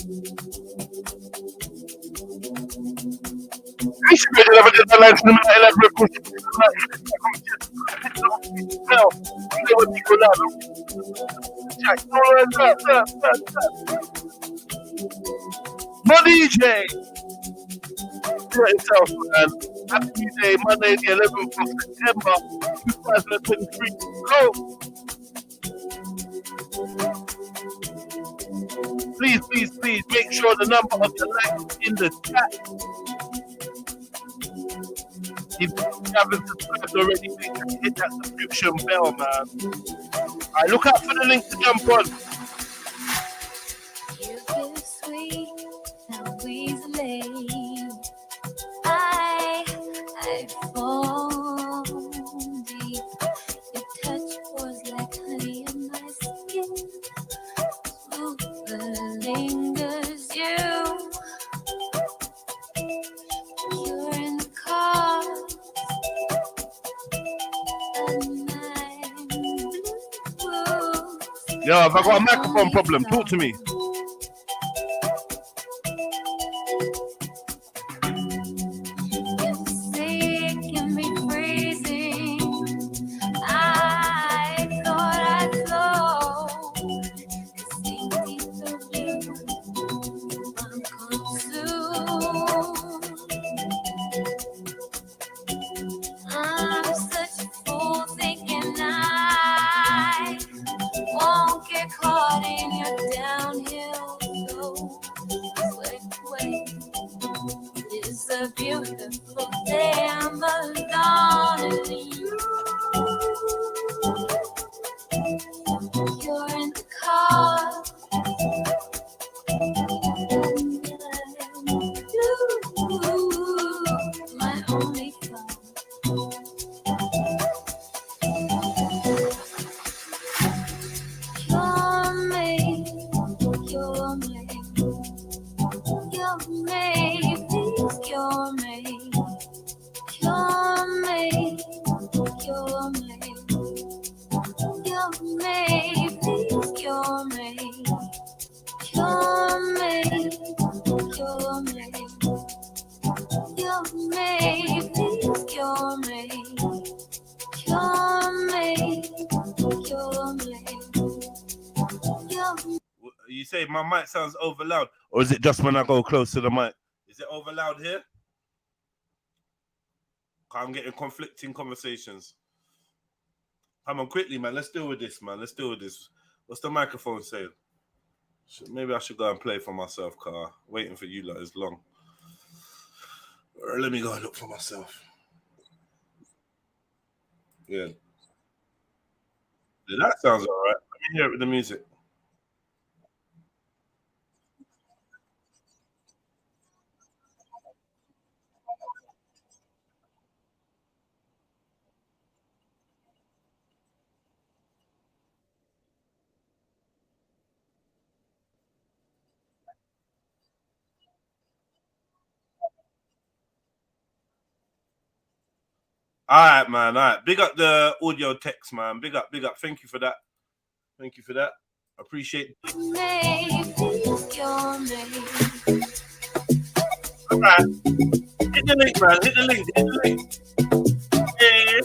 My DJ, do it yourself, man. Happy New Day, Monday, the 11th of September, 2023. Go! Please, please, please make sure the number of the likes in the chat. If you haven't subscribed already, make sure you hit that subscription bell, man. Alright, look out for the link to jump on. You feel sweet, now easily. I fall deep. Your touch was like honey on my skin. Smooth lingers you. You're in the car. Yo, have I got a microphone problem? Talk to me. You say my mic sounds over loud, or is it just when I go close to the mic? Is it over loud here? I'm getting conflicting conversations. Come on, quickly, man. Let's deal with this, man. Let's deal with this. What's the microphone saying? Maybe I should go and play for myself, car. Waiting for you lot is long. Or let me go and look for myself. Yeah. Yeah, that sounds all right. Let me hear it with the music. All right, man. All right. Big up the audio text, man. Big up, big up. Thank you for that. Thank you for that. Appreciate it. All right. Hit the link, man. Hit the link. Hit the link. Yeah.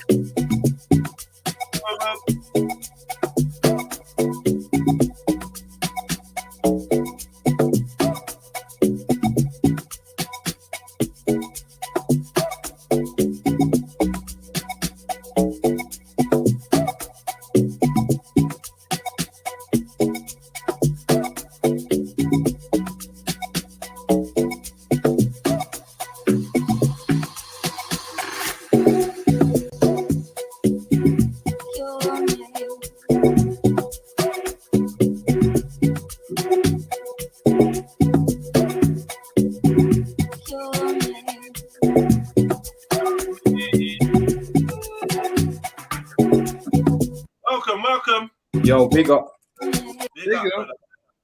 Welcome. Yo, big up. Big up,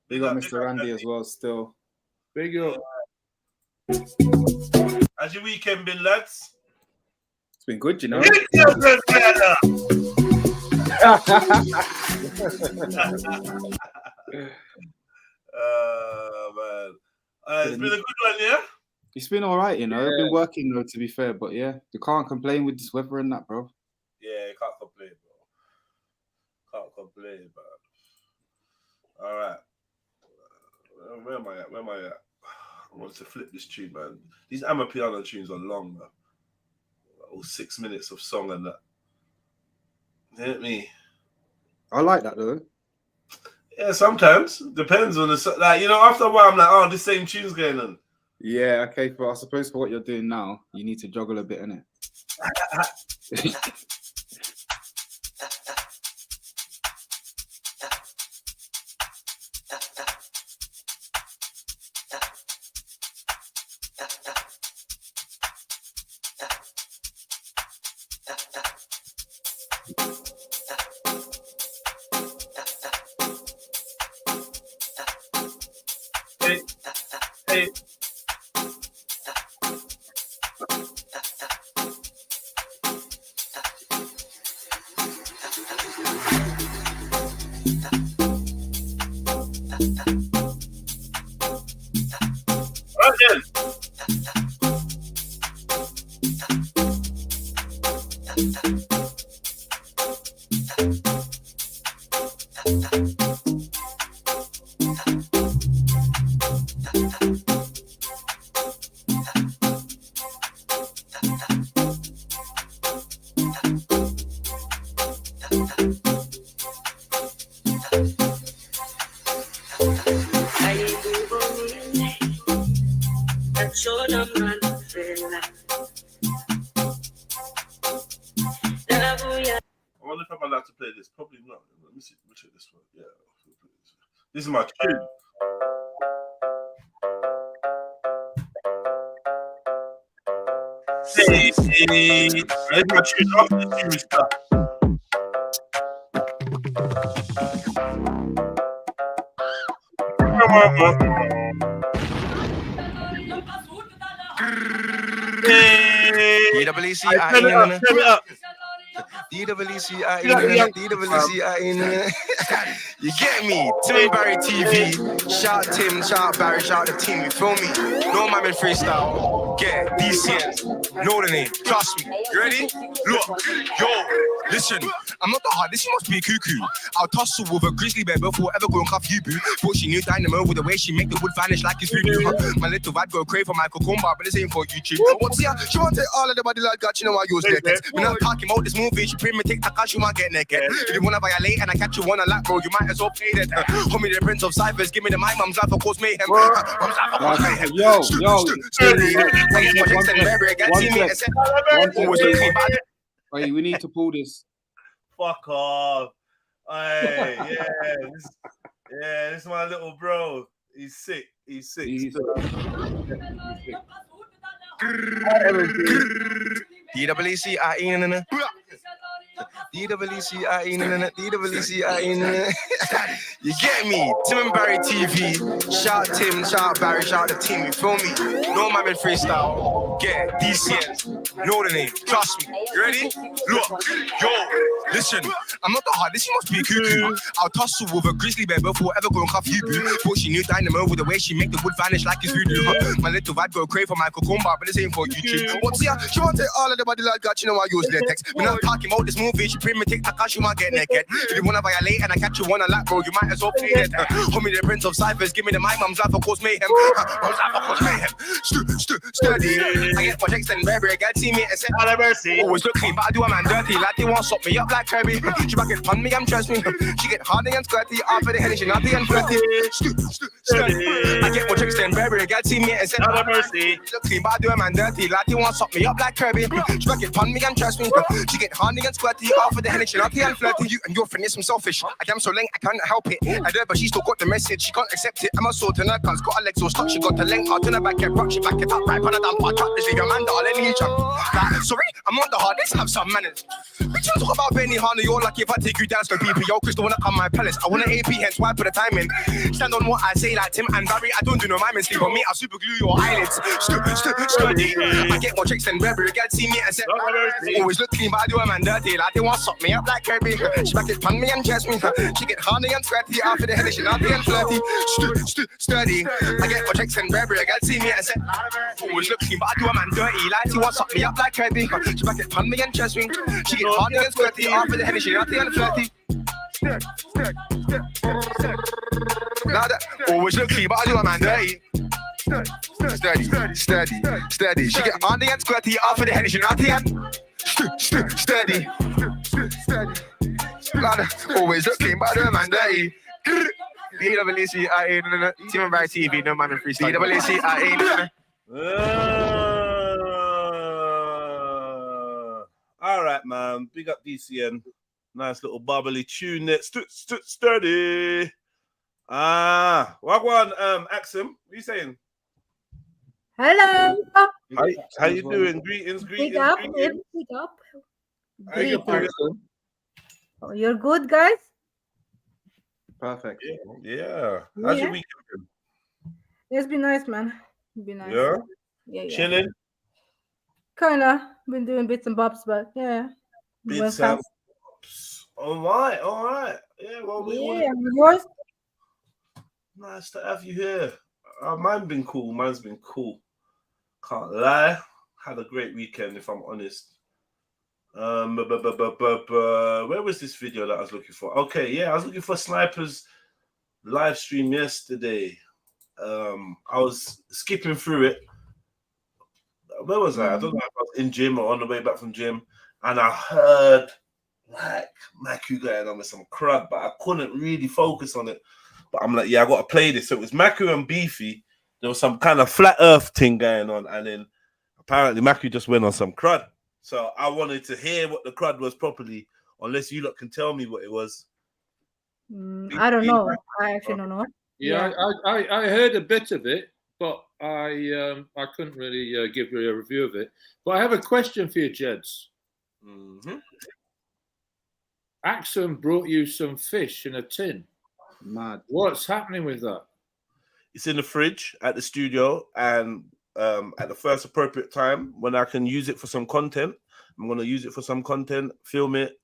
big up, Mr. Randy as well. Still, big up. How's your weekend been, lads? It's been good, you know. Man. It's been a good one, yeah? It's been all right, you know. I've Yeah. been working though, to be fair, but yeah, you can't complain with this weather and that, bro. Yeah, can't complain, bro. Can't complain, bro. All right. Where am I at? I want to flip this tune, man. These Amapiano tunes are long, man. All 6 minutes of song and that. You know what I mean? I like that though. Yeah, sometimes. Depends on the... Like, you know, after a while, I'm like, oh, the same tune's going on. Yeah, okay, but I suppose for what you're doing now, you need to juggle a bit, innit? Hey. Again. I wonder if I'm allowed to play this. Probably not. Let me see. We'll check this one. Yeah. This is my tune. Hey, this is my tune. After the tune is done. You get me? Tim and Barry TV. Shout Tim, shout Barry, shout the team. You feel me? No man in freestyle. Get DCN. Know the name. Trust me. You ready? Look, yo, listen. I'm not the hardest. You must be cuckoo. I'll tussle with a grizzly bear before ever go and cuff you, boo. Thought she knew dynamo with the way she make the wood vanish like it's voodoo. My little vibe go crave for my cucumber, but this ain't for YouTube. What's here? She want to take all of the body like God. You know I use their text. When I'm talking about this movie, she primitive Takashi, you might get naked. If you wanna violate and I catch you on a lap, bro, you might as well play that. Homie, the prince of ciphers, give me the mic, mom's life, of course, mayhem. Mom's life, of course, mayhem. Yo. Wait, we need to pull this. Fuck off. Hey, this is my little bro. He's sick. He's sick. You get me? Tim and Barry TV. Shout Tim, shout Barry, shout the team. You feel me? No man in freestyle. Get DCN. Know the name. Trust me. You ready? Look, yo, listen. I'm not the hardest. You must be cuckoo. I'll tussle with a grizzly bear before ever go and cuff you, boo. Thought she knew dynamo with the way she make the wood vanish like it's voodoo. My little vibe go crave for my cucumber, but this ain't for YouTube. What's here? She want to take all of the body like God. You know I use latex. When I'm talking about this movie, she primitive Takashi, you might get naked. If you wanna violate and I catch you on a lap, bro, you might as well play it. Homie, the prince of ciphers, give me the mic, mom's life, of course, mayhem. Mom's life, of course, mayhem. Sturdy. I get projects and Burberry, girl, see me and say, all have mercy. Always look clean, but I do a man dirty. Like they want to stop me up like Kirby. She back it on me, I'm trust me. She get hardy and squirty, after the henny, she naughty and flirty. Sturdy. I get projects and Burberry, girl, see me and say, all have mercy. Look clean, but I do a man dirty. Like they want to stop me up like Kirby. She back it on me, I'm trust me. She get hardy and squirty, after the henny, she naughty and flirty. You and your friend is some selfish. I am so late, I can't help it. I do, but she still got the message. She can't accept it. I'm a sword in her cause got her legs so stuck. She got the length out in her back, get rock. She back it up right on the damn pot truck. This leave your man darling nature. Like, sorry, I'm on the hard. Let's have some manners. Bitch, you talk about Benny Hanna. You're lucky if I take you down to people. Yo, Chris, don't wanna come my palace. I want an AP, hence why I put the time in. Stand on what I say, like Tim and Barry. I don't do no miming. Sleep on me, I'll super glue your eyelids. Sturdy. I get more tricks than Burberry. Girl, see me and say, always look clean, but I do a man dirty. Like they want to suck me up like Kirby. She back it, pun me and chest me. She get hardy and sweaty. After the head, she naughty and flirty. Sturdy. I get more tricks than Burberry. Girl, see me and say, always look clean, but I do a man dirty. Like she want to suck me up like Kirby. She back it, pun me and chest me. She get hardy and sweaty. After the head, she naughty and flirty. Always look clean, but I do a man dirty. Steady. She get on the end squirty off of the head. She naughty and steady. Always look clean, but I do a man dirty. TWC, Team and Barry TV, no man in freestyle. TWC, all right, man. Big up DCN. Nice little bubbly tune there. Sturdy. Wagwan, Axum, what are you saying? Hello. How you doing? Greetings. Big up. How you doing? Oh, you're good, guys? Perfect. Yeah. How's your weekend been? It's been nice, man. It's been nice. Yeah. Chilling? Kinda. Been doing bits and bobs, but yeah. Bits and bobs. All right. Yeah, well, yours? Nice to have you here. Mine's been cool. Can't lie. Had a great weekend, if I'm honest. Where was this video that I was looking for? Okay, yeah, I was looking for Sniper's live stream yesterday. I was skipping through it. Where was I? I don't know if I was in gym or on the way back from gym, and I heard like Maku going on with some crud, but I couldn't really focus on it. But I'm like, yeah, I got to play this. So it was Maku and Beefy. There was some kind of flat earth thing going on, and then apparently Maku just went on some crud. So I wanted to hear what the crud was properly, unless you lot can tell me what it was. I don't know. I actually don't know. Yeah. I heard a bit of it, but I couldn't really give you a review of it. But I have a question for you, Jeds. Axum brought you some fish in a tin. Mad. What's happening with that? It's in the fridge at the studio, and at the first appropriate time when I can use it for some content, I'm going to use it for some content, film it,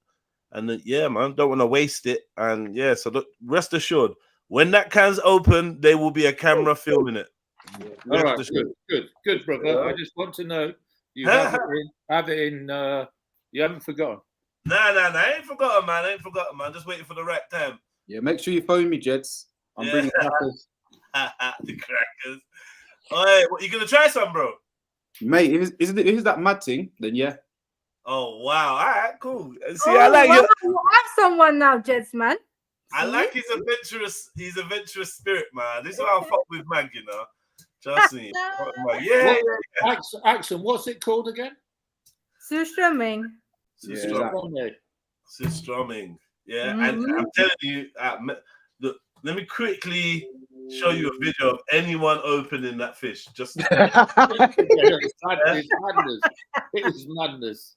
and then, yeah, man, don't want to waste it. And yeah, so look, rest assured, when that can's open, there will be a camera filming it. All right, good, brother. Yeah. I just want to know you have it in you haven't forgotten. Nah, I ain't forgotten, man. Just waiting for the right time. Yeah, make sure you phone me, Jeds. I'm bringing crackers. The crackers. All right, what, you gonna try some, bro? Mate, if it's that mad thing, then yeah. Oh wow! All right, cool. See, I like you have someone now, Jets, man. I like his adventurous spirit, man. This is how I fuck with Mag, you know. Trust me. Yeah. Axum, what's it called again? Surströmming. Surströmming. Yeah, and I'm telling you, look, let me quickly show you a video of anyone opening that fish. Just it's madness. It is madness.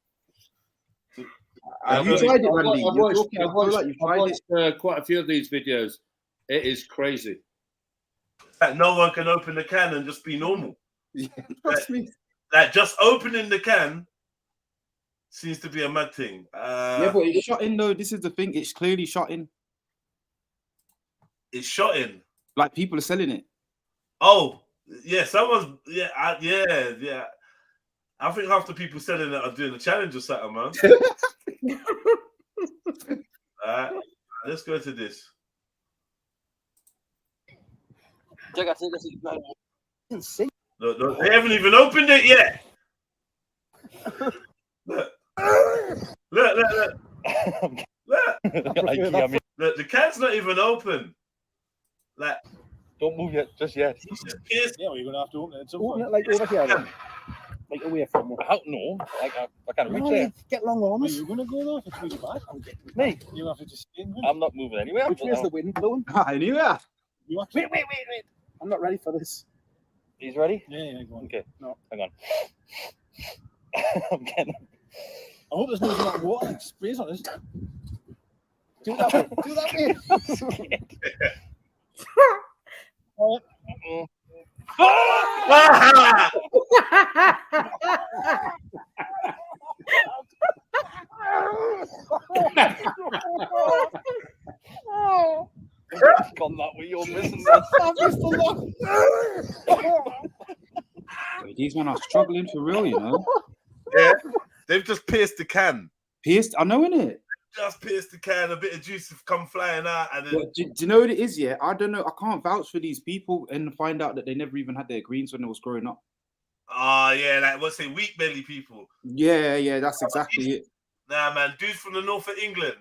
Have you tried it, Randy? I've watched quite a few of these videos. It is crazy. That no one can open the can and just be normal. Yeah, trust me. Like just opening the can seems to be a mad thing. Yeah, but it's shot in though. This is the thing. It's clearly shot in. It's shot in. Like people are selling it. Oh, yeah. Someone's yeah. I think half the people selling it are doing a challenge or something, man. Alright, let's go to this. Look, they haven't even opened it yet. Look. Look, the can's not even open. Like, don't move yet, just yet. Yeah, well, you're gonna have to open it. Open it like over here. Like away from me. No, I can't reach there. Get long arms. Are you gonna go though? If it's really bad, mate. You have to just stay in. I'm not moving anywhere. Which way is the wind blowing? Anywhere. Wait. I'm not ready for this. He's ready? Yeah, go on. Okay. No. Hang on. I'm getting... I hope there's no like water that sprays on us. Do that way. Do that way. It's gone that way. You're missing These men are struggling for real, you know. Yeah, they've just pierced the can. Pierced, I know, innit? Just pierced the can, a bit of juice have come flying out, and then... But do you know what it is? Yeah, I don't know. I can't vouch for these people and find out that they never even had their greens when they was growing up. Oh yeah, like what's it, weak belly people. Yeah, that's exactly it. Nah, man, dudes from the north of England,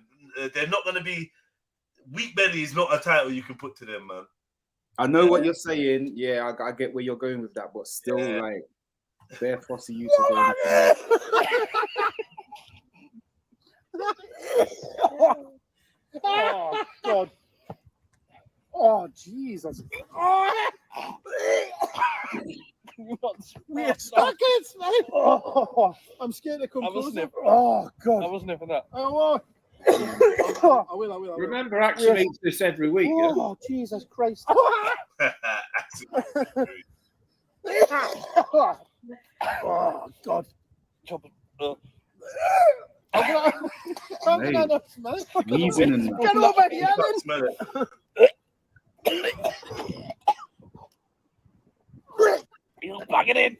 they're not gonna be. Weak belly is not a title you can put to them, man. I know what you're saying. Yeah, I get where you're going with that, but still, like, bare frosty use of going. Oh God! Oh Jesus! Oh. We're stuck in it, man. Oh, I'm scared to come closer. Oh God! I wasn't here for that. Oh, I will. Remember, actually, eats this every week. Oh, yeah? Jesus Christ! Oh God! Sneezing and get over here, smell it. He'll plug it in.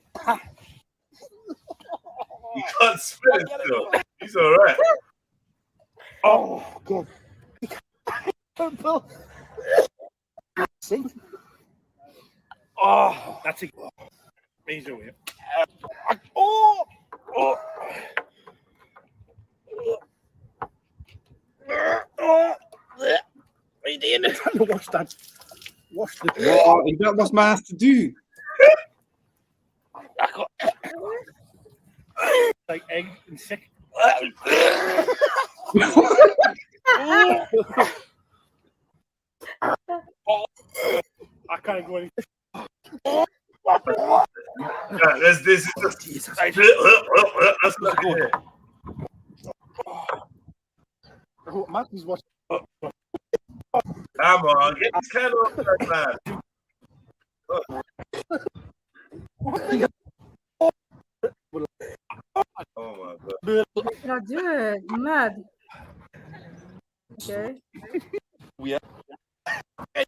You can't smell it still. He's all right. Oh God! Oh, that's it. He's over here. Oh. What are you doing? Watch that. Watch the. What? Is that what man has to do? I got like egg and sick. I can't go any. This is just Jesus. That's not good. Oh, Matthew's watching. Come on, get this can off that man. Oh my God. Not good. Mad. Okay. You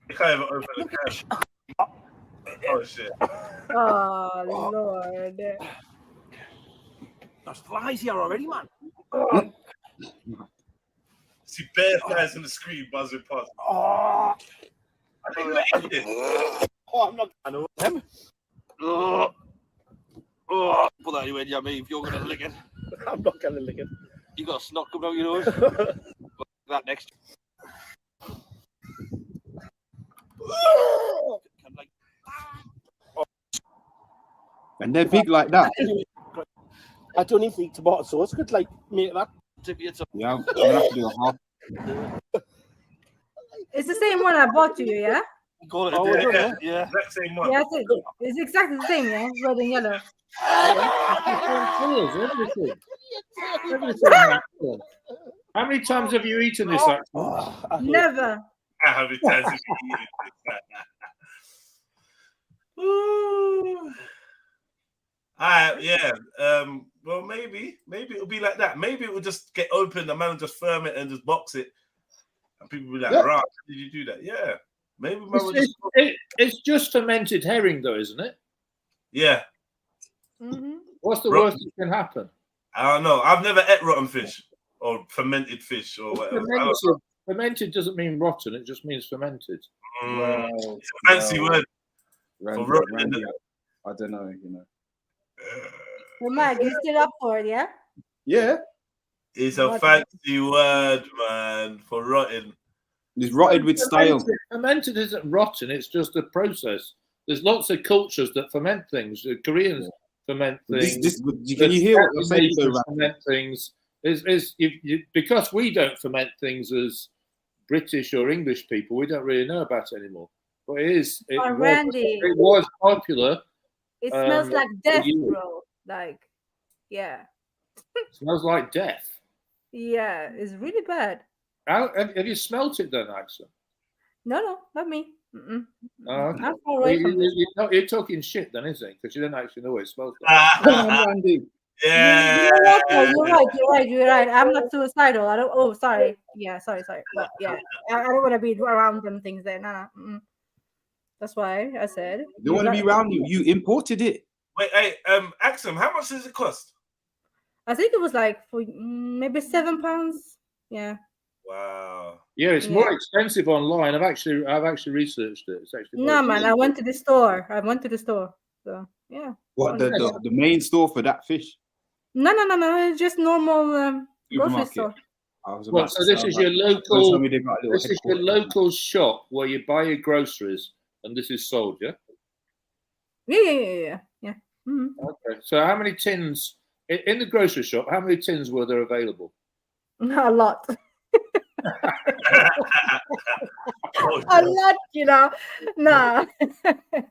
can't even open the can. Oh shit. Oh Lord. There's flies here already, man. See bare flies on the screen buzzing past. Oh, I think you ate it. Oh, I'm not. I know him. Oh, put that anywhere, yeah, me. If you're gonna lick it, I'm not gonna lick it. You got a snot coming out your nose. That next. And they're big like that. I don't even eat tomato sauce. Could like make that. Yeah, I'm gonna have to do a half. It's the same one I bought you, yeah? Call it yeah. That same one. Yeah, it's exactly the same, yeah? Red and yellow. Everything. How many times have you eaten this? Never. How many times have you eaten this? Yeah. Well, maybe it'll be like that. Maybe it will just get open, the man will just firm it and just box it, and people will be like, "Right, did you do that?" Yeah, maybe. It's just fermented herring, though, isn't it? Yeah. Mm-hmm. What's the worst that can happen? I don't know. I've never ate rotten fish or fermented fish or whatever. Fermented doesn't mean rotten; it just means fermented. It's a fancy word for rotten. I don't know, you know. Well, Mike, you still up for it, yeah? Yeah. It's a fancy word, man, for rotten. It's rotted with style. Fermented isn't rotten; it's just a process. There's lots of cultures that ferment things. The Koreans ferment things. Can you hear what you're saying? Ferment things. Because we don't ferment things as British or English people, we don't really know about it anymore. But it was popular It smells like death, you. bro. Like, yeah. Smells like death. Yeah, it's really bad. Have you smelt it then, Axel? No, not me. Mm-mm. Oh, okay. I'm far away from this. You're talking shit then, isn't it? Because you don't actually know what it smells like. Come on, Randy. Yeah. You know what, though? You're right. I'm not suicidal. I don't. Oh, sorry. Yeah, sorry. But yeah, I don't want to be around them things. There, nah. Mm-mm. That's why I said. You don't want to be around you. You imported it. Wait, hey, Axum, how much does it cost? I think it was like for maybe £7. Yeah. Wow. Yeah, it's more expensive online. I've actually researched it. It's actually No, man. I went to the store. So yeah. What the main store for that fish? No. It's just normal grocery store. Well, so this is your local. This is your local shop where you buy your groceries, and this is sold, yeah. Yeah. Mm-hmm. Okay. So how many tins in the grocery shop? How many tins were there available? A lot. A lot, you know. Nah,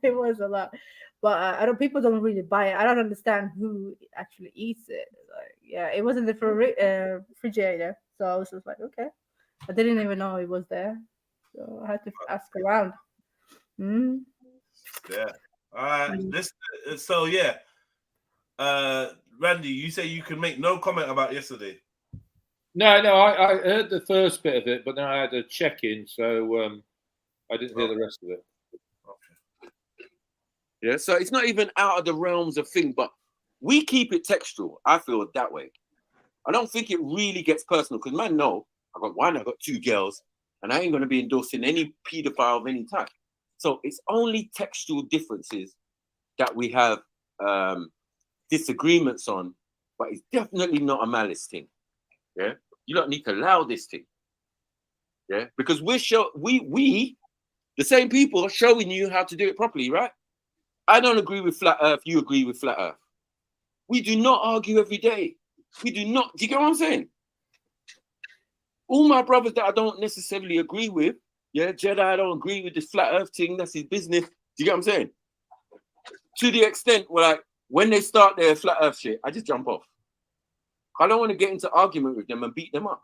it was a lot. But I don't. People don't really buy it. I don't understand who actually eats it. Like, yeah, it wasn't the refrigerator, so I was just like, okay. I didn't even know it was there, so I had to ask around. Mm. Yeah. All right. So yeah. Randy, you say you can make no comment about yesterday. No, I heard the first bit of it, but then I had a check-in, so I didn't hear the rest of it. Okay. Yeah, so it's not even out of the realms of thing, but we keep it textual. I feel that way. I don't think it really gets personal because man, no, I got 2 girls, and I ain't gonna be endorsing any pedophile of any type. So it's only textual differences that we have disagreements on, but it's definitely not a malice thing. Yeah, you don't need to allow this thing. Yeah, because we the same people are showing you how to do it properly, right? I don't agree with flat Earth. You agree with flat Earth. We do not argue every day. We do not. Do you get what I'm saying? All my brothers that I don't necessarily agree with, yeah, Jedi, I don't agree with this flat Earth thing. That's his business. Do you get what I'm saying? To the extent where, like, when they start their flat Earth shit, I just jump off. I don't want to get into argument with them and beat them up.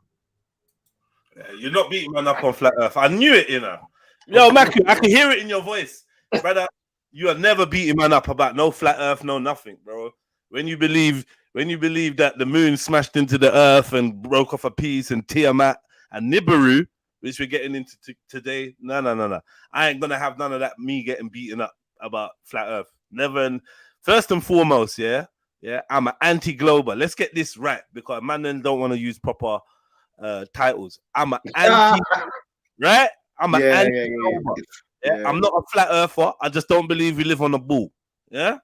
Yeah, you're not beating man up on flat Earth. I knew it, you know. Yo, Macu, I can hear it in your voice, brother. You are never beating man up about no flat Earth, no nothing, bro. When you believe that the moon smashed into the Earth and broke off a piece, and Tiamat and Nibiru, which we're getting into today, no. I ain't gonna have none of that. Me getting beaten up about flat Earth. Never. And first and foremost, yeah, I'm an anti-global. Let's get this right because man then don't want to use proper titles. I'm an anti, right? I'm an anti-global. Yeah, I'm not a flat earther. I just don't believe we live on a ball. Yeah,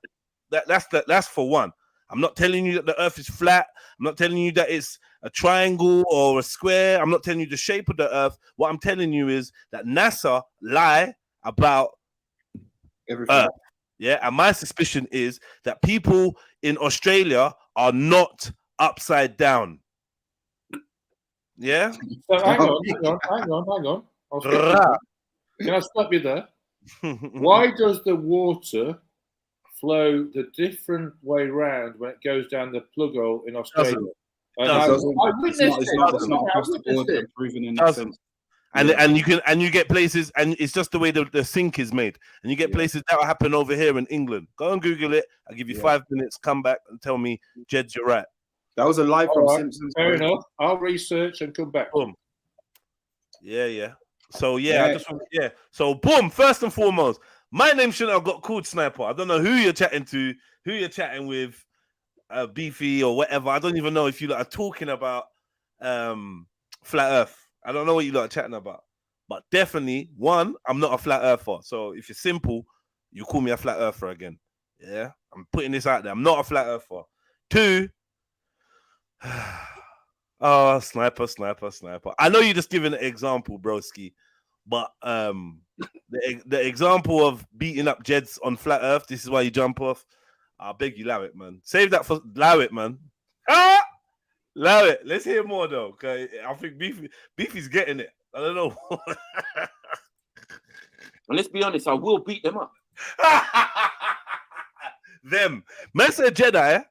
that's for one. I'm not telling you that the Earth is flat. I'm not telling you that it's a triangle or a square. I'm not telling you the shape of the Earth. What I'm telling you is that NASA lie about everything. Earth. Yeah, and my suspicion is that people in Australia are not upside down. Yeah. So hang on. Can I stop you there? Why does the water flow the different way round when it goes down the plug hole in Australia? I witnessed it. And you get places, and it's just the way the sink is made, and you get places that will happen over here in England. Go and Google it. I'll give you 5 minutes. Come back and tell me, Jeds, you're right. That was a live from Simpsons. Fair enough. I'll research and come back. Boom. Yeah. So So boom. First and foremost, my name shouldn't have got called Sniper. I don't know who you're chatting to, who you're chatting with, Beefy or whatever. I don't even know if you are talking about flat Earth. I don't know what you lot are chatting about. But definitely, one, I'm not a flat earther. So if you're simple, you call me a flat earther again. Yeah, I'm putting this out there. I'm not a flat earther. 2, oh, sniper. I know you're just giving an example, broski, but the example of beating up Jeds on flat Earth, this is why you jump off. I beg you, allow it, man. Save that for allow it, man. Allow it. Let's hear more though. Okay, I think Beefy's getting it. I don't know. And let's be honest, I will beat them up. Them. Man said Jedi,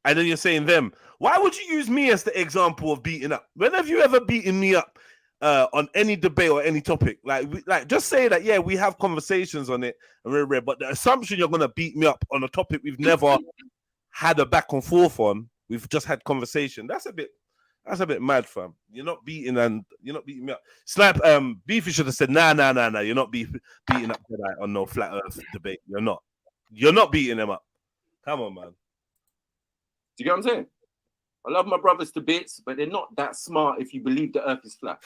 and then you're saying them. Why would you use me as the example of beating up? When have you ever beaten me up on any debate or any topic? Like just say that, yeah, we have conversations on it, but the assumption you're going to beat me up on a topic we've never had a back and forth on, we've just had conversation. That's a bit mad, fam. You're not beating me up. Snap, Beefy should have said, nah, you're not beating up Jedi on no flat earth debate. You're not beating them up. Come on, man. Do you get what I'm saying? I love my brothers to bits, but they're not that smart if you believe the earth is flat.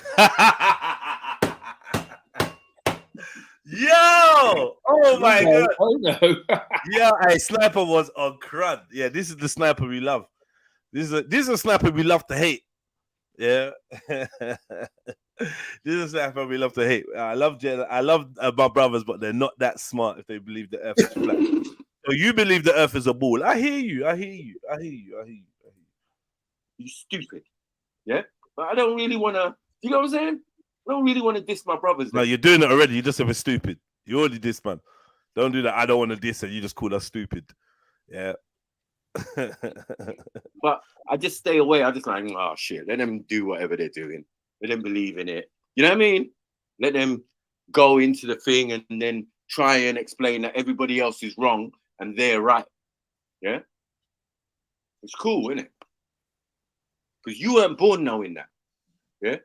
Yo! Oh my God. Oh no. Yeah, Sniper was on crud. Yeah, this is the Sniper we love. This is a Sniper we love to hate. Yeah. This is a Sniper we love to hate. I love Jedi. I love my brothers, but they're not that smart if they believe the earth is flat. So you believe the earth is a ball. I hear you. You stupid. Yeah? But I don't really want to, you know what I'm saying? I don't really want to diss my brothers. No, you're doing it already. You just said we're stupid. You already diss, man. Don't do that. I don't want to diss and you just call us stupid. Yeah. But I just stay away. I just like, oh shit, let them do whatever they're doing. Let them believe in it. You know what I mean? Let them go into the thing and then try and explain that everybody else is wrong and they're right. Yeah? It's cool, isn't it? Because you weren't born knowing that. Yeah?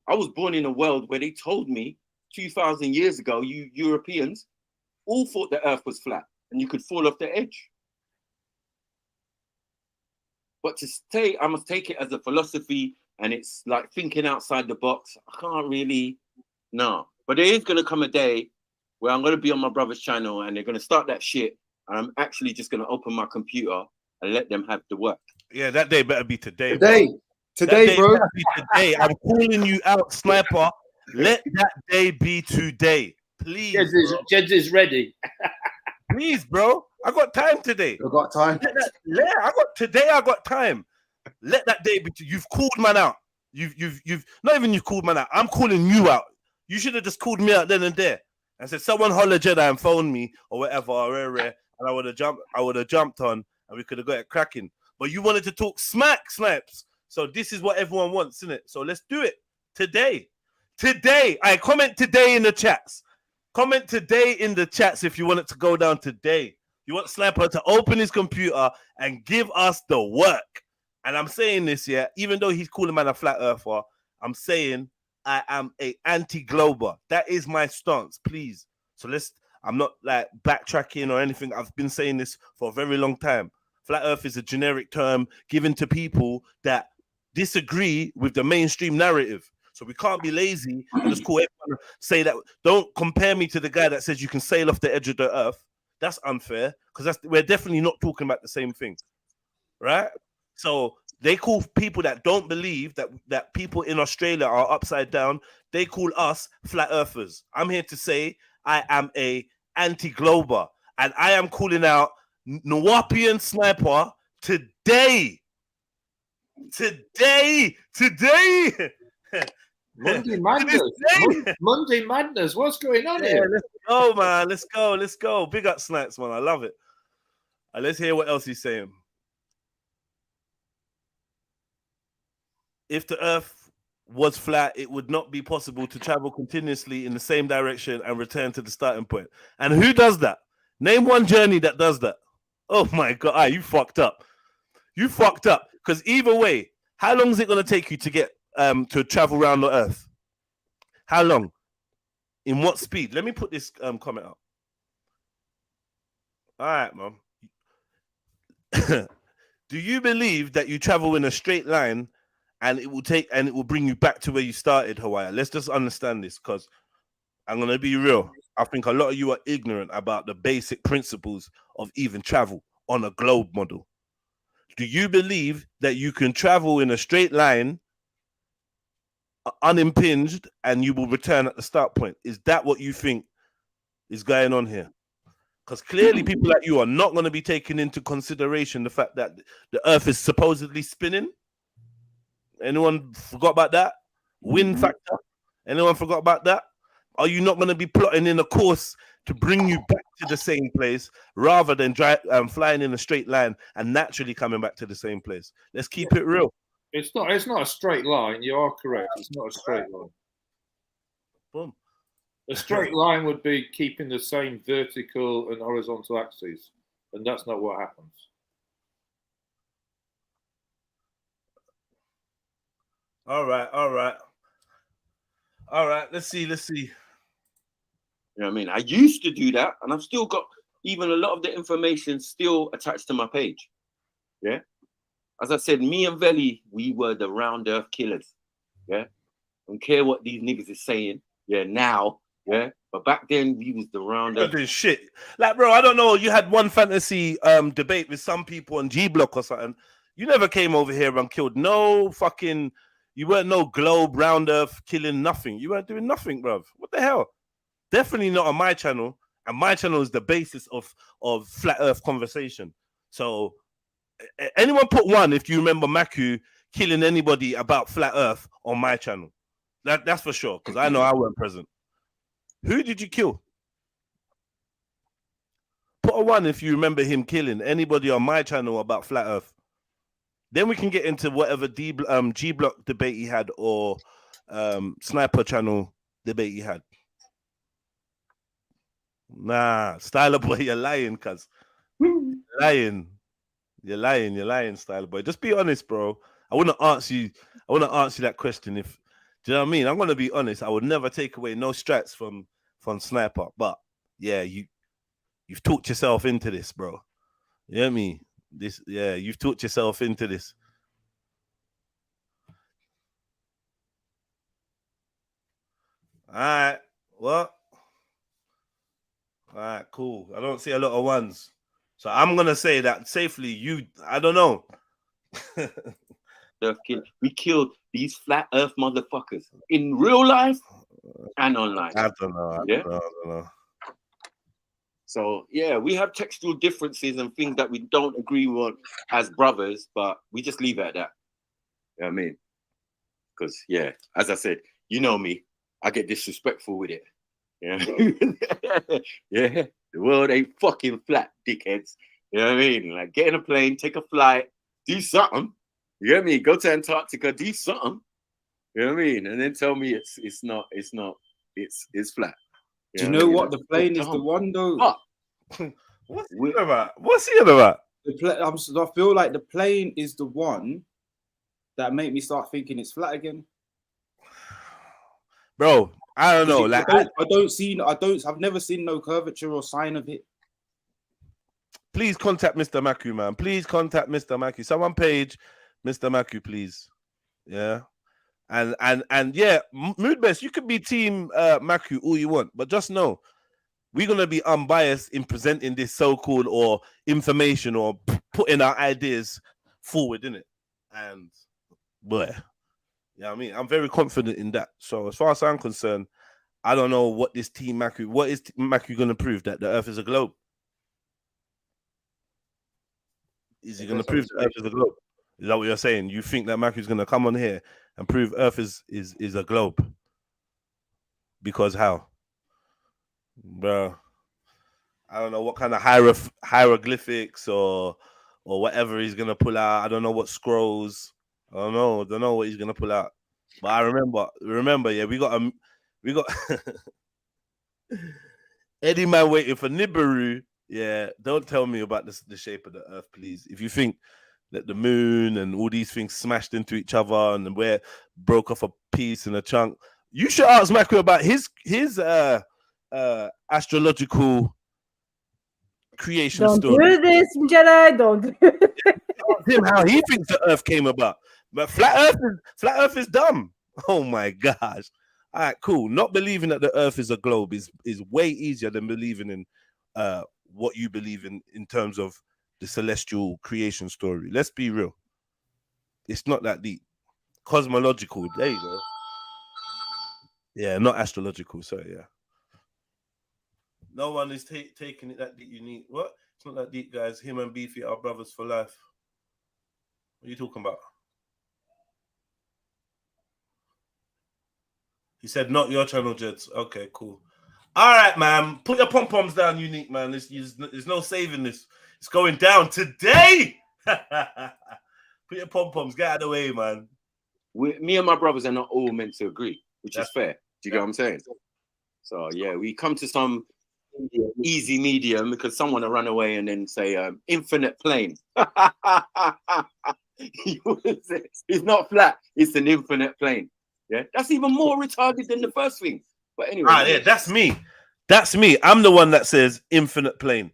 I was born in a world where they told me 2,000 years ago, you Europeans all thought the earth was flat and you could fall off the edge. But to stay, I must take it as a philosophy and it's like thinking outside the box. I can't really, no. But there is going to come a day where I'm going to be on my brother's channel and they're going to start that shit. And I'm actually just going to open my computer and let them have the work. Yeah, that day better be today. Today, bro. Today. I'm calling you out, Sniper. Let that day be today. Please. Jeds is ready. Please, bro. I got time today. I got time. I got time. Let that day be. You've called man out. You've not even you've called man out. I'm calling you out. You should have just called me out then and there and said someone holler Jedi and phone me or whatever, and I would have jumped on and we could have got it cracking. But you wanted to talk smack, Snipes. So this is what everyone wants, isn't it? So let's do it today. I comment today in the chats. Comment today in the chats if you want it to go down today. You want Sniper to open his computer and give us the work. And I'm saying this, yeah, even though he's calling man a flat earther, I'm saying I am a anti-glober. That is my stance, please. So I'm not like backtracking or anything. I've been saying this for a very long time. Flat earth is a generic term given to people that disagree with the mainstream narrative. So we can't be lazy and just call everyone say that. Don't compare me to the guy that says you can sail off the edge of the earth. That's unfair because we're definitely not talking about the same thing, right? So they call people that don't believe that people in Australia are upside down. They call us flat earthers. I'm here to say I am a anti-glober and I am calling out Nawapian Sniper today. Monday Madness. Monday Madness. What's going on here? Let's go, man. Let's go. Big up Snipes, man. I love it. Let's hear what else he's saying. If the earth was flat, it would not be possible to travel continuously in the same direction and return to the starting point. And who does that? Name one journey that does that. Oh my God, you fucked up. You fucked up. Because either way, how long is it going to take you to get to travel around the earth? How long? In what speed? Let me put this comment up. All right, man. Do you believe that you travel in a straight line and it will bring you back to where you started, Hawaii? Let's just understand this, because I'm going to be real. I think a lot of you are ignorant about the basic principles of even travel on a globe model. Do you believe that you can travel in a straight line, unimpinged, and you will return at the start point? Is that what you think is going on here? Because clearly people like you are not going to be taking into consideration the fact that the earth is supposedly spinning. Anyone forgot about that? Wind factor? Anyone forgot about that? Are you not going to be plotting in a course to bring you back to the same place rather than flying in a straight line and naturally coming back to the same place. Let's keep it real. It's not a straight line. You are correct. It's not a straight line. Boom. A straight line would be keeping the same vertical and horizontal axes, and that's not what happens. All right. Let's see. You know what I mean? I used to do that, and I've still got even a lot of the information still attached to my page. Yeah. As I said, me and Veli, we were the round earth killers. Yeah. Don't care what these niggas is saying. Yeah. Now. Yeah. But back then, we was the round earth. Doing shit. Like, bro, I don't know. You had one fantasy debate with some people on G Block or something. You never came over here and killed no fucking. You weren't no globe, round earth, killing nothing. You weren't doing nothing, bruv. What the hell? Definitely not on my channel. And my channel is the basis of flat earth conversation. So anyone put one if you remember Maku killing anybody about flat earth on my channel. That's for sure, because I know I weren't present. Who did you kill? Put a one if you remember him killing anybody on my channel about flat earth. Then we can get into whatever G Block debate he had or Sniper channel debate he had. Nah, Styler boy, you're lying, cuz. You're lying, Styler boy. Just be honest, bro. I want to answer you that question. If do you know what I mean? I'm gonna be honest. I would never take away no strats from Sniper. But yeah, you've talked yourself into this, bro. You know what I mean? You've talked yourself into this. All right, what? All right, cool. I don't see a lot of ones, so I'm gonna say that safely. I don't know. We killed these flat Earth motherfuckers in real life and online. I don't know. So yeah, we have textual differences and things that we don't agree on as brothers, but we just leave it at that. You know what I mean? Because yeah, as I said, you know me, I get disrespectful with it. Yeah, yeah. The world ain't fucking flat, dickheads. You know what I mean? Like, get in a plane, take a flight, do something. You know what I mean? Go to Antarctica, do something. You know what I mean? And then tell me it's flat. Do you know what? The plane is the one though. What's he about? I feel like the plane is the one that make me start thinking it's flat again. Bro, I don't know. Like I've never seen no curvature or sign of it. Please contact Mr. Maku, man. Please contact Mr. Maku. Someone page Mr. Maku, please. Yeah. And yeah, Mood Best, you could be team Maku all you want, but just know we're gonna be unbiased in presenting this so-called or information or putting our ideas forward, innit? And boy, you know what I mean? I'm very confident in that. So as far as I'm concerned, I don't know what this team Maku, what is Maku gonna prove? That the Earth is a globe? Is he gonna prove the Earth is a globe? Is that what you're saying? You think that Maku's gonna come on here and prove Earth is a globe? Because how? Bro, I don't know what kind of hieroglyphics or whatever he's gonna pull out. I don't know what scrolls. I don't know what he's gonna pull out. But I remember, yeah, we got Eddie Man waiting for Nibiru. Yeah, don't tell me about the shape of the Earth, please. If you think that the moon and all these things smashed into each other and where broke off a piece and a chunk, you should ask Maku about his astrological creation story. Don't do this, Jedi. Don't do it. Ask him how he thinks the Earth came about. But flat Earth is dumb. Oh my gosh. All right, cool. Not believing that the Earth is a globe is way easier than believing in what you believe in terms of the celestial creation story. Let's be real. It's not that deep. Cosmological. There you go. Yeah, not astrological. So yeah. No one is taking it that deep. You need what? It's not that deep, guys. Him and Beefy are brothers for life. What are you talking about? He said, not your channel, Jeds. Okay, cool. All right, man. Put your pom poms down, Unique, man. There's no saving this. It's going down today. Put your pom poms. Get out of the way, man. Me and my brothers are not all meant to agree, which is fair. Do you get what I'm saying? So yeah, we come to some easy medium because someone will run away and then say infinite plane. It's not flat, it's an infinite plane. Yeah, that's even more retarded than the first thing. But anyway, yeah, that's me. That's me. I'm the one that says infinite plane.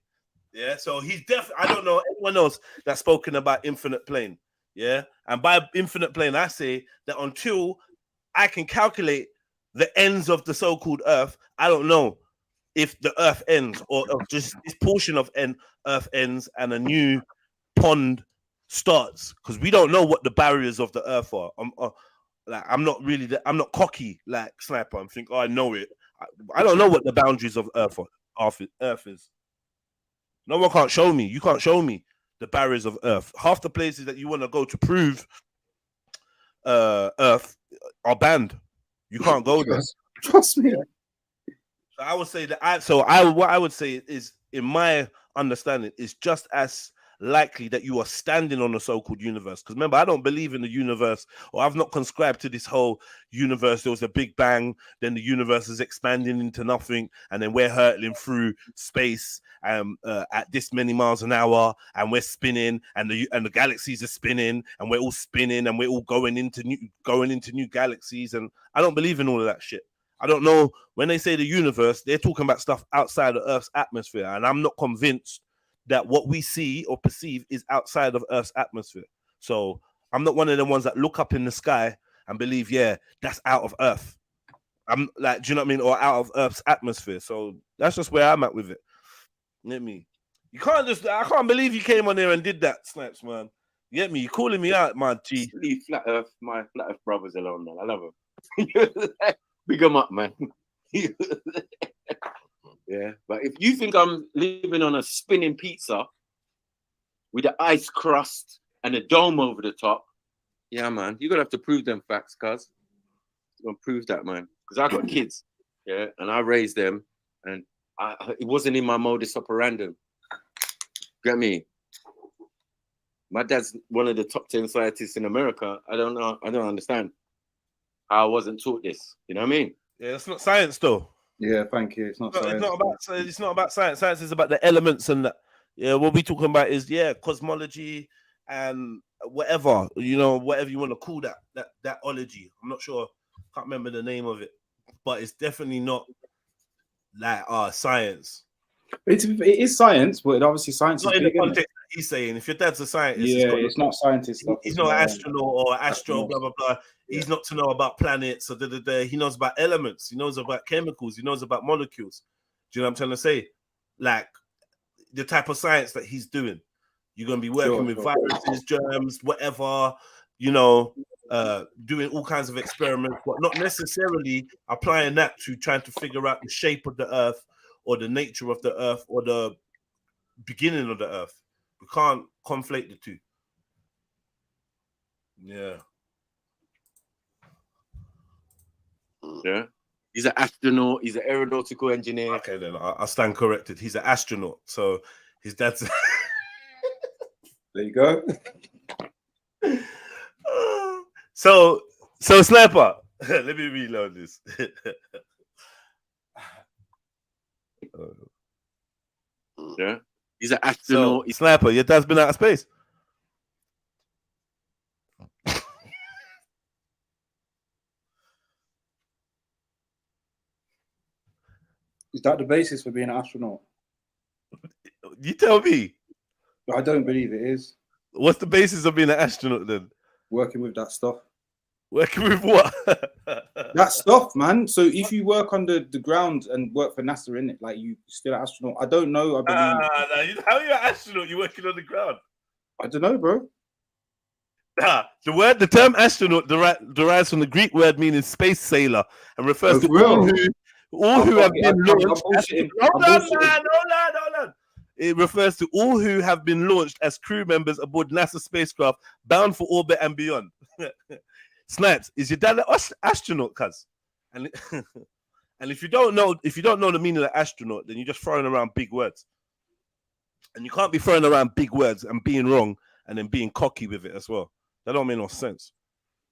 Yeah, so he's definitely. I don't know anyone else that's spoken about infinite plane. Yeah, and by infinite plane, I say that until I can calculate the ends of the so-called Earth, I don't know if the Earth ends or just this portion of Earth ends and a new pond starts, because we don't know what the barriers of the Earth are. I'm not really. I'm not cocky like Sniper. I'm thinking, oh, I know it. I don't know what the boundaries of Earth is. No one can't show me. You can't show me the barriers of Earth. Half the places that you want to go to prove Earth are banned. You can't go there. Trust me. So I would say that what I would say is, in my understanding, is just as likely that you are standing on the so-called universe. Because remember, I don't believe in the universe, or I've not conscribed to this whole universe. There was a big bang, then the universe is expanding into nothing, and then we're hurtling through space at this many miles an hour, and we're spinning, and the galaxies are spinning, and we're all spinning, and we're all going into new galaxies. And I don't believe in all of that shit. I don't know. When they say the universe, they're talking about stuff outside of Earth's atmosphere, and I'm not convinced that what we see or perceive is outside of Earth's atmosphere. So I'm not one of the ones that look up in the sky and believe, yeah, that's out of Earth. I'm like, do you know what I mean? Or out of Earth's atmosphere. So that's just where I'm at with it. You get me? I can't believe you came on there and did that, Snipes, man. You get me? You're calling me out, man, G. Leave my Flat Earth brothers alone, man. I love them. Big them up, man. Yeah, but if you think I'm living on a spinning pizza with an ice crust and a dome over the top, yeah, man, you're gonna have to prove them facts, cuz. You're gonna prove that, man. Because I got kids, yeah, and I raised them, and it wasn't in my modus operandi. Get me? My dad's one of the top 10 scientists in America. I don't know. I don't understand how I wasn't taught this. You know what I mean? Yeah, it's not science, though. Yeah, thank you. It's not science. It's not about science. Science is about the elements and that. Yeah, what we're talking about is cosmology and whatever, whatever you want to call that ology. I'm not sure. Can't remember the name of it, but it's definitely not like science. It is science, but obviously science not is in big, the context that he's saying. If your dad's a scientist, it's not scientist stuff. He's not an astronaut or astro, blah blah blah. He's not to know about planets or He knows about elements. He knows about chemicals. He knows about molecules. Do you know what I'm trying to say? Like the type of science that he's doing. You're going to be working with viruses, germs, whatever. Doing all kinds of experiments, but not necessarily applying that to trying to figure out the shape of the Earth or the nature of the Earth or the beginning of the Earth. We can't conflate the two. Yeah. Yeah. He's an astronaut. He's an aeronautical engineer. Okay, then I'll stand corrected. He's an astronaut. So his dad's. There you go. So Sniper, let me reload this. Yeah. He's an astronaut. So, Sniper, your dad's been out of space. Is that the basis for being an astronaut? You tell me. I don't believe it is. What's the basis of being an astronaut then? Working with that stuff. Working with what? That stuff, man. So if you work under the ground and work for NASA, in it, like you still an astronaut. I don't know. I believe. How are you an astronaut? You're working on the ground. I don't know, bro. The term astronaut derives from the Greek word meaning space sailor and refers to all who have been launched. Hold on. It refers to all who have been launched as crew members aboard NASA spacecraft bound for orbit and beyond. Snipes, is your dad an astronaut, cuz? And And if you don't know the meaning of astronaut, then you're just throwing around big words. And you can't be throwing around big words and being wrong and then being cocky with it as well. That don't make no sense.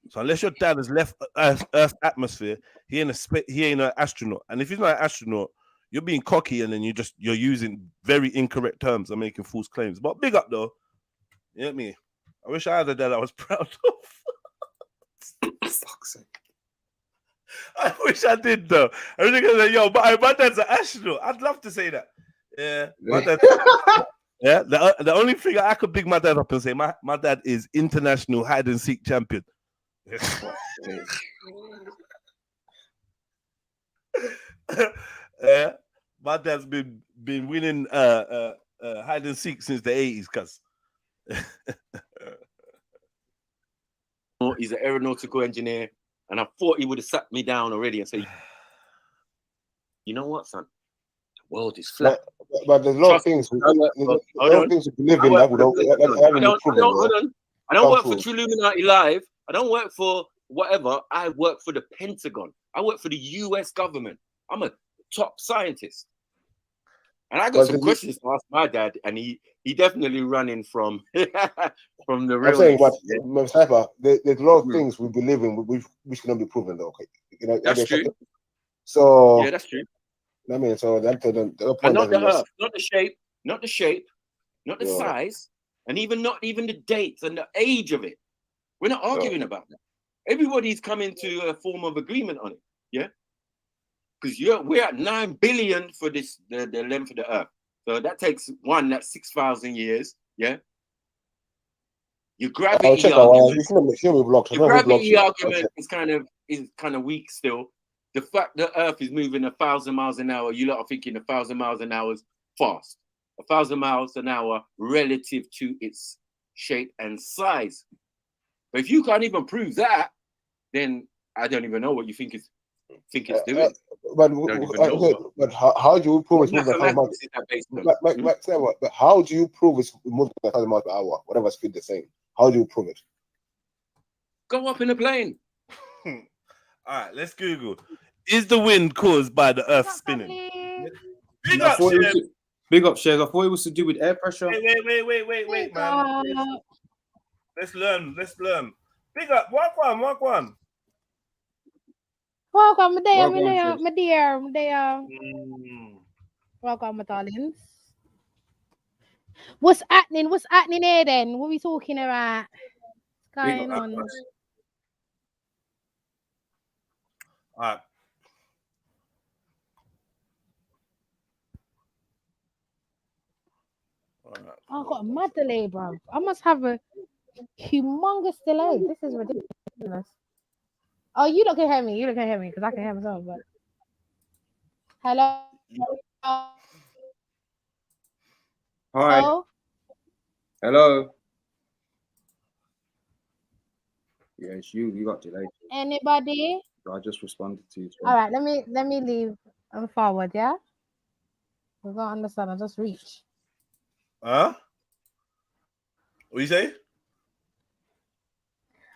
So unless your dad has left Earth's atmosphere, he ain't an astronaut. And if he's not an astronaut, you're being cocky and then you're using very incorrect terms and making false claims. But big up though. You know what I mean? I wish I had a dad I was proud of. Fuck's sake. I wish I did though. I was gonna say, yo, but my dad's an astronaut. I'd love to say that. Yeah, my dad. Yeah, the only thing I could big my dad up and say, my dad is international hide and seek champion. Yeah, my dad's been winning hide and seek since the 80s, cuz. He's an aeronautical engineer, and I thought he would have sat me down already and said, "You know what, son? The world is flat." But there's a lot of things. There's a lot of things we live in that we don't. I don't work for Trilluminati Live. I don't work for whatever. I work for the Pentagon. I work for the U.S. government. I'm a top scientist, and I got some questions to ask my dad, and he definitely running from from the real. I'm saying, but there's a lot of things we believe in which cannot be proven, though. Okay? You know, that's true. So yeah, that's true. I mean, so that the point. And not the Earth, not the shape, not the size, and not even the dates and the age of it. We're not arguing about that. Everybody's coming to a form of agreement on it. Yeah, because we're at 9 billion for this the length of the Earth. So that takes that's 6,000 years. Yeah. Your gravity argument is kind of weak still. The fact that Earth is moving 1,000 miles an hour, you lot are thinking 1,000 miles an hour is fast. 1,000 miles an hour relative to its shape and size. But if you can't even prove that, then I don't even know what you think it's doing. But how do you prove it's moving 1,000 miles? But how do you prove it's moving 1,000 miles per hour? Whatever speed they're saying. How do you prove it? Go up in a plane. All right, let's Google. Is the wind caused by the Earth spinning? Big up, Shares. I thought it was to do with air pressure. Wait, man. Let's learn. Big up. Walk one. Welcome, my dear. Welcome, my darlings. What's happening? Here then? What are we talking about? What's going on? All right. I've got a mad delay, bro. I must have a humongous delay. This is ridiculous. Oh, you don't can hear me. You don't can hear me because I can hear myself. But hello. Hi. Hello. Yeah, it's you. You got delayed. Anybody? I just responded to you. All right. Let me leave and forward. Yeah. I don't understand. I just reached. Huh? What you say?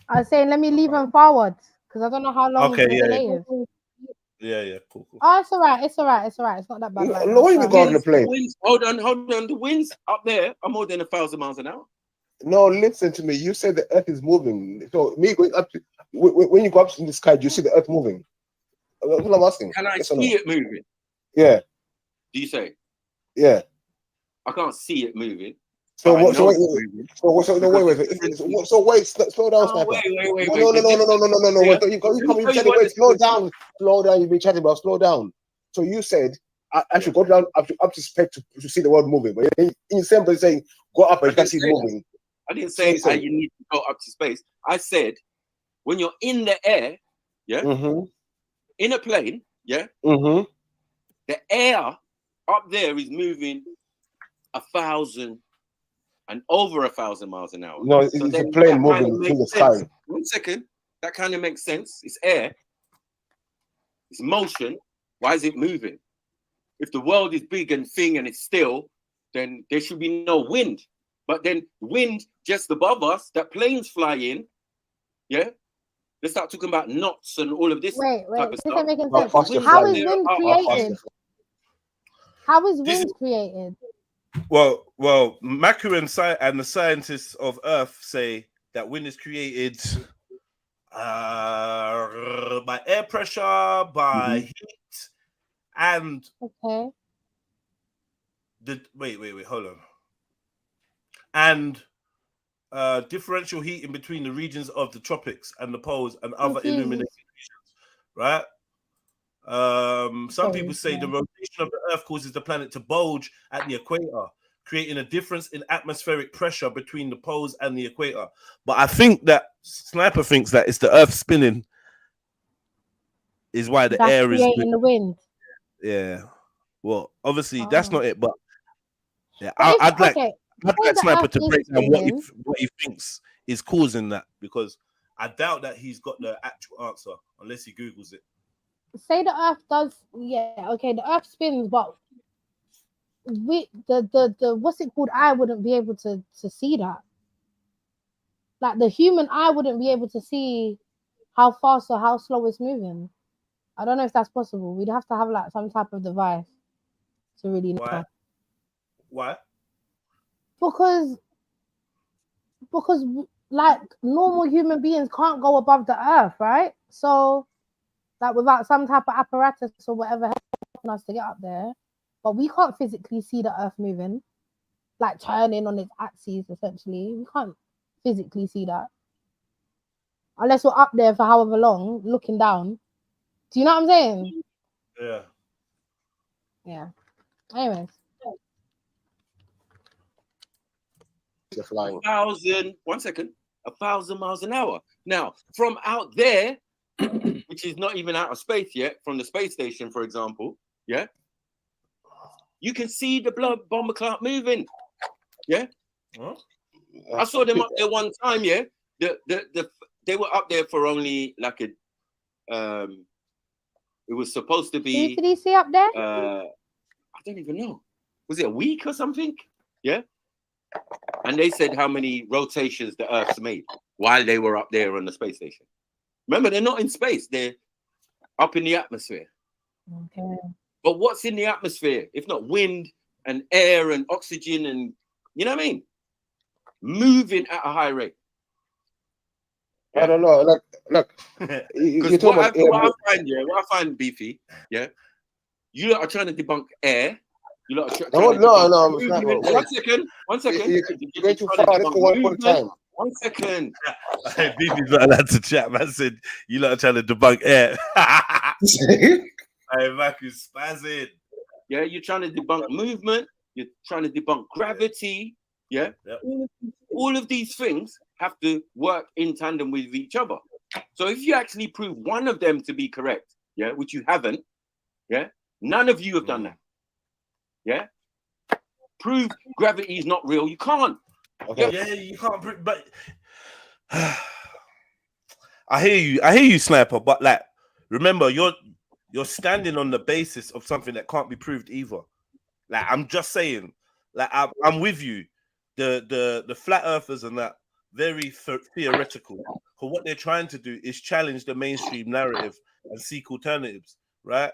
I was saying let me leave and forward because I don't know how long the delay is. Yeah, cool. Oh, it's all right. It's not that bad. No, you go on the plane. Hold on. The winds up there are more than 1,000 miles an hour. No, listen to me. You said the Earth is moving. So me going up to when you go up in the sky, do you see the Earth moving? That's what I'm asking. Can I see it moving? Yeah. Do you say? Yeah. I can't see it moving. So wait, slow down, Sniper. Wait. No, slow down. You've been chatting about slow down. So you said I should go down up to space to see the world moving, but in simple saying go up and you can see it moving. I didn't say you need to go up to space. I said when you're in the air, yeah, in a plane, yeah, the air up there is moving 1,000 and over 1,000 miles an hour. No, it's a plane moving through the sky. 1 second, that kind of makes sense. It's air, it's motion. Why is it moving? If the world is big and thing and it's still, then there should be no wind. But then wind just above us, that planes fly in, yeah, Let's start talking about knots and all of this Wait, type of this stuff. isn't making How sense. fast you're How flying. is wind How How fast created? you're How is This wind is- created? Well, Macu and the scientists of Earth say that wind is created by air pressure, by heat, and Okay. wait, hold on. And differential heat in between the regions of the tropics and the poles and other Confused. illuminated regions, right? Some people say the rotation of the Earth causes the planet to bulge at the equator, creating a difference in atmospheric pressure between the poles and the equator. But I think that Sniper thinks that it's the Earth spinning is why the That's air is. creating the wind. Yeah. Well, obviously that's not it, but yeah, But if- I'd like okay, I'd say like the Sniper Earth to is break down spinning. what he thinks is causing that, because I doubt that he's got the actual answer unless he Googles it. Say the Earth does, okay, the Earth spins, but the what's it called? Eye wouldn't be able to see that. Like the human eye wouldn't be able to see how fast or how slow it's moving. I don't know if that's possible. We'd have to have like some type of device to really know. Why? Because like normal human beings can't go above the Earth, right? So like without some type of apparatus or whatever helping us to get up there, but we can't physically see the Earth moving, like turning on its axis. Essentially, we can't physically see that unless we're up there for however long looking down. Do you know what I'm saying? Yeah. Yeah. Anyways, You're flying. 1,000 miles an hour. Now, from out there, which is not even out of space yet, from the space station, for example, yeah, you can see the blood bomber cloud moving. Yeah. Huh? I saw them up there one time, yeah. They were up there for only like a it was supposed to who be did he see up there? I don't even know. Was it a week or something? Yeah. And they said how many rotations the Earth's made while they were up there on the space station. Remember, they're not in space, they're up in the atmosphere. Okay. But what's in the atmosphere if not wind and air and oxygen and, you know what I mean? Moving at a high rate. I don't know. Look. Because what I find beefy, yeah, you lot are trying to debunk air. You lot are trying to No. movement. One second. You're going too far. Let's go one time. 1 second. Hey, BB's not allowed to chat, man. Said you lot are trying to debunk air. Hey, Mac is spazzing. Yeah, you're trying to debunk movement. You're trying to debunk gravity. Yeah. Yep. All of these things have to work in tandem with each other. So if you actually prove one of them to be correct, yeah, which you haven't, yeah, none of you have done that. Yeah. Prove gravity is not real. You can't. Okay. Yeah, you can't. But I hear you, Sniper. But like, remember, you're standing on the basis of something that can't be proved either. Like, I'm just saying. Like, I'm with you. The flat earthers and that very theoretical. For what they're trying to do is challenge the mainstream narrative and seek alternatives, right?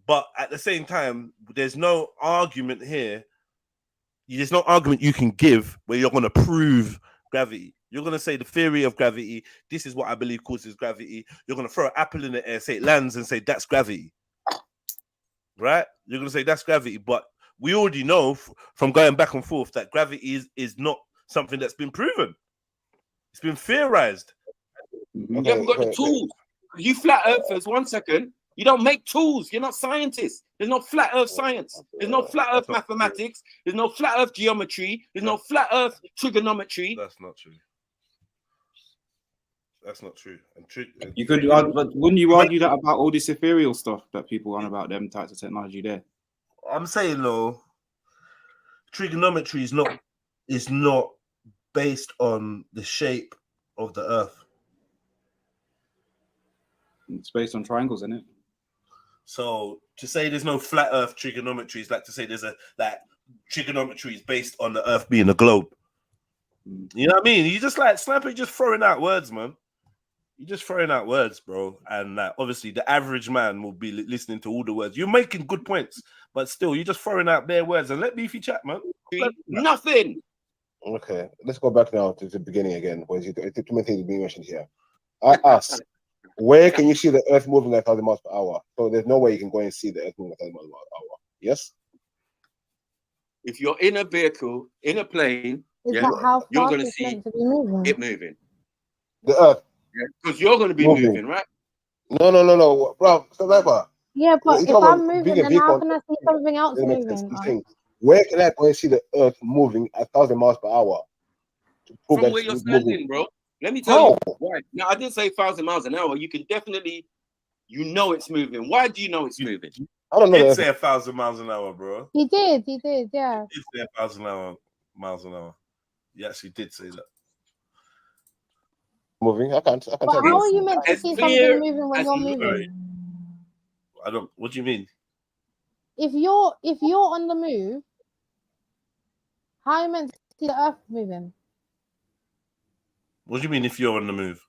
But at the same time, there's no argument here. There's no argument you can give where you're going to prove gravity. You're going to say the theory of gravity, this is what I believe causes gravity. You're going to throw an apple in the air, say it lands, and say that's gravity. Right? You're going to say that's gravity. But we already know from going back and forth that gravity is not something that's been proven. It's been theorized. You haven't got the tools. You flat earthers, 1 second. You don't make tools. You're not scientists. There's no flat earth science. There's no flat earth mathematics. There's no flat earth geometry. There's no flat earth trigonometry. That's not true. That's not true. You could, but wouldn't you argue that about all this ethereal stuff that people on about them types of technology there? I'm saying though, trigonometry is not based on the shape of the Earth. It's based on triangles, isn't it? So to say there's no flat Earth trigonometry is like to say there's trigonometry is based on the Earth being a globe. You know what I mean? You just like Sniper just throwing out words, man. You're just throwing out words, bro. And obviously, the average man will be listening to all the words. You're making good points, but still, you're just throwing out bare words. And let Beefy chat, man. Nothing. Okay, let's go back now to the beginning again. When too many things being mentioned here. I asked, where can you see the Earth moving at 1,000 miles per hour? So there's no way you can go and see the Earth moving at 1,000 miles per hour. Yes. If you're in a vehicle, in a plane, Is yeah, that how you're fast going to it's see meant to be moving? it moving. The Earth. Because you're going to be moving, right? No, bro. Stop that, bro. Yeah, but You're if talking I'm about moving, being a then how vehicle. can I see something else It makes sense. moving? I'm saying, where can I go and see the Earth moving at 1,000 miles per hour? To prove From that where you're it's standing, moving? bro. Let me tell How? you why. Now, I didn't say 1,000 miles an hour. You can definitely, you know it's moving. Why do you know it's moving? I don't know. He did that. say 1,000 miles an hour, bro. He did, yeah. He did say 1,000 miles an hour. He actually did say that. Moving. I can't But tell how are you. you meant to As see clear something moving when as you're mud. moving? I don't. What do you mean? If you're on the move, how are you meant to see the Earth moving? What do you mean if you're on the move?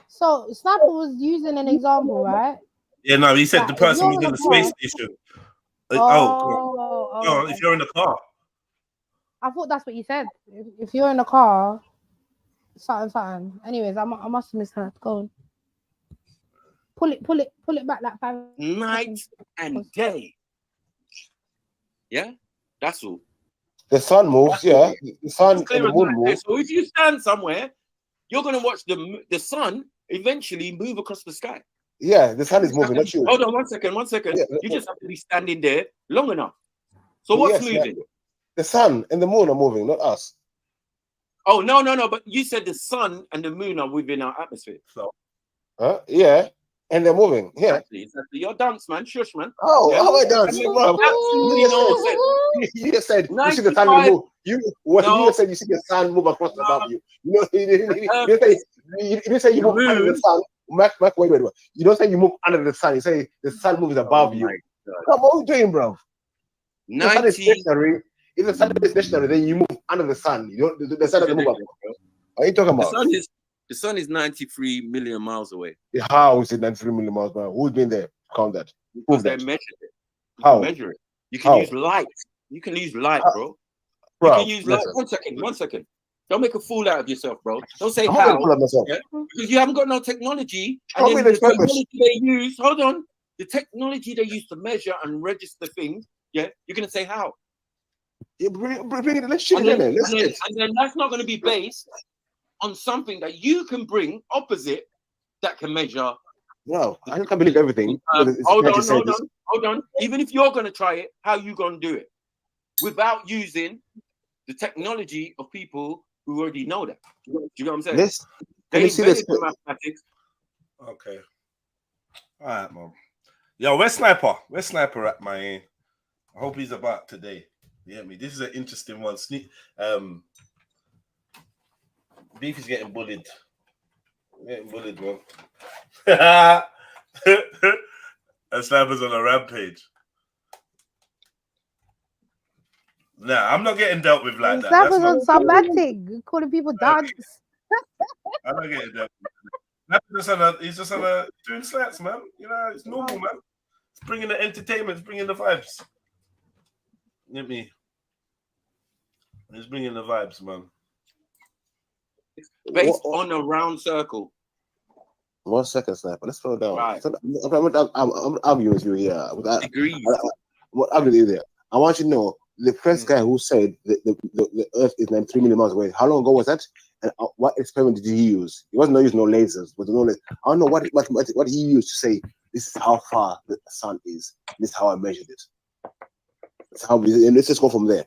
So Sniper was using an example, right? Yeah, no, he said Like, the if person you're was in in a the space car- station. Oh, No, okay. if you're in the car. I thought that's what you said. If you're in a car, something. Anyways, I must have misheard. Go on. Pull it back like 5 Night seconds. and day. Yeah, that's all. The sun moves, yeah. The sun and Clear the as moon night. move. So if you stand somewhere, you're going to watch the sun eventually move across the sky. Yeah, the sun is moving, not you. Hold on 1 second. Yeah, You just have to be standing there long enough. So what's yes, moving? yeah. The sun and the moon are moving, not us. Oh, no. But you said the sun and the moon are within our atmosphere. So Yeah, and they're moving. Yeah. exactly. You're dance, man. Shush, man. Oh, Yeah? how am I dancing, bro? Absolutely no sense. You just said you see the 95 sun move. You No. just said you see the sun move across above you. You know, you didn't say you move The under the moon. sun. Mark, wait. You don't say you move under the sun. You say the sun moves above you. my God. Come on, what are you doing, bro? If the sun is 90. stationary, if the sun is stationary, then you move under the sun. You don't. The sun doesn't move up. What are you talking about? The sun is 93 million miles away. How is it 93 million miles per hour? Who's been there? Count that. Because Prove they that. measured it. You How? can measure it. You can How? use light. You can use light, How? bro. You Bro, can use light. listen. 1 second. Don't make a fool out of yourself, bro. Don't say I'm not how. gonna pull up myself. Yeah? Because you haven't got no technology. Show And me then the the purpose. technology they use, hold on. The technology they use to measure and register things, yeah, you're going to say how. Yeah, bring it. Let's shoot And it in then, there. Let's get. and then that's not going to be based on something that you can bring opposite that can measure. No, I can't believe everything. Hold on. Even if you're going to try it, how you going to do it? Without using the technology of people who already know that. Do you know what I'm saying? Let's. They Let's see this. invented the mathematics. Okay. All right, man. Yo, where's Sniper? Where's Sniper at, my? I hope he's about today. You get me? This is an interesting one. Beef is getting bullied. Getting bullied, man. And Sniper's on a rampage. Nah, I'm not getting dealt with like that. Sniper's That's not, on somatic, calling people dance. I'm not getting dealt with. He's just on a doing slats, man. You know, it's normal, man. It's bringing the entertainment, it's bringing the vibes. Get me? It's bringing the vibes, man. Based on a round circle. 1 second, Sniper. Let's slow down. Right. So, I'm arguing with you here. Degrees. I'm arguing with you there. I want you to know the first guy who said the Earth is 93 million miles away. How long ago was that? And what experiment did he use? He wasn't using no lasers. But no, I don't know what he used to say. This is how far the sun is. This is how I measured it. That's how. And let's just go from there.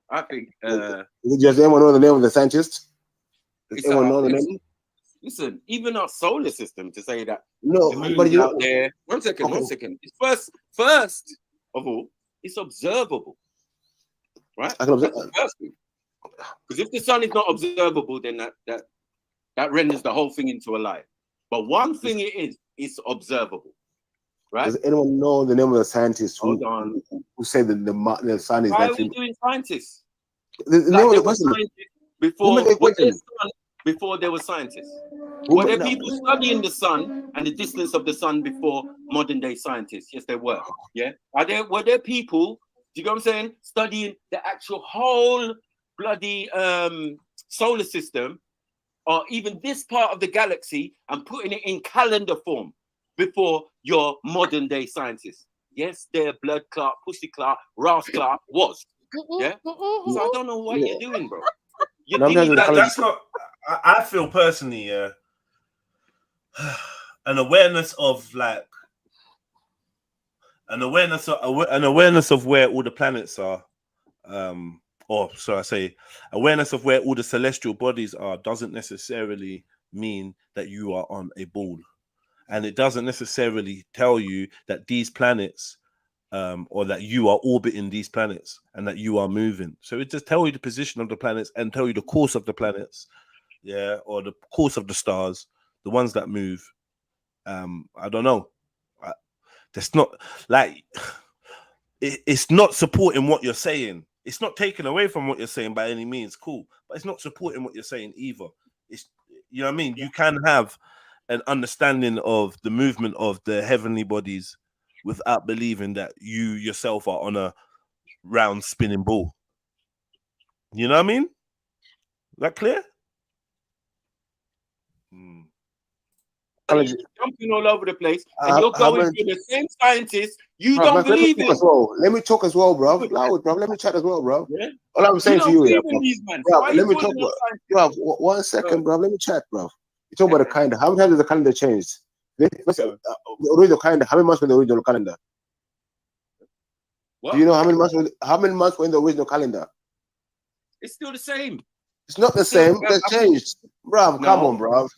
I think. Does anyone know the name of the scientist? Does anyone know the name? Listen, even our solar system to say that No, the moon's but you out there. 1 second, 1 second. It's first of all, it's observable, right? I can observe. That's the first thing. Because if the sun is not observable, then that renders the whole thing into a lie. But one thing it is, it's observable, right? Does anyone know the name of the scientist who said that the sun is? Why are we doing scientists? The name of the person before there were scientists. Were there people studying the sun and the distance of the sun before modern day scientists? Yes, there were. Yeah. Were there people, do you know what I'm saying, studying the actual whole bloody solar system, or even this part of the galaxy, and putting it in calendar form before your modern day scientists? Yes, their blood clot, pussy clot, Ross clot was. Yeah. So I don't know what you're doing, bro. That's not. I feel personally, an awareness of like an awareness of where all the planets are, or so I say, awareness of where all the celestial bodies are doesn't necessarily mean that you are on a ball, and it doesn't necessarily tell you that these planets, or that you are orbiting these planets and that you are moving. So it just tells you the position of the planets and tell you the course of the planets, yeah, or the course of the stars, the ones that move. I don't know. That's not like it's not supporting what you're saying. It's not taken away from what you're saying by any means. Cool, but it's not supporting what you're saying either. It's, you know what I mean. You can have an understanding of the movement of the heavenly bodies without believing that you yourself are on a round spinning ball. You know what I mean? Is that clear? Jumping all over the place, and you're going to the same scientists you don't believe in. Let me talk as well, bro. Loud, bro. Let me chat as well, bro. Yeah? All I'm saying to you, yeah, bro. Bro, let me talk, bro. 1 second, bro. Let me chat, bro. You talk about the calendar. How many times has the calendar changed? The original calendar. How many months were the original calendar? What? Do you know how many months were in the original calendar? It's still the same. It's not the same. They've changed, bro. Come on, bro.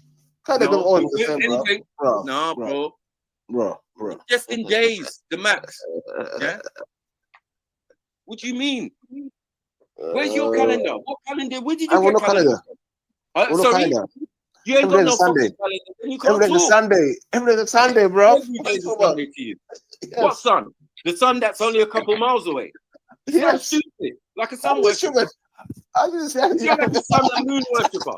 Kind of all the same, bro. No, bro. Just in days, the max. Yeah. What do you mean? Where's your calendar? What calendar? Where did you get calendar? Sorry, you ain't got no Sunday. Every day's a Sunday. Every day's a Sunday, bro. Every day's a Sunday to you. Yes. What sun? The sun that's only a couple miles away. Yes. So stupid. Like a sun worshiper. I just said you're like a sun and moon worshiper.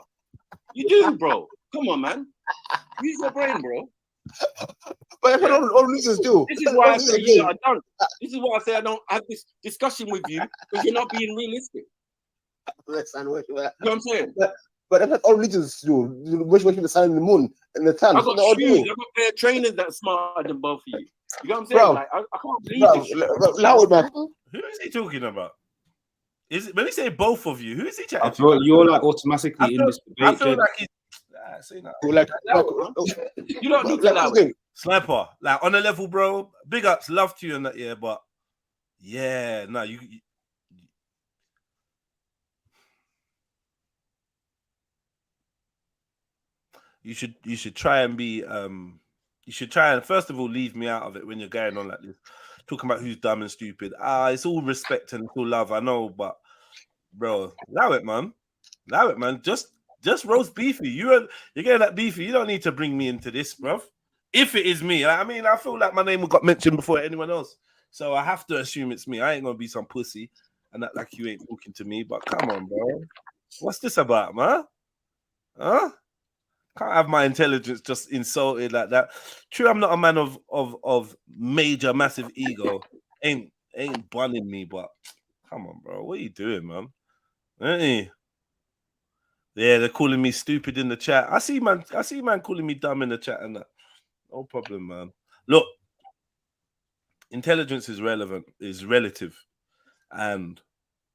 You do, bro. Come on, man. Use your brain, bro. But that's what all losers do. This is why I say I don't. This is why I say I don't have this discussion with you, because you're not being realistic. Listen, what you know what I'm saying? But that's what all religions do. Worship the sun and the moon and the sun. I've got shoes. I've got a pair of trainers that's smarter than both of you. You know what I'm saying? Bro, like, I can't believe this. Loud, man. Who is he talking about? Is it when he say both of you? Who is he chatting? I feel you're like automatically in this debate. I feel like he's you don't need to allow it. Sniper, like on a level, bro. Big ups, love to you and that, yeah, but yeah, no, you should try and be you should try and first of all leave me out of it when you're going on like this, talking about who's dumb and stupid. It's all respect and all love, I know, but bro, allow it, man. Just roast beefy. You're getting that beefy. You don't need to bring me into this, bro. If it is me, I mean, I feel like my name got mentioned before anyone else, so I have to assume it's me. I ain't gonna be some pussy and act like you ain't talking to me. But come on, bro, what's this about, man? Huh? Can't have my intelligence just insulted like that. True, I'm not a man of major, massive ego. Ain't bunning me, but come on, bro. What are you doing, man? Hey. Yeah, they're calling me stupid in the chat. I see man calling me dumb in the chat and that. No problem, man. Look, intelligence is relative. And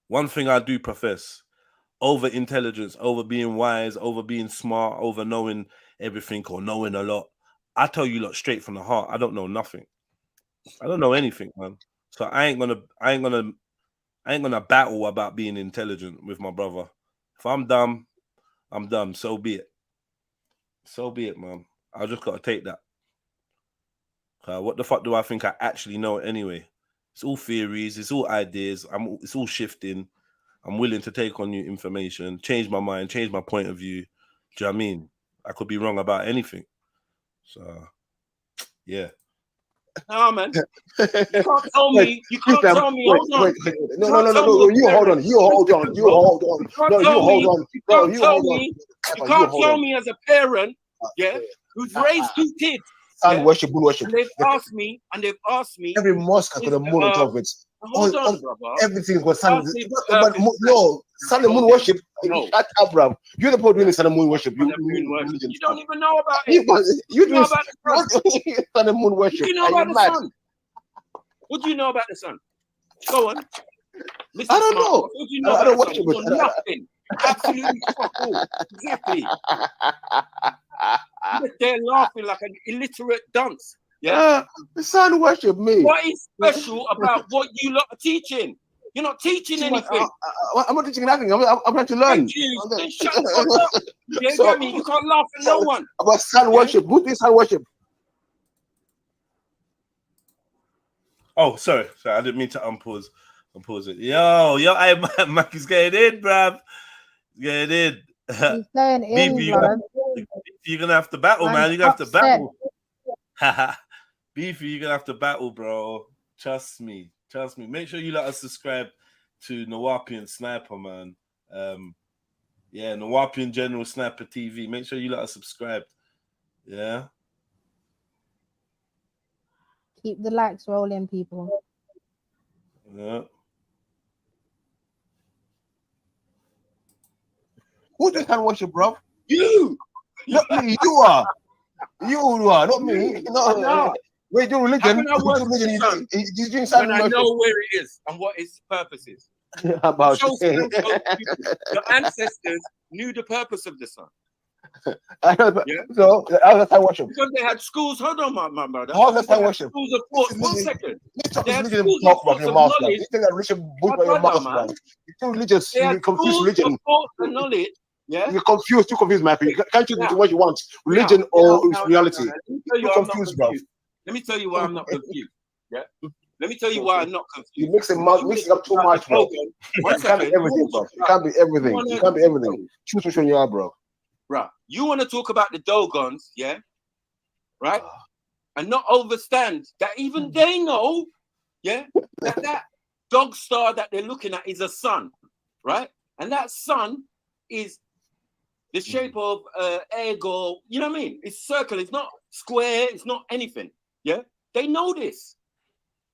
one thing I do profess, over intelligence, over being wise, over being smart, over knowing everything or knowing a lot. I tell you, lot, straight from the heart, I don't know nothing. I don't know anything, man. So I ain't gonna battle about being intelligent with my brother. If I'm dumb, I'm dumb. So be it. So be it, man. I just gotta take that. What the fuck do I think I actually know anyway? It's all theories. It's all ideas. It's all shifting. I'm willing to take on new information, change my mind, change my point of view. Do you know what I mean? I could be wrong about anything. So, yeah. No, man. You can't tell me. You can't tell me. Hold on. No. You hold on. You hold on. You hold on. No, you hold on. You can't tell me as a parent yeah, who's raised 2 kids. Sun Yeah? worship, moon worship. And they've asked me, Every mosque has got a moon on top of it. Hold on, brother. Everything's got sun. Ask me But no, sun and moon Okay. worship. No. Shut up, bro. You're the point doing sun and moon worship. Sun and moon worship. You don't even know about You it. doing know about the sun and moon worship. What do you know Are about you the mad? sun? What do you know about the sun? Go on. Mr. I don't Smart, know. What do you know I about don't the watch sun? it, You know nothing. Absolutely fuck all. Exactly. They're laughing like an illiterate dunce. Yeah. The sun worship me. What is special about what you lot are teaching? You're not teaching anything. I'm not teaching nothing. I'm trying to learn. Thank you. Then shut the fuck up. Yeah, So- get me? You can't laugh at no one. About sun worship. Who does sun worship? Oh, sorry. I didn't mean to unpause it. Yo, Mac is getting in, bruv. Getting in. He's playing in, Beefy, blood. you're gonna have to battle, man. You're gonna have to upset. battle. Beefy, you're gonna have to battle, bro. Trust me. Make sure you let us subscribe to Nawapian Sniper, man. Nawapian General Sniper TV. Make sure you let us subscribe. Yeah. Keep the likes rolling, people. Yeah. Who does sun worship, bro? You. Not me. You are. You are, not me. No. Wait, your religion. Haven't I worshiped the sun? He's doing sun When I worship. know where it is and what its purpose is. How about Show some people. Your ancestors knew the purpose of the sun. Yeah. So how's that sun worship? Because they had schools. Hold on, my brother. How's that They sun had worship? Schools of thought. 1 second. Stop They this had religion schools talk of about thoughts your of mouth, man. knowledge. You think that religion book My by your brother, mouth, man. man. You're too religious. They You're had confused schools religion. of thought and knowledge. Yeah. You're confused, too confused, man. Can't you Now- do what you want? Religion or reality? Let me tell you You're why I'm not confused, bro. confused. Let me tell you why I'm not confused. Yeah. Let me tell you why I'm not confused. You mixing up too much, bro. You can't be everything, bro. You can't be everything. You can't be everything. Choose which one you are, bro. Right. You want to talk about the Dogons, yeah? Right? And not understand that even they know, yeah, that dog star that they're looking at is a sun, right? And that sun is the shape of egg, or you know what I mean? It's circle, it's not square, it's not anything. Yeah, they know this.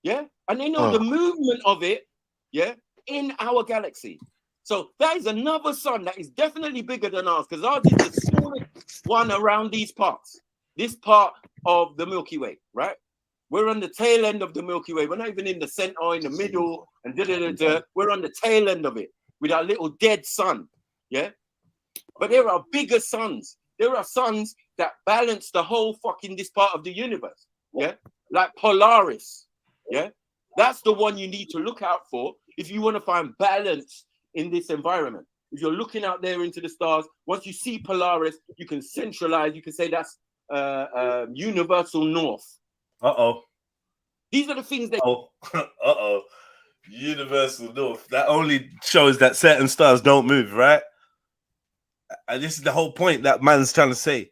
Yeah, and they know the movement of it, yeah, in our galaxy. So that is another sun that is definitely bigger than ours, because ours is the smallest one around these parts. This part of the Milky Way, right? We're on the tail end of the Milky Way. We're not even in the center or in the middle, and we're on the tail end of it with our little dead sun. Yeah. But there are bigger suns. There are suns that balance the whole fucking this part of the universe. Yeah. Like Polaris. Yeah. That's the one you need to look out for if you want to find balance in this environment. If you're looking out there into the stars, once you see Polaris, you can centralize. You can say that's universal north. These are the things that. Universal north. That only shows that certain stars don't move, right? And this is the whole point that man's trying to say.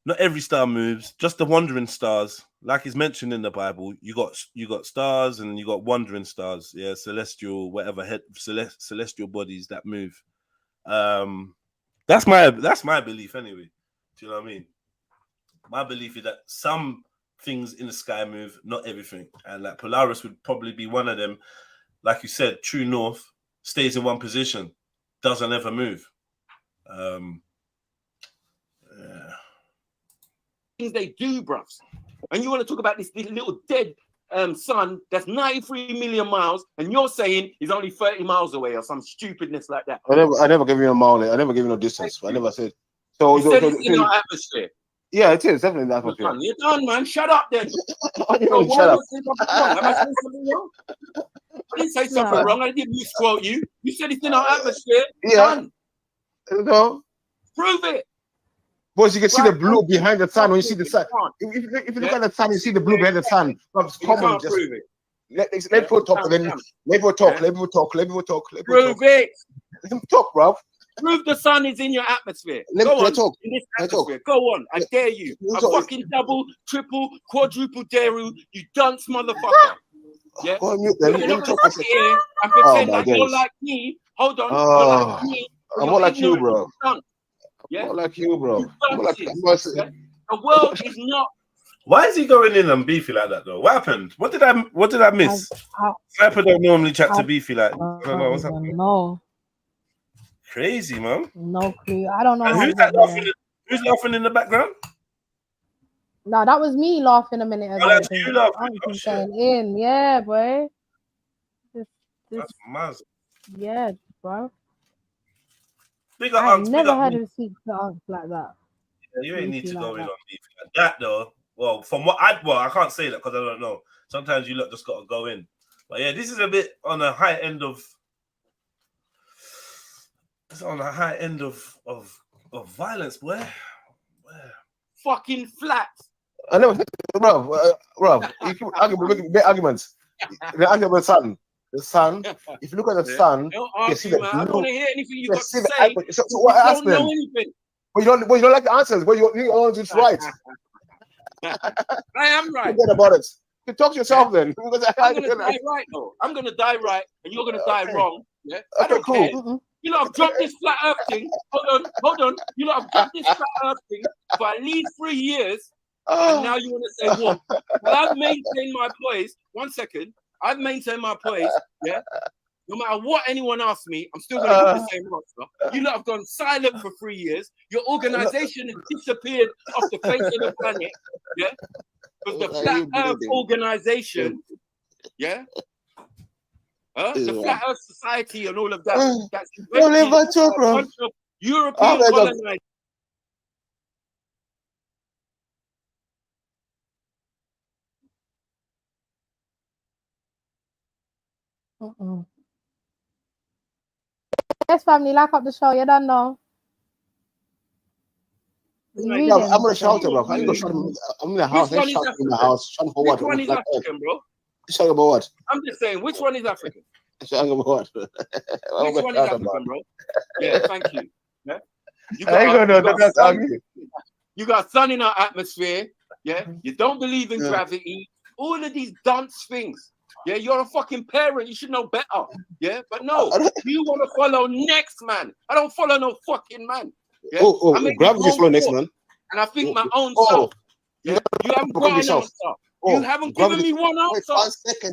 Not every star moves, just the wandering stars. Like it's mentioned in the Bible, you got stars and you got wandering stars, yeah, celestial, whatever, celestial bodies that move. That's my belief anyway. Do you know what I mean? My belief is that some things in the sky move, not everything, and like Polaris would probably be one of them. Like you said, true north stays in one position, doesn't ever move. Things they do, bruv. And you want to talk about this little dead sun that's 93 million miles, and you're saying he's only 30 miles away or some stupidness like that. I never gave you a mile. I never gave you no distance. I never said. So you said it's in our atmosphere. Yeah, it is definitely in the atmosphere. You're done, man. Shut up, then. Shut up. Am I saying something wrong? I didn't say something wrong. I didn't misquote you. You said it's in our atmosphere. Yeah. Done. No. Prove it. Boys, you can see the blue behind the sun when you see the sun. If you look at the sun, you see the blue behind the sun. You can't prove it. Let people talk, then let people talk. Prove it. Let them talk, bro. Prove the sun is in your atmosphere. Let talk. In this atmosphere. Go on. I dare you. I fucking double, triple, quadruple dare you, you dunce motherfucker. Yeah. Go on mute then. You're not gonna sit here and pretend like you're like me. Hold on. You're like me. I'm not like you, bro. Yeah, Not like you, bro. Not like Dunces, yeah? The world is not. Why is he going in and beefy like that though? What happened? What did I miss? Sniper don't normally chat to beefy like. I don't know what's happening. No, Crazy, man. no clue. I don't know And how who's we that got laughing? there. Who's laughing in the background? No, that was me laughing a minute Oh, ago. that's you laughing. I'm Oh, shit. going in, yeah, boy. This, That's mad. yeah, bro. Big up, I Unks, never big up heard me. him speak to Unks like that. Yeah, you ain't need to Beefy go like in that. on beefy like that though. Well, from what I can't say that because I don't know. Sometimes you lot just got to go in. But yeah, this is a bit on the high end of. It's on the high end of violence, boy. Fucking flat. I never, Rob, you keep making big arguments. The argument about the sun. If you look at the sun, Don't you see argue, the man. I don't blue. want to hear anything you You got to see the say. icon. So what You I asked don't know them? anything. But you don't like the answers. But you want it's right. I am right. Forget about it. You talk to yourself then. I'm gonna die right though. I'm gonna die right, and you're gonna die wrong. Yeah, I don't care. You lot have dropped this flat Earth thing. Hold on. You lot have dropped this flat Earth thing for at least 3 years, and now you want to say what? Well, I've maintained my poise. 1 second. I've maintained my poise. Yeah. No matter what anyone asks me, I'm still going to give the same answer. You lot have gone silent for 3 years. Your organization has disappeared off the face of the planet. Yeah. Because the Flat Earth organization, yeah. The Flat Earth Society and all of that. That's invented a bunch of European colonizers. Yes, family, lock up the show. You don't know. Yeah, I'm gonna shout it, bro. I ain't gonna shout him. I'm in the house. I shout in the house. Shout for what? Which one is African, bro? Shout about what? I'm just saying, which one is African? Shout about what? Which one is African, bro? Yeah, thank you. Yeah? You got sun in our atmosphere. Yeah, you don't believe in gravity. All of these dunce things. Yeah, you're a fucking parent. You should know better. Yeah, but no, you want to follow next man. I don't follow no fucking man. Yeah? Gravity is flow next man. And I think my own self. Yeah, you haven't got an answer. You haven't given me one answer. Wait,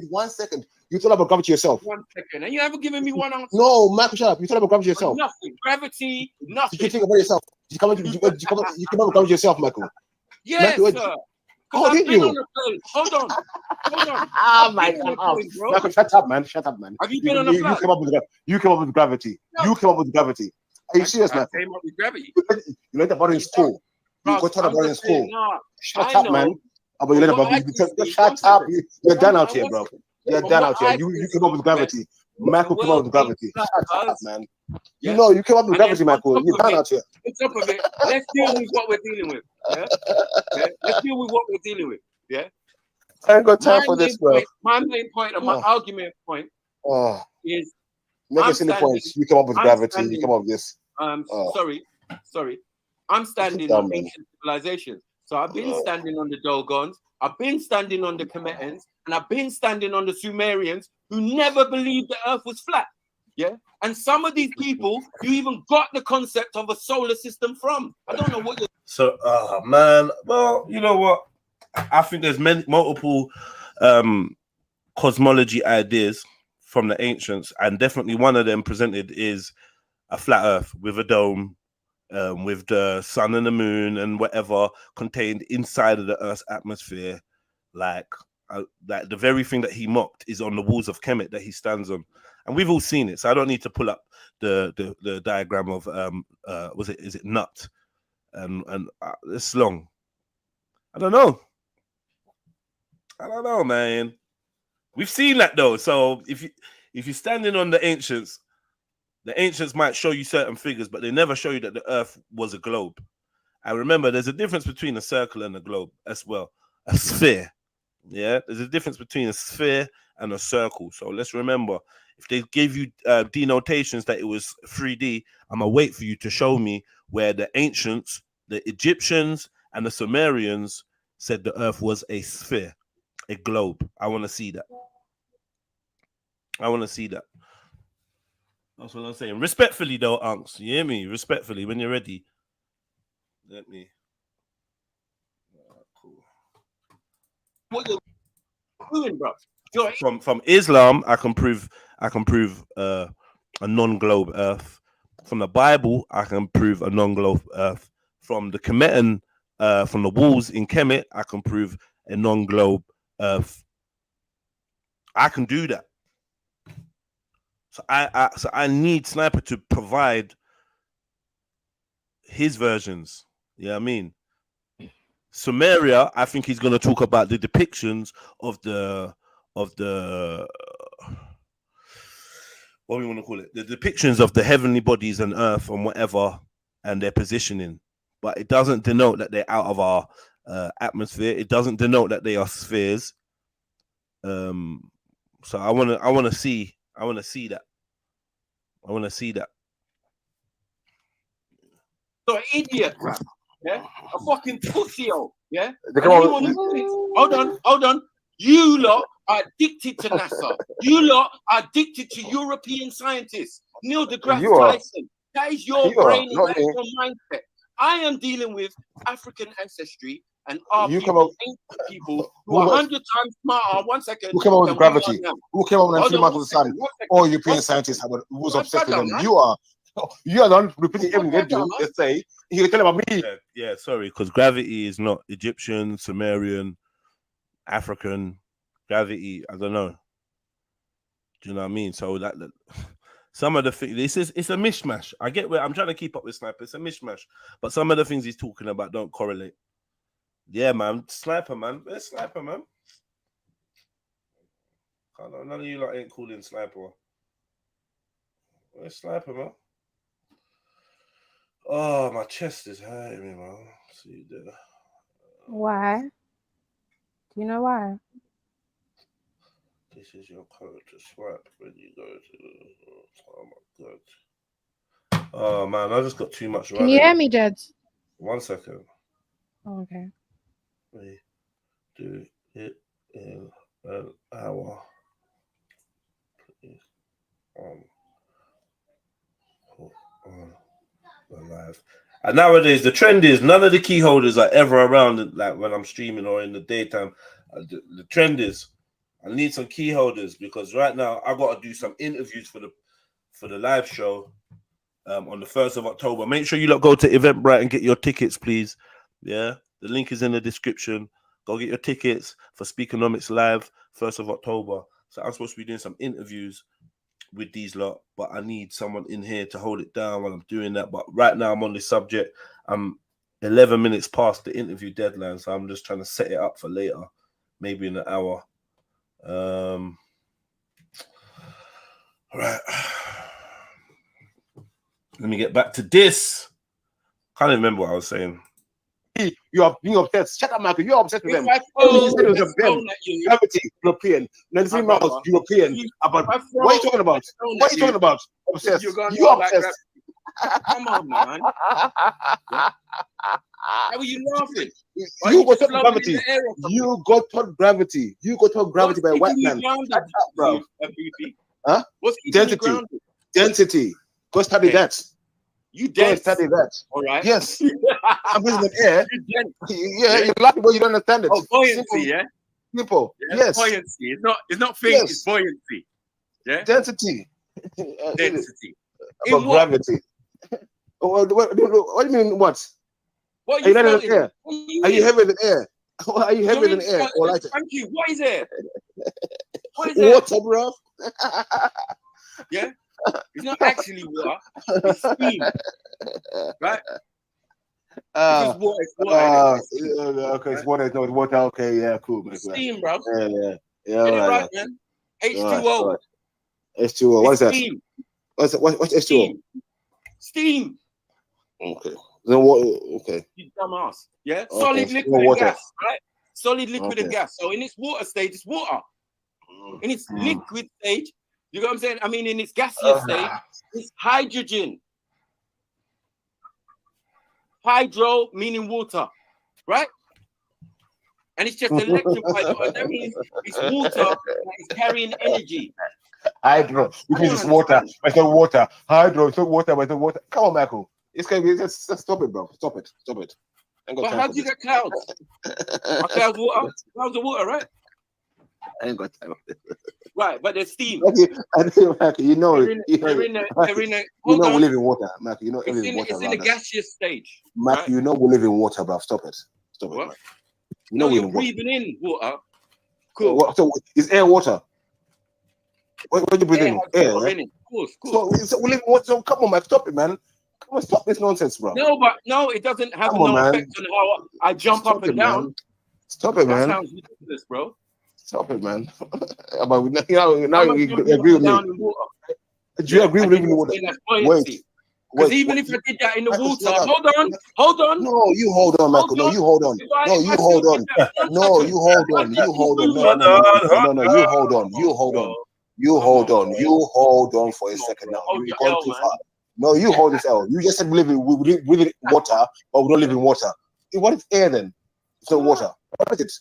1 second. You thought about gravity yourself. 1 second, and you haven't given me one answer. No, Michael, shut up. You thought about gravity yourself. Nothing. Gravity, nothing. Did you think about yourself? You come up with gravity yourself, Michael. Yes, sir. Oh, did you? Hold on. Oh my God, Michael, shut up, man. Shut up, man. Have you been on a plane? You came up with gravity. No. You came up with gravity. Are you serious, man? I came up with gravity. You learned about it in school. You got taught about it in school. Shut up, man. But you learned about it. Shut up. You're done out here, bro. You're done out here. You came up with gravity. Michael came up with gravity. Shut up, man. You know, you came up with gravity, Michael. You're done out here. On top of it, let's deal with what we're dealing with. Yeah? Let's deal with what we're dealing with. Yeah. I ain't got time for this, bro. My main point and my argument point is make silly points. You come up with gravity. You come up with this. Sorry. I'm standing on ancient civilizations. So I've been standing on the Dogons, I've been standing on the Kemetans, and I've been standing on the Sumerians who never believed the earth was flat. Yeah. And some of these people you even got the concept of a solar system from. I don't know what you're So man, well, you know what? I think there's multiple cosmology ideas from the ancients, and definitely one of them presented is a flat earth with a dome, with the sun and the moon and whatever contained inside of the earth's atmosphere. Like the very thing that he mocked is on the walls of Kemet that he stands on, and we've all seen it, so I don't need to pull up the diagram of is it Nut, and it's long. I don't know, man. We've seen that though. So if you're standing on the ancients might show you certain figures, but they never show you that the earth was a globe. And remember, there's a difference between a circle and a globe as well. A sphere. Yeah, there's a difference between a sphere and a circle. So let's remember, if they gave you denotations that it was 3D, I'm gonna wait for you to show me where the ancients, the Egyptians and the Sumerians said the earth was a sphere, a globe. I want to see that. That's what I'm saying. Respectfully, though, Unks. You hear me? Respectfully, when you're ready. Let me. Cool. What you're doing, bro? You're From Islam, I can prove a non-globe Earth. From the Bible, I can prove a non-globe Earth. From the Kemetan, from the walls in Kemet, I can prove a non-globe Earth. I can do that. So I need Sniper to provide his versions. You know what I mean? Sumeria, I think he's going to talk about the depictions of the what we want to call it, the depictions of the heavenly bodies and earth and whatever, and their positioning. But it doesn't denote that they're out of our atmosphere. It doesn't denote that they are spheres. So I want to see that. I want to see that. an idiot, bro. Yeah, a fucking pussy-o. Yeah. They come Anyone on- who thinks, hold on. You lot are addicted to NASA. You lot are addicted to European scientists. Neil deGrasse You are. Tyson. That is your You are, brain and not that is me. your mindset. I am dealing with African ancestry and our You come people, up- ancient people who who are was- 100 times smarter. 1 second. Who came up with than we are gravity? now. Who came up with Hold 3 on, months 1 of the sun? second, 1 second. All European 1 scientists second. who was What's obsessed with that, them. man? You are the one repeating everything they What's that, do. man? They say you tell about me. Yeah, sorry, because gravity is not Egyptian, Sumerian, African. Gravity, I don't know. Do you know what I mean? So that some of the things, it's a mishmash. I get where I'm trying to keep up with Sniper. It's a mishmash, but some of the things he's talking about don't correlate. Yeah, man, Sniper, man. Where's Sniper, man? None of you lot ain't calling Sniper. Where's Sniper, man? Oh, my chest is hurting me, man. See there. Why? Do you know why? This is your code to swipe when you go to. Oh my god. Oh man, I just got too much. Can you hear me, Jed? 1 second. Oh, okay. We do it in an hour. Please. On the live. And nowadays, the trend is none of the key holders are ever around. Like when I'm streaming or in the daytime, the trend is I need some key holders because right now I got to do some interviews for the live show on the 1st of October. Make sure you lot go to Eventbrite and get your tickets, please. Yeah, the link is in the description. Go get your tickets for Speakonomics Live, 1st of October. So I'm supposed to be doing some interviews with these lot, but I need someone in here to hold it down while I'm doing that. But right now I'm on this subject. I'm 11 minutes past the interview deadline, so I'm just trying to set it up for later, maybe in an hour. All right. Let me get back to this. Can't even remember what I was saying. You are being obsessed. Shut up, Michael. You're obsessed with them. If I Everything you said was throw of them. at you, Gravity, European. 93 My miles, brother. European. But I throw what are you talking about? a stone What at are you talking about? Obsessed. You're gonna You're know about obsessed. Come on, man. How are you laughing? Why You got just taught laughing in gravity. the air or something? You got taught gravity. You got taught gravity by a white keeping you man. grounded, Shut up, bro. BP? Huh? What's keeping you Density. grounded? Density. Go study Okay. that. You Go and dense. study that. All right. Yes. I'm breathing in air. You dense. Yeah, you're laughing, but you don't understand it. Oh, buoyancy, Simple. yeah? Simple. Yeah, Yes. buoyancy. It's not things, Yes. it's buoyancy. Yeah? Density. Density. About In what? gravity. What do you mean, what? What Are you lighter than floating? air? What Are you in? heavier than air? Are you heavier You're than in- air or lighter? Thank you. What is it? What is it? Water, bro. Yeah? It's not actually water. It's steam. Right? Because water is water. innit? Okay, it's water. No, it's water. Okay, yeah, cool. Man. It's steam, bro. Yeah, yeah. Get all it right, right, man. H2O. all right. H2O. What is that? Steam. What's H2O? Steam. Steam. Okay. Then what? Okay. You dumbass. Yeah? Okay, Solid, so liquid, and water. gas. Right? Solid, liquid, and Okay. gas. So in its water stage, it's water. In its liquid stage, you know what I'm saying? I mean, in its gaseous stage, it's hydrogen. Hydro meaning water, right? And it's just electrified. That means it's water that is carrying energy. Hydro. You mean it's water, but it's not water. Hydro, it's not water, but it's not water. Come on, Michael. It's gonna be just stop it, bro. Stop it. I ain't got But time how for do you this. get clouds? Are clouds water? Clouds are water, right? I ain't got time. Right, but there's steam. I think, Mark, you know, They're in you hold know we on. live in water, Mark. You know It's everything in, water it's in the around us. gaseous stage. Mark, right? you know we live in water, bro. Stop it, What? Mark. You know No, we you're live in water. breathing in water. Cool. So is air water? What you breathing? Air has Air. water Yeah? in it. Of course. So we live in water. So come on, man. Stop it, man. Come on, stop this nonsense, bro. No, but no, it doesn't have Come on, no man. effect on how I jump Stop up it, and down. man. Stop it, That man. sounds ridiculous, bro. Stop it, man. But now How am I you jumping up agree with and me. down in water? Do you agree And with then living in you're water? saying that's buoyancy. Because even if I did that in the Michael, water, slow down. hold on. No, you hold on, Michael. No, you hold on. No, you hold on. No, you hold on. You hold on. No, you hold on. You hold on. You hold on. You hold on for a second now. You're going too far. No, you hold this L. You just said we live in water, but we don't live in water. What is air then? It's not water. What is it?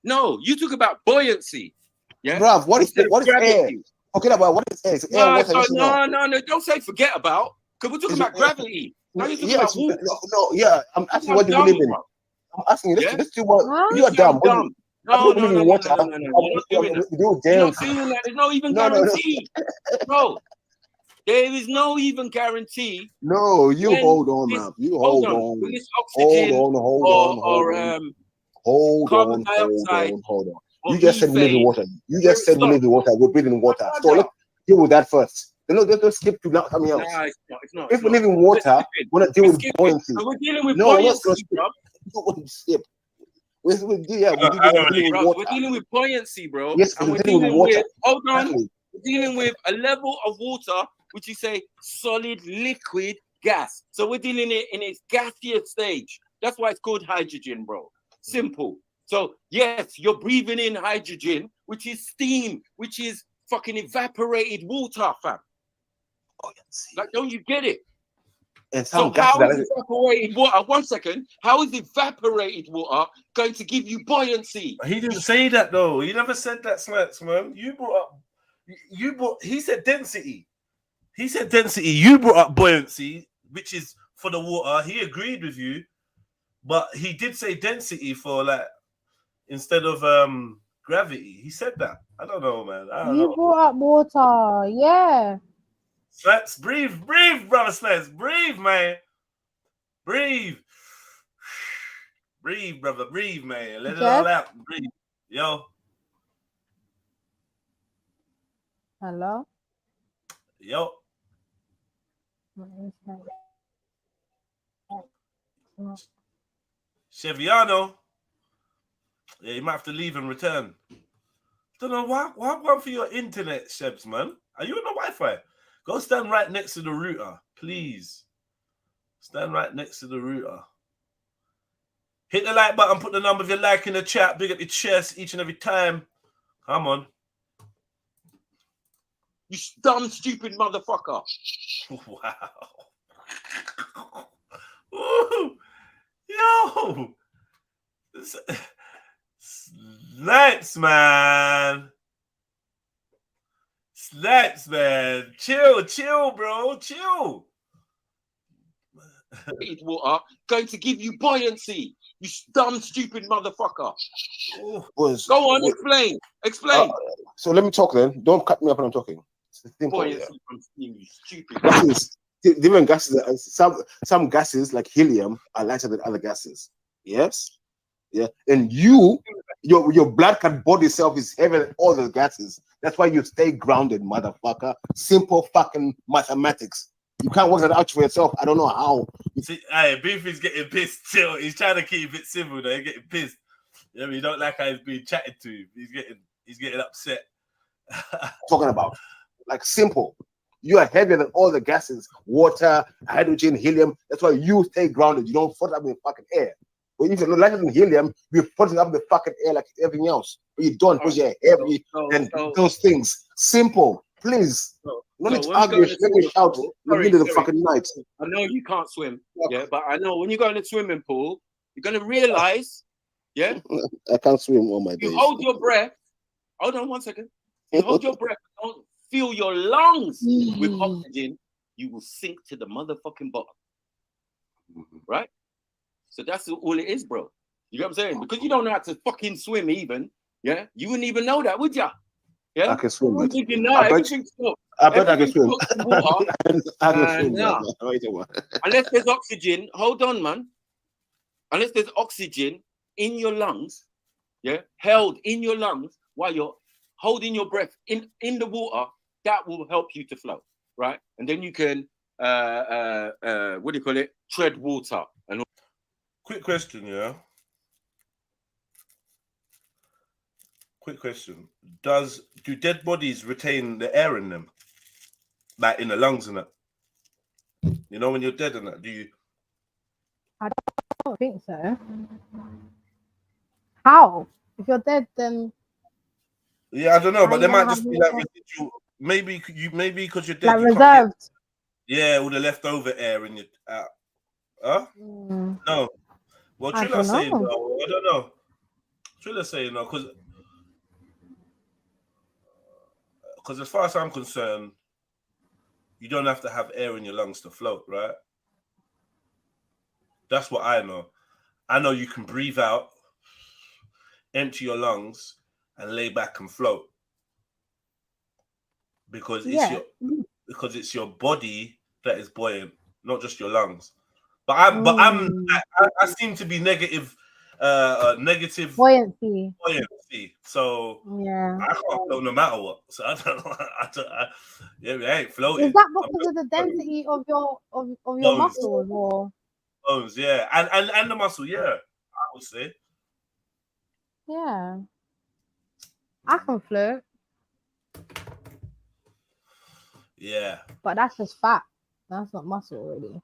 No, you talk about buoyancy. Yeah, bruv, what is air? Talking about what is air? Is air water? No, don't say forget about. Because we're talking about gravity. Now you're talking about water. No, I'm asking what do we live in. I'm asking you. Let's do what you are dumb. No, we live in water. You're not doing that. You're not doing that. There's no even guarantee. No. There is no even guarantee. No, you hold on, man. You hold on. When this oxygen hold carbon dioxide. You just said we live in water. You just said we live in water. We're breathing water. So let's deal with that first. Let's skip to something else. Nah, it's not. If we live in water, we're not dealing with buoyancy. We're dealing with buoyancy, bro. We're dealing with buoyancy, bro. Yes, and we're dealing with water. Hold on. We're dealing with a level of water which is a solid liquid gas. So we're dealing it in its gaseous stage. That's why it's called hydrogen, bro. Simple. So yes, you're breathing in hydrogen, which is steam, which is fucking evaporated water, fam. Like, don't you get it? And so how is evaporated water? 1 second. How is evaporated water going to give you buoyancy? He didn't say that though. He never said that, Slats, man. He said density. He said density. You brought up buoyancy, which is for the water. He agreed with you, but he did say density for like instead of gravity. He said that. I don't know, man. I don't know. You brought up water, yeah. Slats, breathe, brother Slats, breathe, man. Breathe. Breathe, brother, breathe, man. Let it all out. Breathe. Yo. Hello? Yo. Cheviano. Yeah, you might have to leave and return. Don't know why one for your internet, Shebs, man. Are you on the Wi-Fi? Go stand right next to the router, please. Stand right next to the router. Hit the like button, put the number of your like in the chat, big up your chest each and every time. Come on. You dumb, stupid motherfucker. Wow. Ooh. Yo. Slaps, man. Slaps, man. Chill, bro. Chill. Water going to give you buoyancy. You dumb, stupid motherfucker. Go on, explain. So let me talk then. Don't cut me up when I'm talking. It's simple. Buoyancy from steam, you stupid. Gases, different gases. Some gases like helium are lighter than other gases. Yes. Yeah, and your blood body itself is heavier than all the gases. That's why you stay grounded, motherfucker. Simple fucking mathematics. You can't work that out for yourself. I don't know how. See, hey, Beef is getting pissed still. He's trying to keep it civil though. He's getting pissed. Yeah, you don't like how he's being chatted to. He's getting upset. Talking about like simple. You are heavier than all the gases, water, hydrogen, helium. That's why you stay grounded. You don't float up in fucking air. But if you're lighter than helium, you're floating up in the fucking air like everything else. But you don't because you're heavy and those things. Simple, please. No need to argue. Let me shout in the middle of the fucking night. I know you can't swim, yeah, but I know when you go in the swimming pool, you're gonna realize, yeah. I can't swim all my days. You hold your breath. Hold on 1 second. You hold your breath. Don't fill your lungs with oxygen. you will sink to the motherfucking bottom. Right? So that's all it is, bro. You know what I'm saying? Because you don't know how to fucking swim even. Yeah? You wouldn't even know that, would ya? Yeah? I can swim, but You know, I bet everything's stopped. I bet I can Everything's swim. stopped in water. I can swim, Nah. man. Wait a while. Unless there's oxygen, hold on, man. Unless there's oxygen in your lungs, yeah, held in your lungs while you're holding your breath in the water, that will help you to float, right? And then you can, what do you call it? Tread water. And Quick question, yeah. Quick question. Do dead bodies retain the air in them? Like in the lungs and that? You know when you're dead and that, do you? I don't think so. How? If you're dead, then Yeah, I don't know, how but you there gonna might have just be more- like residual. Maybe because you're dead, like you can't reserved. get, all the leftover air in your. Huh? Mm, No. Well, I Trilla's don't saying know. no. I don't know. Trilla's saying no because as far as I'm concerned, you don't have to have air in your lungs to float, right? That's what I know. I know you can breathe out, empty your lungs, and lay back and float because Yeah. it's your body that is buoyant, not just your lungs. But I seem to be negative Buoyancy. buoyancy. So Yeah. I can't float no matter what. So I don't know. I ain't floating. Is that because of the density of your Bones. muscles, or? Bones, yeah, and the muscle, yeah. I would say. Yeah. I can float, Yeah. but that's just fat. That's not muscle, really.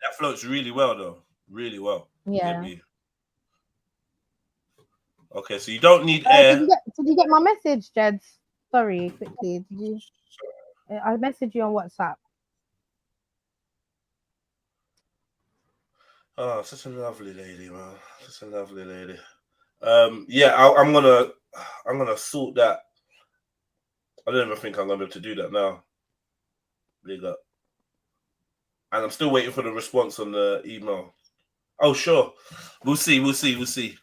That floats really well, though. Really well. Yeah. Maybe. Okay, so you don't need air. Did you get my message, Jeds? Sorry, quickly. Did you? I messaged you on WhatsApp. Oh, such a lovely lady, man. Such a lovely lady. Yeah, I'm gonna sort that. I don't even think I'm gonna be able to do that now. Big up. And I'm still waiting for the response on the email. Oh, sure. We'll see.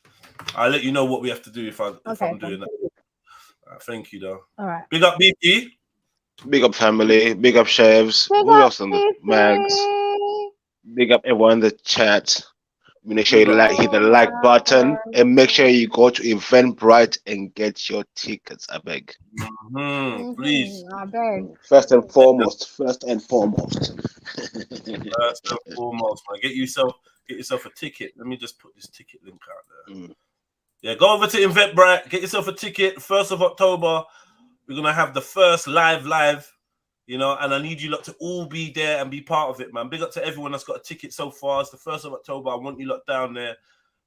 I'll let you know what we have to do if I'm doing that. Thank you, though. All right. Big up, BP. Big up family. Big up chefs. Big Who up, else on the mags? Big up everyone in the chat. Make sure you hit the like button and make sure you go to Eventbrite and get your tickets. I beg. Please. I beg. First and foremost. Man. Get yourself a ticket. Let me just put this ticket link out there. Yeah, go over to Eventbrite. Get yourself a ticket. 1st of October. We're gonna have the first live. You know, and I need you lot to all be there and be part of it, man. Big up to everyone that's got a ticket so far. It's the 1st of October. I want you lot down there.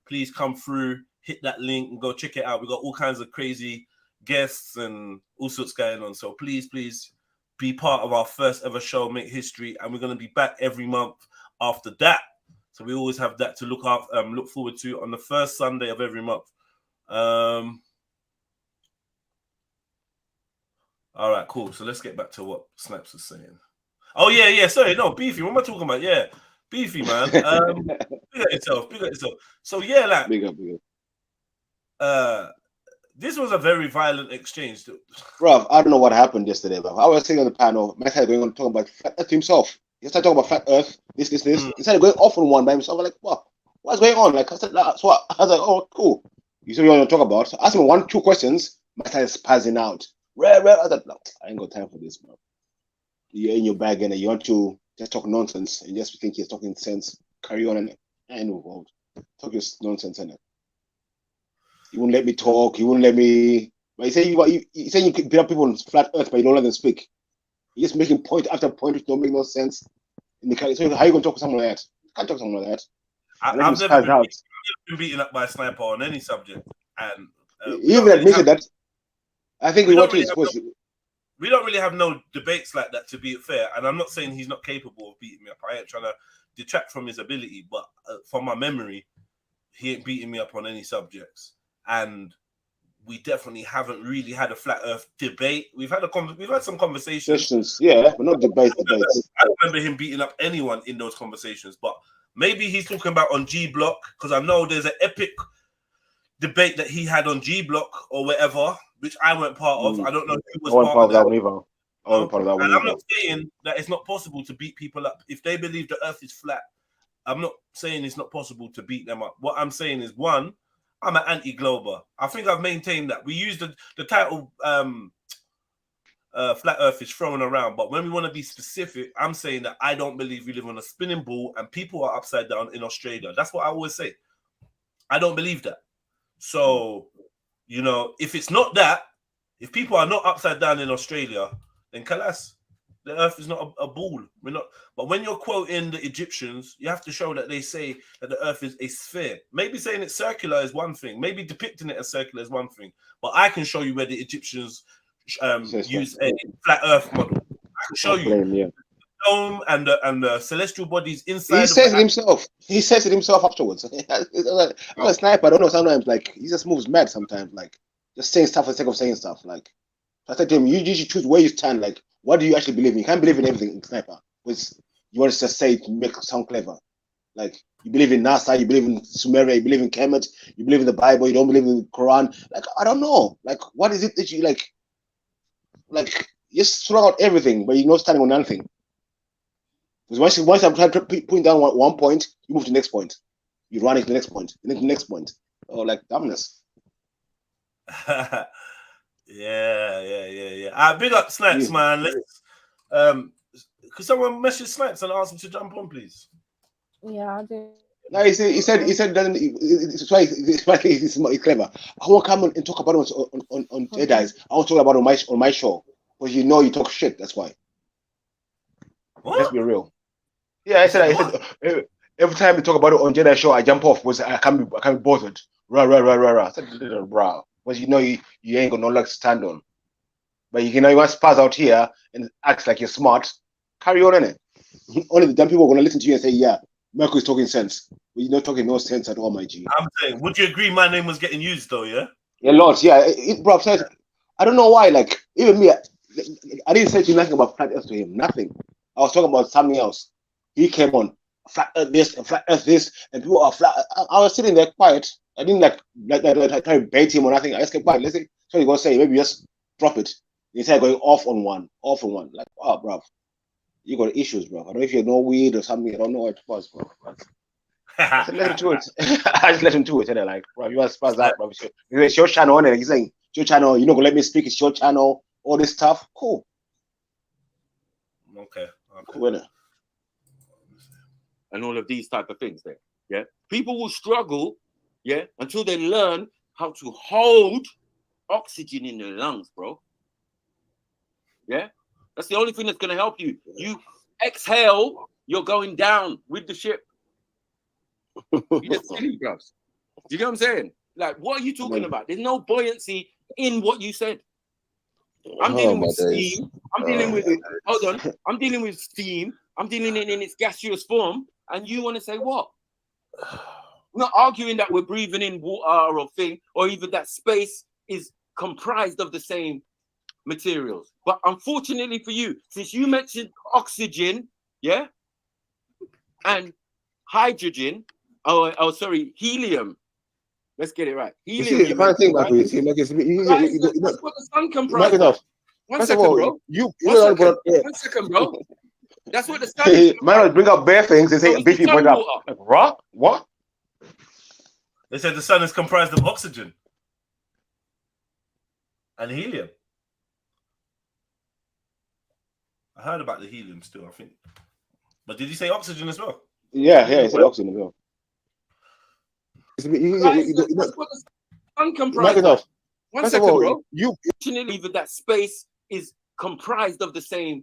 Please come through, hit that link and go check it out. We got all kinds of crazy guests and all sorts going on. So please be part of our first ever show, make history. And we're going to be back every month after that. So we always have that to look forward to on the first Sunday of every month. All right, cool. So let's get back to what Snaps was saying. Oh, yeah. Sorry, no, Beefy. What am I talking about? Yeah, Beefy, man. Big up yourself. So, yeah, like, big up. This was a very violent exchange. Bro, I don't know what happened yesterday, bro. I was sitting on the panel. Matt had going on talking about flat Earth himself. He started talking about flat Earth, this. He started going off on one by himself. I'm like, what's going on? Like, I said, that's what. I was like, oh, cool. You see what you want to talk about? So ask me 1-2 questions. Matt is passing out. I said, no, I ain't got time for this, bro. You're in your bag and you want to just talk nonsense and just think you're talking sense. Carry on and I ain't involved. Talk your nonsense in it. You wouldn't let me talk. You wouldn't let me. But you say you can beat up people on flat Earth, but you don't let them speak. You're just making point after point which don't make no sense. So how are you going to talk to someone like that? You can't talk to someone like that. I've never been beaten up by a sniper on any subject, and he even admitted that. I think we don't really have no debates like that, to be fair. And I'm not saying he's not capable of beating me up. I ain't trying to detract from his ability, but from my memory, he ain't beating me up on any subjects. And we definitely haven't really had a flat Earth debate. We've had some conversations. Questions, yeah, but not debates. I don't remember him beating up anyone in those conversations, but maybe he's talking about on G Block, because I know there's an epic debate that he had on G Block or whatever, which I weren't part of. I don't know who was part of that one either. I wasn't part of that one and either. I'm not saying that it's not possible to beat people up if they believe the Earth is flat. I'm not saying it's not possible to beat them up. What I'm saying is, one, I'm an anti-glober. I think I've maintained that. We use the title flat Earth is thrown around, but when we want to be specific, I'm saying that I don't believe we live on a spinning ball and people are upside down in Australia. That's what I always say. I don't believe that. So, you know, if it's not that, if people are not upside down in Australia, then kalas, the Earth is not a ball. We're not. But when you're quoting the Egyptians, you have to show that they say that the Earth is a sphere. Maybe saying it's circular is one thing. Maybe depicting it as circular is one thing. But I can show you where the Egyptians use a flat Earth model. I can show you the dome and the celestial bodies inside. He says it himself. He says it himself afterwards. I'm a sniper. I don't know. Sometimes, like, he just moves mad. Sometimes, like, just saying stuff for the sake of saying stuff. Like, I said to him, you should choose where you stand. Like, what do you actually believe in? You can't believe in everything in sniper, because you want to just say it to make it sound clever. Like, you believe in NASA, you believe in Sumeria, you believe in Kemet, you believe in the Bible, you don't believe in the Quran. Like, I don't know. Like, what is it that you like? Like, just throw out everything, but you're not standing on anything. Because once I'm trying to put down one point, you move to the next point. You run into the next point, and then the next point. Oh, like dumbness. Yeah. Big up Snipes, man. Let's could someone message Snipes and ask him to jump on, please? Yeah, I do. No, he said doesn't. It's why he's clever. I won't come and talk about it on Jedi's. I won't talk about it on my show, because you know you talk shit. That's why. What? Let's be real. Yeah, I said every time we talk about it on Jedi show, I jump off because I can't be bothered. Rah. I said rah, because you know you ain't got no leg to stand on. But you know you want to spaz out here and act like you're smart. Carry on, innit? Only the damn people are gonna listen to you and say, yeah, Mercury's talking sense. But you're not talking no sense at all, my G. I'm saying, would you agree my name was getting used though, yeah? Yeah, lots, yeah. Bro, I don't know why, like, even me, I didn't say nothing about flat earth to him. Nothing. I was talking about something else. He came on, flat earth this, and flat earth this, and people are flat. I was sitting there quiet. I didn't like try to bait him or nothing. I just kept quiet. Let's see. So you're gonna say, maybe just drop it. Instead of going off on one. Like, oh, bro, you got issues, bro. I don't know if you're no weed or something. I don't know what it was, bro. I said, let him do it. I just let him do it. And they're like, bro, you want to spaz that, bro? It's your channel, and he's saying, it's your channel. You're not gonna let me speak. It's your channel. All this stuff. Cool. Okay. Cool, and all of these type of things there. Yeah. People will struggle, yeah, until they learn how to hold oxygen in their lungs, bro. Yeah. That's the only thing that's gonna help you. You exhale, you're going down with the ship. You're just silly, bro. You know what I'm saying? Like, what are you talking about? There's no buoyancy in what you said. I'm dealing with steam. I'm dealing with hold on. I'm dealing with steam. I'm dealing in its gaseous form. And you want to say what? We're not arguing that we're breathing in water or thing, or even that space is comprised of the same materials. But unfortunately for you, since you mentioned oxygen, yeah, and hydrogen, sorry, helium. Let's get it right. Helium. You see, the funny thing about it, like that's what the sun comprises. One second, bro. One second, bro. That's what the sun is. Man, bring up bare things and say beefy bring up. Like, what? They said the sun is comprised of oxygen and helium. I heard about the helium still, I think. But did you say oxygen as well? Yeah, he said oxygen as well. That's what the sun comprises. One second, bro. Fortunately, that space is comprised of the same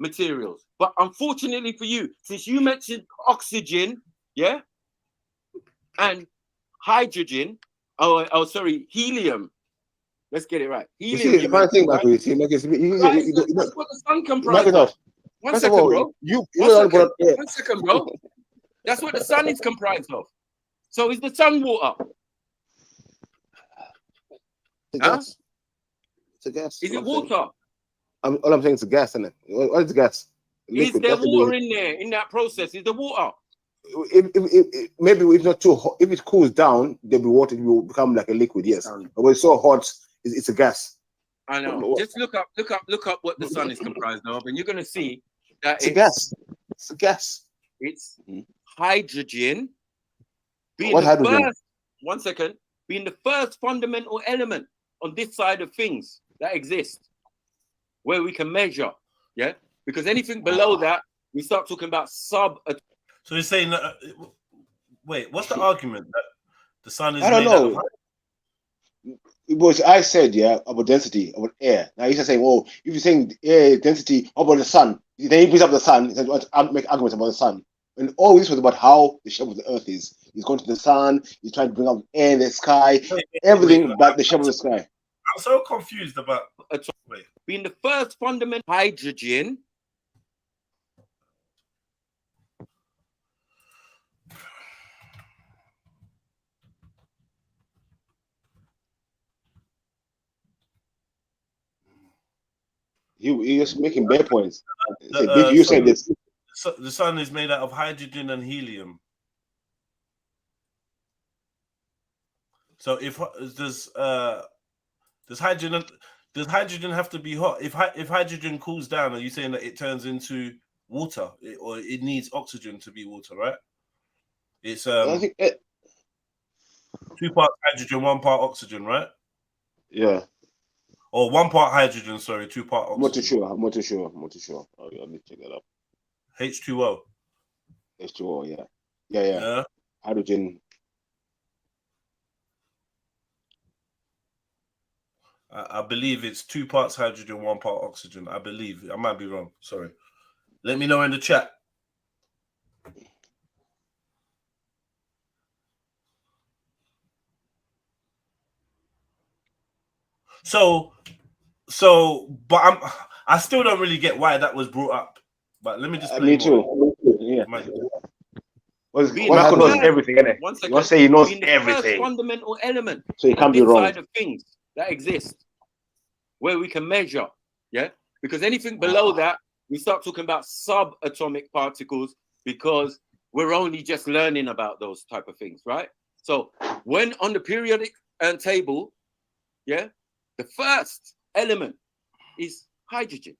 materials. But unfortunately for you, since you mentioned oxygen, yeah, and hydrogen, sorry, helium. Let's get it right. Helium. You see, the funny thing about it, that's what the sun comprises. One second, bro. One second, bro. That's what the sun is comprised of. So is the sun water? It's a gas. It's a gas. Is All it I'm saying. water? All I'm saying is a gas, isn't it? What is gas? Is Liquid. there Has to be- water in there in that process? Is there water? if maybe if not too hot, if it cools down, there'll be water. It will become like a liquid. Yes, but when it's so hot, it's a gas. I know. Just look up what the sun is comprised of, and you're gonna see that It's a gas. It's a gas. It's hydrogen being What the hydrogen? first. 1 second, being the first fundamental element on this side of things that exist, where we can measure. Yeah, because anything below that, we start talking about sub. So you're saying that? Wait, what's the argument that the sun is? I don't made out know. of It was I said, yeah, about density, about air. Now you're saying, oh, if you're saying air density about the sun, then he brings up the sun. He says, make arguments about the sun. And all this was about how the shape of the earth is. He's going to the sun, he's trying to bring up air in the sky, everything but the shape of the sky. I'm so confused about being the first fundamental hydrogen. He was making bare points. You said this. The sun is made out of hydrogen and helium. So if does hydrogen have to be hot? If hydrogen cools down, are you saying that it turns into water, or it needs oxygen to be water, right? It's I think 2 parts hydrogen, 1 part oxygen, right? Yeah. Or 1 part hydrogen, sorry, 2 part oxygen. I'm not too sure. Oh, yeah, let me check that up. H2O. H2O, yeah. Hydrogen. I believe it's 2 parts hydrogen, 1 part oxygen. I believe. I might be wrong. Sorry. Let me know in the chat. But I still don't really get why that was brought up. But let me just play Me too. Yeah. What knows everything, innit? You want to say he knows everything. Fundamental element. So he can't be wrong. Side of things that exist, where we can measure. Yeah, because anything below that, we start talking about subatomic particles, because we're only just learning about those type of things, right? So when on the periodic table, yeah, the first element is hydrogen.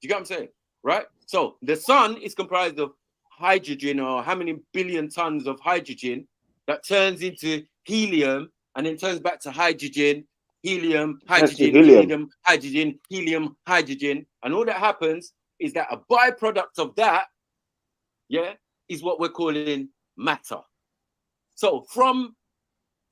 Do you get what I'm saying? Right? So the sun is comprised of hydrogen, or how many billion tons of hydrogen that turns into helium, and then turns back to hydrogen, helium, hydrogen, helium, hydrogen, helium, hydrogen. And all that happens is that a byproduct of that, yeah, is what we're calling matter. So from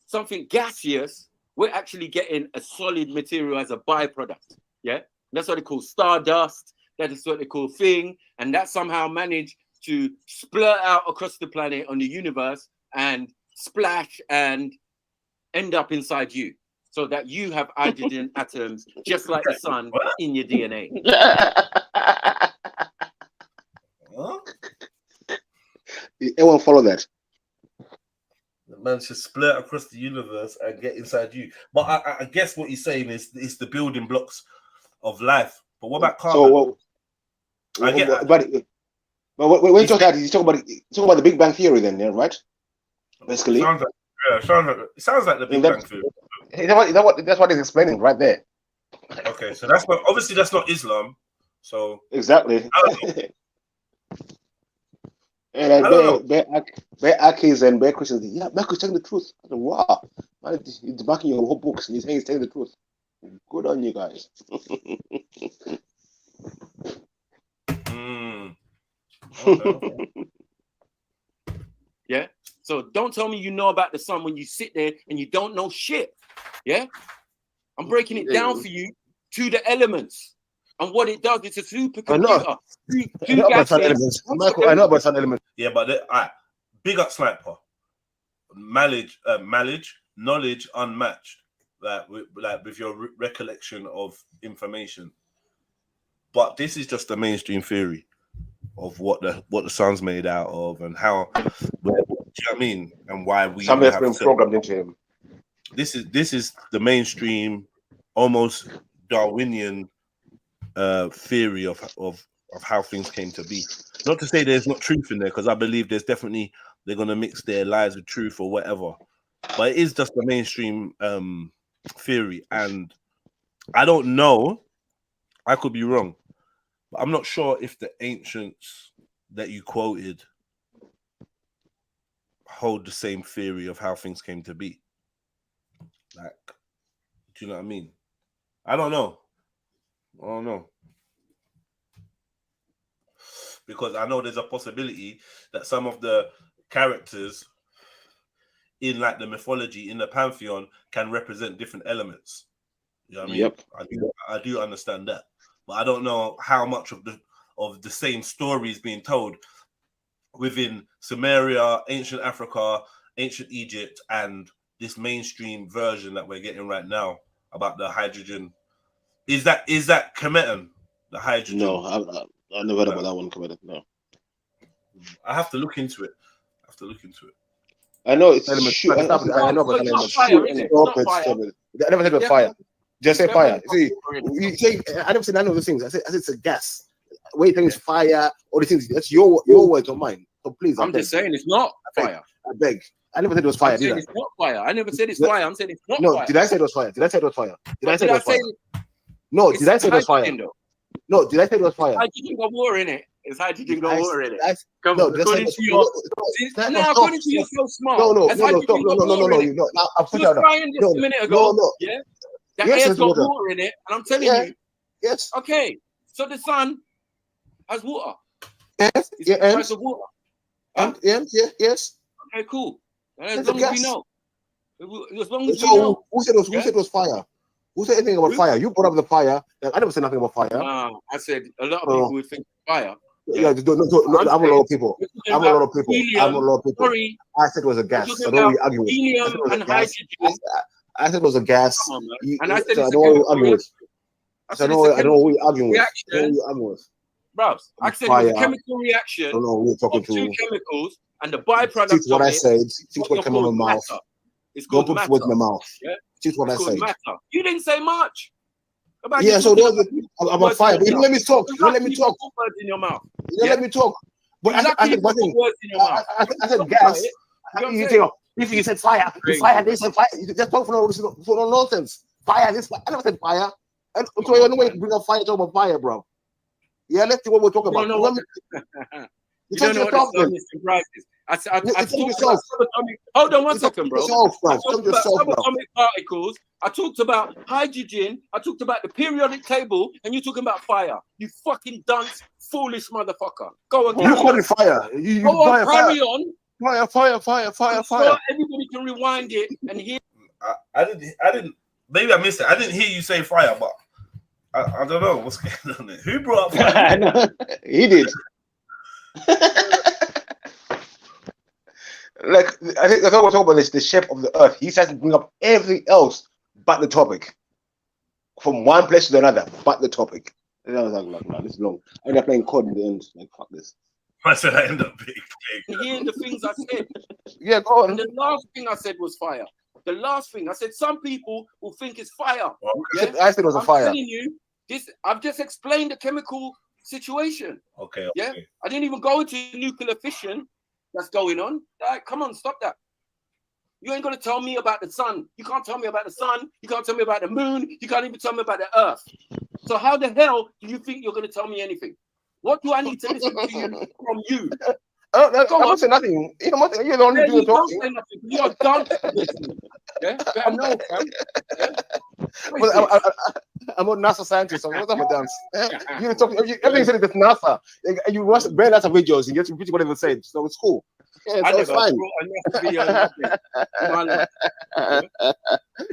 something gaseous, we're actually getting a solid material as a byproduct. Yeah, that's what they call stardust. That is what they call thing, and that somehow managed to splurt out across the planet on the universe and splash and end up inside you, so that you have hydrogen atoms just like the sun in your DNA. Huh? Everyone follow that. The man should split across the universe and get inside you. But I guess what he's saying is it's the building blocks of life. But what about carbon? But when you talk about he's talking about the Big Bang Theory, then, yeah, right? Basically, it sounds like the Big Bang Theory. That's what he's explaining right there. Okay, so that's not Islam. So exactly. And bare Akis and bare Christians, yeah, Michael's telling the truth. I said, wow, man, he's backing your whole books and he's saying he's telling the truth. Good on you guys. Okay. Yeah. So don't tell me you know about the sun when you sit there and you don't know shit. Yeah. I'm breaking it down for you to the elements. And what it does, it's a supercomputer. I know about sun elements. Michael, I know about sun elements. Yeah, but big up Sniper. Knowledge unmatched. Like with your recollection of information. But this is just a mainstream theory of what the sun's made out of and how. Do you know what I mean? And why we something that's been programmed into him. this is the mainstream, almost Darwinian theory of how things came to be. Not to say there's not truth in there, because I believe there's definitely, they're gonna mix their lies with truth or whatever. But it is just the mainstream theory, and I don't know. I could be wrong, but I'm not sure if the ancients that you quoted hold the same theory of how things came to be. Like, do you know what I mean? I don't know. Because I know there's a possibility that some of the characters in like the mythology, in the pantheon, can represent different elements. You know what I mean? Yep. I do understand that. But I don't know how much of the same story is being told within Sumeria, ancient Africa, ancient Egypt, and this mainstream version that we're getting right now about the hydrogen. Is that Kemetan, the hydrogen? No, I never heard about that one, Kemetan. No. I have to look into it. I know it's Element. shoot. I know about It's that. not fire, is it? It's not fire. I never said it was fire. Just say It's fire. definitely See, not fire. you say I never said none of those things. I said it's a gas. Wait, things fire. All the things. That's your words, not mine. So please, I'm just saying it's not fire. I beg. I never said it was fire. I'm saying Did I? it's not fire. I never said it's fire. I'm saying it's not No. fire. Did I say it was fire? Did I say it was fire? Did I say it was fire? it's No. Did I say it was fire? hydrogen, though. No. Did I say it was fire? Hydrogen got water in it. It's hydrogen got water in it. Come No, on, according to your you're so smart. No. Now I'm pushing you out. were crying just a minute ago. No. Yeah. The Yes, air's there's got water. water in it, and I'm telling Yeah. you. Yes. Okay. So the sun has water. Yes. It's Yeah. comprised of water. Huh? Yes. Okay, cool. And It's as long a as we gas. know. As long as we So know. who said it was fire? Who said anything about Who? fire? You brought up the fire. I never said nothing about fire. Nah, I said a lot of people would think fire. Yeah, I'm a lot of people. I'm a lot of people. Sorry. I said it was a gas. We're I talking don't about argue with. helium and hydrogen. I said it was a gas. Come on, man. And I said So I it's a know what you're chemical arguing with. reaction. I I said know it's a what chemical you're arguing with. I know reaction. what you're arguing with. Bro, I said it was Fire. a chemical reaction I don't know who you're talking of two to. chemicals, and the byproduct Teach what of I it said. is Teach what what you're came out of called my mouth. matter. It's Don't called put words in matter. my mouth. Yeah? Teach what I It's called said. matter. You didn't say much. About Yeah, you so talking those about words fire. in But you your don't let me mouth. talk. You don't let me Lucky talk. put words in your mouth. You don't Yeah? let me talk. But You I lucky said one put thing. words in your mouth. I said Don't gas. try it. You know what I'm You saying? think if you said fire, Crazy. fire this and fire, you just talk for no nonsense. Fire this. I never said fire. And so I know why you bring up fire, talk about fire, bro. Yeah, let's see what we're talking You about. don't know what you don't know what the sun is comprises. I talked about subatomic. Hold on one second, bro. I talked about subatomic particles. I talked about hydrogen. I talked about the periodic table, and you're talking about fire. You fucking dunce, foolish motherfucker. Go on, You call it fire. You go on, fire. carry on. Fire. So everybody can rewind it and hear. I didn't. Maybe I missed it. I didn't hear you say fire, but I don't know what's going on there. Who brought up fire? He did. Like I think that's what we're talking about. This the shape of the earth. He says to bring up everything else but the topic, from one place to another, but the topic. And I was like, man, this is long. I ended up playing COD in the end. Like, fuck this. I said I end up big. Hear the things I said. Yeah, go on. And the last thing I said was fire. The last thing I said, some people will think it's fire. Okay. I said it was a fire. I'm telling you, this. I've just explained the chemical situation. Okay. Yeah, I didn't even go into nuclear fission that's going on. Like, come on, stop that. You ain't gonna tell me about the sun. You can't tell me about the sun. You can't tell me about the moon. You can't even tell me about the earth. So how the hell do you think you're gonna tell me anything? What do I need to listen to you from you? I don't say nothing. You know, you're the only You doing don't talking. say nothing. You're done. Yeah, better know, fam. Well, I'm a NASA scientist. So what's up with dance? You talk. Everything you said is NASA. You watch bare NASA videos. You just repeat whatever said. So it's cool. Yeah, I so it's never fine. brought a video.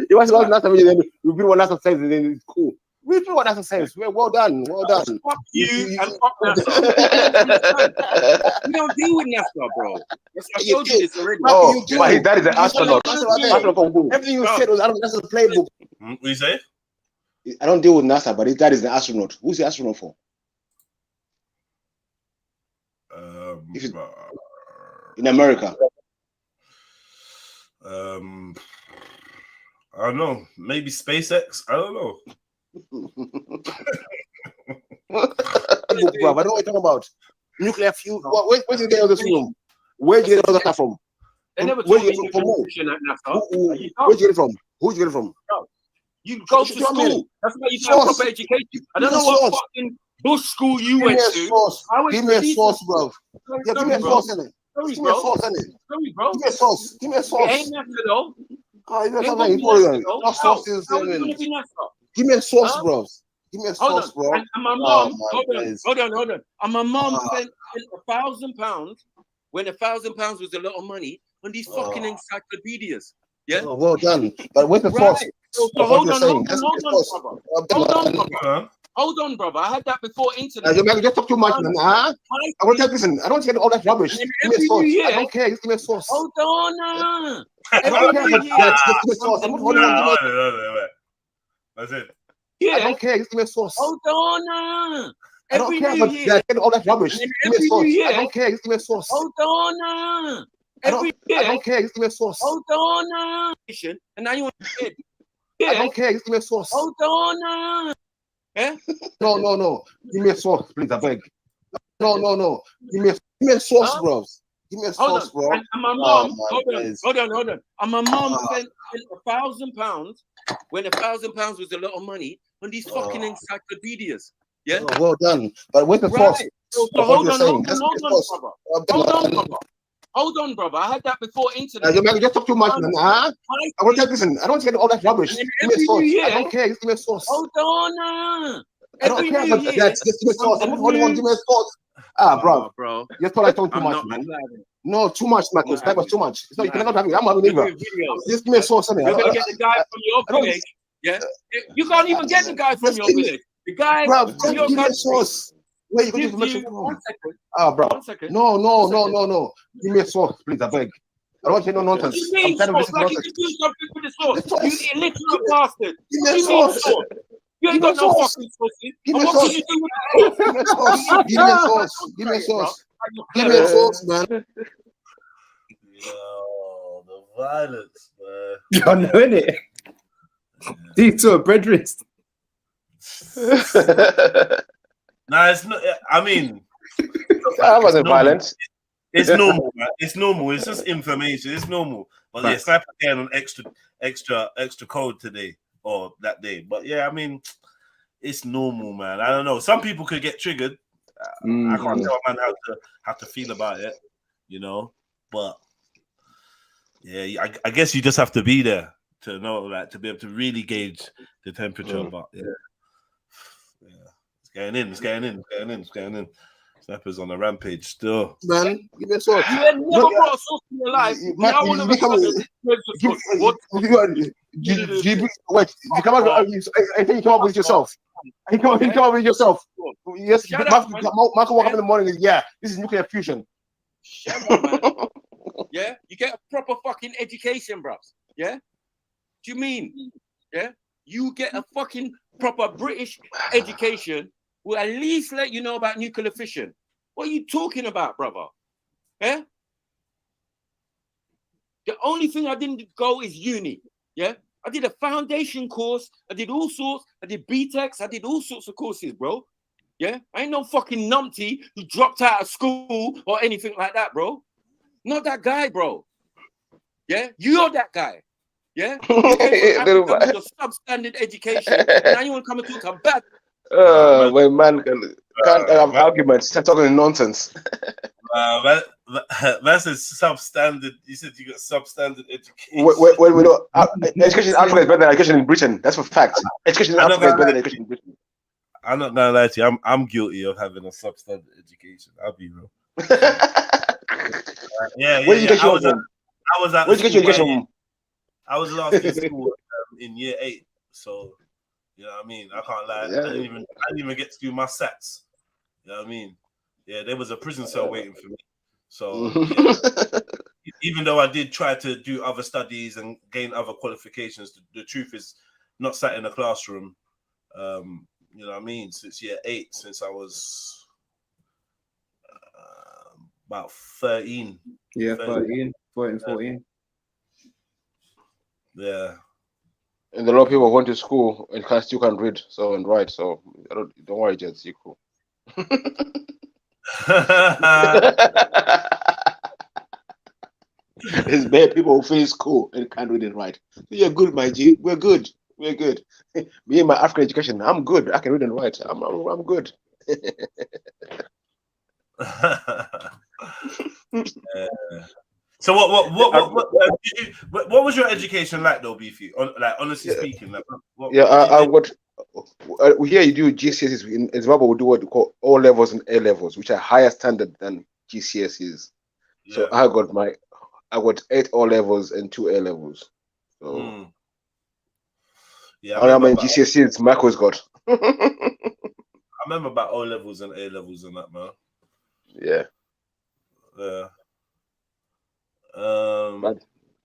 You watch a NASA video, then you repeat what NASA says, and then it's cool. We repeat what NASA says. Well done. Well done. Fuck you and fuck NASA. We don't deal with NASA, bro. I showed you this already. Oh, but his dad is an astronaut. Astronaut. Everything you said was NASA's playbook. What you say? I don't deal with NASA, but his dad is an astronaut. Who's the astronaut for? In America. I don't know. Maybe SpaceX. I don't know. Bro, I don't know what you're talking about. Nuclear fuel. Where did you get all this from? Where did you get all that from? They never Where taught did you me get it from? nuclear at NASA. Where did you get it from? Who did you get it from? You go to Show me. school. That's why you got Source. proper education. I Give don't me know a what source. fucking bush school you Give went me a to. source. I went Give to me a decent source, school. bro. Yeah, give me a source in it. Sorry, Give me a bro. source in it. Sorry, bro. Give me a source. Give me a It source. ain't NASA though. Oh, you know It something. won't You be probably NASA don't. though. No sources. How is it gonna be NASA? Give me a source, Huh? bro. Give me a Hold source, on. bro. And my Oh, mom, my days. hold on. And my mom spent £1,000 when £1,000 was a lot of money on these fucking encyclopedias. Yeah. Oh, well done. But where's the Right. source? So Of what hold you're on, saying? brother. Hold on, brother. I had that before internet. You just talk too much, man. Huh? I want to listen. I don't want to get all that rubbish. And Give me a source. year, I don't care. Just give me a source. hold on. I don't care about that. Just give me a source. I'm not holding on. Give me That's it. I don't care. Just give me a source. Hold on. I don't care about that. Get all that rubbish. Give me a source. I don't care. Just give me a source. Hold on. I don't care. Just give me a source. Hold on. And now you want to I don't care. Just give me a source. Hold on. Yeah? No. Give me a source, please. I beg. No. Give me a source, bro. Give me a source, bro. And my mom, hold on. And my mom spent £1,000 when £1,000 was a lot of money on these fucking encyclopedias. Yeah. Oh, well done. But where's the source? So of what hold you're on, saying? brother. Hold on, brother. I had that before internet. You just talk too much, man. Huh? I want to listen. I don't want to get all that rubbish. Give me a source. I don't care. Just give me a source. Hold on. I don't care about that. Just give me a source. I'm not holding on. Give me a source. Bro. You thought I talk too much, man. No, too much, Marcus. That was too much. It's not, you cannot have it. I'm having it. Just give me a source. You're going to get the guy from your village. Yeah. You can't even get the guy from your village. The guy from your give me a country. source. Where you going to mention from? 1 second. Bro. 1 second. No. Give me a source, please. I beg. I don't want to hear no nonsense. I'm tired of listening to nonsense. You do something with the source. You illiterate bastard. Give me a source. You ain't got no fucking sources. Give me a What source. can you do with Give me a source. Give me a source. Give me a source. Give me a source, man. Yo, the violence, man. You're knowing it. These two are brethren. Nah, it's not. I mean, That wasn't violence. It's normal, man. It's normal. It's just information. It's normal. But yeah, Sniper came on extra code today or that day. But yeah, I mean, it's normal, man. I don't know. Some people could get triggered. I can't tell a man how to feel about it, you know. But yeah, I guess you just have to be there to know, like, to be able to really gauge the temperature. But yeah, it's getting in. Snapper's on a rampage still. Man, give me a source. You had never brought a source in your life. Now all of a sudden, wait, you come up. I think you come up with yourself. You come up with yourself. Yes, Michael woke up in the morning. And, yeah, this is nuclear fusion. Shut up, man. Yeah, you get a proper fucking education, bros. Yeah, do you mean? Yeah, you get a fucking proper British education. Will at least let you know about nuclear fission. What are you talking about, brother? Yeah? The only thing I didn't go is uni. Yeah? I did a foundation course. I did all sorts. I did BTEX. I did all sorts of courses, bro. Yeah? I ain't no fucking numpty who dropped out of school or anything like that, bro. Not that guy, bro. Yeah? You're that guy. Yeah? You came from Africa with your substandard education. And now you want to come and talk about When man can't have arguments, start talking nonsense. That's a substandard. You said you got substandard education. We know education in Africa is better than education in Britain. That's a fact. Education in Africa is better than education in Britain. I'm not gonna lie to you. I'm guilty of having a substandard education. I'll be real. Yeah. Where did you get your from? I was at. Where did you get your education from? I was last in school in year 8, so. You know what I mean? I can't lie. Yeah. I didn't even get to do my sats. You know what I mean? Yeah, there was a prison cell waiting for me. So yeah. Even though I did try to do other studies and gain other qualifications, the truth is not sat in a classroom. You know what I mean? Since year 8, since I was about 13. Yeah, 13, 14. Yeah. And a lot of people went to school and still can't read and write. So don't worry, Jets, you're cool. There's bad people who finish school and can't read and write. You're good, my G. We're good. We're good. Me and my African education, I'm good. I can read and write. I'm good. So what was your education like though, Beefy? Like honestly speaking, like, here you do GCSEs in Zimbabwe. We do what we call O levels and A levels, which are higher standard than GCSEs. Yeah. So I got 8 O levels and 2 A levels. So yeah, I remember GCSEs Michael's got. I remember about O levels and A levels and that, man. Yeah. But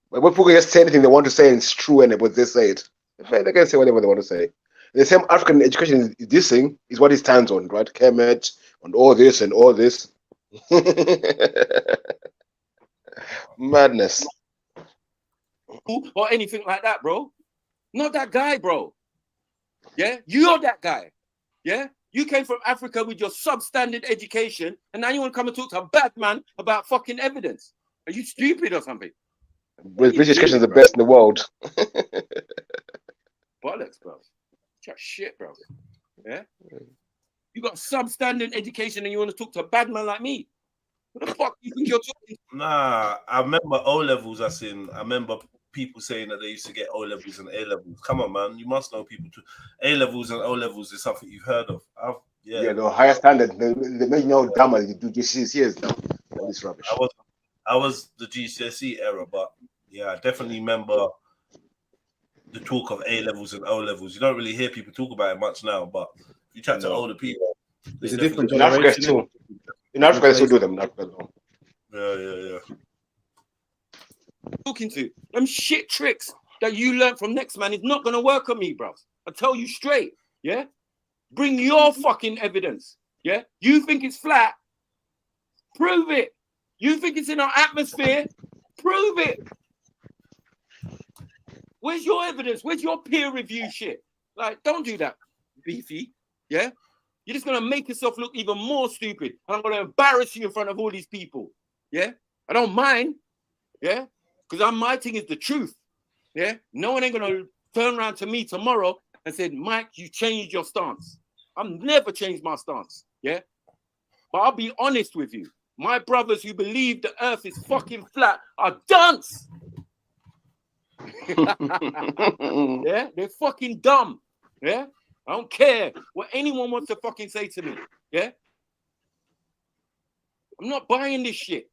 when people just say anything they want to say and it's true and what they say it. They can say whatever they want to say. The same African education is this thing is what it stands on, right? Kemet and all this and all this. Madness. Or anything like that, bro. Not that guy, bro. Yeah, you're that guy. Yeah, you came from Africa with your substandard education, and now you want to come and talk to a bad man about fucking evidence. Are you stupid or something? British education is the best in the world. Bollocks, bro. Chat shit, bro. Yeah, you got substandard education, and you want to talk to a bad man like me? What the fuck do you think you're talking? Nah, I remember O levels. I remember people saying that they used to get O levels and A levels. Come on, man, you must know people too. A levels and O levels is something you've heard of. Yeah, the higher standard. They make you know dumb as you do GCSEs now. All this rubbish. I was the GCSE era, but yeah, I definitely remember the talk of A levels and O levels. You don't really hear people talk about it much now, but if you chat to older people, it's a different in Africa too. In Africa, they still do them. Yeah. Talking to them shit tricks that you learned from next man is not gonna work on me, bro. I tell you straight. Yeah, bring your fucking evidence. Yeah, you think it's flat? Prove it. You think it's in our atmosphere? Prove it. Where's your evidence? Where's your peer review shit? Like, don't do that, Beefy. Yeah, you're just gonna make yourself look even more stupid, and I'm gonna embarrass you in front of all these people. Yeah, I don't mind. Yeah. Because my thing is the truth. Yeah. No one ain't gonna turn around to me tomorrow and say, Mike, you changed your stance. I've never changed my stance. Yeah. But I'll be honest with you. My brothers who believe the earth is fucking flat are dunce. Yeah, they're fucking dumb. Yeah. I don't care what anyone wants to fucking say to me. Yeah. I'm not buying this shit.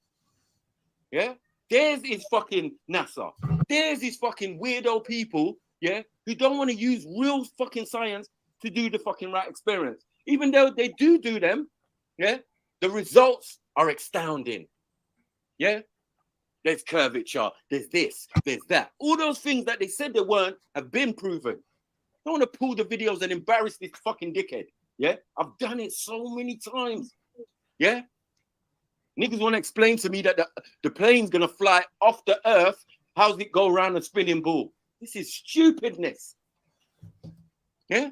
Yeah. There's his fucking NASA. There's these fucking weirdo people, yeah, who don't want to use real fucking science to do the fucking right experiments. Even though they do them, yeah, the results are astounding. Yeah, there's curvature, there's this, there's that. All those things that they said they weren't have been proven. I don't want to pull the videos and embarrass this fucking dickhead. Yeah, I've done it so many times. Yeah. Niggas want to explain to me that the plane's going to fly off the earth. How's it go around a spinning ball? This is stupidness. Yeah?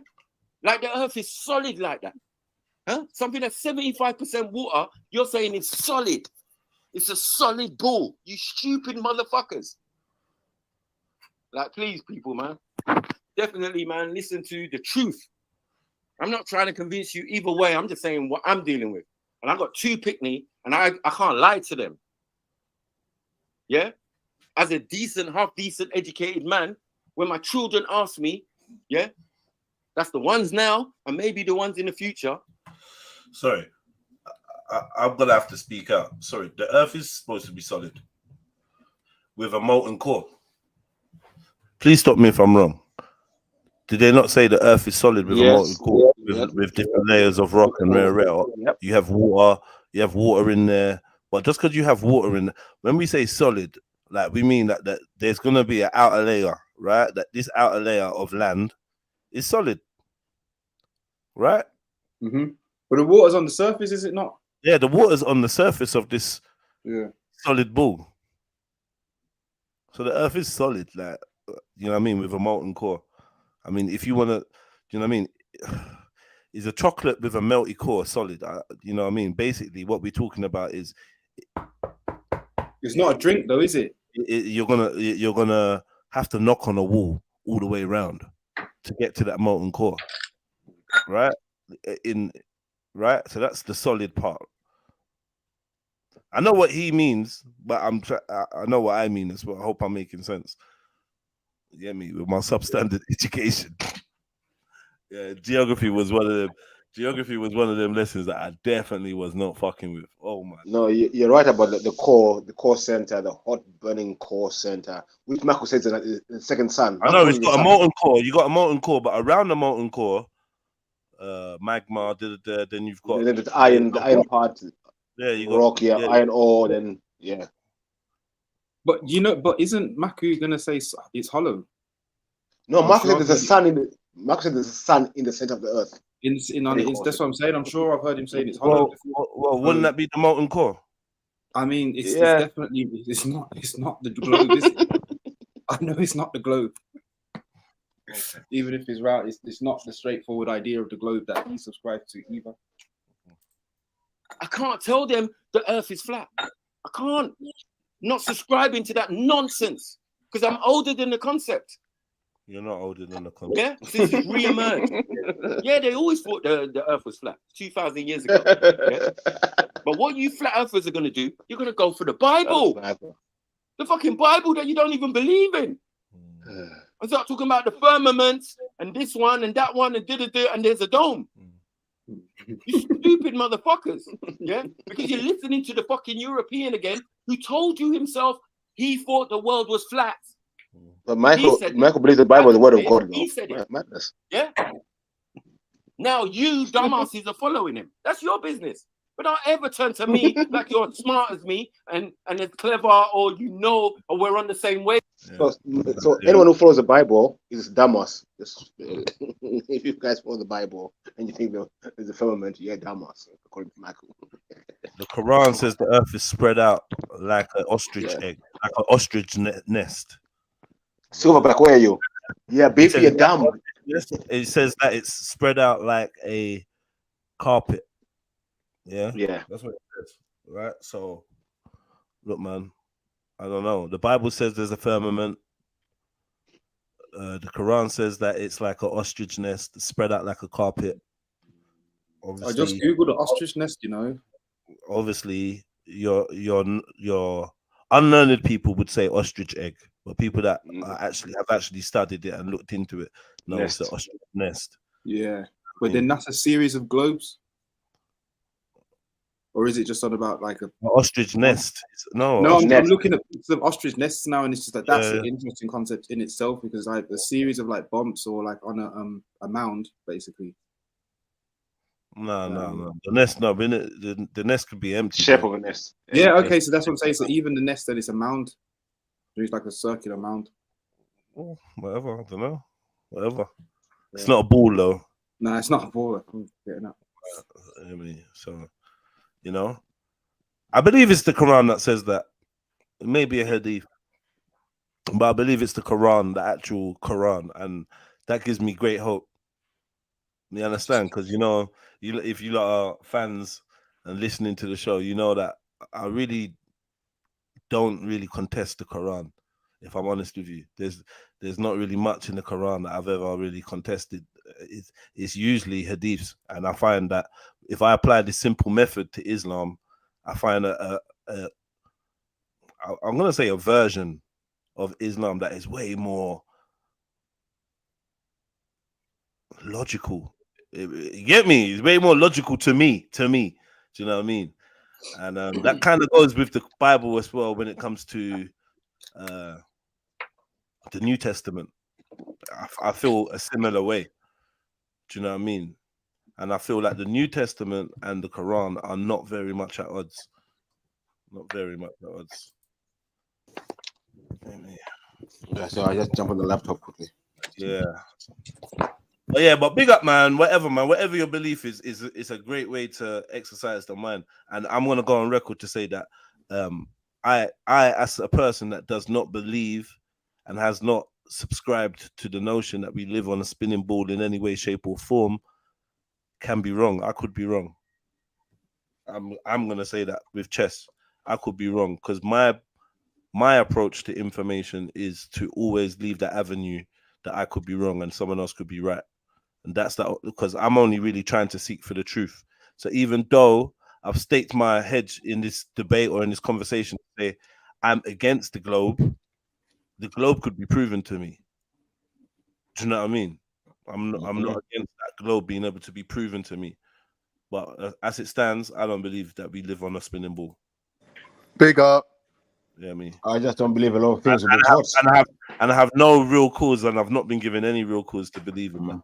Like the earth is solid like that. Huh? Something that's 75% water, you're saying it's solid. It's a solid ball. You stupid motherfuckers. Like, please, people, man. Definitely, man, listen to the truth. I'm not trying to convince you either way. I'm just saying what I'm dealing with. And I got 2 pickney, and I can't lie to them. Yeah? As a decent, half-decent, educated man, when my children ask me, yeah, that's the ones now, and maybe the ones in the future. Sorry. I'm going to have to speak out. Sorry. The earth is supposed to be solid with a molten core. Please stop me if I'm wrong. Did they not say the earth is solid with a molten core with different layers of rock and rare earth? Yep. You have water in there. But just because you have water in there, when we say solid, like we mean that there's going to be an outer layer, right? That this outer layer of land is solid, right? Mm-hmm. But the water's on the surface, is it not? Yeah, the water's on the surface of this solid ball. So the earth is solid, like, you know what I mean, with a molten core. I mean, if you want to, you know what I mean? Is a chocolate with a melty core solid? You know what I mean? Basically, what we're talking about is It's not a drink, though, is it? You're gonna have to knock on a wall all the way around to get to that molten core, right? So that's the solid part. I know what he means, but I know what I mean as well. I hope I'm making sense. You get me? With my substandard education. Yeah, geography was one of them. Geography was one of them lessons that I definitely was not fucking with. Oh my! No, you're right about the core center, the hot burning core center, which Marco says is the second sun. I know it's got a molten core. You got a molten core, but around the molten core, magma. Then you've got the iron part. Yeah, you got rock, iron ore. Then But isn't Maku gonna say it's hollow? No, Marco said there's a sun in the. Marco said there's a sun in the center of the earth. That's what I'm saying. I'm sure I've heard him saying it's hollow. Well, wouldn't that be the molten core? I mean, it's definitely it's not the globe, is it? I know it's not the globe. Even if it's right, it's not the straightforward idea of the globe that he subscribes to either. I can't tell them the earth is flat. I can't. Not subscribing to that nonsense because I'm older than the concept. You're not older than the concept. Yeah, since it re-emerged. Yeah, they always thought the earth was flat 2,000 years ago. Yeah? But what you flat earthers are going to do, you're going to go for the Bible. The fucking Bible that you don't even believe in. And start talking about the firmaments and this one and that one and and there's a dome. You stupid motherfuckers. Yeah, because you're listening to the fucking European again who told you himself he thought the world was flat. But Michael believes the Bible is the word of God. He said it. Madness. Yeah. Now you dumbasses are following him. That's your business. But don't ever turn to me like you're as smart as me and as clever or or we're on the same way. So anyone who follows the Bible is dumbass. If you guys follow the Bible and you think there's a firmament, you're dumbass, according to Michael. The Quran says the earth is spread out like an ostrich egg, like an ostrich nest. Silverback, where are you? Yeah, baby, you're dumb. It says that it's spread out like a carpet. Yeah, that's what it says, right? So, look, man, I don't know. The Bible says there's a firmament. The Quran says that it's like an ostrich nest spread out like a carpet. I just googled an ostrich nest. Obviously, your unlearned people would say ostrich egg, but people that have actually studied it and looked into it know it's an ostrich nest. Yeah, but then that's a series of globes. Or is it just on about like a ostrich nest? No, I'm looking at some ostrich nests now, and it's just like that's an interesting concept in itself because like a series of like bumps or like on a mound, basically. No. The nest, the nest could be empty. Shape of a nest. Yeah, okay, so that's what I'm saying. So even the nest then is a mound. It's like a circular mound. Oh, whatever, I don't know. Whatever. Yeah. It's not a ball though. No, it's not a ball. I'm getting up. I mean, so. I believe it's the Quran that says that. It may be a hadith, but I believe it's the Quran, the actual Quran, and that gives me great hope. You understand? Because if you lot are fans and listening to the show, you know that I really don't really contest the Quran. If I'm honest with you, there's not really much in the Quran that I've ever really contested. It's usually hadiths, and I find that if I apply this simple method to Islam, I find I'm going to say a version of Islam that is way more logical. You get me? It's way more logical to me. Do you know what I mean? And that kind of goes with the Bible as well when it comes to the New Testament. I feel a similar way. Do you know what I mean? And I feel like the New Testament and the Quran are not very much at odds. Not very much at odds. Yeah, so I just jump on the laptop quickly. Yeah. But big up, man. Whatever your belief is a great way to exercise the mind. And I'm gonna go on record to say that I as a person that does not believe and has not subscribed to the notion that we live on a spinning ball in any way, shape, or form can be wrong. I could be wrong. I'm gonna say that with chess, I could be wrong, because my approach to information is to always leave that avenue that I could be wrong and someone else could be right. And that's that, because I'm only really trying to seek for the truth. So even though I've staked my hedge in this debate or in this conversation to say I'm against the globe could be proven to me. Do you know what I mean? I'm not against that globe being able to be proven to me. But as it stands, I don't believe that we live on a spinning ball. Big up. Yeah, me. I just don't believe a lot of things. And I have no real cause, and I've not been given any real cause to believe in that.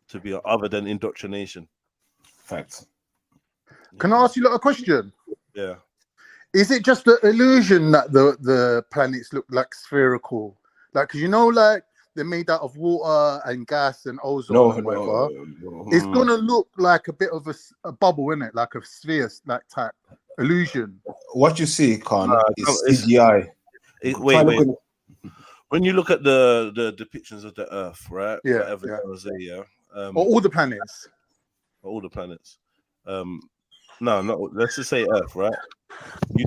To be other than indoctrination. Facts. Can I ask you a question? Yeah. Is it just the illusion that the planets look like spherical? Like, because like they're made out of water and gas and ozone and whatever. It's gonna look like a bit of a bubble, isn't it? Like a sphere, like type illusion. What you see, Khan, is CGI. Wait. When you look at the depictions of the Earth, right? Yeah. Whatever that was there, yeah. Or all the planets. All the planets. No, let's just say Earth, right? You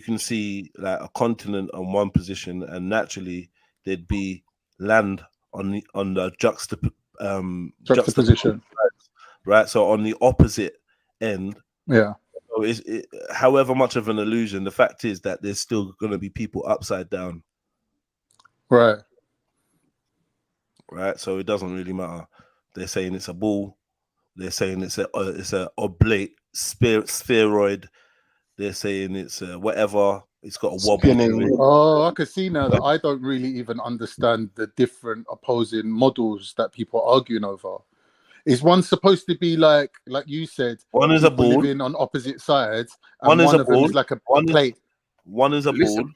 can see like a continent on one position, and naturally there'd be land on the juxtaposition, right? So on the opposite end, yeah. So however much of an illusion, the fact is that there's still going to be people upside down, right? So it doesn't really matter. They're saying it's a ball. They're saying it's a oblate spheroid. They're saying it's whatever. It's got a wobble. Oh, I can see now that I don't really even understand the different opposing models that people are arguing over. Is one supposed to be like you said? One is a ball living on opposite sides. And one of them is like a plate. One is a ball.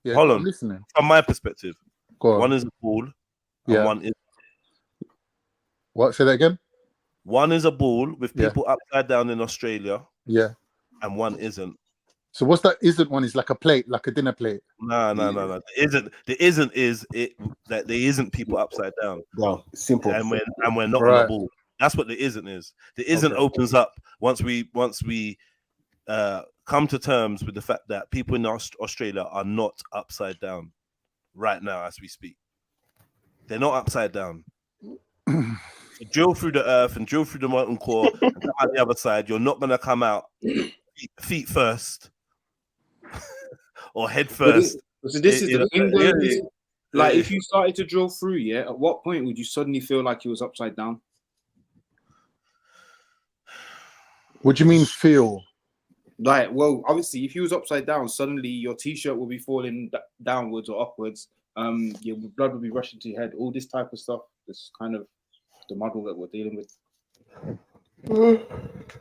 Yeah, hold on. I'm listening. From my perspective, go on. One is a ball. And one is. What? Say that again. One is a ball with people upside down in Australia. Yeah. And one isn't. So what's that? Isn't one is like a plate, like a dinner plate? No. The isn't is it that there isn't people upside down. No, simple. And we're not on the ball. That's what the isn't is. The isn't opens up once we come to terms with the fact that people in Australia are not upside down right now as we speak. They're not upside down. Drill through the earth and drill through the molten core and come out the other side. You're not gonna come out feet first or head first. So this is the thing. Like if you started to drill through, at what point would you suddenly feel like you was upside down? What do you mean feel? Like, well, obviously, if you was upside down, suddenly your t-shirt will be falling downwards or upwards. Your blood will be rushing to your head. All this type of stuff. This is kind of the model that we're dealing with.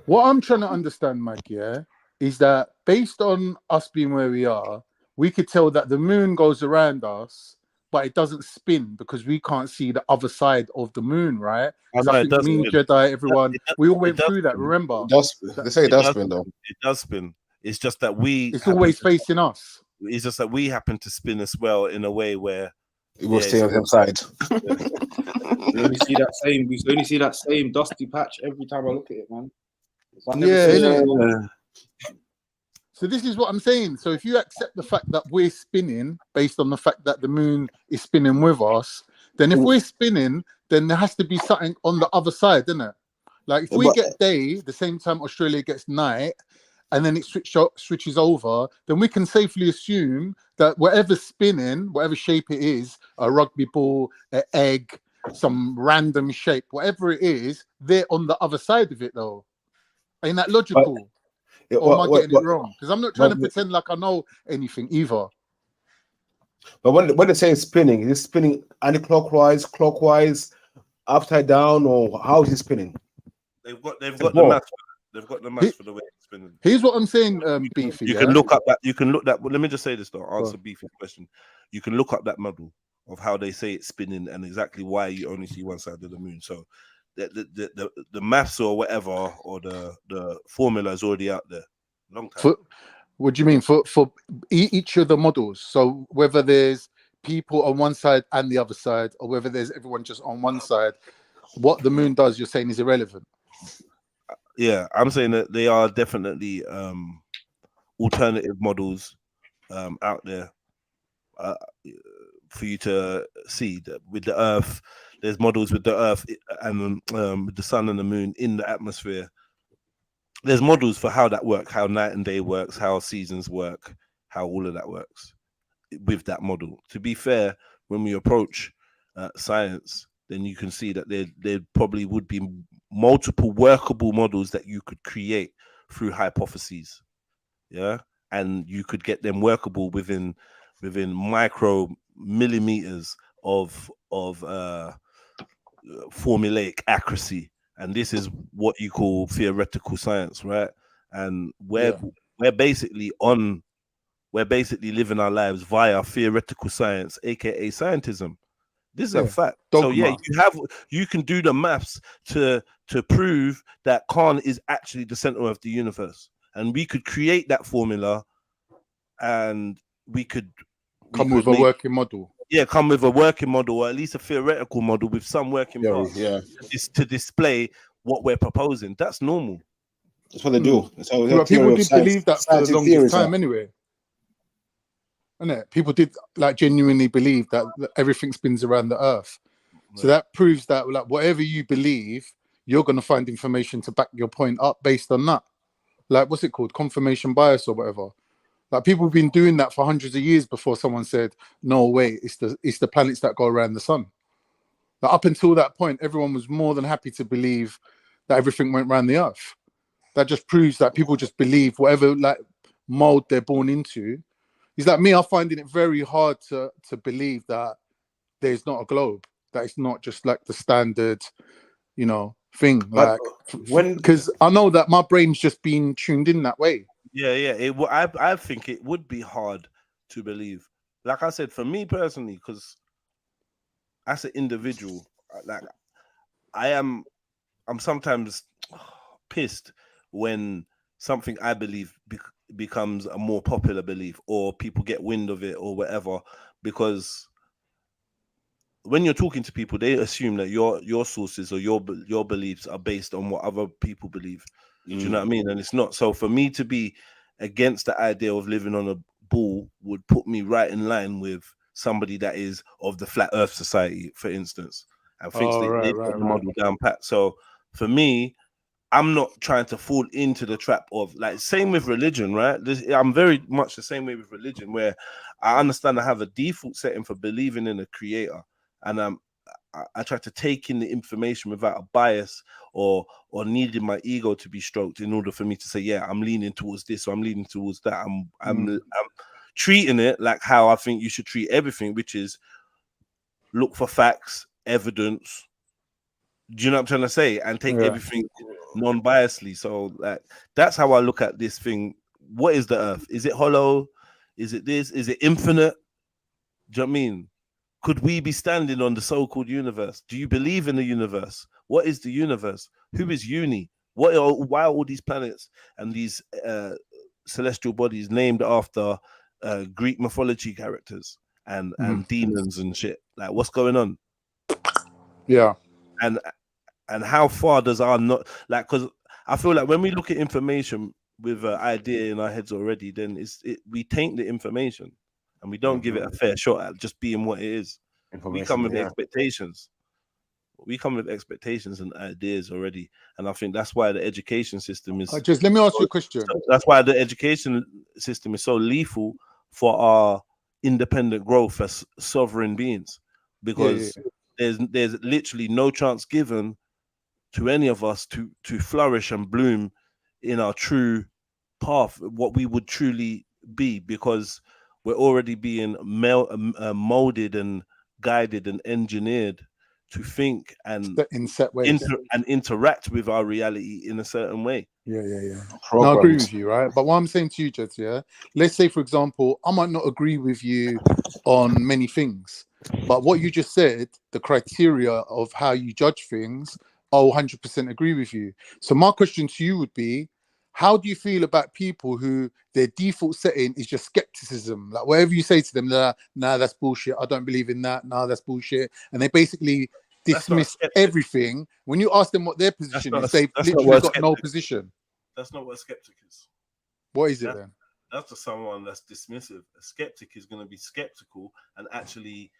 What I'm trying to understand, Mike, is that based on us being where we are, we could tell that the moon goes around us, but it doesn't spin because we can't see the other side of the moon, right? I think me, Jedi, everyone, we all went through that, remember? They say it does spin, though. It does spin. It's just that it's always facing us. It's just that we happen to spin as well in a way where it will stay on the side. We only see that same dusty patch every time I look at it, man. So this is what I'm saying. So if you accept the fact that we're spinning based on the fact that the moon is spinning with us, then if we're spinning, then there has to be something on the other side, isn't it? Like if we get day, the same time Australia gets night, and then it switches over, then we can safely assume that whatever's spinning, whatever shape it is, a rugby ball, an egg, some random shape, whatever it is, they're on the other side of it, though. Ain't that logical? Or am I getting it wrong? Because I'm not trying to pretend like I know anything either. But when they say spinning, is it spinning anti-clockwise, clockwise, upside down, or how is it spinning? They've got the math. They've got the math for the way it's spinning. Here's what I'm saying, Beefy. You can look up that. You can look that. Well, let me just say this though. Answer Beefy's question. You can look up that model of how they say it's spinning and exactly why you only see one side of the moon. So the maths or whatever or the formula is already out there. Long time. What do you mean for each of the models? So whether there's people on one side and the other side, or whether there's everyone just on one side, what the moon does, you're saying is irrelevant. Yeah, I'm saying that they are definitely alternative models out there for you to see. That with the Earth, there's models with the Earth and with the sun and the moon in the atmosphere. There's models for how that works, how night and day works, how seasons work, how all of that works with that model. To be fair, when we approach science, then you can see that there probably would be multiple workable models that you could create through hypotheses. Yeah, and you could get them workable within micro millimeters of formulaic accuracy. And this is what you call theoretical science, right? And we're basically living our lives via theoretical science, aka scientism. This is a fact. Dogma. So yeah, you can do the maths to prove that Khan is actually the center of the universe, and we could create that formula, and we could come with a working model. Yeah, come with a working model, or at least a theoretical model with some working parts. Yeah, to display what we're proposing. That's normal. That's what they do. That's how people did believe that for the longest time, anyway. Innit? People did like genuinely believe that everything spins around the Earth. So that proves that like whatever you believe, you're going to find information to back your point up based on that. Like, what's it called? Confirmation bias or whatever. Like, people have been doing that for hundreds of years before someone said, no, wait, it's the planets that go around the sun. Like, up until that point, everyone was more than happy to believe that everything went around the Earth. That just proves that people just believe whatever like mold they're born into. It's like me, I'm finding it very hard to believe that there's not a globe, that it's not just like the standard, you know, thing. Like, because I know that my brain's just been tuned in that way. Yeah. I think it would be hard to believe. Like I said, for me personally, because as an individual, like I'm sometimes pissed when something I believe becomes a more popular belief, or people get wind of it or whatever, because when you're talking to people, they assume that your sources or your beliefs are based on what other people believe. Do you know what I mean? And it's not. So for me to be against the idea of living on a ball would put me right in line with somebody that is of the Flat Earth Society, for instance, and thinks they've got the model down pat. So for me, I'm not trying to fall into the trap of, like, same with religion, right? I'm very much the same way with religion, where I understand I have a default setting for believing in a creator, and I try to take in the information without a bias or needing my ego to be stroked in order for me to say, yeah, I'm leaning towards this or I'm leaning towards that. I'm treating it like how I think you should treat everything, which is look for facts, evidence. Do you know what I'm trying to say? And take everything non-biasly. So like that's how I look at this thing. What is the Earth? Is it hollow? Is it this? Is it infinite? Do you know what I mean? Could we be standing on the so-called universe? Do you believe in the universe? What is the universe? Who is Uni? Why are all these planets and these celestial bodies named after Greek mythology characters and demons and shit? Like, what's going on? Yeah. And how far does our not, like, because I feel like when we look at information with an idea in our heads already, then we taint the information and we don't give it a fair shot at just being what it is. We come with expectations. We come with expectations and ideas already, and I think that's why the education system is. Just let me ask you a question. That's why the education system is so lethal for our independent growth as sovereign beings, because there's literally no chance given to any of us to flourish and bloom in our true path, what we would truly be, because we're already being molded and guided and engineered to think and in set ways and interact with our reality in a certain way. Yeah. No, I agree with you, right? But what I'm saying to you, Jed, let's say, for example, I might not agree with you on many things, but what you just said, the criteria of how you judge things, I'll 100% agree with you. So my question to you would be, how do you feel about people who their default setting is just skepticism? Like whatever you say to them, nah, that's bullshit. I don't believe in that. Nah, that's bullshit. And they basically dismiss everything. When you ask them what their position is, they've literally got no position. That's not what a skeptic is. What is it then? That's just someone that's dismissive. A skeptic is going to be skeptical and actually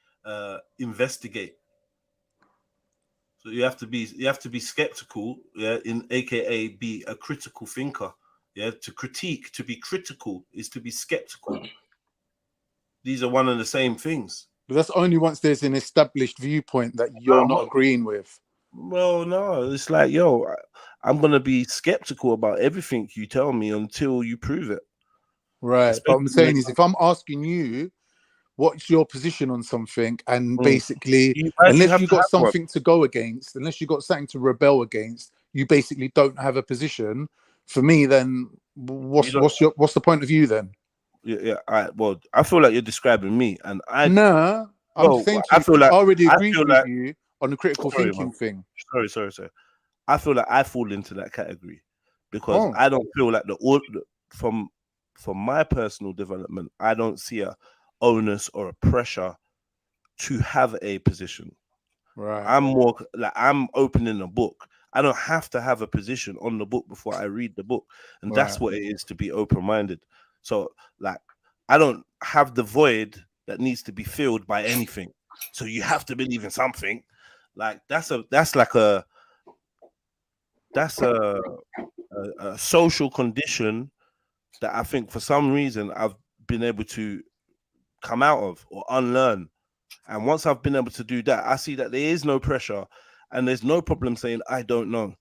investigate. So you have to be skeptical, yeah, in AKA be a critical thinker. Yeah, to critique, to be critical is to be skeptical. These are one and the same things. But that's only once there's an established viewpoint that you're not agreeing with. Well, no, it's like, yo, I'm gonna be skeptical about everything you tell me until you prove it. Right. But what I'm saying is, if I'm asking you, what's your position on something, and basically, unless you got something to go against, unless you got something to rebel against, you basically don't have a position. For me, then what's the point of view then? Yeah. Well, I feel like you're describing me, and I'm saying to you, I already agreed with you on the critical thinking thing. Sorry. I feel like I fall into that category because I don't feel like from my personal development, I don't see a onus or a pressure to have a position. Right. I'm more like I'm opening a book. I don't have to have a position on the book before I read the book, and that's what it is to be open-minded. So, like, I don't have the void that needs to be filled by anything. So you have to believe in something. Like that's a social condition that I think for some reason I've been able to come out of or unlearn. And once I've been able to do that, I see that there is no pressure and there's no problem saying I don't know.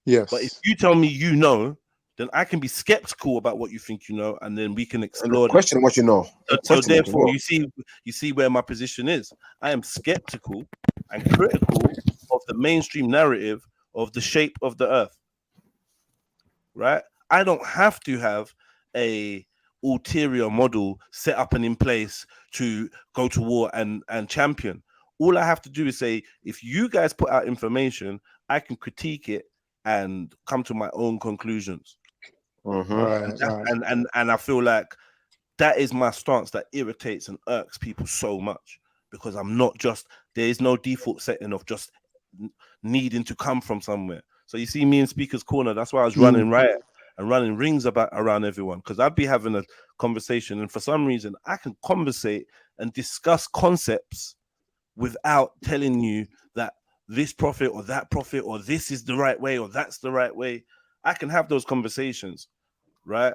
Yes. But if you tell me you know, then I can be skeptical about what you think you know, and then we can explore. Question what you know. So therefore, you see where my position is. I am skeptical and critical of the mainstream narrative of the shape of the earth. Right? I don't have to have a ulterior model set up and in place to go to war and champion. All I have to do is say, if you guys put out information, I can critique it and come to my own conclusions. And I feel like that is my stance that irritates and irks people so much, because I'm not just, there is no default setting of just needing to come from somewhere. So you see me in Speaker's Corner, that's why I was running riot and running rings around everyone, because I'd be having a conversation and for some reason I can conversate and discuss concepts without telling you that this prophet or that prophet or this is the right way or that's the right way. I can have those conversations, right?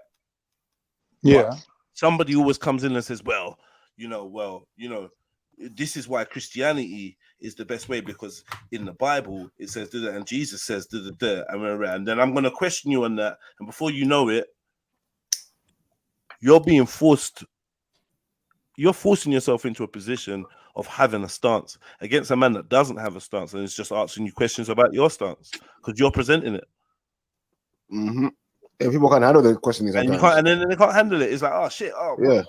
Yeah. But somebody always comes in and says, well, this is why Christianity is the best way, because in the Bible it says da, and Jesus says da, and then I'm going to question you on that, and before you know it, you're forcing yourself into a position of having a stance against a man that doesn't have a stance and is just asking you questions about your stance because you're presenting it. And people can't handle the questioning sometimes. And then they can't handle it. It's like, oh shit, yeah.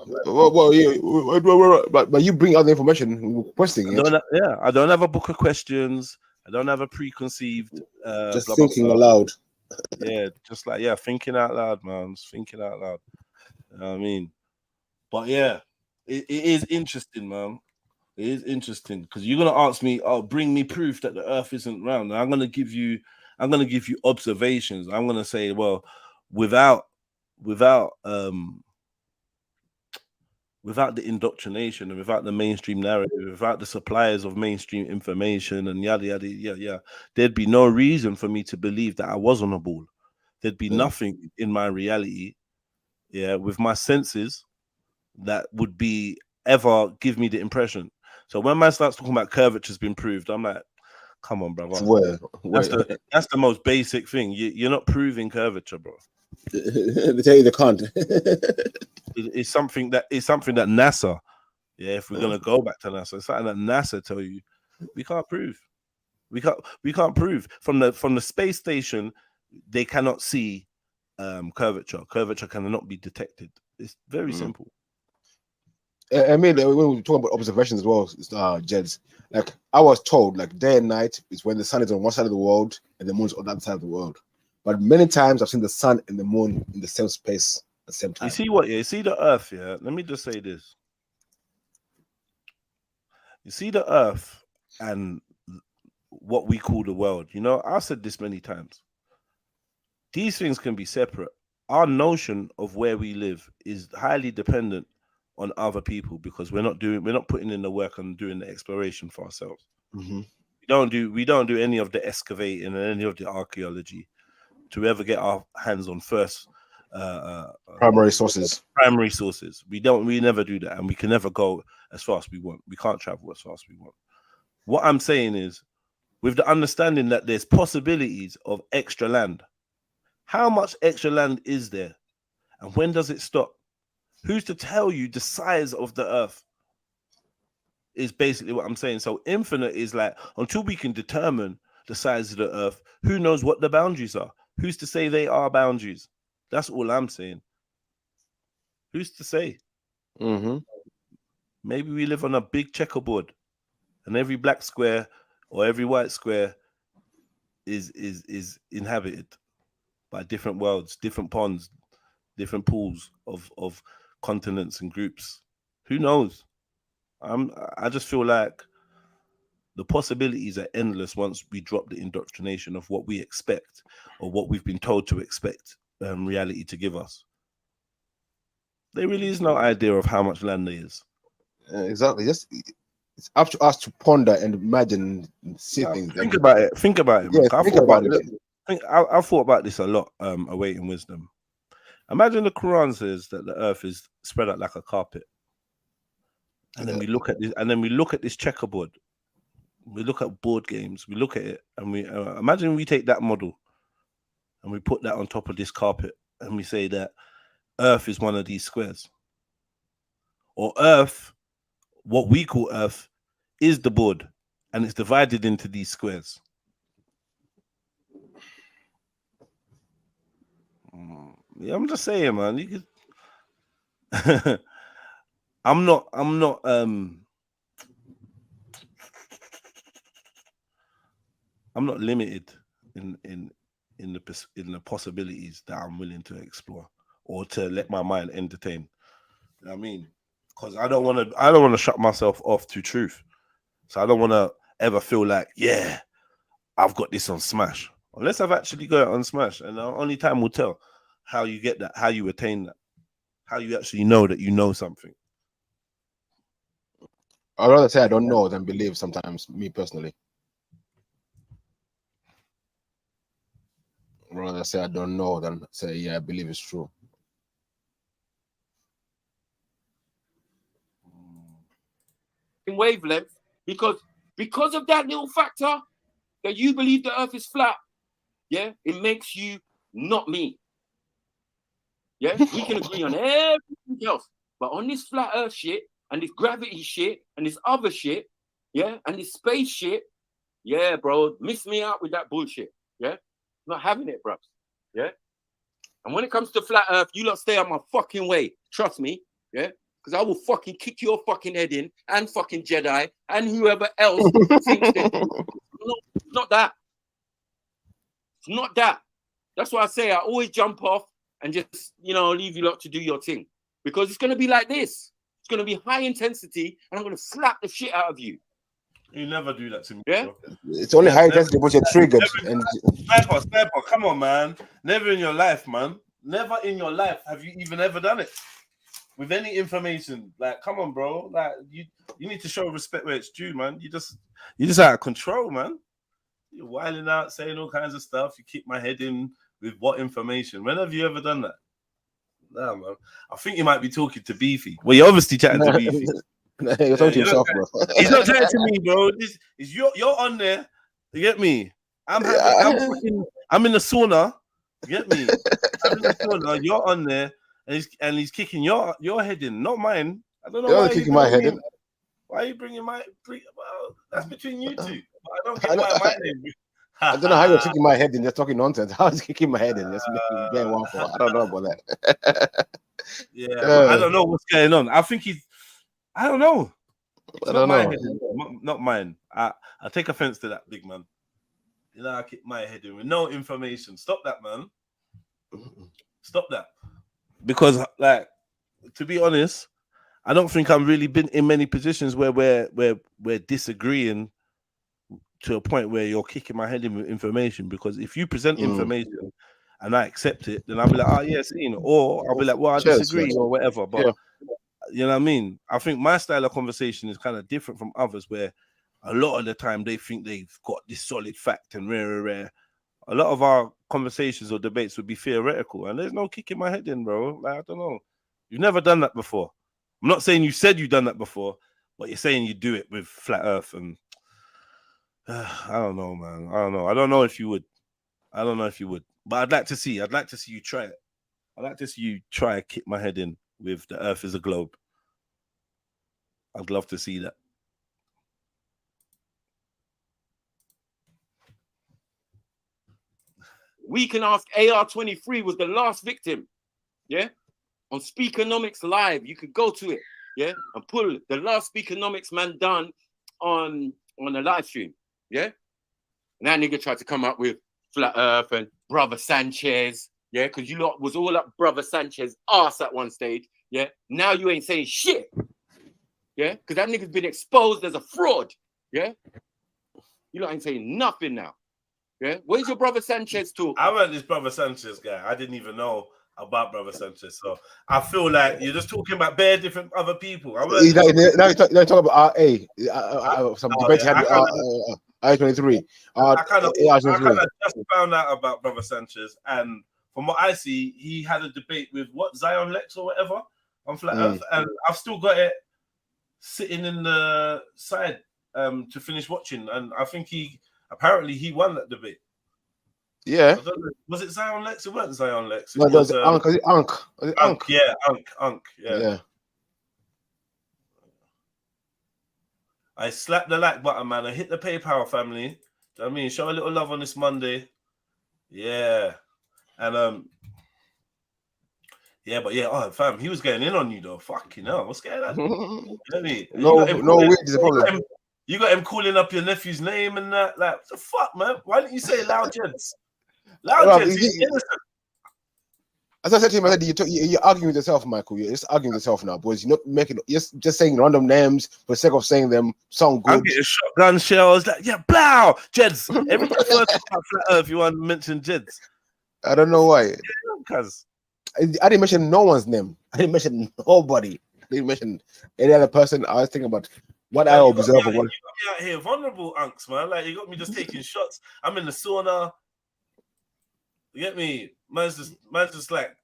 But you bring out the information, questioning it. I don't have a book of questions. I don't have a preconceived. Just thinking aloud. Yeah, just like thinking out loud, man. Just thinking out loud. You know what I mean? But yeah, it is interesting, man. It is interesting because you're gonna ask me, "Oh, bring me proof that the Earth isn't round." And I'm gonna give you observations. I'm gonna say, well, without the indoctrination and without the mainstream narrative, without the suppliers of mainstream information and yada yada, there'd be no reason for me to believe that I was on a ball. There'd be nothing in my reality, with my senses that would be ever give me the impression. So when man starts talking about curvature has been proved, I'm like, come on, brother. That's the most basic thing. You're not proving curvature, bro. They tell you they can't. It's something that NASA, if we're gonna go back to NASA, it's something that NASA tell you we can't prove. We can't prove from the space station. They cannot see curvature. Curvature cannot be detected. It's very simple. I mean, when we talk about observations as well, Jeds, like I was told, like day and night is when the sun is on one side of the world and the moon's on the other side of the world. but many times I've seen the sun and the moon in the same space at the same time. You see what? Yeah, you see the Earth. Yeah. Let me just say this. You see the Earth and what we call the world. You know, I've said this many times. These things can be separate. Our notion of where we live is highly dependent on other people because we're not putting in the work and doing the exploration for ourselves. Mm-hmm. We don't do any of the excavating and any of the archaeology to ever get our hands on first primary sources. We never do that, and we can never go as far as we want. We can't travel as far as we want. What I'm saying is, with the understanding that there's possibilities of extra land, how much extra land is there, and when does it stop? Who's to tell you the size of the Earth? Is basically what I'm saying. So infinite is like, until we can determine the size of the Earth, who knows what the boundaries are? Who's to say they are boundaries? That's all I'm saying. Who's to say? Mm-hmm. Maybe we live on a big checkerboard, and every black square or every white square is inhabited by different worlds, different ponds, different pools of continents and groups. Who knows? I just feel like the possibilities are endless once we drop the indoctrination of what we expect or what we've been told to expect reality to give us. There really is no idea of how much land there is. Exactly. Just it's up to us to ponder and imagine and see things. Think about it. Think about it. Yeah, think about it. I thought about this a lot. Awaiting wisdom. Imagine the Quran says that the earth is spread out like a carpet. And then we look at this, and then we look at this checkerboard. We look at board games. We look at it, and we imagine we take that model, and we put that on top of this carpet, and we say that Earth is one of these squares, or Earth, what we call Earth, is the board, and it's divided into these squares. Yeah, I'm just saying, man. You could. I'm not limited in the possibilities that I'm willing to explore or to let my mind entertain. You know what I mean? Because I don't want to shut myself off to truth. So I don't want to ever feel like, yeah, I've got this on smash. Unless I've actually got it on smash, and only time will tell how you get that, how you attain that, how you actually know that you know something. I'd rather say I don't know than believe sometimes, me personally. I'd rather say I don't know than say, yeah, I believe it's true. In wavelength, because of that little factor that you believe the earth is flat, yeah, it makes you not me. Yeah, we can agree on everything else, but on this flat earth shit, and this gravity shit, and this other shit, yeah, and this space shit, yeah, bro, miss me out with that bullshit, yeah? Not having it, bro, yeah? And when it comes to flat earth, you lot stay on my fucking way, trust me, yeah? Because I will fucking kick your fucking head in, and fucking Jedi, and whoever else thinks that. Not that. It's not that. That's why I say I always jump off and just, leave you lot to do your thing. Because it's going to be like this. It's going to be high intensity, and I'm going to slap the shit out of you. You never do that to me. Yeah? Bro. It's only high intensity once you're triggered. Sniper, come on, man. Never in your life, man. Never in your life have you even ever done it with any information. Like, come on, bro. Like, you need to show respect where it's due, man. You just out of control, man. You're wilding out, saying all kinds of stuff. You keep my head in with what information? When have you ever done that? Nah, man. I think you might be talking to Beefy. Well, you're obviously chatting to Beefy. You're talking to yourself, bro. He's not chatting to me, bro. This is you're on there. You get me? I'm in the sauna. You get me? I'm in the sauna. You're on there, and he's kicking your head in, not mine. I don't know you're why kicking my head in. Why are you bringing my? Well, that's between you two. I don't get why my name. I don't know how you're kicking my head in. Just talking nonsense. How is kicking my head in? Just making one for. I don't know about that. Yeah, I don't know what's going on. I think he's. I don't know. I don't know. Not mine. I take offense to that, big man. You know, I kick my head in with no information. Stop that, man. Stop that. Because, like, to be honest, I don't think I've really been in many positions where we're disagreeing to a point where you're kicking my head in with information. Because if you present information and I accept it, then I'll be like, oh yeah, seen it. Or I'll be like, well, I disagree or whatever. But you know what I mean? I think my style of conversation is kind of different from others, where a lot of the time they think they've got this solid fact and rare. A lot of our conversations or debates would be theoretical, and there's no kicking my head in, bro. Like, I don't know. You've never done that before. I'm not saying you said you've done that before, but you're saying you do it with flat Earth, and I don't know, man. I don't know. I don't know if you would. I don't know if you would, but I'd like to see. I'd like to see you try it. I'd like to see you try to kick my head in with the Earth is a globe. I'd love to see that. We can ask AR23 was the last victim, yeah? On Speakernomics Live, you could go to it, yeah? And pull the last Speakernomics man done on a live stream, yeah? And that nigga tried to come up with Flat Earth and Brother Sanchez, yeah? Because you lot was all up Brother Sanchez ass at one stage, yeah? Now you ain't saying shit, yeah? Because that nigga's been exposed as a fraud, yeah? You lot ain't saying nothing now. Yeah, where's your Brother Sanchez talk? I weren't this Brother Sanchez guy. I didn't even know about Brother Sanchez. So I feel like you're just talking about bare different other people. Now you're talking about RA. Some debate had I-23. I kind of just found out about Brother Sanchez, and from what I see, he had a debate with Zion Lex or whatever on Flat Earth, and I've still got it sitting in the side to finish watching, and I think apparently he won that debate. Yeah. Was it Zion Lex? It wasn't Zion Lex. No, it was Unk. Unk. Yeah, Unk. Yeah. I slapped the like button, man. I hit the PayPal family. Do you know what I mean? Show a little love on this Monday. Yeah. And yeah, but yeah, oh fam, he was getting in on you though. Fucking hell, what's going on? You know what I mean? No way is the problem. You got him calling up your nephew's name and that. Like, what the fuck, man? Why didn't you say Loud Jeds? Loud Jeds, he's innocent. As I said to him, I said, you're arguing with yourself, Michael. You're just arguing with yourself now, boys. You're not making, just saying random names for the sake of saying them sound good. I'm getting shotgun shells. Like, yeah, blow, Jeds. Every time I talk about Flat Earth, you want to mention Jeds. I don't know why. Because I didn't mention no one's name. I didn't mention nobody. I didn't mention any other person. I was thinking about what I observe. You got me out here vulnerable, Unks, man. Like, you got me just taking shots. I'm in the sauna. You get me? Man's just like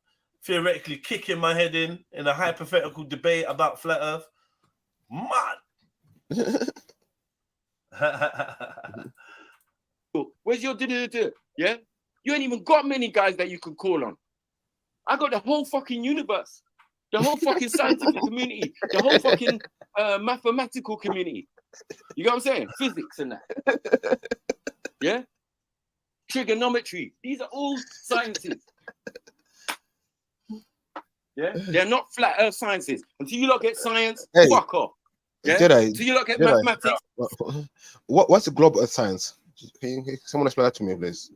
theoretically kicking my head in a hypothetical debate about Flat Earth. Man. Where's your yeah? You ain't even got many guys that you could call on. I got the whole fucking universe. The whole fucking scientific community, the whole fucking mathematical community. You know what I'm saying? Physics and that. Yeah? Trigonometry. These are all sciences. Yeah? They're not flat earth sciences. Until you lot get science, fuck off. Yeah? Until you lot get mathematics. What's the global earth science? Can someone explain that to me, please?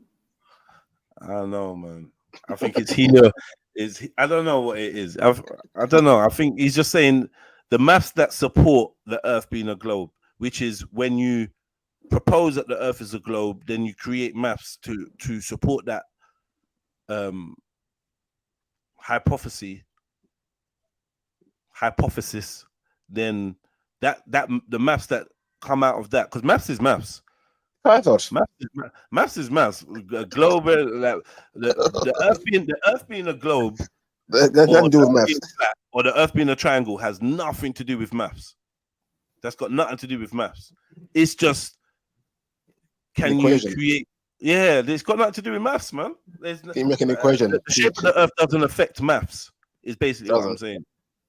I don't know, man. I think it's here. I don't know what it is. I don't know. I think he's just saying the maths that support the Earth being a globe, which is when you propose that the Earth is a globe, then you create maths to support that hypothesis. Then that the maths that come out of that, because maths is maths. I thought maths is maths. A globe, like the Earth being a globe, that nothing to do with maths, or the Earth being a triangle has nothing to do with maths. That's got nothing to do with maths. It's just can you create? Yeah, it's got nothing to do with maths, man. You make an equation. The shape of the Earth doesn't affect maths. Is basically what I'm saying.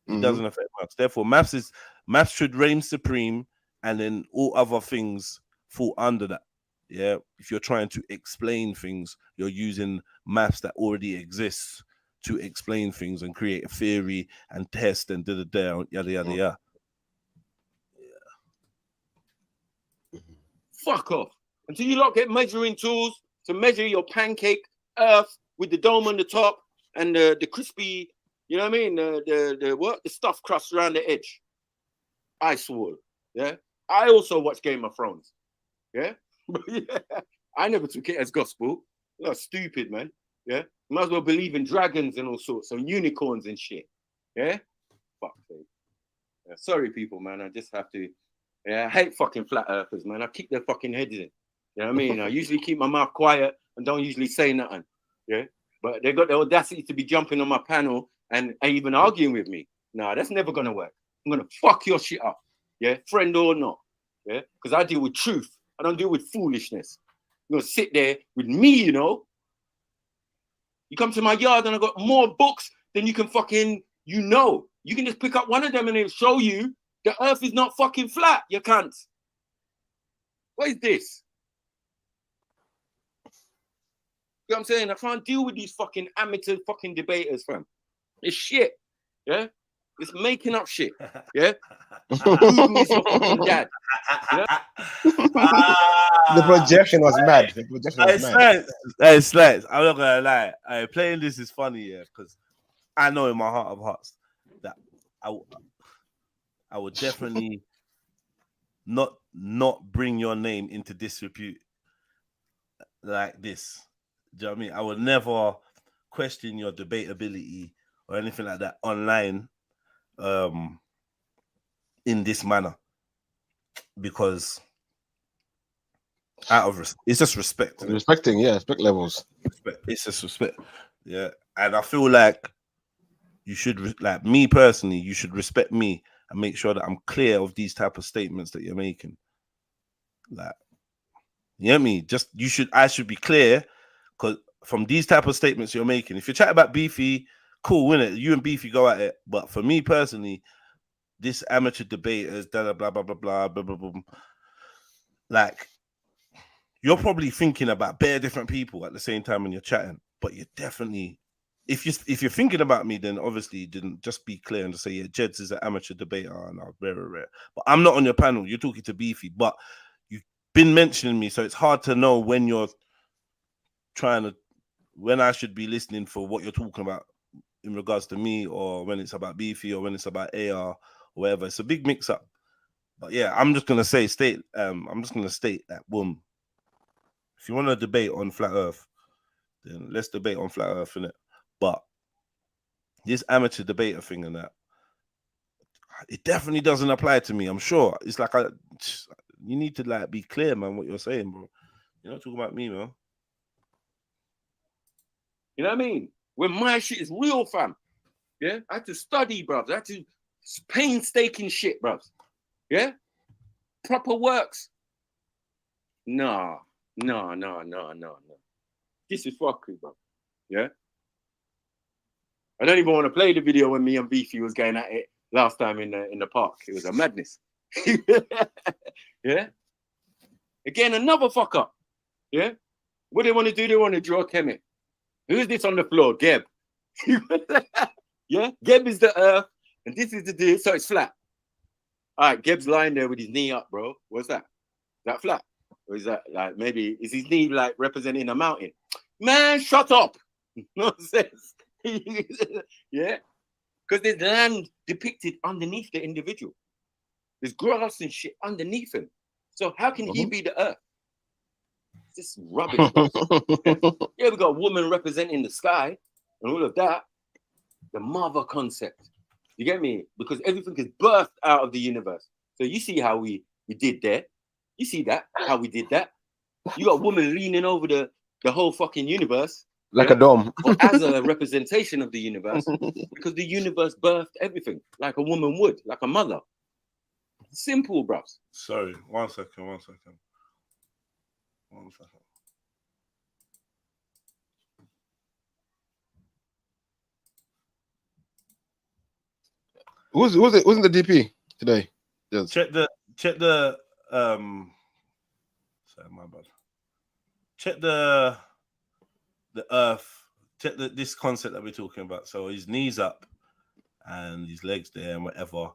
It doesn't affect maths. Therefore, maths should reign supreme, and then all other things fall under that. Yeah, if you're trying to explain things, you're using maths that already exists to explain things and create a theory and test and yada yada yada. Fuck off. Until you lot get measuring tools to measure your pancake Earth with the dome on the top and the crispy, you know what I mean? The stuffed crust around the edge. Ice wall. Yeah. I also watch Game of Thrones. Yeah. Yeah. I never took it as gospel. That's stupid, man. Yeah. Might as well believe in dragons and all sorts of unicorns and shit. Yeah. Fuck sake. Yeah, sorry, people, man. I just have to. Yeah, I hate fucking flat earthers, man. I keep their fucking heads in. You know what I mean? I usually keep my mouth quiet and don't usually say nothing. Yeah. But they got the audacity to be jumping on my panel and even arguing with me. Nah, that's never gonna work. I'm gonna fuck your shit up. Yeah, friend or not. Yeah, because I deal with truth. I don't deal with foolishness. You're gonna sit there with me, you know. You come to my yard and I got more books than you can fucking, you know. You can just pick up one of them and it'll show you the earth is not fucking flat, you can't. What is this? You know what I'm saying? I can't deal with these fucking amateur fucking debaters, fam. It's shit. Yeah? It's making up shit. Yeah? Who is your fucking dad? Yeah? The projection was mad. The projection was mad. Hey, Slats, I'm not gonna lie. Playing this is funny, yeah, because I know in my heart of hearts that I would definitely not bring your name into disrepute like this. Do you know what I mean? I would never question your debatability or anything like that online in this manner, because it's just respect. Respecting, yeah, respect levels. It's just respect. Yeah. And I feel like you should, like me personally, you should respect me and make sure that I'm clear of these type of statements that you're making. Like, you know what I mean? I should be clear, because from these type of statements you're making, if you're chatting about Beefy, cool, innit? You and Beefy go at it. But for me personally, this amateur debaters, blah blah blah blah blah blah blah blah, like, you're probably thinking about bare different people at the same time when you're chatting. But you're definitely, if you're thinking about me, then obviously you didn't just be clear and just say, yeah, Jeds is an amateur debater and I'll rare. But I'm not on your panel. You're talking to Beefy, but you've been mentioning me, so it's hard to know when I should be listening for what you're talking about in regards to me, or when it's about Beefy, or when it's about AR, or whatever. It's a big mix up. But yeah, I'm just gonna state that, boom. If you want to debate on flat Earth, then let's debate on flat Earth, innit? But this amateur debater thing and that, it definitely doesn't apply to me. I'm sure. It's like you need to like be clear, man, what you're saying, bro. You're not talking about me, man. You know what I mean? When my shit is real, fam. Yeah? I had to study, bruv. I had to painstaking shit, bruv. Yeah? Proper works. No. This is fuckery, bro. Yeah? I don't even want to play the video when me and Beefy was going at it last time in the park. It was a madness. Yeah? Again, another fuck up. Yeah? What they want to do? They want to draw Kemet. Who's this on the floor? Geb. Yeah? Geb is the earth, and this is the deal, so it's flat. All right, Geb's lying there with his knee up, bro. What's that? Is that flat? Or is that like, maybe, is his knee like representing a mountain? Man, shut up. Nonsense. Yeah? Because there's land depicted underneath the individual. There's grass and shit underneath him. So how can he be the earth? It's just rubbish. Yeah, we got a woman representing the sky and all of that. The mother concept. You get me? Because everything is birthed out of the universe. So you see how we did there. You see that, how we did that. You got a woman leaning over the whole fucking universe. Like a dome. Or as a representation of the universe. Because the universe birthed everything. Like a woman would. Like a mother. Simple, bruv. Sorry, one second. Who's in the DP today? Yes. Check the sorry, my bad. Check the earth. Check this concept that we're talking about. So his knees up and his legs there and whatever.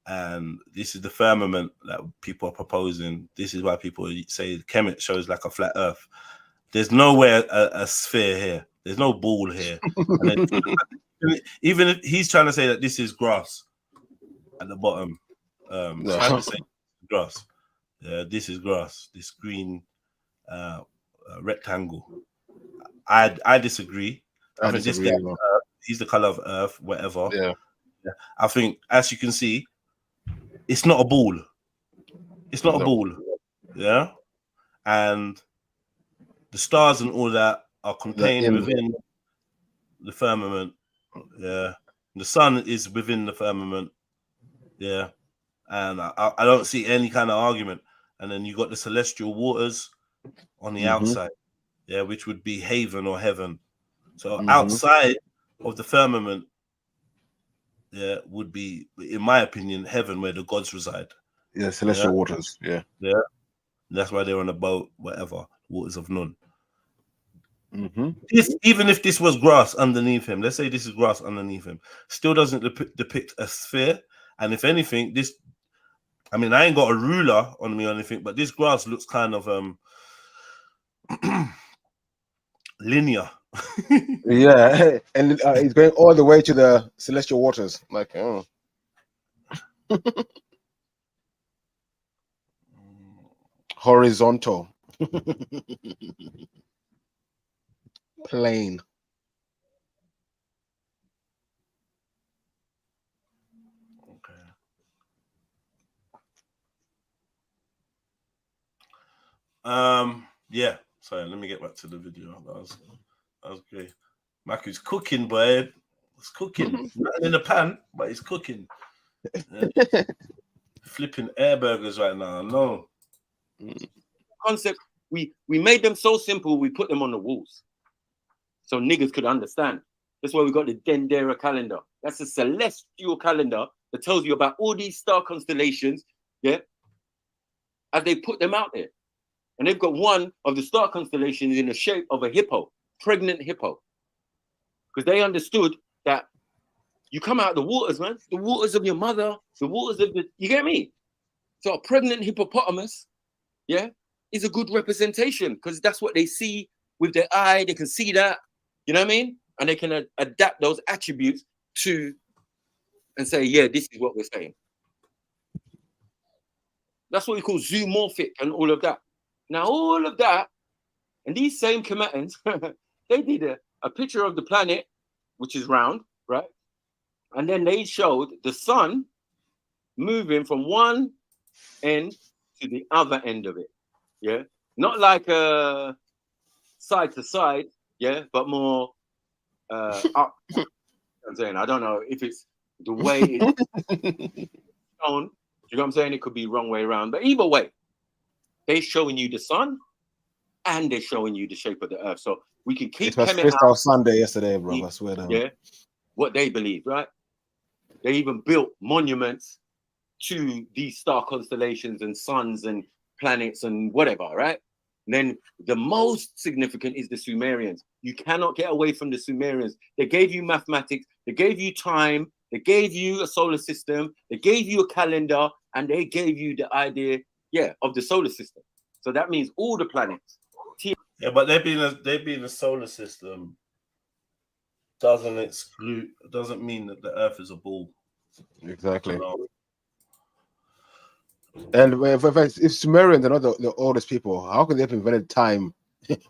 and this is the firmament that people are proposing. This is why people say Kemet shows like a flat Earth. There's nowhere a sphere here. There's no ball here. And then, even if he's trying to say that this is grass at the bottom, trying to say grass. This is grass. This green rectangle. I disagree. I think this guy, he's the color of Earth, whatever. Yeah. I think, as you can see, it's not a ball. It's not a ball. Yeah. And the stars and all that are contained within the firmament. Yeah. The sun is within the firmament. Yeah. And I don't see any kind of argument. And then you got the celestial waters on the outside. Yeah, which would be haven or heaven. So outside of the firmament, yeah, would be, in my opinion, heaven, where the gods reside. Yeah, celestial waters. Yeah. Yeah. That's why they're on a boat, whatever, waters of none. This, even if this was grass underneath him, let's say this is grass underneath him, still doesn't depict a sphere. And if anything, this, I mean, I ain't got a ruler on me or anything, but this grass looks kind of linear. Yeah, and it's going all the way to the celestial waters. Like, oh. Horizontal. Plane. Yeah. Sorry, let me get back to the video. That was great. Maku's cooking, boy. It's cooking. Not in the pan, but it's cooking. Yeah. Flipping air burgers right now. No. Concept. We made them so simple. We put them on the walls, so niggas could understand. That's why we got the Dendera calendar. That's a celestial calendar that tells you about all these star constellations. Yeah. As they put them out there. And they've got one of the star constellations in the shape of a hippo, pregnant hippo. Because they understood that you come out of the waters, man, the waters of your mother, the waters of the, you get me? So a pregnant hippopotamus, yeah, is a good representation because that's what they see with their eye. They can see that, you know what I mean? And they can adapt those attributes to and say, yeah, this is what we're saying. That's what we call zoomorphic and all of that. Now, all of that, and these same Kemetans, they did a picture of the planet, which is round, right? And then they showed the sun moving from one end to the other end of it, yeah? Not like side to side, yeah, but more up. I'm saying, I don't know if it's the way it's shown. You know what I'm saying? It could be wrong way around, but either way, they're showing you the sun and they're showing you the shape of the earth. So we can keep it was Crystal Sunday yesterday, bro. I swear down. Yeah, what they believe, right? They even built monuments to these star constellations and suns and planets and whatever, right? And then the most significant is the Sumerians. You cannot get away from the Sumerians. They gave you mathematics, they gave you time, they gave you a solar system, they gave you a calendar, and they gave you the idea, yeah, of the solar system. So that means all the planets. Yeah, but they being a solar system doesn't mean that the Earth is a ball. Exactly. And if Sumerians are not the oldest people, how could they have invented time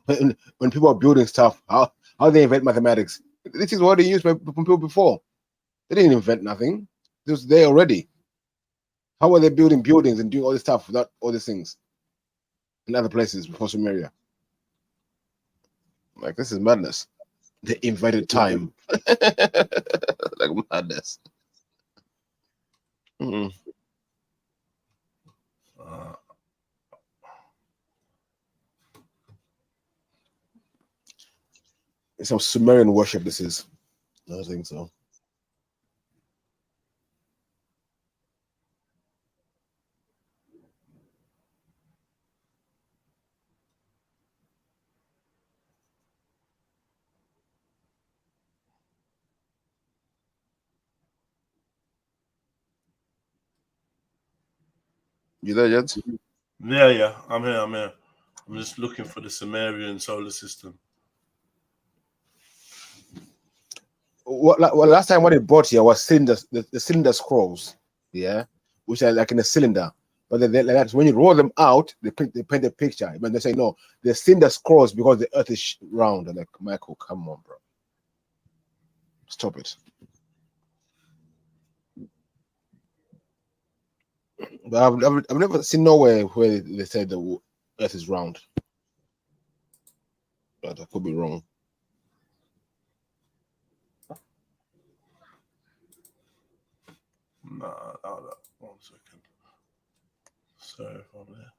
when people are building stuff? How they invent mathematics? This is what they used from people before. They didn't invent nothing. It was there already. How were they building buildings and doing all this stuff without all these things in other places before Sumeria? Like, this is madness. They invented time. Like madness. It's some Sumerian worship, this is. I think so. You there, Jens? Yeah, I'm here. I'm just looking for the Sumerian solar system. Well, last time what they brought here was the cylinder scrolls, yeah, which are like in a cylinder. But they like that, when you roll them out, they paint a picture. But they say no, the cylinder scrolls because the Earth is round. And like, Michael, come on, bro, stop it. But I've never seen nowhere where they said the Earth is round. But I could be wrong. Nah, hold up. 1 second. Sorry if I'm there.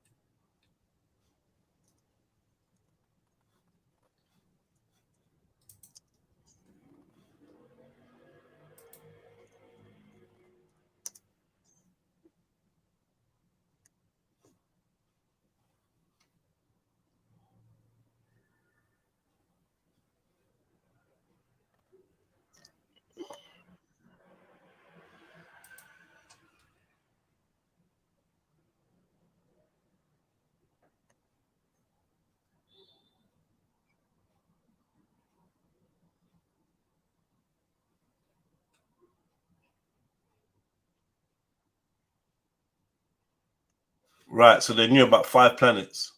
Right, so they knew about 5 planets.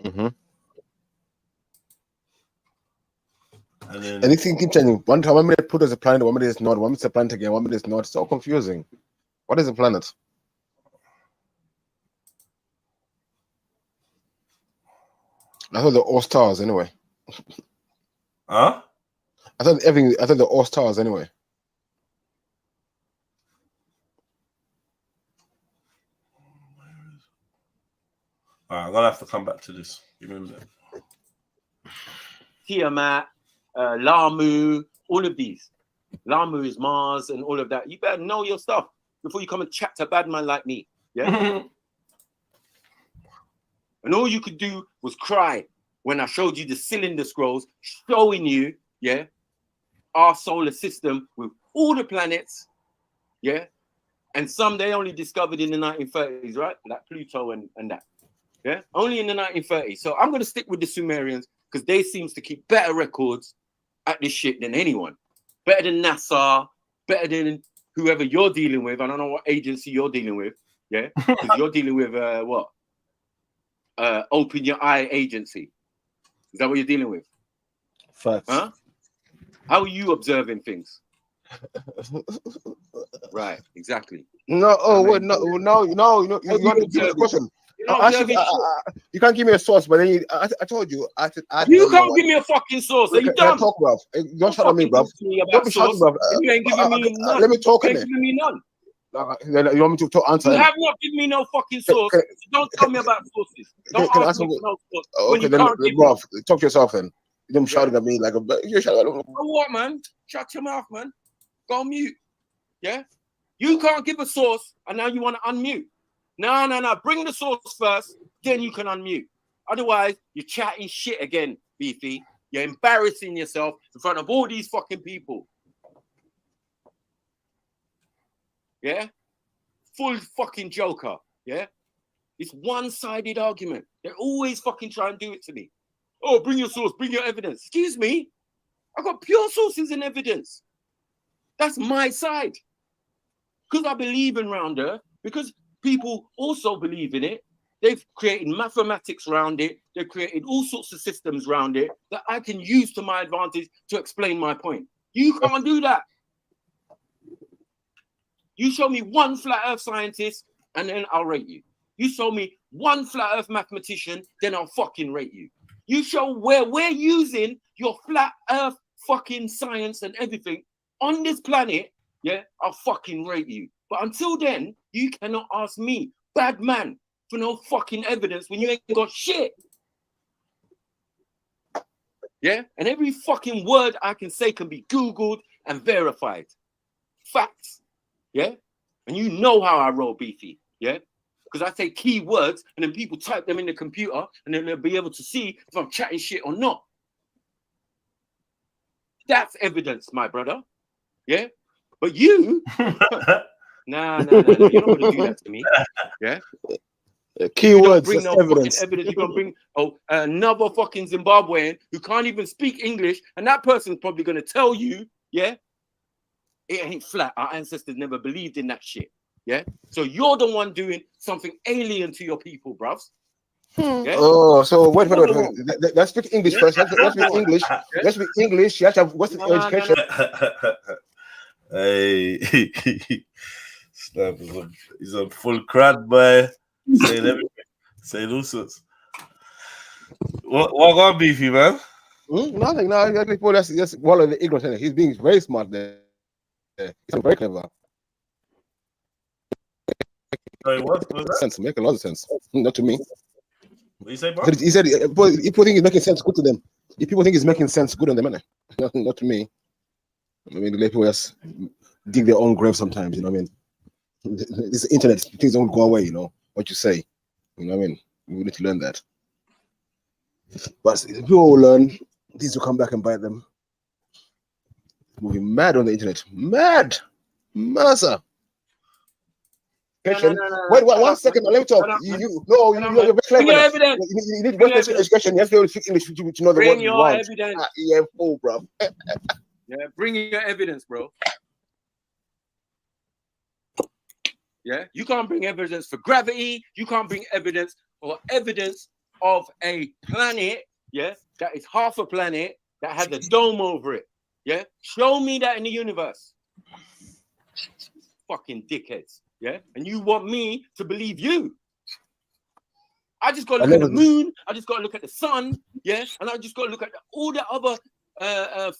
Mm-hmm. And then Anything keep changing. One minute they put as a planet, 1 minute it's not, 1 minute it's a planet again, 1 minute it's not. It's so confusing. What is a planet? I thought they're all stars anyway. Huh? I thought they're all stars anyway. Alright, I'm gonna have to come back to this. Give me a minute. Tiamat, Lamu, all of these. Lamu is Mars and all of that. You better know your stuff before you come and chat to a bad man like me. Yeah. And all you could do was cry when I showed you the cylinder scrolls showing you, yeah, our solar system with all the planets, yeah, and some they only discovered in the 1930s, right? Like Pluto and that, yeah, only in the 1930s. So I'm going to stick with the Sumerians because they seems to keep better records at this shit than anyone. Better than NASA, better than whoever you're dealing with. I don't know what agency you're dealing with, yeah, because you're dealing with what? Open Your Eye Agency. Is that what you're dealing with? Facts. Huh? How are you observing things? Right, exactly. No, wait, no, you want to give me a question. You can't give me a source, but then I told you. You can't give me a fucking source. Are you Can I dumb? talk, bro? Don't shout at me, bro. Don't be shouting, bro. You ain't giving me none. Let me talk You in ain't it. giving me none. You want me to answer? You have not given me no fucking source. So don't tell me about sources. Don't can I ask me answer- for no source. Okay, When you then, can't give bro, me. talk to yourself then. You don't shouting at me like a. You shout at me. Oh, what, man? Shut your mouth, man. Go on mute. Yeah? You can't give a source and now you want to unmute. No. Bring the source first, then you can unmute. Otherwise, you're chatting shit again, Beefy. You're embarrassing yourself in front of all these fucking people. Yeah? Full fucking joker. Yeah? It's one-sided argument. They're always fucking trying to do it to me. Oh, bring your source, bring your evidence. Excuse me. I've got pure sources and evidence. That's my side. Because I believe in round earth, because people also believe in it. They've created mathematics around it. They've created all sorts of systems around it that I can use to my advantage to explain my point. You can't do that. You show me one flat earth scientist and then I'll rate you. You show me one flat earth mathematician, then I'll fucking rate you. You show where we're using your flat earth fucking science and everything on this planet, yeah, I'll fucking rate you. But until then, you cannot ask me, bad man, for no fucking evidence when you ain't got shit. Yeah? And every fucking word I can say can be Googled and verified. Facts. Yeah? And you know how I roll, Beefy. Yeah? Because I say key words and then people type them in the computer and then they'll be able to see if I'm chatting shit or not. That's evidence, my brother. Yeah? But you, Nah. You're not going to do that to me. Yeah. Keywords, Bring that's no evidence. fucking evidence. You're going to bring another fucking Zimbabwean who can't even speak English, and that person's probably going to tell you, yeah, it ain't flat. Our ancestors never believed in that shit. Yeah. So you're the one doing something alien to your people, bruvs. Yeah? Oh, so wait. Let's speak English first. Let's speak English. Let's speak English. You have to have what's the education? Hey, Snap is on full crowd by saying everything, saying all sorts. What got beefy, man? Nothing. No, that's one of the ignorant. He's being very smart there. He's very clever. Sorry, what was that? Sense, make a lot of sense. Not to me. What you say, bro? He said if people think it's making sense, good to them. If people think it's making sense, good on them, man. Not to me. I mean, the people just dig their own grave sometimes. You know what I mean? This internet, things don't go away. You know what you say. You know what I mean? We need to learn that. But people will learn. These will come back and bite them. Moving mad on the internet. Mad. Massa. No. Wait, 1 second. Let me talk. You're very clever. Bring your evidence. You need one education. You have to be able to speak English to know the Bring word you your want. evidence. Yeah, fool, bro. Yeah, bring your evidence, bro. Yeah, you can't bring evidence for gravity. You can't bring evidence or evidence of a planet, yeah, that is half a planet that has a dome over it. Yeah, show me that in the universe. Fucking dickheads. Yeah, and you want me to believe you? I just got to look at the moon. I just got to look at the sun. Yeah, and I just got to look at all the other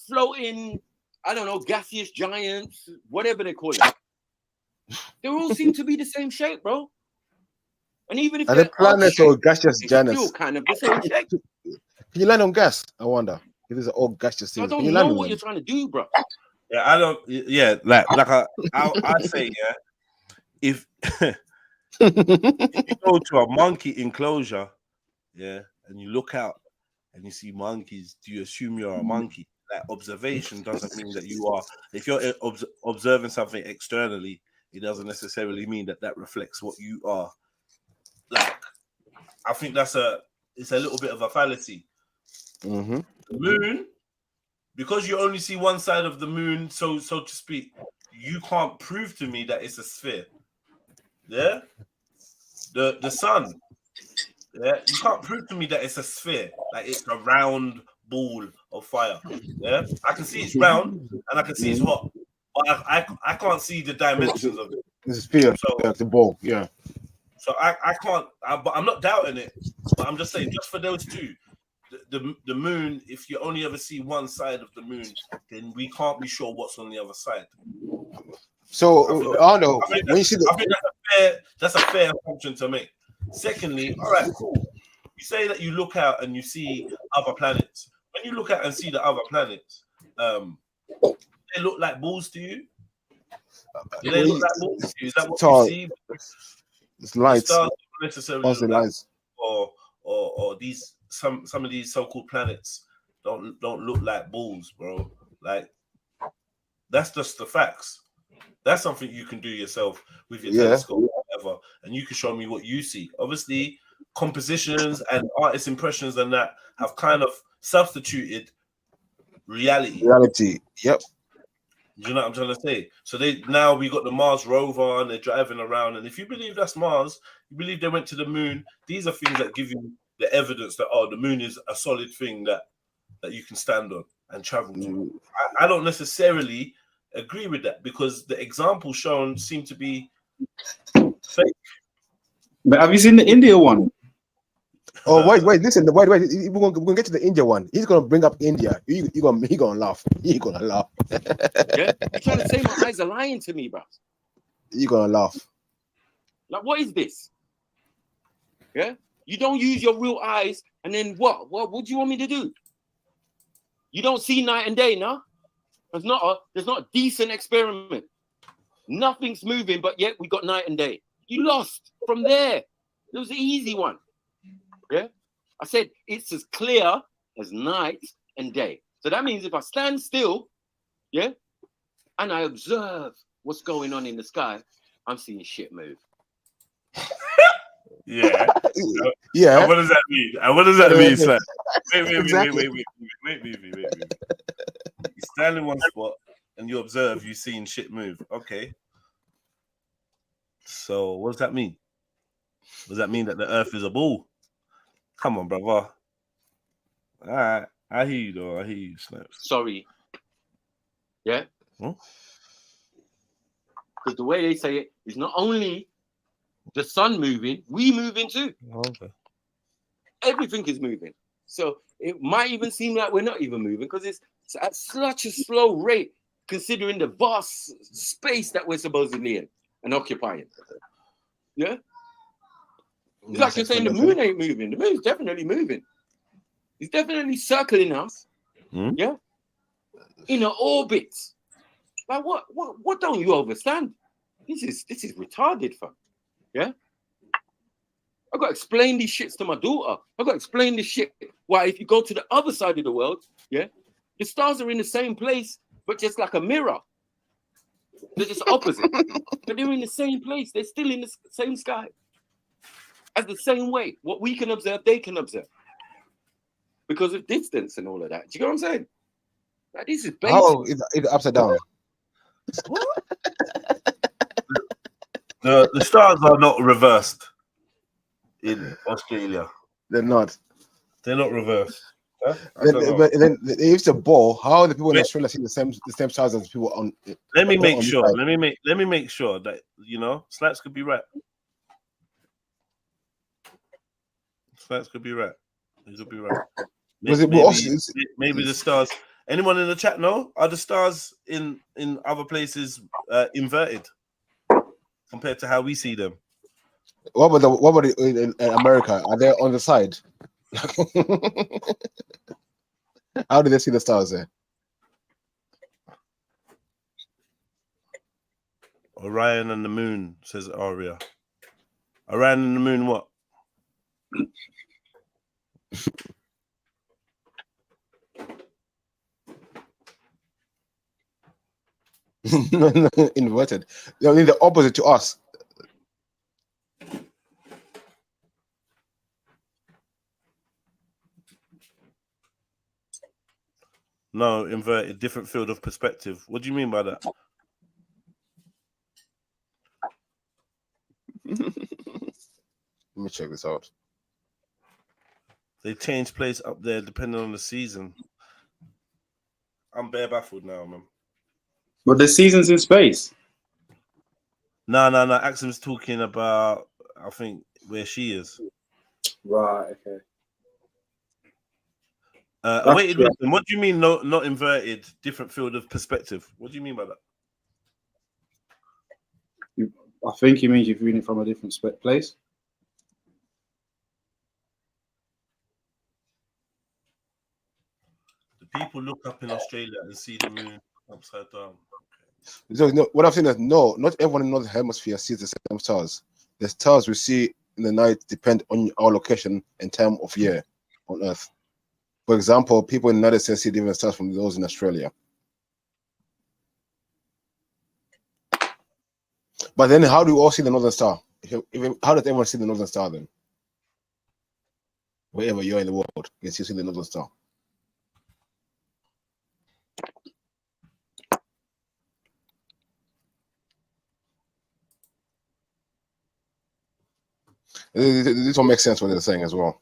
floating, I don't know, gaseous giants, whatever they call it. They all seem to be the same shape, bro. And even if are the planets or gaseous giants, still kind of the same shape. Can you land on gas? I wonder if these are all gaseous things. I don't know what you're trying to do, bro. Yeah, I don't. Yeah, like I say, yeah. If you go to a monkey enclosure, yeah, and you look out and you see monkeys, do you assume you're a monkey? That observation doesn't mean that you are. If you're observing something externally, it doesn't necessarily mean that reflects what you are. Like, I think it's a little bit of a fallacy. Mm-hmm. The moon, because you only see one side of the moon, so to speak, you can't prove to me that it's a sphere. Yeah, the sun. Yeah, you can't prove to me that it's a sphere, like it's a round ball of fire. Yeah, I can see it's round and I can see it's hot, but I can't see the dimensions of it. It's a sphere, so the ball. Yeah. So I can't. But I'm not doubting it. But I'm just saying, just for those two, the moon. If you only ever see one side of the moon, then we can't be sure what's on the other side. So I don't know. When you see I think that's a fair assumption to make. Secondly, all right, cool. You say that you look out and you see other planets. When you look out and see the other planets, they look like balls to you. Do they look like balls to you? Is that what you see? It's lights. Stars don't necessarily look like, lights. Or these some of these so-called planets don't look like balls, bro. Like, that's just the facts. That's something you can do yourself with your telescope or whatever, and you can show me what you see. Obviously, compositions and artist impressions and that have kind of substituted reality. Yep. Do you know what I'm trying to say? So now we got the Mars rover and they're driving around, and if you believe that's Mars, you believe they went to the moon. These are things that give you the evidence that the moon is a solid thing that you can stand on and travel to. I don't necessarily agree with that because the examples shown seem to be fake. But have you seen the India one? Oh wait, listen, wait. We're gonna get to the India one. He's gonna bring up India. He gonna laugh. He gonna laugh. Yeah, you're trying to say my eyes are lying to me, bro. You gonna laugh. Like, what is this? Yeah, you don't use your real eyes, and then what? What do you want me to do? You don't see night and day, no? There's not a decent experiment. Nothing's moving, but yet we got night and day. You lost from there. It was the easy one. Yeah, I said it's as clear as night and day. So that means if I stand still, yeah, and I observe what's going on in the sky, I'm seeing shit move. Yeah. Yeah. And what does that mean? And what does that mean? It's like, Exactly. wait. You stand in one spot and you observe, you seeing shit move. Okay. So what does that mean? Does that mean that the earth is a ball? Come on, brother. All right. I hear you though. I hear you, Snaps. Sorry. Yeah? Huh? Because the way they say it is not only the sun moving, we moving too. Okay. Everything is moving. So it might even seem like we're not even moving because it's at such a slow rate considering the vast space that we're supposedly in and occupying. Yeah? It's like you're saying the moon ain't moving. The moon's definitely moving. It's definitely circling us. Yeah? In an orbit. Like what don't you understand? This is retarded, fam. Yeah? I gotta explain these shits to my daughter. I gotta explain this shit. Why, if you go to the other side of the world, yeah, the stars are in the same place, but just like a mirror. They're just opposite. But they're in the same place. They're still in the same sky. As the same way. What we can observe, they can observe. Because of distance and all of that. Do you get what I'm saying? Like, this is basic. How is it upside down? What? The stars are not reversed in Australia. They're not. They're not reversed. Huh? But then they used to ball. How are the people in Australia see the same stars as people on? Let me make on this sure. side? Let me make sure that Slaps could be right. Slaps could be right. He could be right. Maybe the stars. Anyone in the chat know? Are the stars in other places inverted compared to how we see them? What about in America? Are they on the side? How do they see the stars there? Orion and the moon, says Aria. Orion and the moon, what? Inverted. I mean, the opposite to us. No, inverted, different field of perspective. What do you mean by that? Let me check this out. They change place up there depending on the season. I'm bare baffled now, man. But the season's in space. No. Axum's talking about, I think, where she is. Right, okay. Wait, listen, what do you mean not inverted, different field of perspective? What do you mean by that? I think he means you're viewing it from a different place. The people look up in Australia and see the moon upside down. So, no, what I'm saying is, no, not everyone in the northern hemisphere sees the same stars. The stars we see in the night depend on our location and time of year on Earth. For example, people in the United States see different stars from those in Australia. But then, how do we all see the northern star? How does everyone see the northern star then? Wherever you're in the world, you can still see the northern star. This will make sense what they're saying as well.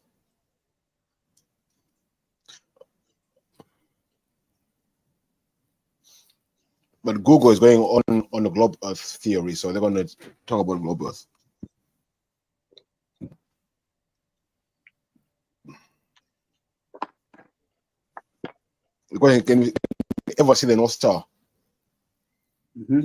But Google is going on the globe Earth theory, so they're going to talk about globe Earth. The question, can we ever see the North Star? Mm-hmm.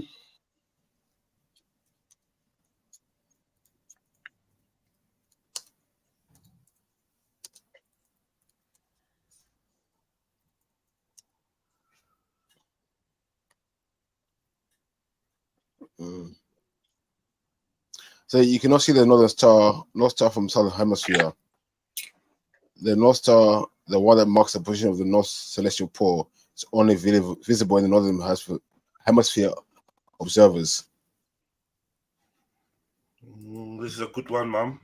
So you cannot see the North Star from Southern Hemisphere. The North Star, the one that marks the position of the North Celestial Pole, is only visible in the Northern Hemisphere observers. This is a good one, man.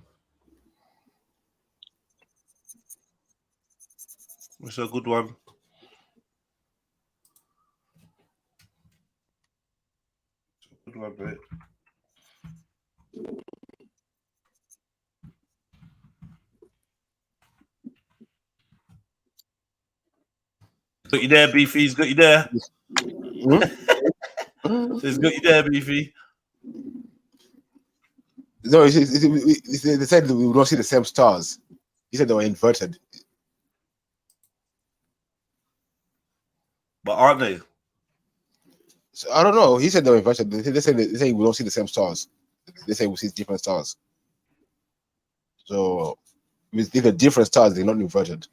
This is a good one. Good one, mate. Got you there, Beefy. He's got you there. So he's got you there, Beefy. No, they said we don't see the same stars. He said they were inverted. But aren't they? So, I don't know. He said they were inverted. They say we don't see the same stars. They say we see different stars. So if they're different stars, they're not inverted.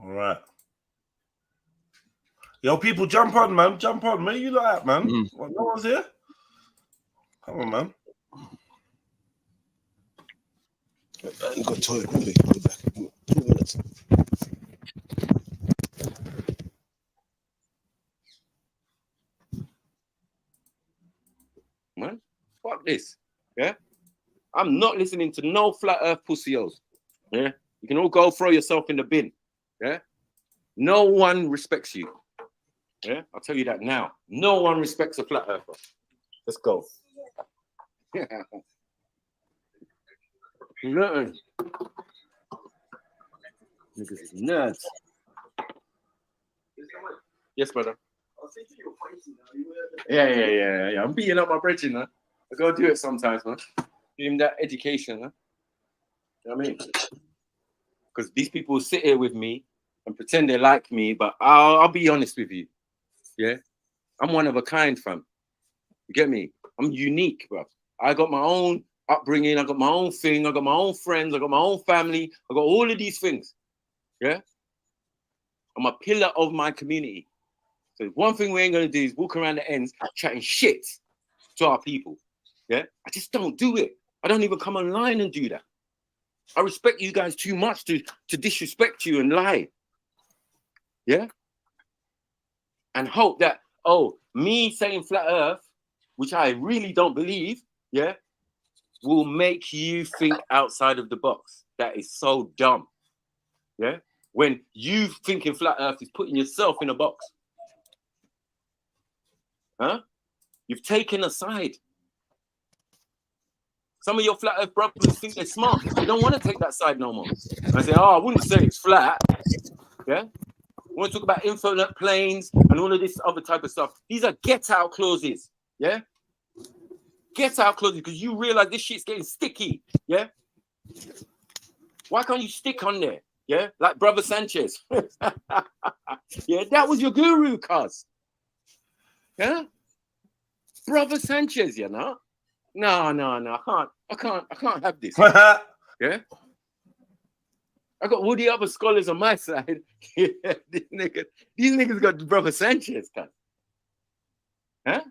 All right. Yo, people, jump on, man. Jump on. Where you look at, man? What, no one's here? Come on, man. You got toilet quickly. I'll be back. 2 minutes. Man, fuck this. Yeah, I'm not listening to no flat earth pussios. Yeah, you can all go throw yourself in the bin. Yeah, no one respects you. Yeah, I'll tell you that now. No one respects a flat earther. Let's go. Yeah. Niggas is nuts. Yes, brother. Yeah. I'm beating up my brethren, man. I gotta do it sometimes, man. Give him that education, man. You know what I mean? Because these people sit here with me and pretend they like me, but I'll be honest with you. Yeah, I'm one of a kind, fam. You get me? I'm unique, bro. I got my own upbringing. I got my own thing. I got my own friends. I got my own family. I got all of these things. Yeah, I'm a pillar of my community. So one thing we ain't gonna do is walk around the ends chatting shit to our people. Yeah, I just don't do it. I don't even come online and do that. I respect you guys too much to disrespect you and lie. Yeah. And hope that, oh, me saying flat earth, which I really don't believe, yeah, will make you think outside of the box. That is so dumb. Yeah. When you thinking flat earth is putting yourself in a box. Huh? You've taken a side. Some of your flat earth brothers think they're smart. They don't want to take that side no more. I say, oh, I wouldn't say it's flat. Yeah. We want to talk about infinite planes and all of this other type of stuff. These are get out clauses. Yeah. Get out clauses because you realize this shit's getting sticky. Yeah. Why can't you stick on there? Yeah. Like Brother Sanchez. Yeah. That was your guru, cuz. Yeah. Brother Sanchez, you know. No. I can't have this. Yeah. I got all the other scholars on my side. Yeah, these niggas got Brother Sanchez, cuz. Huh?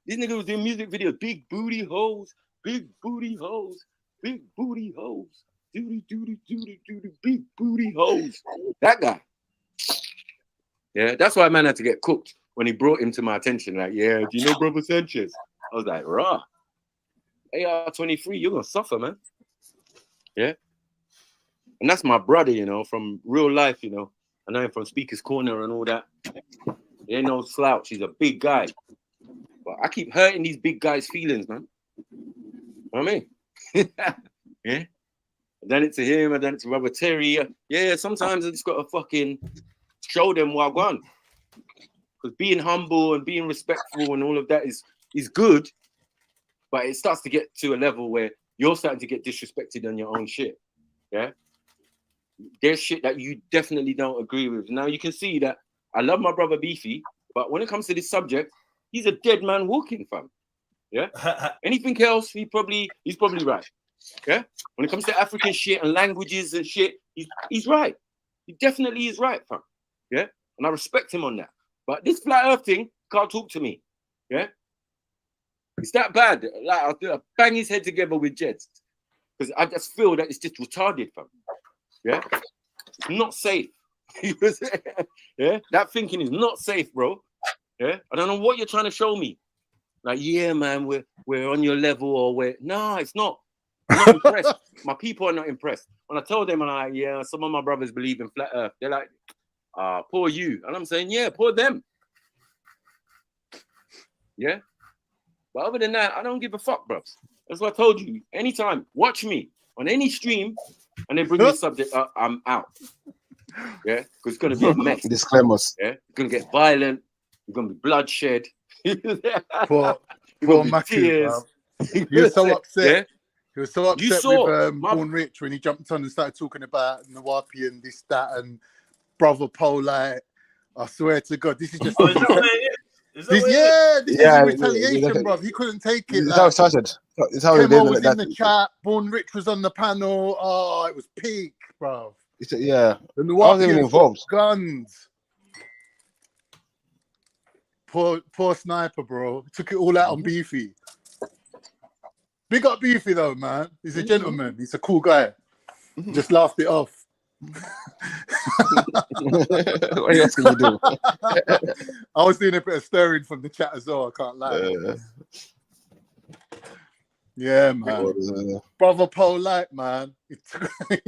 These niggas was doing music videos, big booty hoes, big booty hoes, big booty hoes, big booty hoes. That guy. Yeah, that's why man had to get cooked when he brought him to my attention. Like, yeah, do you know Brother Sanchez? I was like, rah. AR-23, you're gonna suffer, man. Yeah. And that's my brother, you know, from real life, you know. I know him from Speaker's Corner and all that. He ain't no slouch. He's a big guy. But I keep hurting these big guys' feelings, man. You know what I mean? Yeah. I done it to him. I done it to Robert Terry. Yeah, sometimes I just got to fucking show them what I want. Because being humble and being respectful and all of that is good. But it starts to get to a level where you're starting to get disrespected on your own shit. Yeah. There's shit that you definitely don't agree with. Now you can see that I love my brother Beefy, but when it comes to this subject, he's a dead man walking, fam. Yeah. Anything else, he's probably right. Yeah. When it comes to African shit and languages and shit, he's right. He definitely is right, fam. Yeah. And I respect him on that. But this flat earth thing can't talk to me. Yeah? It's that bad. Like I'll bang his head together with Jeds. Because I just feel that it's just retarded, fam. Yeah? It's not safe. Yeah? That thinking is not safe, bro. Yeah? I don't know what you're trying to show me. Like, yeah, man, we're on your level, or we're no, it's not. I'm not impressed. My people are not impressed. When I told them, I'm like, yeah, some of my brothers believe in flat earth. They're like, poor you. And I'm saying, yeah, poor them. Yeah. But other than that, I don't give a fuck, bros. That's what I told you. Anytime, watch me on any stream, and they bring this subject up, I'm out. Yeah, because it's gonna be a mess. Disclaimers. Yeah, it's gonna get violent. It's gonna be bloodshed. Poor Maku, bro. He was so upset. Yeah? He was so upset with Born Rich when he jumped on and started talking about Nawapi and this, that, and Brother Polite. I swear to God, this is just. This is retaliation, bro. He couldn't take it. That's how it started. It's how Kemo was in the chat. Born Rich was on the panel. Oh, it was peak, bro. Yeah. And the I wasn't even involved. Guns. Poor Sniper, bro. Took it all out on Beefy. Big up Beefy though, man. He's a gentleman. He's a cool guy. Just laughed it off. What else can you do? I was doing a bit of stirring from the chat as well. I can't lie. Yeah, man. Brother Polite, man. He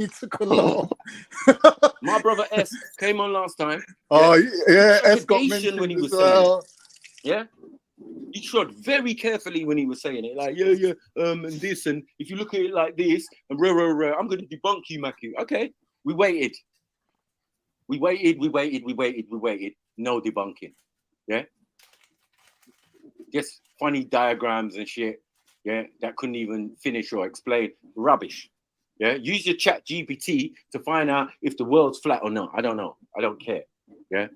took a lot. My brother S came on last time. Oh yeah, S got mentioned when he was saying it. Yeah. He trod very carefully when he was saying it, like, yeah, and this, and if you look at it like this, and I'm going to debunk you, Maku. Okay, we waited. No debunking. Yeah. Just funny diagrams and shit. Yeah, that couldn't even finish or explain. Rubbish. Yeah, use your chat GPT to find out if the world's flat or not. I don't know. I don't care. Yeah,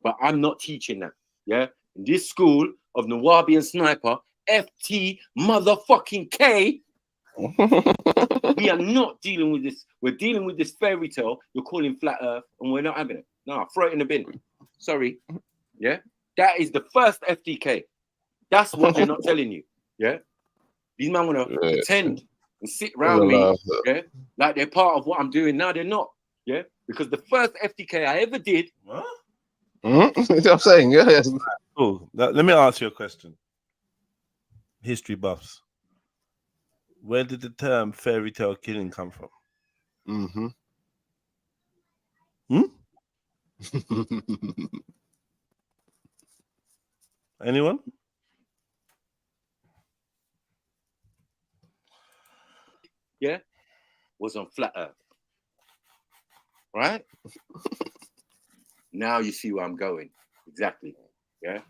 but I'm not teaching that. Yeah, in this school of Nawabi and Sniper, FT motherfucking K, we are not dealing with this. We're dealing with this fairy tale you're calling flat earth, and we're not having it. No, throw it in the bin. Sorry. Yeah, that is the first FTK. That's what they're not telling you. Yeah, these men want to pretend and sit around me, yeah, like they're part of what I'm doing. Now they're not. Yeah, because the first FTK I ever did. What? That's what I'm saying. Yes. Cool. Now, let me ask you a question. History buffs. Where did the term fairy tale killing come from? Anyone? Yeah, was on flat earth. Right? Now you see where I'm going. Exactly. Yeah.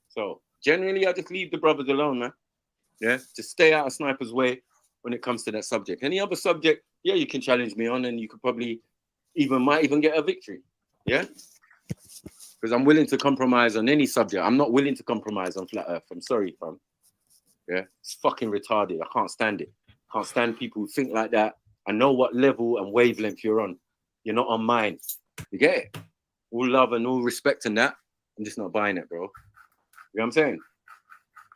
So generally I just leave the brothers alone, man. Yeah. Just stay out of Sniper's way when it comes to that subject. Any other subject, yeah, you can challenge me on, and you could probably might even get a victory. Yeah. Because I'm willing to compromise on any subject. I'm not willing to compromise on flat earth. I'm sorry, fam. Yeah. It's fucking retarded. I can't stand it. Can't stand people who think like that. I know what level and wavelength you're on. You're not on mine. You get it? All love and all respect and that. I'm just not buying it, bro. You know what I'm saying?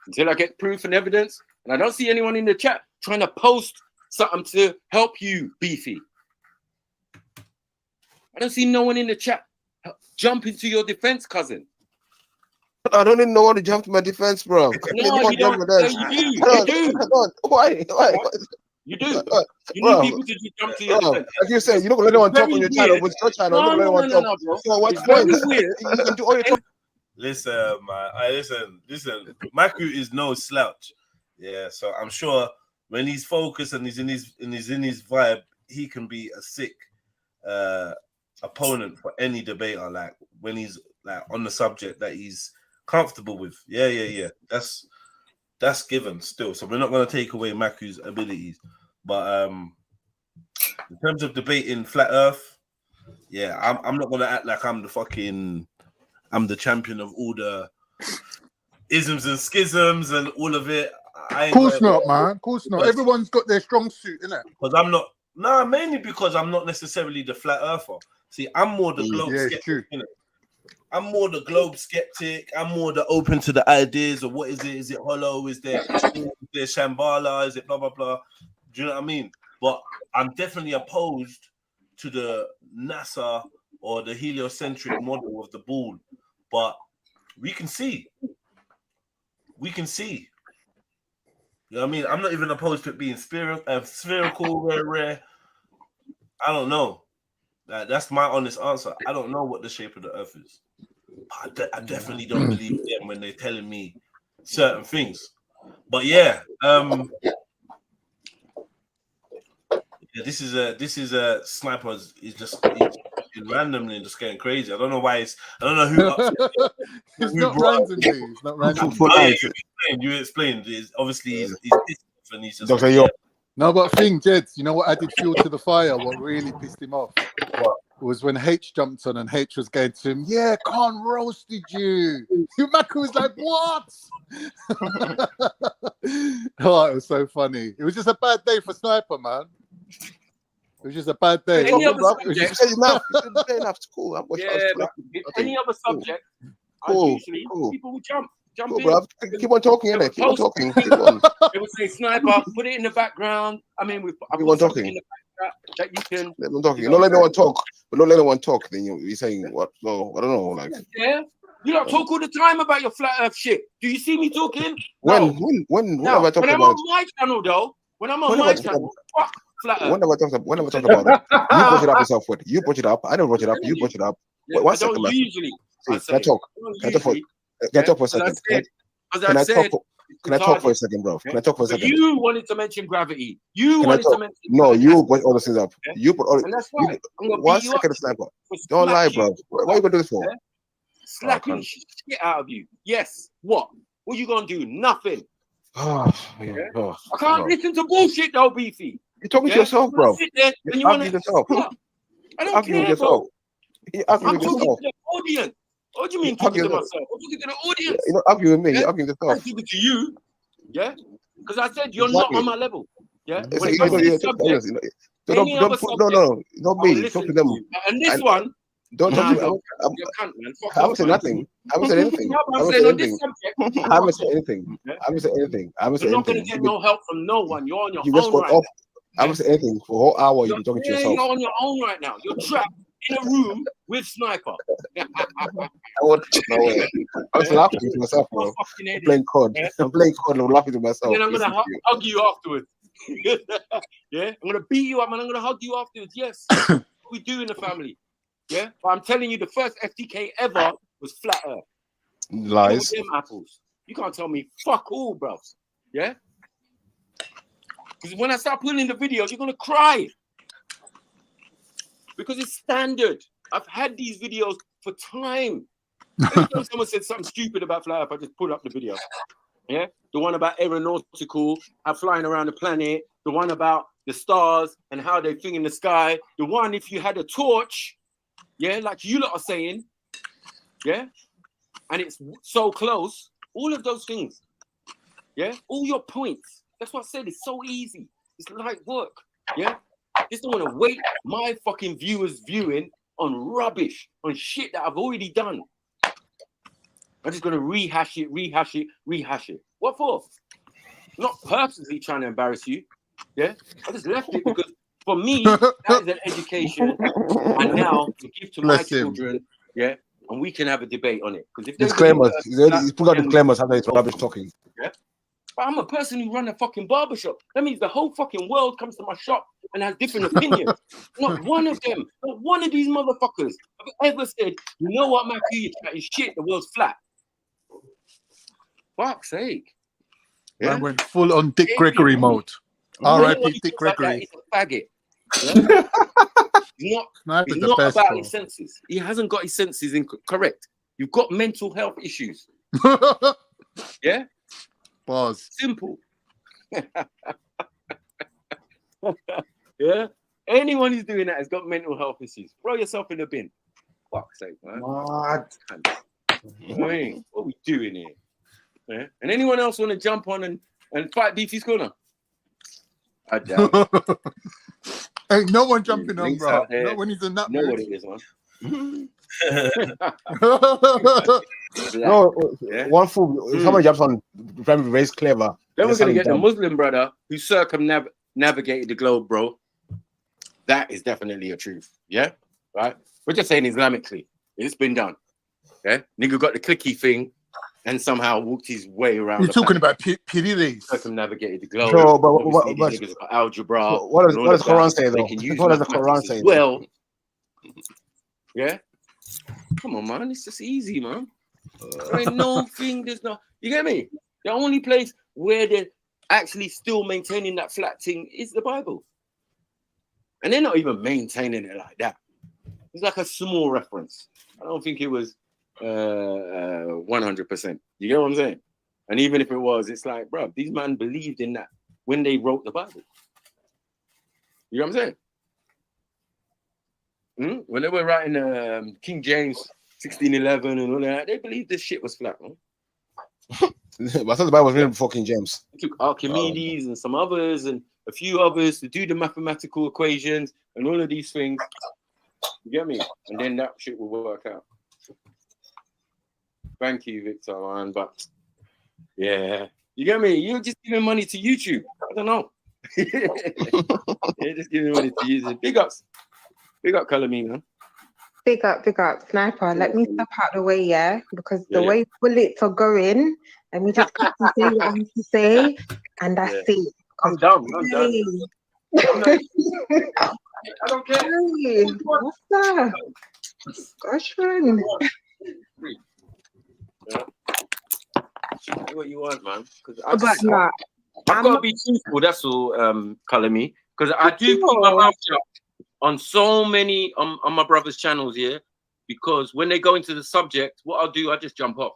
Until I get proof and evidence, and I don't see anyone in the chat trying to post something to help you, Beefy. I don't see no one in the chat jump into your defense, cousin. I don't even know what to jump to my defense, bro. No, you don't. No, you do. Why? You do. You need people to just jump to your defense. Like you said, you're not gonna let anyone talk on your channel, but your channel, you're not gonna let anyone talk. So what's the point? You can do all your talk. Listen, man. Listen. Maku is no slouch. Yeah, so I'm sure when he's focused and he's in his vibe, he can be a sick opponent for any debater. Like when he's like on the subject that he's comfortable with. Yeah. That's given still. So we're not going to take away Maku's abilities. But in terms of debating flat earth, yeah, I'm not going to act like I'm the champion of all the isms and schisms and all of it. Of course not, man. Of course not. Everyone's got their strong suit, innit? Because I'm not. No, mainly because I'm not necessarily the flat earther. See, I'm more the globe skeptic, innit? I'm more the globe skeptic. I'm more the open to the ideas of what is it? Is it hollow? Is there Shambhala? Is it blah blah blah? Do you know what I mean? But I'm definitely opposed to the NASA or the heliocentric model of the ball. But we can see. We can see. You know what I mean? I'm not even opposed to it being spherical, rare. I don't know. That's my honest answer. I don't know what the shape of the earth is. I definitely don't believe them when they're telling me certain things. But yeah, this is a sniper is just randomly just getting crazy. I don't know why I don't know who. It's not randomly. It's not randomly. You explained. Obviously, he's and he's just Dr. York. No, but thing, Jeds, you know what added fuel to the fire? What really pissed him off was when H jumped on and H was going to him, yeah, Khan roasted you. Maka was like, what? Oh, it was so funny. It was just a bad day for Sniper, man. It was just a bad day. Any other subject? Enough. Cool. Any other subject? Cool. People will jump Cool, in. bro. Keep on talking, innit? Keep on talking. Keep on. They would say sniper, put it in the background. I mean, keep on talking. In the background that you can. Let them talk. You don't let anyone talk, but don't let anyone talk. Then you're saying what? No, I don't know. Like, yeah, you don't talk all the time about your flat Earth shit. Do you see me talking? When no. When have I talked when I'm about? On my channel, though. When I'm on my channel, fuck flat Earth. When have I talked about it? You brought it up yourself. What? You brought it up. I never brought it up. You brought it up. Yeah, One I second, don't man. usually. Can I talk? Can I talk for a second? Can I talk for a second, bro? Can I talk for a second? You wanted to mention gravity. You wanted to mention. No, you brought all the things up. You put all. And that's why. 1 second, sniper. Don't lie, bro. What are you gonna do this for? Slapping shit out of you. Yes. What? What are you gonna do? Nothing. I can't listen to bullshit though, Beefy. You're talking to yourself, bro. Sit there and you argue yourself. I don't care, bro. I'm talking to yourself. the audience. What do you mean talking to myself? I'm talking to the audience. You're not arguing with me. You're arguing yourself. I'm talking to you. Yeah? Because I said you're not on my level. Yeah? Don't be. Talk to them. And this one. Don't talk to me. I haven't said nothing. I haven't said anything. I haven't said anything. You're not going to get no help from no one. You're on your own right now. I haven't said anything for a whole hour. You've been talking to yourself. You're on your own right now. You're trapped in a room with Sniper. No way. I was laughing to myself, bro. I'm playing COD. I'm playing COD and I'm laughing to myself. Then I'm going to hug you afterwards. Yeah? I'm going to beat you up and I'm going to hug you afterwards. Yes. What we do in the family. Yeah? But I'm telling you, the first FTK ever was flat Earth. Lies. Them apples. You can't tell me fuck all, bro. Yeah? Because when I start putting in the videos, you're going to cry. Because it's standard. I've had these videos for time. Every time someone said something stupid about flat Earth, I just pull up the video. Yeah? The one about aeronautical, how flying around the planet. The one about the stars and how they thing in the sky. The one if you had a torch, yeah, like you lot are saying, yeah? And it's so close. All of those things. Yeah? All your points. That's what I said. It's so easy. It's light work. Yeah? Just don't want to wait my fucking viewers viewing on rubbish, on shit that I've already done. I'm just going to rehash it. What for? Not purposely trying to embarrass you. Yeah? I just left it because for me, that is an education. And now to give to my children, yeah? And we can have a debate on it. Because if disclaimers, he's put out disclaimers, how it's rubbish talking. Yeah? But I'm a person who run a fucking barbershop. That means the whole fucking world comes to my shop and has different opinions. Not one of them, not one of these motherfuckers have ever said, you know what, Matthew, you're chatting shit, the world's flat. Fuck's sake. Yeah? I went full on Dick Gregory mode. R.I.P. Dick Gregory. Like he's a faggot. Yeah? He's not about his senses. He hasn't got his senses correct. You've got mental health issues. Yeah? Pause. Simple. Yeah? Anyone who's doing that has got mental health issues. Throw yourself in the bin. Fuck's sake, man. What? I mean, what are we doing here? Yeah? And anyone else want to jump on and fight Beefy's corner? I doubt it. Ain't no one jumping on, bro. No one is in that. You know what it is, man. No, Yeah. one fool. Someone jumps on primary race clever. Then we're gonna get the jump. Muslim brother who circumnavigated the globe, bro. That is definitely a truth. Yeah, right. We're just saying Islamically, it's been done. Yeah, nigga got the clicky thing and somehow walked his way around. You're talking about Pirides. Circumnavigated the globe. So, but Obviously, these niggas got algebra. what does the Quran say though? They can use What does the mathematics Quran as say? well. Yeah. Come on, man. It's just easy, man. There ain't no thing. There's no. You get me? The only place where they're actually still maintaining that flat thing is the Bible, and they're not even maintaining it like that. It's like a small reference. I don't think it was 100%. You get what I'm saying? And even if it was, it's like, bro, these men believed in that when they wrote the Bible. You know what I'm saying? When they were writing King James 1611 and all that, they believed this shit was flat, man. But I thought the Bible was written before King James. It took Archimedes and some others and a few others to do the mathematical equations and all of these things. You get me? And then that shit will work out. Thank you, Victor, man. But yeah, you get me? You're just giving money to YouTube. I don't know. You're just giving money to YouTube. Big ups. Big up, Color Me, man. Big up, Sniper. Let me step out the way, yeah? Because the way bullets are going, let me just say what I have to say, and that's it. I'm done. I don't care. Hey, what's that? Gosh, man. What you want, man? I've got to be truthful. That's all, Color Me, because I do keep my mouth shut on so many on my brother's channels here, because when they go into the subject, what I'll do, I just jump off.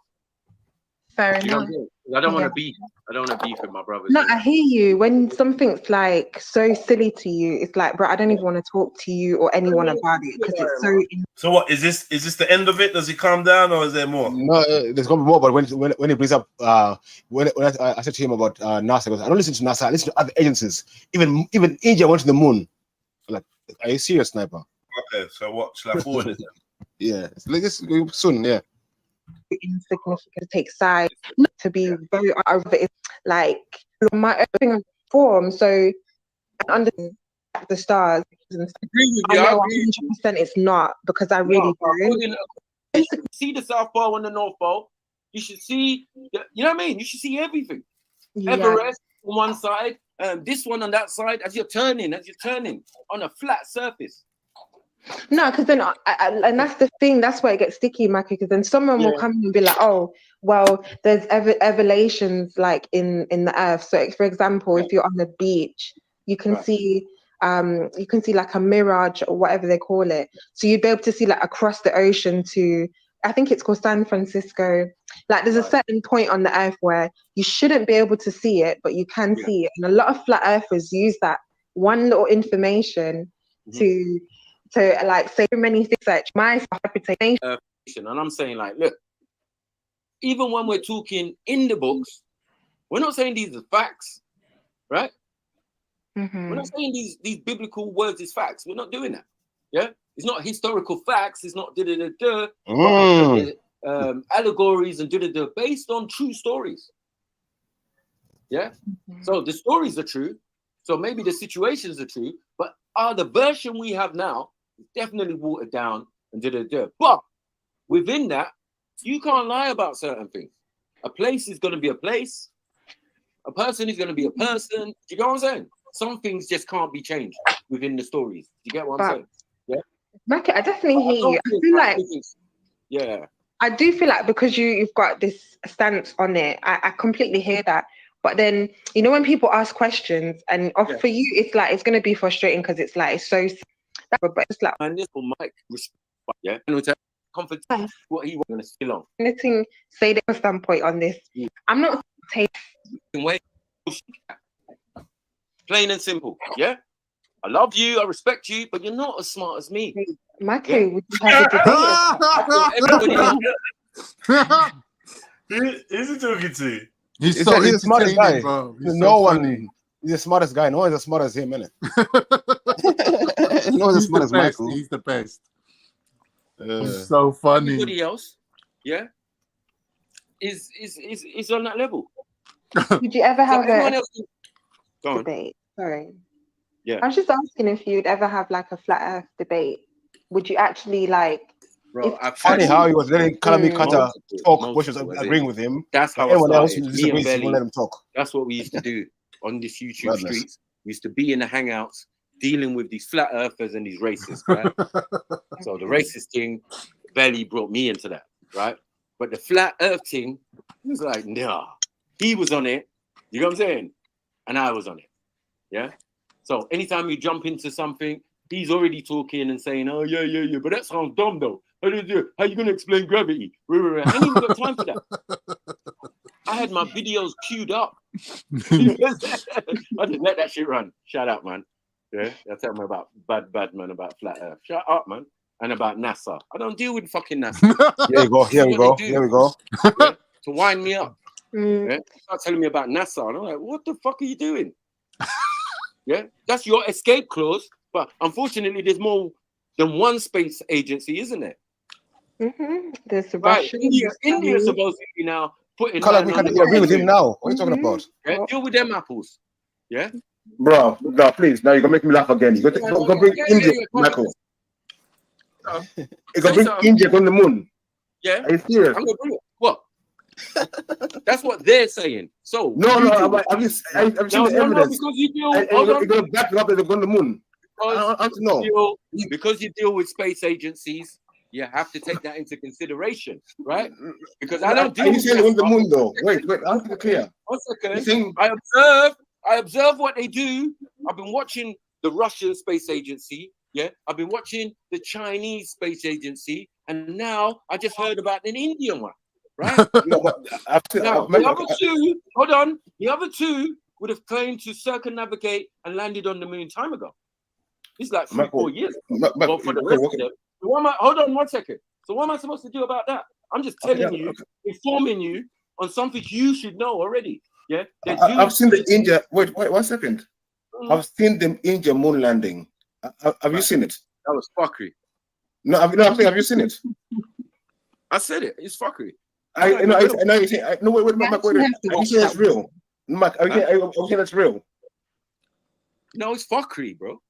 Fair enough. I don't want to beef. I don't want to beef with my brothers. No, I hear you. When something's like so silly to you, it's like, bro, I don't even want to talk to you or anyone about it because it's so. So what is this? Is this the end of it? Does it calm down, or is there more? No, there's gonna be more. But when he brings up, when I said to him about NASA, he goes, I don't listen to NASA. I listen to other agencies. Even India went to the moon. Like, are you serious, Sniper? Okay, so what? Shall I forward it then? Yeah, it's soon. Yeah. Insignificant to take sides, not to be very like my own form. So under the stars, I know 100% it's not, because I really do. See the South Pole and the North Pole. You should see, you know what I mean? You should see everything. Yeah. Everest on one side, this one on that side, as you're turning on a flat surface. No, because then, and that's the thing, that's where it gets sticky, Mackie, because then someone will come and be like, oh, well, there's evolutions like in the earth. So, for example, if you're on the beach, you can see like a mirage or whatever they call it. So you'd be able to see like across the ocean to, I think it's called San Francisco. Like there's a certain point on the earth where you shouldn't be able to see it, but you can see it. And a lot of flat earthers use that one little information to like say many things like my reputation. And I'm saying, like, look, even when we're talking in the books, we're not saying these are facts, right? We're not saying these biblical words is facts. We're not doing that. Yeah, it's not historical facts. It's not allegories and based on true stories. Yeah. So the stories are true. So maybe the situations are true, but the version we have now is definitely watered down and But within that, you can't lie about certain things. A place is going to be a place. A person is going to be a person. Do you get what I'm saying? Some things just can't be changed within the stories. Do you get what I'm saying? Yeah. Mackie, I definitely hear you. I feel like I do feel like because you've got this stance on it, I completely hear that. But then, you know, when people ask questions and for you, it's like, it's going to be frustrating because it's like, it's so, but it's like, and this for Mike, yeah, confidence, what he was going to still on. Anything, say their standpoint on this. I'm not taking plain and simple, yeah? I love you, I respect you, but you're not as smart as me. Mackie, would you have a debate? Who's he talking to? He's the smartest guy. Bro. He's the smartest guy. No one's as smart as him, innit? No one's as smart as Michael. He's the best. It's so funny. Everybody else, yeah, is on that level. Did you ever have everyone a else? Go on. debate? Sorry. Yeah. I was just asking if you'd ever have like a flat Earth debate. Would you actually like? Bro, Funny how he was letting Kalami Kata talk, multiple, which was agreeing with him. That's how everyone I else started. who Me and disagrees, he Belly, won't let him talk. that's what we used to do on this YouTube Madness. streets. We used to be in the hangouts dealing with these flat earthers and these racists, right? So the racist thing, Belly brought me into that, right? But the flat earth thing, he was like, nah. He was on it, you know what I'm saying? And I was on it, yeah? So anytime you jump into something, he's already talking and saying, oh, yeah, but that sounds dumb, though. How you going to explain gravity? I ain't even got time for that. I had my videos queued up. I just let that shit run. Shut up, man. Yeah, they'll tell me about bad man, about flat earth. Shut up, man. And about NASA. I don't deal with fucking NASA. Here we go. Here we go. Here we go. Yeah? To wind me up. Yeah? Start telling me about NASA. And I'm like, what the fuck are you doing? Yeah, that's your escape clause. But unfortunately, there's more than one space agency, isn't it? There's Right. India's supposed to be now putting. Color, we can agree with him now. What are you talking about? Yeah, deal with them apples. Yeah. Bro, no, please. Now you're going to make me laugh again. You're going to bring India, Michael. You're going to bring India on the moon. Yeah. Are you serious? I'm going to bring it. What? That's what they're saying. So no, have you seen the evidence? Because you deal. You're going to back up that they're going to the moon. Because you deal with space agencies, you have to take that into consideration, right? Because I don't deal with the moon, though. Wait, I have to be clear. 1 second. I observe what they do. I've been watching the Russian space agency. Yeah, I've been watching the Chinese space agency, and now I just heard about an Indian one, right? The other two would have claimed to circumnavigate and landed on the moon time ago. It's like 3-4 years. Well, for the rest of them. Hold on 1 second. So what am I supposed to do about that? I'm just telling you, informing you on something you should know already. Yeah, I've seen the India. Wait 1 second. I've seen them India moon landing. Have you seen it? That was fuckery. No, have you seen it? I said it. It's fuckery. Wait, Mike, are you saying that's real? Mike, are you saying that's real? No, it's fuckery, bro.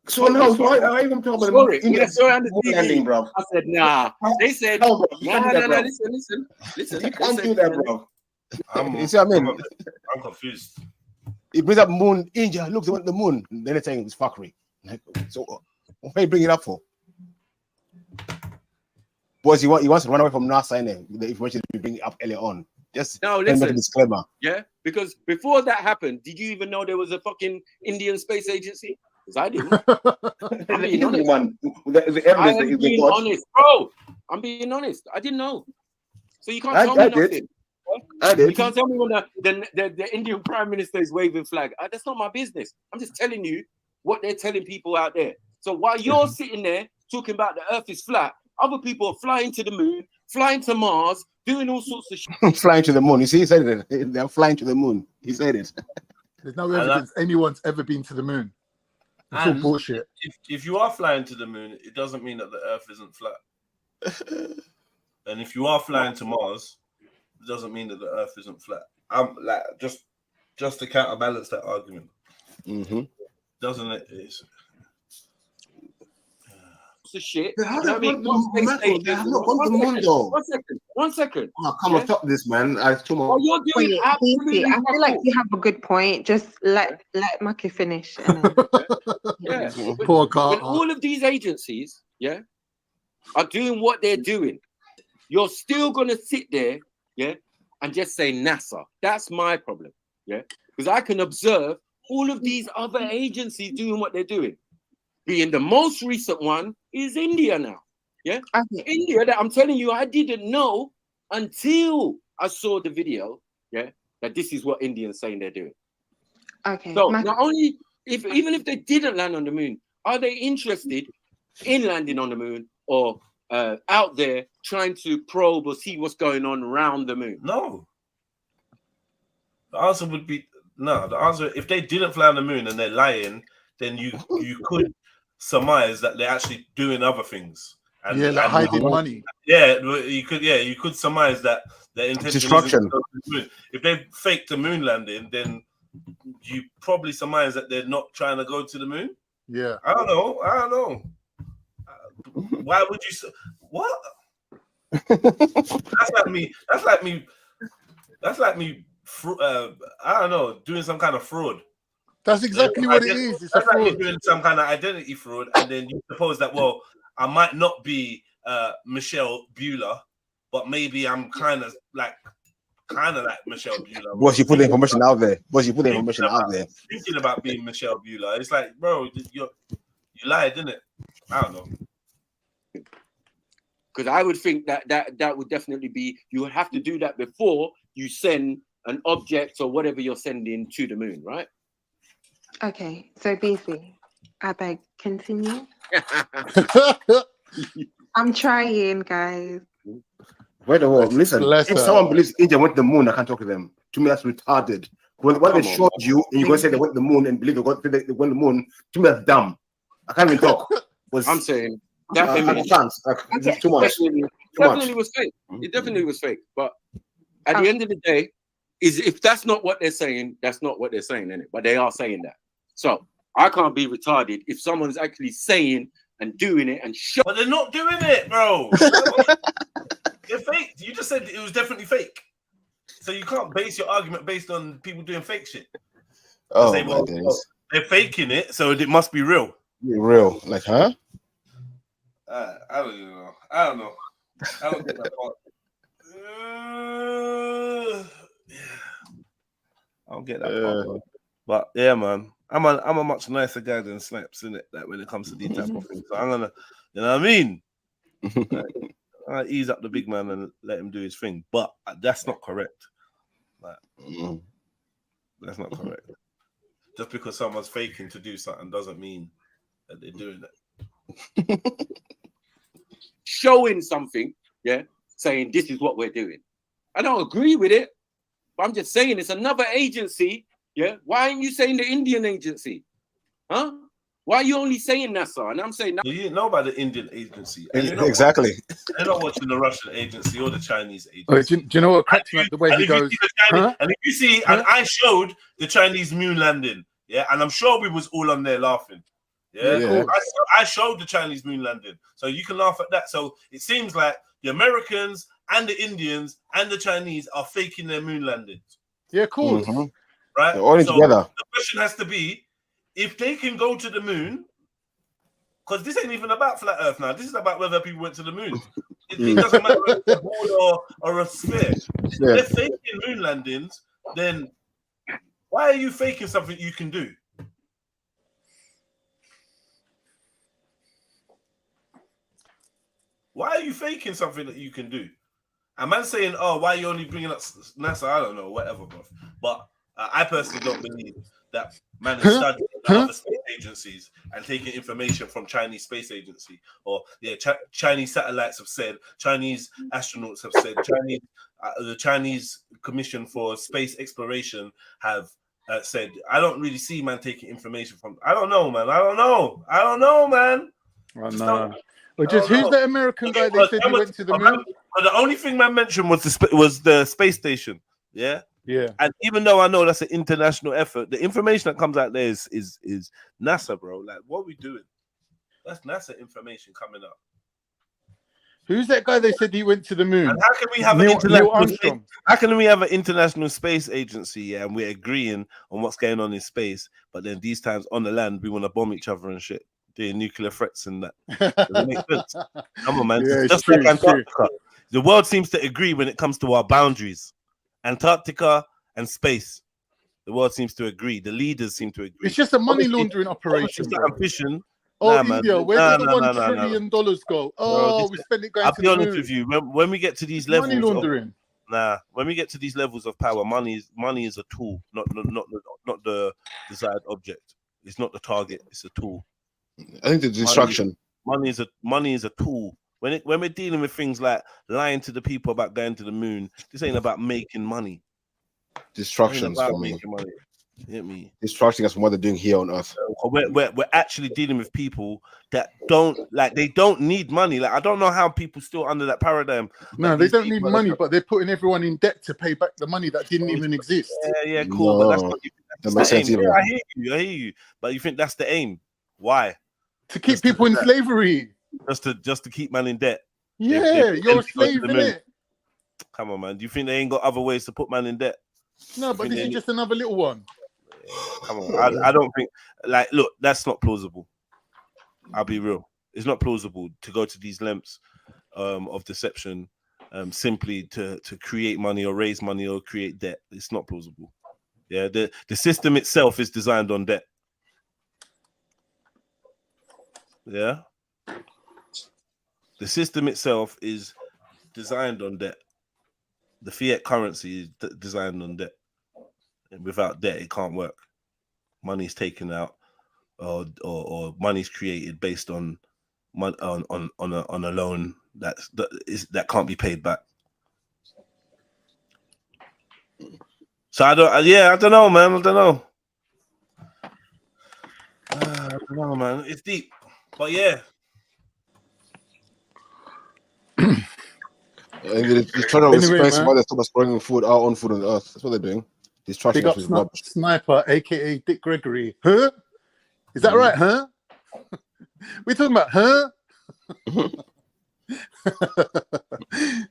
So no, why are you talking about India moon landing, bro? I said, nah. They said, no, listen. You can't do that, bro. You see what I mean? I'm confused. It brings up moon, India. Look, they want the moon. Then they're saying it's fuckery. So what are you bringing it up for? Boys, he wants to run away from NASA, innit? The information we bring up earlier on. Just no, listen. A disclaimer. Yeah, because before that happened, did you even know there was a fucking Indian space agency? Because I didn't. I'm being honest. Bro. I'm being honest. I didn't know. So you can't tell me nothing. I did. You can't tell me when the Indian Prime Minister is waving flag. That's not my business. I'm just telling you what they're telling people out there. So while you're sitting there talking about the Earth is flat, other people are flying to the moon, flying to Mars, doing all sorts of shit. Flying to the moon. You see, he said it. They're flying to the moon. He said it. There's no evidence anyone's ever been to the moon. It's all bullshit. If you are flying to the moon, it doesn't mean that the Earth isn't flat. And if you are flying to Mars, it doesn't mean that the Earth isn't flat. I'm like just to counterbalance that argument. Doesn't it? It's the shit. They have not gone the moon, though. 1 second. Oh, come on, stop this, man. I feel like you have a good point. Just let Maki finish. Yeah. When all of these agencies, are doing what they're doing, you're still gonna sit there, and just say NASA. That's my problem, because I can observe all of these other agencies doing what they're doing. Being the most recent one is India now. India, that I'm telling you, I didn't know until I saw the video, that this is what Indians saying they're doing. So not only even if they didn't land on the moon, are they interested in landing on the moon or out there trying to probe or see what's going on around the moon? No. The answer would be no. The answer, if they didn't fly on the moon and they're lying, then you could surmise that they're actually doing other things And, Yeah, like hiding money. Yeah, you could surmise that their intention Destruction. isn't to go to the moon. If they faked the moon landing, then you probably surmise that they're not trying to go to the moon. Yeah. I don't know. Why would you? What? That's like me. I don't know, doing some kind of fraud. That's exactly what it is. It's a That's like me fraud. doing some kind of identity fraud, and then you suppose that, well, I might not be Michelle Bueller, but maybe I'm kind of like Michelle Bueller. Boss, you put the information out there. Thinking about being Michelle Bueller. It's like, bro, you lied, didn't it? I don't know. Because I would think that would definitely be, you would have to do that before you send an object or whatever you're sending to the moon, right? Okay, so BC, I beg, continue. I'm trying, guys. Wait a minute, listen. If someone believes India went to the moon, I can't talk to them. To me, that's retarded. When they showed you and you're going to say they went to the moon and believe they went to the moon, to me, that's dumb. I can't even talk. I'm saying that I can't. It's too much. Definitely was fake. It definitely was fake. But at the end of the day, if that's not what they're saying, that's not what they're saying, innit? But they are saying that. So I can't be retarded if someone's actually saying and doing it and But they're not doing it, bro. They're fake. You just said it was definitely fake. So you can't base your argument based on people doing fake shit. Oh, say, well, they're faking it, so it must be real. Real, like, huh? I don't even know. I don't get that part. I don't get that part. Bro. But yeah, man, I'm a much nicer guy than Snipes, innit? Like when it comes to these type of things. So I'm gonna, you know what I mean? I ease up the big man and let him do his thing. But that's not correct. Like, that's not correct. Just because someone's faking to do something doesn't mean that they're doing it. Showing something, yeah, saying this is what we're doing. I don't agree with it, but I'm just saying it's another agency, yeah. Why aren't you saying the Indian agency? Huh? Why are you only saying NASA? And I'm saying you didn't know about the Indian agency. Exactly. They're not watching the Russian agency or the Chinese agency. Oh, do you know what cracks me up the way he goes? And if you see, and I showed the Chinese moon landing, yeah, and I'm sure we was all on there laughing. Yeah. I showed the Chinese moon landing, so you can laugh at that. So it seems like the Americans and the Indians and the Chinese are faking their moon landings. Yeah, cool. Right? They're all together. The question has to be, if they can go to the moon, because this ain't even about flat Earth now. This is about whether people went to the moon. It doesn't matter if it's a ball or a sphere. If they're faking moon landings, then why are you faking something you can do? Why are you faking something that you can do? A man saying, "Oh, why are you only bringing up NASA?" I don't know, whatever, bro. But I personally don't believe that man is studying other space agencies and taking information from Chinese space agency, or Chinese satellites have said, Chinese astronauts have said, the Chinese Commission for Space Exploration have said. I don't really see man taking information from. I don't know, man. I don't know, man. Well, just who's the American guy they said he went to the moon? The only thing man mentioned was the space station. Yeah. Yeah. And even though I know that's an international effort, the information that comes out there is NASA, bro. Like, what are we doing? That's NASA information coming up. Who's that guy they said he went to the moon? And how can we have an international space agency, yeah, and we're agreeing on what's going on in space, but then these times on the land we want to bomb each other and shit, doing nuclear threats and that. Does it make sense? Come on, man. Yeah, just true, like Antarctica. The world seems to agree when it comes to our boundaries. Antarctica and space. The world seems to agree. The leaders seem to agree. It's just a money laundering operation. Ambition. Oh, India, where did the $1 trillion go? Oh, we spent it going to the moon. I'll be honest with you. When we get to these levels, money laundering. When we get to these levels of power, money is a tool, not the desired object. It's not the target. It's a tool. I think the distraction. Money is a tool. When we're dealing with things like lying to the people about going to the moon, this ain't about making money. Distractions for me. You get me? Distracting us from what they're doing here on Earth. We're actually dealing with people that don't they don't need money. Like I don't know how people still under that paradigm. No, they don't need money, but they're putting everyone in debt to pay back the money that didn't even exist. Yeah, cool, but that's not that makes sense aim. either. Yeah, I hear you. But you think that's the aim? Why? To keep people in slavery. Just to keep man in debt. Yeah, you're a slave, innit? Come on, man. Do you think they ain't got other ways to put man in debt? No, but this is just another little one. Come on. I don't think look, that's not plausible. I'll be real. It's not plausible to go to these lengths of deception simply to create money or raise money or create debt. It's not plausible. Yeah, the system itself is designed on debt. Yeah. The system itself is designed on debt. The fiat currency is designed on debt. And without debt, it can't work. Money's taken out, or money's created based on a loan that can't be paid back. So I don't know, man. I don't know, man. It's deep, but yeah. They're trying to expensive while they stop us bringing food, our own food on the earth. That's what they're doing. These trash Big up Sniper, aka Dick Gregory. Huh? Is that right, huh? We're talking about, huh?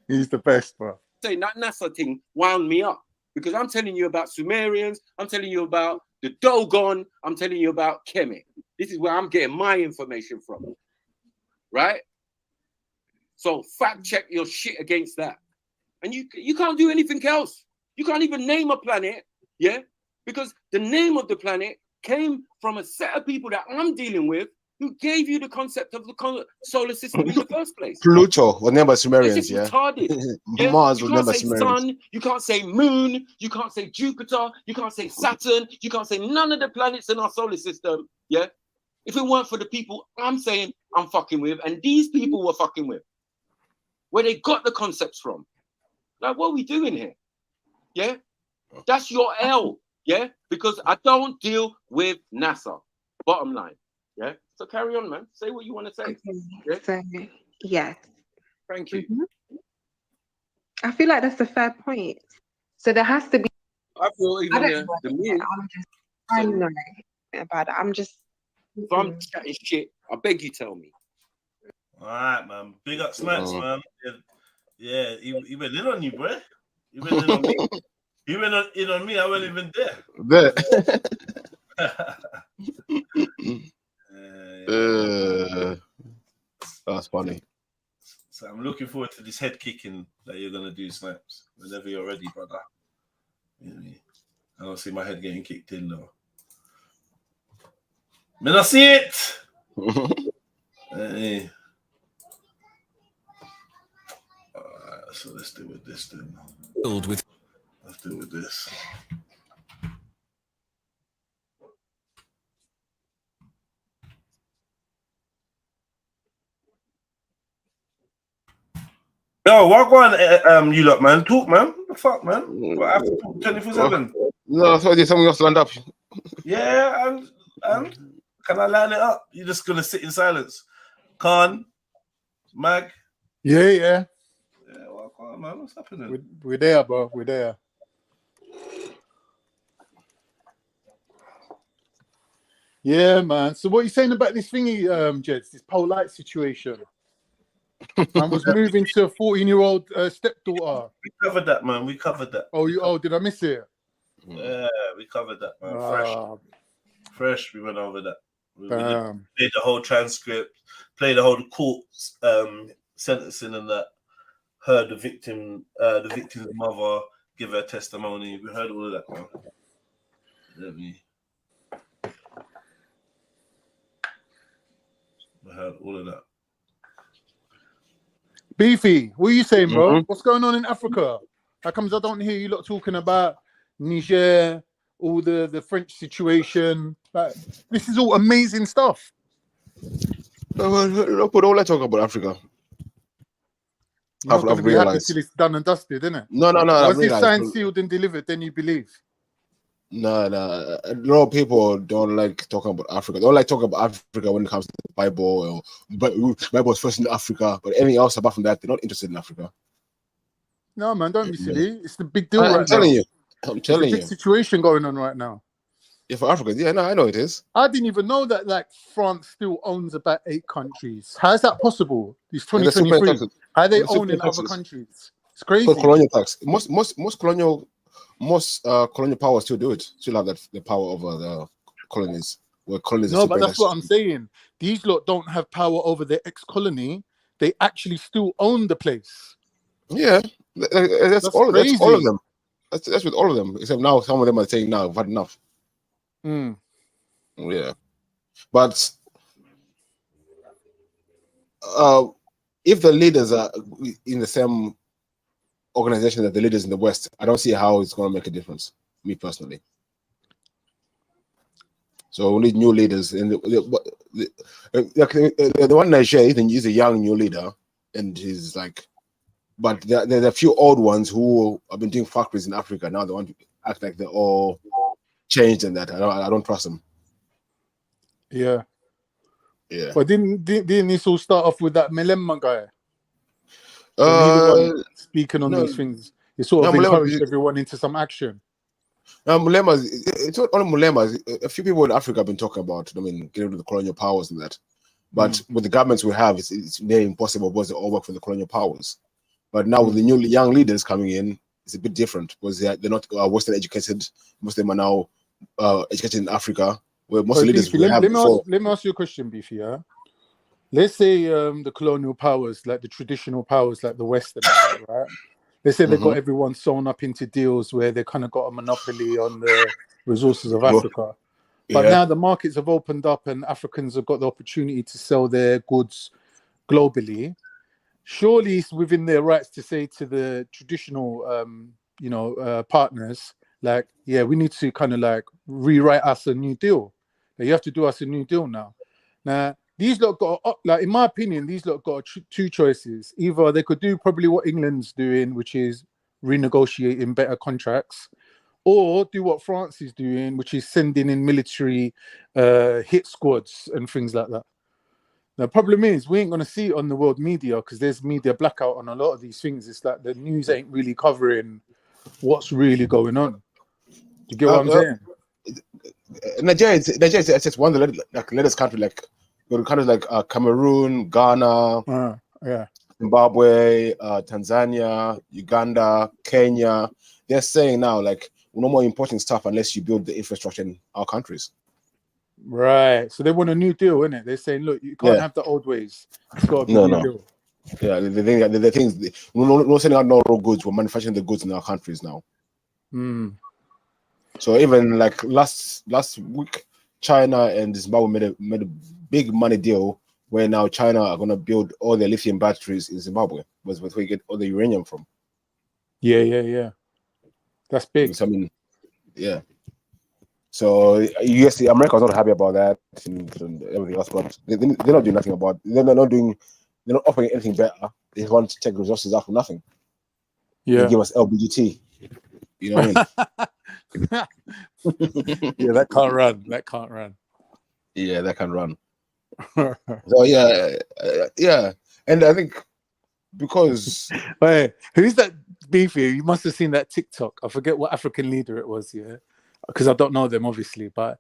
He's the best, bro. Saying that NASA thing wound me up because I'm telling you about Sumerians, I'm telling you about the Dogon, I'm telling you about Kemet. This is where I'm getting my information from, right? So fact check your shit against that, and you can't do anything else. You can't even name a planet, yeah, because the name of the planet came from a set of people that I'm dealing with who gave you the concept of the solar system in the first place. Pluto was named by Sumerians, it's just yeah. retarded. Yeah? Mars You was named by can't say Sumerians. sun, you can't say moon, you can't say Jupiter, you can't say Saturn, you can't say none of the planets in our solar system, yeah. If it weren't for the people I'm saying I'm fucking with, and these people were fucking with, where they got the concepts from. Like, what are we doing here? Yeah? That's your L, yeah? Because I don't deal with NASA. Bottom line. Yeah? So carry on, man. Say what you want to say. Yeah? So, yes. Thank you. I feel like that's a fair point. So there has to be. I feel even the moon. I know about it. I'm just. If I'm chatting shit, I beg you tell me. All right, man. Big up Snacks, man. Yeah, he went in on you, bro. He went in on me. He went in on me. I wasn't even there. That's funny. So I'm looking forward to this head kicking that you're gonna do, Snaps. Whenever you're ready, brother. You know what I mean? I don't see my head getting kicked in though. Man, I see it. Hey. Alright, so let's deal with this then. Let's deal with this. Yo, what go on, you lot, man? Talk, man. What the fuck, man? What, I have to talk 24/7? No, I thought there's something else to land up. Yeah, and can I line it up? You're just gonna sit in silence. Khan, Mag. Yeah. Yeah, well, come on, man. What's happening? We're there, bro. We're there. Yeah, man. So what are you saying about this thingy, Jeds? This pole light situation? I was moving to a 14-year-old stepdaughter. We covered that, man. We covered that. Oh, did I miss it? Yeah, we covered that, man. Fresh. We went over that. We played the whole transcript, played the whole court sentencing and that. Heard the victim's mother give her testimony. We heard all of that, man. We heard all of that. Beefy, what are you saying, bro? What's going on in Africa? How comes I don't hear you lot talking about Niger, all the French situation? Like, this is all amazing stuff. Look, all I talk about Africa. You're not going to be happy till it's done and dusted, isn't it? No. Once it's signed, sealed, and delivered, then you believe. No, no. A lot of people don't like talking about Africa. They don't like talking about Africa when it comes to the Bible. But Bible was first in Africa. But anything else apart from that, they're not interested in Africa. No, man, don't be silly. It's the big deal I'm right telling now. you. I'm It's telling a big you. situation going on right now. Yeah, for Africa. Yeah, no, I know it is. I didn't even know that like France still owns about 8 countries. How is that possible? It's And they're still paying 2023. taxes. How are they They're still owning paying other taxes. countries? It's crazy. For colonial tax. Most colonial powers still do it. Still have the power over the colonies. Where colonies are No, still but paying that's what taxes. I'm saying. These lot don't have power over their ex-colony. They actually still own the place. Yeah, that's all. crazy. That's all of them. That's with all of them. Except now, some of them are saying, "Now, I've had enough." Mm. Yeah, but if the leaders are in the same organization that the leaders in the West, I don't see how it's going to make a difference. Me personally. So we need new leaders, and the one Nigeria is a young new leader, and he's like, but there's a few old ones who have been doing factories in Africa now. They want to act like they're all changed and that. I don't trust them. Yeah. Yeah. But didn't this all start off with that Melemma guy? Was he the one speaking on these things? He sort of encouraged everyone into some action. Mulemas, it's not only Mulemas. A few people in Africa have been talking about, getting rid of the colonial powers and that. But with the governments we have, it's nearly impossible because they all work for the colonial powers. But now with the new young leaders coming in, it's a bit different because they're not Western educated. Most of them are now educated in Africa, where most of the leaders we have before. Let me ask you a question, Beefy. Yeah? Let's say the colonial powers, like the traditional powers, like the Western, right? They say they got everyone sewn up into deals where they kind of got a monopoly on the resources of Africa. But now the markets have opened up and Africans have got the opportunity to sell their goods globally. Surely it's within their rights to say to the traditional, partners, like, yeah, we need to kind of like rewrite us a new deal. You have to do us a new deal now. Now, these lot got, like, in my opinion, these lot got two choices. Either they could do probably what England's doing, which is renegotiating better contracts, or do what France is doing, which is sending in military hit squads and things like that. The problem is we ain't going to see it on the world media because there's media blackout on a lot of these things. It's like the news ain't really covering what's really going on. Do you get what I'm saying? Nigeria is just one of the latest country, like countries like Cameroon, Ghana, Zimbabwe, Tanzania, Uganda, Kenya. They're saying now, like, no more importing stuff unless you build the infrastructure in our countries. Right. So they want a new deal, innit? They're saying, look, you can't have the old ways. It's got to be new deal. Yeah, the things, we're sending out no raw goods. We're manufacturing the goods in our countries now. So even like last week, China and Zimbabwe made a big money deal where now China are going to build all their lithium batteries in Zimbabwe. Was where we get all the uranium from. Yeah. That's big. So, yeah. So yes, America was not happy about that and everything else, but they're not doing nothing about it. They're not offering anything better. They just want to take resources out for nothing. Yeah. They give us LBGT. You know what I mean? Yeah, that can't run. Yeah, that can run. So yeah. And I think because wait, who's that Beefy? You must have seen that TikTok. I forget what African leader it was, because I don't know them obviously, but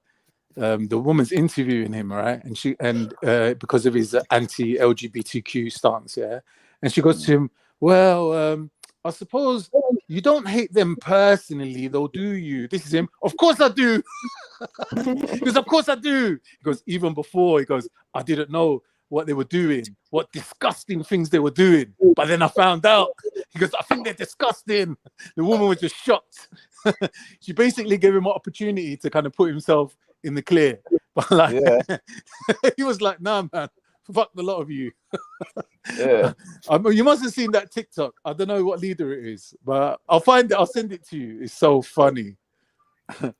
the woman's interviewing him, right? And because of his anti-LGBTQ stance, and she goes to him, well, I suppose you don't hate them personally, though, do you? This is him. Of course I do. He goes, of course I do. He goes, even before, he goes, I didn't know what they were doing, what disgusting things they were doing. But then I found out. He goes, I think they're disgusting. The woman was just shocked. She basically gave him an opportunity to kind of put himself in the clear. But like, he was like, nah, man, fuck the lot of you. You must have seen that TikTok. I don't know what leader it is, but I'll find it. I'll send it to you. It's so funny. But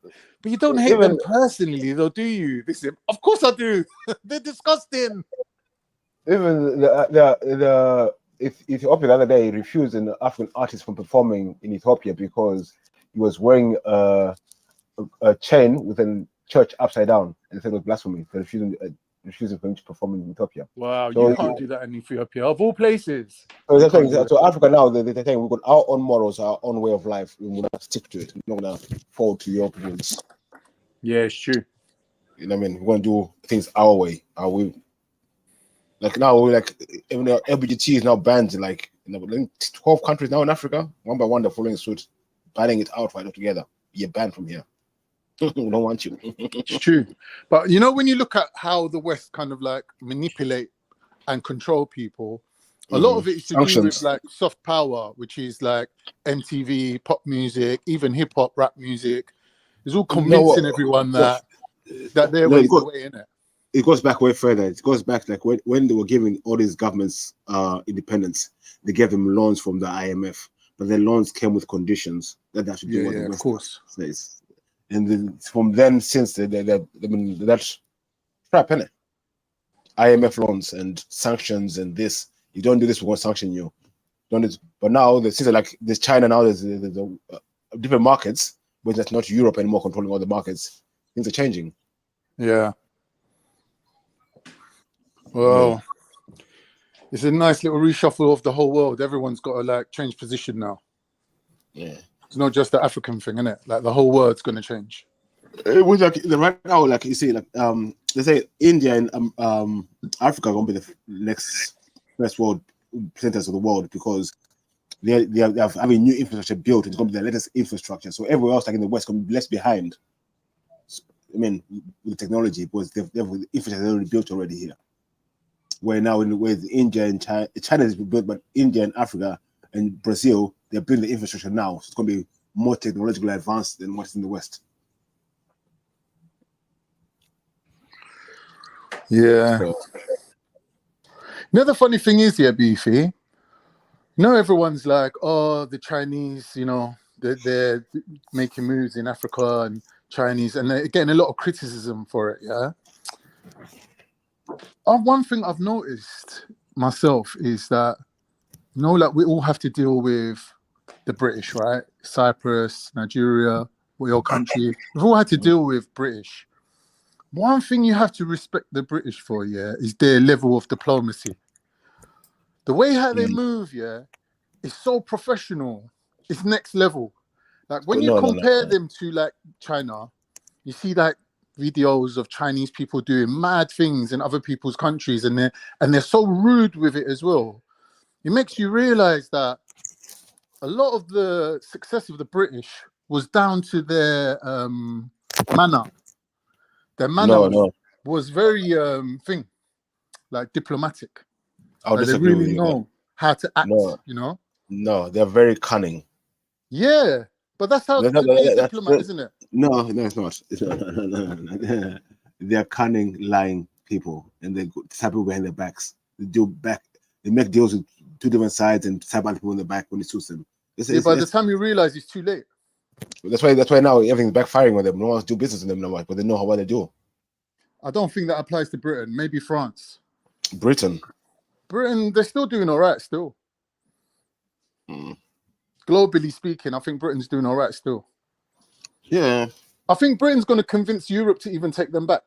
you don't hate them personally, though, do you? This is, of course I do. They're disgusting. Even the Ethiopia the other day refused an African artist from performing in Ethiopia because he was wearing a chain with a church upside down and said it was blasphemy for refusing for him to perform in Ethiopia. Wow, So, you can't do that in Ethiopia, of all places. So, You can't do that. so Africa now, they're saying we've got our own morals, our own way of life. We're gonna stick to it. We're not gonna fall to your opinions. Yeah, it's true. You know what I mean? We're gonna do things our way. Like now, we're like even the LGBT is now banned in like 12 countries now in Africa. One by one, they're following suit, banning it out right altogether. You're banned from here. We don't want you. It's true. But you know, when you look at how the West kind of like manipulate and control people, a lot of it is to do with like soft power, which is like MTV, pop music, even hip hop, rap music. It's all convincing everyone that their way is the way, innit? It goes back way further. It goes back like when they were giving all these governments independence, they gave them loans from the IMF, but the loans came with conditions that they should do what the West of course says. And then from then since I mean that's crap, innit? IMF loans and sanctions and this. You don't do this, we're gonna sanction you. Don't do it. But now since like there's China now, there's different markets, but that's not Europe anymore controlling all the markets. Things are changing. Yeah. Well, it's a nice little reshuffle of the whole world. Everyone's got to like change position now. Yeah. It's not just the African thing, innit? Like the whole world's gonna change. It was like right now, like you see, like they say India and Africa are gonna be the next first world centers of the world because they have having new infrastructure built. It's gonna be the latest infrastructure. So everywhere else, like in the West, gonna be less behind. So, I mean, with the technology, because they've the infrastructure already built already here. Where now in the way India and China is built, but India and Africa and Brazil, they're building the infrastructure now. So it's going to be more technologically advanced than what's in the West. Yeah. You know, the funny thing is, Beefy, you know, everyone's like, oh, the Chinese, you know, they're making moves in Africa and Chinese, and they're getting a lot of criticism for it, yeah? One thing I've noticed myself is that, you know, like we all have to deal with the British, right? Cyprus, Nigeria, your country. We've all had to deal with British. One thing you have to respect the British for, yeah, is their level of diplomacy. The way how they move, yeah, is so professional. It's next level. Like when you compare them to like China, you see like videos of Chinese people doing mad things in other people's countries, and they're so rude with it as well. It makes you realize that a lot of the success of the British was down to their manner. Their manner was very diplomatic. Like they really know how to act. You know? No, they're very cunning. Yeah, but that's how to be a diplomat, isn't it? No, it's not. No. They're cunning, lying people, and they stab people behind their backs. They make deals with two different sides and stab other people in the back when it suits them. By the time you realize, it's too late. That's why now everything's backfiring with them. No one wants to do business with them no more, but they know what they do. I don't think that applies to Britain. Maybe France. Britain, they're still doing all right still. Globally speaking, I think Britain's doing all right still. Yeah. I think Britain's going to convince Europe to even take them back.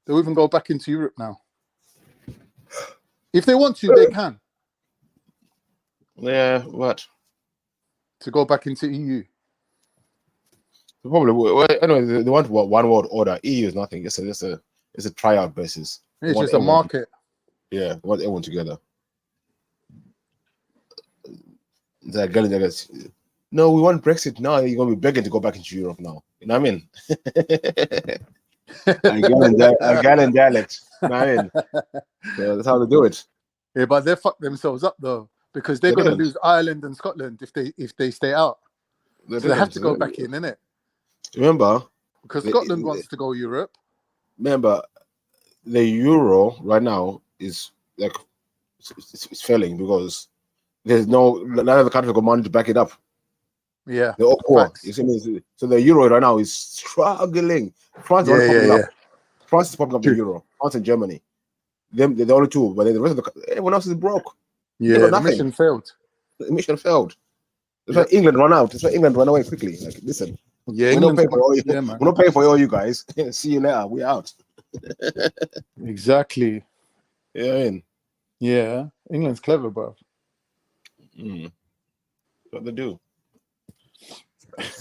They'll even go back into Europe now. If they want to, they can. Yeah, what? To go back into EU. Probably. Anyway, they want one world order. EU is nothing. It's a tryout basis. It's just a market. Yeah, they want everyone together. No, we want Brexit now. You're gonna be begging to go back into Europe now. You know what I mean? Galen dialect. You know what I mean? So that's how they do it. Yeah, but they fucked themselves up though, because they're gonna lose Ireland and Scotland if they stay out. So they have to go back in, innit? Remember? Because Scotland wants to go Europe. Remember, the euro right now is like it's failing because there's none of the countries got money to back it up. Yeah, they're all poor. You see me? So the euro right now is struggling. France is popping up. France is popping up the euro. France and Germany. They're the only two, but then the rest of everyone else is broke. Yeah, the mission failed. The mission failed. That's why England ran out. That's why England ran away quickly. Like, listen, Yeah, We're not England's paying for all you. yeah, man. We're not paying for all you guys. See you later. We out. Exactly. Yeah, I mean, Yeah, England's clever, bro. what they do.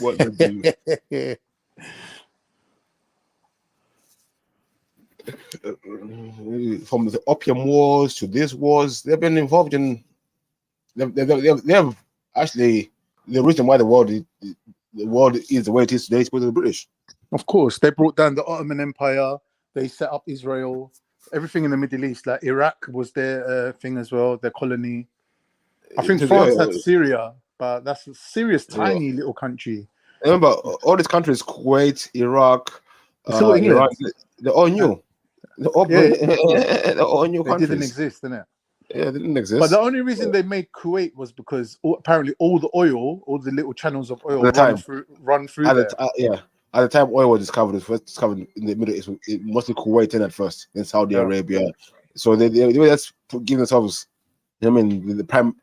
What they do. From the Opium Wars to these wars, they've been involved in. They've actually the reason why the world is the way it is today is because of the British. Of course, they brought down the Ottoman Empire. They set up Israel. Everything in the Middle East, like Iraq, was their thing as well. Their colony. I think France had Syria, but that's a Syria's tiny little country. Remember, all these countries, Kuwait, Iraq, England. Iran, they're all new. They're all, they're all new countries. They didn't exist, didn't it? Yeah, they didn't exist. But the only reason they made Kuwait was because apparently all the oil, all the little channels of oil run through there. At the time oil was discovered, it was first discovered in the Middle East, mostly Kuwait at first, then Saudi Arabia. So they were just giving themselves, you know what I mean, the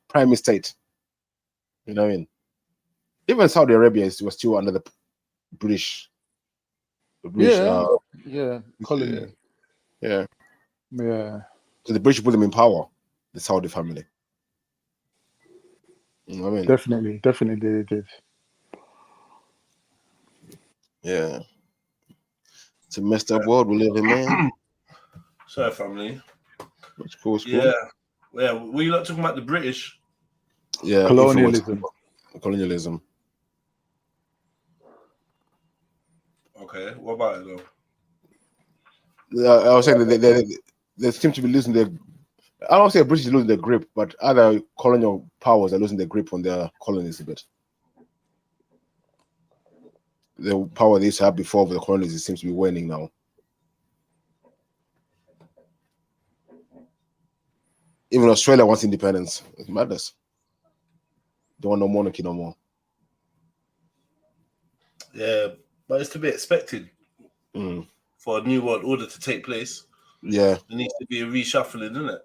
prime estate. You know what I mean? Even Saudi Arabia was still under the British colony. Yeah. So the British put them in power, the Saudi family. You know what I mean? Definitely they did. Yeah. It's a messed up world we live in, man. Sorry, family. It's cool. Yeah. Were you not talking about the British? Yeah. Colonialism. Okay. What about it though? I was saying that they seem to be losing their. I don't say the British are losing their grip, but other colonial powers are losing their grip on their colonies a bit. The power they used to have before with the colonies, it seems to be waning now. Even Australia wants independence. It's madness. Don't want no monarchy no more. Yeah, but it's to be expected for a new world order to take place. Yeah. There needs to be a reshuffling, isn't it? You know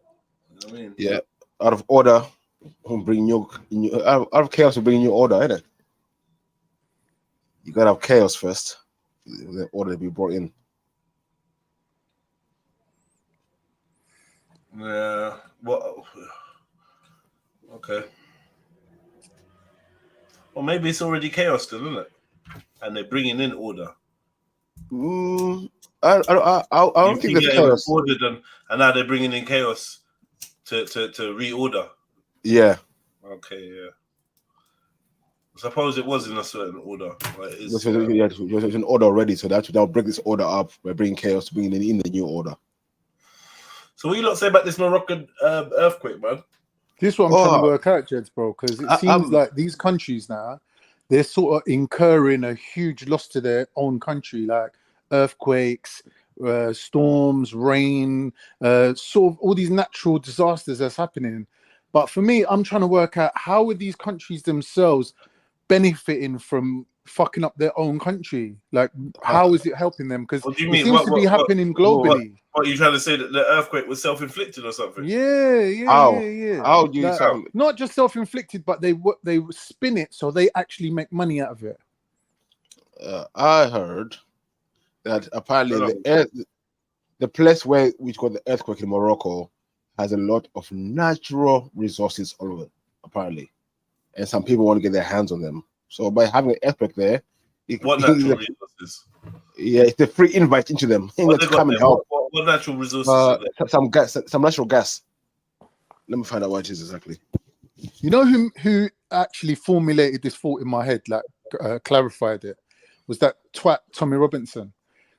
what I mean? Yeah. Out of order, bring out of chaos, will bring new order, isn't it? You gotta have chaos first, the order to be brought in. Yeah. Well, okay. Well, maybe it's already chaos still, isn't it? And they're bringing in order. I don't think there's chaos. Ordered and now they're bringing in chaos to reorder. Yeah. Okay. Yeah. I suppose it was in a certain order. Like it was an order already, so they'll break this order up by bringing chaos to bring in the new order. So what you lot say about this Moroccan earthquake, man? This is what I'm trying to work out, Jeds, bro, because it seems like these countries now, they're sort of incurring a huge loss to their own country, like earthquakes, storms, rain, sort of all these natural disasters that's happening. But for me, I'm trying to work out how are these countries themselves benefiting from fucking up their own country? Like, how is it helping them? Because it seems to be happening globally. What are you trying to say, that the earthquake was self-inflicted or something? Yeah. How do you like, not just self-inflicted, but they spin it so they actually make money out of it. I heard that apparently the place which got the earthquake in Morocco has a lot of natural resources all over, apparently, and some people want to get their hands on them. So by having an earthquake there, what natural resources? Yeah, it's a free invite into them. Let's come and help. What natural resources? Some gas, some natural gas. Let me find out what it is exactly. You know who actually formulated this thought in my head, like clarified it, was that twat Tommy Robinson,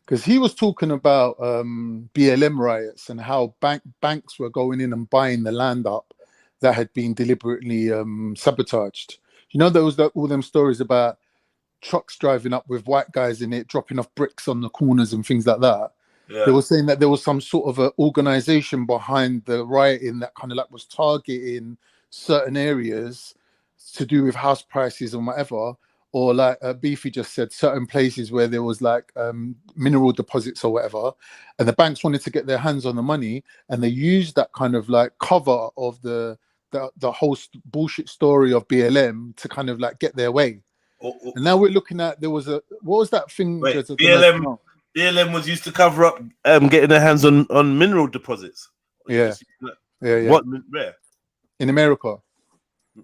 because he was talking about BLM riots and how banks were going in and buying the land up that had been deliberately sabotaged. You know, there was all them stories about trucks driving up with white guys in it, dropping off bricks on the corners and things like that. Yeah. They were saying that there was some sort of an organization behind the rioting that kind of like was targeting certain areas to do with house prices and whatever, or like Beefy just said, certain places where there was like mineral deposits or whatever, and the banks wanted to get their hands on the money, and they used that kind of like cover of the whole bullshit story of BLM to kind of like get their way. And now we're looking at what was that thing? Wait, Jez, I don't know. BLM was used to cover up getting their hands on mineral deposits. Yeah. Yeah. What? Where? In America.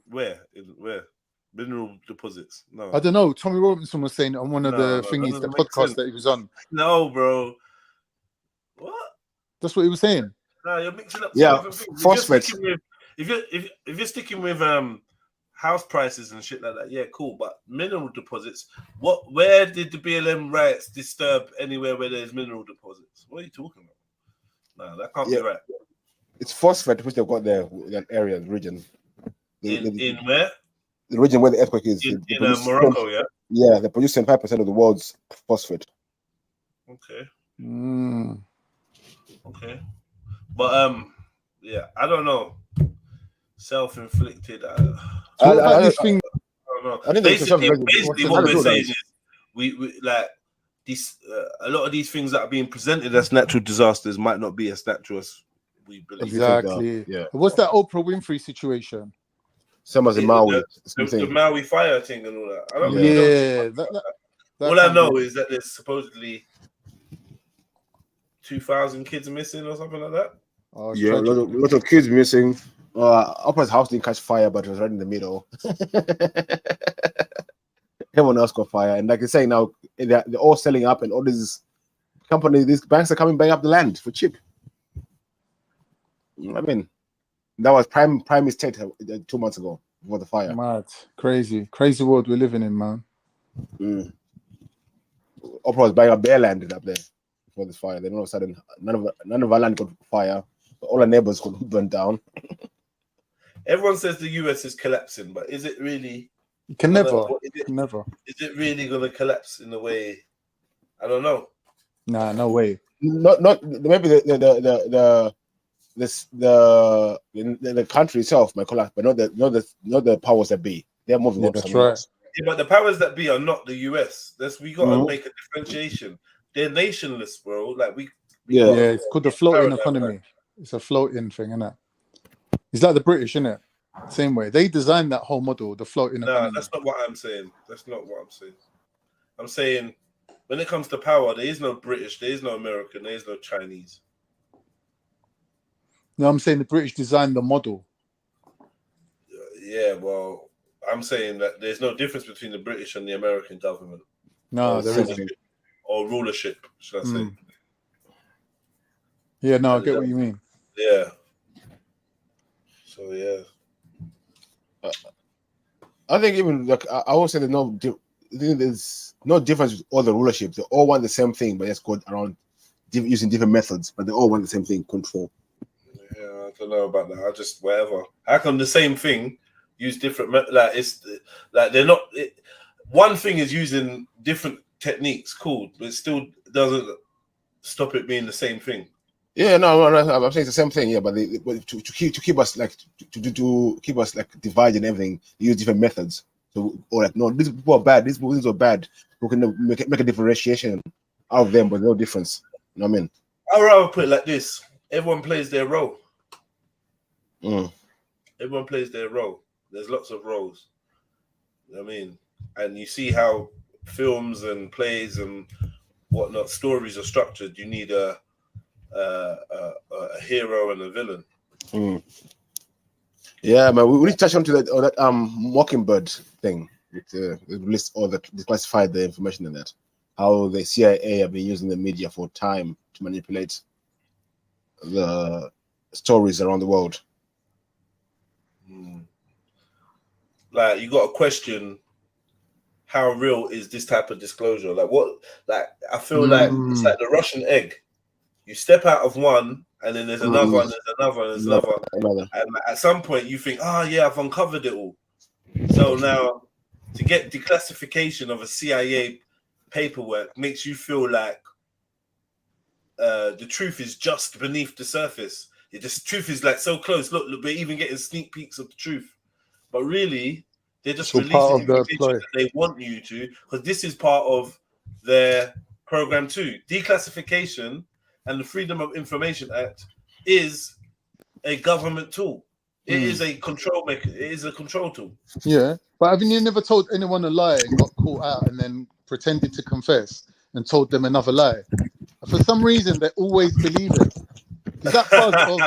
Where? Mineral deposits? No. I don't know. Tommy Robinson was saying on one of the thingies, the podcast that he was on. No, bro. What? That's what he was saying. No, you're mixing up. Yeah, phosphates. If you're sticking with house prices and shit like that, yeah, cool. But mineral deposits, where did the BLM riots disturb anywhere where there's mineral deposits? What are you talking about? No, that can't be right. It's phosphate which they've got there, that area, the region. In where? The region where the earthquake is. In Morocco, yeah? Yeah, they produce 75% of the world's phosphate. Okay. Okay. But yeah, I don't know. Self-inflicted. I don't know. Basically, what we're saying is we like these. A lot of these things that are being presented as natural disasters might not be as natural as we believe. Exactly. Yeah. What's that Oprah Winfrey situation? Same as in Maui. The Maui fire thing and all that. I don't know. All I know is that there's supposedly 2,000 kids missing or something like that. Oh, yeah, a lot of kids missing. Oprah's house didn't catch fire, but it was right in the middle. Everyone else got fire, and like you're saying now, they're all selling up, and all these companies, these banks are coming buying up the land for cheap. I mean, that was prime estate 2 months ago before the fire. Mad, crazy world we're living in, man. Oprah was buying up their land up there before this fire. Then all of a sudden, none of our land got fire. All our neighbors got burned down. Everyone says the US is collapsing, but is it really? You can never. Is it really going to collapse in the way? I don't know. Nah, no way. Not maybe the country itself might collapse, but not the powers that be. They're moving on. That's right. Yeah, but the powers that be are not the US. We got to make a differentiation. They're nationless, bro. Like it's called the floating economy. It's a floating thing, isn't it? It's like the British, isn't it? Same way. They designed that whole model, the floating economy. No, that's not what I'm saying. I'm saying when it comes to power, there is no British, there is no American, there is no Chinese. No, I'm saying the British designed the model. Yeah, well, I'm saying that there's no difference between the British and the American government. No, there isn't. Or rulership, should I say. Yeah, no, I get what you mean. Yeah. So, yeah. I think even, like, I would say there's no difference with all the rulership. They all want the same thing, but just go around using different methods, but they all want the same thing, control. Yeah, I don't know about that. I just, whatever. How come the same thing use different, it's like they're not, one thing is using different techniques, cool, but it still doesn't stop it being the same thing. Yeah, no, I'm saying it's the same thing. Yeah, but to keep us like to keep us like divided and everything, they use different methods. So, or like, no, these people are bad. These people are bad. We can make a differentiation out of them, but no difference. You know what I mean? I'd rather put it like this: everyone plays their role. Everyone plays their role. There's lots of roles. You know what I mean? And you see how films and plays and whatnot, stories are structured. You need a hero and a villain. Yeah, man. We need to touch on to that Mockingbird thing. It lists all the declassified the information in that. How the CIA have been using the media for time to manipulate the stories around the world. Like, you got to question how real is this type of disclosure? Like, what? Like, I feel like it's like the Russian egg. You step out of one, and then there's another one, there's another, and there's another. And at some point, you think, oh, yeah, I've uncovered it all. So now, to get declassification of a CIA paperwork makes you feel like the truth is just beneath the surface. The truth is like so close. Look, we're even getting sneak peeks of the truth. But really, they're just releasing information that they want you to, because this is part of their program too. Declassification and the Freedom of Information Act is a government tool. It is a control maker. It is a control tool. Yeah, but haven't you never told anyone a lie and got caught out and then pretended to confess and told them another lie? For some reason, they always believe it. Is that buzz of,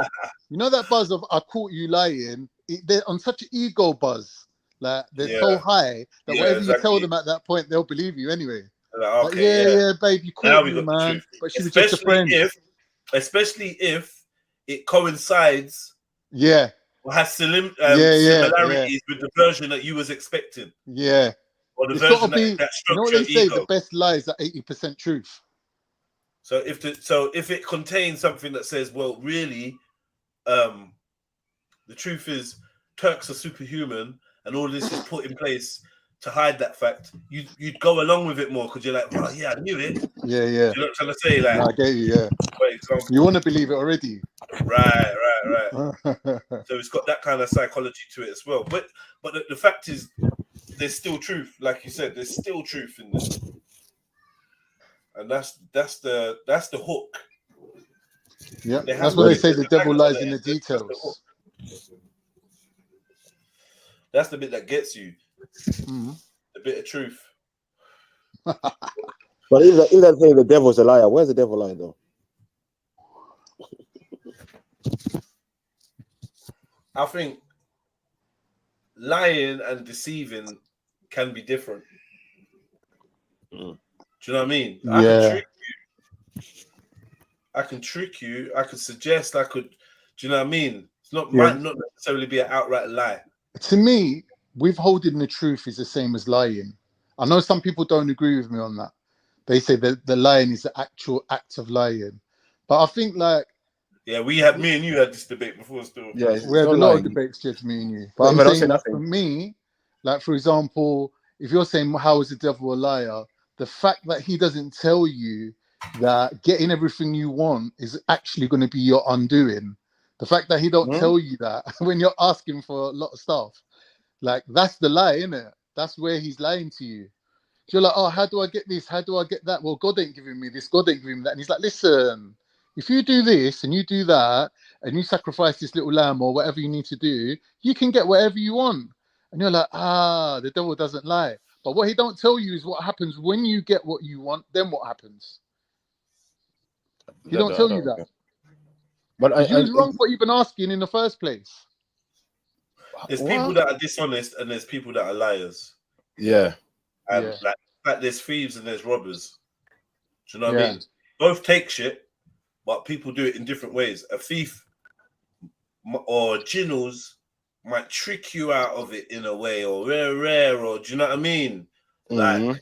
you know, that buzz of I caught you lying? They're on such an ego buzz, like they're so high that whatever you tell them at that point, they'll believe you anyway. Like, okay, like, yeah, babe, you now caught we me, got the man. truth. But she was just a friend. Especially if it coincides. Yeah. Or has similarities with the version that you was expecting. Yeah. Or the It's version gotta be, that you know what structure they say, ego. the best lies are 80% truth. So if it contains something that says, well, really, the truth is Turks are superhuman and all this is put in place to hide that fact, you'd go along with it more because you're like, oh yeah, I knew it. Yeah. You know what I'm trying to say? Like, No, I get you, yeah. For example, you want to believe it already. Right. So it's got that kind of psychology to it as well. But the fact is, there's still truth, like you said. There's still truth in this, and that's the hook. Yeah, that's what they say. The devil lies in the details. That's the bit that gets you. The bit of truth. But if that thing, the devil's a liar, where's the devil lying though? I think lying and deceiving can be different. Do you know what I mean? Yeah. I can trick you. I could suggest. I could. Do you know what I mean? It's not might not necessarily be an outright lie. To me, withholding the truth is the same as lying. I know some people don't agree with me on that. They say that the lying is the actual act of lying. But I think, like, yeah, me and you had this debate before still. Yeah, we had a lot of debates, Judge, me and you. But I'm saying that for me, like, for example, if you're saying, how is the devil a liar? The fact that he doesn't tell you that getting everything you want is actually going to be your undoing. The fact that he don't tell you that when you're asking for a lot of stuff, like, that's the lie, isn't it? That's where he's lying to you. So you're like, oh, how do I get this? How do I get that? Well, God ain't giving me this. God ain't giving me that. And he's like, listen, if you do this and you do that and you sacrifice this little lamb or whatever you need to do, you can get whatever you want. And you're like, the devil doesn't lie. But what he don't tell you is what happens when you get what you want, then what happens. He don't tell you that. But you was wrong for even asking in the first place. There's people that are dishonest and there's people that are liars. Yeah. And like there's thieves and there's robbers. Do you know what I mean? Both take shit, but people do it in different ways. A thief or Ginnels might trick you out of it in a way, or rare, or do you know what I mean? Like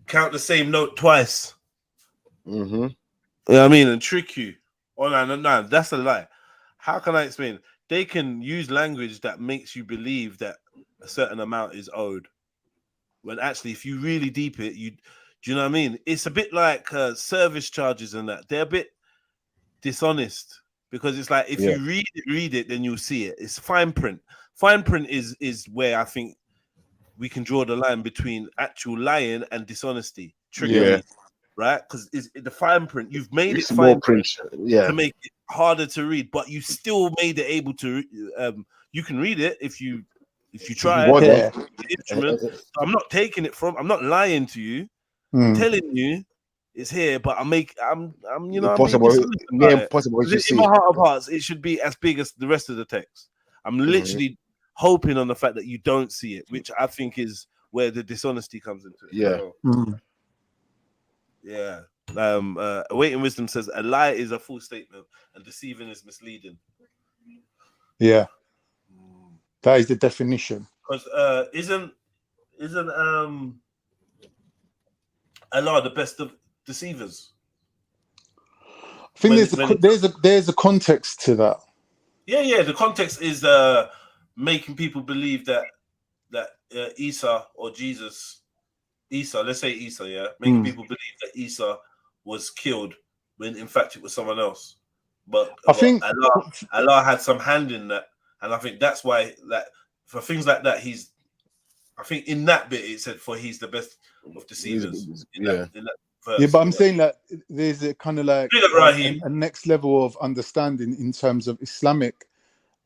count the same note twice. You know what I mean? And trick you. Oh no, that's a lie. How can I explain? They can use language that makes you believe that a certain amount is owed, when actually, if you really deep it, do you know what I mean? It's a bit like service charges and that. They're a bit dishonest because it's like if you read it, then you'll see it. It's fine print. Fine print is where I think we can draw the line between actual lying and dishonesty, trickery, right? Because the fine print, you've made it fine print to make it harder to read, but you still made it able to. You can read it if you try. Instrument. So I'm not taking it from. I'm not lying to you. I'm telling you it's here, but I'm you know, impossible. Impossible. In my heart of hearts, it should be as big as the rest of the text. I'm literally hoping on the fact that you don't see it, which I think is where the dishonesty comes into it. Yeah. Awaiting Wisdom says a lie is a full statement and deceiving is misleading. Yeah. That is the definition. Because isn't Allah the best of deceivers? I think there's a context to that. Yeah. The context is making people believe that Isa or Jesus, let's say Isa, making people believe that Isa was killed when in fact it was someone else. But I think Allah had some hand in that, and I think that's why that for things like that I think in that bit it said he's the best of deceivers. In that verse, but I'm saying that there's a kind of like a next level of understanding in terms of Islamic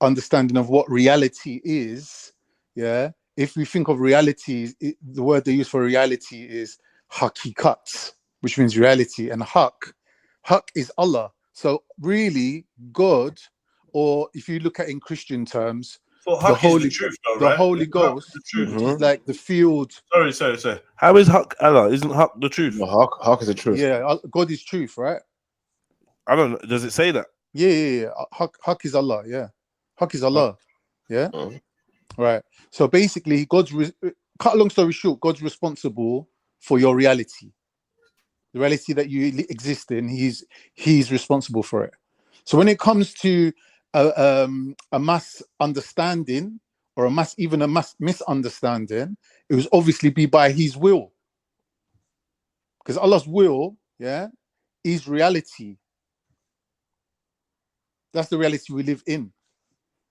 understanding of what reality is, yeah, if we think of reality, the word they use for reality is hakikat, which means reality, and haq is Allah. So really, God, or if you look at it in Christian terms, So the Haq is the truth, though, the right? Holy Haq is Ghost, the truth. which is like the field. Sorry. How is Haq Allah? Isn't Haq the truth? No, Haq is the truth. Yeah, God is truth, right? I don't know. Does it say that? Yeah. Haq is Allah. Yeah, Haq is Allah. Yeah. Right. So basically, cut a long story short, God's responsible for your reality. The reality that you exist in, he's responsible for it. So when it comes to a mass understanding or a mass misunderstanding, it was obviously be by his will. Because Allah's will, yeah, is reality. That's the reality we live in,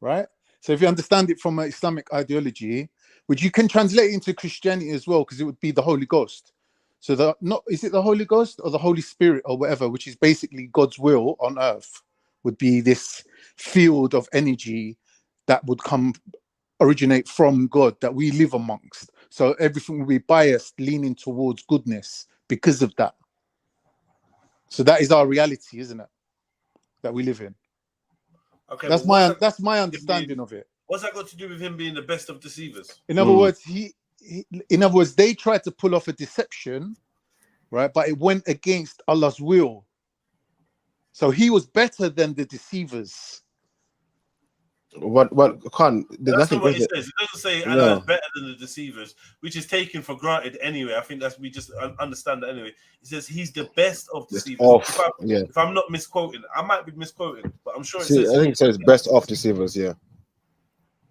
right? So if you understand it from an Islamic ideology, which you can translate into Christianity as well, because it would be the Holy Ghost. So is it the Holy Ghost or the Holy Spirit or whatever, which is basically God's will on earth, would be this field of energy that would originate from God that we live amongst. So everything will be biased, leaning towards goodness because of that. So that is our reality, isn't it? That we live in. Okay, that's my understanding of it. What's that got to do with him being the best of deceivers? In other words, in other words, they tried to pull off a deception, right? But it went against Allah's will. So he was better than the deceivers. What can't there's That's nothing not what it better- says. It doesn't say Allah is better than the deceivers, which is taken for granted anyway. I think we just understand that anyway. It says he's the best of deceivers. If I'm not misquoting, I might be misquoting, but I'm sure it says. I think it says best of deceivers, yeah.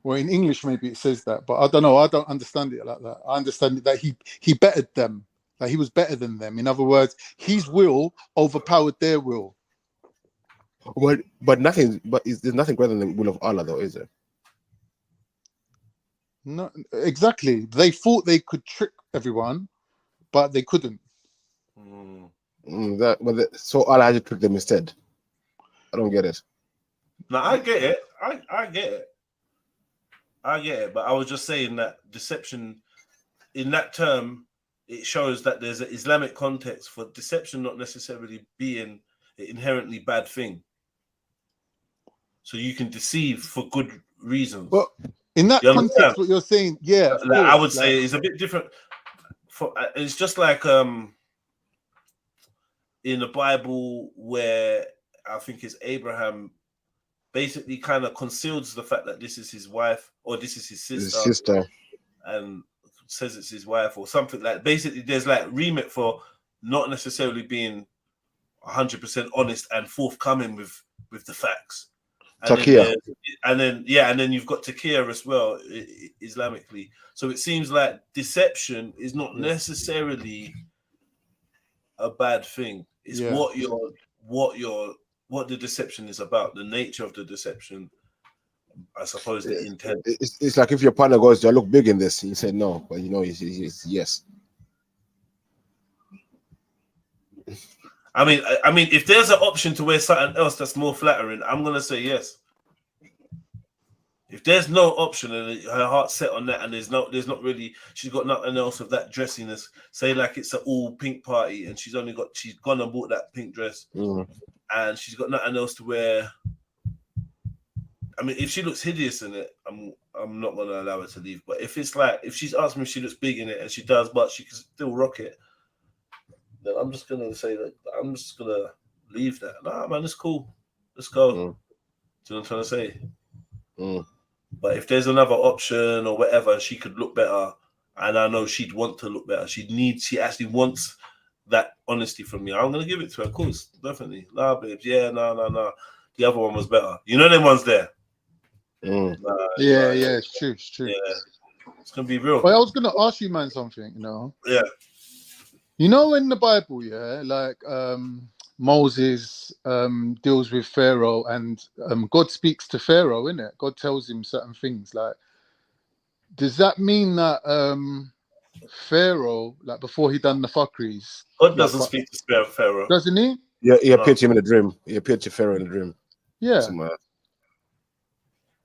Well, in English, maybe it says that, but I don't know. I don't understand it like that. I understand it that he bettered them, that he was better than them. In other words, his will overpowered their will. But there's nothing greater than the will of Allah, though, is there? No, exactly. They thought they could trick everyone, but they couldn't. So Allah had to trick them instead. I don't get it. No, I get it. I get it. I get it, but I was just saying that deception, in that term, it shows that there's an Islamic context for deception not necessarily being an inherently bad thing. So you can deceive for good reasons. Well, in that context, what you're saying, yeah, I would say it's a bit different. It's just like in the Bible where I think it's Abraham basically kind of conceals the fact that this is his wife or this is his sister, and says it's his wife or something like. Basically, there's like remit for not necessarily being 100% honest and forthcoming with the facts. And then you've got Taqiyya as well, Islamically. So it seems like deception is not necessarily a bad thing. It's what the deception is about, the nature of the deception. I suppose the intent. It's like if your partner goes, "Do I look big in this?" You say no, but you know, it's yes. I mean, if there's an option to wear something else that's more flattering, I'm gonna say yes. If there's no option and her heart's set on that, and there's not really, she's got nothing else of that dressiness. Say like it's an all pink party, and she's gone and bought that pink dress, and she's got nothing else to wear. I mean, if she looks hideous in it, I'm not gonna allow her to leave. But if it's like, if she's asked me if she looks big in it, and she does, but she can still rock it, then I'm just gonna say that I'm just gonna leave that. Nah, man, it's cool. Let's go. Do you know what I'm trying to say? But if there's another option or whatever, she could look better, and I know she'd want to look better. She actually wants that honesty from me. I'm gonna give it to her, of course, definitely. Nah, babes, yeah, no. The other one was better. You know, them ones there. It's true. Yeah, it's gonna be real. Well, I was gonna ask you, man, something. You know. Yeah. You know, in the Bible, like Moses deals with Pharaoh, and God speaks to Pharaoh, innit? God tells him certain things. Like, does that mean that Pharaoh, like before he done the fuckeries, God doesn't speak to Pharaoh, doesn't he? Yeah, he appeared to him in a dream. He appeared to Pharaoh in a dream. Yeah.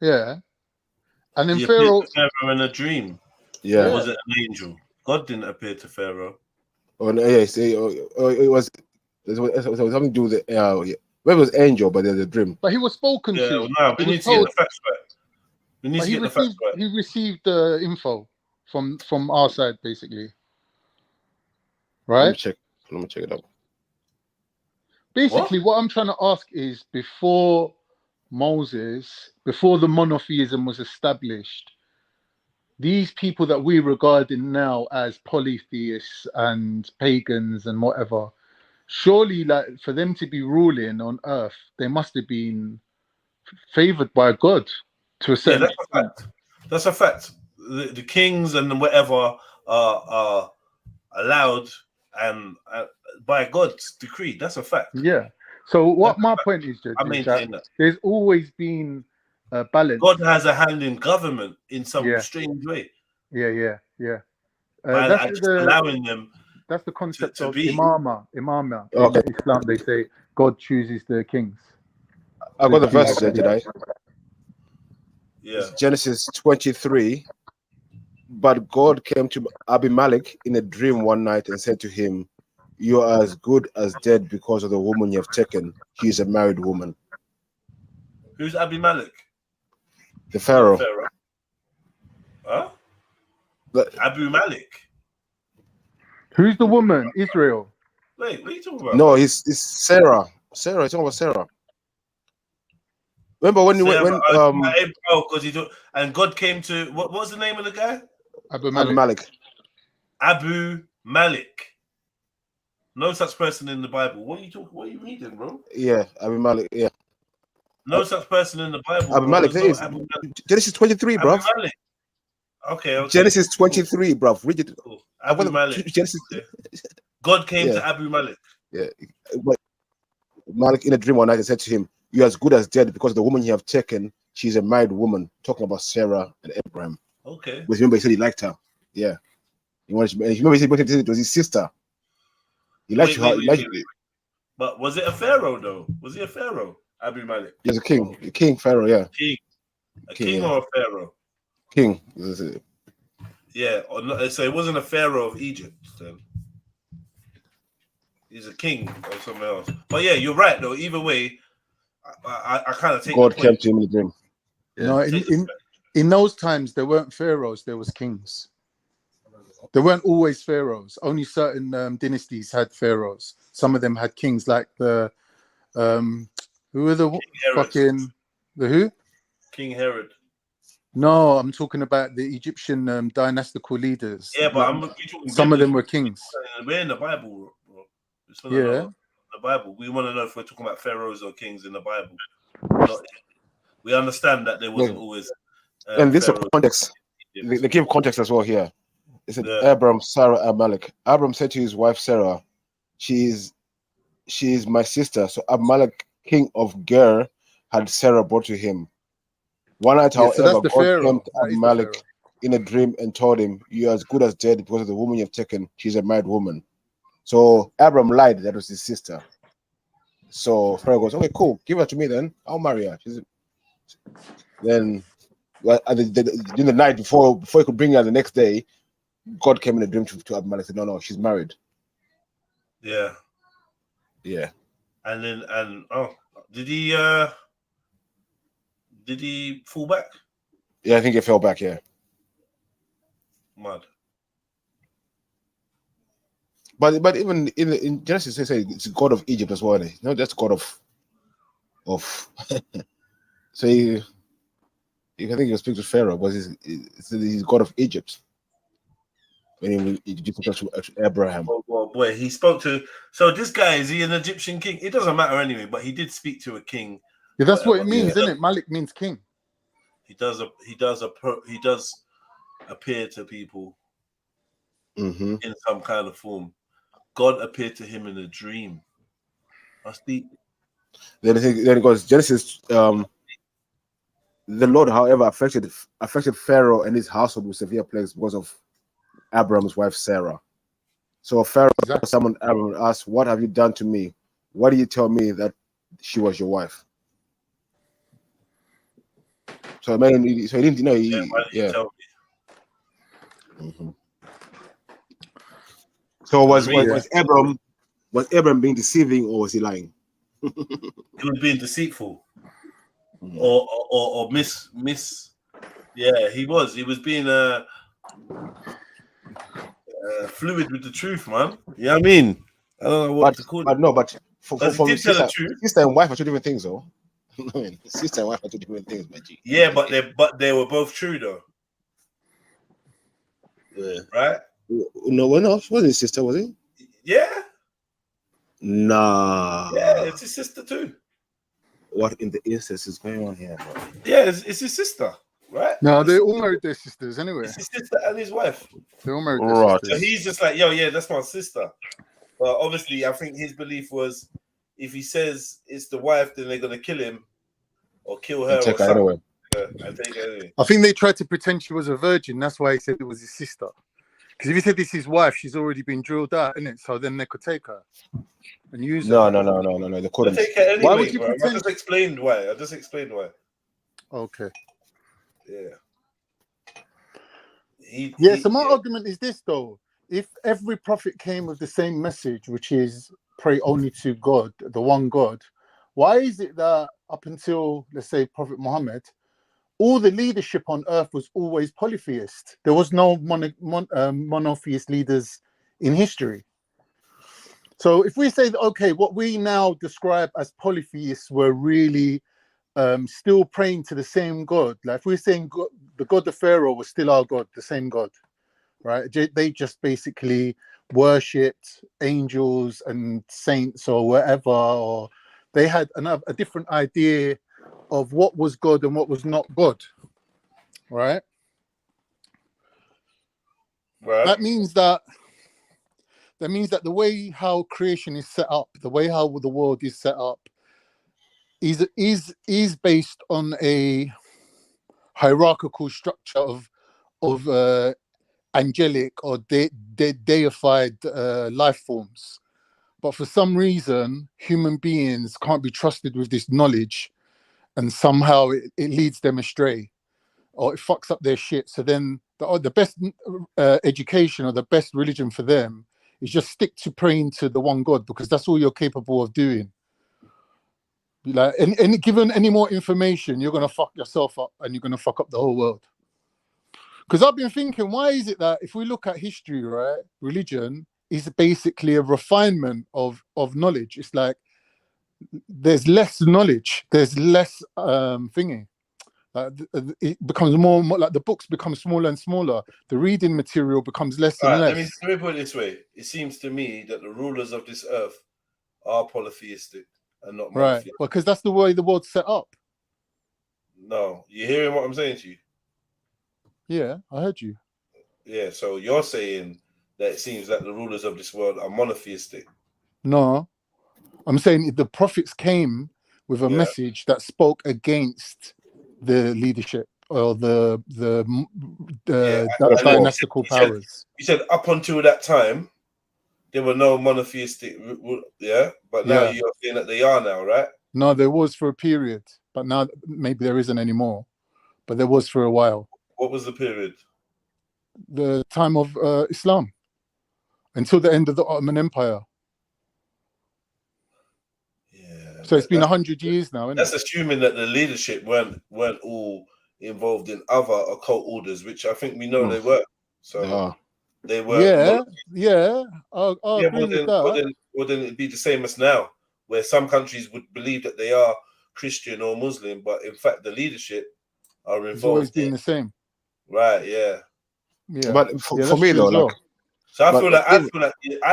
Yeah. And then He appeared Pharaoh. to Pharaoh in a dream. Yeah. Or was it an angel? God didn't appear to Pharaoh. Oh, no, yes. It was something to do with the. Yeah. Maybe it was angel, but there's a dream. But he was spoken Yeah, to. well, no, He we was need to get told. the facts right. We need But to get the facts right. he received the info from our side, basically. Let me Right? check. Let me check it out. Basically, what I'm trying to ask is, before Moses, before the monotheism was established, these people that we regard in now as polytheists and pagans and whatever, surely, like, for them to be ruling on earth, they must have been favored by God to a Yeah, certain that's a extent. fact. That's a fact. The kings and whatever are allowed and by God's decree. That's a fact. Yeah. So what my point is, Judge, I is maintain that. there's always been a balance. God has a hand in government in some Yeah. strange way Yeah. by That's just allowing them. That's the concept to of be. imama. Okay. In Islam, they say God chooses the kings. I got the verses there, did I? Yeah. It's Genesis 23. But God came to Abimelech in a dream one night and said to him, "You are as good as dead because of the woman you have taken. She is a married woman." Who's Abimelech? The Pharaoh. Pharaoh. Huh? But, Abu Malik. Who's the woman? Israel. Wait, what are you talking about? no, it's Sarah. Sarah, it's talking about Sarah. Remember when because he took, and God came to what was the name of the guy? Abimelech. Abu Malik. No such person in the Bible. What are you talking? What are you reading, bro? Yeah, Abimelech. Yeah. No such person in the Bible. Abimelech. Bro. Is Genesis 23, bro. Okay. Genesis 23, bro. Read it. Cool. Abu Malik. Genesis. Okay. God came to Abu Malik. Yeah. But Malik in a dream one night and said to him, "You are as good as dead because the woman you have taken, she's a married woman." Talking about Sarah and Abraham. Okay. But remember, he said he liked her. Yeah. Remember, he said it was his sister. He liked her. Wait. But was it a pharaoh though? Was he a pharaoh? Abu Malik. He was a king. A king pharaoh. Yeah. King. A king or a pharaoh? King. Yeah. Or not, so it wasn't a pharaoh of Egypt then. He's a king or something else. But yeah, you're right though. Either way, I kind of take. God came to him in a dream. Yeah. No, in those times there weren't pharaohs. There was kings. There weren't always pharaohs. Only certain dynasties had pharaohs. Some of them had kings, like the who were the fucking the who? King Herod. No, I'm talking about the Egyptian dynastical leaders. Yeah, but some of them were kings. We're in the Bible, bro. Yeah. The Bible. We want to know if we're talking about pharaohs or kings in the Bible. We understand that there wasn't always. And this is context. They give context as well here. It said Abram, Sarah, Abimelech. Abram said to his wife Sarah, she is my sister. So Abimelech, king of Ger, had Sarah brought to him. One night, however, God came to Abimelech in a dream and told him, "You are as good as dead because of the woman you have taken. She's a married woman." So Abram lied. That was his sister. So Pharaoh goes, "Okay, cool. Give her to me then. I'll marry her." Then, in the night before he could bring her the next day, God came in a dream to Abimelech and said, "No, she's married." Yeah. Yeah. And then did he fall back? Yeah, I think he fell back. Yeah. Mad. But even in Genesis, they say it's God of Egypt as well. No, that's God of. So I think he speaks to Pharaoh, but he's God of Egypt. When he to Abraham. Well, boy, he spoke to. So this guy, is he an Egyptian king? It doesn't matter anyway. But he did speak to a king. Yeah, that's what it means, isn't it? Malik means king. He does appear to people in some kind of form. God appeared to him in a dream. That's deep. Then it goes Genesis. The Lord, however, affected Pharaoh and his household with severe plagues because of Abram's wife Sarah. So Pharaoh summoned Abram and asked, "What have you done to me? Why do you tell me that she was your wife?" So man, so he didn't, you know, Yeah, why didn't you tell me? Mhm. So was Yeah. Abram being deceiving, or was he lying? He was being deceitful, or miss. Yeah, he was. He was being fluid with the truth, man. You know what I mean? I don't know what to call it. But no, but for he did tell the truth. Sister and wife are two different things, though. I mean, sister and wife are two different things, my G. Yeah, but they were both true though. Yeah. Right? No, she wasn't his sister, was he? Yeah. Nah. Yeah, it's his sister too. What in the incest is going on here, bro? Yeah, it's his sister, right? No, they all married their sisters anyway. It's his sister and his wife. They all married their sisters. So he's just like, yo, yeah, that's my sister. But obviously, I think his belief was, if he says it's the wife, then they're gonna kill him or kill her. Take her anyway. And take her anyway. I think they tried to pretend she was a virgin. That's why he said it was his sister. Because if he said this is his wife, she's already been drilled out, isn't it? So then they could take her and use her. No. They couldn't. Take her anyway, Why would you bro. pretend? I just explained why. Okay. Yeah. So my argument is this, though: if every prophet came with the same message, which is pray only to God, the one God, why is it that up until, let's say, Prophet Muhammad, all the leadership on earth was always polytheist? There was no monotheist leaders in history. So if we say that, okay, what we now describe as polytheists were really still praying to the same God, like if we're saying God, the God of Pharaoh was still our God, the same God, right? They just basically worshipped angels and saints or whatever, or they had a different idea of what was God and what was not God, right? That means that the way how creation is set up, the way how the world is set up, is based on a hierarchical structure of angelic or deified life forms. But for some reason, human beings can't be trusted with this knowledge, and somehow it leads them astray, or it fucks up their shit. So then the best education or the best religion for them is just stick to praying to the one God, because that's all you're capable of doing. Like, and given any more information, you're gonna fuck yourself up, and you're gonna fuck up the whole world. Because I've been thinking, why is it that if we look at history, right, religion is basically a refinement of knowledge. It's like there's less knowledge, there's less thingy. It becomes more like the books become smaller and smaller. The reading material becomes less and less. Let me put it this way. It seems to me that the rulers of this earth are polytheistic and not monotheistic. Right, because that's the way the world's set up. No, you hearing what I'm saying to you? Yeah, I heard you. Yeah, so you're saying that it seems that the rulers of this world are monotheistic. No, I'm saying if the prophets came with a message that spoke against the leadership or the dynastical powers. You said up until that time, there were no monotheistic, but now you're saying that they are now, right? No, there was for a period, but now maybe there isn't anymore. But there was for a while. What was the period? The time of Islam, until the end of the Ottoman Empire. Yeah. So it's been 100 years now, isn't That's it? assuming that the leadership weren't all involved in other occult orders, which I think we know they were. So they were. I'll agree with that. Well, then it'd be the same as now, where some countries would believe that they are Christian or Muslim, but in fact the leadership are involved. It's always been the same. Right, yeah. But for me though, like, so I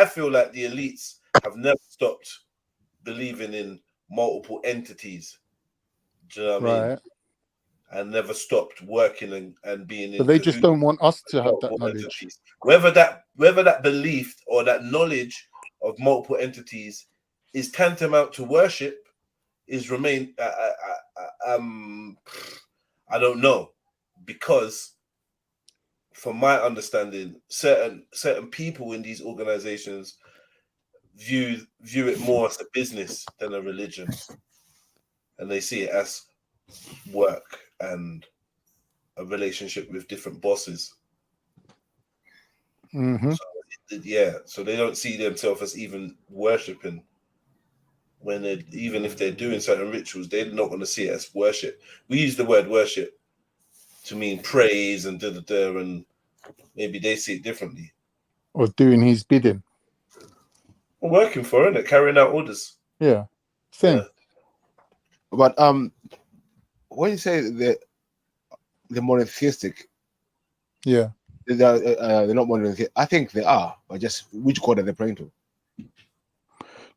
feel like the elites have never stopped believing in multiple entities. Do you know what I mean? And never stopped working and being in. But they just don't want us to have that knowledge. Entities. Whether that belief or that knowledge of multiple entities is tantamount to worship is remain. I don't know, because from my understanding, certain people in these organizations view it more as a business than a religion, and they see it as work and a relationship with different bosses. Mm-hmm. So they don't see themselves as even worshipping. When they, even if they're doing certain rituals, they're not going to see it as worship. We use the word worship to mean praise and and maybe they see it differently. Or doing his bidding. We're working for it, carrying out orders. Yeah, same. Yeah. But when you say the monotheistic, yeah, they're not monotheistic. I think they are, but just which God are they praying to?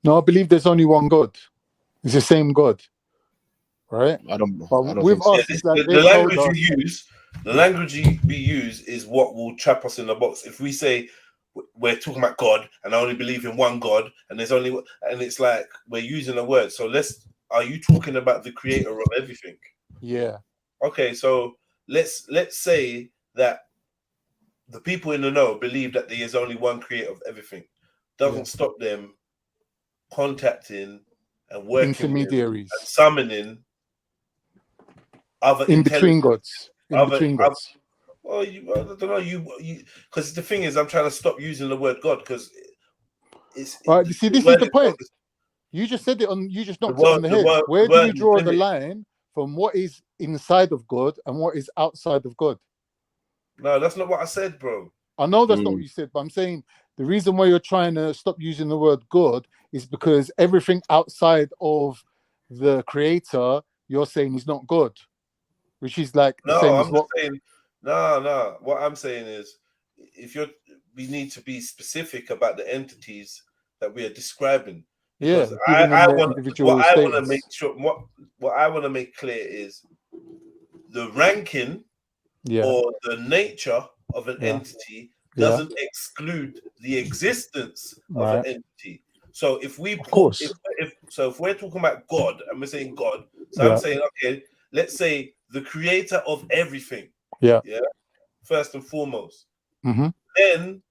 No, I believe there's only one God. It's the same God, right? I don't know. But with so. us, it's like the language we use is what will trap us in the box. If we say we're talking about God and I only believe in one God, and there's only, and it's like we're using a word. So are you talking about the creator of everything? Yeah. Okay, so let's say that the people in the know believe that there is only one creator of everything. Doesn't stop them contacting and working intermediaries with and summoning other in between gods. Well, I don't know, you because the thing is, I'm trying to stop using the word God because it's. Right, see, this is the point. You just said it on. You just knocked it on the head. Where do we draw the line from what is inside of God and what is outside of God? No, that's not what I said, bro. I know that's not what you said, but I'm saying the reason why you're trying to stop using the word God is because everything outside of the creator, you're saying is not God, which is like the same as what. Saying, no. What I'm saying is, we need to be specific about the entities that we are describing. Because I want to make sure what I want to make clear is the ranking or the nature of an entity doesn't exclude the existence of an entity. So if we put, if we're talking about God and we're saying God, so I'm saying, okay, let's say the creator of everything. Yeah. First and foremost. Mm-hmm. Then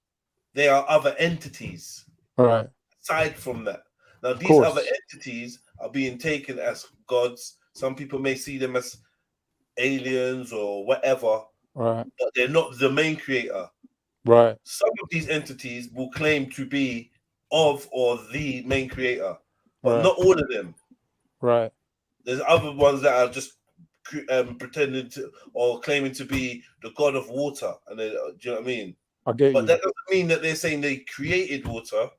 there are other entities. Right. Aside from that. Now these other entities are being taken as gods. Some people may see them as aliens or whatever. Right. But they're not the main creator. Right. Some of these entities will claim to be of or the main creator, but not all of them. Right. There's other ones that are just pretending to or claiming to be the god of water, and do you know what I mean? I get but you. That doesn't mean that they're saying they created water.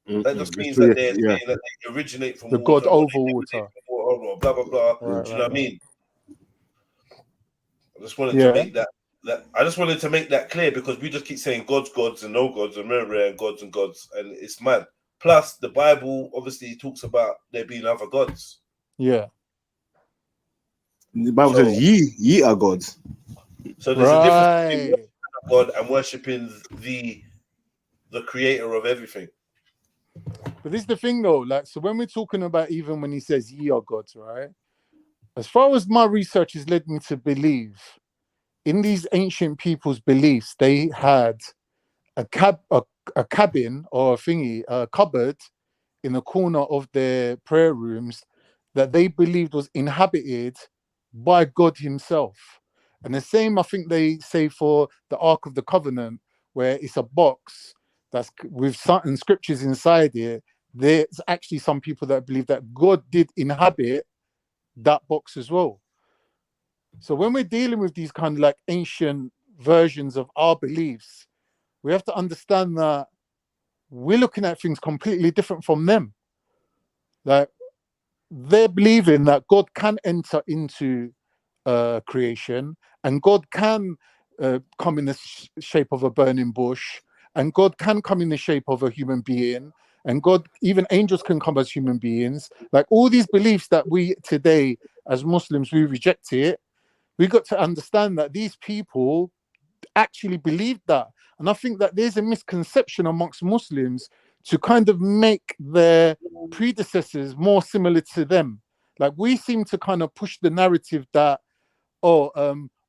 That just means that they're saying that they originate from the water, god over water. Or blah blah blah. Right, do you know what I mean? I just wanted to make that. I just wanted to make that clear because we just keep saying gods, and no gods, and and gods, and it's mad. Plus, the Bible obviously talks about there being other gods. Yeah. The Bible says, "Ye are gods." So there's a difference between worshiping God and worshiping the creator of everything. But this is the thing, though. Like, so when we're talking about, even when he says "ye are gods," right? As far as my research has led me to believe, in these ancient people's beliefs, they had a cabin or a cupboard in the corner of their prayer rooms that they believed was inhabited by God himself. And the same, I think they say for the Ark of the Covenant, where it's a box that's with certain scriptures inside it. There's actually some people that believe that God did inhabit that box as well. So when we're dealing with these kind of like ancient versions of our beliefs, we have to understand that we're looking at things completely different from them. Like, they're believing that God can enter into creation, and God can come in the shape of a burning bush, and God can come in the shape of a human being, and God, even angels can come as human beings. Like, all these beliefs that we today as Muslims, we reject it. We got to understand that these people actually believed that. And I think that there's a misconception amongst Muslims to kind of make their predecessors more similar to them. Like, we seem to kind of push the narrative that, all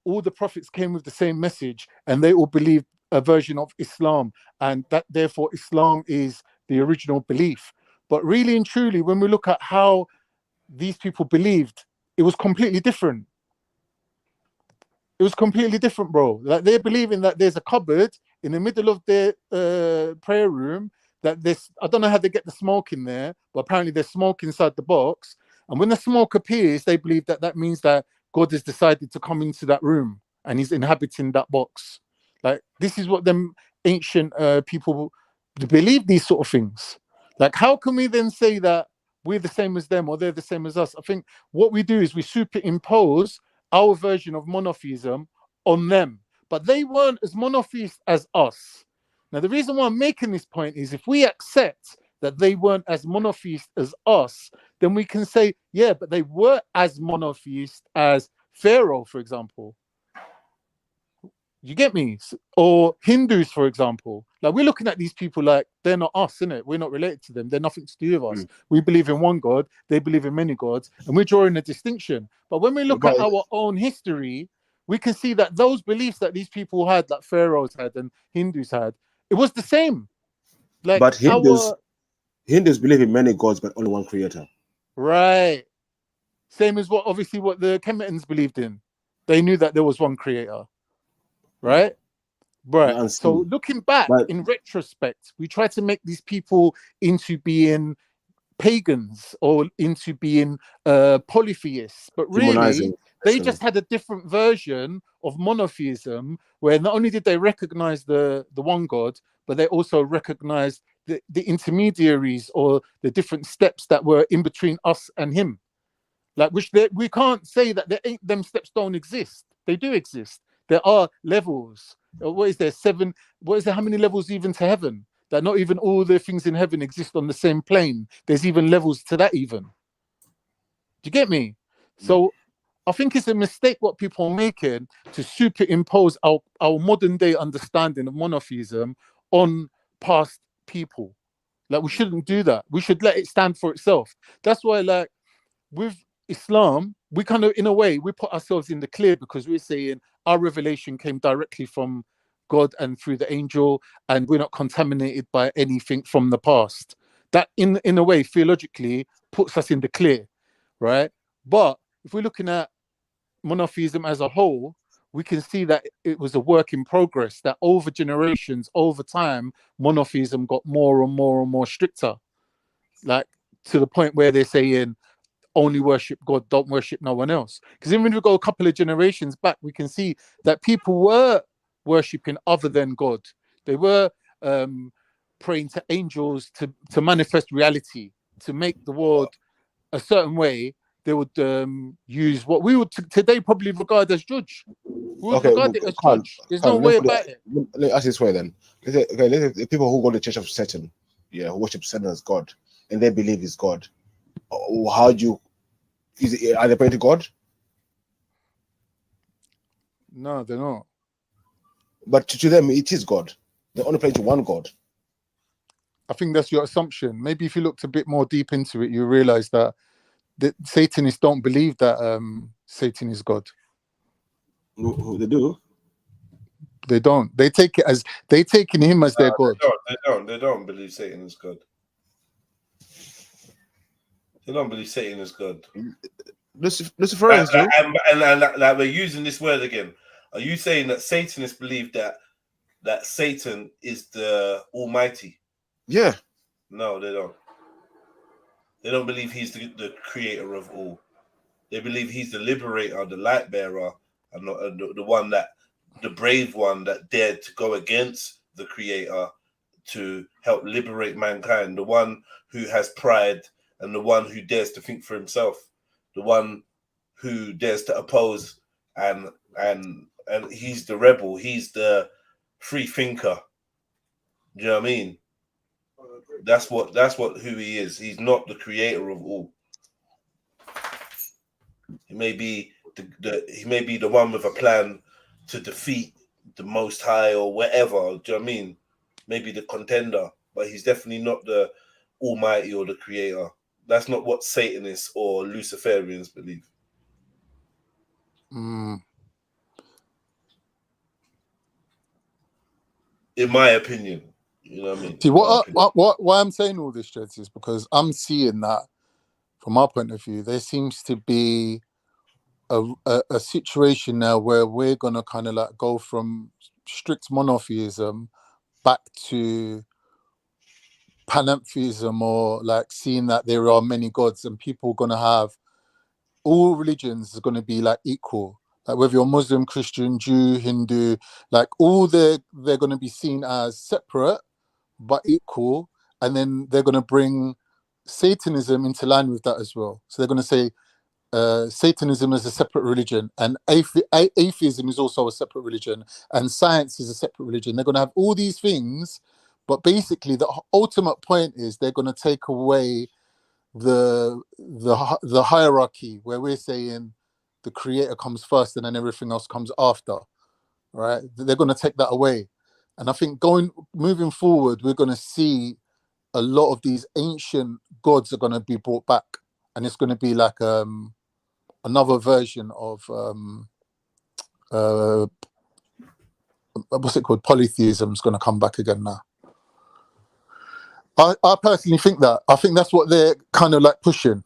the prophets came with the same message and they all believed a version of Islam, and that therefore Islam is the original belief. But really and truly, when we look at how these people believed, it was completely different. It was completely different, bro. Like they're believing that there's a cupboard in the middle of their prayer room. That this, I don't know how they get the smoke in there, but apparently there's smoke inside the box. And when the smoke appears, they believe that that means that God has decided to come into that room and he's inhabiting that box. Like this is what them ancient people believe, these sort of things. Like how can we then say that we're the same as them or they're the same as us? I think what we do is we superimpose our version of monotheism on them, but they weren't as monotheist as us. Now, the reason why I'm making this point is if we accept that they weren't as monotheist as us, then we can say, yeah, but they were as monotheist as Pharaoh, for example. You get me? Or Hindus, for example. Like we're looking at these people like they're not us, innit? We're not related to them. They're nothing to do with us. We believe in one God. They believe in many gods. And we're drawing a distinction. But when we look at our own history, we can see that those beliefs that these people had, like pharaohs had and Hindus had, it was the same. Like but Hindus believe in many gods, but only one creator. Right. Same as what the Kemetans believed in. They knew that there was one creator. Right? Right. So looking back in retrospect, we try to make these people into being pagans or into being polytheists, but really they just had a different version of monotheism where not only did they recognize the one God, but they also recognized the intermediaries or the different steps that were in between us and him. Like we can't say that them steps don't exist. They do exist. There are levels. What is there? 7? What is there? How many levels even to heaven? That not even all the things in heaven exist on the same plane. There's even levels to that even. Do you get me? So I think it's a mistake what people are making to superimpose our modern day understanding of monotheism on past people. Like we shouldn't do that. We should let it stand for itself. That's why like with Islam, we kind of, in a way, we put ourselves in the clear because we're saying our revelation came directly from God and through the angel, and we're not contaminated by anything from the past. That, in a way, theologically, puts us in the clear, right? But if we're looking at monotheism as a whole, we can see that it was a work in progress, that over generations, over time, monotheism got more and more and more stricter, like to the point where they're saying, only worship God, don't worship no one else. Because even if we go a couple of generations back, we can see that people were worshipping other than God. They were praying to angels to manifest reality, to make the world a certain way. They would use what we would today probably regard as judge. We would regard it as judge. There's no way about it. Let me ask this way then. The people who go to the church of Satan, who worship Satan as God, and they believe he's God. How do you? Are they praying to God? No, they're not. But to them, it is God. They're only praying to one God. I think that's your assumption. Maybe if you looked a bit more deep into it, you realize that the Satanists don't believe that Satan is God. They do. They don't. They take it as taking him as their God. They don't believe Satan is God. They don't believe Satan is God. Luciferians do. And like we're using this word again. Are you saying that Satanists believe that Satan is the Almighty? Yeah. No, they don't. They don't believe he's the creator of all. They believe he's the liberator, the light bearer, and the one the brave one that dared to go against the creator to help liberate mankind, the one who has pride and the one who dares to think for himself, the one who dares to oppose, and he's the rebel, he's the free thinker. Do you know what I mean? That's who he is. He's not the creator of all. He may be the one with a plan to defeat the Most High or whatever. Do you know what I mean? Maybe the contender, but he's definitely not the Almighty or the creator. That's not what Satanists or Luciferians believe. In my opinion, you know what I mean. See, why I'm saying all this, Jets, is because I'm seeing that from our point of view, there seems to be a situation now where we're gonna kind of like go from strict monotheism back to panentheism, or like seeing that there are many gods, and people are gonna have all religions is gonna be like equal. Like whether you're Muslim, Christian, Jew, Hindu, like all they're gonna be seen as separate but equal, and then they're gonna bring Satanism into line with that as well. So they're gonna say Satanism is a separate religion, and atheism is also a separate religion, and science is a separate religion. They're going to have all these things, but basically the ultimate point is they're going to take away the hierarchy, where we're saying the creator comes first and then everything else comes after, right? They're going to take that away. And I think moving forward, we're going to see a lot of these ancient gods are going to be brought back, and it's going to be like another version of what's it called? Polytheism is going to come back again now. I personally think that. I think that's what they're kind of like pushing.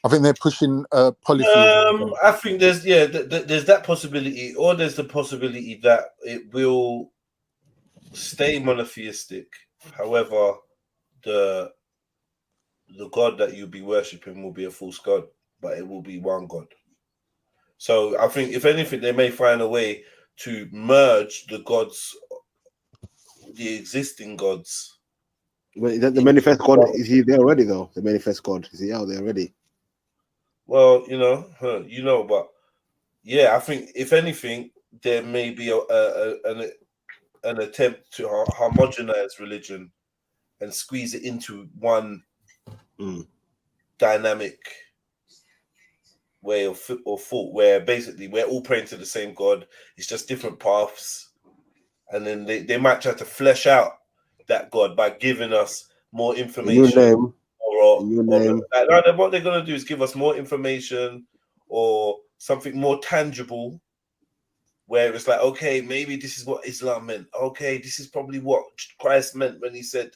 I think they're pushing polytheism. I think there's there's that possibility, or there's the possibility that it will stay monotheistic. However, the God that you'll be worshipping will be a false god, but it will be one God. So I think, if anything, they may find a way to merge the gods, the existing gods. But the manifest God, is he there already though? The manifest God, is he out there already? Well, but yeah, I think if anything, there may be an attempt to homogenize religion and squeeze it into one dynamic way of thought, where basically we're all praying to the same God. It's just different paths, and then they might try to flesh out that God by giving us more information. What they're going to do is give us more information or something more tangible, where it's like, okay, maybe this is what Islam meant. Okay, this is probably what Christ meant when he said,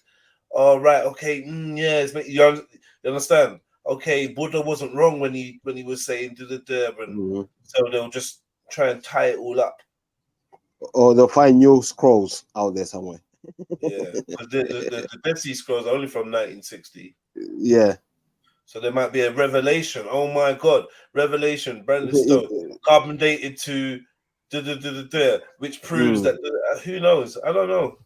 "All right, okay, you understand? Okay, Buddha wasn't wrong when he was saying and so they'll just try and tie it all up, or they'll find new scrolls out there somewhere." Yeah, because the Dead Sea Scrolls are only from 1960. Yeah. So there might be a revelation. Oh my God, revelation, Brandon Stone, carbon dated to which proves that who knows? I don't know.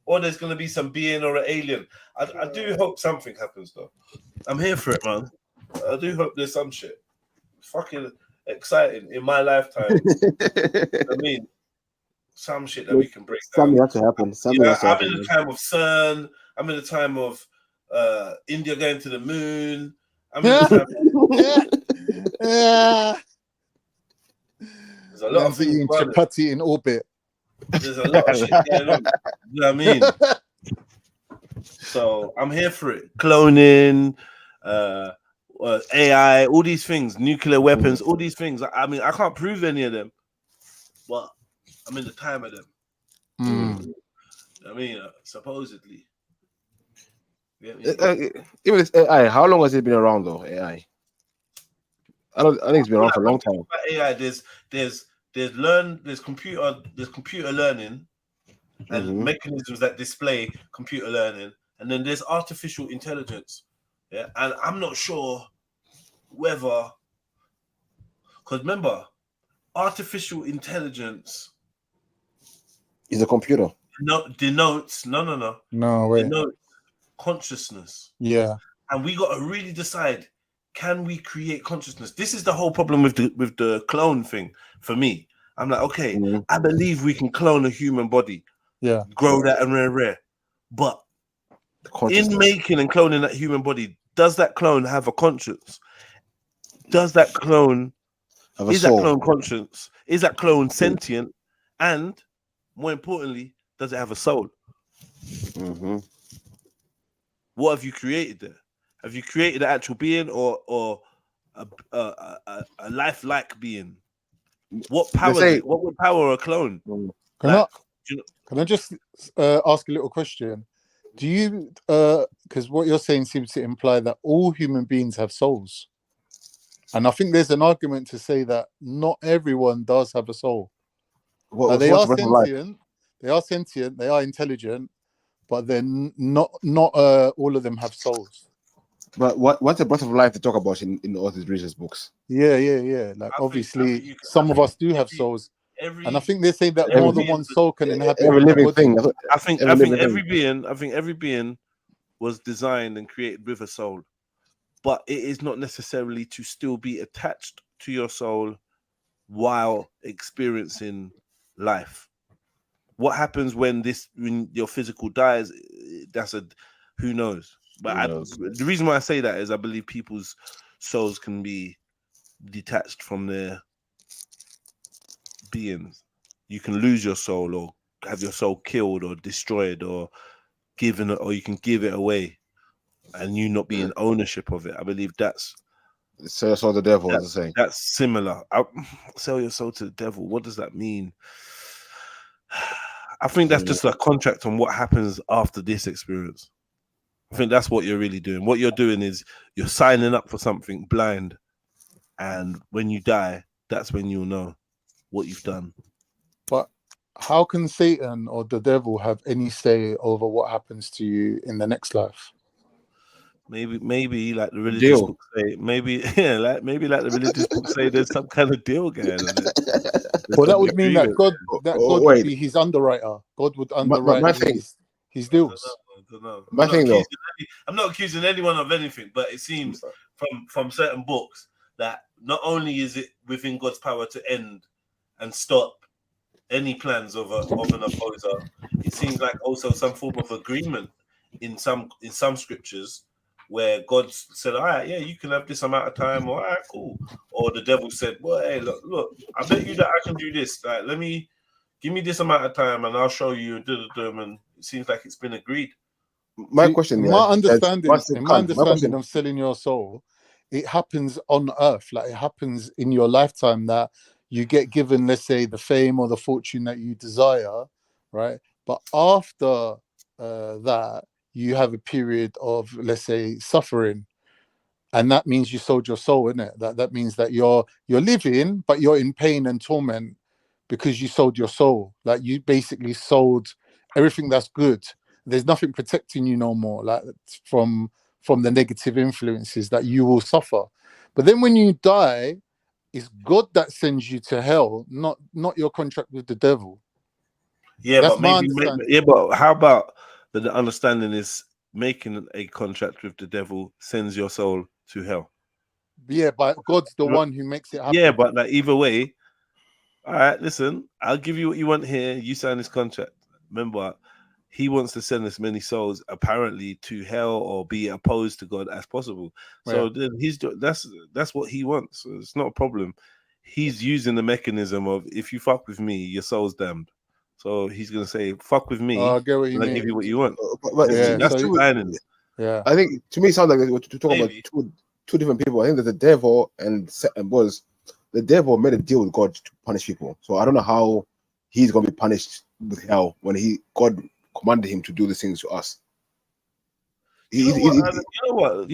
Or there's going to be some being or an alien. I do hope something happens though. I'm here for it, man. I do hope there's some shit. Fucking exciting in my lifetime. I mean, some shit that we can break down. Something has to happen. I'm in the time of CERN. I'm in the time of India going to the moon. I'm in the time There's a lot of things eating chapati in orbit. There's a lot of shit going on. You know what I mean? So I'm here for it. Cloning, AI, all these things, nuclear weapons, all these things. I mean, I can't prove any of them, but I'm in the time of them. I mean, supposedly. Even this AI, how long has it been around though? AI. I think it's been around for a long time. AI, there's computer learning and mechanisms that display computer learning, and then there's artificial intelligence. Yeah, and I'm not sure whether, because remember, artificial intelligence is a computer. Denotes consciousness. Yeah, and we got to really decide: can we create consciousness? This is the whole problem with the clone thing. For me, I'm like, okay, I believe we can clone a human body. Yeah, grow that and rare, but in making and cloning that human body, does that clone have a conscience? Does that clone that clone conscious? Is that clone sentient? And more importantly, does it have a soul? What have you created there? Have you created an actual being or a lifelike being? What power? What would power a clone? Can I just ask a little question? Do you, because what you're saying seems to imply that all human beings have souls. And I think there's an argument to say that not everyone does have a soul. What's They the are breath of life? sentient, they are intelligent, but then not all of them have souls. But what's the breath of life to talk about in all these religious books? Yeah. Like obviously, some of us do have souls, and I think they say that more than one soul can inhabit every the living body. thing. I think every being was designed and created with a soul, but it is not necessarily to still be attached to your soul while experiencing life. What happens when your physical dies? That's who knows. But the reason why I say that is I believe people's souls can be detached from their beings. You can lose your soul or have your soul killed or destroyed or given, or you can give it away and you not be in ownership of it. I believe that's sell your soul to the devil, as I say. That's similar. Sell your soul to the devil. What does that mean? I think that's just a contract on what happens after this experience. I think that's what you're really doing. What you're doing is you're signing up for something blind, and when you die, that's when you'll know what you've done. But how can Satan or the devil have any say over what happens to you in the next life? Maybe like the religious books say, maybe like the religious books say there's some kind of deal going on it. Well, that would mean that God would be his underwriter. God would underwrite his deals. I don't know. I'm not accusing anyone of anything, but it seems from certain books that not only is it within God's power to end and stop any plans of an opposer, it seems like also some form of agreement in some scriptures where God said, all right, yeah, you can have this amount of time, all right, cool. Or the devil said, well, hey, look, I bet you that I can do this. Like, give me this amount of time and I'll show you. And it seems like it's been agreed. My question, my understanding of selling your soul, it happens on earth. Like, it happens in your lifetime that you get given, let's say, the fame or the fortune that you desire, right? But after that, you have a period of, let's say, suffering, and that means you sold your soul, isn't it? That means that you're living, but you're in pain and torment because you sold your soul. Like, you basically sold everything that's good. There's nothing protecting you no more, like from the negative influences that you will suffer. But then when you die, it's God that sends you to hell, not your contract with the devil. Yeah, that's but my maybe, understanding. but how about the understanding is making a contract with the devil sends your soul to hell? Yeah, but God's the one who makes it happen. Yeah, but like, either way, all right, listen, I'll give you what you want here. You sign this contract. Remember, he wants to send as many souls apparently to hell or be opposed to God as possible. So then that's what he wants. So it's not a problem. He's using the mechanism of, if you fuck with me, your soul's damned. So he's gonna say, "Fuck with me, I get what you and I mean. give you what you want." Yeah, That's signing. Yeah, I think to me it sounds like we're talking about two different people. I think that the devil and the devil made a deal with God to punish people. So I don't know how he's gonna be punished with hell when God commanded him to do these things to us. You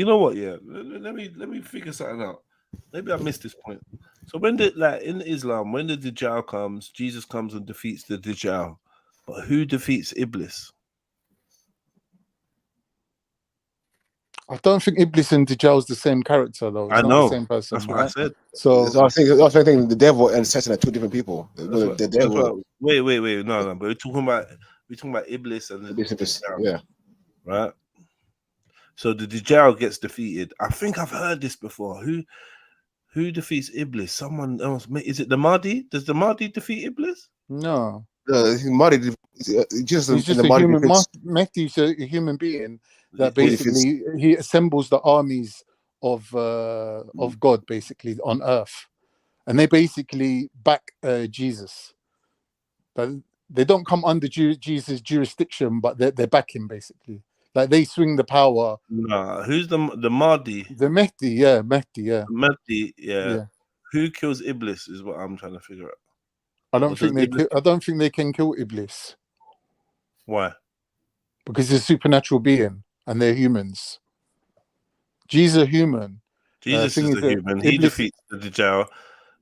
know what? Yeah, let me figure something out. Maybe I missed this point. So when in Islam, when the Dajjal comes, Jesus comes and defeats the Dajjal, but who defeats Iblis? I don't think Iblis and Dajjal's the same character, though. It's not the same person. That's what I said. So I think the devil and Satan are two different people. The devil. Wait. No. But we're talking about Iblis and the Dajjal. Yeah. Right. So the Dajjal gets defeated. I think I've heard this before. Who defeats Iblis? Someone else. Is it the Mahdi? Does the Mahdi defeat Iblis? No. Mahdi, he's just a human. Mahdi's a human being that basically he assembles the armies of God basically on earth, and they basically back Jesus. But they don't come under Jesus' jurisdiction, but they're backing basically. Like, they swing the power. Nah, who's the Mahdi? The Mahdi, yeah. Mahdi, yeah. Who kills Iblis is what I'm trying to figure out. I don't think they can kill Iblis. Why? Because he's a supernatural being and they're humans. Jesus is a human, Jesus thing is is the that human. He Iblis, defeats the Dajjal.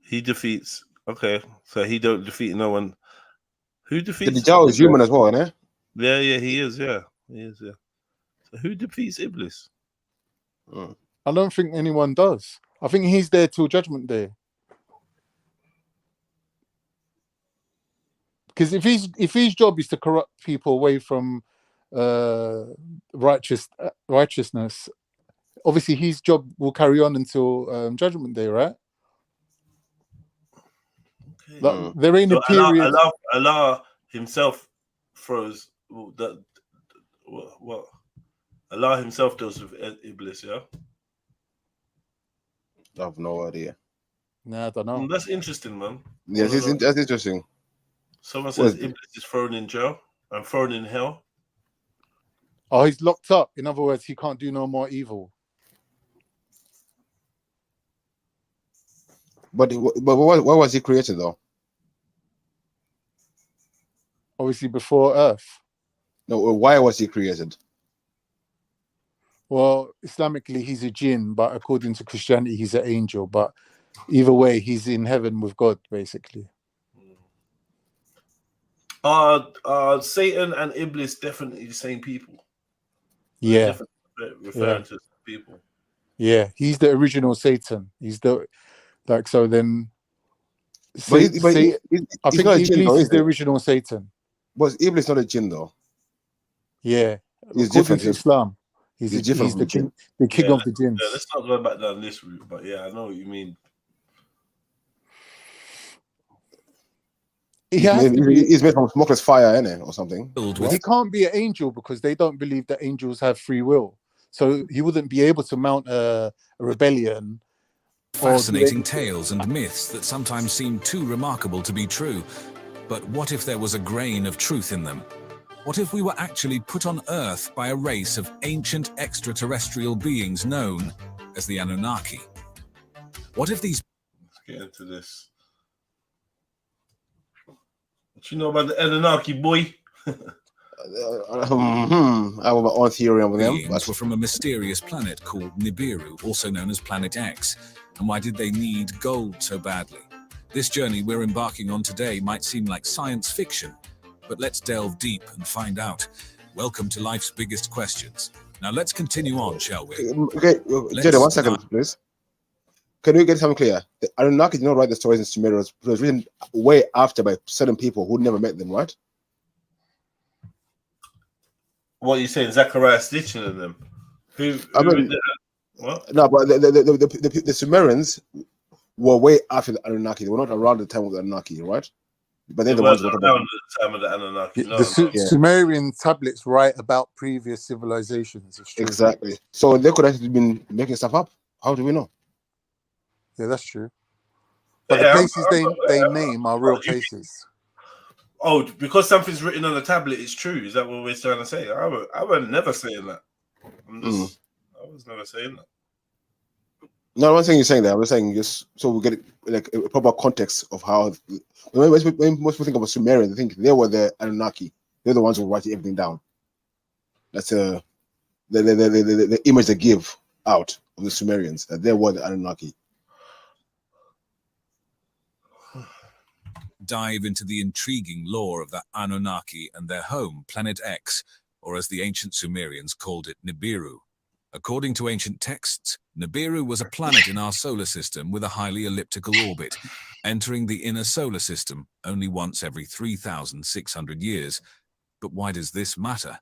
He defeats. Okay, so he don't defeat no one. Who The defeats? Dajjal is human as well, innit? Yeah, he is. Yeah, he is. Yeah. So who defeats Iblis? I don't think anyone does. I think he's there till Judgment Day. Because if his job is to corrupt people away from righteousness, obviously his job will carry on until Judgment Day, right? Okay. There ain't So a period. Allah himself throws that. What? Allah himself deals with Iblis. Yeah. I have no idea. Nah, I don't know. That's interesting, man. Yes, that's interesting. Someone says Iblis is thrown in jail and thrown in hell. Oh, he's locked up. In other words, he can't do no more evil. But why was he created though? Obviously, before Earth. No, why was he created? Well, Islamically, he's a jinn, but according to Christianity, he's an angel. But either way, he's in heaven with God, basically. Satan and Iblis definitely the same people? Yeah. Referring to people. Yeah, he's the original Satan. He's the so then. But I think not a Iblis jinn, though, is is the it? original Satan. Was Iblis not a jinn though? Yeah, He's according different. to Islam, he's different from the jinn. king of the jinns. Yeah, let's not go back down this route, but yeah, I know what you mean. He's made from smokeless fire, isn't it, or something? He can't be an angel because they don't believe that angels have free will. So he wouldn't be able to mount a rebellion. Fascinating tales and myths that sometimes seem too remarkable to be true. But what if there was a grain of truth in them? What if we were actually put on Earth by a race of ancient extraterrestrial beings known as the Anunnaki? What if these... Let's get into this. What you know about the Anunnaki, boy? I have my own theory on them. beings were from a mysterious planet called Nibiru, also known as Planet X. And why did they need gold so badly? This journey we're embarking on today might seem like science fiction, but let's delve deep and find out. Welcome to life's biggest questions. Now let's continue on, shall we? Okay, Jada, 1 second, please. Can we get something clear? The Anunnaki did not write the stories in Sumerian. It was written way after by certain people who never met them, right? What are you saying? Zechariah stitching in them? Who what? No, but the Sumerians were way after the Anunnaki. They were not around the time of the Anunnaki, right? But they're the ones around the time of the Anunnaki. No, Sumerian tablets write about previous civilizations. Exactly. So they could have been making stuff up. How do we know? Yeah, that's true. But the places they name are real places. Oh, because something's written on a tablet, it's true. Is that what we're trying to say? I was never saying that. I was never saying that. No, I'm not saying you're saying that. I'm just saying just so we get like a proper context of how. When most people think about Sumerian, they think they were the Anunnaki. They're the ones who write everything down. That's the image they give out of the Sumerians, that they were the Anunnaki. Dive into the intriguing lore of the Anunnaki and their home, Planet X, or as the ancient Sumerians called it, Nibiru. According to ancient texts, Nibiru was a planet in our solar system with a highly elliptical orbit, entering the inner solar system only once every 3,600 years. But why does this matter?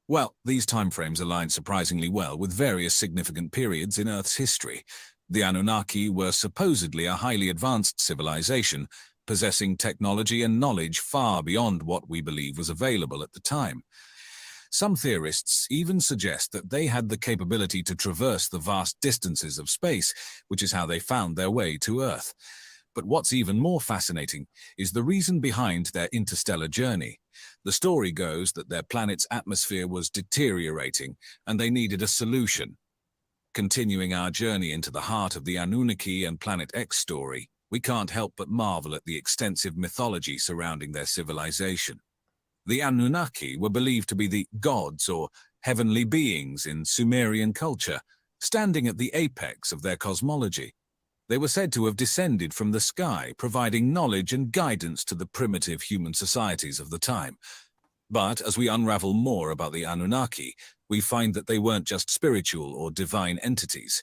Well, these timeframes align surprisingly well with various significant periods in Earth's history. The Anunnaki were supposedly a highly advanced civilization, possessing technology and knowledge far beyond what we believe was available at the time. Some theorists even suggest that they had the capability to traverse the vast distances of space, which is how they found their way to Earth. But what's even more fascinating is the reason behind their interstellar journey. The story goes that their planet's atmosphere was deteriorating, and they needed a solution. Continuing our journey into the heart of the Anunnaki and Planet X story, we can't help but marvel at the extensive mythology surrounding their civilization. The Anunnaki were believed to be the gods or heavenly beings in Sumerian culture, standing at the apex of their cosmology. They were said to have descended from the sky, providing knowledge and guidance to the primitive human societies of the time. But as we unravel more about the Anunnaki, we find that they weren't just spiritual or divine entities.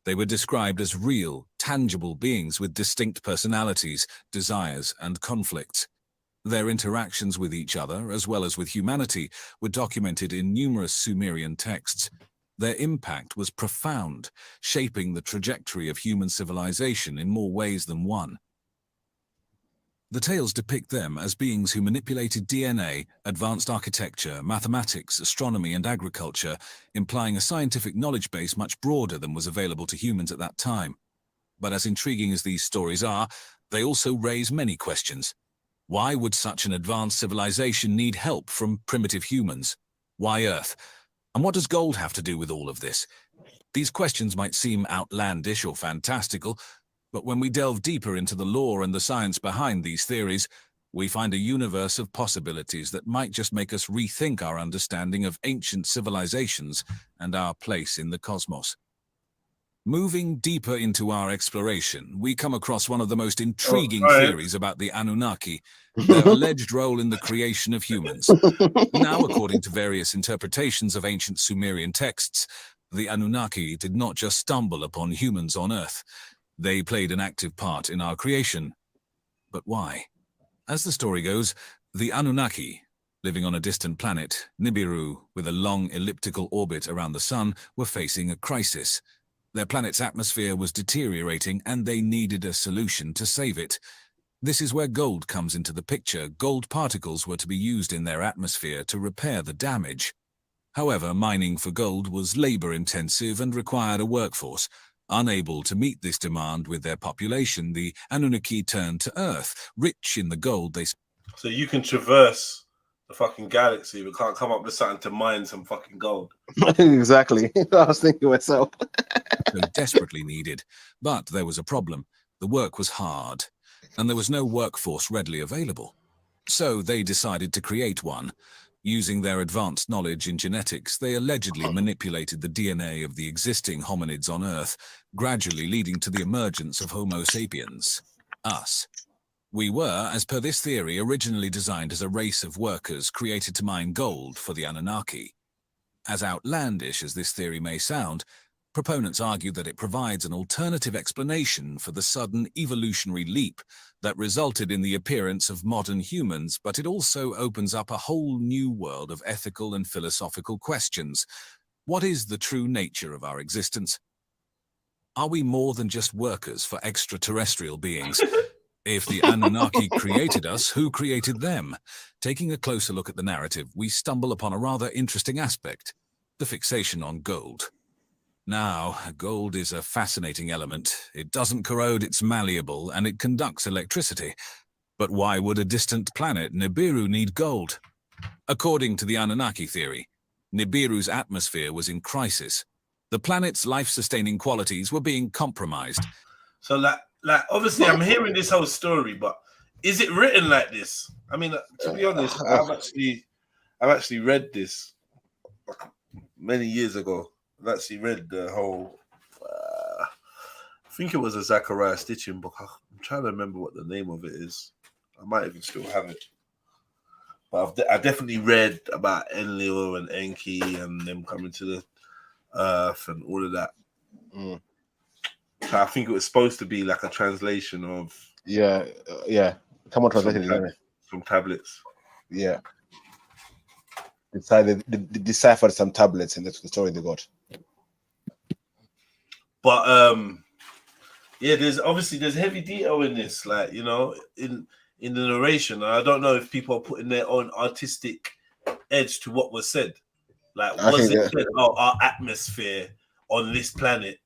They were described as real, tangible beings with distinct personalities, desires, and conflicts. Their interactions with each other, as well as with humanity, were documented in numerous Sumerian texts. Their impact was profound, shaping the trajectory of human civilization in more ways than one. The tales depict them as beings who manipulated DNA, advanced architecture, mathematics, astronomy, and agriculture, implying a scientific knowledge base much broader than was available to humans at that time. But as intriguing as these stories are, they also raise many questions. Why would such an advanced civilization need help from primitive humans? Why Earth? And what does gold have to do with all of this? These questions might seem outlandish or fantastical, but when we delve deeper into the lore and the science behind these theories, we find a universe of possibilities that might just make us rethink our understanding of ancient civilizations and our place in the cosmos. Moving deeper into our exploration, we come across one of the most intriguing theories about the Anunnaki, their alleged role in the creation of humans. Now, according to various interpretations of ancient Sumerian texts, the Anunnaki did not just stumble upon humans on Earth. They played an active part in our creation. But why? As the story goes, the Anunnaki, living on a distant planet, Nibiru, with a long elliptical orbit around the sun, were facing a crisis. Their planet's atmosphere was deteriorating and they needed a solution to save it. This is where gold comes into the picture. Gold particles were to be used in their atmosphere to repair the damage. However, mining for gold was labor-intensive and required a workforce. Unable to meet this demand with their population, the Anunnaki turned to Earth, rich in the gold they... So you can traverse the fucking galaxy, but can't come up with something to mine some fucking gold. Exactly. I was thinking myself. So desperately needed. But there was a problem. The work was hard, and there was no workforce readily available. So they decided to create one. Using their advanced knowledge in genetics, they allegedly manipulated the DNA of the existing hominids on Earth, gradually leading to the emergence of Homo sapiens, us. We were, as per this theory, originally designed as a race of workers created to mine gold for the Anunnaki. As outlandish as this theory may sound, proponents argue that it provides an alternative explanation for the sudden evolutionary leap that resulted in the appearance of modern humans, but it also opens up a whole new world of ethical and philosophical questions. What is the true nature of our existence? Are we more than just workers for extraterrestrial beings? If the Anunnaki created us, who created them? Taking a closer look at the narrative, we stumble upon a rather interesting aspect, the fixation on gold. Now, gold is a fascinating element. It doesn't corrode, it's malleable, and it conducts electricity. But why would a distant planet, Nibiru, need gold? According to the Anunnaki theory, Nibiru's atmosphere was in crisis. The planet's life-sustaining qualities were being compromised. So, obviously, I'm hearing this whole story, but is it written like this? I mean, to be honest, I've actually read this many years ago. I've actually read the whole, I think it was a Zachariah Stitchin book. I'm trying to remember what the name of it is. I might even still have it. But I definitely read about Enlil and Enki and them coming to the Earth and all of that. Mm. So I think it was supposed to be like a translation of... Yeah. Someone translated it. From tablets. Yeah. They deciphered some tablets, and that's the story they got. But yeah, there's heavy detail in this, like, you know, in the narration. And I don't know if people are putting their own artistic edge to what was said. Like, was it said, oh, our atmosphere on this planet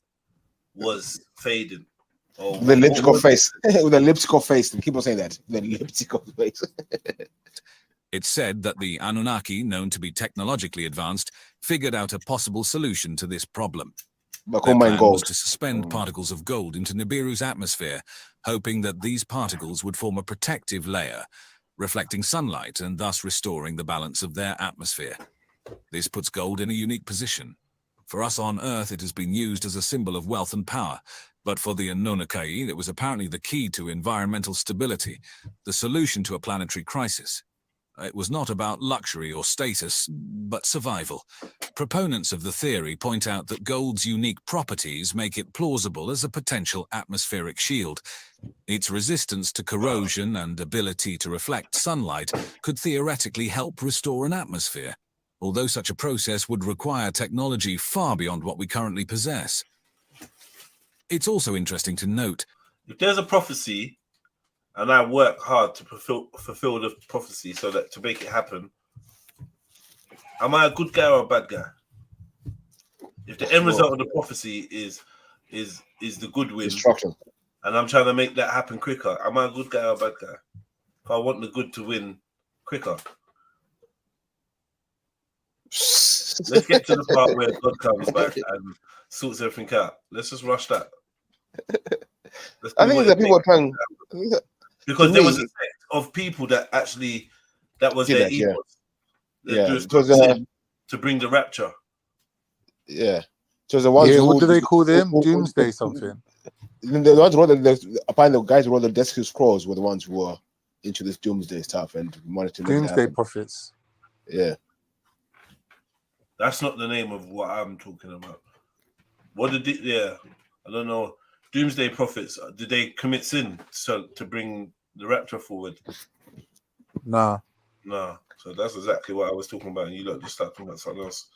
was fading? With the elliptical face. With the elliptical face. Keep on saying that. The elliptical face. It's said that the Anunnaki, known to be technologically advanced, figured out a possible solution to this problem. Their plan was to suspend particles of gold into Nibiru's atmosphere, hoping that these particles would form a protective layer, reflecting sunlight and thus restoring the balance of their atmosphere. This puts gold in a unique position. For us on Earth, it has been used as a symbol of wealth and power. But for the Anunnaki, it was apparently the key to environmental stability, the solution to a planetary crisis. It was not about luxury or status, but survival. Proponents of the theory point out that gold's unique properties make it plausible as a potential atmospheric shield. Its resistance to corrosion and ability to reflect sunlight could theoretically help restore an atmosphere, although such a process would require technology far beyond what we currently possess. It's also interesting to note, if there's a prophecy and I work hard to fulfill the prophecy so that to make it happen, am I a good guy or a bad guy? If the end result of the prophecy is the good win, Destruction, and I'm trying to make that happen quicker, am I a good guy or a bad guy? If I want the good to win quicker. Let's get to the part where God comes back and sorts everything out. Let's just rush that. I think that people are trying, because there was a sect of people that actually that was their ethos. Yeah, to bring the rapture. Yeah, so the ones. Yeah, what do they call them? Doomsday something. The ones who wrote apparently the guys who wrote the Dead Sea Scrolls were the ones who were into this doomsday stuff and wanted to. Doomsday prophets. Yeah. That's not the name of what I'm talking about. What did it? Yeah, I don't know. Doomsday prophets. Did they commit sin to bring the rapture forward? Nah. No. So that's exactly what I was talking about, and you lot just start talking about something else.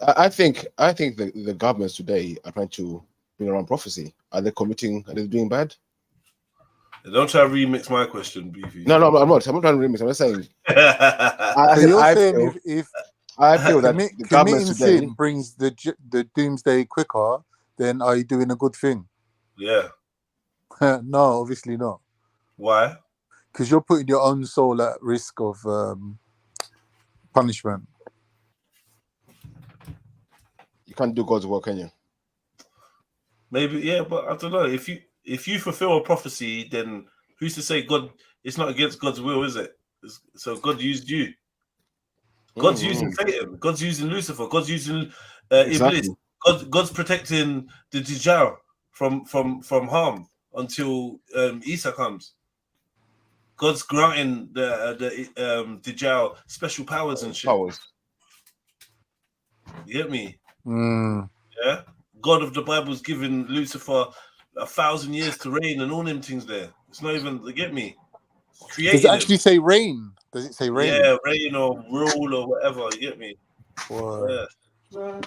I think the governments today are trying to bring around prophecy. Are they committing? Are they doing bad? Don't try to remix my question, BV. No, I'm not trying to remix. I'm just saying. I feel that the committing today, sin brings the doomsday quicker. Then are you doing a good thing? Yeah. No, obviously not. Why? Because you're putting your own soul at risk of punishment. You can't do God's work, can you? Maybe, yeah, but I don't know. If you fulfill a prophecy, then who's to say God? It's not against God's will, is it? So God used you. God's using Satan. God's using Lucifer. God's using Iblis. God's protecting the Dajjal from harm until Isa comes. God's granting the Dajjal special powers and shit. You get me? Yeah. God of the Bible's giving Lucifer 1,000 years to reign and all them things there. It's not even, you get me? Does it actually say reign? Does it say reign? Yeah, reign or rule or whatever, you get me? Wow. Yeah.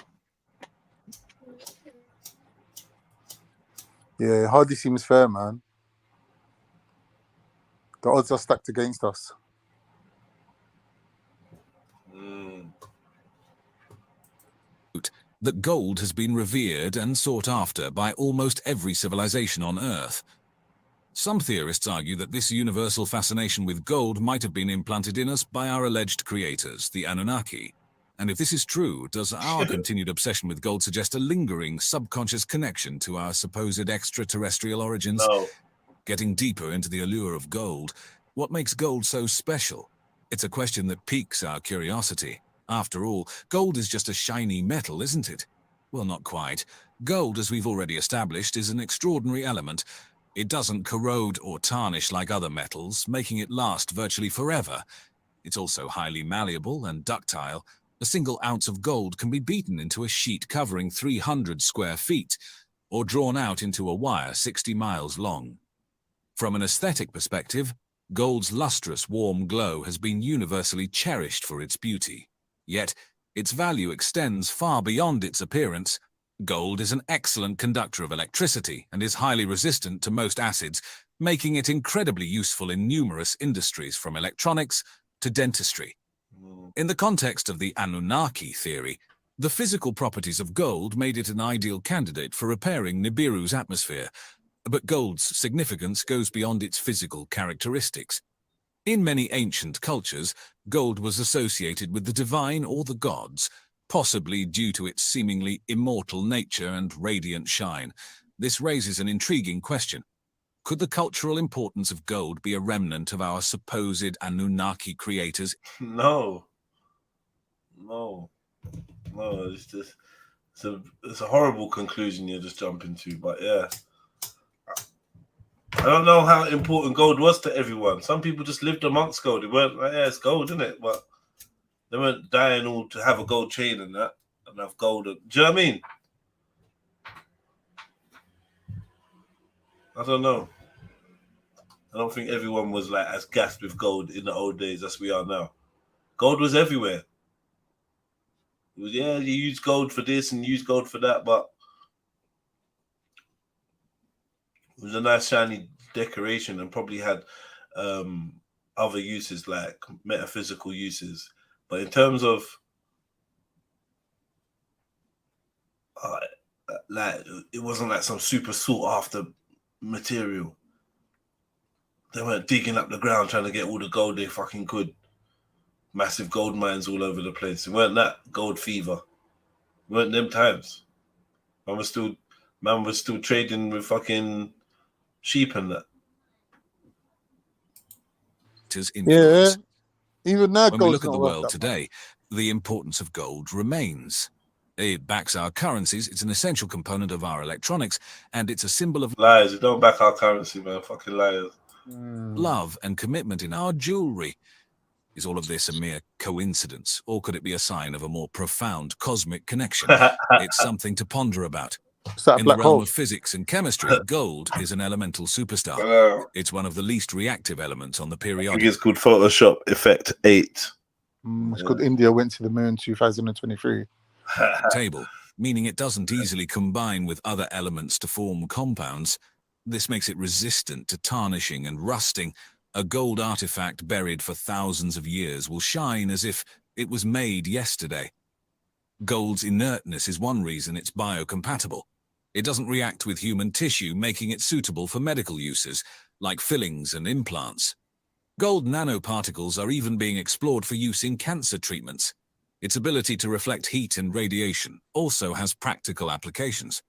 Yeah, it hardly seems fair, man. The odds are stacked against us. That gold has been revered and sought after by almost every civilization on Earth. Some theorists argue that this universal fascination with gold might have been implanted in us by our alleged creators, the Anunnaki. And if this is true, does our continued obsession with gold suggest a lingering subconscious connection to our supposed extraterrestrial origins? No. Getting deeper into the allure of gold, what makes gold so special? It's a question that piques our curiosity. After all, gold is just a shiny metal, isn't it? Well, not quite. Gold, as we've already established, is an extraordinary element. It doesn't corrode or tarnish like other metals, making it last virtually forever. It's also highly malleable and ductile. A single ounce of gold can be beaten into a sheet covering 300 square feet, or drawn out into a wire 60 miles long. From an aesthetic perspective, gold's lustrous, warm glow has been universally cherished for its beauty. Yet, its value extends far beyond its appearance. Gold is an excellent conductor of electricity and is highly resistant to most acids, making it incredibly useful in numerous industries from electronics to dentistry. In the context of the Anunnaki theory, the physical properties of gold made it an ideal candidate for repairing Nibiru's atmosphere, but gold's significance goes beyond its physical characteristics. In many ancient cultures, gold was associated with the divine or the gods, possibly due to its seemingly immortal nature and radiant shine. This raises an intriguing question. Could the cultural importance of gold be a remnant of our supposed Anunnaki creators? No. It's just It's a horrible conclusion you're just jumping to, but yeah. I don't know how important gold was to everyone. Some people just lived amongst gold. It weren't like, yeah, it's gold, isn't it? But they weren't dying all to have a gold chain and that and have gold. Do you know what I mean? I don't know. I don't think everyone was like as gassed with gold in the old days as we are now. Gold was everywhere. It was, yeah, you use gold for this and use gold for that, but it was a nice shiny decoration and probably had other uses like metaphysical uses. But in terms of like, it wasn't like some super sought after material. They weren't digging up the ground trying to get all the gold they fucking could. Massive gold mines all over the place. It weren't that gold fever. It weren't them times. Man was still trading with fucking sheep and that. Yeah. Even now, when we look at the world today, the importance of gold remains. It backs our currencies, it's an essential component of our electronics, and it's a symbol of liars. It don't back our currency, man. Fucking liars. Love and commitment in our jewelry. Is all of this a mere coincidence, or could it be a sign of a more profound cosmic connection? It's something to ponder about. In the realm of physics and chemistry, gold is an elemental superstar. It's one of the least reactive elements on the I periodic think it's called Photoshop Effect 8. It's called India went to the moon 2023. table, meaning it doesn't easily combine with other elements to form compounds. This makes it resistant to tarnishing and rusting. A gold artifact buried for thousands of years will shine as if it was made yesterday. Gold's inertness is one reason it's biocompatible. It doesn't react with human tissue, making it suitable for medical uses, like fillings and implants. Gold nanoparticles are even being explored for use in cancer treatments. Its ability to reflect heat and radiation also has practical applications.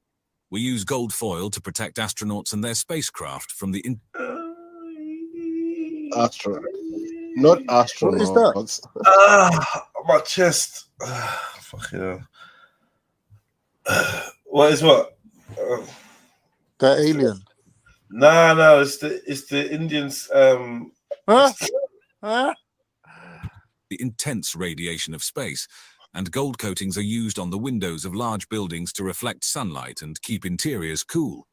We use gold foil to protect astronauts and their spacecraft from the not astronauts. What is that? My chest. Fucking hell. What is what? The alien. No, it's the Indians. the intense radiation of space, and gold coatings are used on the windows of large buildings to reflect sunlight and keep interiors cool.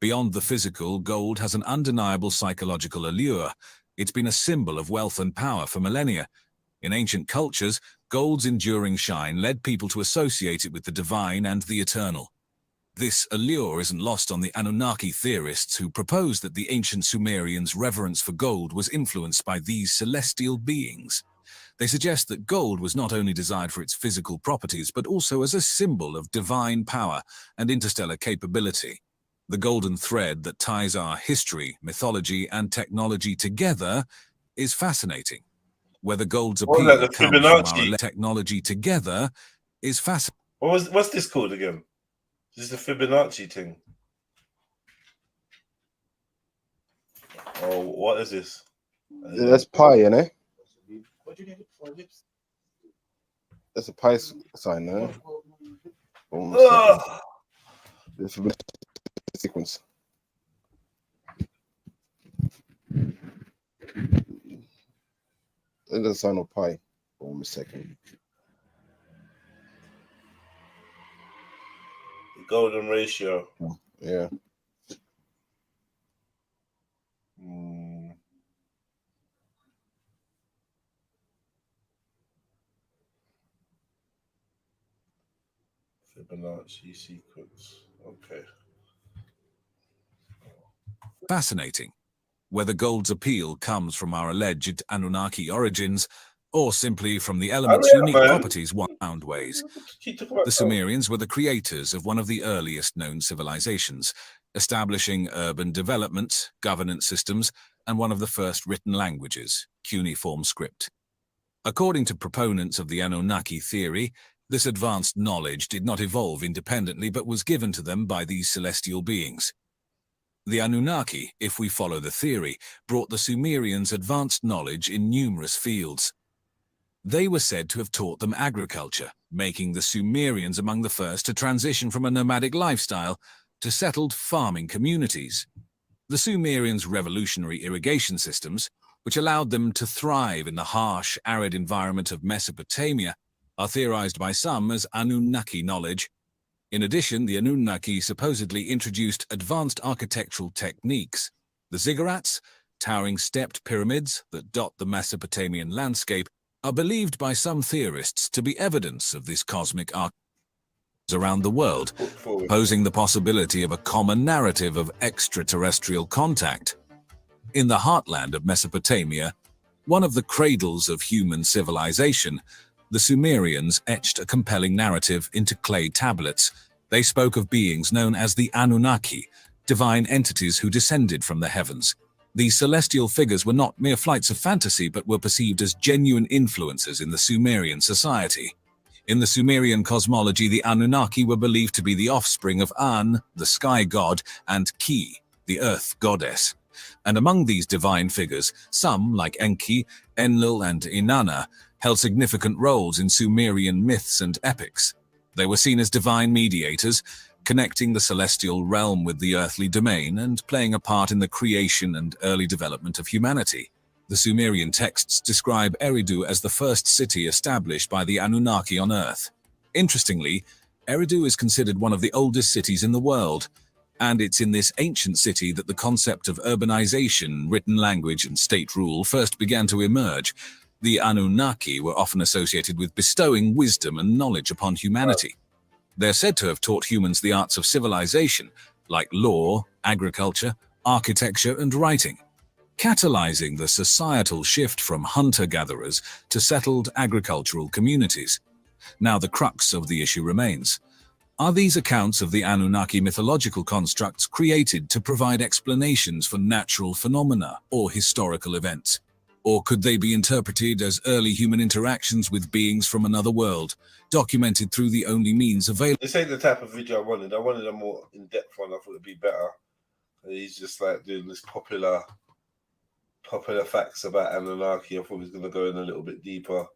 Beyond the physical, gold has an undeniable psychological allure. It's been a symbol of wealth and power for millennia. In ancient cultures, gold's enduring shine led people to associate it with the divine and the eternal. This allure isn't lost on the Anunnaki theorists who proposed that the ancient Sumerians' reverence for gold was influenced by these celestial beings. They suggest that gold was not only desired for its physical properties, but also as a symbol of divine power and interstellar capability. The golden thread that ties our history, mythology, and technology together is fascinating. Whether gold's appeal comes from our technology together is fascinating. What's this called again? This is the Fibonacci thing. Oh, what is this? That's pi, you know? That's a pi sign, no? The Fibonacci sequence. That's a sign of pi. Hold on a second. Golden ratio. Yeah. Fibonacci sequence. Okay. Fascinating. Whether gold's appeal comes from our alleged Anunnaki origins or simply from the element's unique properties wound ways. The Sumerians were the creators of one of the earliest known civilizations, establishing urban development, governance systems, and one of the first written languages, cuneiform script. According to proponents of the Anunnaki theory, this advanced knowledge did not evolve independently but was given to them by these celestial beings. The Anunnaki, if we follow the theory, brought the Sumerians advanced knowledge in numerous fields. They were said to have taught them agriculture, making the Sumerians among the first to transition from a nomadic lifestyle to settled farming communities. The Sumerians' revolutionary irrigation systems, which allowed them to thrive in the harsh, arid environment of Mesopotamia, are theorized by some as Anunnaki knowledge. In addition, the Anunnaki supposedly introduced advanced architectural techniques. The ziggurats, towering stepped pyramids that dot the Mesopotamian landscape, are believed by some theorists to be evidence of this cosmic architecture around the world, posing the possibility of a common narrative of extraterrestrial contact. In the heartland of Mesopotamia, one of the cradles of human civilization, the Sumerians etched a compelling narrative into clay tablets. They spoke of beings known as the Anunnaki, divine entities who descended from the heavens. These celestial figures were not mere flights of fantasy, but were perceived as genuine influences in the Sumerian society. In the Sumerian cosmology, the Anunnaki were believed to be the offspring of An, the sky god, and Ki, the earth goddess. And among these divine figures, some, like Enki, Enlil, and Inanna, held significant roles in Sumerian myths and epics. They were seen as divine mediators, connecting the celestial realm with the earthly domain and playing a part in the creation and early development of humanity. The Sumerian texts describe Eridu as the first city established by the Anunnaki on Earth. Interestingly, Eridu is considered one of the oldest cities in the world, and it's in this ancient city that the concept of urbanization, written language, and state rule first began to emerge. The Anunnaki were often associated with bestowing wisdom and knowledge upon humanity. They're said to have taught humans the arts of civilization, like law, agriculture, architecture, and writing, catalyzing the societal shift from hunter-gatherers to settled agricultural communities. Now the crux of the issue remains. Are these accounts of the Anunnaki mythological constructs created to provide explanations for natural phenomena or historical events? Or could they be interpreted as early human interactions with beings from another world, documented through the only means available? This ain't the type of video I wanted. I wanted a more in-depth one. I thought it'd be better. And he's just like doing this popular facts about Anunnaki. I thought he was going to go in a little bit deeper.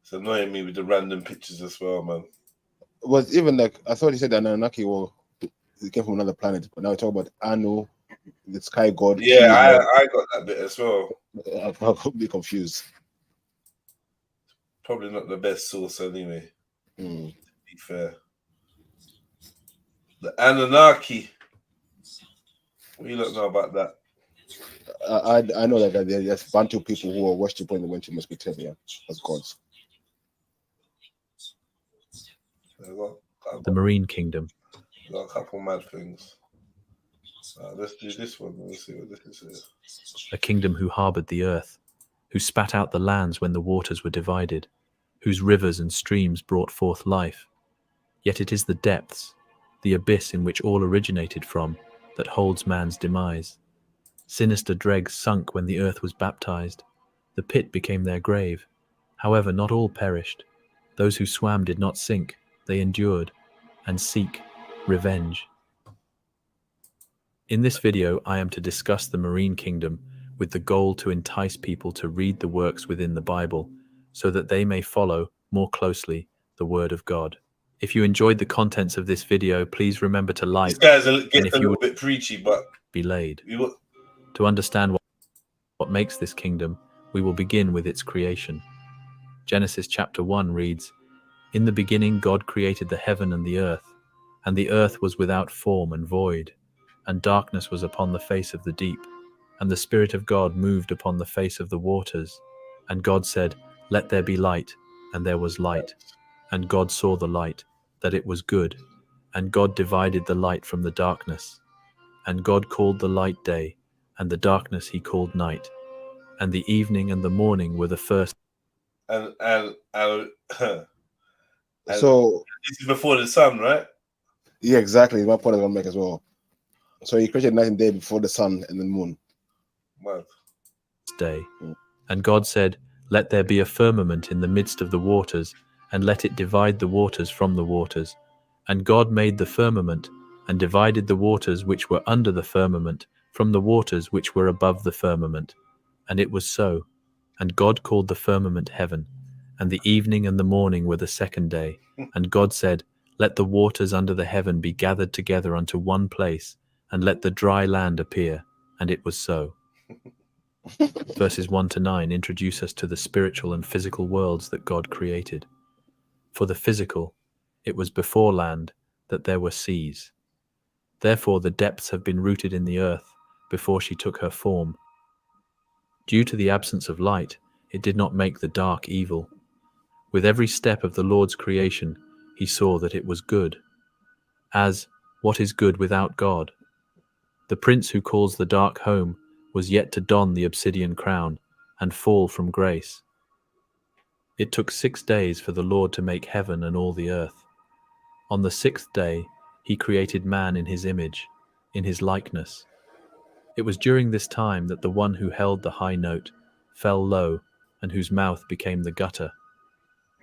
It's annoying me with the random pictures as well, man. It was even like, I thought he said that Anunnaki he came from another planet, but now we talk about Anu, the sky god. Yeah, I got that bit as well. I'm probably confused. Probably not the best source anyway, to be fair. The Anunnaki. What do you don't know about that? I know that there's Bantu people who are worshipped when they went to Mesopotamia as gods. The Marine Kingdom. Got a couple mad things. Let's do this one. Let's see what this is. A kingdom who harbored the earth, who spat out the lands when the waters were divided, whose rivers and streams brought forth life. Yet it is the depths, the abyss in which all originated from, that holds man's demise. Sinister dregs sunk when the earth was baptized. The pit became their grave. However, not all perished. Those who swam did not sink. They endured and seek revenge. In this video, I am to discuss the Marine Kingdom with the goal to entice people to read the works within the Bible so that they may follow more closely the Word of God. If you enjoyed the contents of this video, please remember to like. This guy's getting a little bit preachy, but be laid. To understand what makes this kingdom, we will begin with its creation. Genesis chapter 1 reads, "In the beginning God created the heaven and the earth was without form and void, and darkness was upon the face of the deep, and the Spirit of God moved upon the face of the waters. And God said, Let there be light, and there was light. And God saw the light, that it was good. And God divided the light from the darkness. And God called the light day, and the darkness he called night. And the evening and the morning were the first." And so this is before the sun, right? Yeah, exactly. My point I want to make as well. So he created night and day before the sun and the moon. Wow. Day. And God said, Let there be a firmament in the midst of the waters, and let it divide the waters from the waters. And God made the firmament, and divided the waters which were under the firmament from the waters which were above the firmament. And it was so. And God called the firmament heaven. And the evening and the morning were the second day. And God said, let the waters under the heaven be gathered together unto one place, and let the dry land appear. And it was so. Verses 1 to 9 introduce us to the spiritual and physical worlds that God created. For the physical, it was before land that there were seas. Therefore the depths have been rooted in the earth before she took her form. Due to the absence of light, it did not make the dark evil. With every step of the Lord's creation, he saw that it was good. As, what is good without God? The prince who calls the dark home was yet to don the obsidian crown and fall from grace. It took 6 days for the Lord to make heaven and all the earth. On the 6th day, he created man in his image, in his likeness. It was during this time that the one who held the high note fell low, and whose mouth became the gutter.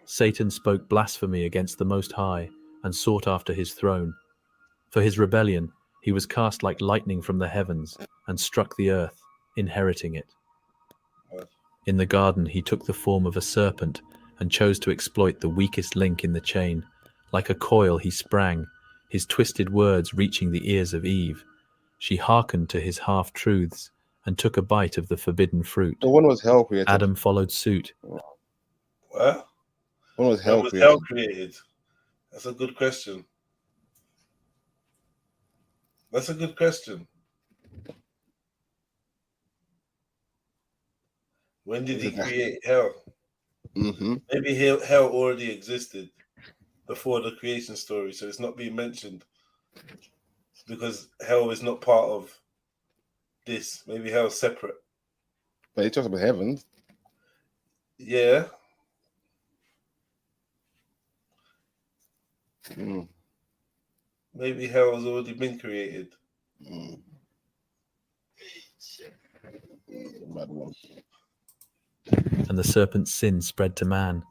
Satan spoke blasphemy against the Most High and sought after his throne. For his rebellion, he was cast like lightning from the heavens and struck the earth, inheriting it. In the garden, he took the form of a serpent and chose to exploit the weakest link in the chain. Like a coil he sprang, his twisted words reaching the ears of Eve. She hearkened to his half-truths and took a bite of the forbidden fruit. So when was hell created? Adam followed suit. What? When was When hell was created? hell created? That's a good question. That's a good question. When did he create hell? Mm-hmm. Maybe hell already existed before the creation story, so it's not being mentioned because hell is not part of this. Maybe hell's separate. But he talks about heaven. Yeah. Mm. Maybe hell has already been created. Mm. Bad one. And the serpent's sin spread to man.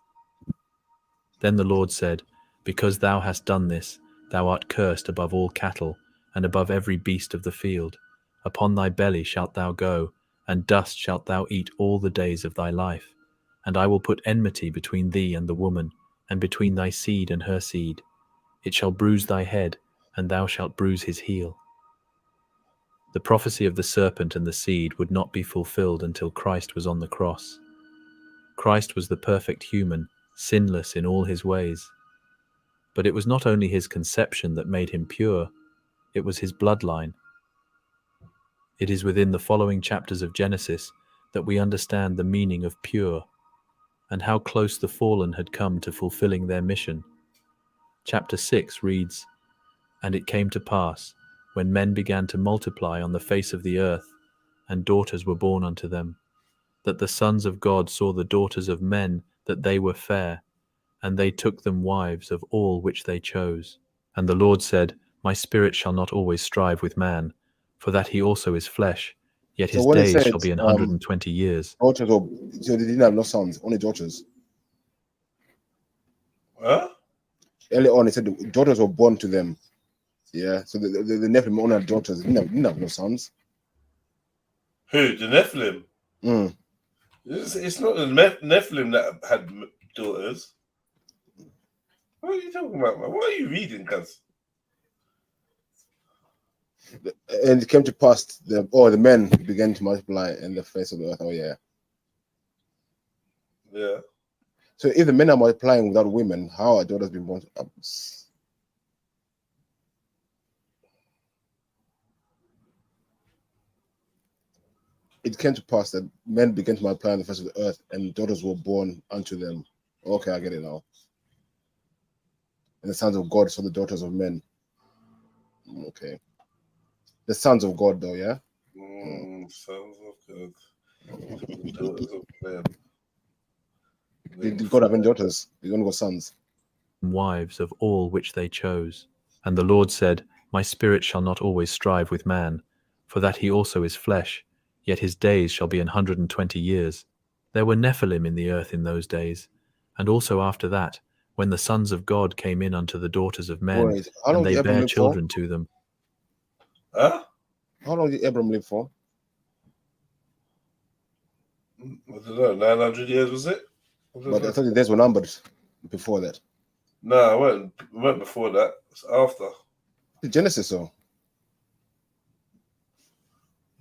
Then the Lord said, because thou hast done this, thou art cursed above all cattle, and above every beast of the field. Upon thy belly shalt thou go, and dust shalt thou eat all the days of thy life. And I will put enmity between thee and the woman, and between thy seed and her seed. It shall bruise thy head, and thou shalt bruise his heel. The prophecy of the serpent and the seed would not be fulfilled until Christ was on the cross. Christ was the perfect human, sinless in all his ways. But it was not only his conception that made him pure, it was his bloodline. It is within the following chapters of Genesis that we understand the meaning of pure, and how close the fallen had come to fulfilling their mission. Chapter 6 reads, and it came to pass, when men began to multiply on the face of the earth, and daughters were born unto them, that the sons of God saw the daughters of men, that they were fair, and they took them wives of all which they chose. And the Lord said, my spirit shall not always strive with man, for that he also is flesh, yet his when he days said, shall be 120 years. Daughters, or so they didn't have no sons, only daughters. Huh? Early on, he said the daughters were born to them. Yeah, so the Nephilim only had daughters, they didn't have no sons. Who? The Nephilim? Mm. It's not the Nephilim that had daughters. What are you talking about, man? What are you reading, cuz? And it came to pass, the men began to multiply in the face of the earth. Oh, yeah. Yeah. So if the men are multiplying without women, how are daughters being born? It came to pass that men began to multiply on the face of the earth, and daughters were born unto them. Okay, I get it now. And the sons of God saw the daughters of men. Okay. The sons of God, though, yeah? Sons of God. Daughters of men. Did God have any daughters? They only got sons. Wives of all which they chose. And the Lord said, my spirit shall not always strive with man, for that he also is flesh, yet his days shall be 120 years. There were Nephilim in the earth in those days, and also after that, when the sons of God came in unto the daughters of men, Wait, how long and they did Abram bare live children for? to them. Huh? How long did Abram live for? I don't know, 900 years was it? But I thought the days were numbered before that. No, it weren't before that. It's after. The Genesis, so.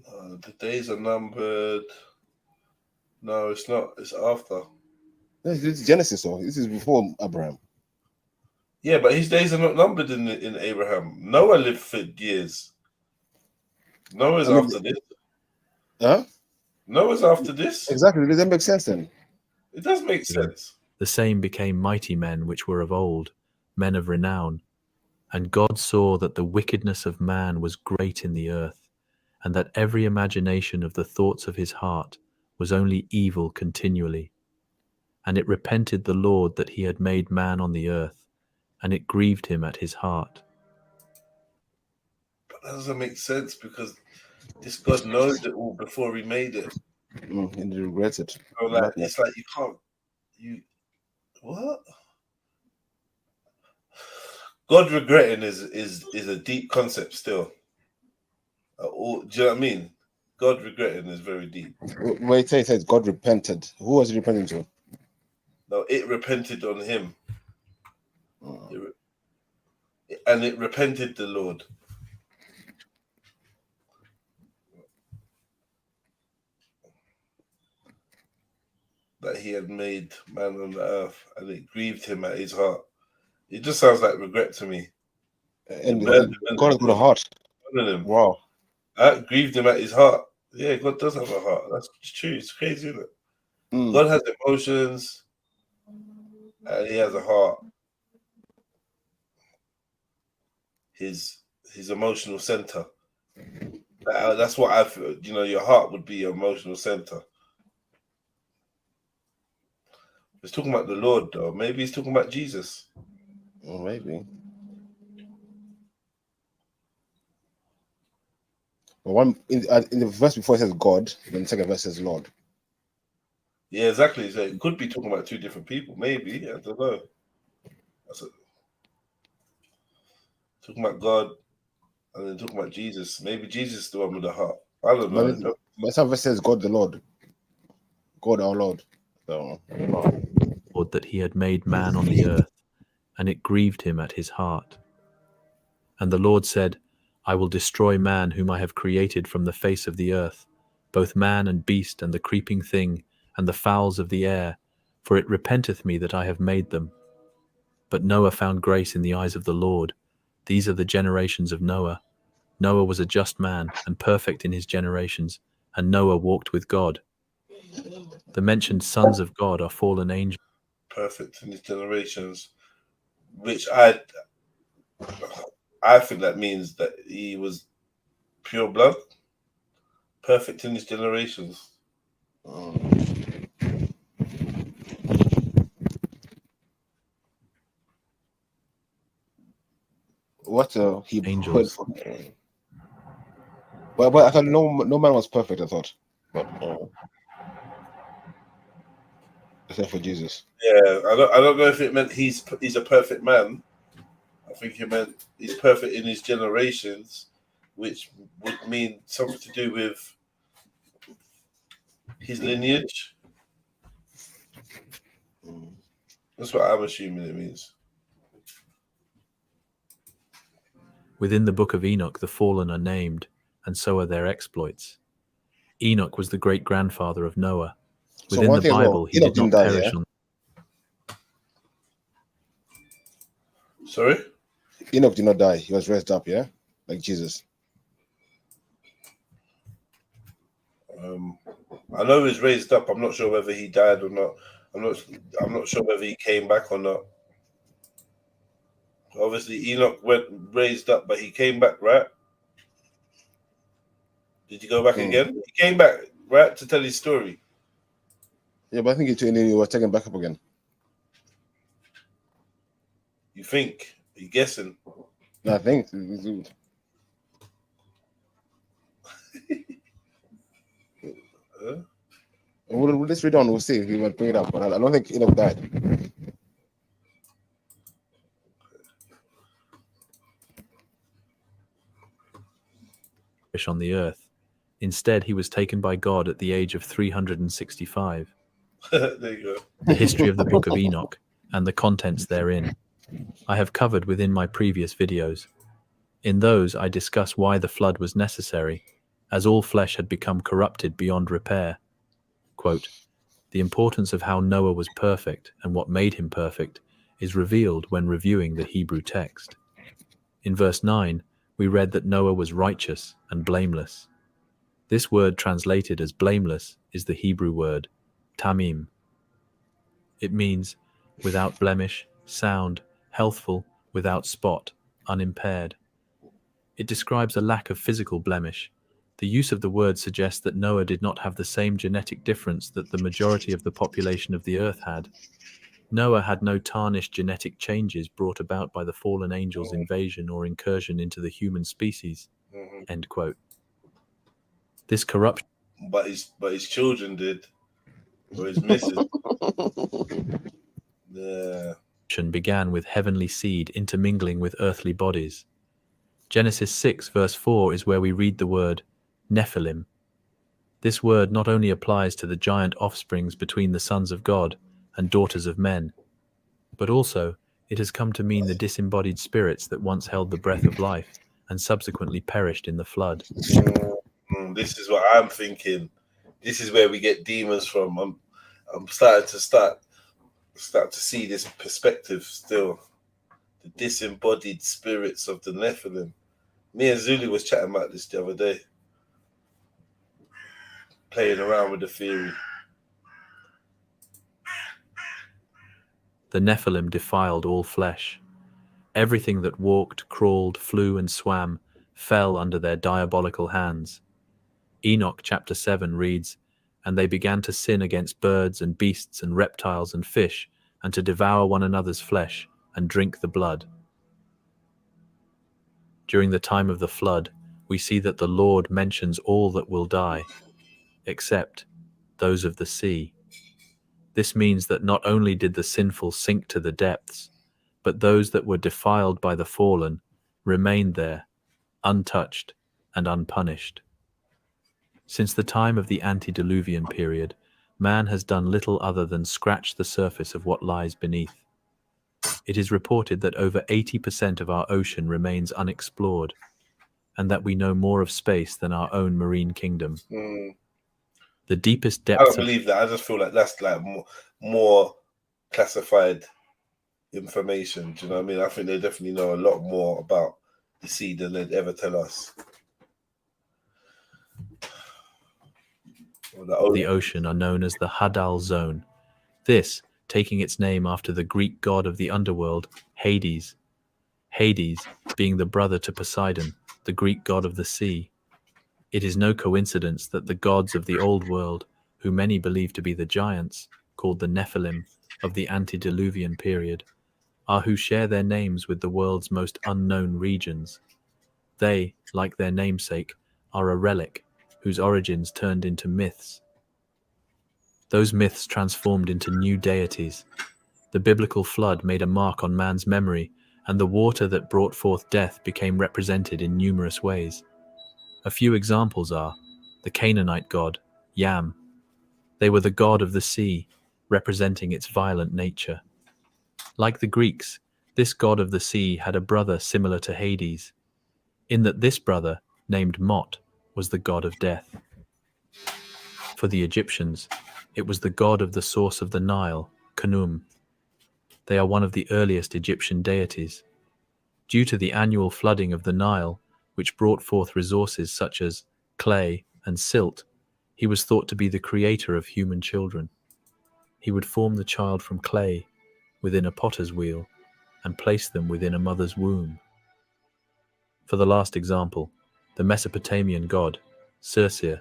The days are numbered. No, it's not. It's after. This is Genesis, so. This is before Abraham. Yeah, but his days are not numbered in Abraham. Noah lived for years. Noah's after this. Huh? Noah's after this. Exactly. Does that make sense then? It does make sense. The same became mighty men which were of old, men of renown. And God saw that the wickedness of man was great in the earth, and that every imagination of the thoughts of his heart was only evil continually. And it repented the Lord that he had made man on the earth, and it grieved him at his heart. But that doesn't make sense because this God knows it all before he made it. And he regrets it. So like, it's like you can't. What? God regretting is a deep concept still. Do you know what I mean? God regretting is very deep. Wait, it says God repented. Who was he repenting to? No, it repented on him. And it repented the Lord. That he had made man on the earth, and it grieved him at his heart. It just sounds like regret to me. And God has got a heart. Wow. That grieved him at his heart. Yeah, God does have a heart. That's true. It's crazy, isn't it? God has emotions, and he has a heart. His emotional center. That's what I feel. You know, your heart would be your emotional center. He's talking about the Lord, though. Maybe he's talking about Jesus. Well, maybe. But one in the verse before it says God, then the second verse says Lord. Yeah, exactly. So it could be talking about two different people. Maybe, I don't know. Talking about God, and then talking about Jesus. Maybe Jesus is the one with the heart. I don't know. But some verse says God the Lord. God our Lord. So, Lord, that he had made man on the earth, and it grieved him at his heart. And the Lord said, I will destroy man whom I have created from the face of the earth, both man and beast and the creeping thing and the fowls of the air, for it repenteth me that I have made them. But Noah found grace in the eyes of the Lord. These are the generations of Noah. Noah was a just man and perfect in his generations, and Noah walked with God. The mentioned sons of God are fallen angels. Perfect in his generations, which I think that means that he was pure blood, perfect in his generations. What he angels. But I thought no man was perfect. I thought, but except for Jesus. Yeah, I don't know if it meant he's a perfect man. I think it meant he's perfect in his generations, which would mean something to do with his lineage. That's what I'm assuming it means. Within the book of Enoch, the fallen are named, and so are their exploits. Enoch was the great-grandfather of Noah. Within the Bible, he did not perish on. Sorry? Enoch did not die. He was raised up, yeah? Like Jesus. I know he was raised up. I'm not sure whether he died or not. I'm not sure whether he came back or not. Obviously, Enoch went raised up, but he came back, right? Did he go back again? He came back, right, to tell his story. Yeah, but I think he was taken back up again. You think? Are you guessing? No, I think. Let's read on. We'll see. He will bring it up, but I don't think Enoch died. On the earth. Instead, he was taken by God at the age of 365. There you go. the history of the Book of Enoch, and the contents therein, I have covered within my previous videos. In those, I discuss why the flood was necessary, as all flesh had become corrupted beyond repair. Quote, the importance of how Noah was perfect and what made him perfect is revealed when reviewing the Hebrew text. In verse 9, we read that Noah was righteous and blameless. This word translated as blameless is the Hebrew word tamim. It means without blemish, sound, healthful, without spot, unimpaired. It describes a lack of physical blemish. The use of the word suggests that Noah did not have the same genetic difference that the majority of the population of the earth had. Noah had no tarnished genetic changes brought about by the fallen angels' invasion or incursion into the human species. End quote. This corruption, but his children did, or his missus. Yeah. Began with heavenly seed intermingling with earthly bodies. Genesis 6 verse 4 is where we read the word Nephilim. This word not only applies to the giant offsprings between the sons of God and daughters of men, but also it has come to mean the disembodied spirits that once held the breath of life and subsequently perished in the flood. This is what I'm thinking. This is where we get demons from. I'm starting to start to see this perspective still. The disembodied spirits of the Nephilim. Me and Zulu was chatting about this the other day. Playing around with the theory. The Nephilim defiled all flesh. Everything that walked, crawled, flew, and swam fell under their diabolical hands. Enoch chapter 7 reads, and they began to sin against birds and beasts and reptiles and fish, and to devour one another's flesh and drink the blood. During the time of the flood, we see that the Lord mentions all that will die, except those of the sea. This means that not only did the sinful sink to the depths, but those that were defiled by the fallen remained there, untouched and unpunished. Since the time of the antediluvian period, man has done little other than scratch the surface of what lies beneath. It is reported that over 80% of our ocean remains unexplored, and that we know more of space than our own marine kingdom. The deepest I depths don't believe that. I just feel like that's like more classified information. Do you know what I mean? I think they definitely know a lot more about the sea than they'd ever tell us. The ocean are known as the Hadal Zone. This, taking its name after the Greek god of the underworld, Hades. Hades being the brother to Poseidon, the Greek god of the sea. It is no coincidence that the gods of the old world, who many believe to be the giants, called the Nephilim of the antediluvian period, are who share their names with the world's most unknown regions. They, like their namesake, are a relic whose origins turned into myths. Those myths transformed into new deities. The biblical flood made a mark on man's memory, and the water that brought forth death became represented in numerous ways. A few examples are the Canaanite god, Yam. They were the god of the sea, representing its violent nature. Like the Greeks, this god of the sea had a brother similar to Hades, in that this brother, named Mot, was the god of death. For the Egyptians, it was the god of the source of the Nile, Khnum. They are one of the earliest Egyptian deities. Due to the annual flooding of the Nile, which brought forth resources such as clay and silt, he was thought to be the creator of human children. He would form the child from clay within a potter's wheel and place them within a mother's womb. For the last example, the Mesopotamian god, Circe.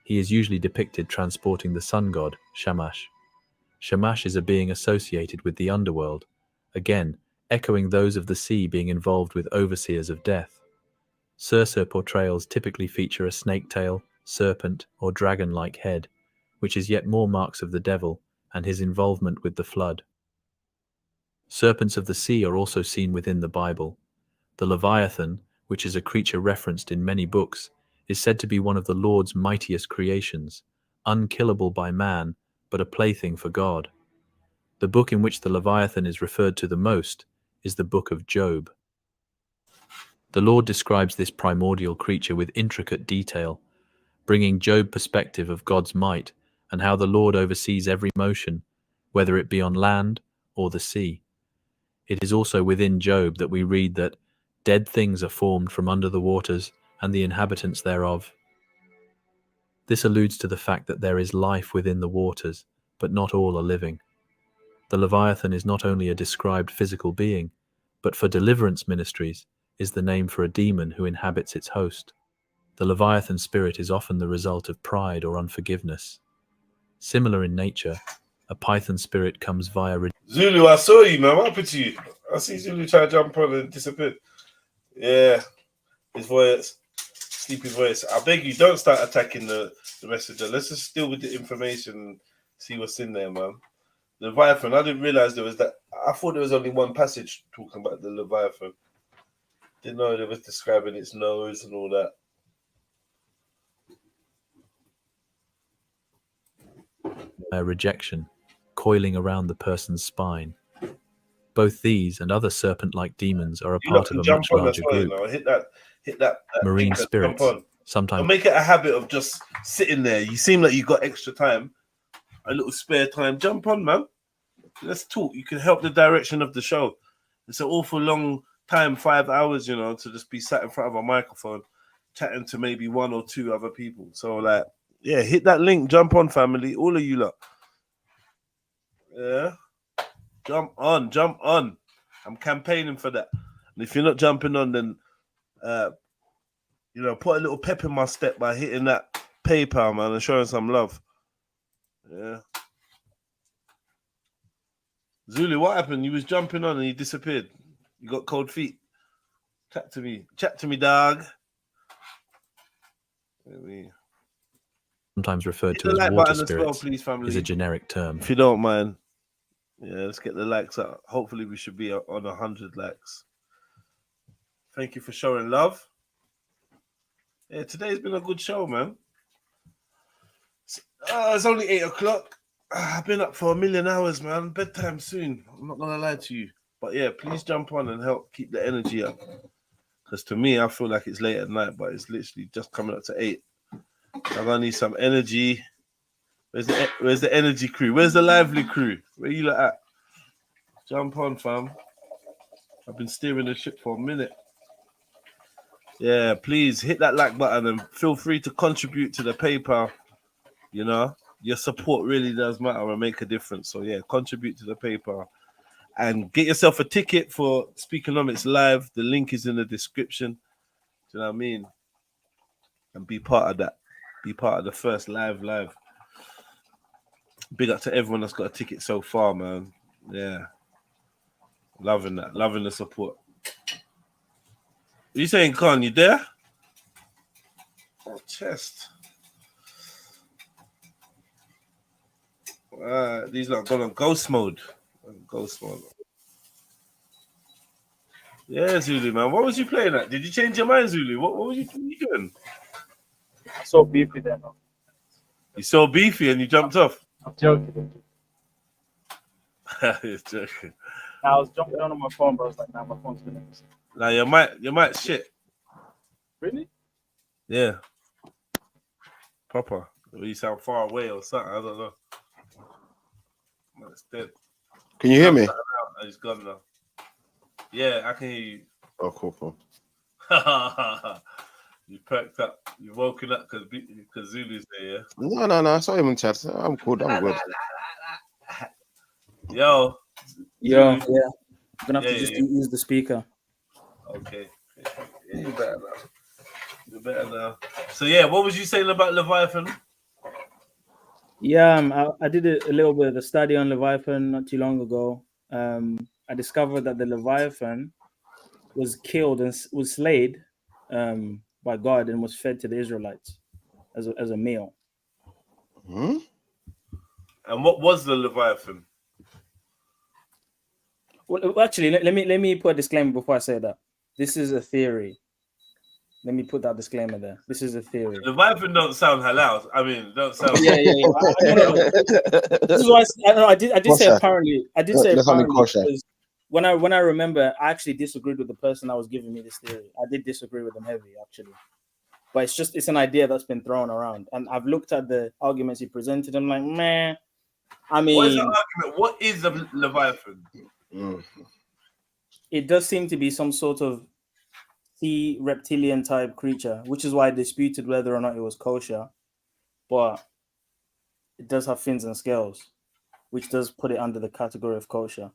He is usually depicted transporting the sun god, Shamash. Shamash is a being associated with the underworld, again, echoing those of the sea being involved with overseers of death. Circe portrayals typically feature a snake tail, serpent, or dragon-like head, which is yet more marks of the devil and his involvement with the flood. Serpents of the sea are also seen within the Bible. The Leviathan, which is a creature referenced in many books, is said to be one of the Lord's mightiest creations, unkillable by man, but a plaything for God. The book in which the Leviathan is referred to the most is the book of Job. The Lord describes this primordial creature with intricate detail, bringing Job perspective of God's might and how the Lord oversees every motion, whether it be on land or the sea. It is also within Job that we read that dead things are formed from under the waters and the inhabitants thereof. This alludes to the fact that there is life within the waters, but not all are living. The Leviathan is not only a described physical being, but for deliverance ministries is the name for a demon who inhabits its host. The Leviathan spirit is often the result of pride or unforgiveness. Similar in nature, a python spirit comes via... Zulu, I saw you, man. What happened to you? I see Zulu try to jump on and disappear. Yeah, his voice, sleepy voice. I beg you, don't start attacking the messenger. Let's just deal with the information and see what's in there, man. The Leviathan, I didn't realize there was that. I thought there was only one passage talking about the Leviathan. Didn't know it was describing its nose and all that. Rejection, coiling around the person's spine. Both these and other serpent-like demons are a part of a much larger group. Hit that Marine spirits, sometimes. Don't make it a habit of just sitting there. You seem like you got extra time, a little spare time. Jump on, man. Let's talk. You can help the direction of the show. It's an awful long time, 5 hours, you know, to just be sat in front of a microphone, chatting to maybe one or two other people. So, like, yeah, hit that link. Jump on, family. All of you lot. Yeah. Jump on. Jump on. I'm campaigning for that. And if you're not jumping on, then, you know, put a little pep in my step by hitting that PayPal, man, and showing some love. Yeah. Zulu, what happened? You was jumping on and you disappeared. You got cold feet. Chat to me. Chat to me, dog. Sometimes referred to as water spirits, please, is a generic term. If you don't mind. Yeah, let's get the likes up. Hopefully we should be on 100 likes. Thank you for showing love. Yeah, today's been a good show, man. It's only 8 o'clock. I've been up for a million hours, man. Bedtime soon. I'm not gonna lie to you. But yeah, please jump on and help keep the energy up. Because to me, I feel like it's late at night, but it's literally just coming up to 8. I'm gonna need some energy. Where's the energy crew? Where's the lively crew? Where you like at? Jump on, fam. I've been steering the ship for a minute. Yeah, please hit that like button and feel free to contribute to the PayPal. You know, your support really does matter and make a difference. So yeah, contribute to the PayPal and get yourself a ticket for Speakonomics Live. The link is in the description. Do you know what I mean? And be part of that. Be part of the first live. Big up to everyone that's got a ticket so far, man. Yeah. Loving that. Loving the support. What are you saying, Khan? You there? Oh, chest. These lot gone on ghost mode. Yeah, Zulu, man. What was you playing at? Did you change your mind, Zulu? What was you doing? I saw beefy there. No? You saw beefy and you jumped off? I'm joking. You're joking. I was jumping on my phone, but I was like, nah, my phone's gonna miss. Now your mic shit. Really? Yeah. Proper. You sound far away or something. I don't know. It's dead. Can you hear me? It's gone now. Yeah, I can hear you. Oh, cool. You perked up. You woken up because Zulu's there, yeah? No. I saw him in chat. I'm cool. I'm good. Yo. Yeah. I'm gonna have to just use the speaker. Okay. Yeah, you're better now. So yeah, what was you saying about Leviathan? Yeah, I did a little bit of a study on Leviathan not too long ago. I discovered that the Leviathan was killed and was slayed by God and was fed to the Israelites as a meal. Hmm? And what was the Leviathan? Well, actually, let me put a disclaimer before I say that. This is a theory. Let me put that disclaimer there. This is a theory. Leviathan don't sound halal. I mean, don't sound. Yeah. No. This is why I did say Kosher. apparently. I did No, say that's only apparently kosher. because when I remember, I actually disagreed with the person that was giving me this theory. I did disagree with him heavy, actually. But it's an idea that's been thrown around, and I've looked at the arguments he presented. I'm like, man. I mean, What is the argument? What is a Leviathan? It does seem to be some sort of sea reptilian type creature, which is why I disputed whether or not it was kosher. But it does have fins and scales, which does put it under the category of kosher,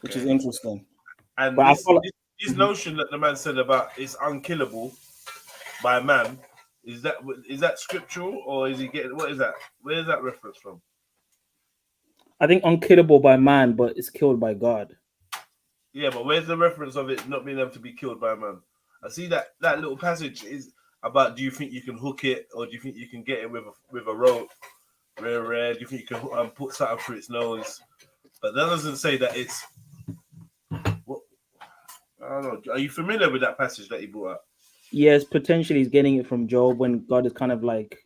which is interesting. And But this notion that the man said about it's unkillable by man, is that scriptural, or is he getting, what is that? Where is that reference from? I think unkillable by man, but it's killed by God. Yeah, but where's the reference of it not being able to be killed by man? I see that little passage is about, do you think you can hook it, or do you think you can get it with a rope? Rare. Do you think you can put something through its nose? But that doesn't say that it's. What, I don't know. Are you familiar with that passage that he brought up? Yes, potentially he's getting it from Job, when God is kind of like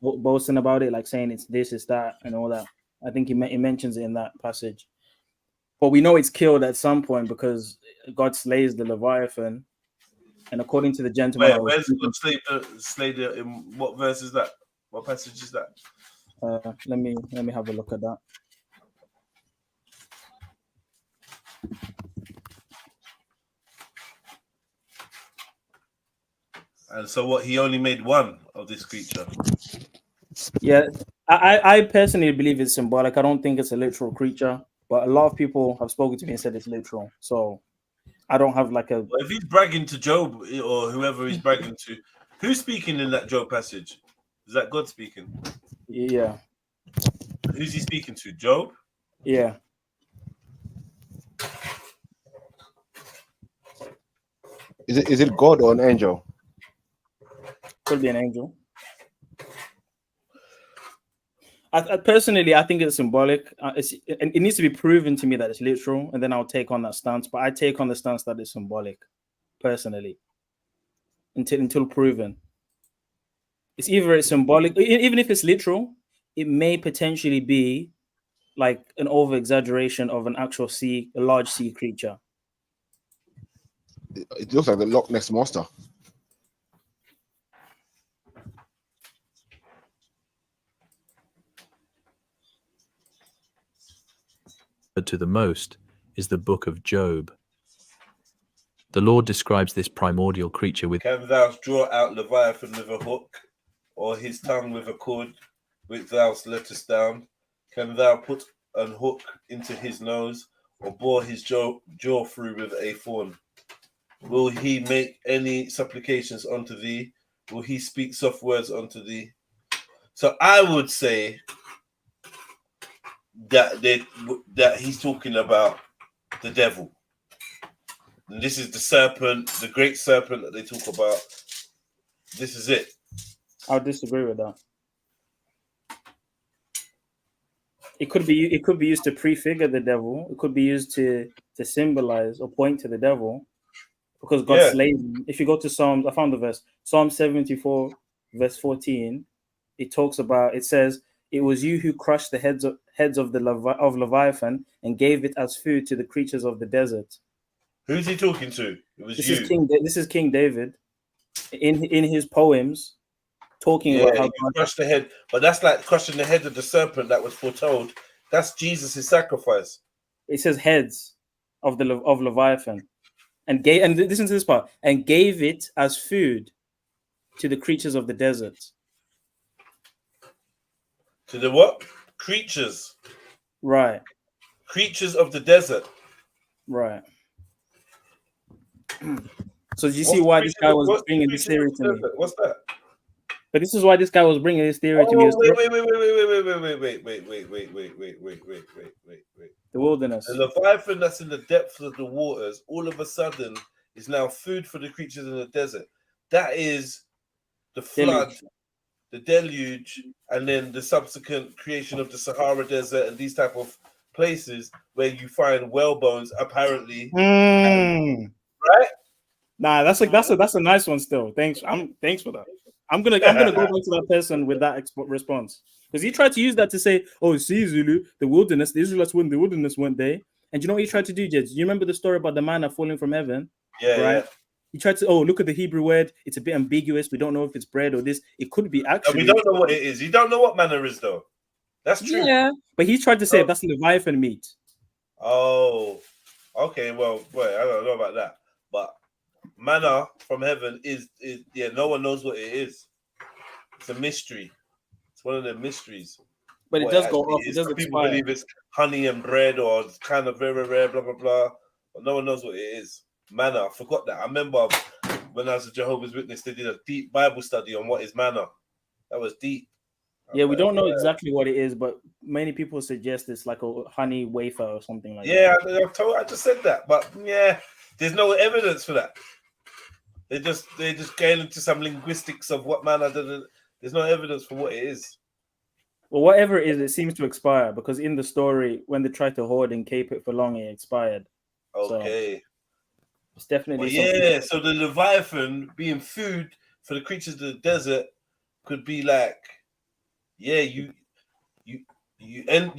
boasting about it, like saying it's this, it's that, and all that. I think he mentions it in that passage. But we know it's killed at some point because God slays the Leviathan. And according to the gentleman, where's God slayed it? In what verse is that? What passage is that? Let me have a look at that. And so what? He only made one of this creature. Yeah, I personally believe it's symbolic. I don't think it's a literal creature, but a lot of people have spoken to me and said it's literal. So I don't have like a. Well, if he's bragging to Job or whoever he's bragging to, who's speaking in that Job passage? Is that God speaking? Yeah. Who's he speaking to? Job? Yeah. Is it God or an angel? Could be an angel. I personally, I think it's symbolic. It needs to be proven to me that it's literal, and then I'll take on that stance. But I take on the stance that it's symbolic, personally, until proven. It's either it's symbolic, even if it's literal, it may potentially be like an over exaggeration of an actual a large sea creature. It looks like the Loch Ness monster. To the most is the book of Job. The Lord describes this primordial creature with, Can thou draw out Leviathan with a hook, or his tongue with a cord, which thou lettest down? Can thou put an hook into his nose, or bore his jaw through with a thorn? Will he make any supplications unto thee? Will he speak soft words unto thee? So I would say that he's talking about the devil. And this is the serpent, the great serpent that they talk about. This is it. I'll disagree with that. It could be used to prefigure the devil. It could be used to symbolize or point to the devil, because God slays him. If you go to Psalms, I found the verse, Psalm 74, verse 14. It says, "It was you who crushed the heads of Leviathan and gave it as food to the creatures of the desert." Who's he talking to? It was this you. This is King David in his poems, talking about how God crushed the head. But that's like crushing the head of the serpent that was foretold. That's Jesus' sacrifice. It says heads of Leviathan, and listen to this part, and gave it as food to the creatures of the desert. To the what? Creatures. Right. Creatures of the desert. Right. So do you see why this guy was bringing this theory to me? What's that? But this is why this guy was bringing this theory to me. Wait. The wilderness. The Leviathan that's in the depths of the waters, all of a sudden, is now food for the creatures in the desert. That is the flood, the deluge, and then the subsequent creation of the Sahara Desert and these type of places where you find whale bones, apparently. Mm. Right? Nah, that's a nice one still. Thanks for that. I'm gonna go back to that person with that response, because he tried to use that to say, "Oh, see, Zulu, the wilderness, the Israelites were in the wilderness one day." And you know what he tried to do, Jed? You remember the story about the manna falling from heaven? Yeah, right? yeah. He tried to, look at the Hebrew word. It's a bit ambiguous. We don't know if it's bread or this. It could be actually. We don't know what it is. You don't know what manna is, though. That's true. Yeah, but he tried to say that's Leviathan meat. Oh, okay. Well, I don't know about that, but manna from heaven is no one knows what it is. It's a mystery. It's one of the mysteries. But it does go off. It does Some people expire. believe it's honey and bread, or it's kind of very rare, blah blah blah. But no one knows what it is. Manna. I forgot that. I remember when I was a Jehovah's Witness, they did a deep Bible study on what is manna. That was deep. Yeah, we don't know exactly what it is, but many people suggest it's like a honey wafer or something like that. Yeah, I just said that, but yeah, there's no evidence for that. They just get into some linguistics of what manna. There's no evidence for what it is. Well, whatever it is, it seems to expire, because in the story, when they tried to hoard and keep it for long, it expired. Okay. So it's definitely Well, so the Leviathan being food for the creatures of the desert could be like, you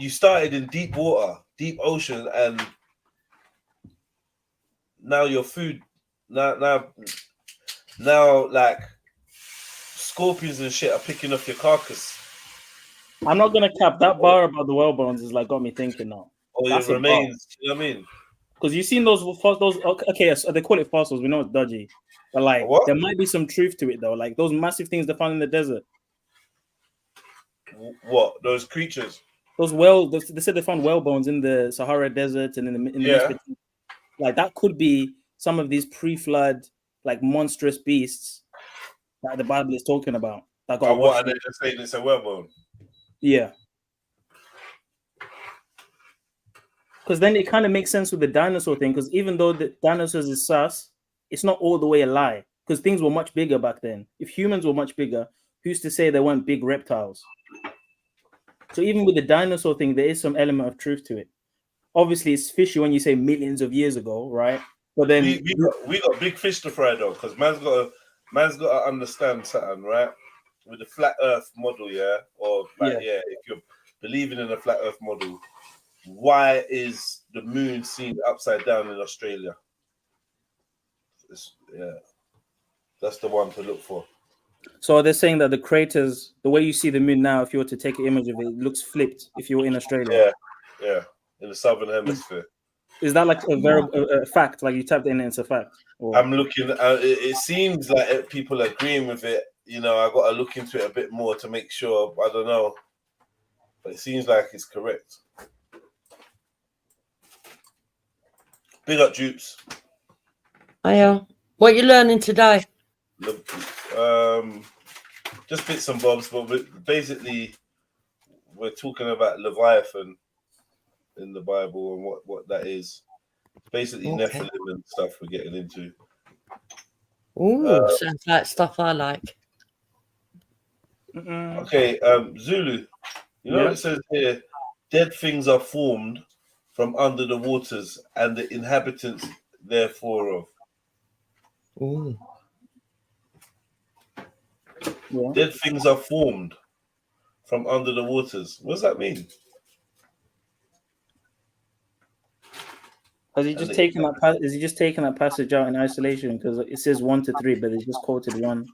started in deep water, deep ocean, and now your food now like scorpions and shit are picking up your carcass. I'm not gonna cap that bar about the whale bones is like got me thinking now. Or That's your a remains. You know what I mean? Because you've seen those okay, so they call it fossils. We know it's dodgy, but like there might be some truth to it though. Like those massive things they found in the desert. What, those creatures? Those they said they found whale bones in the Sahara Desert and in the Mesopotamia. Like that could be some of these pre-flood like monstrous beasts that the Bible is talking about. That got What are they just saying? It's a whale bone. Yeah. Because then it kind of makes sense with the dinosaur thing. Because even though the dinosaurs is sus, it's not all the way a lie. Because things were much bigger back then. If humans were much bigger, who's to say there weren't big reptiles? So even with the dinosaur thing, there is some element of truth to it. Obviously, it's fishy when you say millions of years ago, right? But then we got big fish to fry though, because man's got to understand something, right? With the flat Earth model, yeah, or like if you're believing in a flat Earth model, why is the moon seen upside down in Australia? That's the one to look for. So they're saying that the craters, the way you see the moon now, if you were to take an image of it, it looks flipped if you were in Australia. Yeah, in the southern hemisphere. Is that like a fact? Like you tapped in, it's a fact. Or... I'm looking. It seems like people are agreeing with it. You know, I got to look into it a bit more to make sure. I don't know, but it seems like it's correct. Big up, Dupes. Hiya. What are you learning today? Just bits and bobs, but basically, we're talking about Leviathan in the Bible and what that is. Basically, Nephilim and stuff we're getting into. Ooh, sounds like stuff I like. Okay, Zulu. You know it says here, dead things are formed from under the waters, and the inhabitants therefore of. Ooh. Yeah. Dead things are formed from under the waters. What does that mean? Has he just taken that? Is he just taking that passage out in isolation? Because it says 1 to 3, but he just quoted 1.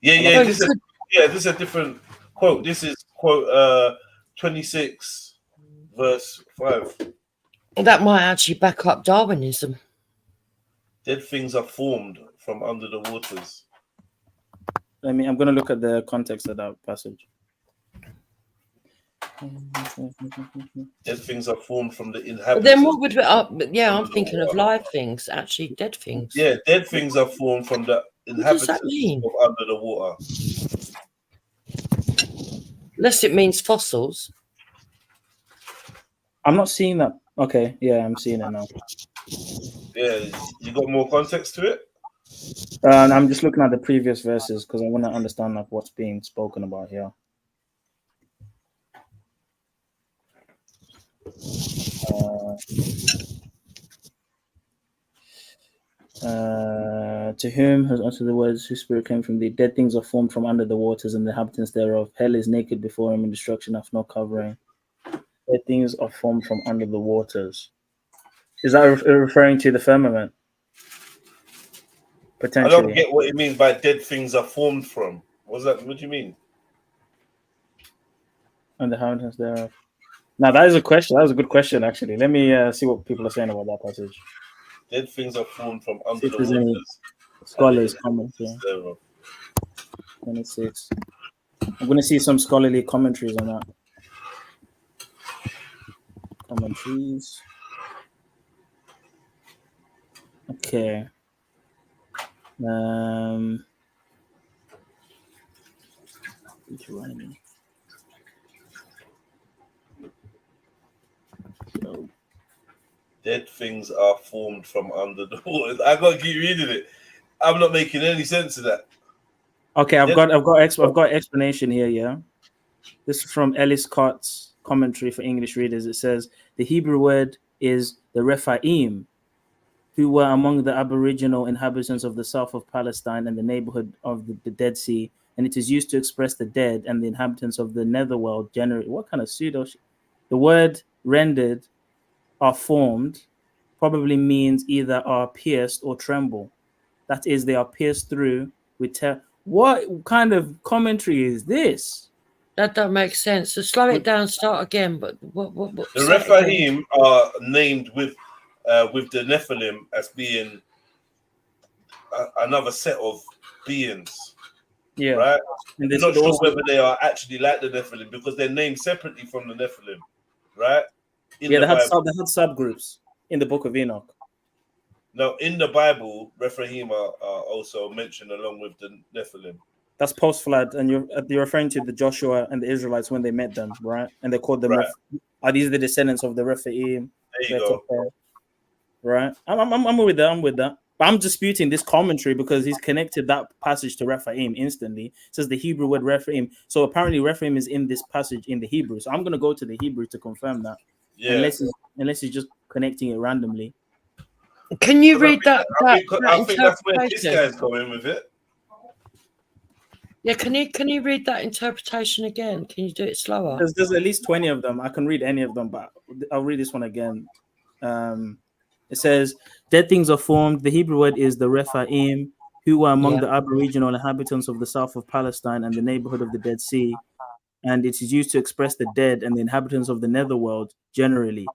Yeah. This is a different quote. This is quote 26, verse 5. That might actually back up Darwinism. Dead things are formed from under the waters. I'm going to look at the context of that passage. Dead things are formed from the inhabitants. But then what would I'm thinking of live things, actually dead things. Yeah, dead things are formed from the inhabitants of under the water. Unless it means fossils. I'm not seeing that. Okay, yeah, I'm seeing it now. Yeah, you got more context to it? And I'm just looking at the previous verses because I want to understand like what's being spoken about here. To whom has uttered the words, whose spirit came from thee? Dead things are formed from under the waters, and the inhabitants thereof. Hell is naked before him, and destruction hath no covering. Dead things are formed from under the waters. Is that referring to the firmament? I Potentially. don't get what it means by dead things are formed from. What's that? What do you mean? And the inhabitants thereof. Now that is a question. That was a good question, actually. Let me see what people are saying about that passage. Dead things are formed from See under if the there's any waters. scholars comment here. 26. I'm going to see some scholarly commentaries on that. Commentaries. Okay. Deuteronomy. So, Dead things are formed from under the waters. I gotta keep reading it. I'm not making any sense of that. okay, I've got explanation here. Yeah, this is from Ellis Scott's commentary for English readers. It says the Hebrew word is the Rephaim, who were among the Aboriginal inhabitants of the south of Palestine and the neighborhood of the Dead Sea, and it is used to express the dead and the inhabitants of the netherworld. Generally, what kind of pseudo? The word rendered are formed probably means either are pierced or tremble. That is, they are pierced through with terror. What kind of commentary is this? That don't make sense. So slow it down, start again. But what The Rephaim are named with the Nephilim as being another set of beings. Yeah. Right? And I'm not sure whether they are actually like the Nephilim because they're named separately from the Nephilim. Right? They had subgroups in the Book of Enoch. Now, in the Bible, Rephaim are also mentioned along with the Nephilim. That's post-flood, and you're referring to the Joshua and the Israelites when they met them, right? And they called them. Right. Are these the descendants of the Rephaim? There you go. Right. I'm with that. I'm with that. But I'm disputing this commentary because he's connected that passage to Rephaim instantly. It says the Hebrew word Rephaim. So apparently Rephaim is in this passage in the Hebrew. So I'm going to go to the Hebrew to confirm that. Yeah. Unless he's just connecting it randomly. Can you read that? I think that's where this guy's going with it. Yeah, can you read that interpretation again? Can you do it slower? There's at least 20 of them. I can read any of them, but I'll read this one again. It says, dead things are formed. The Hebrew word is the Rephaim, who were among the Aboriginal inhabitants of the south of Palestine and the neighborhood of the Dead Sea. And it is used to express the dead and the inhabitants of the netherworld generally.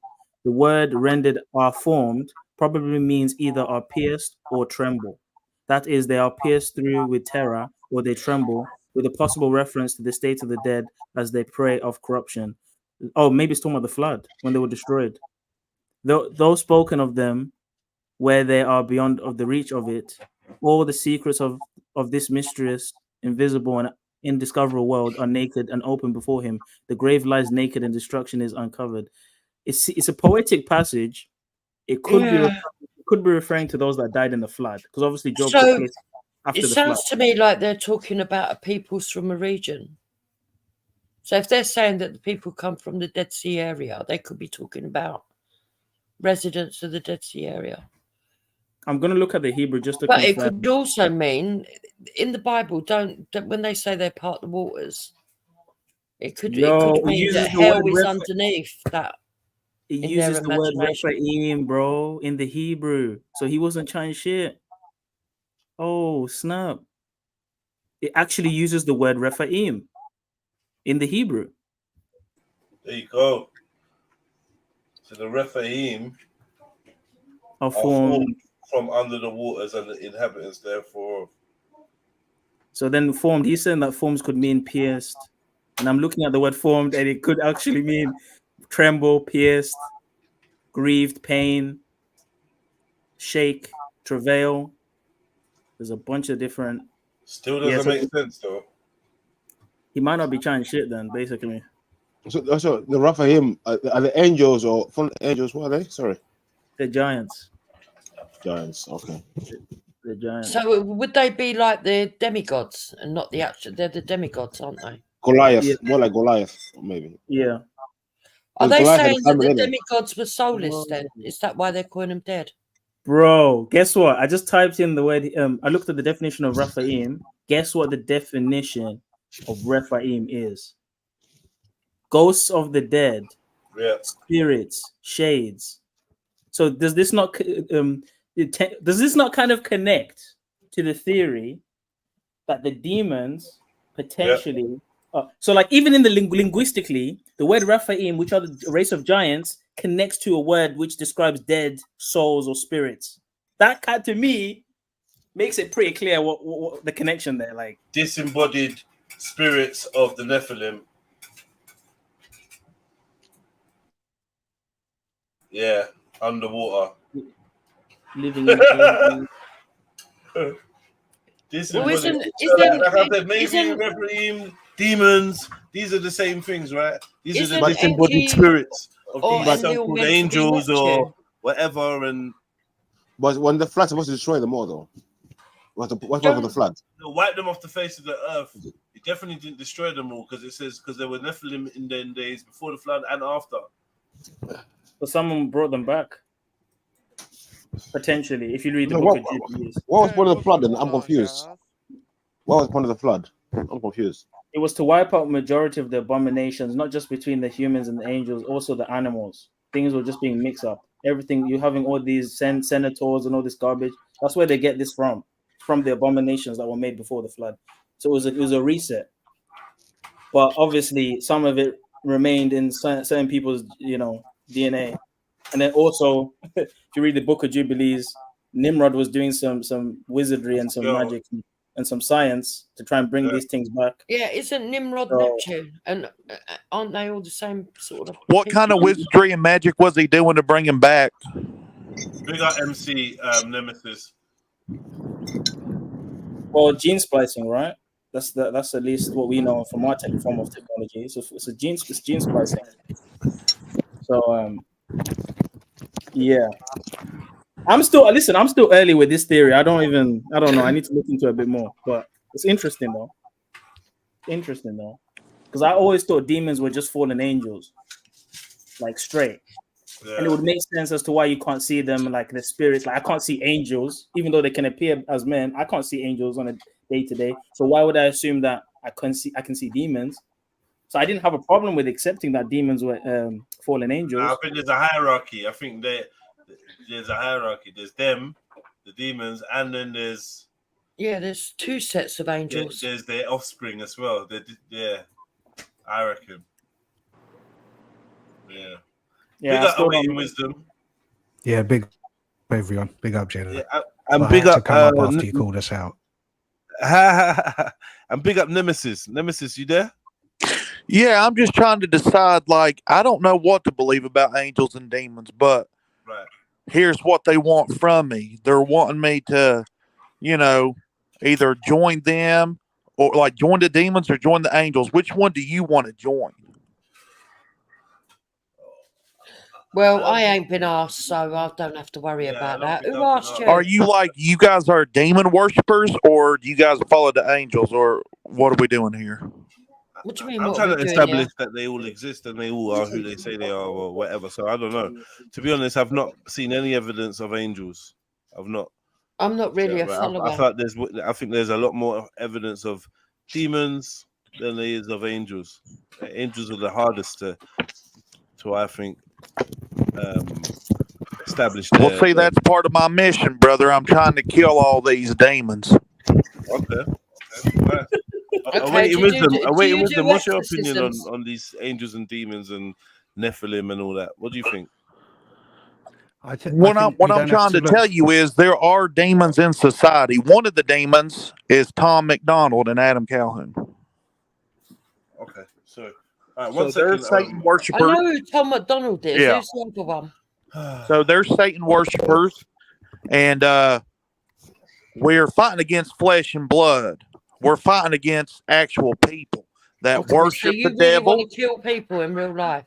The word rendered are formed probably means either are pierced or tremble. That is, they are pierced through with terror or they tremble, with a possible reference to the state of the dead as they pray of corruption. Oh, maybe it's talking about the flood when they were destroyed. Those spoken of them, where they are beyond of the reach of it, all the secrets of this mysterious, invisible, and indiscoverable world are naked and open before him. The grave lies naked and destruction is uncovered. It's a poetic passage. It could be referring to those that died in the flood, because obviously Job took place after the flood. It sounds to me like they're talking about a peoples from a region. So if they're saying that the people come from the Dead Sea area, they could be talking about residents of the Dead Sea area. I'm going to look at the Hebrew just to But confirm. it could also mean, in the Bible, don't when they say they part the waters, it could mean that hell is underneath that. It uses the word Rephaim, bro, in the Hebrew. So he wasn't trying shit. Oh, snap. It actually uses the word Rephaim in the Hebrew. There you go. So the Rephaim are formed from under the waters and the inhabitants therefore. So then formed, he's saying that forms could mean pierced. And I'm looking at the word formed and it could actually mean tremble, pierced, grieved, pain, shake, travail. There's a bunch of different. Still doesn't make sense though. He might not be trying shit then, basically. So the Rephaim are the angels or from the angels? What are they? Sorry, they're giants. Giants. Okay. The giants. So would they be like the demigods and not the actual? They're the demigods, aren't they? Goliath, more like Goliath, maybe. Yeah. Are Because they Goliath had a saying that family, the innit? demigods were soulless then? Is that why they're calling them dead? Bro, guess what? I just typed in the word. I looked at the definition of Rephaim. Guess what the definition of Rephaim is? Ghosts of the dead, Yeah. spirits, shades. So does this not does this not kind of connect to the theory that the demons potentially? So, like, even in the linguistically, the word Rephaim, which are the race of giants, connects to a word which describes dead souls or spirits. That kind, to me, makes it pretty clear what the connection there. Like, Disembodied spirits of the Nephilim. Yeah, underwater. Living in caves. Disembodied. Like I said, maybe Rephaim, demons. These are the same things, right? These are the disembodied spirits of these so-called angels or whatever. And but when the flood's supposed to destroy them all, though, what's wrong with the flood? Wipe them off the face of the earth. It definitely didn't destroy them all because it says because there were Nephilim in the days before the flood and after. But someone brought them back. Potentially, if you read the book of Jubilees. What was part of the flood then? I'm confused. What was part of the flood? I'm confused. It was to wipe out majority of the abominations, not just between the humans and the angels, also the animals. Things were just being mixed up. Everything, you having all these senators and all this garbage. That's where they get this from the abominations that were made before the flood. So it was a reset. But obviously, some of it remained in certain people's, DNA. And then also, if you read the book of Jubilees, Nimrod was doing some wizardry and some magic and some science to try and bring these things back. Yeah, isn't Nimrod Neptune? And aren't they all the same sort of? What kind of wizardry and magic was he doing to bring him back? We got MC Nemesis. Well, gene splicing, right? That's at least what we know from our form of technology. So it's gene splicing. So yeah. I'm still early with this theory. I don't know. I need to look into it a bit more. But it's interesting though. Because I always thought demons were just fallen angels. Like straight. Yeah. And it would make sense as to why you can't see them like the spirits. Like I can't see angels, even though they can appear as men. I can't see angels on a day-to-day. So why would I assume that I can see demons? So I didn't have a problem with accepting that demons were fallen angels. I think there's a hierarchy. I think there's a hierarchy. There's them, the demons, and then there's there's two sets of angels. There's their offspring as well. I reckon. Yeah. Big up Awaiting Wisdom. Yeah, big up everyone. Big up, Jenna. Yeah, and big up come up after you called us out. And big up Nemesis. Nemesis, you there? Yeah, I'm just trying to decide. Like, I don't know what to believe about angels and demons, but here's what they want from me. They're wanting me to, either join them or like join the demons or join the angels. Which one do you want to join? Well, I ain't been asked, so I don't have to worry about that. Who asked you? Are you like, you guys are demon worshippers, or do you guys follow the angels, or what are we doing here? What do you mean? I'm trying to establish that they all exist and they all are who they say they are, or whatever. So I don't know. To be honest, I've not seen any evidence of angels. I'm not really a follower. I think there's a lot more evidence of demons than there is of angels. Angels are the hardest to I think establish. Well, see, that's part of my mission, brother. I'm trying to kill all these demons. Okay. Awaiting wisdom. What's your opinion on these angels and demons and Nephilim and all that? What do you think? What I'm trying to tell you is there are demons in society. One of the demons is Tom McDonald and Adam Calhoun. Okay, so one second. They're Satan worshippers. I know who Tom McDonald is. Yeah. Who's the other one? So they're Satan worshippers, and we're fighting against flesh and blood. We're fighting against actual people that worship the devil. Want to kill people in real life?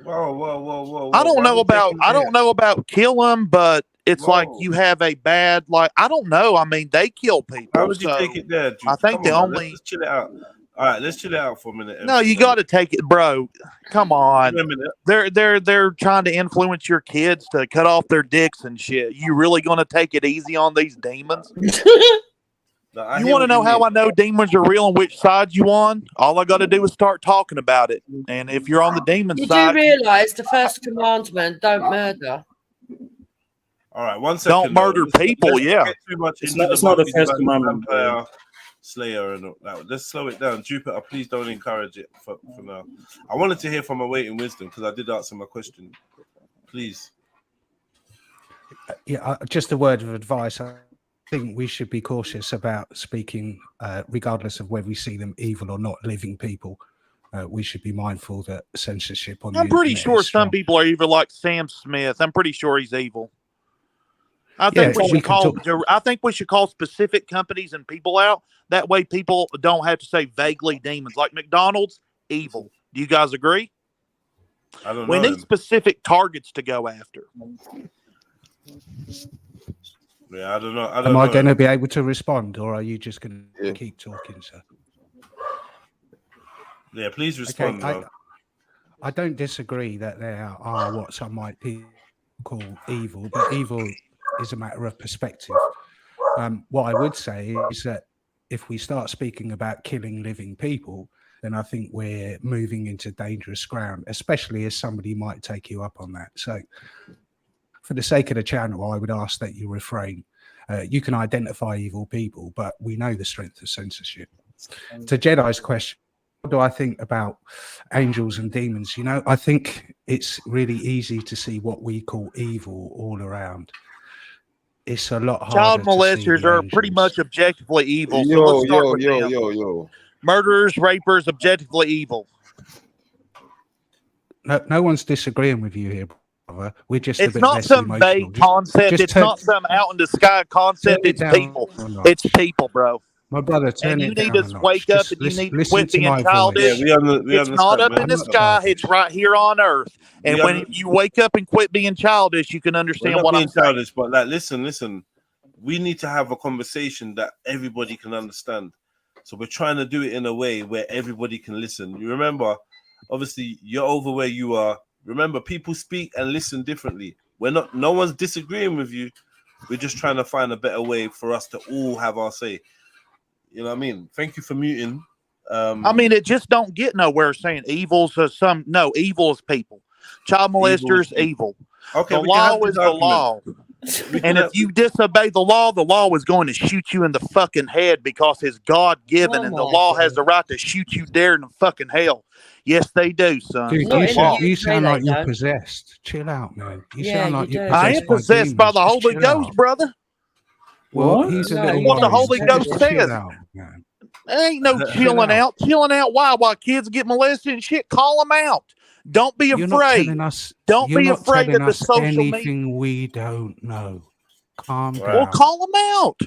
Whoa! I don't know about kill them, but it's like you have a bad I don't know. I mean, they kill people. How would you take it there? Dude? I think Let's chill it out. All right, let's chill it out for a minute. No, you got to take it, bro. Come on. Wait a minute. They're trying to influence your kids to cut off their dicks and shit. You really going to take it easy on these demons? No, You want to know how I know demons are real and which side you on? All I got to do is start talking about it. And if you're on the demon You side, do realise the first commandment: don't murder. All right, 1 second. don't murder people. Let's Yeah, get too much It's into not, it's not the movies first about commandment. Vampire Slayer and all that. Let's slow it down. Jupiter, please don't encourage it for now. I wanted to hear from Awaiting Wisdom because I did answer my question. Please. Yeah, just a word of advice. I think we should be cautious about speaking, regardless of whether we see them evil or not, living people. We should be mindful that censorship on the I'm pretty internet sure is strong. some people are evil, like Sam Smith. I'm pretty sure he's evil. I think Yeah, we can I think we should call specific companies and people out. That way, people don't have to say vaguely demons. Like McDonald's, evil. Do you guys agree? I don't know. We need specific targets to go after. Yeah, I don't know. Am I going to be able to respond, or are you just going to keep talking, sir? Yeah, please respond. Okay, I don't disagree that there are what some might call evil, but evil is a matter of perspective. What I would say is that if we start speaking about killing living people, then I think we're moving into dangerous ground, especially as somebody might take you up on that. So for the sake of the channel, I would ask that you refrain. You can identify evil people, but we know the strength of censorship. To Jedi's question, what do I think about angels and demons? You know, I think it's really easy to see what we call evil all around. It's a lot harder. Child to see molesters the are angels. pretty much objectively evil. So Yo, let's start yo, with yo, them. yo. Murderers, rapers, objectively evil. No one's disagreeing with you here, brother. We're just It's a bit not less some emotional. vague concept. It's not some out in the sky concept. It's people. It's people, bro. My brother, turn And you it need down to a notch. wake up Just and you need to listen quit to being my childish. voice. Yeah, It's not up man. in the sky. It's right here on earth. And when you wake up and quit being childish, you can We're understand not what being I'm saying. childish, but like, listen. We need to have a conversation that everybody can understand. So we're trying to do it in a way where everybody can listen. You remember, obviously, you're over where you are. Remember, people speak and listen differently. No one's disagreeing with you. We're just trying to find a better way for us to all have our say. You know what I mean? Thank you for muting. I mean, it just don't get nowhere saying evil is people. Child molesters, evil. Okay, the we can have law this is the argument. law. And if you disobey the law is going to shoot you in the fucking head because it's God given, and the law has the right to shoot you there in the fucking hell. Yes, they do, son. Dude, you sound like you're possessed. Chill out, man. You sound like you're I possessed am possessed by the Holy demons. Just Ghost, chill out. brother. Well, he's a little what the worried. Holy Ghost Just says. chill out, man. There ain't no chilling out. Chilling out. Why? While kids get molested and shit, call them out. Don't be You're not afraid. telling us. Don't You're be not afraid telling of the us social media. anything we don't know. Calm down. Well, call them out.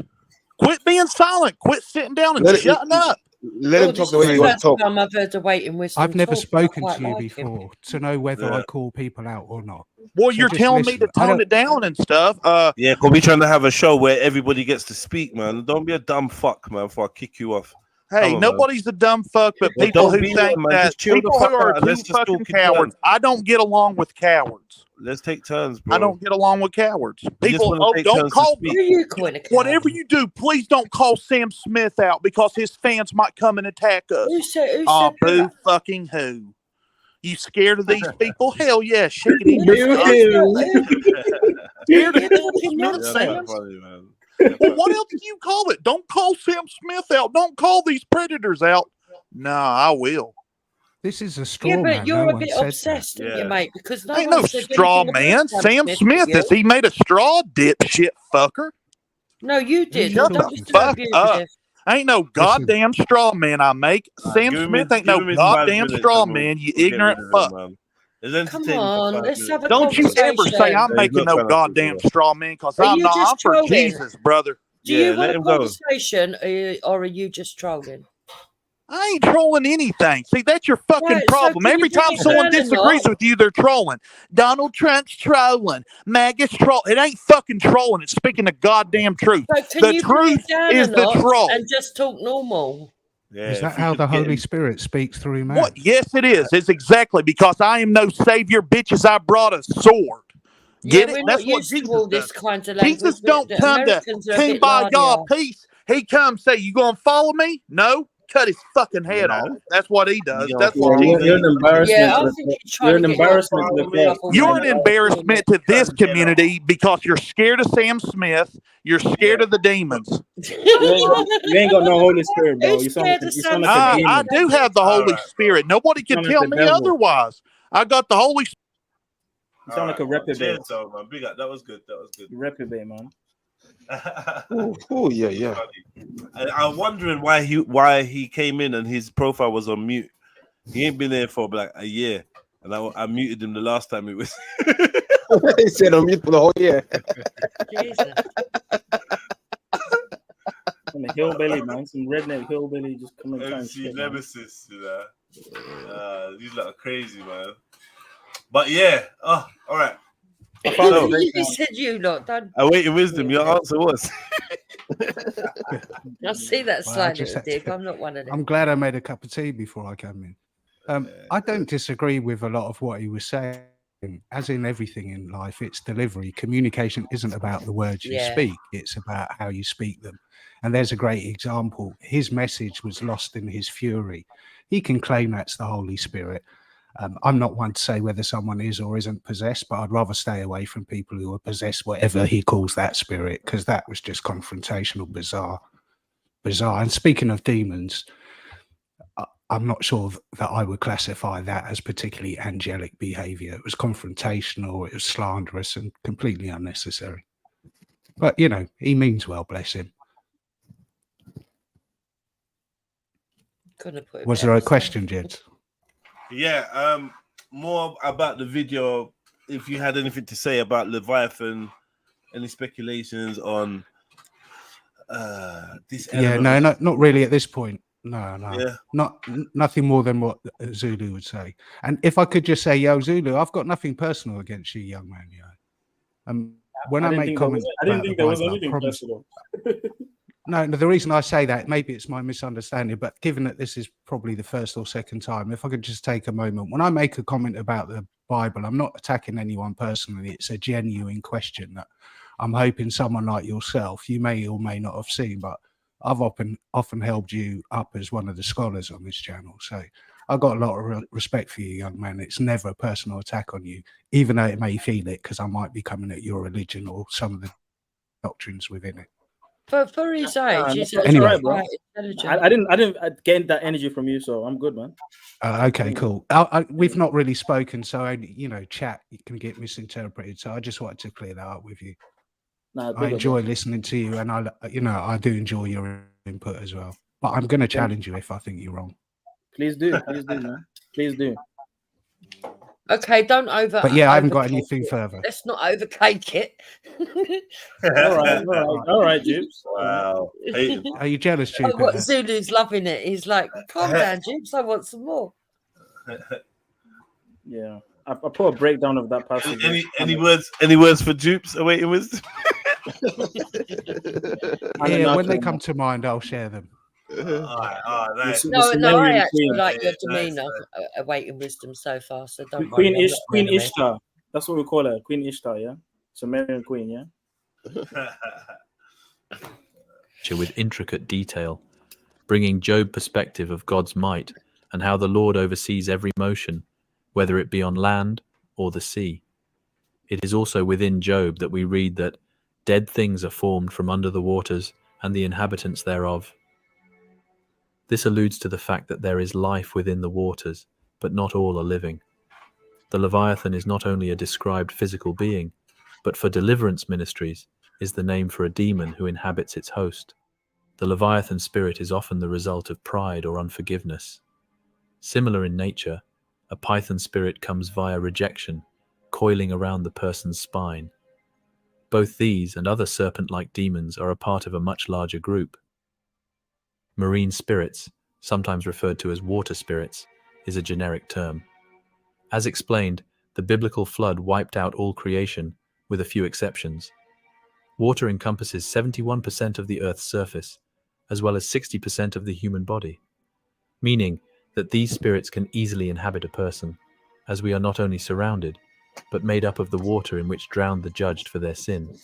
Quit being silent. Quit sitting down and shutting up. Let him talk the way he wants to talk. I've heard Awaiting Wisdom. I've never talk, spoken I to you quite like him. before to know whether I call people out or not. Well, So you're just telling me listen. to tone it down and stuff. Yeah, because we're trying to have a show where everybody gets to speak, man. Don't be a dumb fuck, man, before I kick you off. Hey, nobody's a dumb fuck, but Well, people don't who be think one, man. that Just chill the people fuck who are out and too let's just fucking talk in turn. cowards. I don't get along with cowards. Let's take turns, bro. I don't get along with cowards. We just People, wanna take don't turns to call speak. Who are you calling a coward? whatever you do. Please don't call Sam Smith out because his fans might come and attack us. Who said Boo that? fucking who? You scared of these people? Hell yeah, shake it in your Scared of Fucking Sam nonsense. Smith? Funny, man. Well, what else do you call it? Don't call Sam Smith out. Don't call these predators out. Nah, I will. This is a straw Yeah, man. but you're No a one bit said obsessed, that. aren't you, mate? Because no Ain't one no said straw anything man. about Sam to Smith you. is. He made a straw dipshit fucker. No, you did. Shut Don't the be so fuck up. abusive. Ain't no goddamn straw man I make. Sam give him Smith his- ain't no give him his 5 goddamn minutes straw and man, you we'll get ignorant rid of him, fuck. man. It's Come entertaining for on, 5 let's minutes. have a Don't you ever say conversation. I'm He's making not no trying to goddamn figure it straw man because Are I'm you not. I'm just for trolling? Jesus, brother. Do you want a conversation or are you just trolling? I ain't trolling anything. See, that's your fucking Right, so problem. can you Every put time it someone down or disagrees not? with you, they're trolling. Donald Trump's trolling. MAGA's troll. It ain't fucking trolling. It's speaking the goddamn truth. So can The you put it truth down is or the not troll. and just talk normal? Yeah, Is that if we how could the get Holy him- Spirit speaks through man? What? Yes, it is. It's exactly because I am no savior, bitches. I brought a sword. Yeah, Get it? we're And not that's what used to Jesus all does. this kind of language. Jesus don't The come to Americans are a bit Kumbaya lardier. peace. He comes say, "You gonna follow me?" No, cut his fucking head off. That's what he does. Yeah, That's what you're, Jesus you're an does. embarrassment Yeah, I to think the he's you're trying an to get you embarrassment to the in cause. trouble, You're man. an embarrassment to this community because you're scared of Sam Smith. You're scared of the demons. You ain't got no Holy Spirit, bro. Who's You sound like scared of you sound Sam like a Smith? I demon. do have the Holy Spirit. Nobody You can sound like tell the me devil. otherwise. I got the Holy Spirit. You sound like a reprobate. Cheers, though, man. Big up. That was good. That was good. You reprobate, man. Oh yeah, yeah. And I'm wondering why he came in and his profile was on mute. He ain't been there for like a year, and I muted him the last time it was. He said on mute for the whole year. Jesus. Some hillbilly, man. Some redneck hillbilly just coming trying MC shit, man. Nemesis, you know. These lot are crazy, man. But yeah, oh, all right. So, You said you lot. Don't. awaiting wisdom. Your answer was. I see that Well, I sly just little had to- dig. I'm not one of them. I'm glad I made a cup of tea before I came in. I don't disagree with a lot of what he was saying. As in everything in life, it's delivery. Communication isn't about the words you Yeah. speak, it's about how you speak them. And there's a great example. His message was lost in his fury. He can claim that's the Holy Spirit. I'm not one to say whether someone is or isn't possessed, but I'd rather stay away from people who are possessed, whatever he calls that spirit, because that was just confrontational, bizarre. And speaking of demons, I'm not sure that I would classify that as particularly angelic behavior. It was confrontational, it was slanderous and completely unnecessary. But, you know, he means well, bless him. Couldn't put it Was better there a myself. question, Jed? Yeah, more about the video. If you had anything to say about Leviathan, any speculations on this? Yeah, element of- not really at this point. No, Yeah. nothing more than what Zulu would say. And if I could just say, yo, Zulu, I've got nothing personal against you, young man. When I didn't make think there was- comments, I didn't about think the there was Bible, I anything promise- personal. No, the reason I say that, maybe it's my misunderstanding, but given that this is probably the first or second time, if I could just take a moment. When I make a comment about the Bible, I'm not attacking anyone personally. It's a genuine question that I'm hoping someone like yourself, you may or may not have seen, but I've often held you up as one of the scholars on this channel. So I've got a lot of respect for you, young man. It's never a personal attack on you, even though it may feel it, because I might be coming at your religion or some of the doctrines within it. For his age, he's That's Anyway. all right, bro. quite intelligent. I didn't gain that energy from you, so I'm good, man. Okay, cool. We've not really spoken, so only, chat can get misinterpreted. So I just wanted to clear that up with you. Nah, I big up, enjoy bro. listening to you, and I do enjoy your input as well. But I'm going to challenge you if I think you're wrong. Please do, man. Please do. Okay, don't over. But yeah, I haven't got overcake anything it. further. Let's not overcake it. All right, Jibs. Wow. Are you jealous, Oh, what Jupiter? Zulu's loving it. He's like, calm down, Jibs. I want some more. Yeah, I put a breakdown of that passage. Any words for dupes awaiting wisdom? Yeah, when they come to mind, I'll share them. Nice. No, I Sumerian actually queen. like your Nice, demeanor, awaiting wisdom so far. So don't Queen worry. I'm not Queen enemy. Ishtar. That's what we call her, Queen Ishtar. Yeah, Sumerian queen. Yeah. With intricate detail, bringing Job perspective of God's might and how the Lord oversees every motion, whether it be on land or the sea. It is also within Job that we read that dead things are formed from under the waters and the inhabitants thereof. This alludes to the fact that there is life within the waters, but not all are living. The Leviathan is not only a described physical being, but for deliverance ministries is the name for a demon who inhabits its host. The Leviathan spirit is often the result of pride or unforgiveness. Similar in nature, a python spirit comes via rejection, coiling around the person's spine. Both these and other serpent-like demons are a part of a much larger group. Marine spirits, sometimes referred to as water spirits, is a generic term. As explained, the biblical flood wiped out all creation, with a few exceptions. Water encompasses 71% of the Earth's surface, as well as 60% of the human body. meaning that these spirits can easily inhabit a person, as we are not only surrounded, but made up of the water in which drowned the judged for their sin.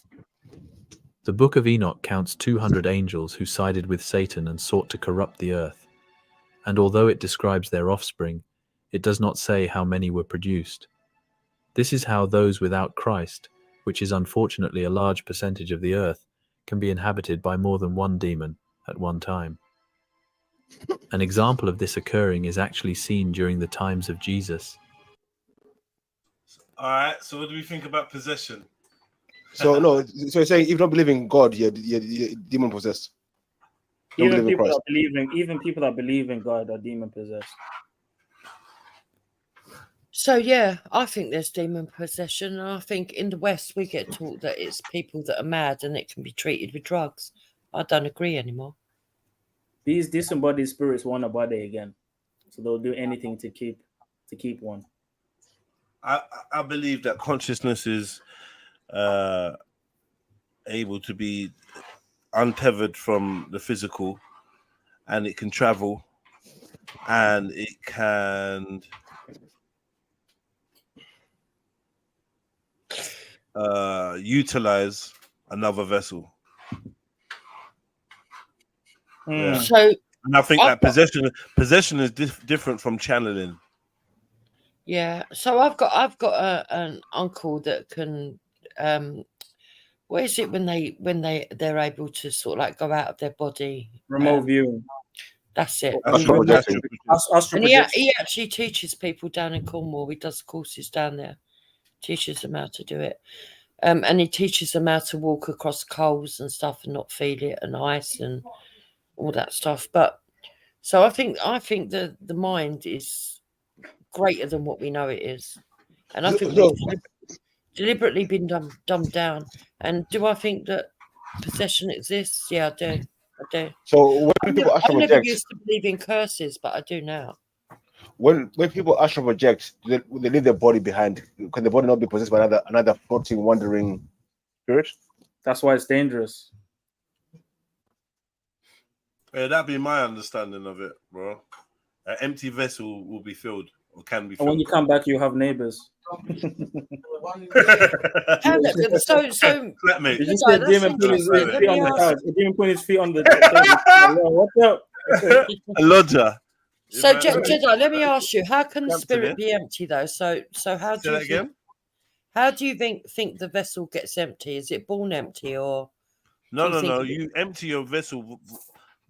The Book of Enoch counts 200 angels who sided with Satan and sought to corrupt the earth, and although it describes their offspring, it does not say how many were produced. This is how those without Christ, which is unfortunately a large percentage of the earth, can be inhabited by more than one demon at one time. An example of this occurring is actually seen during the times of Jesus. All right. So what do we think about possession? So no, so you're saying if you don't believe in God, you're demon possessed. Don't Even believe in people Christ. that believe in God are demon possessed. So yeah, I think there's demon possession. And I think in the West we get taught that it's people that are mad and it can be treated with drugs. I don't agree anymore. These disembodied spirits want a body again, so they'll do anything to keep one. I believe that consciousness is able to be untethered from the physical, and it can travel, and it can utilize another vessel. Yeah. So, and I think that possession is different from channeling. Yeah, so I've got an uncle that can what is it when they're able to sort of like go out of their body? Remote viewing. That's it. Astral projection. And he actually teaches people down in Cornwall. He does courses down there, teaches them how to do it. And he teaches them how to walk across coals and stuff and not feel it, and ice and all that stuff. But so I think the mind is greater than what we know it is, and I think we've deliberately been dumbed down. And do I think that possession exists? Yeah, I do. So when people I astral never project, used to believe in curses, but I do now. when people astral project, they leave their body behind. Can the body not be possessed by another floating, wandering spirit? That's why it's dangerous. Yeah, that'd be my understanding of it, bro. An empty vessel will be filled, or can be And filled. when you come back, you have neighbors. So Flatmate. You just see a demon put his feet on the couch. A demon put his feet on the table. What's up? A lodger. So Jedi, let me ask you: how can the spirit be empty though? So how do you think? How do you think the vessel gets empty? Is it born empty, or No. You empty your vessel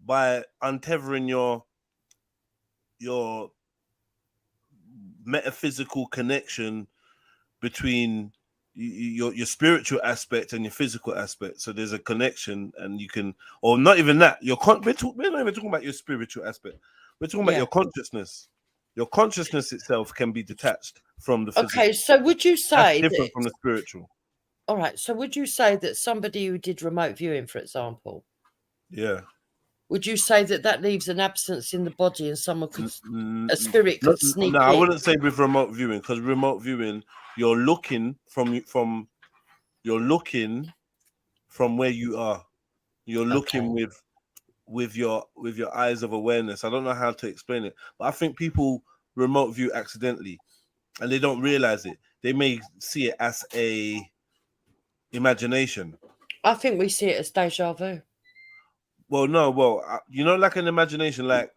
by untethering your metaphysical connection between your spiritual aspect and your physical aspect. So there's a connection, and you can, or not even that. We're not even talking about your spiritual aspect. We're talking about your consciousness. Your consciousness itself can be detached from the physical. Okay, so would you say that's different from the spiritual? All right. So would you say that somebody who did remote viewing, for example, Yeah. would you say that leaves an absence in the body and someone could, a spirit could sneak No, in? I wouldn't say with remote viewing, because remote viewing, you're looking from where you are. You're looking with your eyes of awareness. I don't know how to explain it, but I think people remote view accidentally, and they don't realize it. They may see it as a imagination. I think we see it as deja vu. Well, no, like an imagination, like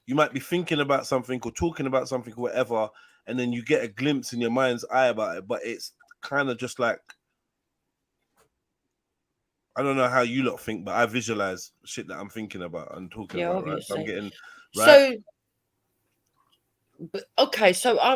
you might be thinking about something or talking about something or whatever, and then you get a glimpse in your mind's eye about it, but it's kind of just like, I don't know how you lot think, but I visualize shit that I'm thinking about and talking about, right? So I'm getting right. Okay, so I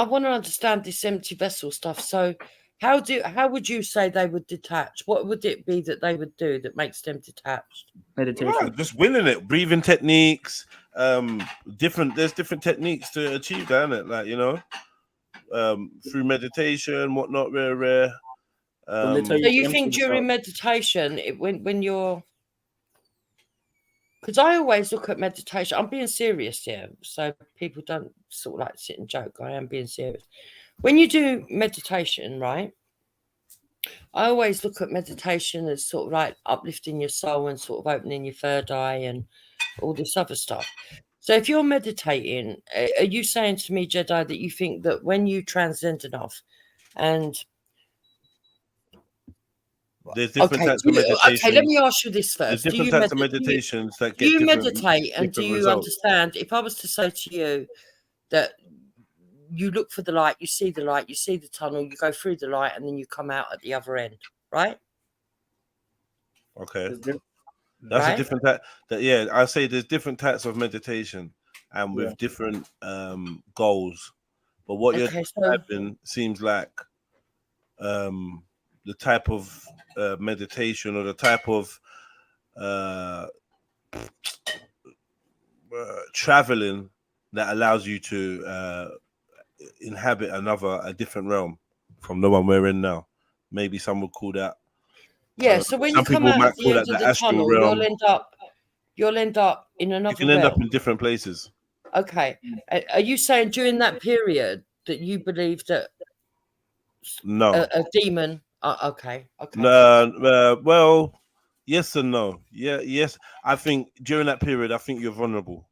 want to understand this empty vessel stuff. So how would you say they would detach? What would it be that they would do that makes them detached? Meditation. Just willing it, breathing techniques, there's different techniques to achieve that, isn't it? Like, through meditation, whatnot, rare. So you think during meditation, when you're, because I always look at meditation, I'm being serious here, so people don't sort of like sit and joke. I am being serious. When you do meditation, right, I always look at meditation as sort of like uplifting your soul and sort of opening your third eye and all this other stuff. So if you're meditating, are you saying to me, Jedi, that you think that when you transcend enough and there's different types of meditation. Okay, let me ask you this There's first. Do different you types of meditations that do get you different, meditate and do different you results. understand? If I was to say to you that you look for the light, you see the tunnel, you go through the light, and then you come out at the other end, right? Okay. That's a Right? different type. Yeah, I say there's different types of meditation and with Yeah. different goals. But what you're Okay, so describing seems like the type of meditation or the type of traveling that allows you to inhabit a different realm from the one we're in now. Maybe some would call that. yeah, so when you Some come people out might at the call end that of the the astral tunnel, realm. you'll end up in You another can end up realm. in different places. Okay. Are you saying during that period that you believe that No. a demon? Okay. Well, yes and no. Yeah, yes. I think during that period, I think you're vulnerable.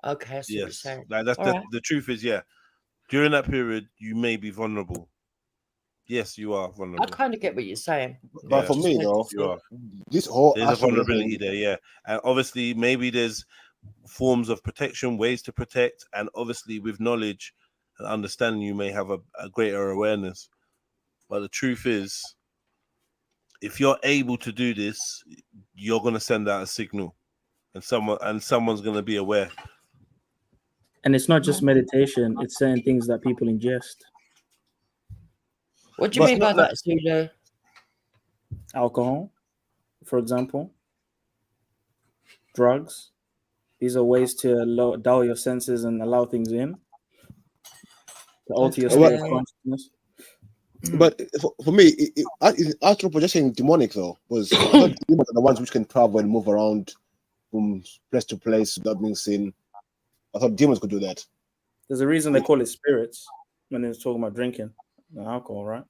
Okay, I see what you're Yes, saying. like that's All right. the truth is, yeah. During that period, you may be vulnerable. Yes, you are I vulnerable. kind of get what you're saying. But for me, though, you are. this whole There's a astral vulnerability thing, there, yeah. And obviously, maybe there's forms of protection, ways to protect, and obviously, with knowledge and understanding, you may have a greater awareness. But the truth is, if you're able to do this, you're gonna send out a signal, and someone's gonna be aware. And it's not just meditation; it's certain things that people ingest. What do you mean by that, Zulu? Alcohol, for example, drugs. These are ways to dull your senses and allow things in, to alter your state of consciousness. But for me, is astral projection demonic though? Because demons are the ones which can travel and move around from place to place without being seen. I thought demons could do that. There's a reason they call it spirits when they're talking about drinking alcohol, right?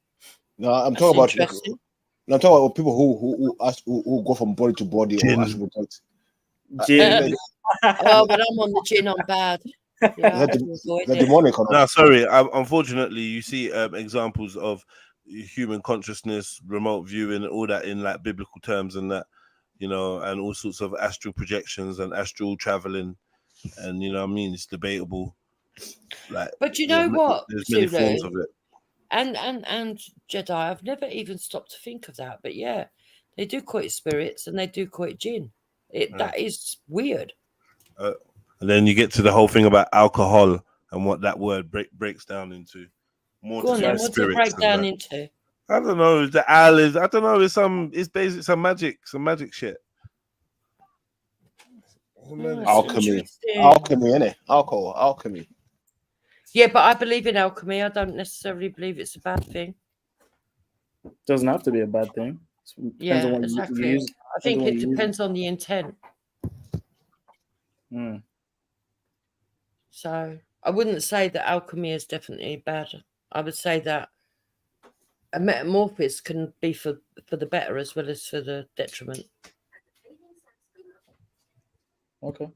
No, I'm talking about. I'm talking about people who go from body to body or astral project. Gin. Oh, but I'm on the gin. I'm bad. Yeah, the demonic. No, sorry. Unfortunately, you see examples of human consciousness, remote viewing, all that in like biblical terms, and that, you know, and all sorts of astral projections and astral traveling, and you know what I mean. It's debatable. Like, but you know what? There's many Zulu, forms of it. And Jedi, I've never even stopped to think of that. But yeah, they do call it spirits and they do call it gin. That is weird. And then you get to the whole thing about alcohol and what that word breaks down into. More Go on then, what's it break down into? I don't know. The owl is. I don't know. It's basically some magic shit. Alchemy, innit? Alchemy. Yeah, but I believe in alchemy. I don't necessarily believe it's a bad thing. Doesn't have to be a bad thing. Yeah, exactly. I think it depends on the intent. So I wouldn't say that alchemy is definitely bad. I would say that a metamorphosis can be for the better as well as for the detriment. Okay.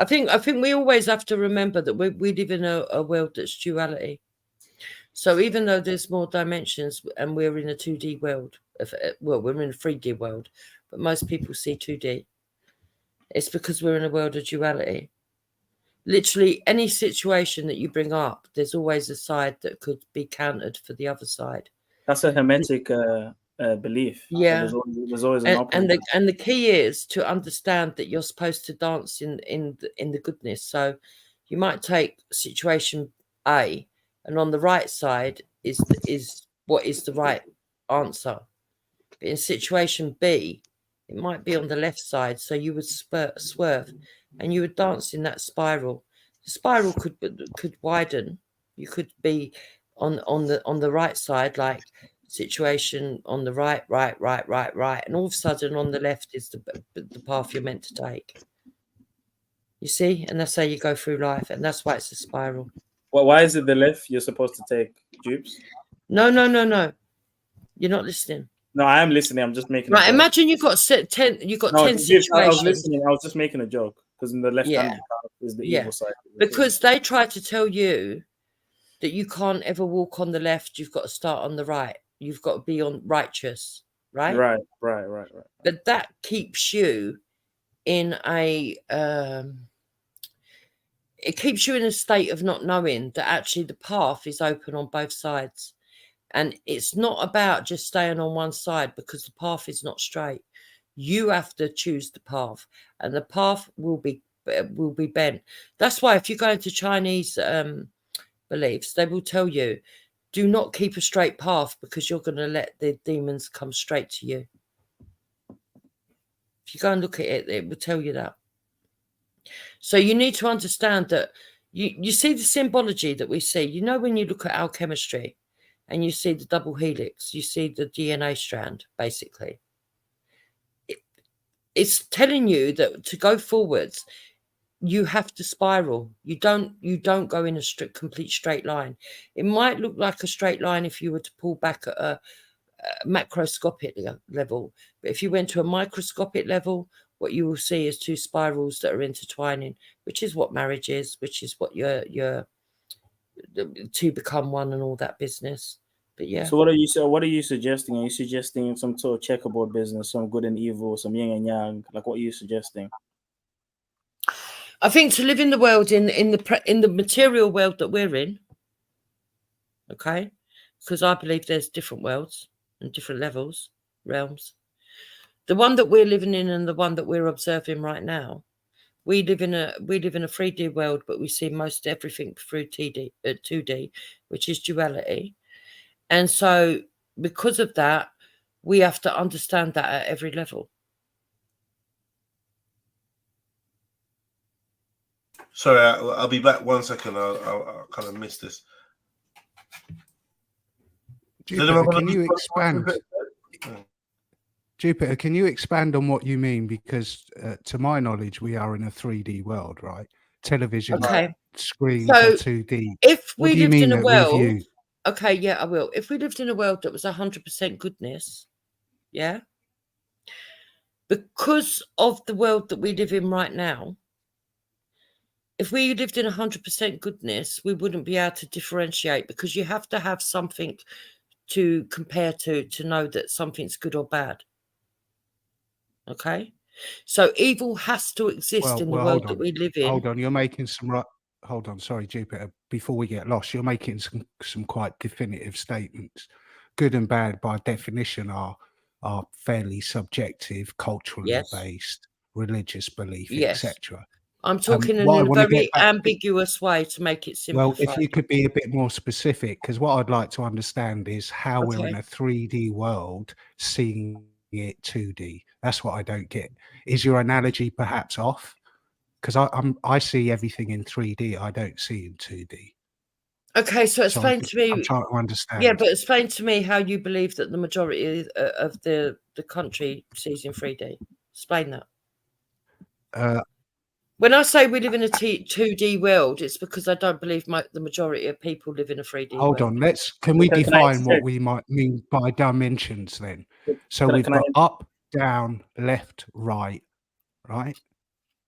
I think we always have to remember that we live in a world that's duality. So even though there's more dimensions and we're in a 2D world, we're in a 3D world, but most people see 2D. It's because we're in a world of duality. Literally any situation that you bring up, there's always a side that could be countered for the other side. That's a hermetic belief. Yeah, there's always an opposite. And the key is to understand that you're supposed to dance in the goodness. So you might take situation A, and on the right side is what is the right answer. But in situation B, it might be on the left side, so you would swerve, and you would dance in that spiral. The spiral could widen. You could be on the right side, like situation on the right, and all of a sudden on the left is the path you're meant to take. You see, and that's how you go through life, and that's why it's a spiral. Well, why is it the left you're supposed to take, Jupes? No. You're not listening. No, I am listening. I'm just making. Right. Imagine you've got 10. You've got 10 situations. I was listening. I was just making a joke because in the left hand is the evil side. Because they try to tell you that you can't ever walk on the left. You've got to start on the right. You've got to be on righteous, right? Right. But that keeps you in a it keeps you in a state of not knowing that actually the path is open on both sides. And it's not about just staying on one side because the path is not straight. You have to choose the path, and the path will be bent. That's why if you go into Chinese beliefs, they will tell you, do not keep a straight path because you're going to let the demons come straight to you. If you go and look at it, it will tell you that. So you need to understand that you see the symbology that we see. You know, when you look at alchemistry and you see the double helix, you see the DNA strand, basically. It's telling you that to go forwards, you have to spiral. You don't go in a complete straight line. It might look like a straight line if you were to pull back at a macroscopic level, but if you went to a microscopic level, what you will see is two spirals that are intertwining, which is what marriage is, which is what your to become one and all that business. But yeah. So what are you suggesting? Are you suggesting some sort of checkerboard business, some good and evil, some yin and yang? Like, what are you suggesting? I think to live in the world in the material world that we're in, okay, because I believe there's different worlds and different levels, realms. The one that we're living in and the one that we're observing right now, we live in a 3D world, but we see most everything through 2D, which is duality. And so because of that, we have to understand that at every level. Sorry, I'll be back 1 second. I'll kind of missed this. Jupiter, can you expand? Jupiter, can you expand on what you mean? Because to my knowledge, we are in a 3D world, right? Television screens are 2D. If we lived in a world, okay, yeah, I will. If we lived in a world that was 100% goodness, yeah, because of the world that we live in right now, if we lived in 100% goodness, we wouldn't be able to differentiate, because you have to have something to compare to know that something's good or bad. Okay, so evil has to exist in the world that we live in. Hold on, you're making some right. Hold on, sorry, Jupiter. Before we get lost, you're making some quite definitive statements. Good and bad, by definition, are fairly subjective, culturally based, religious belief, etc. I'm talking in a very ambiguous way to make it simplified. Well, if you could be a bit more specific, because what I'd like to understand is how we're in a 3D world seeing it 2D. That's what I don't get. Is your analogy perhaps off? Because I see everything in 3D. I don't see in 2D. Okay, so explain to me. I'm trying to understand. Yeah, but explain to me how you believe that the majority of the country sees in 3D. Explain that. When I say we live in a 2D world, it's because I don't believe the majority of people live in a 3D world. Hold on, can we define what we might mean by dimensions then? So we've got up, down, left, right, right?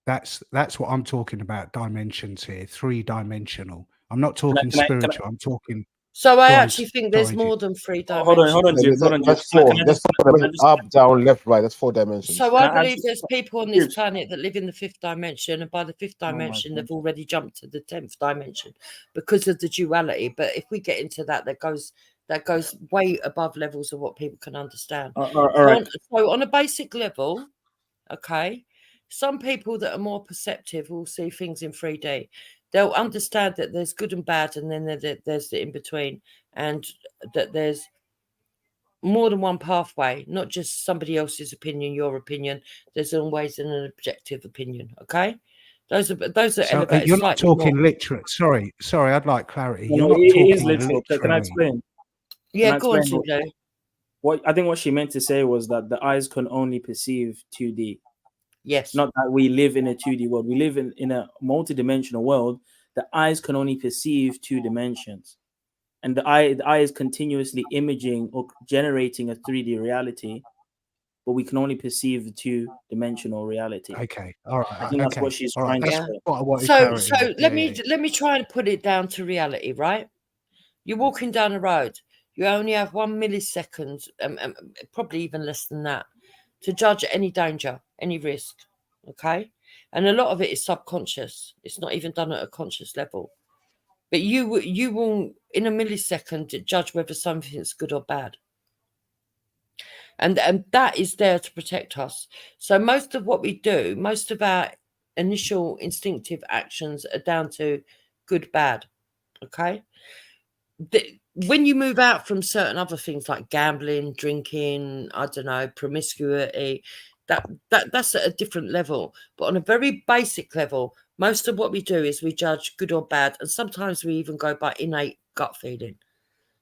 That's what I'm talking about, dimensions here, 3-dimensional. I'm not talking spiritual, I'm talking... So I actually think there's more than 3 dimensions. Hold on, Jude. That's 4. That's 4 dimensions. Up, down, left, right. That's 4 dimensions. So I believe there's people on this planet that live in the 5th dimension, and by the 5th dimension, they've already jumped to the 10th dimension because of the duality. But if we get into that, that goes way above levels of what people can understand. All right. So on a basic level, okay, some people that are more perceptive will see things in 3D. They'll understand that there's good and bad, and then there's the in-between, and that there's more than one pathway, not just somebody else's opinion, your opinion. There's always an objective opinion, okay? Those are So elevated. you're not talking literate. Sorry, I'd like clarity. No, you're not it talking is literal. Can I explain? Yeah, go on, Tudo. I think what she meant to say was that the eyes can only perceive 2D. Yes. Not that we live in a 2D world. We live in a multidimensional world. The eyes can only perceive 2 dimensions. and the eye is continuously imaging or generating a 3D reality, but we can only perceive the two-dimensional reality. Okay, all right. I think that's what she's trying to Yeah. say. What I wanted So clarity. let me try and put it down to reality, right? You're walking down a road. You only have 1 millisecond, probably even less than that, to judge any danger, any risk. Okay, and a lot of it is subconscious. It's not even done at a conscious level. But you will in a millisecond judge whether something's good or bad. And that is there to protect us. So most of what we do, most of our initial instinctive actions are down to good, bad. Okay. When you move out from certain other things like gambling, drinking, I don't know, promiscuity, that's at a different level. But on a very basic level, most of what we do is we judge good or bad, and sometimes we even go by innate gut feeling.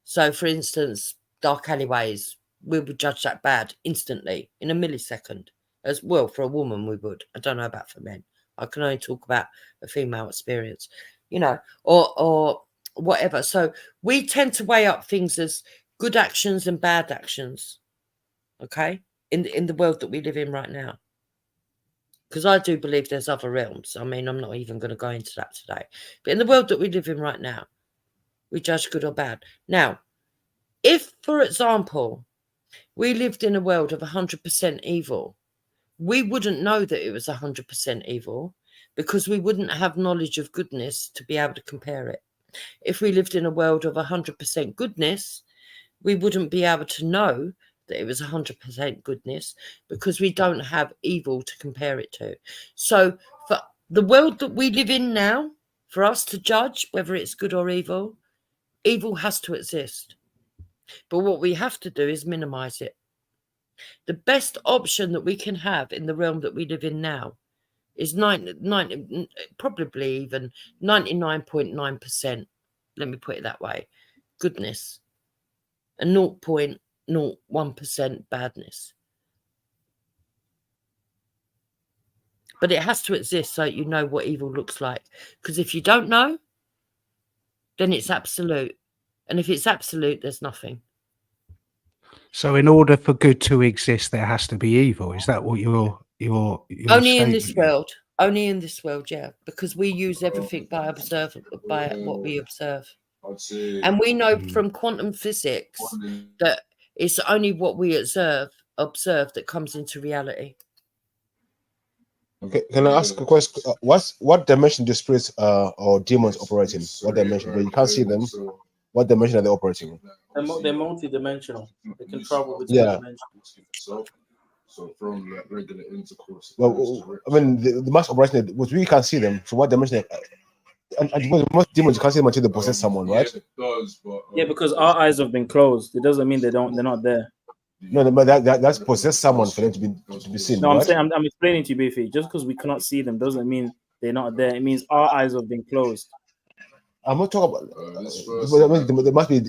So, for instance, dark alleyways, we would judge that bad instantly in a millisecond. As well, for a woman, we would. I don't know about for men. I can only talk about a female experience, you know, or whatever. So we tend to weigh up things as good actions and bad actions, okay, in the world that we live in right now. Because I do believe there's other realms. I mean, I'm not even going to go into that today. But in the world that we live in right now, we judge good or bad. Now, if, for example, we lived in a world of 100% evil, we wouldn't know that it was 100% evil because we wouldn't have knowledge of goodness to be able to compare it. If we lived in a world of 100% goodness, we wouldn't be able to know that it was 100% goodness because we don't have evil to compare it to. So for the world that we live in now, for us to judge whether it's good or evil, evil has to exist. But what we have to do is minimize it. The best option that we can have in the realm that we live in now is probably even 99.9%. Let me put it that way. Goodness. And 0.01% badness. But it has to exist so you know what evil looks like. Because if you don't know, then it's absolute. And if it's absolute, there's nothing. So, in order for good to exist, there has to be evil. Is that what you're Only in this stating? world. Only in this world, yeah. Because we use everything by what we observe. And we know from quantum physics that it's only what we observe that comes into reality. Okay, can I ask a question? What dimension do spirits or demons operate in? What dimension? When you can't see them, what dimension are they operating in? They're multi-dimensional. They can travel between dimensions. So from like regular intercourse. Well, I mean, the mass operation, which we can't see them. So what dimension? And most demons you can't see them until they possess someone, right? It does, but yeah, because our eyes have been closed. It doesn't mean they're not there. No, but that's possess someone for them to be seen. No, right? I'm saying I'm explaining to you, Biffy. Just because we cannot see them doesn't mean they're not there. It means our eyes have been closed. I'm not talking about. There must be.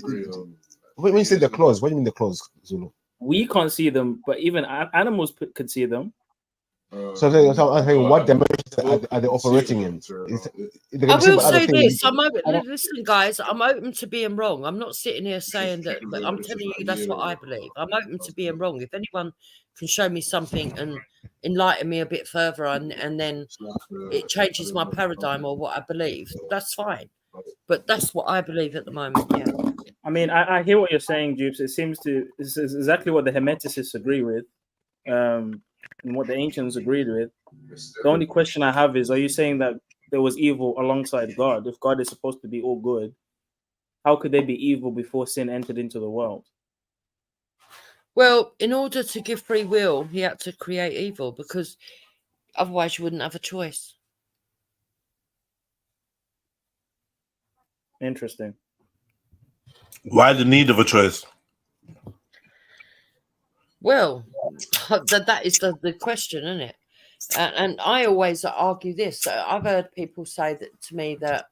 When you say they're closed, what do you mean they're closed, Zulu? We can't see them, but even animals could see them. So I'm saying, what dimension are they operating in? I will say this. Listen, guys, I'm open to being wrong. I'm not sitting here saying that, but I'm telling you that's what I believe. I'm open to being wrong. If anyone can show me something and enlighten me a bit further and then it changes my paradigm or what I believe, that's fine. But that's what I believe at the moment, yeah. I mean, I hear what you're saying, Dupes. It seems it's exactly what the Hermeticists agree with. And what the ancients agreed with. The only question I have is, are you saying that there was evil alongside God? If God is supposed to be all good, how could there be evil before sin entered into the world? Well, in order to give free will, he had to create evil because otherwise you wouldn't have a choice. Interesting. Why the need of a choice? Well, that is the question, isn't it? And I always argue this. I've heard people say that to me that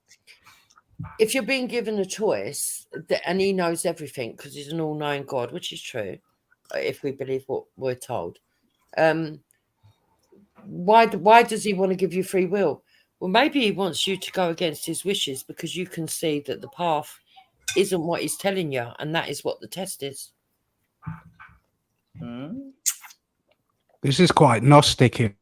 if you're being given a choice, and he knows everything because he's an all-knowing God, which is true, if we believe what we're told, why does he want to give you free will? Well, maybe he wants you to go against his wishes because you can see that the path isn't what he's telling you, and that is what the test is. This is quite Gnostic. In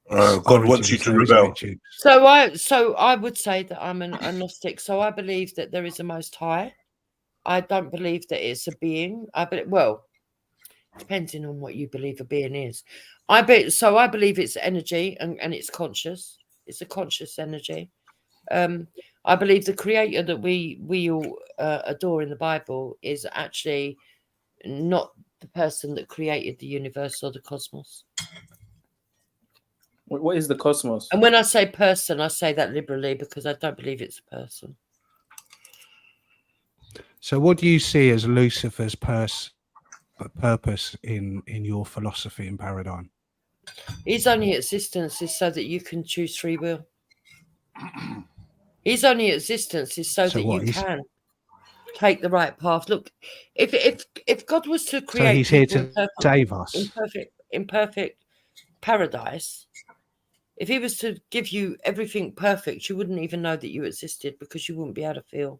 God wants you to rebel. So I would say that I'm an agnostic. So I believe that there is a Most High. I don't believe that it's a being. Well, depending on what you believe a being is. I believe it's energy and it's conscious. It's a conscious energy. I believe the creator that we all adore in the Bible is actually not the person that created the universe or the cosmos. What is the cosmos? And when I say person, I say that liberally because I don't believe it's a person. So what do you see as Lucifer's purpose in your philosophy and paradigm? His only existence is so that you can choose free will. His only existence is so that you can take the right path. Look, if God was to create, so he's here to save us in perfect paradise, if he was to give you everything perfect, you wouldn't even know that you existed because you wouldn't be able to feel.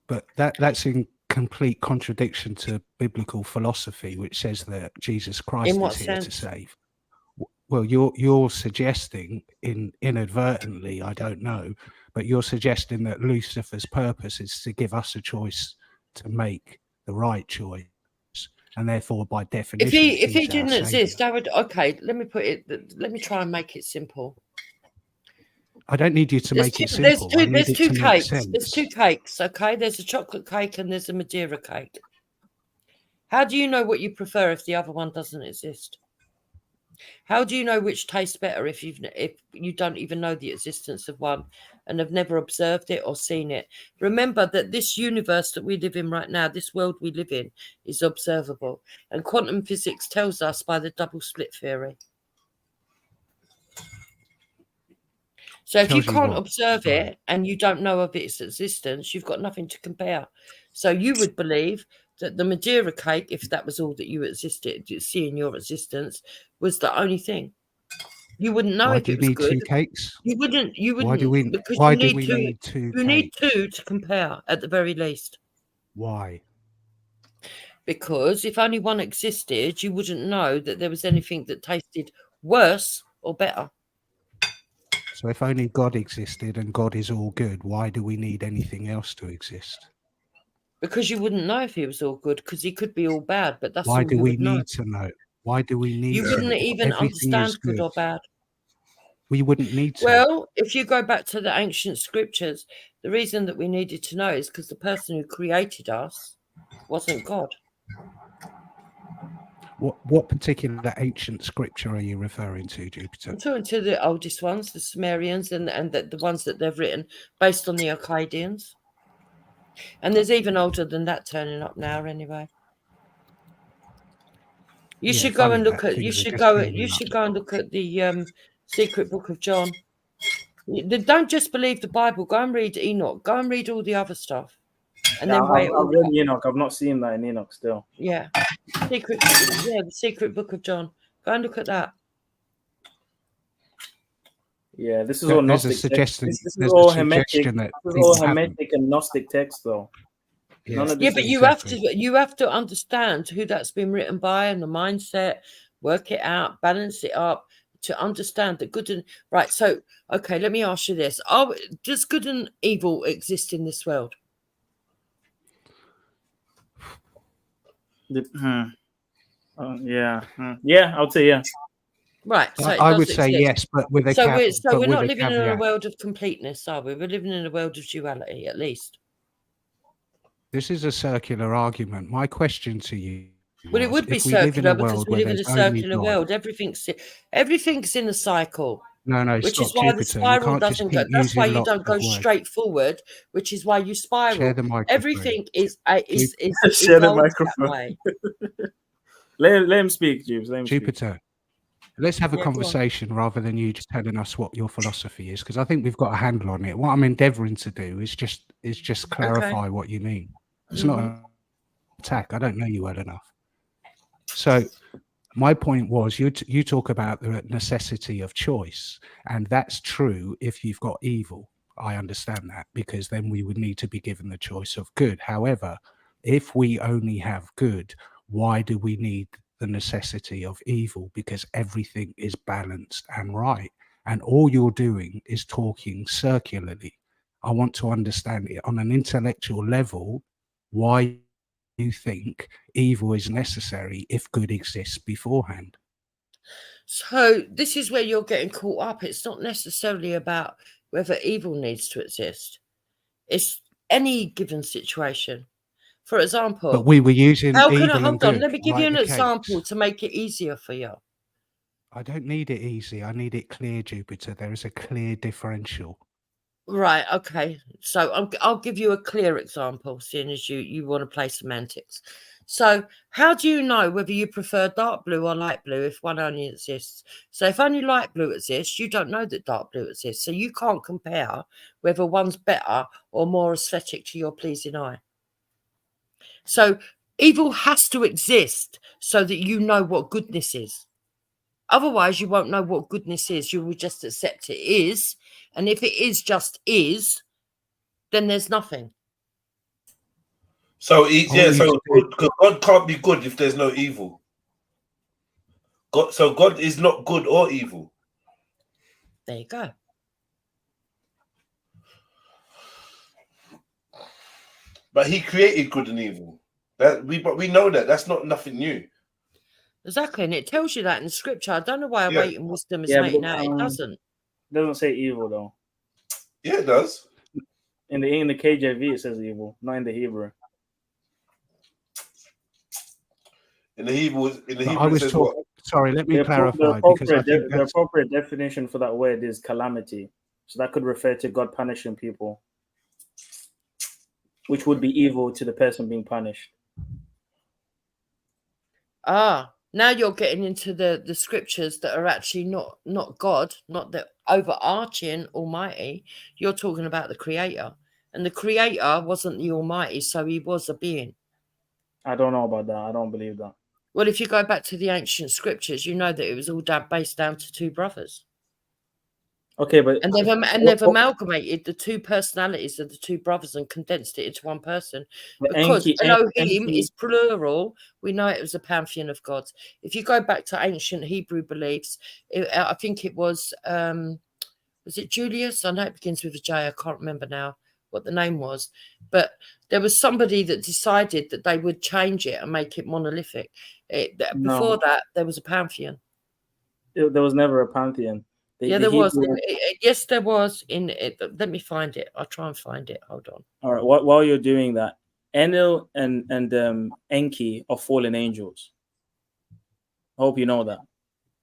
But that's in complete contradiction to biblical philosophy, which says that Jesus Christ is here to save. Well, you're suggesting inadvertently, I don't know, but you're suggesting that Lucifer's purpose is to give us a choice to make the right choice, and therefore, by definition, if he didn't exist, I would. Okay, let me try and make it simple. I don't need you to make it simple. There's two cakes. There's two cakes, okay? There's a chocolate cake and there's a Madeira cake. How do you know what you prefer if the other one doesn't exist? How do you know which tastes better if you don't even know the existence of one and have never observed it or seen it? Remember that this universe that we live in right now, this world we live in, is observable. And quantum physics tells us by the double slit theory. So if you can't observe it and you don't know of its existence, you've got nothing to compare. So you would believe that the Madeira cake, if that was all that you see in your existence, was the only thing. You wouldn't know if it was good. Why do you need two cakes? You wouldn't. Because why do we need two? You need two to compare at the very least. Why? Because if only one existed, you wouldn't know that there was anything that tasted worse or better. So if only God existed and God is all good, why do we need anything else to exist? Because you wouldn't know if he was all good, because he could be all bad, but that's why all do you we would need know. to know? Why do we need You to wouldn't know? even understand good or bad. We wouldn't need to. Well, if you go back to the ancient scriptures, the reason that we needed to know is because the person who created us wasn't God. What particular ancient scripture are you referring to, Jupiter? I'm talking to the oldest ones, the Sumerians, and the ones that they've written based on the Akkadians. And there's even older than that turning up now, anyway. You should go and look at. You should go and look at the Secret Book of John. Don't just believe the Bible. Go and read Enoch. Go and read all the other stuff, and then wait. I've read Enoch. I've not seen that in Enoch still. Yeah, the Secret Book of John. Go and look at that. Yeah, this is all Gnostic. This is all Hermetic. This is all Hermetic and Gnostic text, though. Yeah, but you have to understand who that's been written by and the mindset, work it out, balance it up to understand that good and right. So, okay, let me ask you this: does good and evil exist in this world? Yeah, I would say yeah. Right, so I would say yes, but with a caveat. So we're not living in a world of completeness, are we? We're living in a world of duality, at least. This is a circular argument. My question to you. Well, it would be circular because we live in a circular world. Everything's in a cycle. No, which is why the spiral doesn't go. That's why you don't go straight forward. Which is why you spiral. Share the microphone. Everything is share the microphone. Let him speak, Jupiter. Let's have a conversation rather than you just telling us what your philosophy is, because I think we've got a handle on it. What I'm endeavouring to do is just clarify what you mean. It's not an attack. I don't know you well enough. So my point was, you talk about the necessity of choice, and that's true if you've got evil. I understand that, because then we would need to be given the choice of good. However, if we only have good, why do we need the necessity of evil? Because everything is balanced and right. And all you're doing is talking circularly. I want to understand it on an intellectual level, why you think evil is necessary if good exists beforehand. So this is where you're getting caught up. It's not necessarily about whether evil needs to exist. It's any given situation. For example, But we were using how can I evil and hold on? good, Let me give you like an the cakes. example to make it easier for you. I don't need it easy. I need it clear, Jupiter. There is a clear differential. Right. Okay. So I'll give you a clear example, seeing as you want to play semantics. So how do you know whether you prefer dark blue or light blue if one only exists? So if only light blue exists, you don't know that dark blue exists. So you can't compare whether one's better or more aesthetic to your pleasing eye. So evil has to exist so that you know what goodness is. Otherwise, you won't know what goodness is. You will just accept it is. And if it is just is, then there's nothing. So God can't be good if there's no evil. God is not good or evil. There you go. But he created good and evil. But we know that. That's not nothing new. Exactly, and it tells you that in Scripture. I don't know why Yeah. Awakened Wisdom is Yeah, making but, out. It doesn't. It doesn't say evil though. Yeah, it does. In the KJV it says evil, not in the Hebrew. In the Hebrew, I was it says talking. what? Sorry, let me clarify, The because I think the that's appropriate definition for that word is calamity. So that could refer to God punishing people, which would be evil to the person being punished. Ah, now you're getting into the scriptures that are actually not God, not the overarching Almighty. You're talking about the Creator, and the Creator wasn't the Almighty, so he was a being. I don't know about that. I don't believe that. Well, if you go back to the ancient scriptures, you know that it was all based down to two brothers. Okay, but And they've amalgamated the two personalities of the two brothers and condensed it into one person. Because Elohim is plural, we know it was a pantheon of gods. If you go back to ancient Hebrew beliefs, I think it was it Julius? I know it begins with a J. I can't remember now what the name was. But there was somebody that decided that they would change it and make it monolithic. Before that, there was a pantheon. There was never a pantheon. There was. Yes, there was. Let me find it. I'll try and find it. Hold on. All right. While you're doing that, Enlil and Enki are fallen angels. I hope you know that.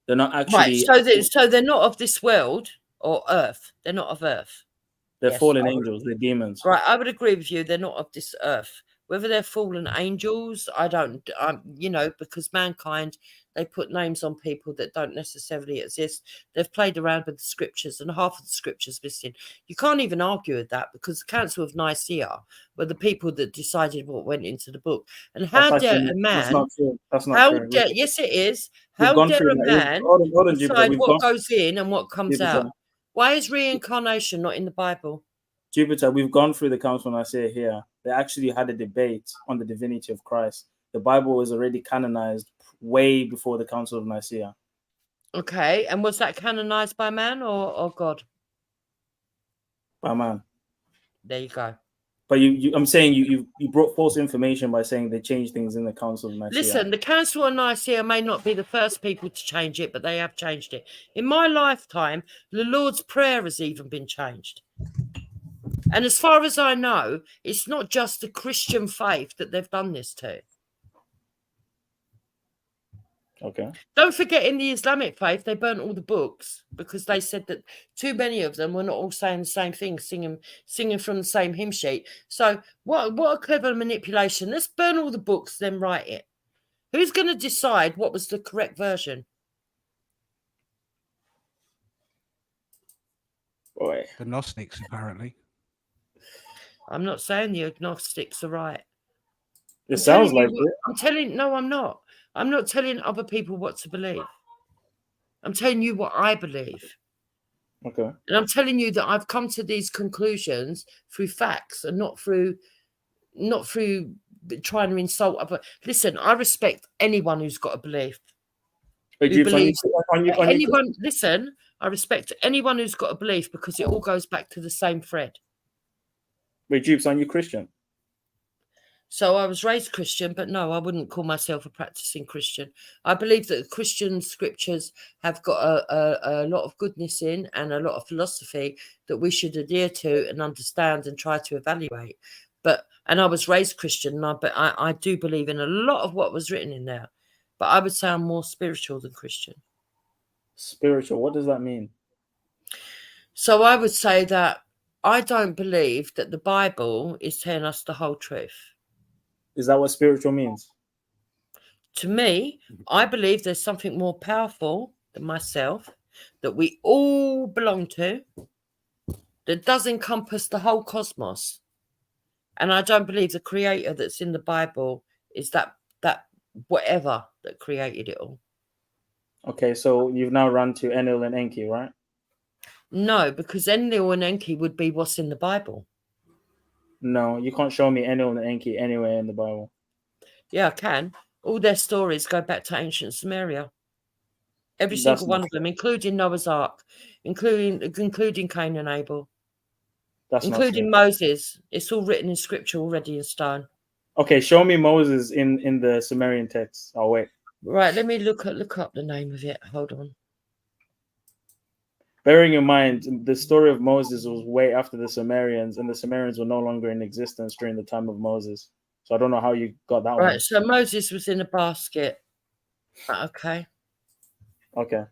They're not actually. Right. So they're not of this world or Earth. They're not of Earth. They're fallen angels. They're demons. Right. I would agree with you. They're not of this Earth. Whether they're fallen angels, I don't. Because mankind, they put names on people that don't necessarily exist. They've played around with the scriptures, and half of the scriptures missing. You can't even argue with that, because the Council of Nicaea were the people that decided what went into the book. And how dare a man? That's not true. That's not true. Yes, it is. How dare a man decide what goes in and what comes out? Why is reincarnation not in the Bible? Jupiter, we've gone through the Council of Nicaea here. They actually had a debate on the divinity of Christ. The Bible was already canonized way before the Council of Nicaea. Okay, and was that canonized by man or God? By man. There you go. But I'm saying you brought false information by saying they changed things in the Council of Nicaea. Listen, the Council of Nicaea may not be the first people to change it, but they have changed it. In my lifetime, the Lord's Prayer has even been changed. And as far as I know, it's not just the Christian faith that they've done this to. Okay. Don't forget, in the Islamic faith, they burnt all the books because they said that too many of them were not all saying the same thing, singing from the same hymn sheet. So what a clever manipulation. Let's burn all the books, then write it. Who's going to decide what was the correct version? Boy. The Gnostics, apparently. I'm not saying the agnostics are right. It sounds like it. No, I'm not. I'm not telling other people what to believe. I'm telling you what I believe. Okay. And I'm telling you that I've come to these conclusions through facts and not through trying to insult other. Listen, I respect anyone who's got a belief. Wait, Who Jeeps, believes on you, anyone? Listen, I respect anyone who's got a belief because it all goes back to the same thread. Wait, Jeeps, aren't you Christian? So I was raised Christian, but no, I wouldn't call myself a practicing Christian. I believe that the Christian scriptures have got a lot of goodness in and a lot of philosophy that we should adhere to and understand and try to evaluate. And I was raised Christian, but I do believe in a lot of what was written in there. But I would say I'm more spiritual than Christian. Spiritual, what does that mean? So I would say that I don't believe that the Bible is telling us the whole truth. Is that what spiritual means? To me, I believe there's something more powerful than myself that we all belong to that does encompass the whole cosmos. And I don't believe the creator that's in the Bible is that whatever that created it all. Okay, so you've now run to Enlil and Enki, right? No, because Enlil and Enki would be what's in the Bible. No, you can't show me Enlil and Enki anywhere in the Bible. Yeah, I can. All their stories go back to ancient Sumeria. Every That's single one not of them, including Noah's Ark, including Cain and Abel, That's not including true. Moses. It's all written in scripture already in stone. Okay, show me Moses in the Sumerian text. I'll wait. Right, let me look up the name of it. Hold on. Bearing in mind, the story of Moses was way after the Sumerians, and the Sumerians were no longer in existence during the time of Moses. So I don't know how you got that Right, one. so Moses was in a basket. Okay. Okay.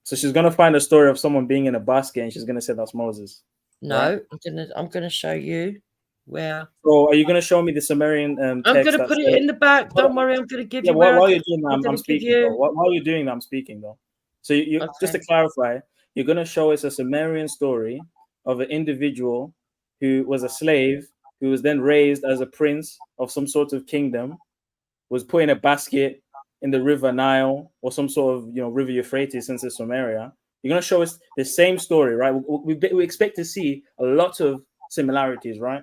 So she's gonna find a story of someone being in a basket, and she's gonna say that's Moses. No, right? I'm gonna show you where. So are you gonna show me the Sumerian I'm text? gonna that put it says- in the back. Don't worry, I'm gonna give Yeah, you where. while you're doing that, I'm I'm speaking. Though. While you're doing that, I'm speaking though. So you just to clarify, you're gonna show us a Sumerian story of an individual who was a slave, who was then raised as a prince of some sort of kingdom, was put in a basket in the river Nile or some sort of river Euphrates, since it's Sumeria. You're gonna show us the same story, right? We expect to see a lot of similarities, right?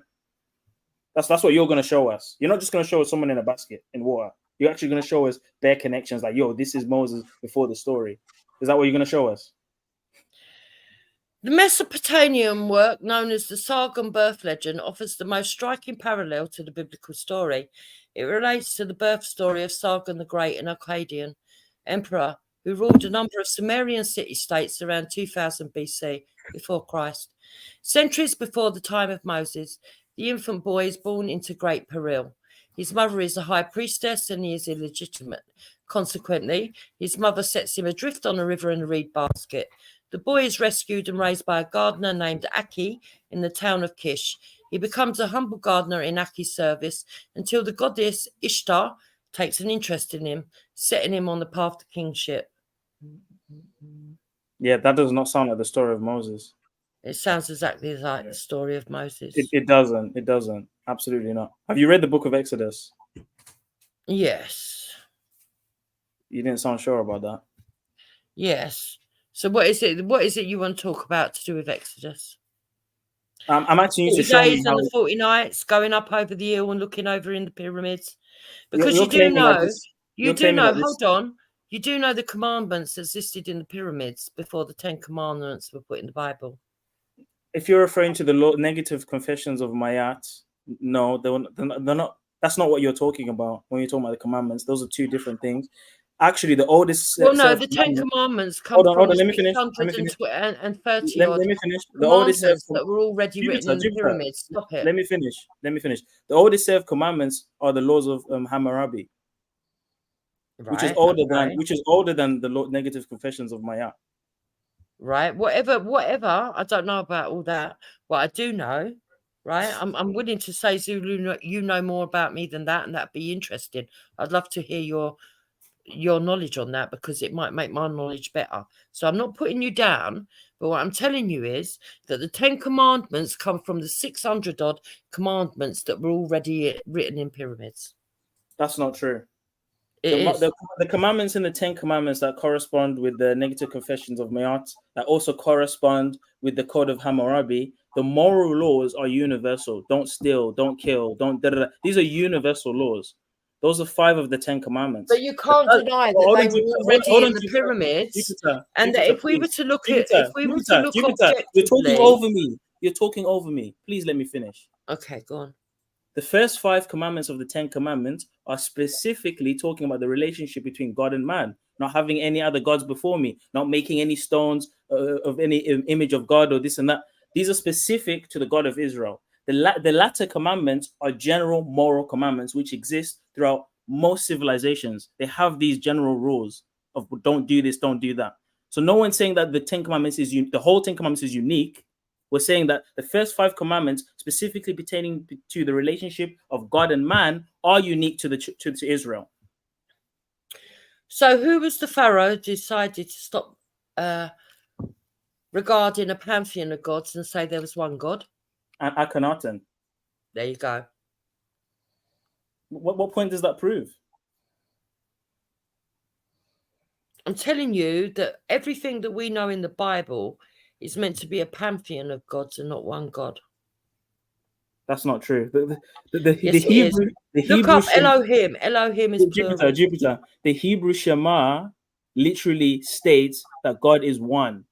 That's what you're gonna show us. You're not just gonna show us someone in a basket in water. You're actually gonna show us their connections, like, yo, this is Moses before the story. Is that what you're gonna show us? The Mesopotamian work, known as the Saga and Birth Legend, offers the most striking parallel to the biblical story. It relates to the birth story of Sargon the Great, an Akkadian emperor who ruled a number of Sumerian city-states around 2000 BC, before Christ. Centuries before the time of Moses, the infant boy is born into great peril. His mother is a high priestess and he is illegitimate. Consequently, his mother sets him adrift on a river in a reed basket. The boy is rescued and raised by a gardener named Aki in the town of Kish. He becomes a humble gardener in Aki's service until the goddess Ishtar takes an interest in him, setting him on the path to kingship. Yeah, that does not sound like the story of Moses. It sounds exactly like the story of Moses. It doesn't. It doesn't. Absolutely not. Have you read the book of Exodus? Yes. You didn't sound sure about that. Yes. So what is it? What is it you want to talk about to do with Exodus? I'm asking you to 40 show me days how. and the 40 nights, going up over the hill and looking over in the pyramids. Because You're you do claiming that know, this- you you're do claiming know, that this- hold on, you do know the commandments existed in the pyramids before the 10 commandments were put in the Bible. If you're referring to the negative confessions of Mayat, no, they're not. That's not what you're talking about when you're talking about the commandments. Those are two different things. Actually, the oldest. Well, no, set of the 10 commandments- commandments come Hold on, from let me finish. 630 Let odd me finish. The oldest set of commandments that were already written in the pyramids. Stop it. Let me finish. The oldest set of commandments are the laws of Hammurabi, which is older than the negative confessions of Mayat. Right, whatever. I don't know about all that. What I do know, right? I'm willing to say, Zulu, you know more about me than that, and that'd be interesting. I'd love to hear your knowledge on that because it might make my knowledge better. So I'm not putting you down, but what I'm telling you is that the 10 commandments come from the 600 odd commandments that were already written in pyramids. That's not true. The commandments in the 10 commandments that correspond with the negative confessions of Mayat, that also correspond with the code of Hammurabi, the moral laws are universal. Don't steal, don't kill, don't da, da, da. These are universal laws. Those are 5 of the 10 commandments. But you can't deny that they were already in the pyramids, and that if we were to look at, objectively, you're talking over me. You're talking over me. Please let me finish. Okay, go on. The first 5 commandments of the 10 commandments are specifically talking about the relationship between God and man, not having any other gods before me, not making any stones of any image of God or this and that. These are specific to the God of Israel. The latter commandments are general moral commandments which exist throughout most civilizations. They have these general rules of don't do this, don't do that. So no one's saying that the 10 commandments is the whole 10 commandments is unique. We're saying that the first 5 commandments, specifically pertaining to the relationship of God and man, are unique to Israel. So who was the pharaoh who decided to stop regarding a pantheon of gods and say there was one God? And Akhenaten. There you go. What point does that prove? I'm telling you that everything that we know in the Bible is meant to be a pantheon of gods and not one God. That's not true. Yes, Hebrew. Look up Elohim. Elohim is plural. Jupiter. The Hebrew Shema literally states that God is one.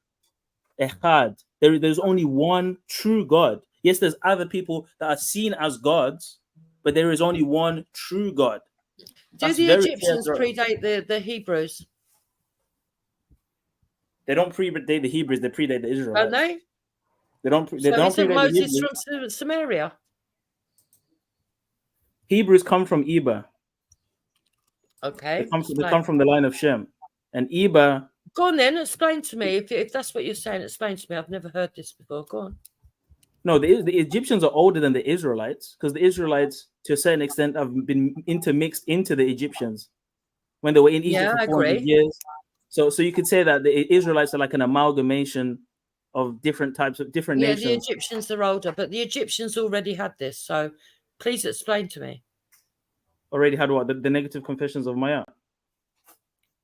Echad. There's only one true God. Yes, there's other people that are seen as gods, but there is only one true God. Do the Egyptians predate the Hebrews? They don't predate the Hebrews. They predate the Israelites. Don't they? They don't. They So don't isn't predate Moses the Hebrews. from Samaria? Hebrews come from Eber. Okay. They come from the line of Shem, and Eber. Go on then, explain to me. If that's what you're saying, explain to me. I've never heard this before. Go on. No, the Egyptians are older than the Israelites because the Israelites, to a certain extent, have been intermixed into the Egyptians when they were in Egypt for 400 years. So you could say that the Israelites are like an amalgamation of different types of different nations. The Egyptians are older, but the Egyptians already had this. So please explain to me. Already had what? The negative confessions of Maya?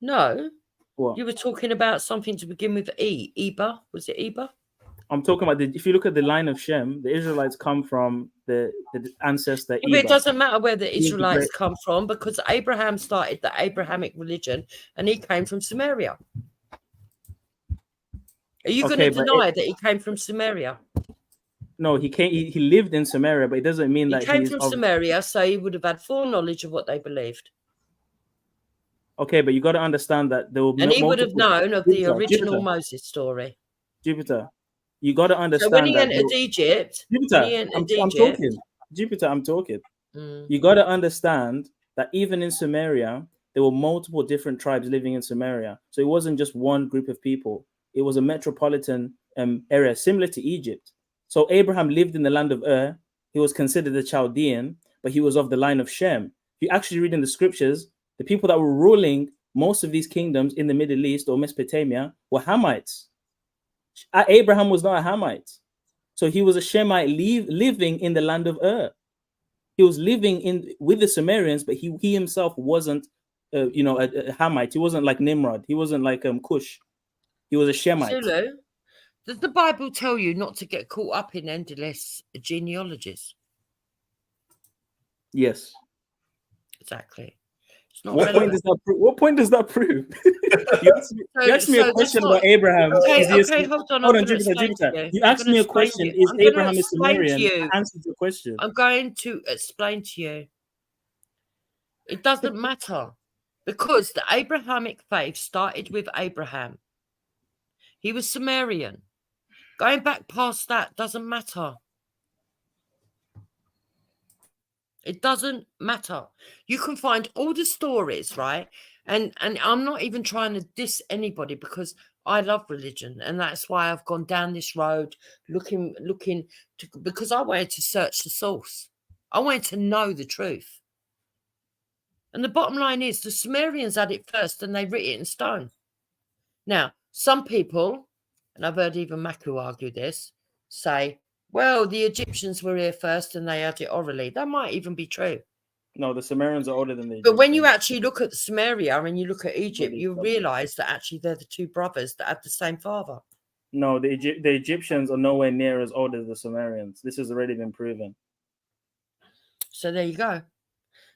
No. What? You were talking about something to begin with E. Eber? Was it Eber? I'm talking about if you look at the line of Shem, the Israelites come from the ancestor Eber. But it doesn't matter where the Israelites come from because Abraham started the Abrahamic religion and he came from Samaria. Are you going to deny that he came from Samaria? No, he came. He lived in Samaria, but it doesn't mean that he came from Samaria, so he would have had full knowledge of what they believed. Okay, but you got to understand that there will. And he would have known of the original Moses story. Jupiter, you got to understand. So when he entered Egypt, Jupiter, I'm talking. You got to understand that even in Samaria, there were multiple different tribes living in Samaria. So it wasn't just one group of people. It was a metropolitan area similar to Egypt. So Abraham lived in the land of Ur. He was considered a Chaldean, but he was of the line of Shem. If you actually read in the scriptures, the people that were ruling most of these kingdoms in the Middle East or Mesopotamia were Hamites. Abraham was not a Hamite. So he was a Shemite living in the land of Ur. He was living with the Sumerians, but he himself wasn't, a Hamite. He wasn't like Nimrod. He wasn't like Cush. He was a Shemite. Zulu, does the Bible tell you not to get caught up in endless genealogies? Yes. Exactly. What point does that prove? You asked me a question about Abraham. Okay, hold on. Jupiter. You asked me a question. Is Abraham a Sumerian? Answer the question. I'm going to explain to you. It doesn't matter because the Abrahamic faith started with Abraham. He was Sumerian. Going back past that doesn't matter. It doesn't matter. You can find all the stories, right? And I'm not even trying to diss anybody because I love religion. And that's why I've gone down this road looking because I wanted to search the source. I wanted to know the truth. And the bottom line is the Sumerians had it first and they writ it in stone. Now, some people, and I've heard even Maku argue this, say, well, the Egyptians were here first and they had it orally. That might even be true. No, the Sumerians are older than the But Egyptians. when you actually look at Sumeria and you look at Egypt, you realize that actually they're the two brothers that have the same father. No, the Egyptians are nowhere near as old as the Sumerians. This has already been proven. So there you go.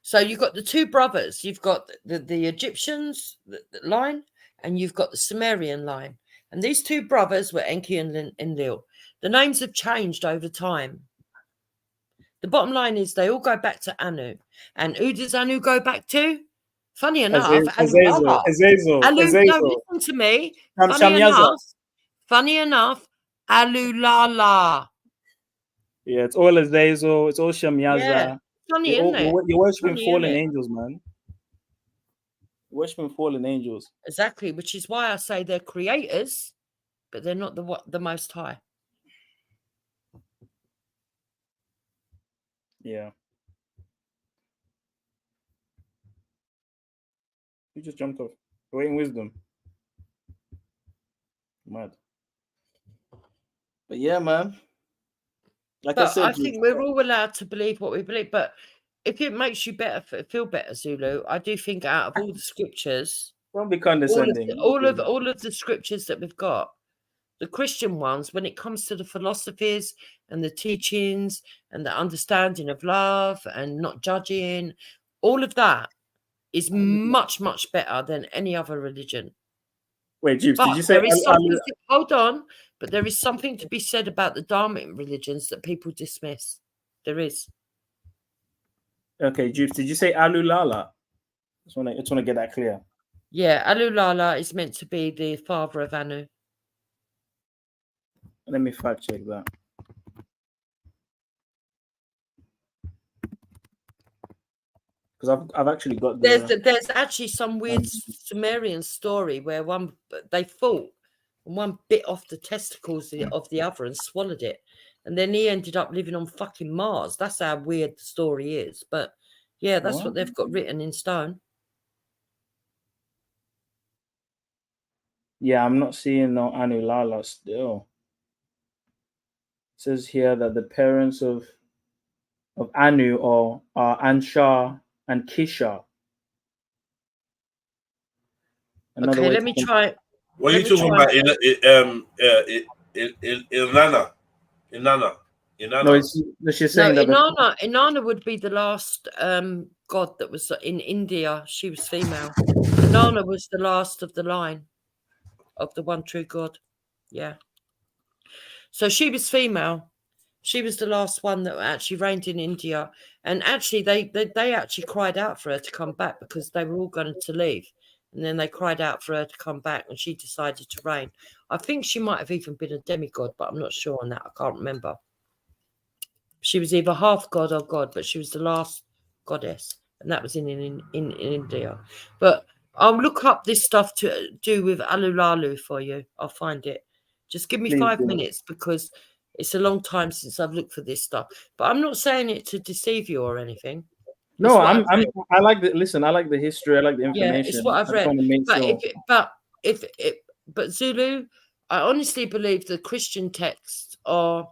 So you've got the two brothers. You've got the Egyptians the line, and you've got the Sumerian line. And these two brothers were Enki and Enlil. The names have changed over time. The bottom line is they all go back to Anu. And who does Anu go back to? Funny enough, Azazel. No, listen to me. Funny enough, Alulala. Yeah, it's all Azazel. It's all Shamyaza. Yeah. Funny, isn't it? You're worshiping Funny, fallen innit? angels, man. You're worshiping fallen angels. Exactly, which is why I say they're creators, but they're not the Most High. Yeah. You just jumped off. Waiting wisdom. Mad. But yeah, man. Like I But said, I think we're all allowed to believe what we believe. But if it makes you feel better, Zulu, I do think out of all the scriptures, don't be condescending. all of the scriptures that we've got, the Christian ones, when it comes to the philosophies and the teachings and the understanding of love and not judging, all of that is much, much better than any other religion. Wait, Jubes, But did you say there is something hold on, but there is something to be said about the Dharmic religions that people dismiss. There is. Okay, Jubes, did you say Alulala? I just want to get that clear. Yeah, Alulala is meant to be the father of Anu. Let me fact check that. Because I've actually got there's actually some weird Sumerian story where they fought and one bit off the testicles of the other and swallowed it, and then he ended up living on fucking Mars. That's how weird the story is. But yeah, that's what they've got written in stone. Yeah, I'm not seeing no Anulala still. It says here that the parents of Anu are Ansha and Kisha. Okay, let me try. What are you talking about? Inanna. No, she's saying that Inanna would be the last god that was in India. She was female. Inanna was the last of the line of the one true God. Yeah. So she was female. She was the last one that actually reigned in India. And actually, they actually cried out for her to come back because they were all going to leave. And then they cried out for her to come back and she decided to reign. I think she might have even been a demigod, but I'm not sure on that. I can't remember. She was either half god or god, but she was the last goddess. And that was in India. But I'll look up this stuff to do with Alulalu for you. I'll find it. Just give me 5 minutes because it's a long time since I've looked for this stuff. But I'm not saying it to deceive you or anything. No, I like the listen. I like the history. I like the information. Yeah, it's what I've read. But Zulu, I honestly believe the Christian texts are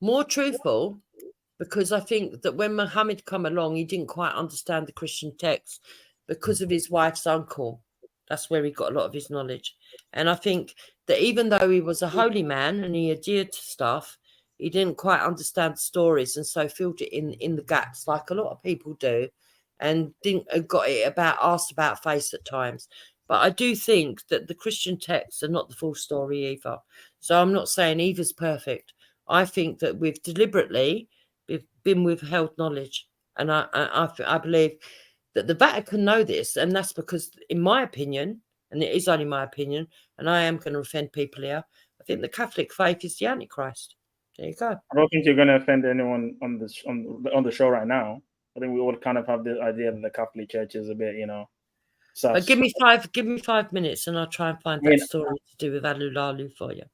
more truthful because I think that when Muhammad come along, he didn't quite understand the Christian text because of his wife's uncle. That's where he got a lot of his knowledge. And I think that even though he was a holy man and he adhered to stuff, he didn't quite understand the stories and so filled it in the gaps like a lot of people do and got it asked about face at times. But I do think that the Christian texts are not the full story either. So I'm not saying either's perfect. I think that we've been withheld knowledge. And I believe that the Vatican know this. And that's because, in my opinion, and it is only my opinion, and I am going to offend people here, I think the Catholic faith is the Antichrist. There you go. I don't think you're going to offend anyone on the show right now. I think we all kind of have the idea that the Catholic Church is a bit, sus. But give me 5 minutes, and I'll try and find that story to do with Alulalu for you.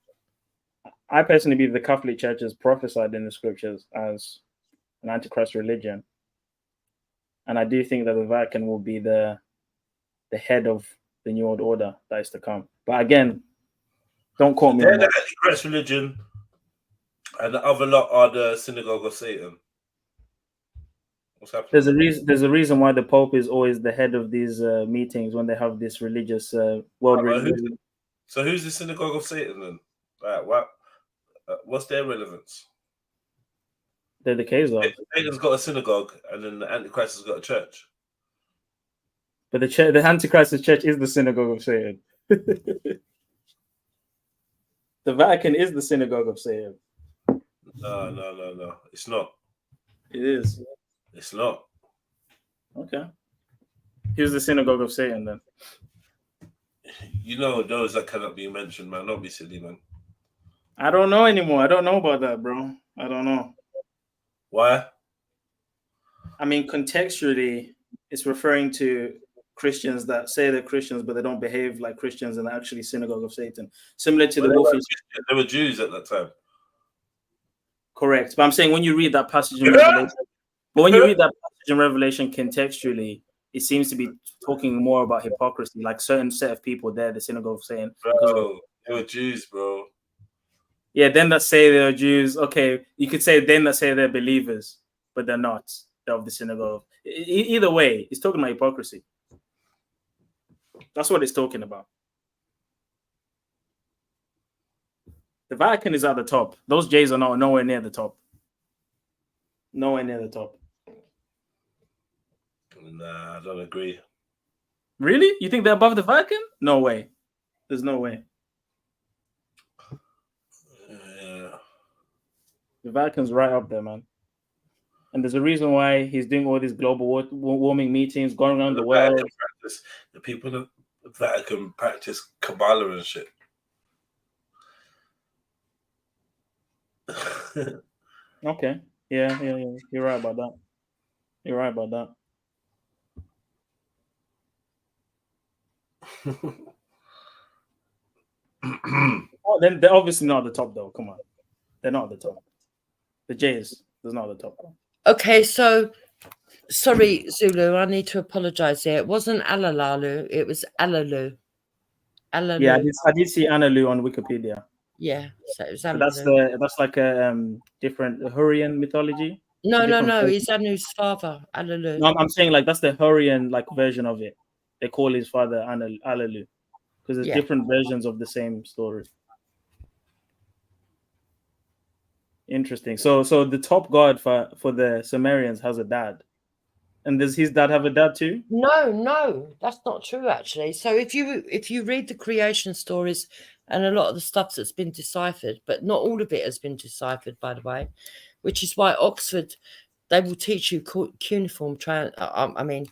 I personally believe the Catholic Church is prophesied in the scriptures as an Antichrist religion, and I do think that the Vatican will be the head of the New World Order that is to come. But again, don't quote me on that. They're the Antichrist religion. And the other lot are the synagogue of Satan. What's happening? There's a reason. There's a reason why the Pope is always the head of these meetings when they have this religious So who's the synagogue of Satan then? What's their relevance? They're the Khazars. Satan's got a synagogue, and then the Antichrist has got a church. But the Antichrist's church is the synagogue of Satan. The Vatican is the synagogue of Satan. No. It's not. It is. It's not. Okay. Here's the synagogue of Satan then. You know those that cannot be mentioned, man. Don't be silly, man. I don't know anymore. I don't know about that, bro. I don't know. Why? I mean, contextually, it's referring to Christians that say they're Christians, but they don't behave like Christians and they're actually synagogue of Satan. Similar to the wolf. They were Jews at that time. Correct. But I'm saying when you read that passage in Revelation, contextually, it seems to be talking more about hypocrisy, like certain set of people there, the synagogue of Satan. Bro, they were Jews, bro. Yeah, them that say they're Jews. Okay, you could say them that say they're believers, but they're not. They're of the synagogue. Either way, it's talking about hypocrisy. That's what it's talking about. The Vatican is at the top. Those J's are nowhere near the top. Nowhere near the top. Nah, I don't agree. Really? You think they're above the Vatican? No way. There's no way. Yeah. The Vatican's right up there, man. And there's a reason why he's doing all these global warming meetings, going around the world. The people in the Vatican practice Kabbalah and shit. Okay. Yeah. You're right about that. You're right about that. Oh, then they're obviously not at the top, though. Come on. They're not at the top. The J's, there's not at the top. Okay, so sorry, Zulu, I need to apologize here. It wasn't Alalalu, it was Alalu. Alalu. Yeah, I did see Analu on Wikipedia. Yeah, so it was So Alalu. that's like a different Hurrian mythology. No, he's Anu's father, Alalu. No, I'm saying like that's the Hurrian like version of it. They call his father Alalu because there's different versions of the same story. Interesting. So the top god for the Sumerians has a dad, and does his dad have a dad too? No, that's not true actually. So if you read the creation stories and a lot of the stuff that's been deciphered, but not all of it has been deciphered, by the way, which is why Oxford, they will teach you cuneiform. I mean,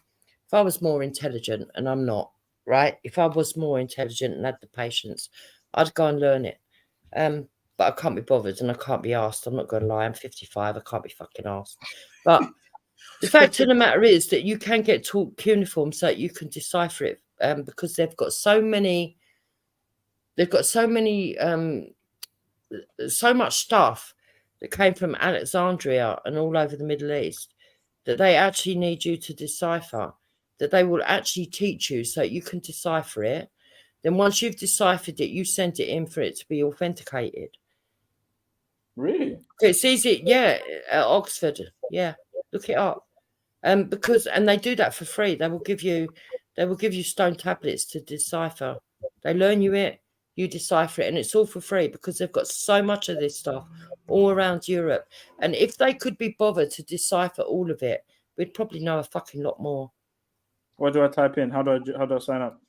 if I was more intelligent, and I'm not, right? If I was more intelligent and had the patience, I'd go and learn it. But I can't be bothered and I can't be asked. I'm not going to lie. I'm 55. I can't be fucking asked. But the fact of the matter is that you can get taught cuneiform so that you can decipher it because they've got so many. They've got so much stuff that came from Alexandria and all over the Middle East that they actually need you to decipher. That they will actually teach you so that you can decipher it. Then once you've deciphered it, you send it in for it to be authenticated. Really? It's easy, yeah. At Oxford, yeah. Look it up, because they do that for free. They will give you stone tablets to decipher. They learn you it, you decipher it, and it's all for free because they've got so much of this stuff all around Europe. And if they could be bothered to decipher all of it, we'd probably know a fucking lot more. What do I type in? How do I sign up?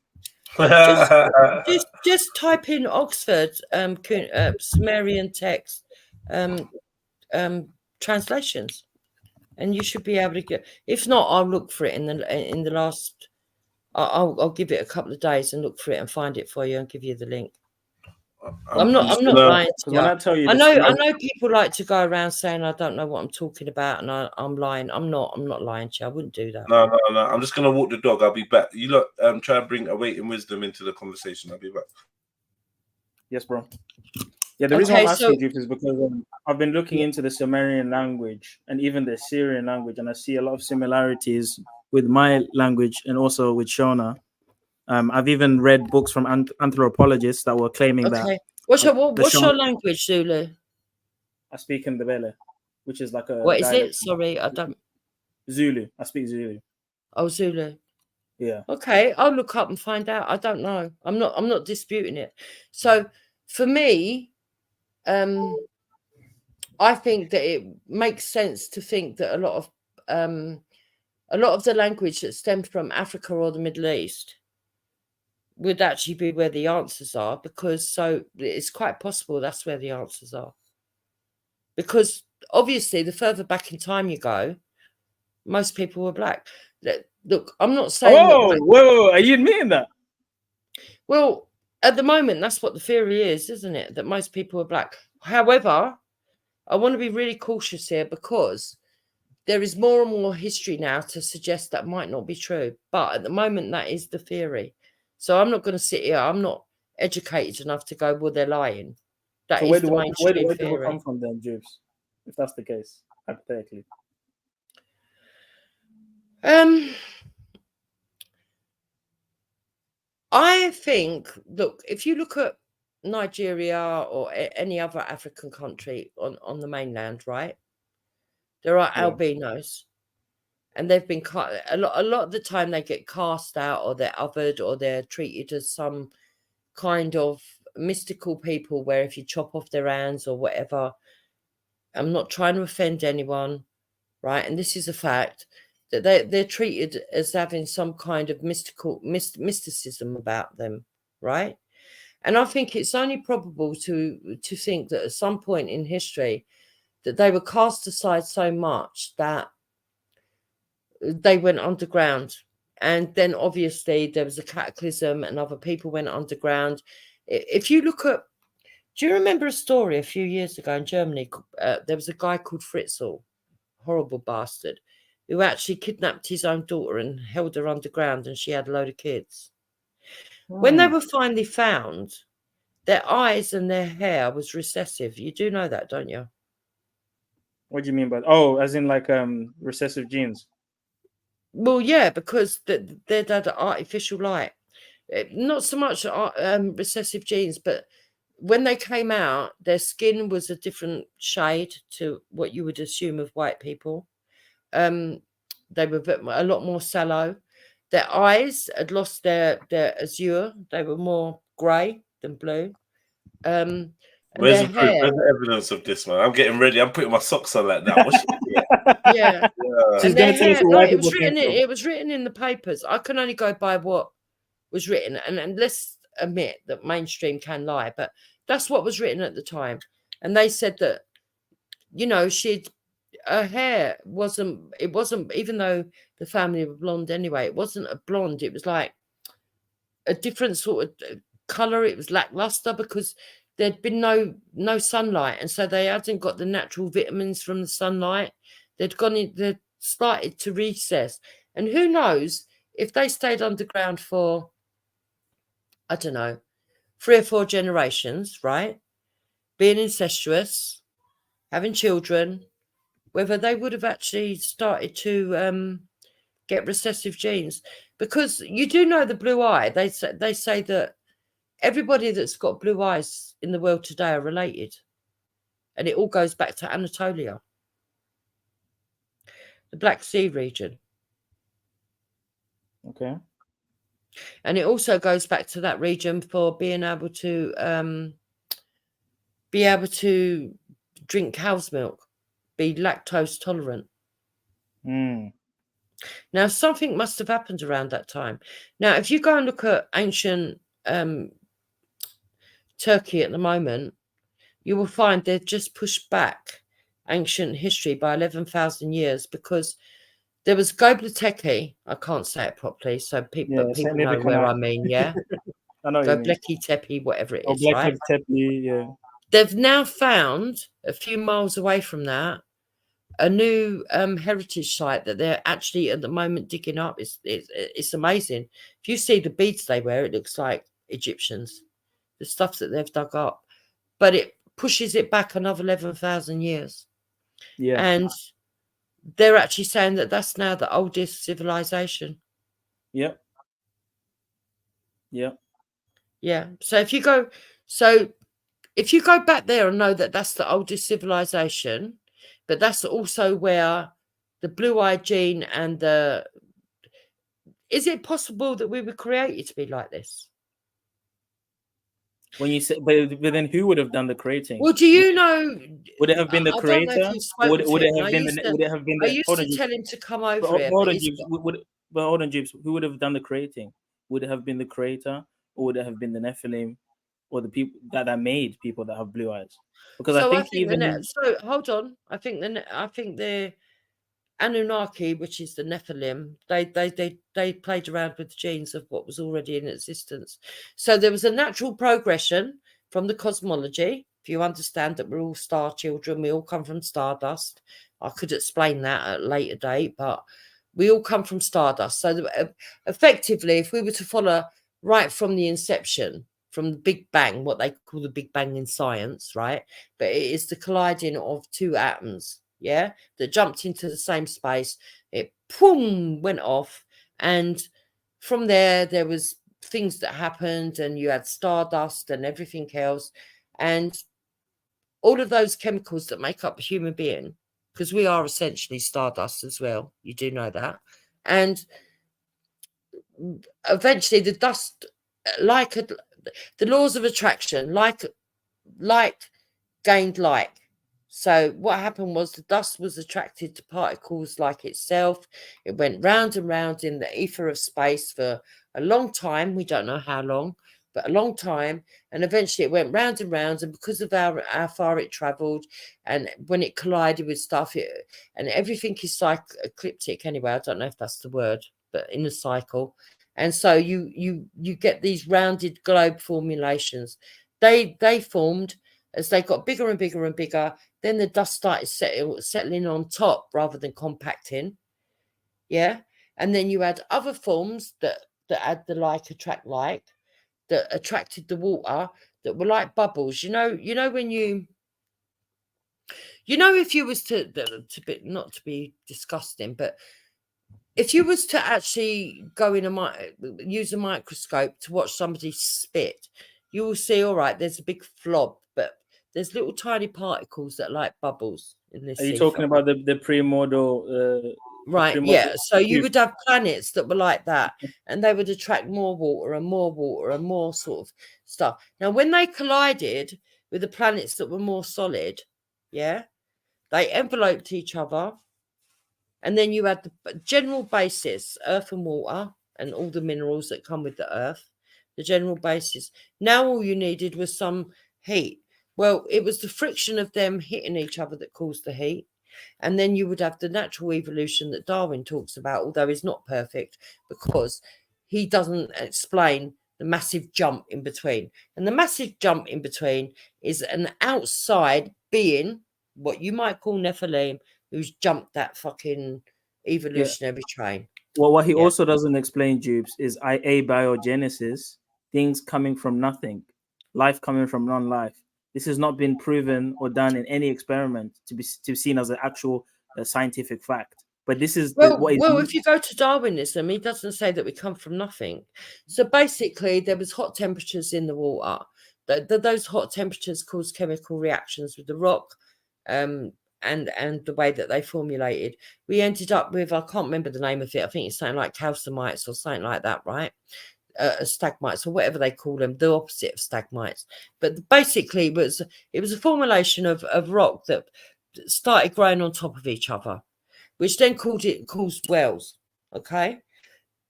just type in Oxford Sumerian text translations, and you should be able to get. If not, I'll look for it in the last. I'll give it a couple of days and look for it and find it for you and give you the link. I'm not lying to you. I know people like to go around saying I don't know what I'm talking about and I'm lying. I'm not lying to you. I wouldn't do that. No. I'm just gonna walk the dog. I'll be back. You lot try and bring awaiting wisdom into the conversation. I'll be back. Yes, bro. Yeah, the reason I'm asking you is because I've been looking into the Sumerian language and even the Assyrian language, and I see a lot of similarities with my language and also with Shona. I've even read books from anthropologists that were claiming that. What's your language, Zulu? I speak in Ndebele, which is like a. What is it? Sorry, I don't. Zulu. I speak Zulu. Oh, Zulu. Yeah. Okay, I'll look up and find out. I don't know. I'm not disputing it. So for me, I think that it makes sense to think that a lot of the language that stems from Africa or the Middle East would actually be where the answers are, because so it's quite possible that's where the answers are. Because obviously, the further back in time you go, most people were black. Look, I'm not saying. Oh, whoa, are you admitting that? Well, at the moment, that's what the theory is, isn't it? That most people are black. However, I want to be really cautious here, because there is more and more history now to suggest that might not be true. But at the moment, that is the theory. So I'm not going to sit here. I'm not educated enough to go, well, they're lying. That So is the mainstream where do we theory. come from then, Jibs? If that's the case, hypothetically. I think, look, if you look at Nigeria or any other African country on the mainland, right? There are albinos, and they've been a lot of the time they get cast out, or they're othered, or they're treated as some kind of mystical people where if you chop off their hands or whatever, I'm not trying to offend anyone, right? And this is a fact, that they're treated as having some kind of mysticism about them, right? And I think it's only probable to think that at some point in history that they were cast aside so much that they went underground. And then obviously there was a cataclysm and other people went underground. If you look at, do you remember a story a few years ago in Germany? There was a guy called Fritzl, horrible bastard, who actually kidnapped his own daughter and held her underground, and she had a load of kids. When they were finally found, their eyes and their hair was recessive. You do know that, don't you? What do you mean by that? Oh, as in like recessive genes? Well, yeah, because they'd had artificial light. Not so much recessive genes, but when they came out, their skin was a different shade to what you would assume of white people. They were a lot more sallow. Their eyes had lost their azure. They were more grey than blue. Where's the proof? Where's the evidence of this, man? I'm getting ready. I'm putting my socks on like that. What's she doing? Yeah. She's going to tell us why people think so. It was written in the papers. I can only go by what was written. And let's admit that mainstream can lie, but that's what was written at the time. And they said that, you know, her hair wasn't, even though the family were blonde anyway, it wasn't a blonde. It was like a different sort of colour. It was lackluster because there'd been no sunlight. And so they hadn't got the natural vitamins from the sunlight. They'd started to recess. And who knows if they stayed underground for, I don't know, 3 or 4 generations, right? Being incestuous, having children, whether they would have actually started to get recessive genes. Because you do know the blue eye. They say that everybody that's got blue eyes in the world today are related. And it all goes back to Anatolia, the Black Sea region. Okay. And it also goes back to that region for being able to drink cow's milk, be lactose tolerant. Now, something must have happened around that time. Now, if you go and look at ancient Turkey at the moment, you will find they've just pushed back ancient history by 11,000 years because there was Göbekli Tepe. I can't say it properly, so people know where I mean, yeah? I know Göbekli Tepe, whatever it is, right? Tepe, yeah. They've now found, a few miles away from that, a new heritage site that they're actually at the moment digging up. It's amazing. If you see the beads they wear, it looks like Egyptians, the stuff that they've dug up. But it pushes it back another 11,000 years. Yeah. And they're actually saying that that's now the oldest civilization. Yep. Yep. Yeah. So if you go back there and know that that's the oldest civilization, but that's also where blue-eyed gene and the... Is it possible that we were created to be like this? When you say, but then who would have done the creating? Well, do you know? Would it have been the I don't know if creator? you've Or spoken would to it him. have been the? Would it have been I the? used Hold on, to Jeeps. tell him to come But over here. hold But on, he's Jeeps. But hold on, Jeeps. Who would have done the creating? Would it have been the creator, or would it have been the Nephilim, or the people that made people that have blue eyes? Because so I think even so hold on. I think the Anunnaki, which is the Nephilim, they played around with the genes of what was already in existence. So there was a natural progression from the cosmology. If you understand that we're all star children, we all come from stardust. I could explain that at a later date, but we all come from stardust. So effectively, if we were to follow right from the inception, from the Big Bang, what they call the Big Bang in science, right? But it is the colliding of two atoms, yeah, that jumped into the same space. It boom went off, and from there was things that happened, and you had stardust and everything else, and all of those chemicals that make up a human being, because we are essentially stardust as well. You do know that. And eventually the dust, like the laws of attraction, like gained like. So what happened was the dust was attracted to particles like itself. It went round and round in the ether of space for a long time. We don't know how long, but a long time. And eventually it went round and round. And because of how far it traveled, and when it collided with stuff, and everything is cyclic anyway. I don't know if that's the word, but in a cycle. And so you get these rounded globe formulations. They formed as they got bigger and bigger and bigger. Then the dust started settling on top rather than compacting. Yeah. And then you had other forms that had the like attract like, that attracted the water, that were like bubbles. You know when if you was to be, not to be disgusting, but if you was to actually go in use a microscope to watch somebody spit, you will see, all right, there's a big flob, but there's little tiny particles that are like bubbles in this. Are you talking about the primordial? Right, yeah. So you would have planets that were like that, and they would attract more water and more sort of stuff. Now, when they collided with the planets that were more solid, yeah, they enveloped each other. And then you had the general basis, earth and water, and all the minerals that come with the earth, the general basis. Now all you needed was some heat. Well, it was the friction of them hitting each other that caused the heat. And then you would have the natural evolution that Darwin talks about, although he's not perfect, because he doesn't explain the massive jump in between. And the massive jump in between is an outside being, what you might call Nephilim, who's jumped that fucking evolutionary train. Well, what he also doesn't explain, Jubes, is abiogenesis, things coming from nothing, life coming from non-life. This has not been proven or done in any experiment to be seen as an actual scientific fact. But this is if you go to Darwinism, he doesn't say that we come from nothing. So basically, there was hot temperatures in the water. Those hot temperatures caused chemical reactions with the rock, and the way that they formulated. We ended up with, I can't remember the name of it. I think it's something like calcimites or something like that, right? Stagmites or whatever they call them, the opposite of stagmites. But basically, it was a formulation of rock that started growing on top of each other, which then caused wells. Okay,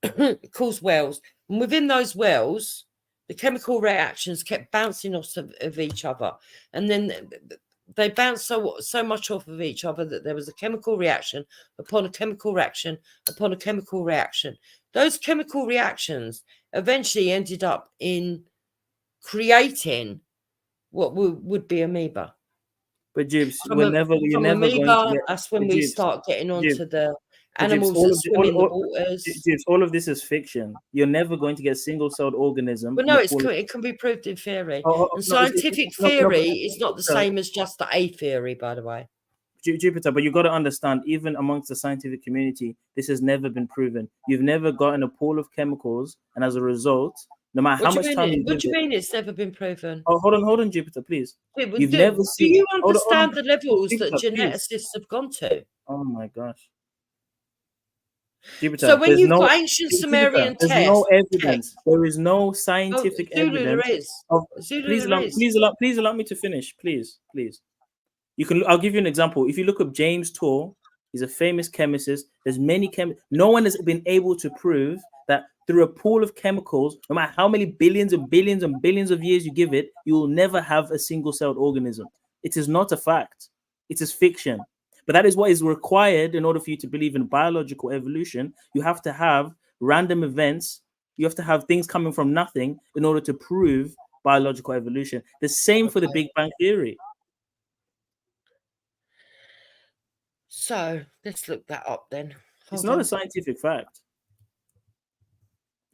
it caused wells, and within those wells, the chemical reactions kept bouncing off of each other, and then they bounced so much off of each other that there was a chemical reaction upon a chemical reaction upon a chemical reaction. Those chemical reactions eventually ended up in creating what would be amoeba. But Jibs, From amoeba, that's when we start getting onto the animals that swim in the waters. Jibs, all of this is fiction. You're never going to get a single-celled organism. Well, no, it can be proved in theory. And scientific theory is not the same as just a theory, by the way. Jupiter, but you've got to understand, even amongst the scientific community, this has never been proven. You've never gotten a pool of chemicals, and as a result, no matter how much time what do you mean it's never been proven? Oh, hold on, Jupiter, please. Do you understand the levels that geneticists have gone to? Oh my gosh. Jupiter, So when there's you've no got ancient Sumerian there's no text, evidence. There is no oh, scientific Zulu there evidence is. of. Zulu Please there allow, is. please allow me to finish, please. You can. I'll give you an example. If you look up James Tour, he's a famous chemist. There's many No one has been able to prove that through a pool of chemicals, no matter how many billions and billions and billions of years you give it, you will never have a single-celled organism. It is not a fact. It is fiction. But that is what is required in order for you to believe in biological evolution. You have to have random events. You have to have things coming from nothing in order to prove biological evolution. The same for the Big Bang Theory. So let's look that up then. It's not a scientific fact.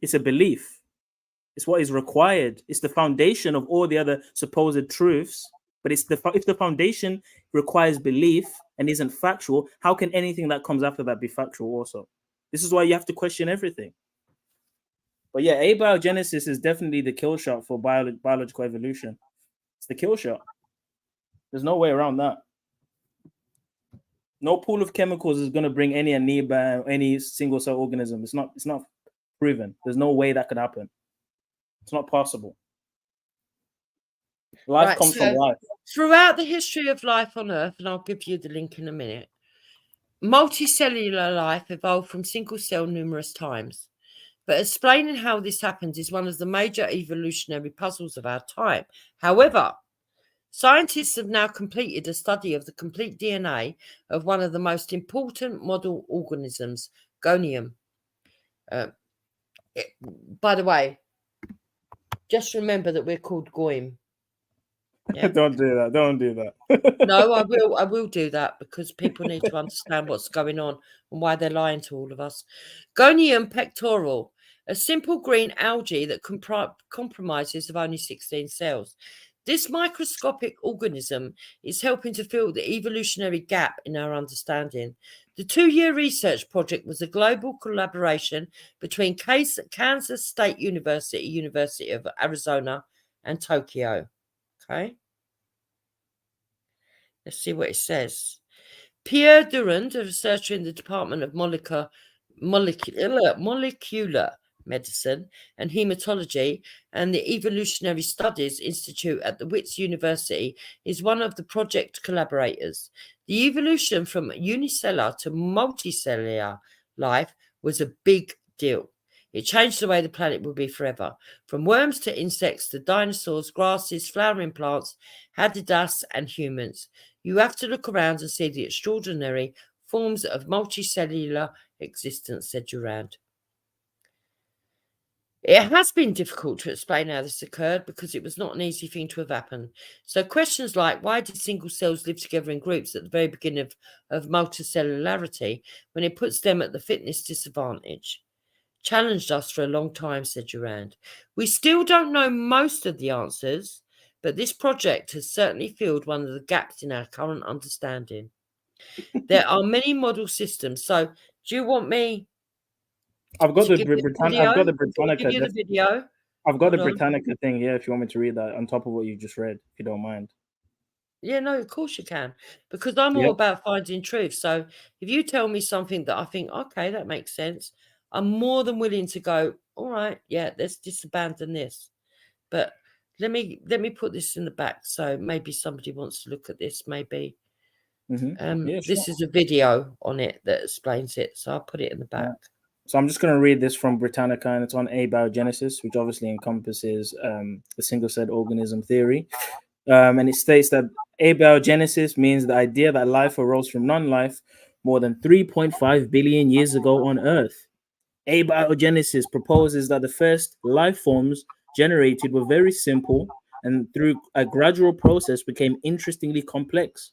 It's a belief. It's what is required. It's the foundation of all the other supposed truths. But if the foundation requires belief and isn't factual, how can anything that comes after that be factual also? This is why you have to question everything. But yeah, abiogenesis is definitely the kill shot for biological evolution. It's the kill shot. There's no way around that. No pool of chemicals is going to bring any amoeba, any single cell organism. It's not proven. There's no way that could happen. It's not possible. Life comes from life. Throughout the history of life on Earth, and I'll give you the link in a minute, multicellular life evolved from single cell numerous times. But explaining how this happens is one of the major evolutionary puzzles of our time. However, scientists have now completed a study of the complete DNA of one of the most important model organisms, gonium. By the way, just remember that we're called goyim. Yeah? Don't do that. Don't do that. No, I will do that because people need to understand what's going on and why they're lying to all of us. Gonium pectoral, a simple green algae that comprises of only 16 cells. This microscopic organism is helping to fill the evolutionary gap in our understanding. The 2-year research project was a global collaboration between Kansas State University, University of Arizona, and Tokyo. Okay. Let's see what it says. Pierre Durand, a researcher in the Department of Molecular Medicine and Hematology and the Evolutionary Studies Institute at the Wits University, is one of the project collaborators. The evolution from unicellular to multicellular life was a big deal. It changed the way the planet will be forever. From worms to insects to dinosaurs, grasses, flowering plants, haddidas, and humans. You have to look around and see the extraordinary forms of multicellular existence, said Durand. It has been difficult to explain how this occurred because it was not an easy thing to have happened. So questions like, why did single cells live together in groups at the very beginning of multicellularity when it puts them at the fitness disadvantage? Challenged us for a long time, said Durand. We still don't know most of the answers, but this project has certainly filled one of the gaps in our current understanding. There are many model systems. So do you want me I've got to the give you Britannica. I've got the Britannica. give you the video? I've got the Hold on. Britannica thing. Yeah, if you want me to read that on top of what you just read, if you don't mind. Yeah, no, of course you can, because I'm all Yep. about finding truth. So if you tell me something that I think, okay, that makes sense, I'm more than willing to go, all right, yeah, let's just abandon this. But let me put this in the back, so maybe somebody wants to look at this. Maybe Yeah, this is a video on it that explains it, so I'll put it in the back. So I'm just going to read this from Britannica, and it's on abiogenesis, which obviously encompasses the single-celled organism theory. And it states that abiogenesis means the idea that life arose from non-life more than 3.5 billion years ago on Earth. Abiogenesis proposes that the first life forms generated were very simple and through a gradual process became interestingly complex.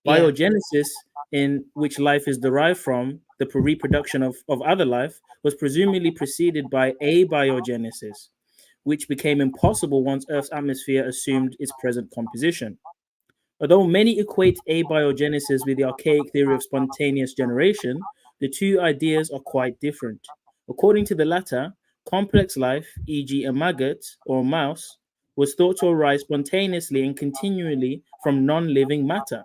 Yeah. Biogenesis, in which life is derived from the reproduction of other life, was presumably preceded by abiogenesis, which became impossible once Earth's atmosphere assumed its present composition. Although many equate abiogenesis with the archaic theory of spontaneous generation, the two ideas are quite different. According to the latter, complex life, e.g. a maggot or a mouse, was thought to arise spontaneously and continually from non-living matter.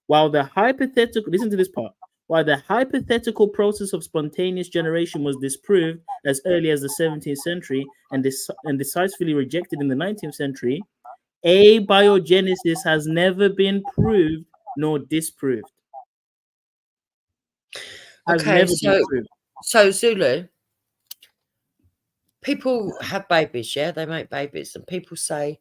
While the hypothetical, listen to this part, while the hypothetical process of spontaneous generation was disproved as early as the 17th century and decisively rejected in the 19th century, abiogenesis has never been proved nor disproved. Has Okay, never been proved. so Zulu, people have babies, yeah, they make babies, and people say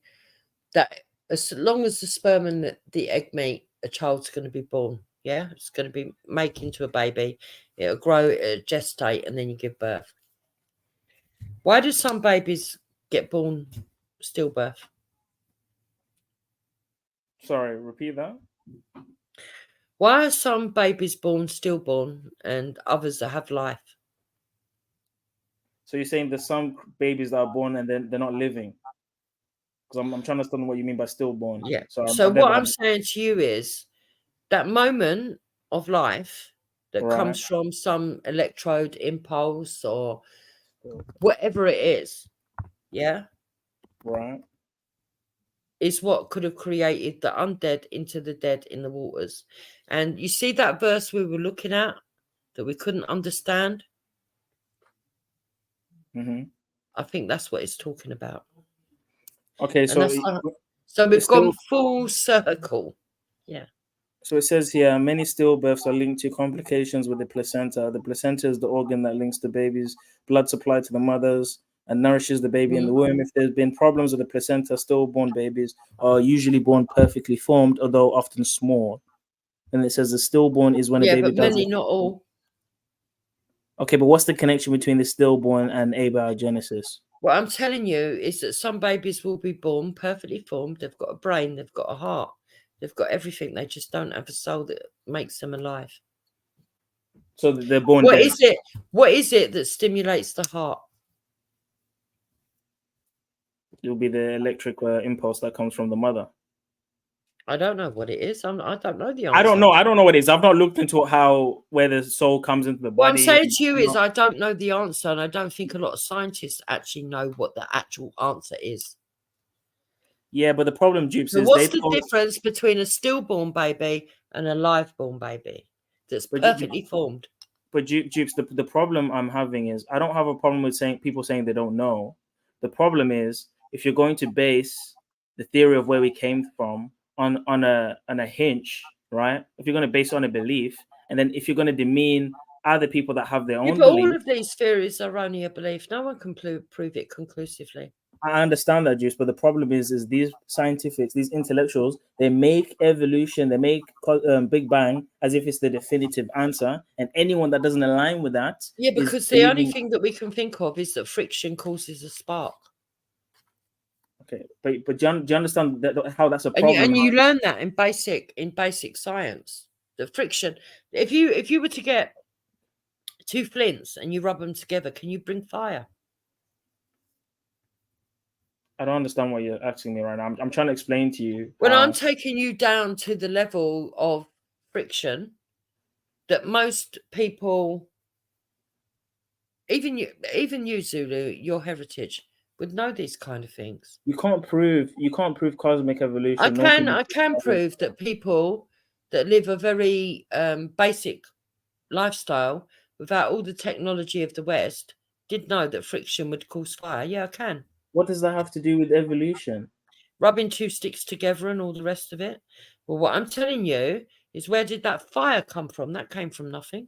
that as long as the sperm and the egg meet, a child's going to be born. Yeah, it's going to be make into a baby. It'll grow, it'll gestate, and then you give birth. Why do some babies get born stillbirth? Sorry, repeat that. Why are some babies born stillborn and others that have life? So you're saying there's some babies that are born and then they're not living? Because I'm trying to understand what you mean by stillborn. Yeah. So what I'm saying to you is that moment of life that comes from some electrode impulse or whatever it is, yeah, right, is what could have created the undead into the dead in the waters. And you see that verse we were looking at that we couldn't understand? Mm-hmm. I think that's what it's talking about. Okay, so we've gone full circle. Yeah. So it says here, many stillbirths are linked to complications with the placenta. The placenta is the organ that links the baby's blood supply to the mothers and nourishes the baby in the womb. If there's been problems with the placenta, stillborn babies are usually born perfectly formed, although often small. And it says the stillborn is when a baby but does many, not all. Okay, but what's the connection between the stillborn and abiogenesis? What I'm telling you is that some babies will be born perfectly formed. They've got a brain, they've got a heart, they've got everything. They just don't have a soul that makes them alive. So they're born What dead. is it? What is it that stimulates the heart? It'll be the electric impulse that comes from the mother. I don't know what it is. I don't know the answer. I don't know. I don't know what it is. I've not looked into where the soul comes into the body. What I'm saying to you is I don't know the answer, and I don't think a lot of scientists actually know what the actual answer is. Yeah, but the problem, Dupes, is what's the difference between a stillborn baby and a live-born baby that's perfectly formed? But Dupes, the problem I'm having is I don't have a problem with people saying they don't know. The problem is if you're going to base the theory of where we came from on a hinge, right? If you're going to base it on a belief, and then if you're going to demean other people that have their own but belief, all of these theories are only a belief. No one can prove it conclusively. I understand that, Juice, but the problem is these scientifics, these intellectuals, they make evolution, they make Big Bang as if it's the definitive answer, and anyone that doesn't align with that, yeah, because the only thing that we can think of is that friction causes a spark. Okay, but do you understand how that's a problem? And you learn that in basic science. The friction. If you were to get two flints and you rub them together, can you bring fire? I don't understand what you're asking me right now. I'm trying to explain to you. When I'm taking you down to the level of friction that most people, even you, Zulu, your heritage, would know these kind of things. You can't prove cosmic evolution. I can prove that people that live a very basic lifestyle without all the technology of the West did know that friction would cause fire. Yeah, I can. What does that have to do with evolution? Rubbing two sticks together and all the rest of it. Well, what I'm telling you is, where did that fire come from? That came from nothing.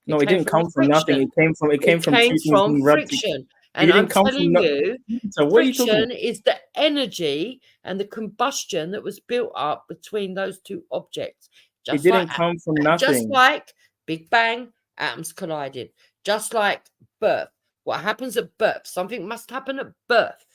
No, it didn't come from nothing. It came from friction. And I'm telling you, friction is the energy and the combustion that was built up between those two objects. It didn't come from nothing. Just like Big Bang, atoms collided. Just like birth. What happens at birth? Something must happen at birth.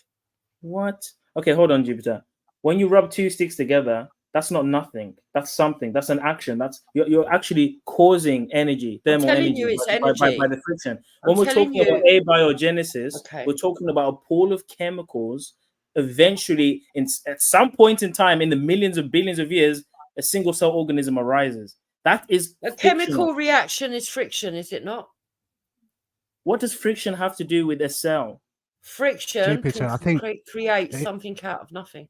What? Okay, hold on, Jupiter. When you rub two sticks together, that's not nothing. That's something. That's an action. That's you're actually causing energy, thermal energy, by the friction. When we're talking about abiogenesis, we're talking about a pool of chemicals. Eventually, at some point in time, in the millions of billions of years, a single cell organism arises. That is a chemical reaction. Is friction, is it not? What does friction have to do with a cell? Friction can create something out of nothing.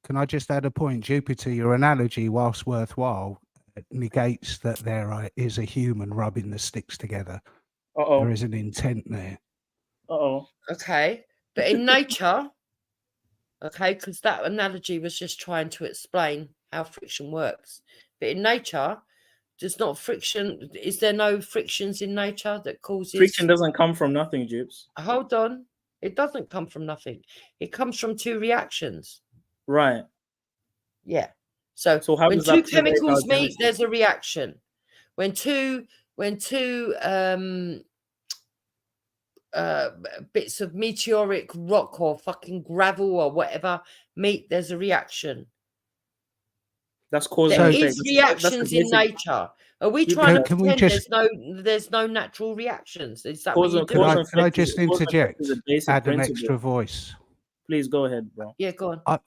Can I just add a point? Jupiter, your analogy, whilst worthwhile, negates that there is a human rubbing the sticks together. Uh-oh. There is an intent there. Uh-oh. Okay. But in nature, okay, because that analogy was just trying to explain how friction works. But in nature, there's not friction. Is there no frictions in nature that causes... Friction doesn't come from nothing, Jupes. Hold on. It doesn't come from nothing. It comes from two reactions. Right. Yeah. So how when does two that chemicals Abiogenesis? meet, there's a reaction. When two bits of meteoric rock or fucking gravel or whatever meet, there's a reaction. That's cause There and effect. is reactions in nature. Are we trying to Can we pretend just- there's no natural reactions? Is that Cause what and- you're doing? Can I just interject? is a basic Add an principle. extra voice. Please go ahead, bro. Yeah, go on.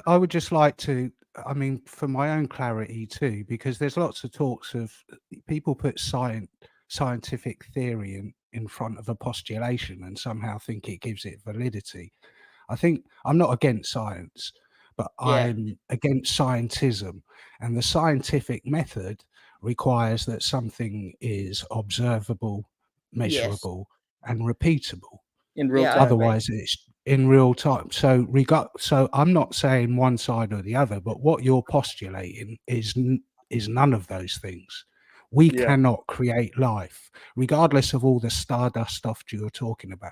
I would just like to, I mean, for my own clarity too, because there's lots of talks of people put scientific theory in front of a postulation and somehow think it gives it validity. I think I'm not against science, but I'm against scientism, and the scientific method requires that something is observable, measurable, and repeatable. In real time. Otherwise, it's in real time. So I'm not saying one side or the other, but what you're postulating is none of those things. We cannot create life, regardless of all the stardust stuff you're talking about.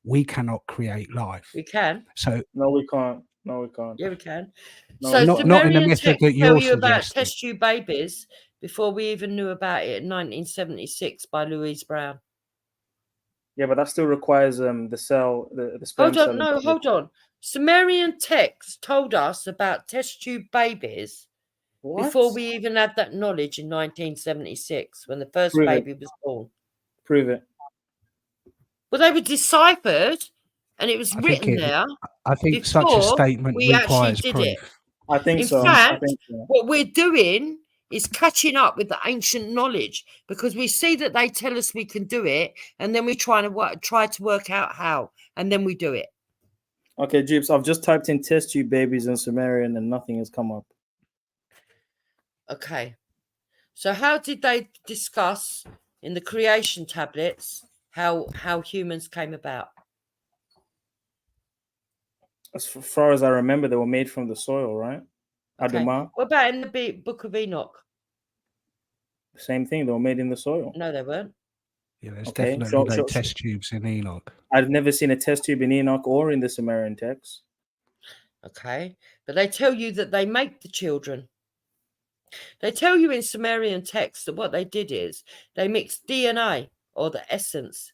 We cannot create life. We can. So no, we can't. No, we can't. Yeah, we can. No, So not in the Sumerian method texts that tell you're you about suggesting. test tube babies before we even knew about it in 1976 by Louise Brown. Yeah, but that still requires the cell, the sperm Hold cell. on, no, hold on. Sumerian texts told us about test tube babies before we even had that knowledge in 1976 when the first Prove it. baby was born. Prove it. Well, they were deciphered and it was written there. I think such a before statement we actually requires did proof. it. I think In so. fact, I think so. what we're doing is catching up with the ancient knowledge because we see that they tell us we can do it, and then we try to work out how, and then we do it. Okay, Jeeps, I've just typed in test tube babies in Sumerian and nothing has come up. Okay. So how did they discuss in the creation tablets how humans came about? As far as I remember, they were made from the soil, right? Okay. Adama, What about in the Book of Enoch? same thing. They were made in the soil. No, they weren't. Yeah, there's Okay, definitely so- no test tubes in Enoch. I've never seen a test tube in Enoch or in the Sumerian text. Okay. But they tell you that they make the children. They tell you in Sumerian texts that what they did is they mixed DNA or the essence.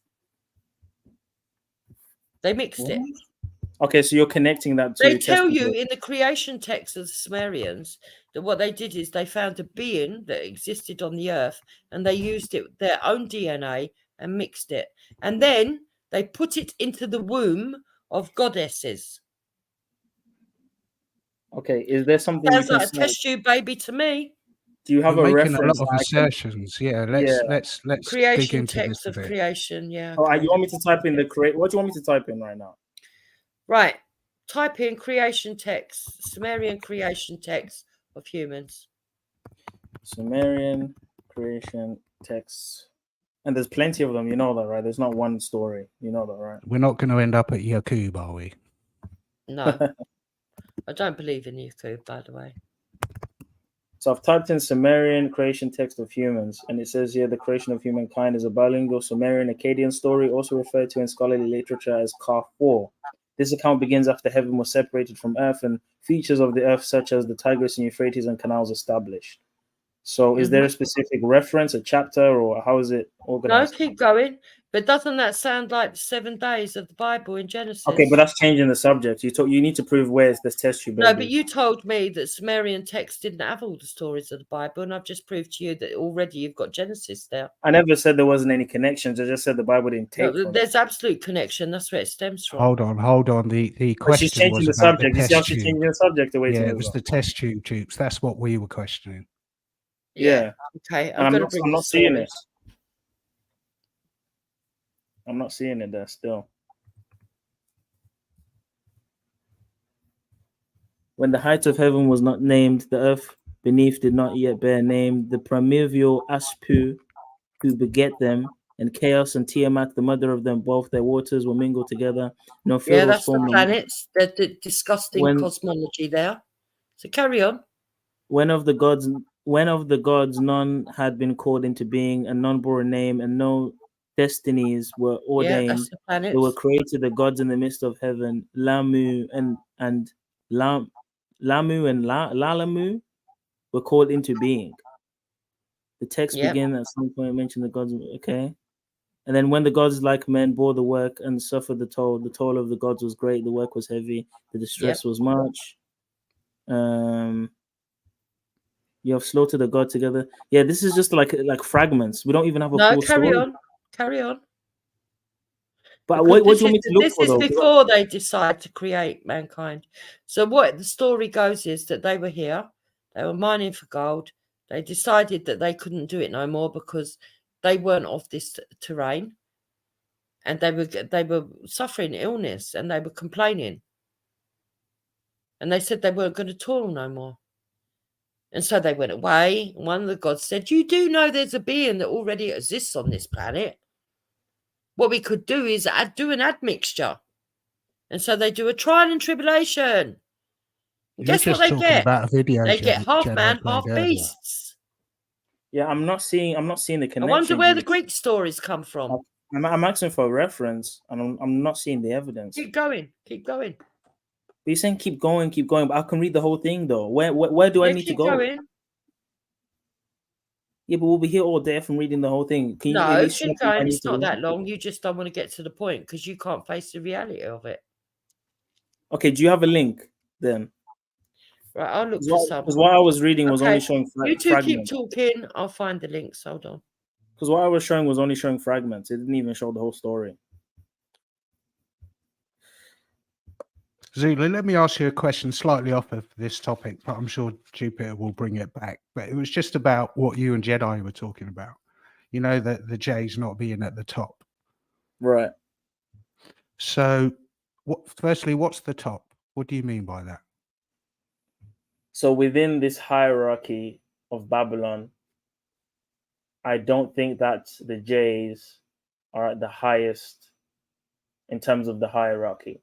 They mixed it. Okay, so you're connecting that to They tell test you tube. in the creation text of the Sumerians that what they did is they found a being that existed on the earth and they used their own DNA and mixed it. And then they put it into the womb of goddesses. Okay, is there something Sounds you can like a say? test tube baby to me. Do you have You're a making reference? a lot of I can- assertions. Yeah, let's dig Creation into this text a of bit. creation, yeah. Oh, okay. you want me to type in the create? What do you want me to type in right now? Right. Type in creation text, Sumerian creation text of humans. Sumerian creation texts. And there's plenty of them, you know that, right? There's not one story. You know that, right? We're not going to end up at Yakub, are we? No. I don't believe in Yakub, by the way. So I've typed in Sumerian creation text of humans, and it says here the creation of humankind is a bilingual Sumerian Akkadian story, also referred to in scholarly literature as Ka-4. This account begins after heaven was separated from earth and features of the earth such as the Tigris and Euphrates and canals established. So is there a specific reference, a chapter, or how is it No, organized? keep going. But doesn't that sound like the 7 days of the Bible in Genesis? Okay, but that's changing the subject. You need to prove where this test tube No, baby. but you told me that Sumerian text didn't have all the stories of the Bible, and I've just proved to you that already you've got Genesis there. I never said there wasn't any connections. I just said the Bible didn't take No, from it. there's absolute connection. That's where it stems from. Hold on. The But she's question changing was the about the subject. You see test how she's tube. changing the subject away Yeah, to it was the test tubes. That's what we were questioning. Yeah. Okay, And I'm gonna not, bring I'm the not seeing it. stories. I'm not seeing it there still. When the height of heaven was not named, the earth beneath did not yet bear name, the primeval Aspu who beget them, and Chaos and Tiamat, the mother of them both, their waters will mingle together. No Yeah, pharaohs that's the formed. planets. The disgusting When- cosmology there. So carry on. When of the gods none had been called into being, and none bore a name, and no destinies were Yeah, ordained. that's the planets. They were created the gods in the midst of heaven. Lamu and Lalamu were called into being. The text Yep. begin at some point mention the gods. Okay. And then when the gods like men bore the work and suffered the toll of the gods was great, the work was heavy, the distress was much. You have slaughtered the god together. Yeah, this is just like fragments. We don't even have a No, full carry story. on. Carry on. But Because what this do you want me is- to look This for is though? before they decide to create mankind. So what the story goes is that they were here, they were mining for gold. They decided that they couldn't do it no more because they weren't of this terrain, and they were suffering illness, and they were complaining, and they said they weren't going to toil no more. And so they went away. And one of the gods said, "You do know there's a being that already exists on this planet. What we could do is do an admixture." And so they do a trial and tribulation. And You're guess what just they talking get? about a video They get half Jedi man, played half earlier. beasts. Yeah, I'm not seeing the connection. I wonder where the here. Greek stories come from. I'm asking for a reference, and I'm not seeing the evidence. Keep going. Keep going. But you're saying keep going, but I can read the whole thing though. Where do I need to keep go? going. Yeah, but we'll be here all day from reading the whole thing. Can you at No, least keep tell me I going. need It's to not read? that long. You just don't want to get to the point because you can't face the reality of it. Okay, do you have a link then? Right, I'll look for some. Because what I was reading was only showing You two fragments. keep talking. I'll find the links. Hold on. Because what I was showing was only showing fragments. It didn't even show the whole story. Zulu, let me ask you a question slightly off of this topic, but I'm sure Jupiter will bring it back. But it was just about what you and Jedi were talking about. You know, that the J's not being at the top. Right. So, firstly, what's the top? What do you mean by that? So within this hierarchy of Babylon, I don't think that the J's are at the highest in terms of the hierarchy.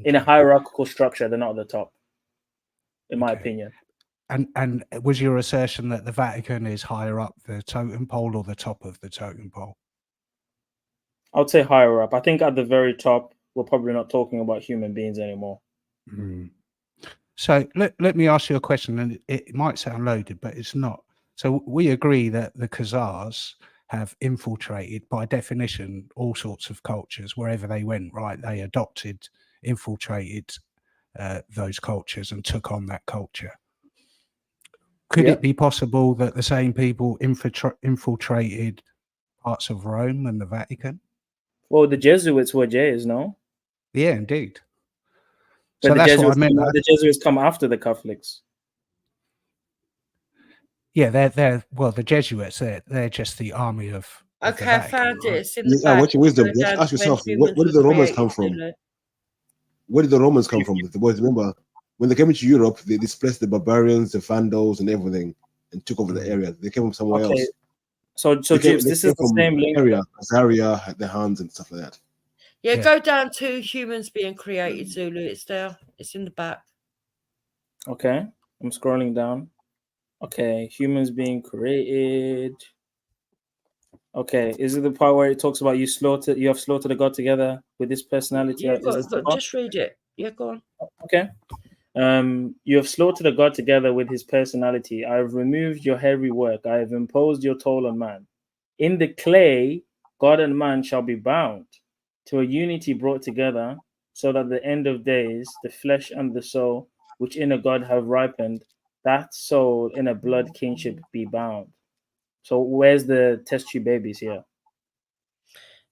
In a hierarchical structure, they're not at the top, in my opinion. And was your assertion that the Vatican is higher up the totem pole or the top of the totem pole? I would say higher up. I think at the very top, we're probably not talking about human beings anymore. Mm. So let me ask you a question, and it might sound loaded, but it's not. So we agree that the Khazars have infiltrated, by definition, all sorts of cultures wherever they went, right? They adopted, infiltrated those cultures and took on that culture. Could it be possible that the same people infiltrated parts of Rome and the Vatican? Well, the Jesuits were Jays, no? Yeah, indeed. But So the that's what I Jesuits meant. the Jesuits come after the Catholics. Yeah, they're well, the Jesuits. They're just the army of. Okay, I found it. It's in the Yeah, back. what's your wisdom? Go You have to down ask to yourself, when where humans did the were Romans come created, from? Zulu. Where did the Romans come from? The boys, remember, when they came into Europe, they displaced the barbarians, the Vandals, and everything, and took over the area. They came from somewhere Okay. else. So James, this is the from same link. area, Azaria, the Huns, and stuff like that. Yeah, go down to humans being created, Zulu. It's there. It's in the back. Okay, I'm scrolling down. Okay, humans being created. Okay, is it the part where it talks about you have slaughtered a god together with this personality? Yeah, Is this the part? just read it. Yeah, go on. Okay. You have slaughtered a god together with his personality. I have removed your heavy work. I have imposed your toll on man. In the clay, God and man shall be bound to a unity brought together, so that the end of days, the flesh and the soul, which in a God have ripened, that soul in a blood kinship be bound. So where's the test tube babies here?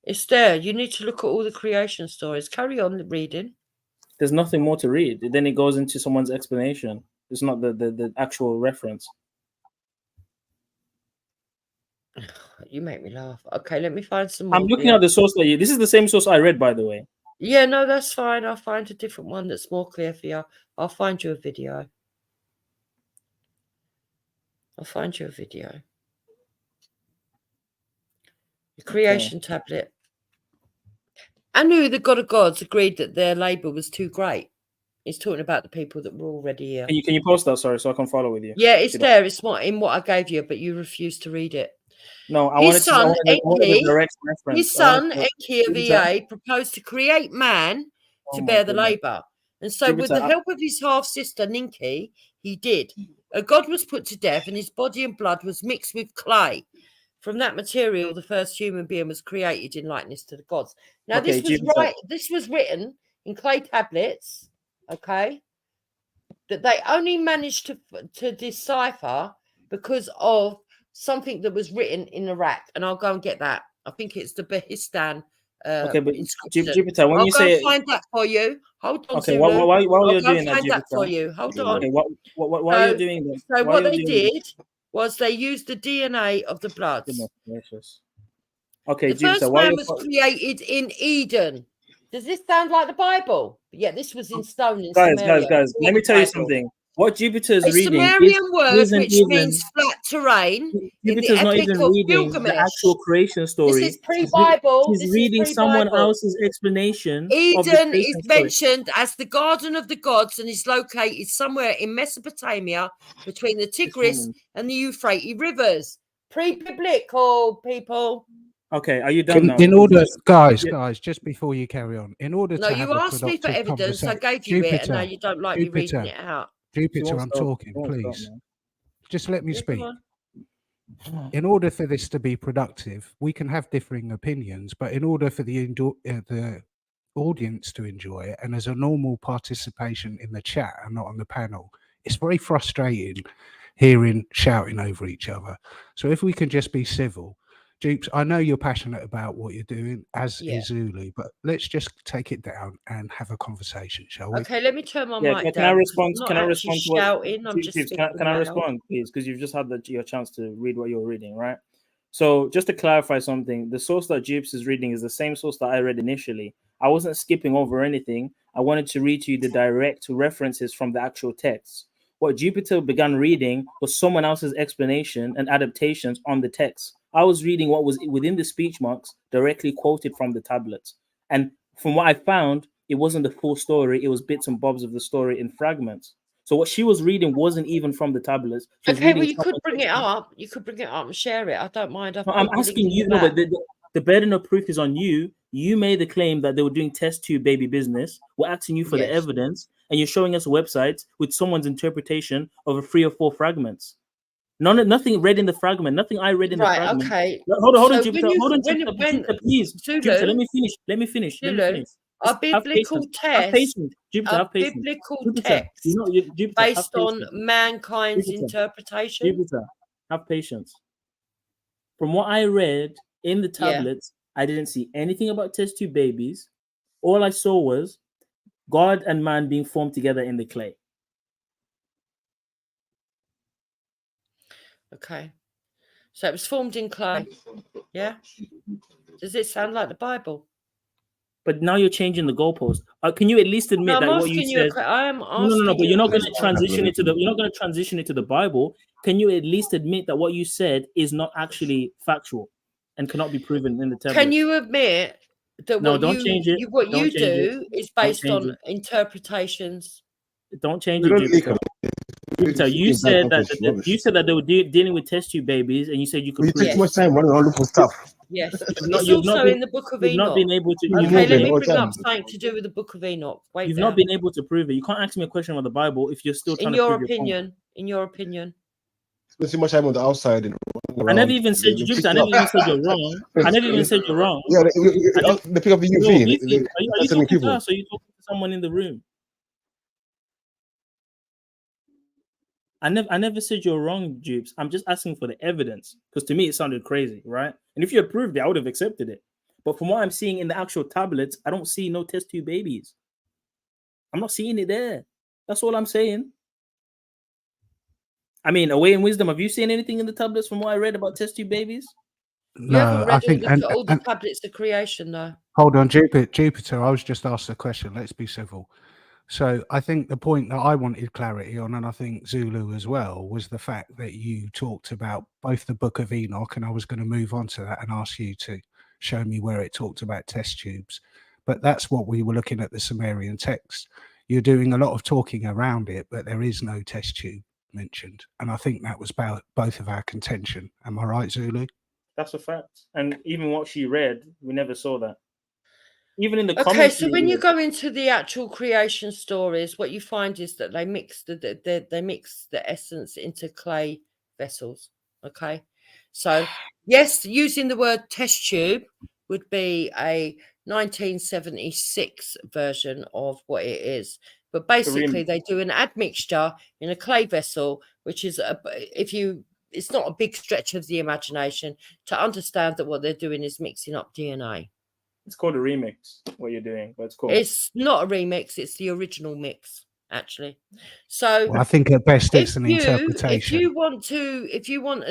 It's there. You need to look at all the creation stories. Carry on reading. There's nothing more to read. Then it goes into someone's explanation. It's not the actual reference. You make me laugh. Okay, let me find some more. I'm looking at the source that this is the same source I read, by the way. Yeah, no, that's fine. I'll find a different one that's more clear for you. I'll find you a video. I'll find you a video. The creation tablet. Anu, the god of gods, agreed that their labour was too great. He's talking about the people that were already here. Can you post that, sorry, so I can follow with you? Yeah, it's there. It's in what I gave you, but you refused to read it. No, His son, Enki Enki of EA, proposed to create man to bear the labour. And so with the help of his half-sister, Ninki, he did. A god was put to death and his body and blood was mixed with clay. From that material, the first human being was created in likeness to the gods. Now, this was written in clay tablets, okay, that they only managed to decipher because of something that was written in Iraq. And I'll go and get that. I think it's the Behistan okay, but inscription. Jupiter, when I'll you go say and find that for you. Hold on, okay, Zulu. while I'll you're go doing that, find that Jupiter, for you. Hold on. Okay, while you're doing this, So what they did was they used the DNA of the bloods. Okay, the first Jupiter, man was created in Eden. Does this sound like the Bible? Yeah, this was in stone in Samaria. Guys, let me tell you something. What Jupiter is a reading Sumerian word isn't which even, means flat terrain. Jupiter's not even reading the actual creation story. This is pre-Bible. He's reading someone else's explanation. Eden is mentioned as the Garden of the Gods and is located somewhere in Mesopotamia between the Tigris and the Euphrates rivers. Pre-biblical, people. Okay, are you done now? In order, guys, just before you carry on, in order No, to you have asked me for evidence. I gave you it, and now you don't like me reading it out. Jupiter, I'm talking, please. Just let me speak. In order for this to be productive, we can have differing opinions, but in order for the audience to enjoy it, and as a normal participation in the chat and not on the panel, it's very frustrating hearing shouting over each other. So if we can just be civil. Jupes, I know you're passionate about what you're doing, as is Zulu, but let's just take it down and have a conversation, shall we? Okay, let me turn my mic down. Can I respond? Can I respond to shouting? I'm just can I respond, please? Because you've just had your chance to read what you're reading, right? So just to clarify something, the source that Jupes is reading is the same source that I read initially. I wasn't skipping over anything. I wanted to read to you the direct references from the actual text. What Jupiter began reading was someone else's explanation and adaptations on the text. I was reading what was within the speech marks directly quoted from the tablets. And from what I found, it wasn't the full story. It was bits and bobs of the story in fragments. So what she was reading wasn't even from the tablets. Okay, well, you could bring it up. You could bring it up and share it. I don't mind. I'm asking you, no, but the burden of proof is on you. You made the claim that they were doing test tube baby business. We're asking you for the evidence, and you're showing us websites with someone's interpretation of 3 or 4 fragments. Nothing read in the fragment. Nothing I read in the fragment. Okay. Hold on, Jupiter. Hold on, Jupiter, please. Jupiter, let me finish. Our biblical text, Jupiter, have patience. Biblical Jupiter, text Jupiter, based on mankind's interpretation. Jupiter, have patience. From what I read in the tablets, I didn't see anything about test tube babies. All I saw was God and man being formed together in the clay. Okay. So it was formed in clay. Yeah. Does it sound like the Bible? But now you're changing the goalpost. Can you at least admit that what you said? I am asking No, but you're not going to transition it to the. You're not going to transition it to the Bible. Can you at least admit that what you said is not actually factual and cannot be proven in the text? Can you admit that what you do is based on interpretations? Don't change it, Jupiter. You said that they were dealing with test tube babies, and you said you could. You take too much time running all over stuff. Yes, it's also in the Book of Enoch. Not been able to. Okay, let me bring up something to do with the Book of Enoch. Wait, you've not been able to prove it. You can't ask me a question about the Bible if you're still trying to prove your point. In your opinion. Spend too much time on the outside. I never even said Jupiter. I never even said you're wrong. I never even said you're wrong. Yeah, they pick up the UV. Are you talking to us or are you talking to someone in the room? I never said you're wrong, Jupes. I'm just asking for the evidence because to me it sounded crazy, right? And if you approved it, I would have accepted it. But from what I'm seeing in the actual tablets, I don't see no test tube babies. I'm not seeing it there. That's all I'm saying. I mean, away in wisdom, have you seen anything in the tablets from what I read about test tube babies? No, I think all the tablets of creation, though. Hold on, Jupiter. I was just asked a question. Let's be civil. So I think the point that I wanted clarity on, and I think Zulu as well, was the fact that you talked about both the Book of Enoch, and I was going to move on to that and ask you to show me where it talked about test tubes. But that's what we were looking at the Sumerian text. You're doing a lot of talking around it, but there is no test tube mentioned. And I think that was about both of our contention. Am I right, Zulu? That's a fact. And even what she read, we never saw that. Even in the Okay, so commentary, when you go into the actual creation stories, what you find is that they mix they mix the essence into clay vessels. Okay, so yes, using the word test tube would be a 1976 version of what it is, but basically they do an admixture in a clay vessel, which is it's not a big stretch of the imagination to understand that what they're doing is mixing up DNA. it's called a remix, what you're doing, but it's cool. It's not a remix, it's the original mix, actually. So Well, I think at best it's an if interpretation. you want to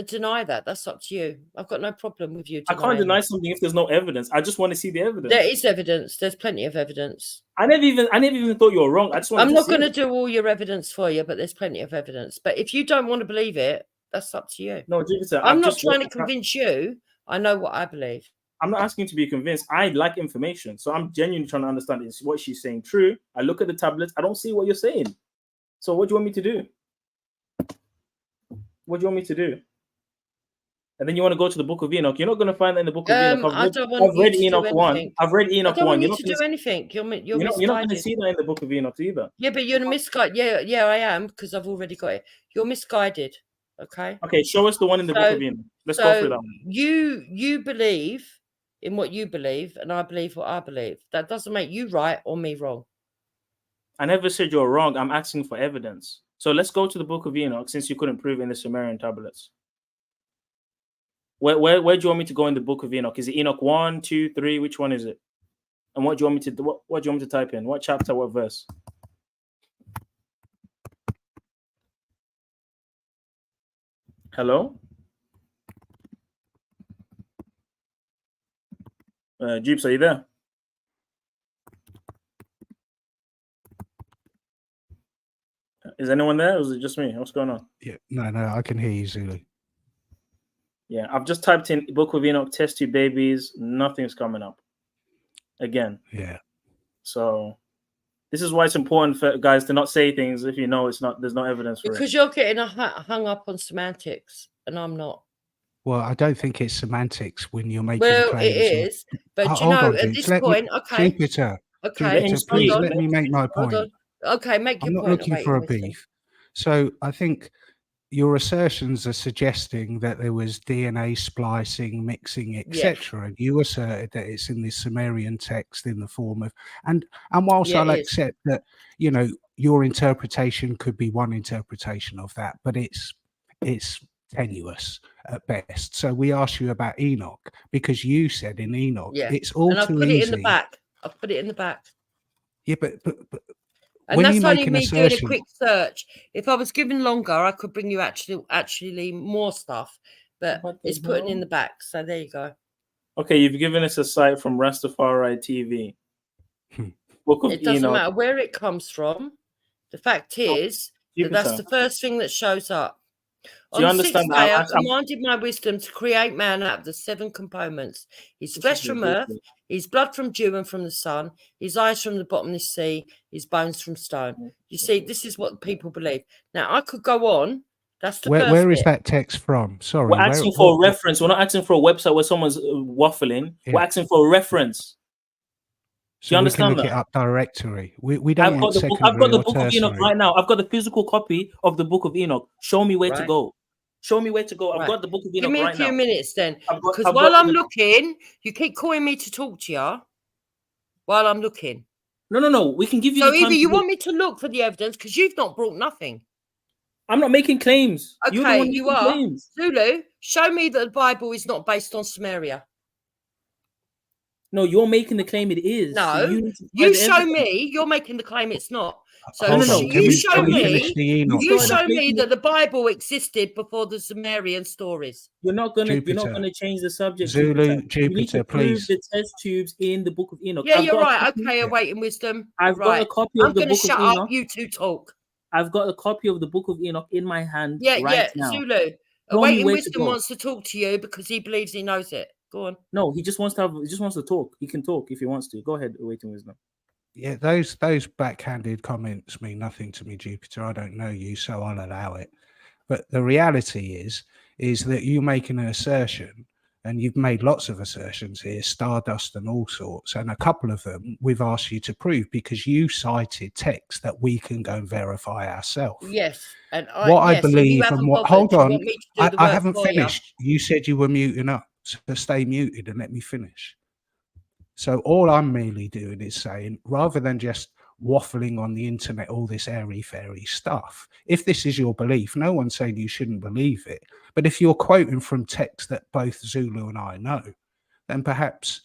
deny that, that's up to you. I've got no problem with you I can't denying deny it. something if there's no evidence. I just want to see the evidence. There is evidence. There's plenty of evidence. I never even thought you were wrong. I just want I'm to not see going to it. do all your evidence for you, but there's plenty of evidence. But if you don't want to believe it, that's up to you. No, Jupiter, I'm I've not just trying to watched- convince you. I know what I believe. I'm not asking you to be convinced. I like information. So I'm genuinely trying to understand, is what she's saying true? I look at the tablets. I don't see what you're saying. So what do you want me to do? What do you want me to do? And then you want to go to the Book of Enoch. You're not going to find that in the Book of Enoch. I don't want I've you read to do Enoch 1. anything. I've read I Enoch don't 1. want You're you not to going do anything. You're you're not going to misguided. see that in the Book of Enoch either. Yeah, but you're misguided. Yeah, I am, because I've already got it. You're misguided. Okay. Okay, show us the one in the Book of Enoch. Let's go through that one. You believe in what you believe, and I believe what I believe. That doesn't make you right or me wrong. I never said you're wrong. I'm asking for evidence. So let's go to the Book of Enoch, since you couldn't prove it in the Sumerian tablets. Where do you want me to go in the Book of Enoch? Is it Enoch 1, 2, 3? Which one is it? And what do you want me to do? What do you want me to type in? What chapter? What verse? Hello? Jeeps, are you there? Is anyone there, or is it just me? What's going on? Yeah, no, I can hear you, Zulu. Yeah, I've just typed in Book of Enoch, test tube babies. Nothing's coming up. Again. Yeah. So this is why it's important for guys to not say things if you know it's not. There's no evidence for Because it. you're getting hung up on semantics, and I'm not. Well, I don't think it's semantics when you're making Well, claims. it is, but you Hold know, on, at Dukes. this Let me- point, okay, Jupiter, okay, Jupiter, please let me make my Hold point. on. Okay, make I'm your not point. looking for a beef. So I think your assertions are suggesting that there was DNA splicing, mixing, etc. And you asserted that it's in the Sumerian text in the form of, and whilst Yeah, I'll it is. accept that, you know, your interpretation could be one interpretation of that, but it's tenuous at best. So we asked you about Enoch because you said in Enoch, Yeah, it's all and I've too put easy. it in the back. I've put it in the back. Yeah, but And when that's you only make an me doing a assertion, quick search. If I was given longer, I could bring you actually more stuff, but What the it's putting hell? in the back. So there you go. Okay, you've given us a site from Rastafari TV. Book of It doesn't Enoch. matter where it comes from. The fact is that that's Jupiter. the first thing that shows up. Do you On the sixth understand day, that? I commanded my wisdom to create man out of the 7 components: his flesh from earth, his blood from dew and from the sun, his eyes from the bottomless sea, his bones from stone. You see, this is what people believe. Now, I could go on. That's the first where is bit. that text from? Sorry, We're asking for a reference. We're not asking for a website where someone's waffling. Yeah. We're asking for a reference. So Do you we can understand look that? it up directory. We don't I've want got the book. secondary I've got the or Book of Enoch tertiary. right now. I've got the physical copy of the Book of Enoch. Show me where to Right. go. Show me where to go. I've Right. got the Book of Give Enoch me a right few now. minutes then, because I've while got I'm the- looking, you keep calling me to talk to you. While I'm looking. No. We can give you So the either time. you to want look. me to look for the evidence because you've not brought nothing. I'm not making claims. You're the Okay, one you making are. claims. Zulu, show me that the Bible is not based on Sumeria. No, you're making the claim it is. No, So you need to you find the show evidence. me. You're making the claim it's not. So Hold on, you show finish me. the Enoch You one. show me that the Bible existed before the Sumerian stories. You're not gonna Jupiter. change the subject. Zulu, You need to Jupiter, prove please. the test tubes in the Book of Enoch. Yeah, I've you're got a right. copy- Okay, awaiting wisdom. I've You're got right. a copy I'm of the going to Book of shut Enoch. up. You two talk. I've got a copy of the Book of Enoch in my hand Yeah, right yeah. now. Zulu, Tell me awaiting where to wisdom go. wants to talk to you because he believes he knows it. Go on. No, he just wants to talk. He can talk if he wants to. Go ahead, awaiting wisdom. Yeah, those backhanded comments mean nothing to me, Jupiter. I don't know you, so I'll allow it. But the reality is that you're making an assertion, and you've made lots of assertions here, Stardust and all sorts, and a couple of them we've asked you to prove because you cited text that we can go and verify ourselves. Yes, and What I yes, and you believe haven't and what. bothered. Hold You on, want me to do the I work haven't for you. finished. You said you were muting up, so stay muted and let me finish. So all I'm merely doing is saying, rather than just waffling on the internet, all this airy-fairy stuff, if this is your belief, no one's saying you shouldn't believe it. But if you're quoting from text that both Zulu and I know, then perhaps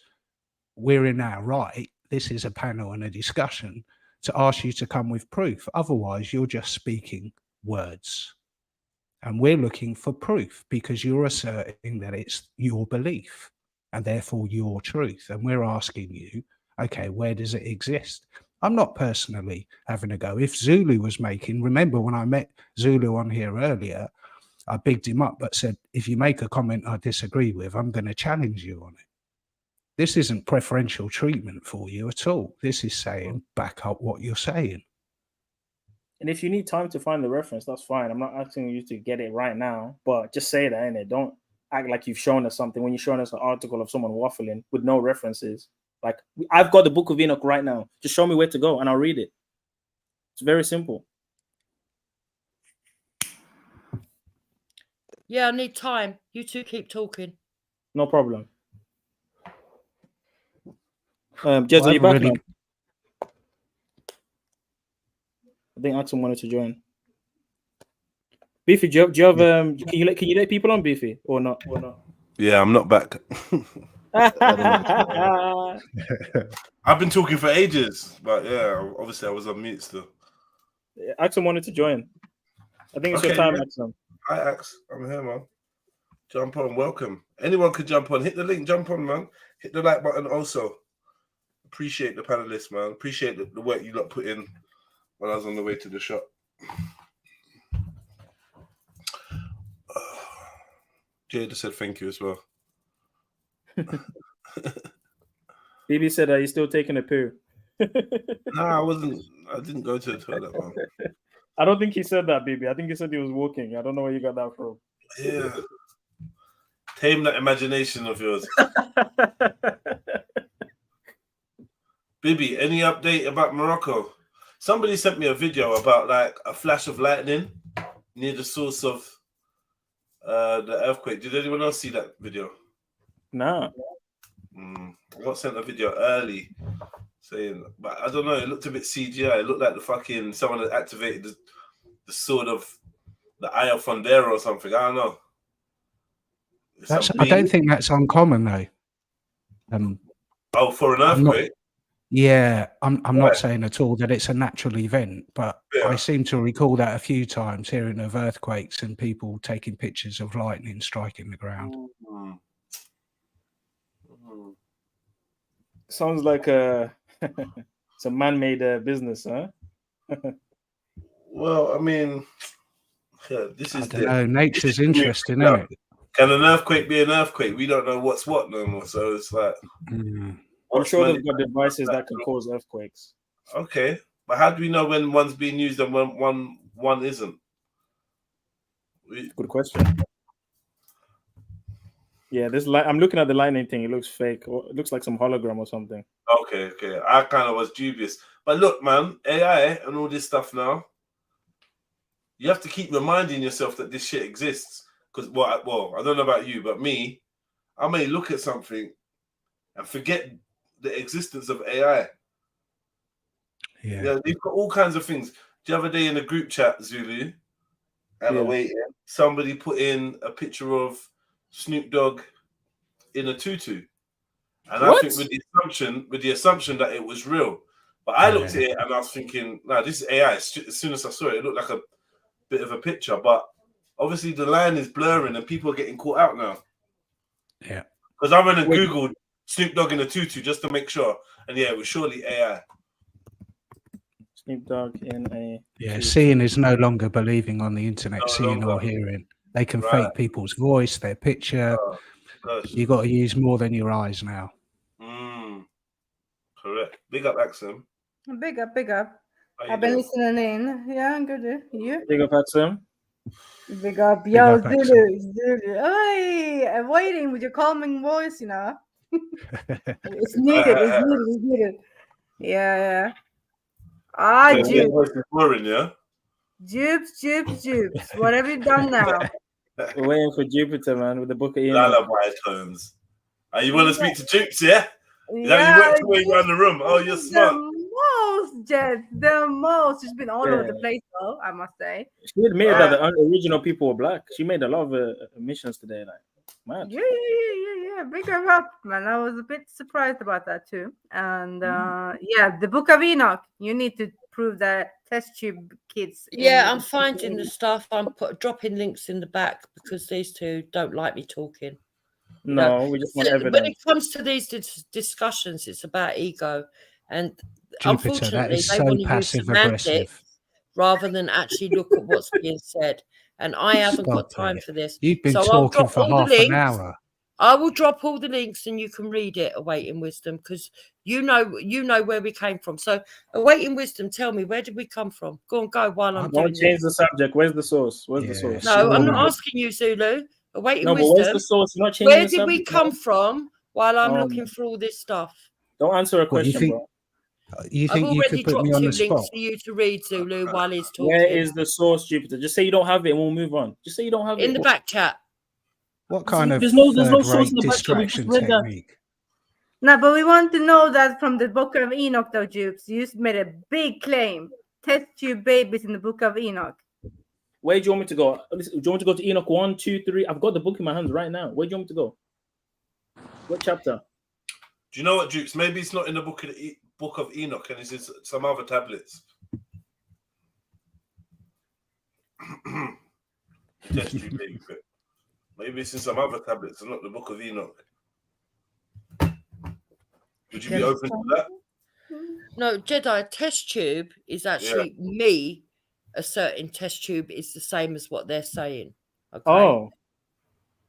we're in our right. This is a panel and a discussion to ask you to come with proof. Otherwise, you're just speaking words. And we're looking for proof because you're asserting that it's your belief and therefore your truth. And we're asking you, okay, where does it exist? I'm not personally having a go. If Zulu was making, remember when I met Zulu on here earlier, I bigged him up but said, if you make a comment I disagree with, I'm going to challenge you on it. This isn't preferential treatment for you at all. This is saying back up what you're saying. And if you need time to find the reference, that's fine. I'm not asking you to get it right now, but just say that in it. Don't act like you've shown us something when you're showing us an article of someone waffling with no references. Like, I've got the Book of Enoch right now. Just show me where to go and I'll read it. It's very simple. Yeah, I need time. You two keep talking. No problem. Jez, are you back now? I think Axel wanted to join. Beefy, do you have can you let people on, Beefy, or not? Yeah, I'm not back. I've been talking for ages, but yeah, obviously I was on mute still. Axel wanted to join. I think it's your time, Axel. Hi, Ax. I'm here, man. Jump on, welcome. Anyone could jump on. Hit the link, jump on, man. Hit the like button also. Appreciate the panelists, man. Appreciate the work you lot put in when I was on the way to the shop. Jada said thank you as well. BB said, are you still taking a poo? Nah, I wasn't. I didn't go to the toilet, man. I don't think he said that, BB. I think he said he was walking. I don't know where you got that from. Yeah. Tame that imagination of yours. Bibi, any update about Morocco? Somebody sent me a video about like a flash of lightning near the source of the earthquake. Did anyone else see that video? No. I got sent a video early saying, but I don't know, it looked a bit CGI. It looked like the fucking someone had activated the sword of the Eye of Fondera or something. I don't know. I don't think that's uncommon though. Oh, for an earthquake? I'm not saying at all that it's a natural event, but I seem to recall that a few times hearing of earthquakes and people taking pictures of lightning striking the ground. Sounds like it's a man-made business, huh? Well, I mean, this is. I don't know. Nature's interesting, isn't it? Can an earthquake be an earthquake? We don't know what's what no more. So it's like. I'm sure they've got devices that can cause earthquakes. Okay, but how do we know when one's being used and when one isn't? Good question. Yeah, this I'm looking at the lightning thing. It looks fake. It looks like some hologram or something. Okay. I kind of was dubious, but look, man, AI and all this stuff now. You have to keep reminding yourself that this shit exists. Because well, I don't know about you, but me, I may look at something and forget the existence of AI. Yeah, they've got all kinds of things. The other day in a group chat, Zulu, and somebody put in a picture of Snoop Dogg in a tutu. And I think with the assumption that it was real. But I looked at it and I was thinking, nah, this is AI. As soon as I saw it, it looked like a bit of a picture. But obviously the line is blurring and people are getting caught out now. Yeah. Because I went and Googled Snoop Dogg in a tutu just to make sure. And yeah, it was surely AI. Snoop Dogg in a... Yeah, seeing is no longer believing on the internet, seeing or hearing. They can fake people's voice, their picture. You got to use more than your eyes now. Correct. Big up, Axum. Big up, big up. How you I've been doing? listening in. Yeah, I'm good. You? Big up, Axum. Big up, Big yo, up, Axum. Zulu. Hey, I'm waiting with your calming voice, you know. It's needed. It's needed. It's needed. Yeah. Ah, Yeah, Jubes. voice is boring, yeah? Jubes. What have you done now? We're waiting for Jupiter, man, with the Book of Enoch. Lullaby tones. You want to speak to Jukes, yeah? Is that you work your way around the room? Oh, you're smart. The most, Jed. The most. She's been all over the place, though, I must say. She admitted that the original people were black. She made a lot of admissions today, like, man. Yeah. Big up, man. I was a bit surprised about that too. And the Book of Enoch. You need to prove that test tube kids. Yeah, I'm finding the stuff. I'm dropping links in the back because these two don't like me talking. No, we just want evidence. When it comes to these discussions, it's about ego, and Jupiter, unfortunately, that they is want so to use passive semantics aggressive. rather than actually look at what's being said. And I haven't got time for this. You've been So I'll talking drop for all the half an links. hour. I will drop all the links and you can read it, Awaiting Wisdom, because you know where we came from. So Awaiting Wisdom, tell me, where did we come from? Go while I'm doing Don't change this. the subject. Where's the source? Where's the source? No, I'm not asking you, Zulu. Awaiting But Wisdom. where's the source? You're not changing Where the did we subject, come man. from while I'm looking for all this stuff? Don't answer a What, question, bro. You I've think you already could put dropped me on 2 the links spot? for you to read, Zulu, while he's talking. Where is the source, Jupiter? Just say you don't have it and we'll move on. Just say you don't have it. In the back chat. What kind of There's no source third-rate in the back chat. We just distraction read that. technique? No, but we want to know that from the Book of Enoch, though, Jubes. You made a big claim. Test tube babies in the Book of Enoch. Where do you want me to go? Do you want me to go to Enoch 1, 2, 3? I've got the book in my hands right now. Where do you want me to go? What chapter? Do you know what, Jukes? Maybe it's not in the Book of Enoch and it's in some other tablets. Test you, baby. Maybe it's in some other tablets and not the Book of Enoch. Would you be open to that? No, Jedi, a test tube is actually me asserting test tube is the same as what they're saying. Okay. Oh.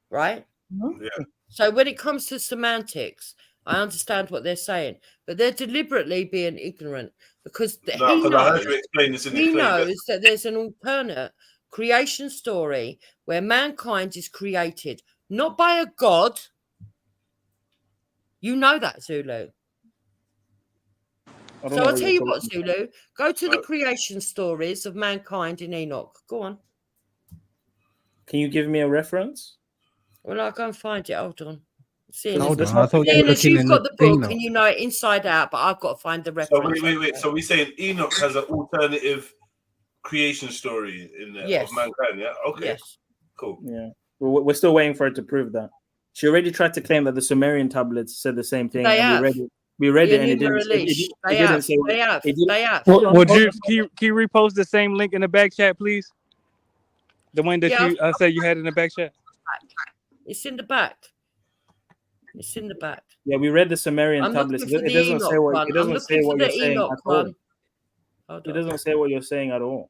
Right? Yeah. So when it comes to semantics, I understand what they're saying, but they're deliberately being ignorant because he I heard you explain this in the he claim, knows that there's an alternate creation story where mankind is created not by a god. You know that, Zulu. So I'll tell you what, Zulu, go to the creation stories of mankind in Enoch. Go on. Can you give me a reference? Well, I'll go and find it. Hold on. Hold on, I thought you were looking You've in got the the book Enoch. and you know it inside out, but I've got to find the So reference. wait. So we're saying Enoch has an alternative creation story in there Yes. of mankind, yeah? Okay. Yes. Cool. Yeah. We're still waiting for it to prove that. She already tried to claim that the Sumerian tablets said the same thing. They and have. We read The it and it Enuma didn't. Elish. They didn't have. say. They have. It didn't- They have. Hold on, Well, hold on. Jukes, can you repost the same link in the back chat, please? The one that you said you had in the back chat. It's in the back. It's in the back. Yeah, we read the Sumerian I'm tablets. looking for It the doesn't Enoch say what one. it doesn't I'm say looking what for you're the saying Enoch at all. one. Hold It on. doesn't say what you're saying at all.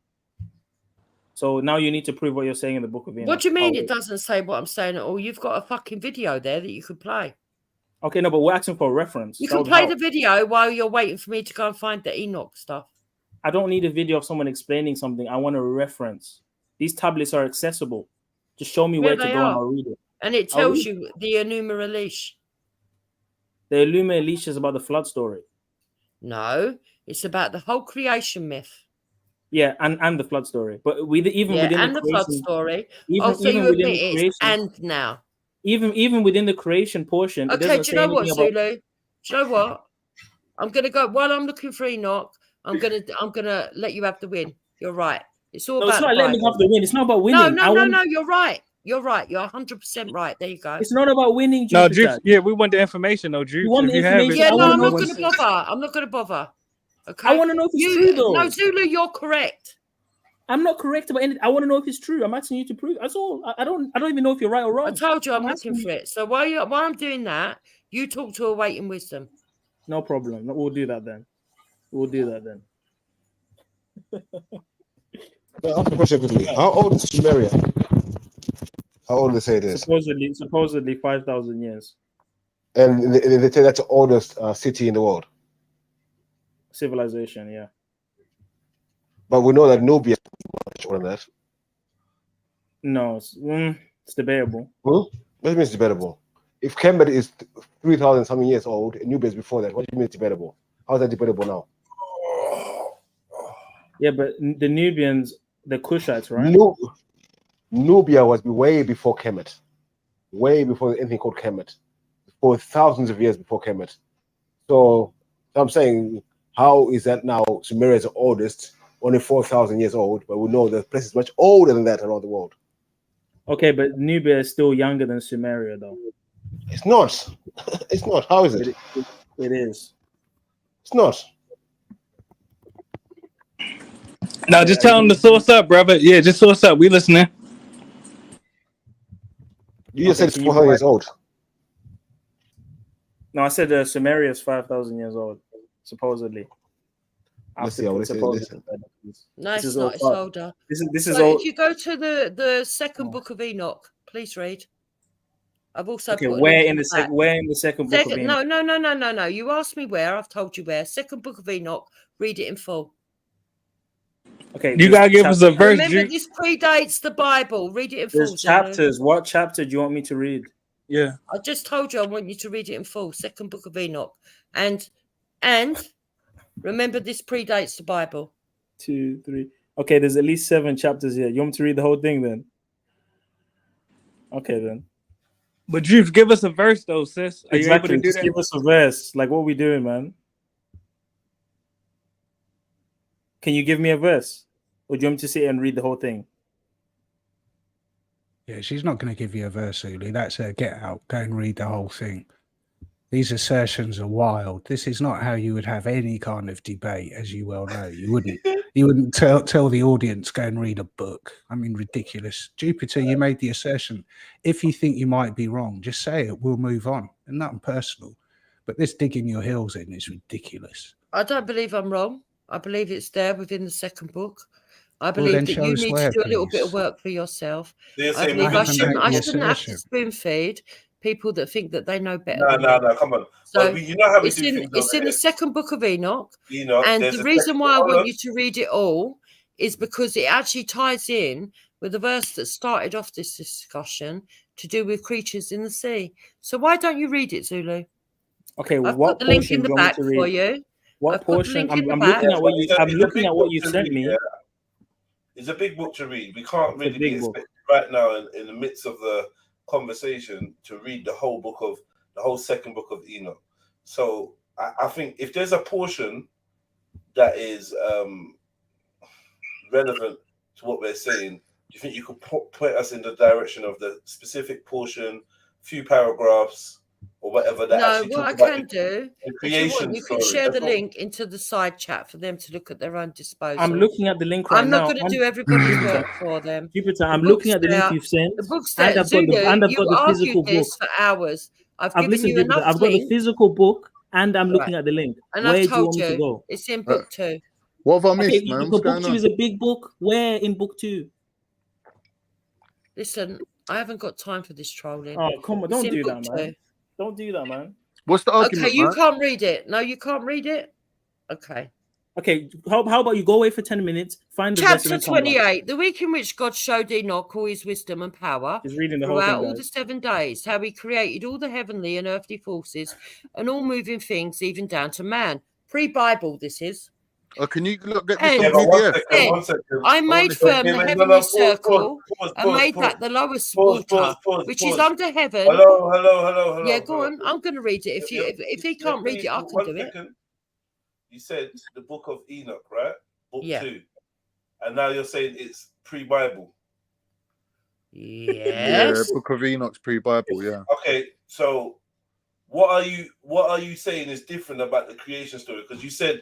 So now you need to prove what you're saying in the Book of Enoch. What do you mean Oh, it doesn't say what I'm saying at all? You've got a fucking video there that you could play. Okay, no, but we're asking for a reference. You That can would play help. the video while you're waiting for me to go and find the Enoch stuff. I don't need a video of someone explaining something. I want a reference. These tablets are accessible. Just show me where to they go and are. I'll read it. And it I'll tells read you the Enuma Elish. The Illumina Elish is about the flood story. No, it's about the whole creation myth. Yeah, and the flood story. But even within and the the flood creation, story. even, So even you within admit the it's creation, and now. even within the creation portion, it Okay, doesn't do you say know what, anything about. Zulu? Do you know what? I'm gonna go while I'm looking for Enoch. I'm gonna let you have the win. You're right. It's all No, about it's not the letting me Bible. have the win. It's not about winning. No. You're right. You're right. You're 100% right. There you go. It's not about winning, No, Jupiter. Juice. Yeah, we want the information, though, Juice. You want If the you have it, information? Yeah, I no, wanna I'm know not what going it to says. bother. I'm not going to bother. Okay. I want to know if it's true, though. No, Zulu, you're correct. I'm not correct about anything. I want to know if it's true. I'm asking you to prove. That's all. I don't even know if you're right or wrong. I told you I'm asking looking for it. So while I'm doing that, you talk to Awaiting Wisdom. No problem. We'll do that then. We'll do that then. I'll ask a question quickly. How old is Sumeria? How old do they say it is? Supposedly 5,000 years. And they say that's the oldest city in the world. Civilization, yeah. But we know that Nubia is much older than that. No, it's debatable. What do you mean it's debatable? If Kemet is 3,000 something years old and Nubia is before that, what do you mean it's debatable? How is that debatable now? Yeah, but the Nubians, the Kushites, right? Nubia was way before Kemet. Way before anything called Kemet. For thousands of years before Kemet. So I'm saying, how is that now Sumeria is the oldest, only 4,000 years old, but we know the place is much older than that around the world. Okay, but Nubia is still younger than Sumeria, though. It's not. It's not. How is it? It is. It's not. No, just tell them to source up, brother. Yeah, just source up. We listening. You just said it's 4,000 years old. No, I said Sumeria is 5,000 years old, supposedly. Let's see. No, it's not. It's older. This is so old. if you go to the second book of Enoch, please read. I've also Okay, put a where link in the back. where in the second book of Enoch? No. You asked me where. I've told you where. Second book of Enoch. Read it in full. Okay, you gotta give us a verse. Remember, this predates the Bible. Read it in full. There's chapters. What chapter do you want me to read? Yeah, I just told you I want you to read it in full. Second book of Enoch, and remember, this predates the Bible. 2, 3. Okay, there's at least 7 chapters here. You want me to read the whole thing then? Okay then. But Juice, give us a verse though, sis. Are you able to do Just that? give us a verse. Like, what are we doing, man? Can you give me a verse? Or do you want me to sit and read the whole thing? Yeah, she's not going to give you a verse, Uli. That's a get out. Go and read the whole thing. These assertions are wild. This is not how you would have any kind of debate, as you well know. You wouldn't tell the audience, go and read a book. I mean, ridiculous. Jupiter, you made the assertion. If you think you might be wrong, just say it. We'll move on. And nothing personal. But this digging your heels in is ridiculous. I don't believe I'm wrong. I believe it's there within the second book. I Well, believe then that show you us need where, to do a little bit please. of work for yourself. They're I saying believe we I can shouldn't make the have to assertion. spoon feed people that think that they know better. No, come on. So But you know how we it's do in things it's over in here. the second book of Enoch. Enoch, And there's the a reason second- why I hold want on. you to read it all is because it actually ties in with the verse that started off this discussion to do with creatures in the sea. So why don't you read it, Zulu? Okay, I've what put the link portion in do the you want me back to for read? you. What I've put the portion? link in the I'm back. looking at what you. It's a I'm big looking at what book you to sent read, me. yeah. It's a big book to read. We can't It's a really big be book. expected right now in the midst of the conversation to read the whole second book of Enoch. So I think if there's a portion that is relevant to what we're saying, do you think you could point us in the direction of the specific portion, few paragraphs, or whatever that No, actually what I talks about can do, the if you creation want, you can story? share That's the not- link into the side chat for them to look at their own disposal. I'm looking at the link right I'm not now. going to do everybody's work for them. Jupiter, The I'm book's looking at the link there. you've sent, The book's and there. I've got Zulu, you the physical argued book. this for hours. I've given listened, you Jupiter. enough I've got the links, physical book, and I'm looking Right. at the link. and Where I've do you told want me to you go? it's in book 2. What have I Okay, missed, man? the What's book going 2 on? is a big book. Where in book 2? Listen, I haven't got time for this trolling. Oh, come on! It's Don't in do book that, man. 2. Don't do that, man. What's the argument, Okay, you man? can't read it. No, you can't read it. Okay. Okay, how about you go away for 10 minutes, find the verse, Chapter and then come back. 28, the week in which God showed Enoch all his wisdom and power He's reading the whole throughout thing, all guys. the 7 days, how he created all the heavenly and earthly forces and all moving things, even down to man. Pre-Bible, this is. Can you get this And on Yeah, but PDF? one second. I made this firm thing. the Okay, heavenly pause, circle and made pause. that the lowest Pause, water, pause, which pause. is under heaven. Hello. Yeah, go on. I'm going to read it. If he can't read it, I can do it. You said the book of Enoch, right? Book Yeah. 2. And now you're saying it's pre-Bible. Yeah, Yes. Book of Enoch's pre-Bible. Yeah. Okay, so what are you saying is different about the creation story? Because you said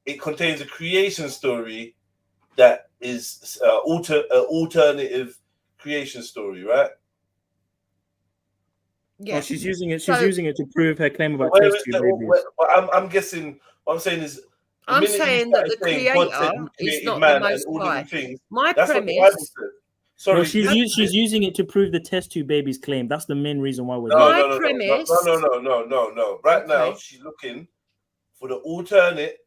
it contains a creation story that is alternative creation story, right? Yeah. Oh, she's using it. She's using it to prove her claim about Where test is tube the, babies. I'm guessing. What I'm saying is, the I'm minute you saying that started the saying God said creator He is created not the man and Most all High. different things, My that's what the Bible premise. says. No, Sorry, she's using it to prove the test tube babies claim. That's the main reason why we're no, here. no, no, no. Right now, she's looking for the alternate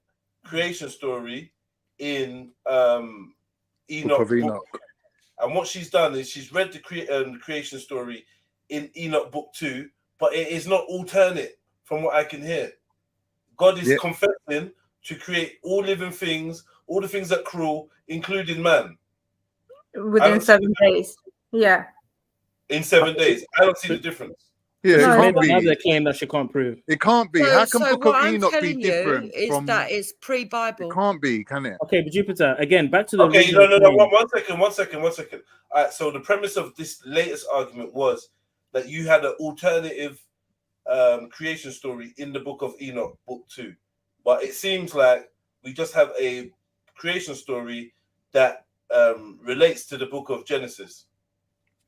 creation story in Book of Enoch book. Enoch. And what she's done is she's read the creation story in Enoch book 2, but it is not alternate from what I can hear. God is confessing to create all living things, all the things that crawl, including man. Within 7 days. Yeah. In 7 days. I don't see the difference. Yeah, She's it made can't be. another claim that she can't prove. It can't be. How can So Book of what I'm Enoch be telling you different is from? that it's It pre-Bible. can't be, can it? Okay, but Jupiter, again, back to the Okay, original no. claim. One second. All right, so the premise of this latest argument was that you had an alternative creation story in the book of Enoch, book 2. But it seems like we just have a creation story that relates to the book of Genesis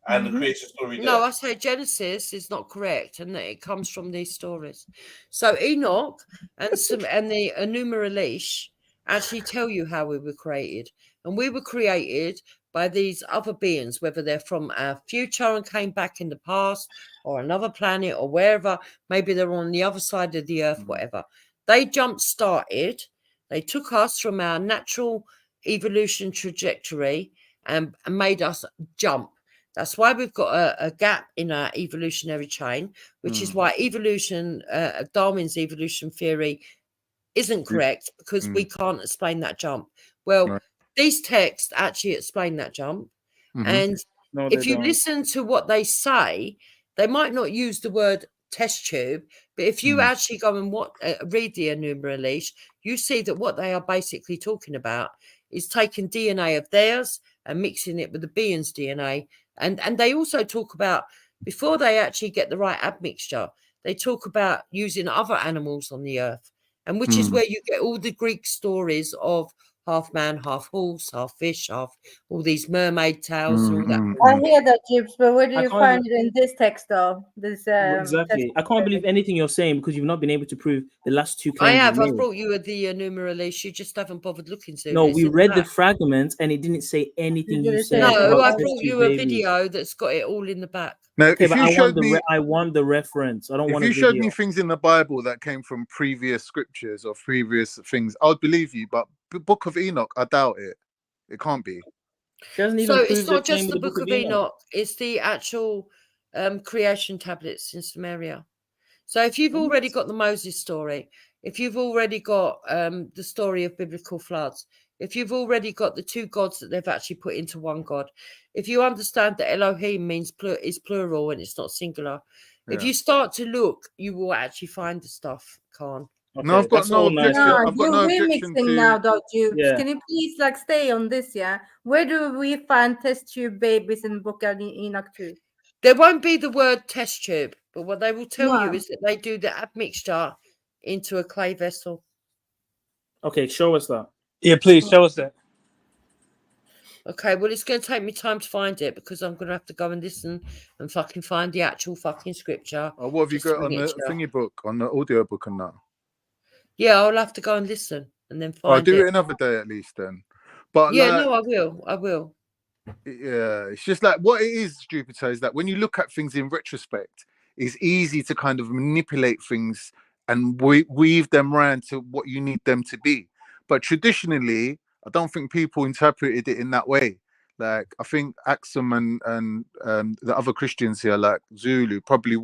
and the creation story there. No, I say Genesis is not correct, and that it comes from these stories. So Enoch and the Enuma Elish actually tell you how we were created, and we were created by these other beings, whether they're from our future and came back in the past, or another planet, or wherever. Maybe they're on the other side of the earth, whatever. They jump-started. They took us from our natural evolution trajectory and made us jump. That's why we've got a gap in our evolutionary chain, which is why Darwin's evolution theory isn't correct, because we can't explain that jump. Well, these texts actually explain that jump. And No, if they you don't. listen to what they say, they might not use the word test tube, but if you actually go and read the Enuma Elish, you see that what they are basically talking about is taking DNA of theirs and mixing it with the being's DNA. And they also talk about, before they actually get the right admixture, they talk about using other animals on the earth, and which is where you get all the Greek stories of half man, half horse, half fish, half all these mermaid tales and all that. I hear that, Jibs, but where do I you can't find it in this text, though? This Exactly. I can't believe anything you're saying because you've not been able to prove the last two I claims have. you I've made. brought you the Enuma Elish. You just haven't bothered looking to. No, It's we in the read the back. fragments and it didn't say anything you said. No, about I test brought tube you a babies. video that's got it all in the back. Now, Okay, if but you showed me, I want the reference. I don't if want a you showed video. me things in the Bible that came from previous scriptures or previous things, I would believe you. But Book of Enoch, I doubt it. It can't be. She hasn't So even it's proved the not claim just of the the Book of Enoch; it's the actual creation tablets in Sumeria. So if you've already got the Moses story, if you've already got the story of biblical floods, if you've already got the two gods that they've actually put into one god, if you understand that Elohim means is plural and it's not singular, if Yeah. you start to look, you will actually find the stuff, Khan. No, I've got no objection. No, I've got you're no objection remixing to. now, though, Jubes. Yeah. Can you please stay on this? Yeah, where do we find test tube babies in Book of Enoch 2? There won't be the word test tube, but what they will tell you No. is that they do the admixture into a clay vessel. Okay, show us that. Yeah, please show us that. Okay, well, it's going to take me time to find it because I'm going to have to go and listen and fucking find the actual fucking scripture. Oh, what have you just to got on bring it the to you. thingy book, on the audio book, and that? Yeah, I'll have to go and listen and then I'll find do it it. another day at least then. But Yeah, like, no, I will. I will. yeah, it's just like what it is, Jupiter, is that when you look at things in retrospect, it's easy to kind of manipulate things and weave them around to what you need them to be. But traditionally, I don't think people interpreted it in that way. Like, I think Axum and the other Christians here, like Zulu, probably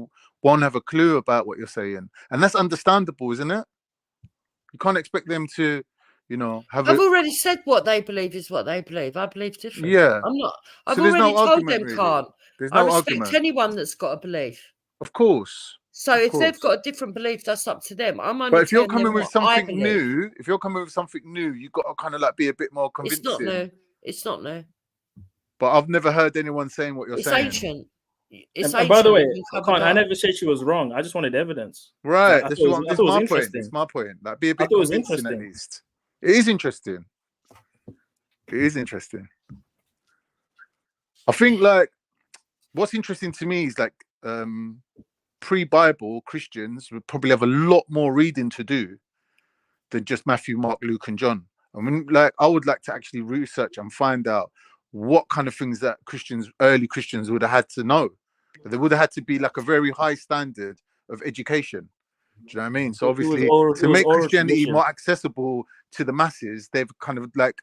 won't have a clue about what you're saying. And that's understandable, isn't it? You can't expect them to, you know, have I've a... already said what they believe is what they believe. I believe different. Yeah. I'm not. So I've there's already no told argument, them, really. can't. There's I no respect argument. anyone that's got a belief. Of course. So Of if they've course. got a different belief, that's up to them. I'm only But if you're telling them coming with what I something believe. new, you've got to kind of like be a bit more It's convincing. not new. It's not new. but I've never heard anyone saying what you're It's saying. ancient. It's And by the way, ancient. I never said she was wrong. I just wanted evidence. Right. I This thought is it was my point. interesting. It's my point. Like, be a I bit thought it was convincing at interesting. least. It is interesting. It is interesting. I think like what's interesting to me is like pre-Bible Christians would probably have a lot more reading to do than just Matthew, Mark, Luke, and John. I mean, like I would like to actually research and find out what kind of things that early Christians would have had to know. There would have had to be like a very high standard of education. Do you know what I mean? So obviously, to make Christianity more accessible to the masses, they've kind of like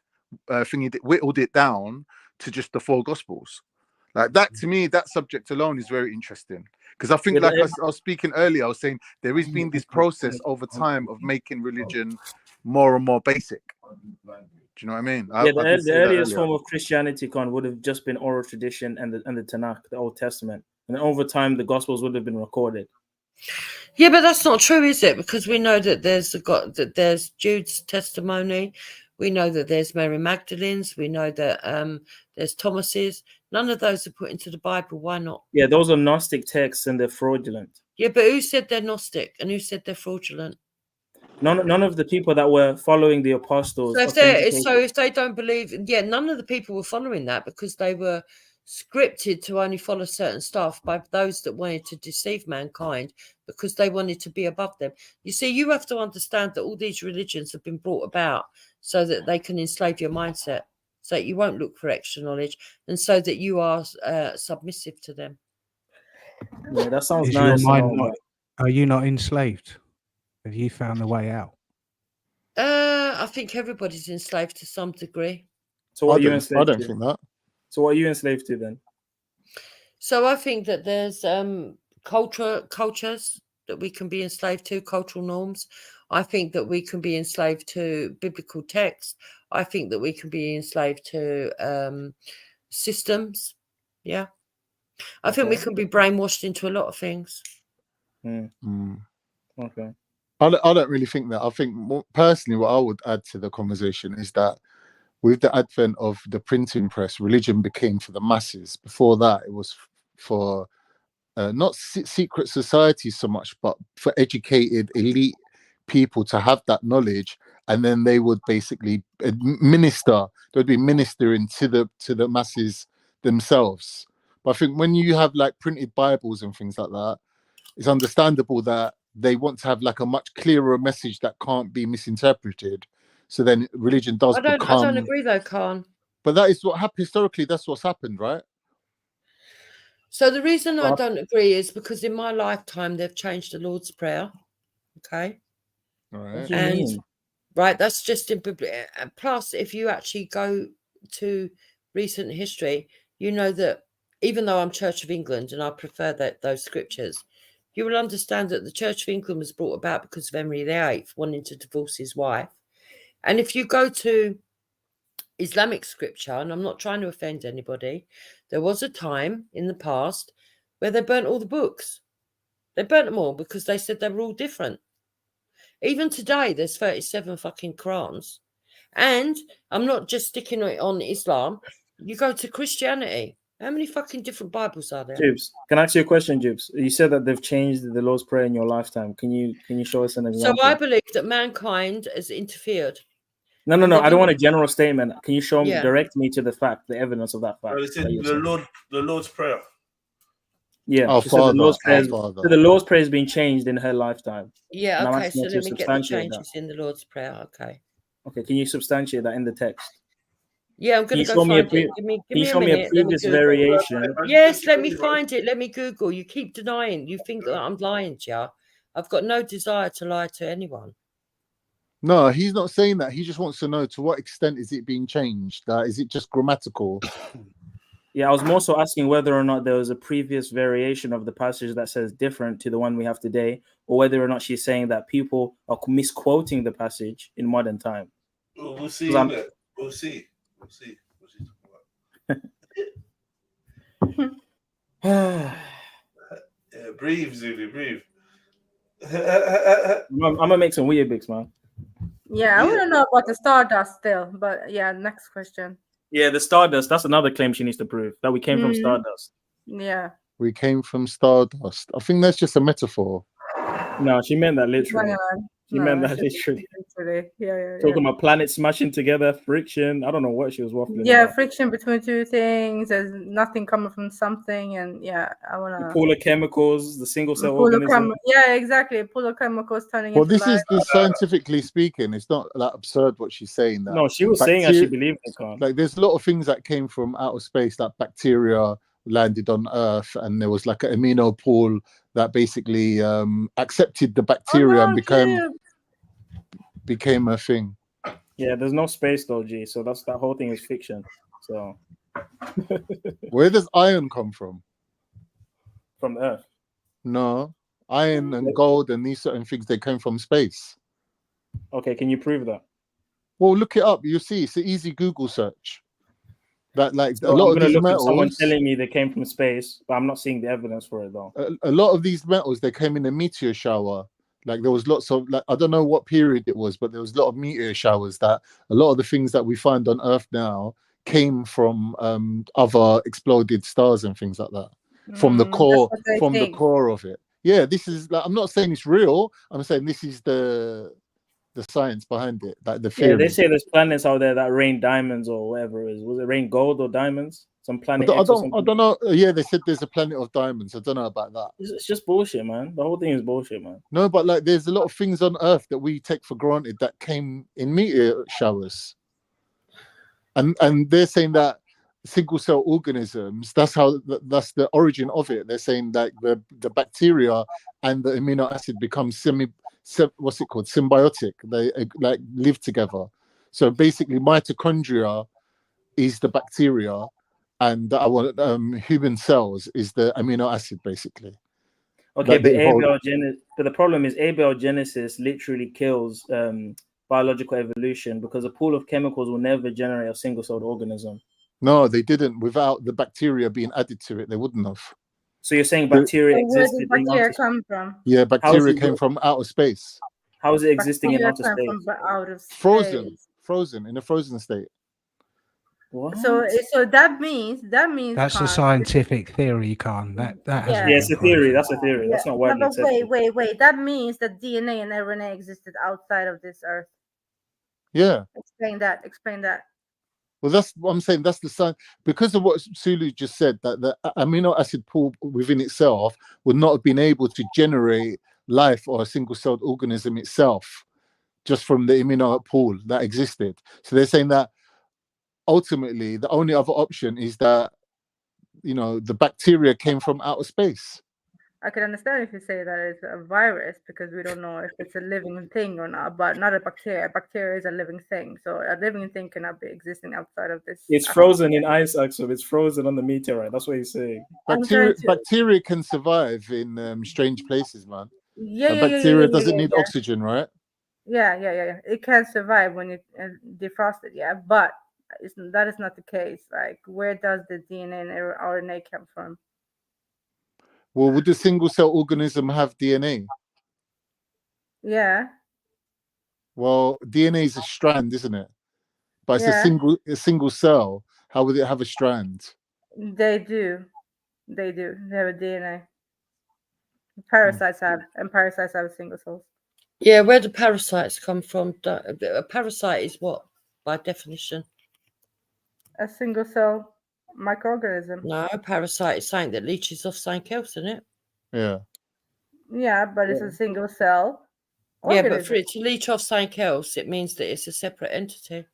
whittled it down to just the 4 Gospels. Like that, to me, that subject alone is very interesting. Because I think, like I was speaking earlier, I was saying there has been this process over time of making religion more and more basic. Do you know what I mean? The earliest form of Christianity would have just been oral tradition and the Tanakh, the Old Testament, and then over time the Gospels would have been recorded. Yeah, but that's not true, is it? Because we know that there's Jude's testimony. We know that there's Mary Magdalene's. We know that there's Thomas's. None of those are put into the Bible. Why not? Yeah, those are Gnostic texts and they're fraudulent. Yeah, but who said they're Gnostic and who said they're fraudulent? None of the people that were following the apostles. So if they don't believe, none of the people were following that because they were scripted to only follow certain stuff by those that wanted to deceive mankind because they wanted to be above them. You see, you have to understand that all these religions have been brought about so that they can enslave your mindset, so that you won't look for extra knowledge, and so that you are submissive to them. Yeah, that sounds Is nice. your mind are you not enslaved? Have you found the way out? I think everybody's enslaved to some degree. So what are you enslaved to? I don't think that. So what are you enslaved to then? So I think that there's cultures that we can be enslaved to, cultural norms. I think that we can be enslaved to biblical texts. I think that we can be enslaved to systems. Yeah. I think we can be brainwashed into a lot of things. Okay. I don't really think that. I think personally what I would add to the conversation is that with the advent of the printing press, religion became for the masses. Before that, it was for not secret societies so much, but for educated elite people to have that knowledge, and then they would basically minister. They'd be ministering to the masses themselves. But I think when you have like printed Bibles and things like that, it's understandable that they want to have like a much clearer message that can't be misinterpreted. So then religion does become. I don't agree though, Khan. But that is what happened historically. That's what's happened, right? So the reason I don't agree is because in my lifetime they've changed the Lord's Prayer. Okay. All right. And right, that's just in plus if you actually go to recent history, you know that even though I'm Church of England and I prefer those scriptures, you will understand that the Church of England was brought about because of Henry VIII wanting to divorce his wife. And if you go to Islamic scripture, and I'm not trying to offend anybody, there was a time in the past where they burnt all the books. They burnt them all because they said they were all different. Even today, there's 37 fucking Qurans. And I'm not just sticking it on Islam. You go to Christianity. How many fucking different Bibles are there? Jubes, can I ask you a question, Jubes? You said that they've changed the Lord's Prayer in your lifetime. Can you show us an example? So I believe that mankind has interfered. No. I don't want a general statement. Can you show me, direct me to the fact, the evidence of that fact? Well, it's in the Lord's Prayer. Yeah. Oh, so the Lord's Prayer has been changed in her lifetime. Yeah, okay. So let me get the changes in the Lord's Prayer. Okay. Okay. Can you substantiate that in the text? Yeah, I'm going to go find it. Give me a minute. Previous variation? Yes, let me find it. Let me Google. You keep denying. You think that I'm lying to you. I've got no desire to lie to anyone. No, he's not saying that. He just wants to know to what extent is it being changed? Is it just grammatical? Yeah, I was more so asking whether or not there was a previous variation of the passage that says different to the one we have today, or whether or not she's saying that people are misquoting the passage in modern time. We'll see. We'll see. Yeah, breathe, Zulu, breathe. I'm gonna make some weird bigs, man. Yeah, I want to know about the Stardust still, but yeah, next question. Yeah, the stardust. That's another claim she needs to prove that we came from stardust. Yeah. We came from stardust. I think that's just a metaphor. No, she meant that No, literally. She meant that literally. Yeah. Talking about planets smashing together, friction. I don't know what she was waffling Yeah, about. friction between two things. There's nothing coming from something, and yeah, I The wanna. polar chemicals, the single cell Polar organism. yeah, exactly. Polar chemicals turning Well, into light. this scientifically speaking, it's not that absurd what she's saying. That No, she was saying as she believed it, Khan. Like, there's a lot of things that came from outer space, that bacteria landed on Earth, and there was like an amino pool that basically accepted the bacteria and became a thing. Yeah, there's no space though, G. So that whole thing is fiction. So Where does iron come from? From Earth. No, iron and gold and these certain things, they came from space. Okay, can you prove that? Well, look it up. You see, it's an easy Google search. That like So a lot I'm of gonna these look at metals. someone telling me they came from space, but I'm not seeing the evidence for it though. A lot of these metals, they came in a meteor shower. Like there was lots of, like, I don't know what period it was, but there was a lot of meteor showers that a lot of the things that we find on Earth now came from other exploded stars and things like that. From the core, the core of it. Yeah, this is like, I'm not saying it's real. I'm saying this is the science behind it, like the theory. Yeah, they say there's planets out there that rain diamonds or whatever it is. Was it rain gold or diamonds? Some planet I X or something. don't know. Yeah, they said there's a planet of diamonds. I don't know about that. It's just bullshit, man. The whole thing is bullshit, man. No, but like there's a lot of things on Earth that we take for granted that came in meteor showers. And they're saying that single cell organisms, that's the origin of it. They're saying that the bacteria and the amino acid become symbiotic. They like live together. So basically mitochondria is the bacteria, and our human cells is the amino acid, basically. Okay, but the problem is abiogenesis literally kills biological evolution because a pool of chemicals will never generate a single-celled organism. No, they didn't. Without the bacteria being added to it, they wouldn't have. So you're saying bacteria existed? Where did bacteria come from? Yeah, bacteria came from outer space. How is it existing in outer space? Frozen in a frozen state. What? So that means that's a scientific theory, Khan. That hasn't yeah, it's a theory. That's a theory. That's not widely accepted. Wait. That means that DNA and RNA existed outside of this Earth. Yeah. Explain that. Well, that's what I'm saying. That's the sign, because of what Sulu just said, that the amino acid pool within itself would not have been able to generate life or a single-celled organism itself just from the amino pool that existed. So they're saying that ultimately the only other option is that, you know, the bacteria came from outer space. I can understand if you say that it's a virus because we don't know if it's a living thing or not, but not a bacteria. A bacteria is a living thing, so a living thing cannot be existing outside of this. It's frozen in ice, Axel. It's frozen on the meteorite. That's what he's saying. Bacteria can survive in strange places, man. Bacteria doesn't need oxygen, right? Yeah. It can survive when it defrosted, but that is not the case. Like, where does the DNA and RNA come from? Well, would the single cell organism have DNA? Yeah. Well, DNA is a strand, isn't it? But it's a single cell. How would it have a strand? They do. They have a DNA. Parasites have single cells. Yeah, where do parasites come from? A parasite is what, by definition? A single cell microorganism. No, a parasite is something that leeches off something else, isn't it? Yeah. Yeah, but it's a single cell organism. Yeah, but for it to leech off something else, it means that it's a separate entity.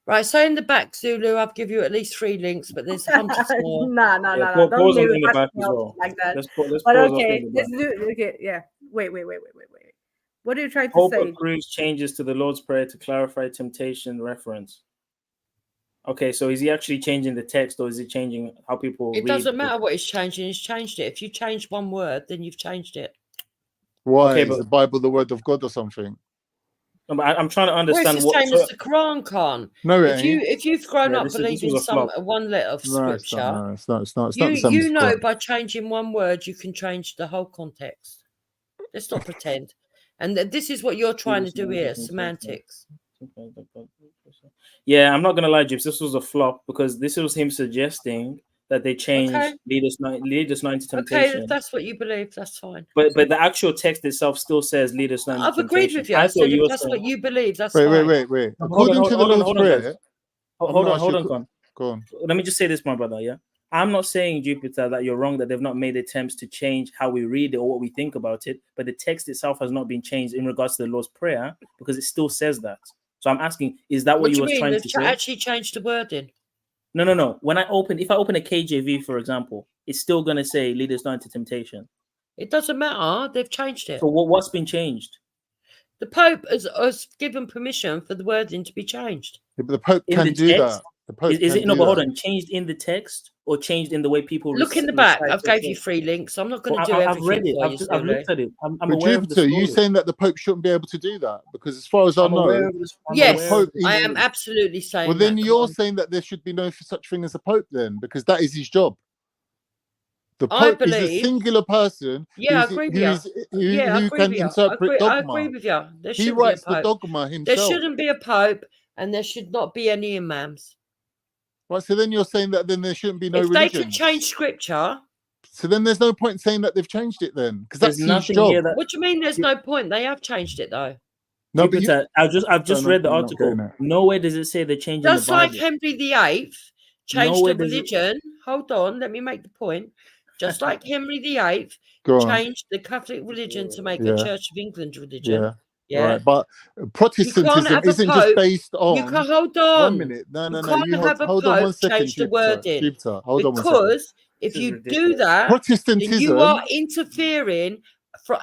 Right, so in the back, Zulu, I'll give you at least 3 links, but there's hundreds more. No. Don't leave it like that. Let's okay, let's do it. Okay, yeah. Wait. What are you trying to Hope say? approves changes to the Lord's Prayer to clarify temptation reference. Okay, so is he actually changing the text, or is he changing how people read? It doesn't matter what he's changing. He's changed it. If you change one word, then you've changed it. Why? Okay, is the Bible the word of God or something? No, but I'm trying to understand what. It's the same as the Quran, Khan. No, if you've grown up believing one letter of scripture, it's not. You know, by changing one word, you can change the whole context. Let's not pretend. And this is what you're trying to do here: semantics. Yeah, I'm not gonna lie, Jibs. This was a flop because this was him suggesting that they change lead us not into temptation. Okay, if that's what you believe, that's fine. But the actual text itself still says lead us not into I've agreed temptation. with you. I I thought said you if were that's saying. what you believe, that's Wait, fine. wait. Hold According to the Lord's Prayer, guys. I'm Hold not on, sure- Con. Go on. Let me just say this, my brother. Yeah, I'm not saying, Jupiter, that you're wrong that they've not made attempts to change how we read it or what we think about it, but the text itself has not been changed in regards to the Lord's Prayer because it still says that. So I'm asking, is that What what do you you was mean? trying They've to say? actually changed the wording. No. If I open a KJV, for example, it's still gonna say lead us not into temptation. It doesn't matter. They've changed it. So what's been changed? The Pope has given permission for the wording to be changed. Yeah, but the Pope In can the do text? that. The Pope Is can it no? do But hold that. on, changed in the text or changed in the way people Look in the recite back. I've the gave you text? 3 links. I'm not going to Well, do I've everything read it. for I've you, looked at it. I'm But aware of the Jupiter, story. you saying that the Pope shouldn't be able to do that? Because as far as I I'm aware know, of this. Yes, Pope I is. am absolutely saying Well, then that. you're saying that there should be no such thing as a Pope, then, because that is his job. The I Pope is a believe. singular person Yeah, I agree with you. I who agree can with you. interpret I dogma. agree with you. There He shouldn't be a writes the Pope. dogma There himself. shouldn't be a Pope, and there should not be any imams. Right, so then you're saying that then there shouldn't be no If they could religions. change scripture, So then there's no point in saying that they've changed it then, because There's that's his nothing job. here that what do you mean? There's no point. They have changed it though. No, but Jupiter. I've just No, read the you're not getting article. it. Nowhere does it say they're changing Just the like Bible. Henry VIII changed Nowhere the does it. religion. Hold on, let me make the point. Just like Henry VIII Go on. changed the Catholic religion to make a Yeah. Church of England religion. Yeah. Yeah. Right, but You can't Protestantism have a isn't just Pope. based on. You can hold 1 on. minute. No. You You can't have a hold on Pope 1 second, change the Jupiter. wording. Jupiter, hold on 1 second. Because if you do that, then Protestantism. you are interfering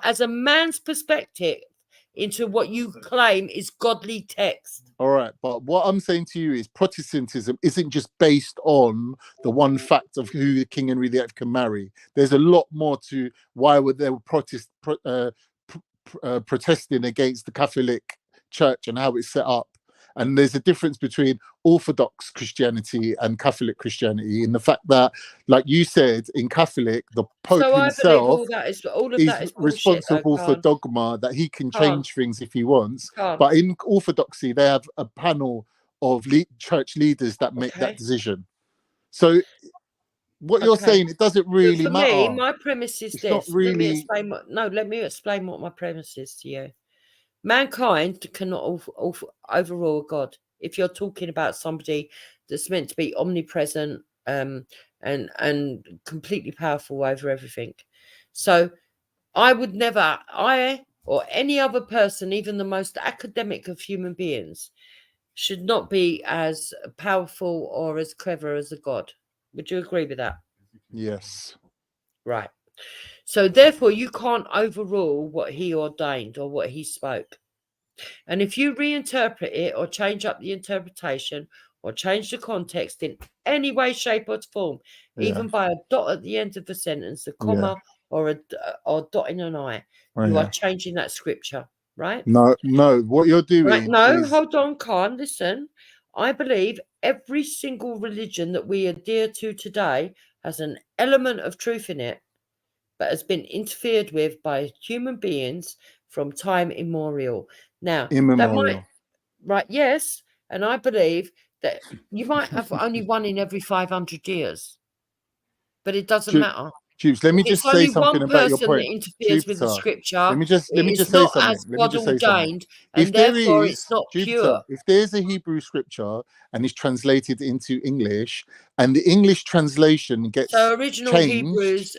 as a man's perspective into what you claim is godly text. All right, but what I'm saying to you is Protestantism isn't just based on the one fact of who King Henry VIII can marry. There's a lot more to why would they protesting against the Catholic Church and how it's set up. And there's a difference between Orthodox Christianity and Catholic Christianity in the fact that, like you said, in Catholic, the Pope So I believe himself all of that is bullshit, responsible though, for Khan. dogma, that he can Khan. change things if he wants. Khan. But in Orthodoxy, they have a panel of church leaders that make that decision. So what you're saying, it doesn't really for matter. me, my premise is It's this. not really. Let me explain what my premise is to you. Mankind cannot overrule God. If you're talking about somebody that's meant to be omnipresent and completely powerful over everything. So I would never, or any other person, even the most academic of human beings, should not be as powerful or as clever as a God. Would you agree with that? Yes. Right. So therefore, you can't overrule what he ordained or what he spoke. And if you reinterpret it or change up the interpretation or change the context in any way, shape, or form, even by a dot at the end of the sentence, a comma, or dotting an I, you are changing that scripture, right? No. What you're doing Right, no, is hold on, Khan. Listen, I believe every single religion that we adhere to today has an element of truth in it, but has been interfered with by human beings from time immemorial. Now, that might, right, yes, and I believe that you might have only one in every 500 years, but it doesn't matter. Jupes, let me If just it's say only something one about your person that point. interferes with the Jupiter, scripture, let me just it's say not something. as God Let me just say something. ordained, If and there therefore is, it's not Jupiter, pure. if there's a Hebrew scripture and it's translated into English, and the English translation gets So original changed, Hebrews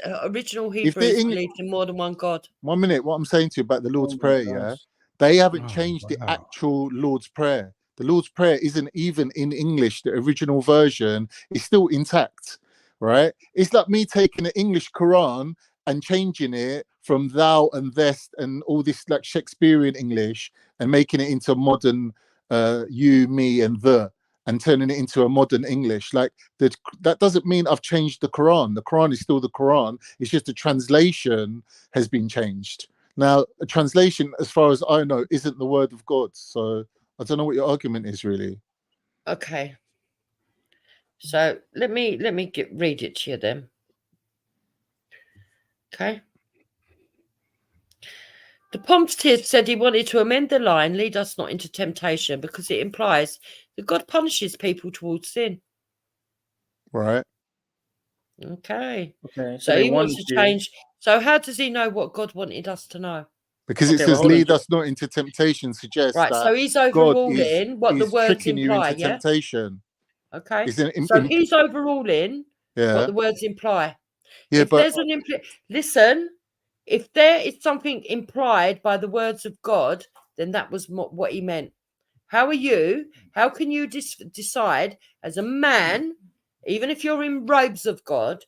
believed in more than one God. 1 minute, what I'm saying to you about the Lord's Prayer, they haven't changed the actual Lord's Prayer. The Lord's Prayer isn't even in English. The original version is still intact, right? It's like me taking an English Quran and changing it from thou and thest and all this like Shakespearean English and making it into modern you, me, and the, and turning it into a modern English. Like that doesn't mean I've changed the Quran. The Quran is still the Quran. It's just the translation has been changed. Now, a translation, as far as I know, isn't the word of God. So I don't know what your argument is really. Okay. So let me read it to you then. Okay. The pontiff said he wanted to amend the line, lead us not into temptation, because it implies that God punishes people towards sin. Right. Okay. Okay. So So they he wants want to change. So how does he know what God wanted us to know? Because it Okay, well, says, hold on. lead us not into temptation, suggests Right. that So he's God overruling what the is words tricking you imply. into Yeah. temptation. Okay. It's So he's overruling yeah. what the words imply. Yeah, If but there's an listen, if there is something implied by the words of God, then that was what he meant. How can you decide as a man, even if you're in robes of God,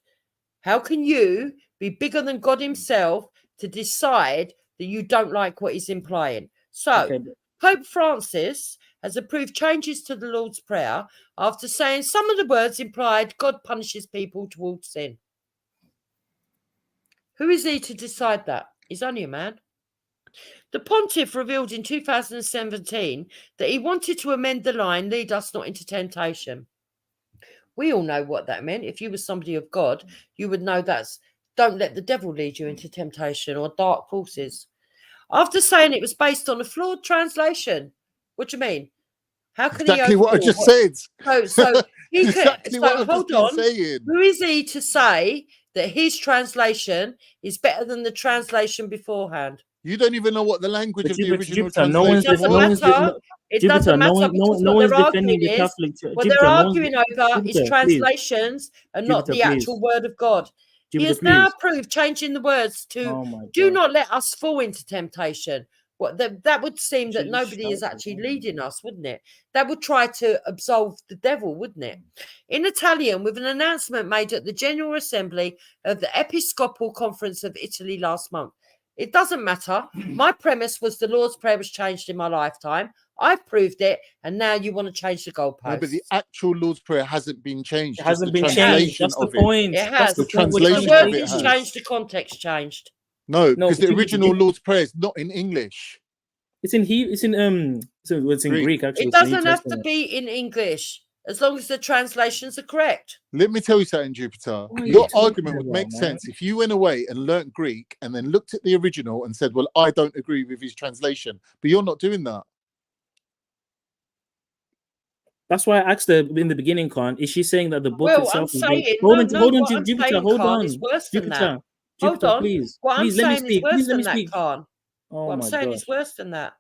how can you be bigger than God himself to decide that you don't like what he's implying? So Okay. Pope Francis has approved changes to the Lord's Prayer after saying some of the words implied God punishes people towards sin. Who is he to decide that? He's only a man. The pontiff revealed in 2017 that he wanted to amend the line, lead us not into temptation. We all know what that meant. If you were somebody of God, you would know that's don't let the devil lead you into temptation or dark forces. After saying it was based on a flawed translation. What do you mean? How can exactly he what I just said. So he exactly could. what So I've hold just been on. saying. Who is he to say that his translation is better than the translation beforehand? You don't even know what the language But of the Jupiter, original Jupiter, no one's translation def- no was. one's It Jupiter, doesn't no matter one, because no what one's they're arguing defending the is Catholic Church. what Jupiter, they're no one's arguing over is Jupiter, please. translations and not Jupiter, the please. actual word of God. He Jupiter, has now please. approved changing the words to Oh my "Do God. not let us fall into temptation." What that would seem that nobody is actually leading us, wouldn't it? That would try to absolve the devil, wouldn't it? In Italian, with an announcement made at the General Assembly of the Episcopal Conference of Italy last month. It doesn't matter. My premise was the Lord's Prayer was changed in my lifetime. I've proved it, and now you want to change the goalposts. No, but the actual Lord's Prayer hasn't been changed. It just hasn't the been changed. translation That's the of point. It has. That's The the point we're trying translation The to of word it is has. changed, the context changed. No, No, because the Jupiter, original Jupiter. Lord's Prayer is not in English. It's in it's in Greek actually. It It's the New doesn't have to Testament. be in English as long as the translations are correct. Let me tell you something, Jupiter. What are you Your talking argument would make about, man? sense if you went away and learnt Greek and then looked at the original and said, well, I don't agree with his translation. But you're not doing that. That's why I asked her in the beginning, Khan. Is she saying that the book Well, itself I'm is saying, hold no, on, what I'm Jupiter, saying, hold Khan, on. is worse than that. Jupiter, Hold on. please. What Please I'm let me saying is speak. worse Please let than me that, speak. Khan. Oh What I'm my saying gosh. is worse than that.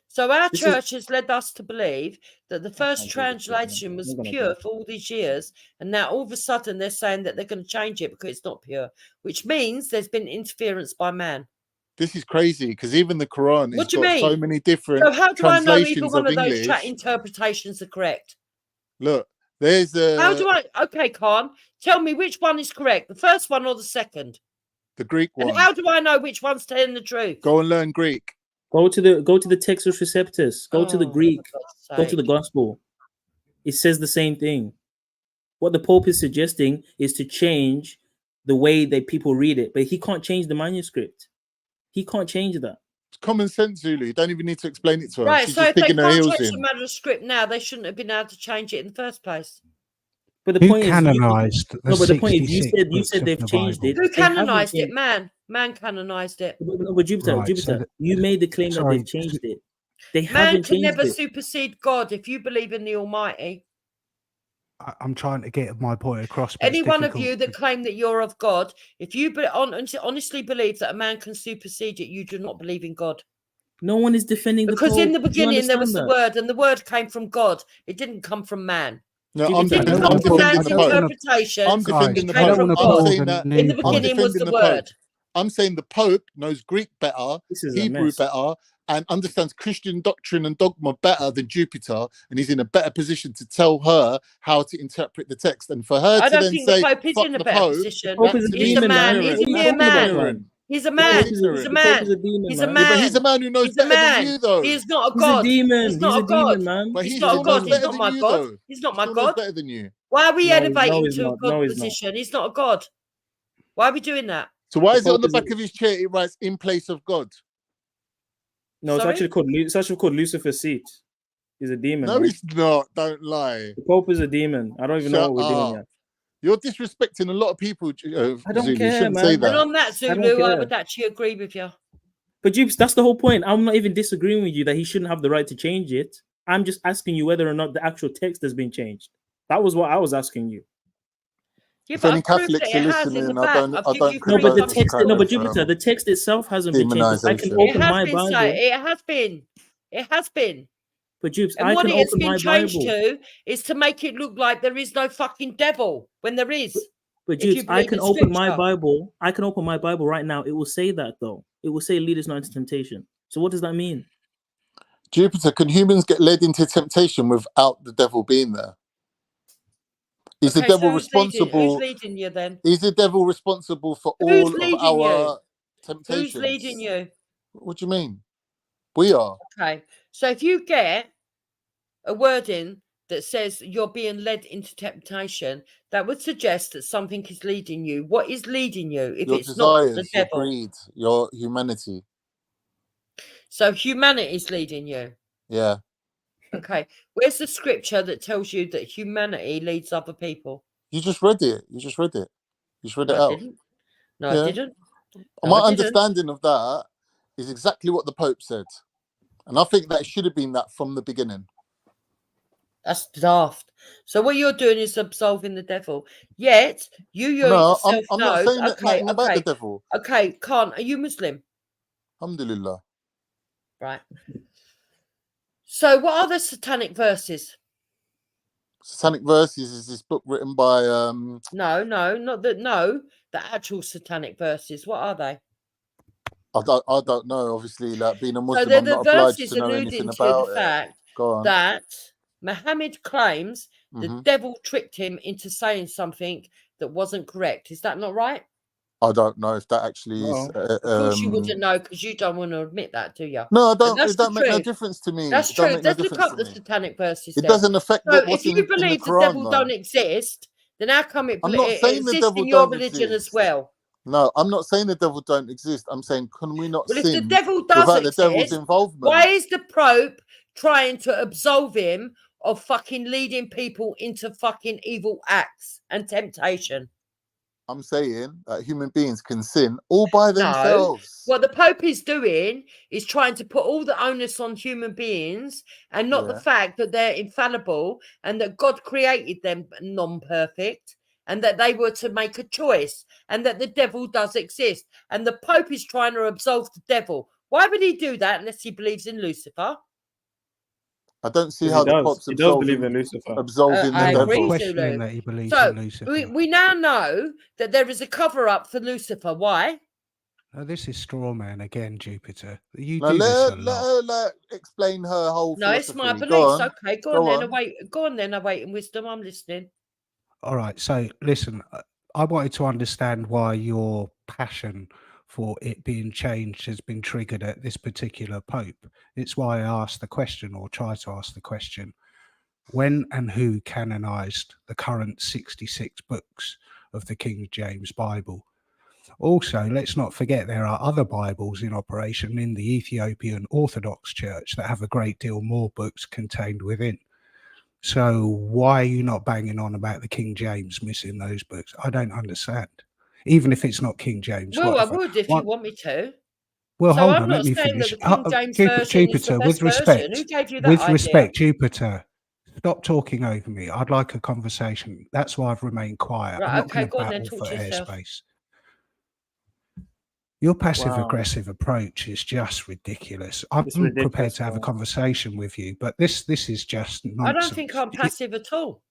So our This church has led us to believe that the first is translation was pure for all these years, and now all of a sudden they're saying that they're going to change it because it's not pure, which means there's been interference by man. This is crazy because even the Quran has What do you got mean? so many different So how do I know either translations one of of those English. interpretations are correct? Look, there's How do I? Okay, Khan, tell me which one is correct, the first one or the second? the Greek And one. how do I know which one's telling the truth? Go and learn Greek. Go to the Textus Receptus. Go to the Oh, Greek. for God's Go to the sake. Gospel. It says the same thing. What the Pope is suggesting is to change the way that people read it, but he can't change the manuscript. He can't change that. It's common sense, Zulu. You don't even need to explain it to her. Right, She's so just if they digging her can't heels change the in. manuscript now, they shouldn't have been able to change it in the first place. But the Who point is, canonized the no. But the point is, 66 you books said of they've the changed Bible? it. Who They haven't canonized it? changed- Man. Man canonized it. But Jupiter, Right, so Jupiter, you made the claim that sorry, they've changed it. They Man haven't can changed never it. supersede God if you believe in the Almighty. I'm trying to get my point across, but Any it's one of difficult. you that claim that you're of God, if you honestly believe that a man can supersede it, you do not believe in God. No one is defending the Because Pope. in the Do you beginning there was the understand that? word, and the word came from God. It didn't come from man. No, Jupiter, I'm It didn't defending come from the man's Pope. interpretation. I'm defending It the came I don't Pope. from want to I'm God. saying pull the that In the new I'm point. beginning was defending the the Pope. word. I'm saying the Pope knows Greek better, This is a Hebrew mess. better, and understands Christian doctrine and dogma better than Jupiter, and he's in a better position to tell her how to interpret the text. And for her I to don't then think the say, Pope is "Fuck in a the better Pope," position. Pope is that a to me He's a is demon, man. man. He's ignorant. What a are you mere That's talking about, man. ignorant. man? He's a The Pope man. That's is a, He's a ignorant. the Pope is man. a demon, He's a man. Yeah, but man. he's a man who knows He's a better than man. you, though. He is not a He's a god. demon. He's He's not a a god. demon, man. But He's he not still a knows god. He's better not than my you, god. though. He's not He my still knows god. better than you. Why are we No, elevating he's to a not. god No, he's not. position? He's not a god. Why are we doing that? So why The is it on Pope the is a, back of his chair? It writes "in place of God." no. It's Sorry? actually called Lucifer's seat. He's a demon, No, man. it's not. Don't lie. The Pope is a demon. I don't even know Shut what we're doing up. here. You're disrespecting a lot of people, I don't Zulu. You care, shouldn't say man. And that. on that, I don't Zulu, I care. would actually agree with you. But Jupes, that's the whole point. I'm not even disagreeing with you that he shouldn't have the right to change it. I'm just asking you whether or not the actual text has been changed. That was what I was asking you. Yeah, If but any I've proved that Catholics it are has in the listening, I back. don't I've condone but the this text, kind but of Jupiter, the text itself hasn't been changed. I can demonization. It open has my been so. Bible. It has been. It has been. But Jupes, And I what can it has open been my changed Bible. to is to make it look like there is no fucking devil when there is. But If you Jupes, I believe can in open my scripture. Bible. I can open my Bible right now. It will say that though. It will say lead us not into temptation. So what does that mean? Jupiter, can humans get led into temptation without the devil being there? Is the Okay, so devil who's responsible? leading you then? Is the devil responsible for Who's all of leading you? our Who's leading temptations? you? What do you mean? We are. Okay, so if you get a wording that says you're being led into temptation, that would suggest that something is leading you. What is leading you if Your it's not the desires, your devil? greed, your humanity. So humanity is leading you. Yeah. Okay, where's the scripture that tells you that humanity leads other people? You just read it. You just read it. You just read No, it I out. didn't. No, Yeah. I didn't. No, My I didn't. understanding of that is exactly what the Pope said. And I think that should have been that from the beginning. That's daft. So what you're doing is absolving the devil. Yet you No, yourself I'm know. not saying that Okay, nothing about the devil. okay. Khan, are you Muslim? Alhamdulillah. Right. So what are the satanic verses? Satanic Verses is this book written by No, not that. No, the actual satanic verses. What are they? I don't know. Obviously, like being a So Muslim, they're I'm the not obliged verses to know alluding anything to the about it. fact Go on. that Muhammad claims the Mhm. devil tricked him into saying something that wasn't correct. Is that not right? I don't know if that actually is. Of course you wouldn't know because you don't want to admit that, do you? No, I But don't. that's It the don't make no truth. difference to me. That's It don't true. make no Let's look difference up to the me. satanic verses It then. doesn't affect So what's if you in the believe the Quran, devil though. don't exist, then how come it I'm not saying the exists devil in your don't religion as exist. well? No, I'm not saying the devil don't exist. I'm saying, can we not Well, if the sin devil does without the devil's exist, involvement? why is the Pope trying to absolve him of fucking leading people into fucking evil acts and temptation? I'm saying that human beings can sin all by No, themselves. what the Pope is doing is trying to put all the onus on human beings and not the Yeah. fact that they're infallible and that God created them non-perfect and that they were to make a choice and that the devil does exist. And the Pope is trying to absolve the devil. Why would he do that unless he believes in Lucifer? I don't see Because how he the does. Pope's He does believe in absolving I the agree, devil. questioning Zulu. that he believes So in Lucifer. we now know that there is a cover-up for Lucifer. Why? Oh, this is straw man again, Jupiter. You Now do this a let lot. her like explain her whole No, it's my philosophy. beliefs. Go on. Okay, go on Go then. on. Go on then. Awaiting wisdom. I'm listening. All right. So listen, I wanted to understand why your passion for it being changed has been triggered at this particular Pope. It's why I asked the question, or tried to ask the question: when and who canonized the current 66 books of the King James Bible? Also, let's not forget there are other Bibles in operation in the Ethiopian Orthodox Church that have a great deal more books contained within. So why are you not banging on about the King James missing those books? I don't understand. Even if it's not King James, Well, whatever. I would if you want me to. Well, So hold I'm on, not let me saying that finish. the King James version is the Jupiter, best version. Who gave you that with idea? respect, Jupiter, stop talking over me. I'd like a conversation. That's why I've remained quiet. I'm Right, not okay, going to go on then. battle Talk for to yourself. airspace. Your Wow. passive-aggressive approach is just ridiculous. I'm It's prepared ridiculous, to have a man. conversation with you, but this is just I nonsense. don't think I'm passive at all.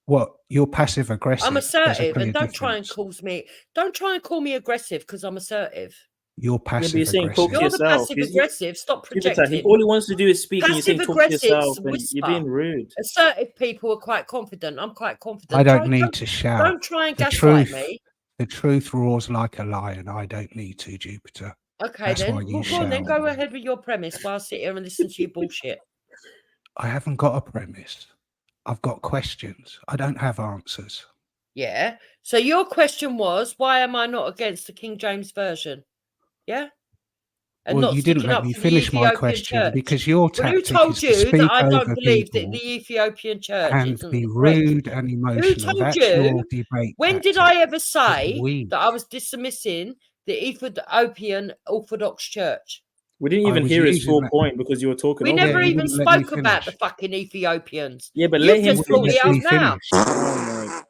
What? You're passive-aggressive. I'm There's a assertive, clear and don't try and difference. call me aggressive because I'm assertive. You're Yeah, but you're saying talk passive-aggressive. to You're the yourself. passive aggressive. Stop Jupiter, projecting. all he wants to do is speak, and you're saying Passive talk to aggressives yourself, and whisper. you're being rude. Assertive people are quite confident. I'm quite confident. I don't need to shout. Don't try and The gaslight truth, me. the truth roars like a lion. I don't need to, Jupiter. Okay, That's then. why you Well, go on then. shout. Go ahead with your premise while I sit here and listen to your bullshit. I haven't got a premise. I've got questions. I don't have answers. Yeah. So your question was, why am I not against the King James version? Yeah. And Well, not you didn't sticking let up me for the finish my Ethiopian question church. because your Well, who tactic told is to you that speak I don't over believe that people the Ethiopian church and isn't be correct? rude and Who emotional. told That's your you? debate When did tactic. I ever say We. that I was dismissing the Ethiopian Orthodox Church. We didn't I even was hear his using full that. point because you were talking We over never him. you even wouldn't let me spoke about the finish. fucking Ethiopians. Yeah, but You've let him just You brought wouldn't it let out me now. finish. Oh my.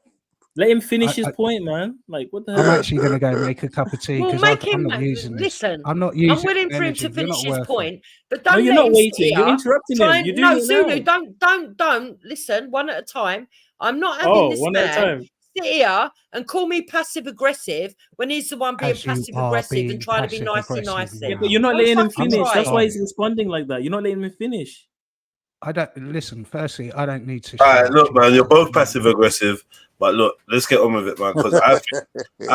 Let him finish his I, point, man. Like, what the I'm hell? actually going to go make a cup of tea Well, because make I'm him not using this. listen. I'm not I'm using willing for him energy. to You're finish not his worth it. point, but No, don't you're let not him sit waiting. You're here. interrupting Try him. and You're no, doing it Zulu, now. don't listen. One at a time. I'm not having Oh, this one at a man time. sit here and call me passive aggressive when he's the one being As you passive are aggressive and being trying to be passive nicey aggressive nicey. Yeah, but you're not Don't letting him fucking finish. try. That's why he's responding like that. You're not letting him finish. I don't listen. Firstly, I don't need to. All right, shout look, at you. man, you're both passive aggressive, but look, let's get on with it, man, because I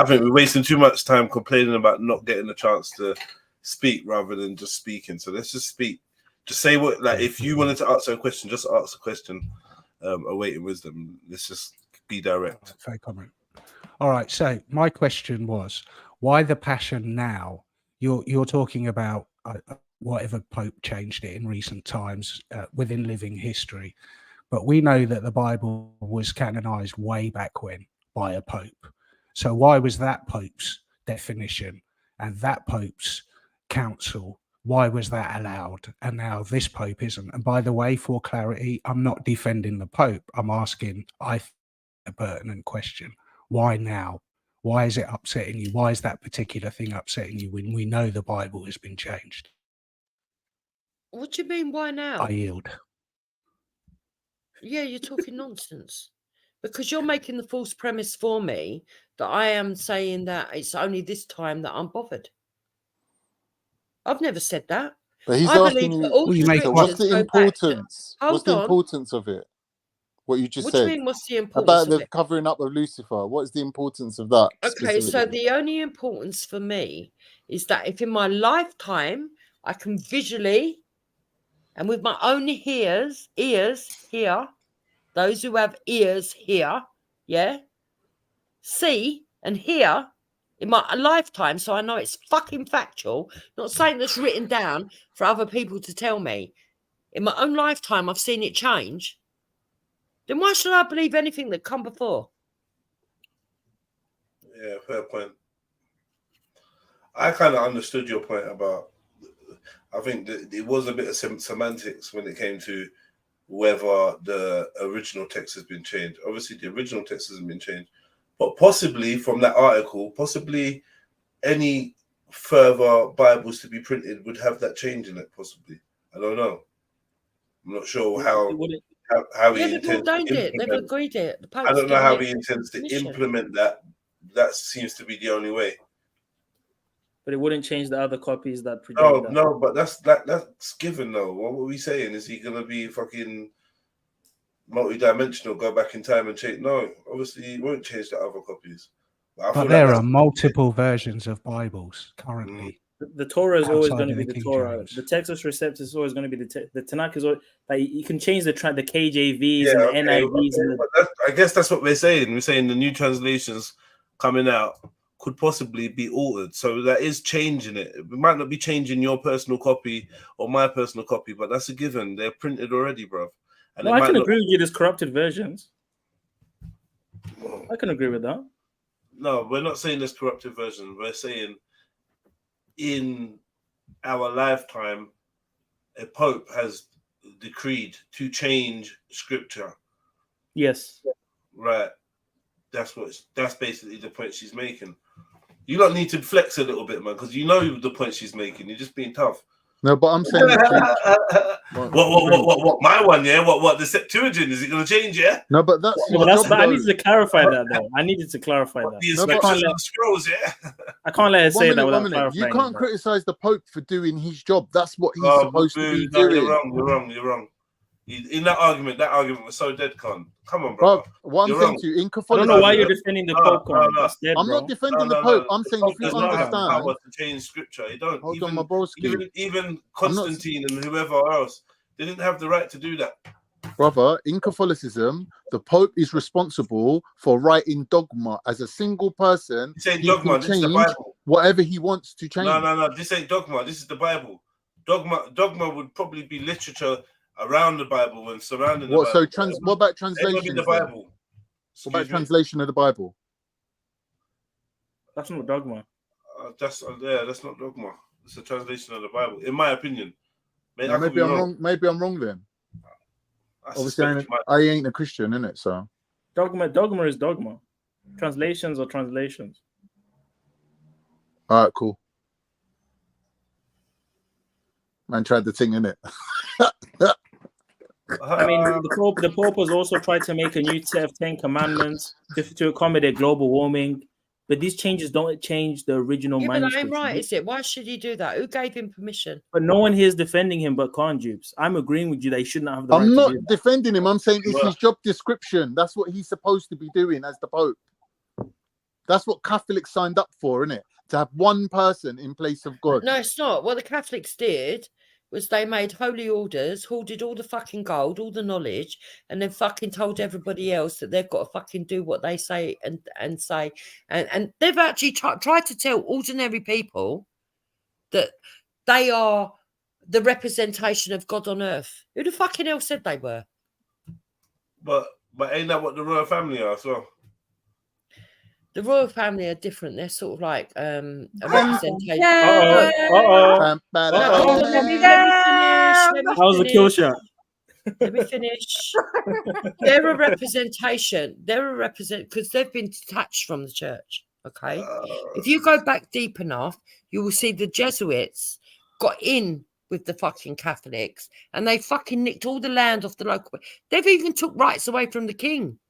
think we're wasting too much time complaining about not getting a chance to speak rather than just speaking. So let's just speak. Just say what, like, if you wanted to answer a question, just ask a question. Awaiting wisdom. Let's just be direct. Fake comment. All right. So my question was, why the passion now? You're talking about whatever Pope changed it in recent times within living history, but we know that the Bible was canonized way back when by a Pope. So why was that Pope's definition and that Pope's council? Why was that allowed? And now this Pope isn't. And by the way, for clarity, I'm not defending the Pope. I'm asking, I think, a pertinent question. Why now? Why is it upsetting you? Why is that particular thing upsetting you when we know the Bible has been changed? What do you mean? Why now? I yield. Yeah, you're talking nonsense because you're making the false premise for me that I am saying that it's only this time that I'm bothered. I've never said that. But he's I asking believe that you, all Nico, what's scriptures the go back to. importance? What's Hold the on. importance of it? What you just What do you said mean? What's the importance about of the it? covering up of Lucifer. What is the importance of that Okay, so specifically? the only importance for me is that if in my lifetime I can visually and with my own ears here, those who have ears here, yeah, see and hear in my lifetime, so I know it's fucking factual, not saying that's written down for other people to tell me. In my own lifetime, I've seen it change. Then why should I believe anything that come before? Yeah, fair point. I kind of understood your point about. I think that it was a bit of semantics when it came to whether the original text has been changed. Obviously, the original text hasn't been changed, but possibly from that article, possibly any further Bibles to be printed would have that change in it. Possibly, I don't know. I'm not sure how Yeah, he they've intends to ordained it. They've implement. agreed it. The I Pope's don't know given how it he intends to permission. implement that. That seems to be the only way. But it wouldn't change the other copies that predate that. No, but that's given though. What were we saying? Is he gonna be fucking multi-dimensional, go back in time and change? No, obviously he won't change the other copies. But there are multiple versions of Bibles currently. The Torah is always outside going to of be the the King Torah. James. The Texas Receptus is always going to be the Tanakh is always, like you can change the KJVs Yeah, and the okay, NIVs and the, but I guess that's what we're saying. We're saying the new translations coming out could possibly be altered. So that is changing it. It might not be changing your personal copy or my personal copy, but that's a given. They're printed already, bro. And no, it I might can not. agree with you. There's corrupted versions. I can agree with that. No, we're not saying there's corrupted versions. We're saying in our lifetime, a pope has decreed to change scripture. Yes. Right. That's basically the point she's making. You don't need to flex a little bit, man, because you know the point she's making. You're just being tough. No, but I'm saying what my one, yeah? What the Septuagint, is it gonna change, yeah? No, but that's No, but I needed to clarify that though. I needed to clarify that. The inscriptions on the scrolls, yeah. I can't let her say that without clarifying. You can't it, criticize the Pope for doing his job. That's what he's Oh, supposed to be no, doing. You're wrong. In that argument was so dead, con. Come on, bro. bro. What I'm saying to you, in I Catholicism, don't know why you're defending the Pope. No. I'm not defending the Pope. I'm saying if you does not have understand. power to change scripture. You don't. Hold on, my broski. Even Constantine and whoever else, they didn't have the right to do that. Brother, in Catholicism, the Pope is responsible for writing dogma. As a single person, This ain't he dogma. can This is the change Bible. whatever he wants to change. No. This ain't dogma. This is the Bible. Dogma would probably be literature around the Bible and surrounding the What? Bible. So, what about It would translation? be the Bible. What about translation of the Bible? That's not dogma. That's not dogma. It's a translation of the Bible, in my opinion. Mate, Now, maybe I'm wrong. Maybe I'm wrong then. Obviously, I ain't a Christian, innit? So Dogma is dogma. Translations are translations. all right, cool. Man tried the thing, innit? I mean, the Pope has also tried to make a new set of 10 commandments to accommodate global warming, but these changes don't change the original Yeah, but that ain't manuscript. right, is it? Why should he do that? Who gave him permission? But no one here is defending him but Khan dupes. I'm agreeing with you that he should not have the right I'm not to do that. defending him. I'm saying it's his job description. That's what he's supposed to be doing as the Pope. That's what Catholics signed up for, isn't it? To have one person in place of God. No, it's not. What the Catholics did was they made holy orders, hoarded all the fucking gold, all the knowledge, and then fucking told everybody else that they've got to fucking do what they say and say. And they've actually tried to tell ordinary people that they are the representation of God on earth. Who the fucking hell said they were? But ain't that what the royal family are as well? The royal family are different. They're sort of like a representation. Let me finish. That was a kill shot. Let me finish. They're a representation. Because they've been detached from the church. Okay. If you go back deep enough, you will see the Jesuits got in with the fucking Catholics and they fucking nicked all the land off the local. They've even took rights away from the king.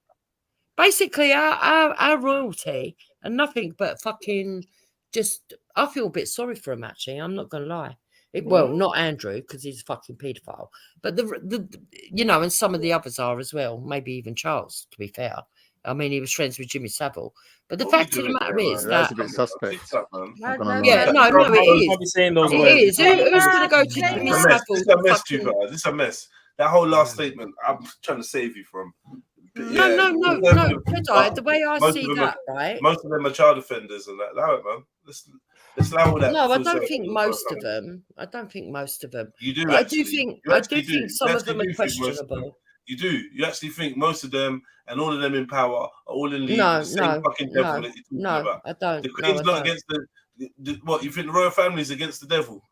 Basically, our royalty and nothing but fucking just. I feel a bit sorry for him, actually. I'm not going to lie. Well, not Andrew, because he's a fucking paedophile. But, and some of the others are as well. Maybe even Charles, to be fair. I mean, he was friends with Jimmy Savile. But the fact of the matter is that... That's a bit suspect. Yeah, no, it is. It is. Who's going to go to Jimmy Savile? This is a mess, This is a mess. That whole last statement, I'm trying to save you from... No, Jedi, the way I see that, right? Most of them are child offenders and that. Allow it, man. Let's allow that. No, I don't think most of them. I don't think most of them. You do. I do think some of them are questionable. You do. You actually think most of them and all of them in power are all in league with the same fucking devil that you're talking about. I don't. The Queen's not against the what? You think the royal family is against the devil?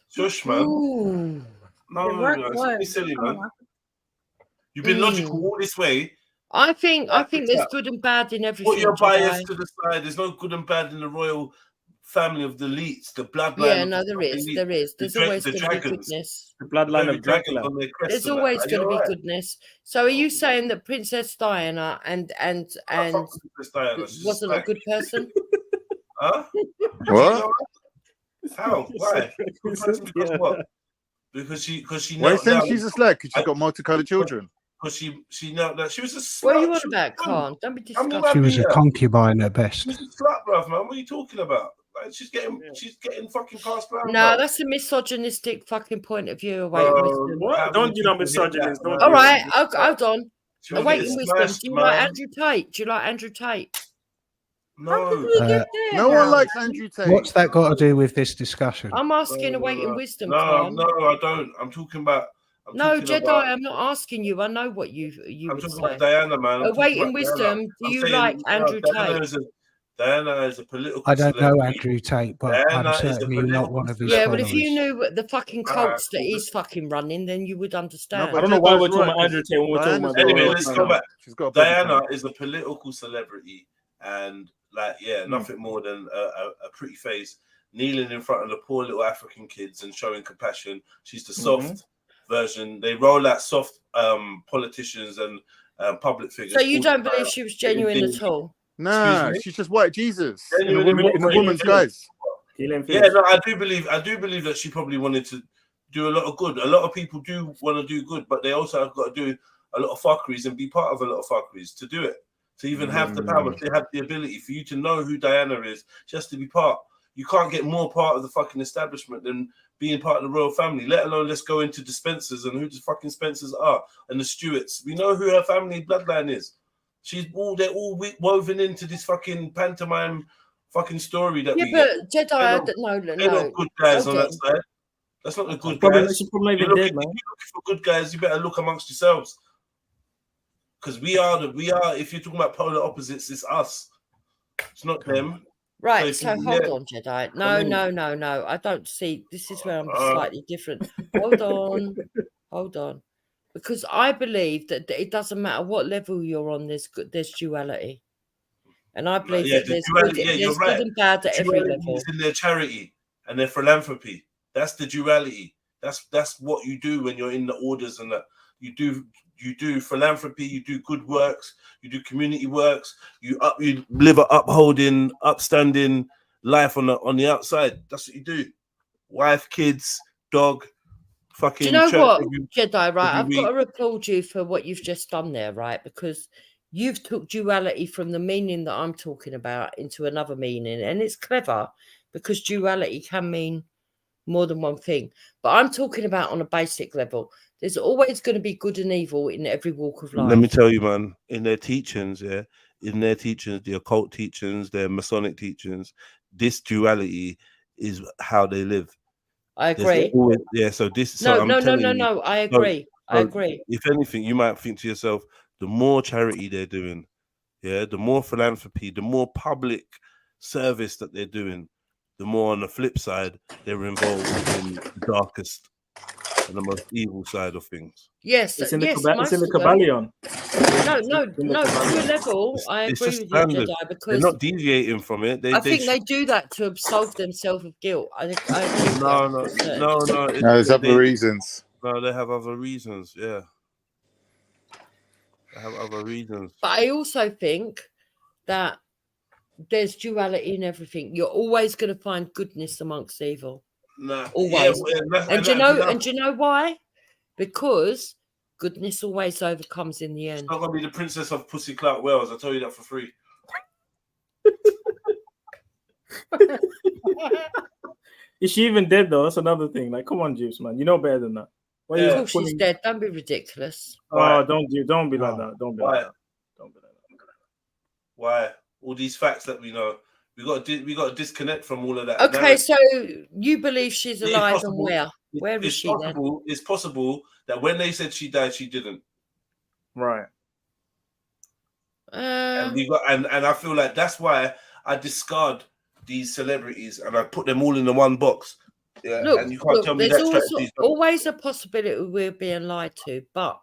Shush, man. Ooh. No, it's silly, man. You've been logical all this way. I think there's good and bad in everything. Put your bias to the side. There's no good and bad in the royal family of the elites, the bloodline. Yeah, no, there is. There's always going to be goodness. The bloodline of Dracula. There's always going to be goodness. So, are you saying that Princess Diana and wasn't a good person? Huh? What? How? Why? Because what? Because she. Why saying she's a slag? Because she's got multicolored children. Because she knelt that she was a slut. What are you on about, Khan? Don't be disgusting. She was a concubine at best. She's a slut, bruv, man. What are you talking about? Like, she's getting fucking passed around. No, that's a misogynistic fucking point of view. What? Don't do that misogynist. All right, hold on. Awaiting wisdom. Do you like Andrew Tate? Do you like Andrew Tate? No. No one likes Andrew Tate. What's that got to do with this discussion? I'm asking awaiting wisdom. No, Khan. no, I don't. I'm talking about. Jedi, I'm not asking you. I know what you I'm would talking say. about Diana, man. Awaiting wisdom. Do you like Andrew Tate? Diana is a political. I don't celebrity. know Andrew Tate, but Diana I'm certainly not one of his Yeah, followers. but if you knew the fucking cults that he's fucking running, then you would understand. I don't know why we're talking about Andrew Tate when we're talking about. Anyway, let's go back. Diana is a political celebrity, and nothing more than a pretty face kneeling in front of the poor little African kids and showing compassion. She's the soft version. They roll out soft politicians and public figures. So you don't believe she was genuine at all? Nah, she's just white Jesus in a woman's guise. Yeah, no, I do believe that she probably wanted to do a lot of good. A lot of people do want to do good, but they also have got to do a lot of fuckeries and be part of a lot of fuckeries to do it. To even have the power, to have the ability for you to know who Diana is, just to be part. You can't get more part of the fucking establishment than being part of the royal family, let alone let's go into the Spencers and who the fucking Spencers are and the Stuarts. We know who her family bloodline is. They're all woven into this fucking pantomime fucking story that we but get. Jedi, They're not good guys on that side. That's not the good guys. You're looking for good guys, you better look amongst yourselves. Because we are, if you're talking about polar opposites, it's us. It's not them. Right, So so hold on, Jedi. No. I don't see. This is where I'm slightly different. Hold on. Because I believe that it doesn't matter what level you're on, there's duality. And I believe yeah, that the there's duality, good, yeah, you're there's right. good and bad The at every duality level. is in their charity and their philanthropy. That's the duality. That's what you do when you're in the orders, and that you do philanthropy, you do good works, you do community works, you live a upholding, upstanding life on the outside. That's what you do. Wife, kids, dog, fucking Do you know church what, every Jedi, right? I've week. got to applaud you for what you've just done there, right? Because you've took duality from the meaning that I'm talking about into another meaning. And it's clever because duality can mean more than one thing. But I'm talking about on a basic level. There's always going to be good and evil in every walk of life. Let me tell you, man, in their teachings, the occult teachings, their Masonic teachings, this duality is how they live. I agree. So this. No, I'm telling you. no. I agree. I agree. If anything, you might think to yourself, the more charity they're doing, the more philanthropy, the more public service that they're doing, the more on the flip side they're involved in the darkest and the most evil side of things. Yes, It's in the yes, it's in the most of them. Kabbalion. No. To a level, I It's agree just with you, standard. Jedi, They're because not deviating from it. I think they do that to absolve themselves of guilt. I agree with you. No. There's other reasons. No, they have other reasons. Yeah, they have other reasons. But I also think that there's duality in everything. You're always going to find goodness amongst evil. Nah, always. Yeah, and you know why? Because goodness always overcomes in the end. It's not gonna be the Princess of Pussy Clout Wales. I tell you that for free. Is she even dead though? That's another thing. Like, come on, Juice, man. You know better than that. Why Of course she's dead. Don't be ridiculous. Oh, don't be like that. Don't be like that. Why? All these facts that we know, we got to disconnect from all of that. Okay, narrative. so you believe she's alive, and where? Where is she then? It's possible that when they said she died, she didn't. Right. And I feel like that's why I discard these celebrities and I put them all in the one box. Yeah, Look, and you can't tell me there's that always a possibility we're being lied to, but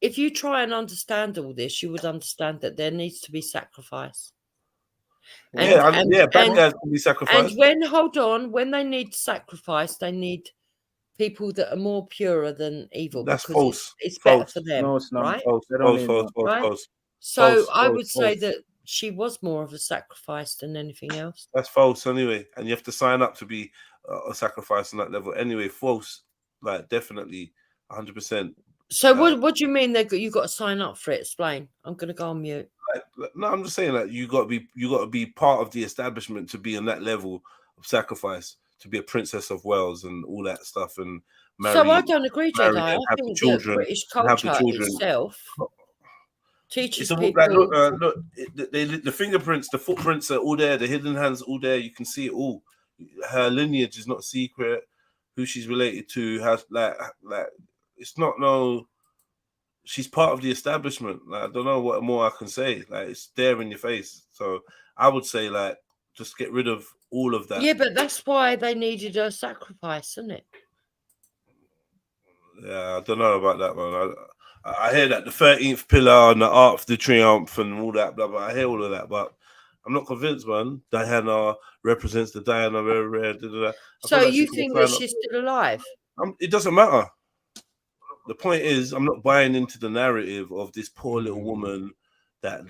if you try and understand all this, you would understand that there needs to be sacrifice. Bad guys can be sacrificed. And when they need sacrifice, they need people that are more purer than evil. That's because false. It's better for them, No, it's not. right? False. So I would say that she was more of a sacrifice than anything else. That's false anyway, and you have to sign up to be a sacrifice on that level anyway. False, like definitely, 100%. So what do you mean that you got to sign up for it? Explain. I'm going to go on mute. No, I'm just saying that you got to be part of the establishment to be on that level of sacrifice, to be a princess of Wales and all that stuff, and marry. So I don't agree, Jedi. I have think children, that British and have the culture children. itself teaches It's people. like, look, the fingerprints, the footprints are all there. The hidden hands all there. You can see it all. Her lineage is not secret. Who she's related to has like it's not no. She's part of the establishment. Like, I don't know what more I can say. Like, it's there in your face. So I would say, like, just get rid of all of that. Yeah, but that's why they needed a sacrifice, isn't it? Yeah, I don't know about that, man. I hear that the 13th pillar and the Arc de Triomphe and all that, blah, blah. I hear all of that, but I'm not convinced, man. Diana represents the Diana very rare. So you think that she's still alive? It doesn't matter. The point is, I'm not buying into the narrative of this poor little woman that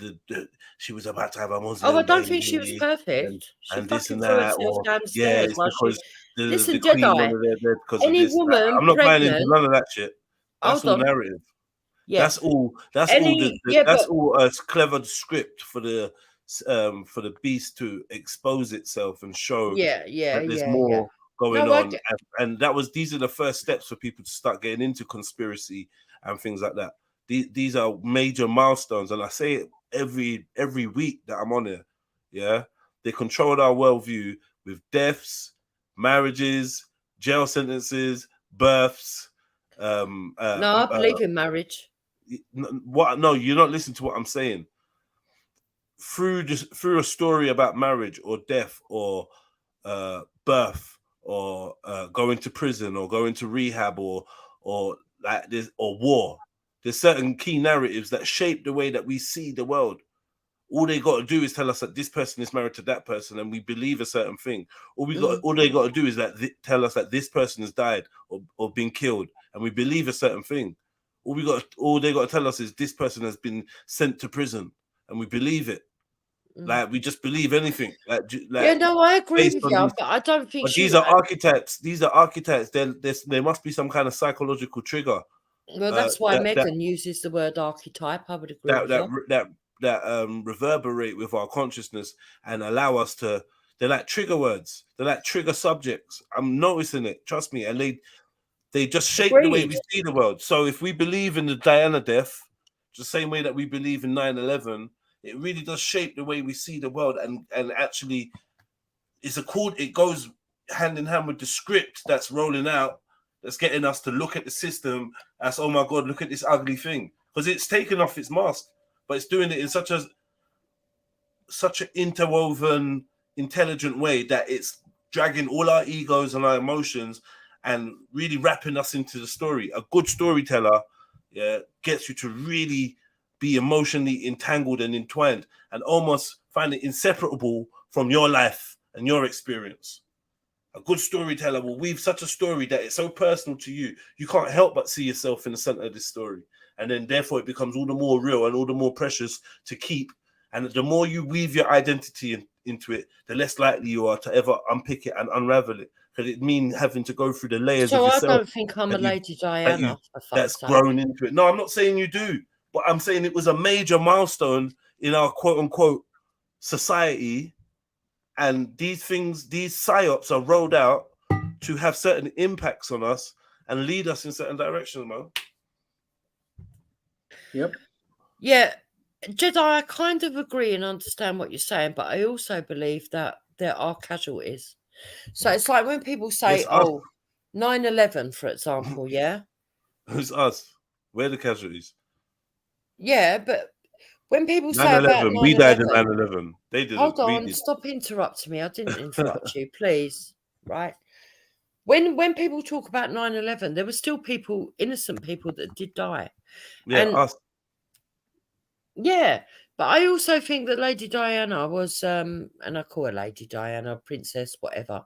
she was about to have a Muslim. Oh, I don't think she was perfect. And this and that. Downstairs because listen, the Queen Jedi, wanted her dead because any of this. woman I'm not buying into pregnant- none of that shit. That's Hold all on. narrative. Yeah. That's all. That's all a clever script for the beast to expose itself and show that there's more going on. And these are the first steps for people to start getting into conspiracy and things like that. These are major milestones, and I say it every week that I'm on here. Yeah, they controlled our worldview with deaths, marriages, jail sentences, births. No, I believe in marriage. What? No, you're not listening to what I'm saying. through a story about marriage or death or birth or going to prison or going to rehab or like this or war. There's certain key narratives that shape the way that we see the world. All they got to do is tell us that this person is married to that person, and we believe a certain thing. All they got to do is that tell us that this person has died or been killed, and we believe a certain thing. All they got to tell us is this person has been sent to prison, and we believe it. Like we just believe anything. Yeah, no, I agree with you, but I don't think these are archetypes. These are archetypes. There must be some kind of psychological trigger. Well, that's why Megan uses the word archetype. I would agree with you. That reverberate with our consciousness and allow us to. They're like trigger words. They're like trigger subjects. I'm noticing it. Trust me, and they just shape the way we see the world. So if we believe in the Diana death, the same way that we believe in 9/11, it really does shape the way we see the world, and actually, it goes hand in hand with the script that's rolling out, that's getting us to look at the system as, oh my God, look at this ugly thing, because it's taken off its mask, but it's doing it in such an interwoven, intelligent way that it's dragging all our egos and our emotions and really wrapping us into the story. A good storyteller, gets you to really be emotionally entangled and entwined and almost find it inseparable from your life and your experience. A good storyteller will weave such a story that it's so personal to you, you can't help but see yourself in the center of this story. And then therefore it becomes all the more real and all the more precious to keep. And the more you weave your identity into it, the less likely you are to ever unpick it and unravel it. Because it means having to go through the layers of yourself. So I don't think I'm a Lady Diana. That's grown into it. No, I'm not saying you do. But I'm saying it was a major milestone in our quote-unquote society. And these things, these psyops are rolled out to have certain impacts on us and lead us in certain directions, man. Yep. Yeah, Jedi, I kind of agree and understand what you're saying, but I also believe that there are casualties. So it's like when people say, 9/11, for example, yeah? Who's us? We're the casualties. Yeah, but when people say about 9/11, we died in 9/11. They didn't. Hold on, stop interrupting me. I didn't interrupt you, please. Right? When people talk about 9/11, there were still people, innocent people, that did die. Yeah, and us. Yeah, but I also think that Lady Diana was, and I call her Lady Diana, Princess, whatever.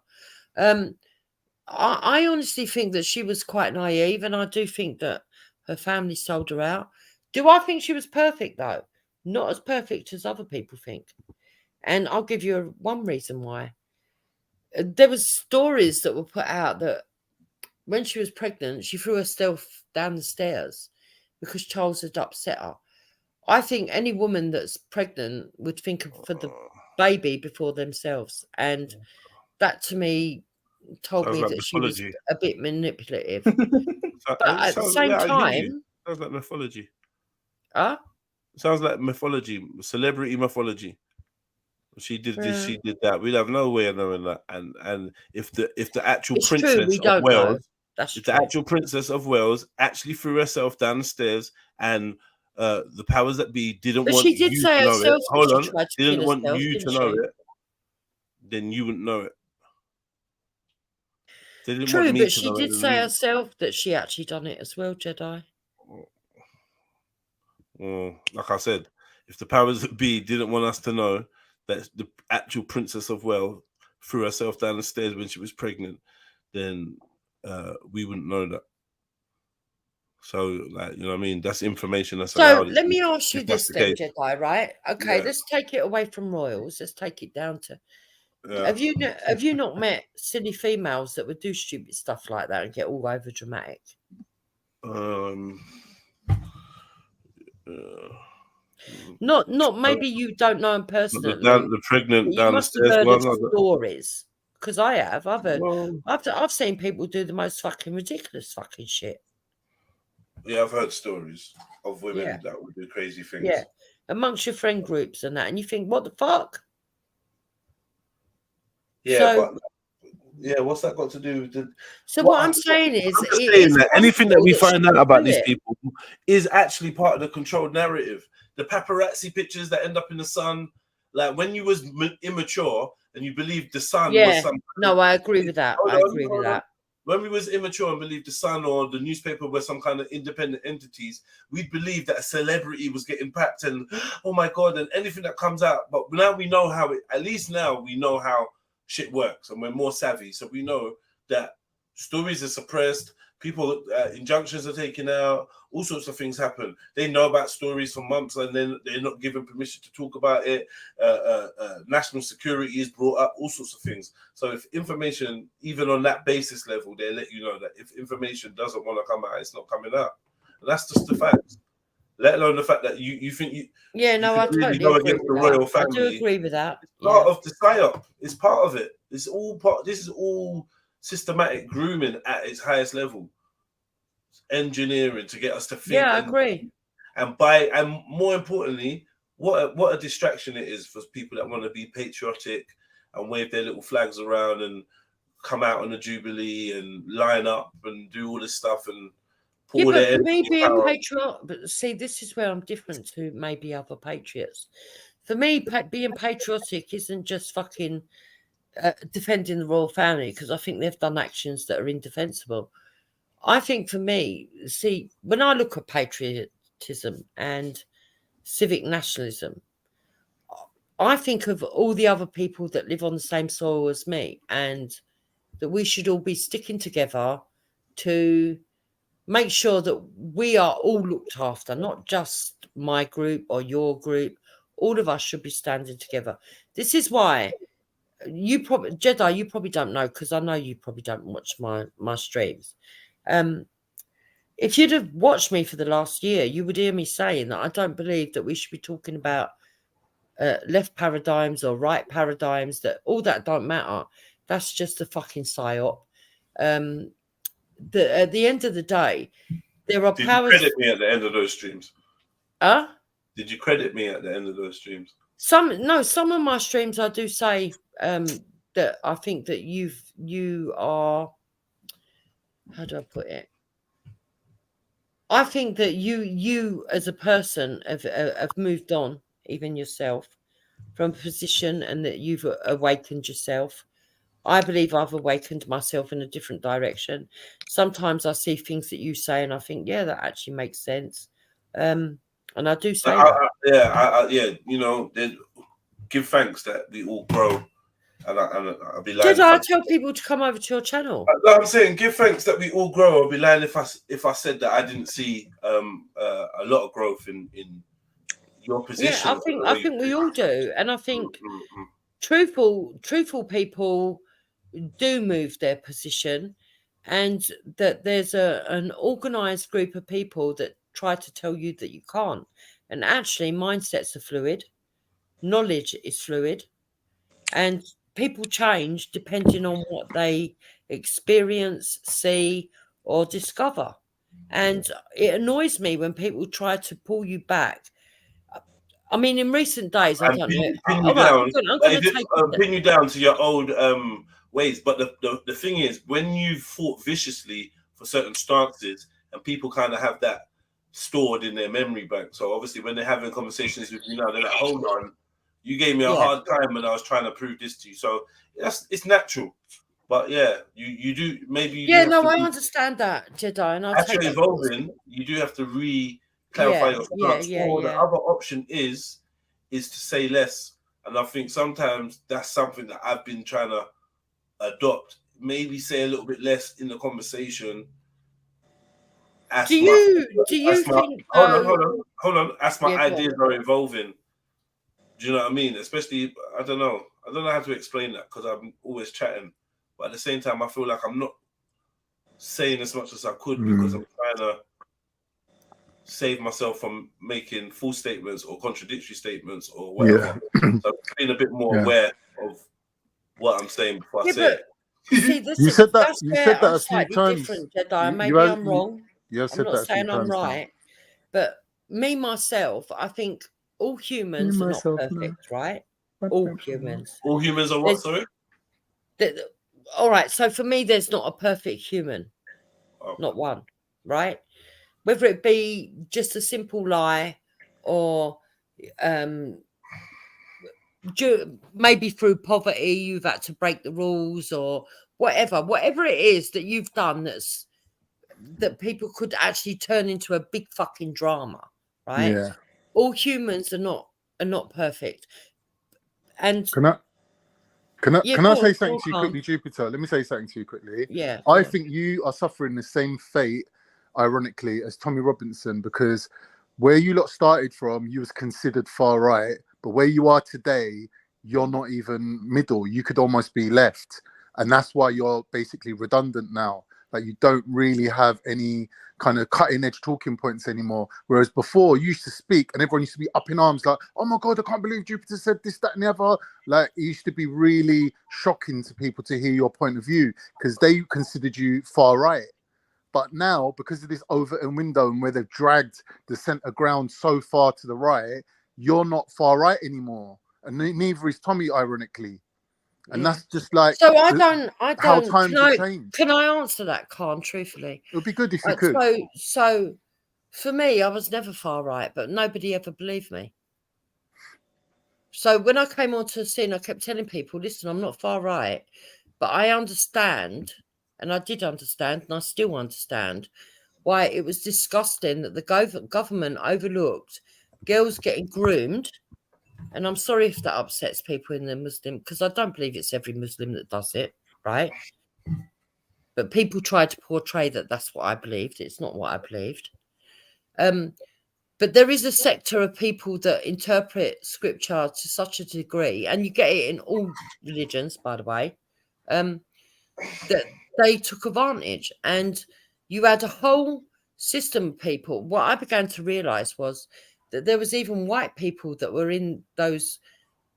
I honestly think that she was quite naive, and I do think that her family sold her out. Do I think she was perfect, though? Not as perfect as other people think. And I'll give you one reason why. There was stories that were put out that when she was pregnant, she threw herself down the stairs because Charles had upset her. I think any woman that's pregnant would think for the baby before themselves. And that, to me, told me that she was a bit manipulative. But at the same time... Sounds like mythology. Huh? Sounds like mythology, celebrity mythology. She did this, she did that. We'd have no way of knowing that. And if the actual princess of Wales, the actual princess of Wales actually threw herself down the stairs, and the powers that be didn't want you to know it. Hold on, didn't want you to know it. Then you wouldn't know it. True, but she did say herself that she actually done it as well, Jedi. Like I said, if the powers that be didn't want us to know that the actual princess of Wales threw herself down the stairs when she was pregnant, then we wouldn't know that. So, like, you know what I mean? That's information that's allowed. So let me ask you this then, Jedi, right? Okay, let's take it away from royals. Let's take it down to... Have you not met silly females that would do stupid stuff like that and get all over dramatic? Not maybe you don't know them personally. The pregnant down the stairs. You must have heard of stories, because I have. I've heard. I've seen people do the most fucking ridiculous fucking shit. Yeah, I've heard stories of women that would do crazy things. Yeah, amongst your friend groups and that, and you think, what the fuck? Yeah, what's that got to do with the... So what I'm saying is... anything that we find out about these people is actually part of the controlled narrative. The paparazzi pictures that end up in the Sun like when you was immature and you believed the sun was Yeah, some. no, I agree with that. I agree with that. When we was immature and believed the Sun or the newspaper were some kind of independent entities, we'd believe that a celebrity was getting packed and oh my God, and anything that comes out. But now we know how it, at least now we know how shit works and we're more savvy. So we know that stories are suppressed, people, injunctions are taken out, all sorts of things happen. They know about stories for months and then they're not given permission to talk about it. National security is brought up, all sorts of things. So if information, even on that basis level, they let you know that if information doesn't want to come out, it's not coming out. And that's just the fact. Let alone the fact that you think you I really totally go agree against the with royal that. family. I do agree with that. It's part of the psyop. It's part of it. It's all part. This is all systematic grooming at its highest level. It's engineering to get us to think. Yeah, I agree. And more importantly, what a distraction it is for people that want to be patriotic and wave their little flags around and come out on the Jubilee and line up and do all this stuff and Yeah, pour but their for me energy being power. patriot, but see, this is where I'm different to maybe other patriots. For me, being patriotic isn't just fucking defending the royal family, because I think they've done actions that are indefensible. I think for me, see, when I look at patriotism and civic nationalism, I think of all the other people that live on the same soil as me, and that we should all be sticking together to make sure that we are all looked after, not just my group or your group. All of us should be standing together. This is why you probably, Jedi, you probably don't know, because I know you probably don't watch my streams. If you'd have watched me for the last year, you would hear me saying that I don't believe that we should be talking about left paradigms or right paradigms, that all that don't matter. That's just a fucking psyop. At the end of the day, there are Did powers. you credit me at the end of those streams? Huh? Did you credit me at the end of those streams? Some of my streams I do say that I think that you are, how do I put it? I think that you as a person have moved on, even yourself, from a position, and that you've awakened yourself. I believe I've awakened myself in a different direction. Sometimes I see things that you say and I think, yeah, that actually makes sense. And I do say that. Yeah, you know, give thanks that we all grow. And I'll be lying. Did I tell people to come over to your channel? I'm saying give thanks that we all grow. I'll be lying if I said that I didn't see a lot of growth in your position. Yeah, I think we all do, and I think truthful people do move their position, and that there's an organized group of people that try to tell you that you can't. And actually, mindsets are fluid, knowledge is fluid, and people change depending on what they experience, see, or discover. And it annoys me when people try to pull you back. I mean, in recent days, I don't know. Pin you All right, down. I'm gonna take Pin you down to your old ways. But the thing is, when you fought viciously for certain stances, and people kind of have that stored in their memory bank. So obviously, when they're having conversations with you now, they're like, "Hold on, you gave me a hard time when I was trying to prove this to you." So it's natural. But yeah, you do maybe. You do I understand that, Jedi, and I'll as take you're that. evolving, you do have to clarify your stance. Or the yeah. other option is to say less. And I think sometimes that's something that I've been trying to adopt. Maybe say a little bit less in the conversation. Do you think? Hold on. As my ideas are evolving. Do you know what I mean? Especially, I don't know how to explain that, because I'm always chatting. But at the same time, I feel like I'm not saying as much as I could because I'm trying to save myself from making full statements or contradictory statements or whatever. So I'm being a bit more aware of what I'm saying before I say it. See, You said that I'm a few slightly times. different, Jedi. Maybe I'm wrong. You have I'm said not that a few saying I'm times now. right, but me myself, I think all humans are not perfect, right? All humans. All humans are what? Sorry. All right. So for me, there's not a perfect human, not one, right? Whether it be just a simple lie or maybe through poverty, you've had to break the rules or whatever it is that you've done that people could actually turn into a big fucking drama, right? Yeah. All humans are not perfect. And Can I go say on, something to you go on. quickly, Jupiter? Let me say something to you quickly. Yeah, I go on. think you are suffering the same fate, ironically, as Tommy Robinson, because where you lot started from, you was considered far right, but where you are today, you're not even middle. You could almost be left, and that's why you're basically redundant now. Like you don't really have any kind of cutting edge talking points anymore. Whereas before, you used to speak, and everyone used to be up in arms, like, "Oh my God, I can't believe Jupiter said this, that, and the other." Like it used to be really shocking to people to hear your point of view because they considered you far right. But now, because of this Overton window and where they've dragged the centre ground so far to the right, you're not far right anymore, and neither is Tommy, ironically. And that's just like So I don't. how times have changed. Can I answer that, Khan? Truthfully, It would be good if you could. So for me, I was never far right, but nobody ever believed me. So when I came onto the scene, I kept telling people, "Listen, I'm not far right, but I understand." And I did understand, and I still understand why it was disgusting that the government overlooked girls getting groomed. And I'm sorry if that upsets people in the Muslim, because I don't believe it's every Muslim that does it, right? But people try to portray that that's what I believed. It's not what I believed. But there is a sector of people that interpret scripture to such a degree, and you get it in all religions, by the way, that they took advantage. And you had a whole system of people. What I began to realize was that there was even white people that were in those,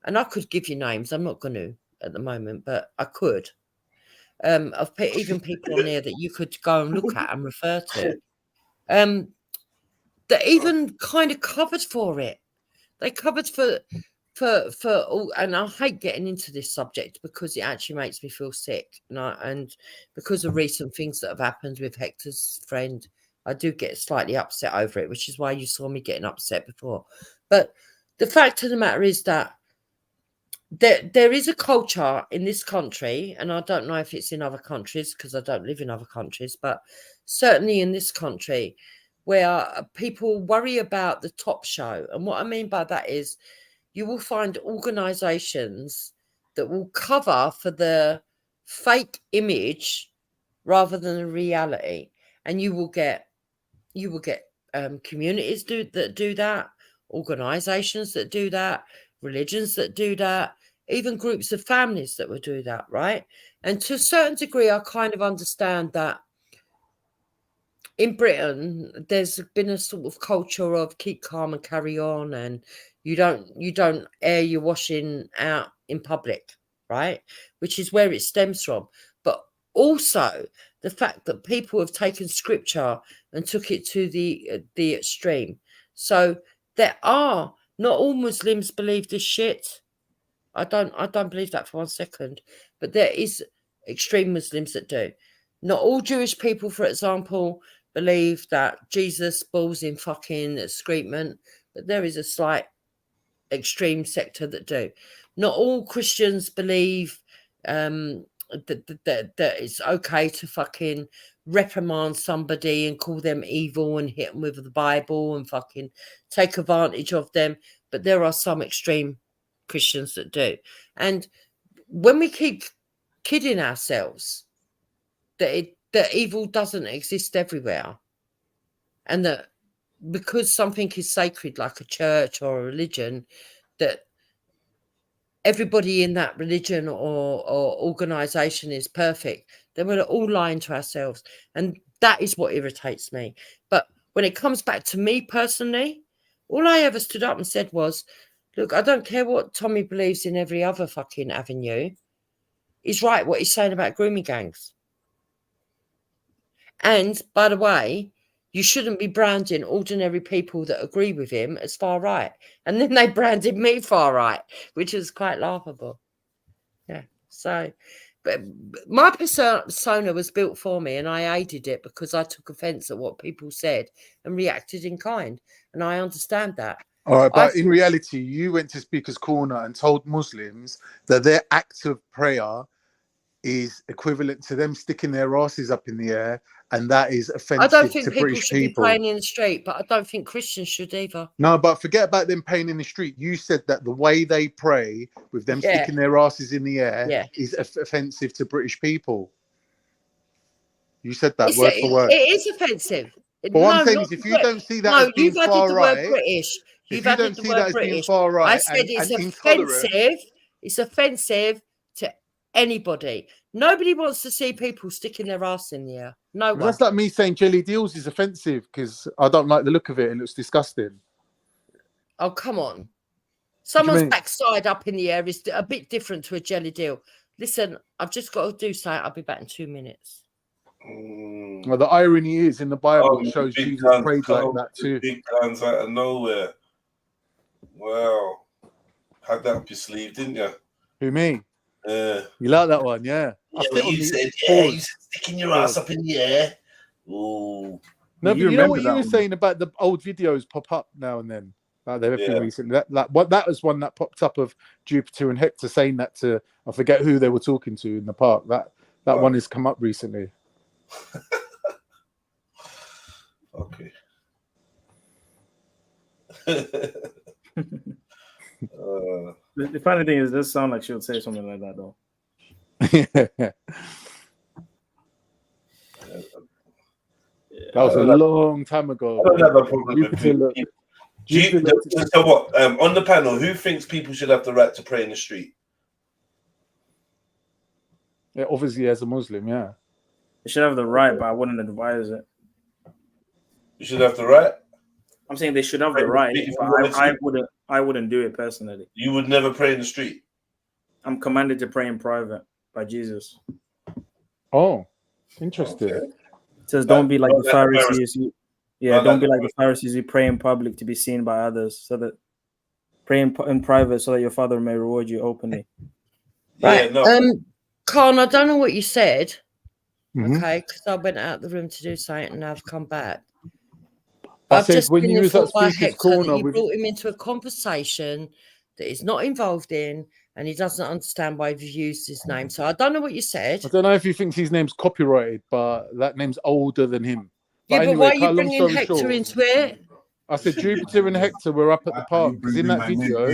and I could give you names. I'm not going to at the moment, but I could. Of even people on there that you could go and look at and refer to. That even kind of covered for it. They covered for all, and I hate getting into this subject because it actually makes me feel sick. And because of recent things that have happened with Hector's friend, I do get slightly upset over it, which is why you saw me getting upset before. But the fact of the matter is that there is a culture in this country, and I don't know if it's in other countries because I don't live in other countries, but certainly in this country, where people worry about the top show. And what I mean by that is you will find organizations that will cover for the fake image rather than the reality. And you will get communities that do that, organizations that do that, religions that do that, even groups of families that will do that, right? And to a certain degree, I kind of understand that in Britain, there's been a sort of culture of keep calm and carry on, and you don't air your washing out in public, right? Which is where it stems from. But also the fact that people have taken scripture and took it to the extreme. So there are not all Muslims believe this shit. I don't believe that for 1 second. But there is extreme Muslims that do. Not all Jewish people, for example, believe that Jesus balls in fucking excrement, but there is a slight extreme sector that do. Not all Christians believe that it's okay to fucking reprimand somebody and call them evil and hit them with the Bible and fucking take advantage of them, but there are some extreme Christians that do. And when we keep kidding ourselves that evil doesn't exist everywhere, and that because something is sacred like a church or a religion, that everybody in that religion or organization is perfect, then we're all lying to ourselves. And that is what irritates me. But when it comes back to me personally, all I ever stood up and said was, look, I don't care what Tommy believes in every other fucking avenue. He's right what he's saying about grooming gangs. And by the way, you shouldn't be branding ordinary people that agree with him as far right. And then they branded me far right, which is quite laughable. Yeah. So, but my persona was built for me, and I aided it because I took offense at what people said and reacted in kind. And I understand that. All right, I but in reality, you went to Speaker's Corner and told Muslims that their act of prayer is equivalent to them sticking their asses up in the air, and that is don't offensive think to people British should be people. praying in the street, but I don't think Christians should either. No, but forget about them praying in the street. You said that the way they pray, with them Yeah. sticking their asses in the air, Yeah. is offensive to British people. You said that It word for word. is offensive. But what I'm No, saying not is, if you Brit- don't see that No, as being you've added far the word right, British. if You've you added don't the see word that as being British. far I right said and it's intolerant, offensive. It's offensive to anybody. Nobody wants to see people sticking their ass in the air. No one. that's like me saying jelly deals is offensive because I don't like the look of it and it looks disgusting. Oh, come on. What do you Someone's mean? backside up in the air is a bit different to a jelly deal. Listen, I've just got to do something. I'll be back in 2 minutes. Well, the irony is in the Bible it shows big Jesus guns prayed like come that too. Big guns out of nowhere. Wow. Had that up your sleeve, didn't you? Who, me? Yeah. You like that one, yeah? I Yeah, sit but on you the said, pause. you said sticking your ass up in the air. Ooh. No, but you know remember what you that were one. saying about the old videos pop up now and then. Like they've been Yeah. recently. That was one that popped up of Jupiter and Hector saying that to, I forget who they were talking to in the park. That one has come up recently. Okay. The funny thing is, it does sound like she would say something like that, though. That was a long time ago. I don't have a problem with Jupiter people. So what? On the panel, who thinks people should have the right to pray in the street? Yeah, obviously, as a Muslim, yeah. You should have the right, but I wouldn't advise it. You should have the right. I'm saying they should have the right, but I wouldn't do it personally. You would never pray in the street. I'm commanded to pray in private by Jesus. Oh, interesting. It says, "Don't be like the Pharisees." Don't be like the Pharisees who pray in public to be seen by others, so that pray in private, so that your Father may reward you openly. Right. Khan, I don't know what you said. Mhm. Okay, because I went out the room to do something and I've come back. I I've said just when been you was at informed by Speaker's Hector that Corner you with brought him into a conversation that he's not involved in, and he doesn't understand why you've used his name. So I don't know what you said. I don't know if he thinks his name's copyrighted, but that name's older than him. Yeah, but anyway, why are you cut a long bringing story Hector short, into it? I said Jupiter and Hector were up at the park because in that video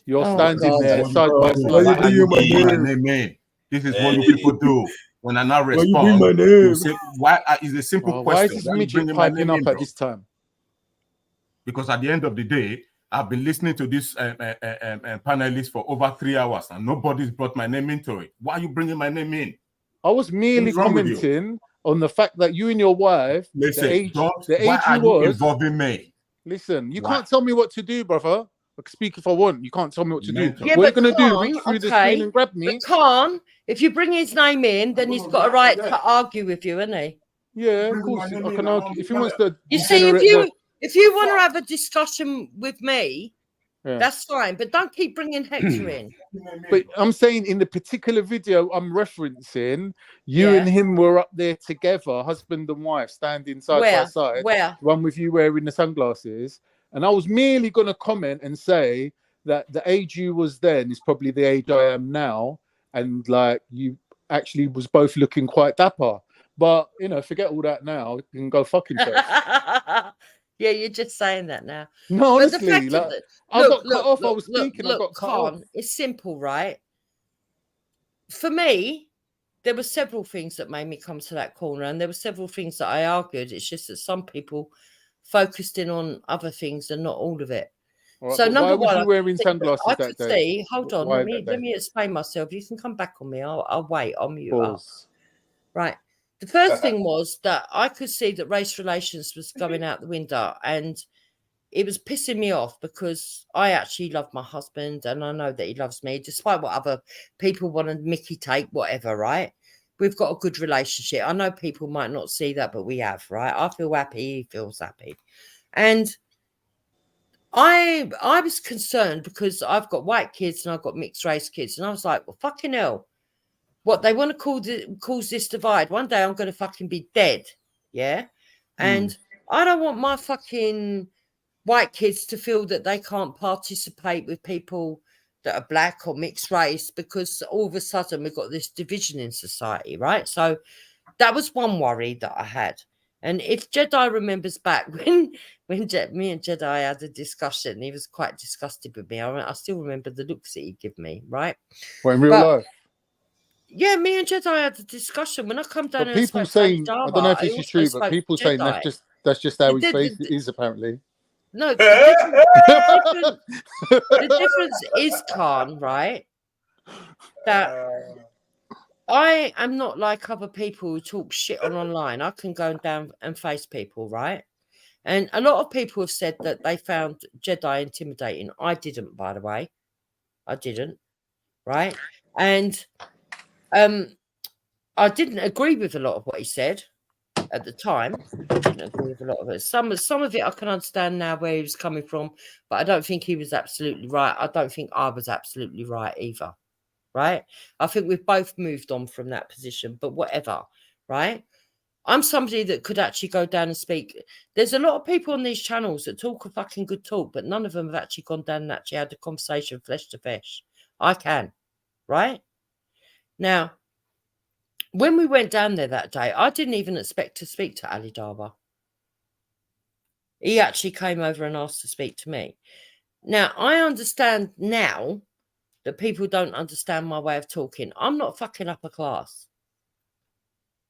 you're Oh, standing God. there side by side. Why you bring my name in? This is what you people do. When I now Why you respond, bring my name? you say, "Why?" Is a simple Oh, question. why is this Why you midget bringing my piping name up in, at bro? this time? Because at the end of the day, I've been listening to this panelists for over 3 hours, and nobody's brought my name into it. Why are you bringing my name in? I was merely What's wrong with you? commenting on the fact that you and your wife, Listen, the age why are you you was. involving me? Listen, you Why? can't tell me what to do, brother. I can speak if I want. You can't tell me what to do. Yeah, What you're but gonna do? Khan, Reach through the screen and grab me? But Khan, if you bring his name in, then he's got a right to argue with you, hasn't he? Yeah, of course. I can argue if he wants to. You see, degenerate if you want to have a discussion with me, Yeah. that's fine. But don't keep bringing Hector in. But I'm saying in the particular video I'm referencing, you Yeah. and him were up there together, husband and wife, standing side by Where? side. Where? The one with you wearing the sunglasses. And I was merely going to comment and say that the age you was then is probably the age I am now. And like you actually was both looking quite dapper. But, you know, forget all that now. You can go fuck himself. Yeah, you're just saying that now. No, But the honestly, fact like, of the- I got cut off. I was speaking. I Look, got cut off. Khan, it's simple, right? For me, there were several things that made me come to that corner, and there were several things that I argued. It's just that some people focused in on other things and not all of it. All right, So but number why was one, you wearing I sunglasses could that day? see. Hold on, Why let that day? me explain myself. You can come back on me. I'll wait. I'll mute up. Pause. Right. The first thing was that I could see that race relations was going out the window, and it was pissing me off because I actually love my husband and I know that he loves me, despite what other people want to Mickey take, whatever, right? We've got a good relationship. I know people might not see that, but we have, right? I feel happy, he feels happy. And I was concerned because I've got white kids and I've got mixed race kids. And I was like, well, fucking hell. What they want to cause this divide. One day I'm going to fucking be dead. Yeah. And I don't want my fucking white kids to feel that they can't participate with people that are black or mixed race because all of a sudden we've got this division in society, right? So that was one worry that I had. And if Jedi remembers back when me and Jedi had a discussion, he was quite disgusted with me. I still remember the looks that he gave me, right? Well, in real life. Yeah, me and Jedi had a discussion. When I come down But and people spoke to Ali saying, I Dharma, don't know if I this is also true, but spoke people to saying Jedi. that's just how his The- face the- is apparently. No, the difference is, Khan, right? That I am not like other people who talk shit online. I can go down and face people, right? And a lot of people have said that they found Jedi intimidating. I didn't, by the way. I didn't, right? And I didn't agree with a lot of what he said at the time. I didn't agree with a lot of it. Some of it I can understand now where he was coming from, but I don't think he was absolutely right. I don't think I was absolutely right either, right? I think we've both moved on from that position, but whatever, right? I'm somebody that could actually go down and speak. There's a lot of people on these channels that talk a fucking good talk, but none of them have actually gone down and actually had a conversation flesh to flesh. I can, right? Now, when we went down there that day, I didn't even expect to speak to Ali Dharma. He actually came over and asked to speak to me. Now, I understand now that people don't understand my way of talking. I'm not fucking upper class.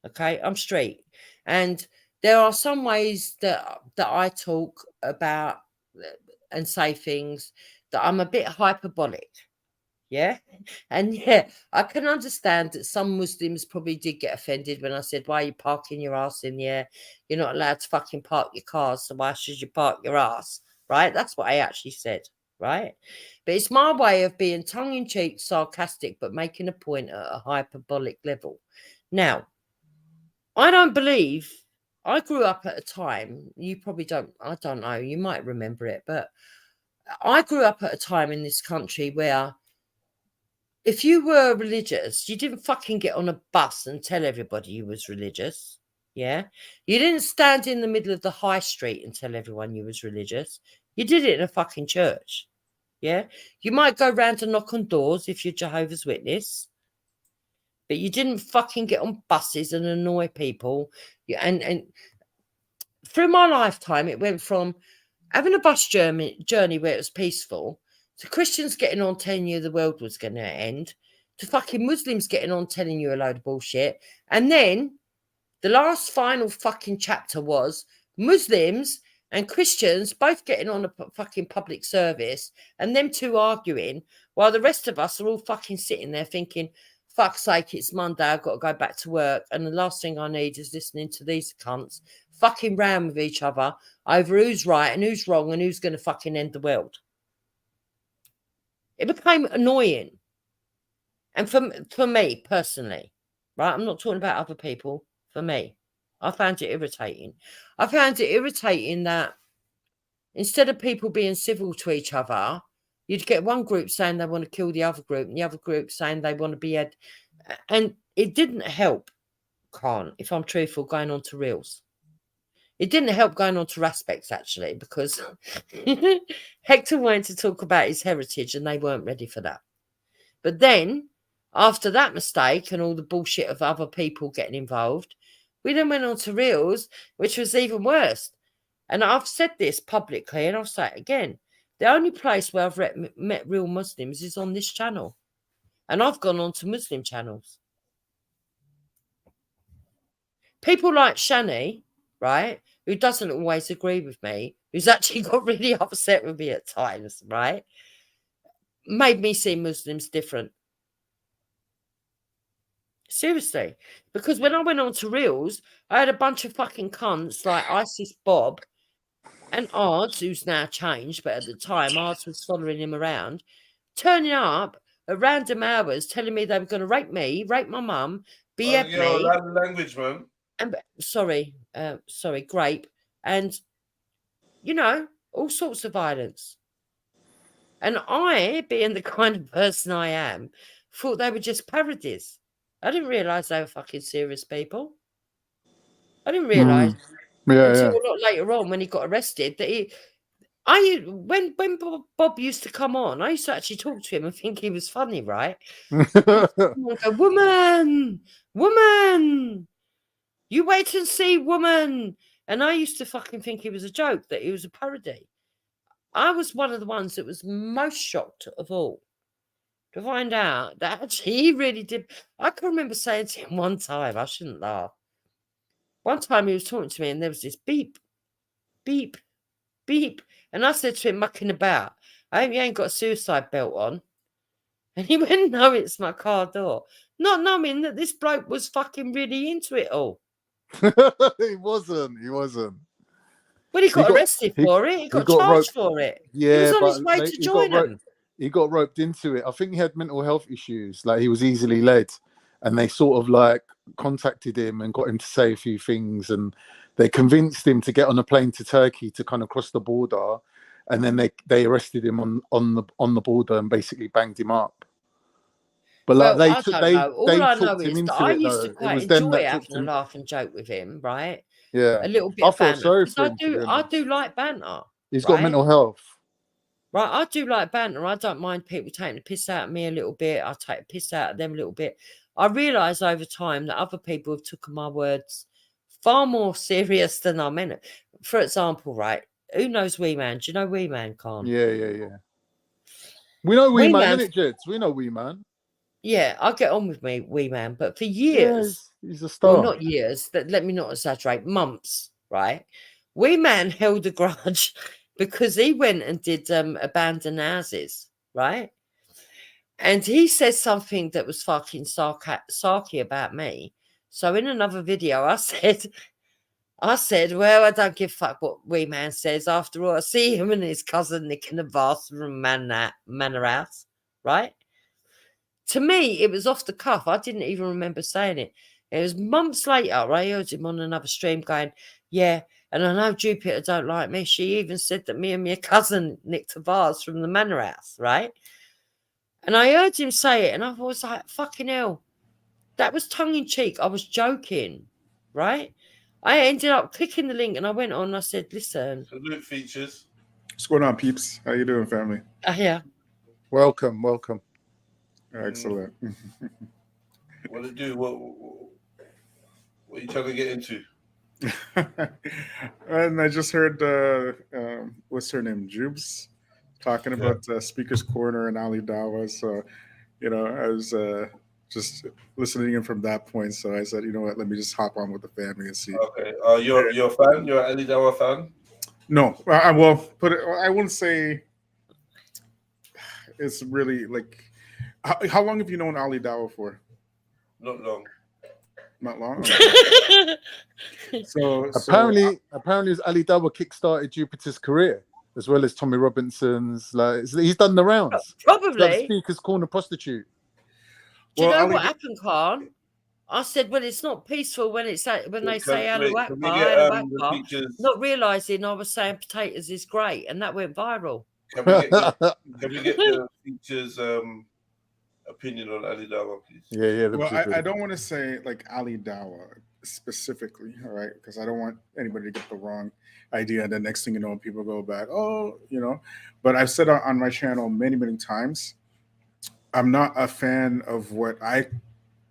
Okay, I'm straight. And there are some ways that I talk about and say things that I'm a bit hyperbolic. Yeah. And yeah, I can understand that some Muslims probably did get offended when I said, why are you parking your ass in the air? You're not allowed to fucking park your cars, so why should you park your ass? Right? That's what I actually said. Right? But it's my way of being tongue-in-cheek, sarcastic, but making a point at a hyperbolic level. Now, I don't believe, I grew up at a time, you probably don't, I don't know, you might remember it, but I grew up at a time in this country where if you were religious, you didn't fucking get on a bus and tell everybody you was religious. Yeah. You didn't stand in the middle of the high street and tell everyone you was religious. You did it in a fucking church. Yeah. You might go round and knock on doors if you're Jehovah's Witness, but you didn't fucking get on buses and annoy people. And through my lifetime, it went from having a bus journey where it was peaceful, to Christians getting on telling you the world was going to end, to fucking Muslims getting on telling you a load of bullshit. And then the last final fucking chapter was Muslims and Christians both getting on a fucking public service and them two arguing while the rest of us are all fucking sitting there thinking, fuck's sake, it's Monday, I've got to go back to work. And the last thing I need is listening to these cunts fucking round with each other over who's right and who's wrong and who's going to fucking end the world. It became annoying. And for me personally, right, I'm not talking about other people, for me, I found it irritating. I found it irritating that instead of people being civil to each other, you'd get one group saying they want to kill the other group and the other group saying they want to be and it didn't help, Khan, if I'm truthful, going on to Reels. It didn't help going on to Aspects, actually, because Hector wanted to talk about his heritage and they weren't ready for that. But then, after that mistake and all the bullshit of other people getting involved, we then went on to Reels, which was even worse. And I've said this publicly, and I'll say it again. The only place where I've met real Muslims is on this channel. And I've gone on to Muslim channels. People like Shani, right, who doesn't always agree with me, who's actually got really upset with me at times, right, made me see Muslims different. Seriously. Because when I went on to Reels, I had a bunch of fucking cunts like Isis Bob and Ards, who's now changed, but at the time, Ards was following him around, turning up at random hours, telling me they were going to rape me, rape my mum, behead me. Language, man. And sorry, grape, and you know, all sorts of violence. And I, being the kind of person I am, thought they were just parodies. I didn't realise they were fucking serious people. I didn't realise until a lot later on when he got arrested that When Bob used to come on, I used to actually talk to him and think he was funny, right? Go, woman, woman, you wait and see, woman. And I used to fucking think he was a joke, that he was a parody. I was one of the ones that was most shocked of all to find out that actually he really did. I can remember saying to him one time, I shouldn't laugh. One time he was talking to me and there was this beep, beep, beep. And I said to him, mucking about, I hope you ain't got a suicide belt on. And he went, no, it's my car door. Not knowing that this bloke was fucking really into it all. He wasn't. But he got arrested for it. He got charged for it. Yeah, he was on but his way to join them. He got roped into it. I think he had mental health issues. Like, he was easily led, and they sort of like contacted him and got him to say a few things, and they convinced him to get on a plane to Turkey to kind of cross the border, and then they arrested him on the border and basically banged him up. But like, I don't know. All I know is that I used to it quite was them enjoy that having a laugh and joke with him, right? Yeah, A little bit I of felt banter. sorry Because for him, to be I honest. do like banter. He's got right? mental health. Right, I do like banter. I don't mind people taking the piss out of me a little bit. I take the piss out of them a little bit. I realise over time that other people have taken my words far more serious than I meant it. For example, right, who knows Wee Man? Do you know Wee Man, Khan? Yeah. We know Wee Man, Man's- innit, Jeds? We know Wee Man. Yeah, I get on with me, Wee Man, but for years, he's a star. well, not years, but let me not exaggerate, months, right? Wee Man held a grudge because he went and did abandoned houses, right? And he said something that was fucking sarky about me. So in another video, I said, well, I don't give a fuck what Wee Man says. After all, I see him and his cousin nicking a vase from Manor House, right? To me, it was off the cuff. I didn't even remember saying it. It was months later, I heard him on another stream going, yeah, and I know Jupiter don't like me. She even said that me and my cousin nicked a vase from the Manor House, right? And I heard him say it, and I was like, fucking hell. That was tongue-in-cheek. I was joking, right? I ended up clicking the link, and I went on, and I said, listen. Salute features. What's going on, peeps? How you doing, family? Yeah. Welcome. Excellent. What to do? What are you trying to get into? And I just heard, what's her name? Jubes talking about Speaker's Corner and Ali Dawa. So, I was just listening in from that point. So I said, you know what, let me just hop on with the family and see. Okay. You're a fan? You're an Ali Dawa fan? No, I will put it, I wouldn't say it's really like, how long have you known Ali Dawa for? Not long. Not long? Apparently, it's Ali Dawa kickstarted Jupiter's career, as well as Tommy Robinson's. Like, he's done the rounds. Probably. Like Speaker's Corner prostitute. Do you know what happened, Khan? I said, well, it's not peaceful when they say Allahu Akbar, not realising I was saying potatoes is great, and that went viral. Can we get the features opinion on Ali Dawa, please? Yeah. Well, I don't want to say like Ali Dawa specifically, all right, because I don't want anybody to get the wrong idea. And the next thing you know, people go back, But I've said on my channel many, many times, I'm not a fan of what I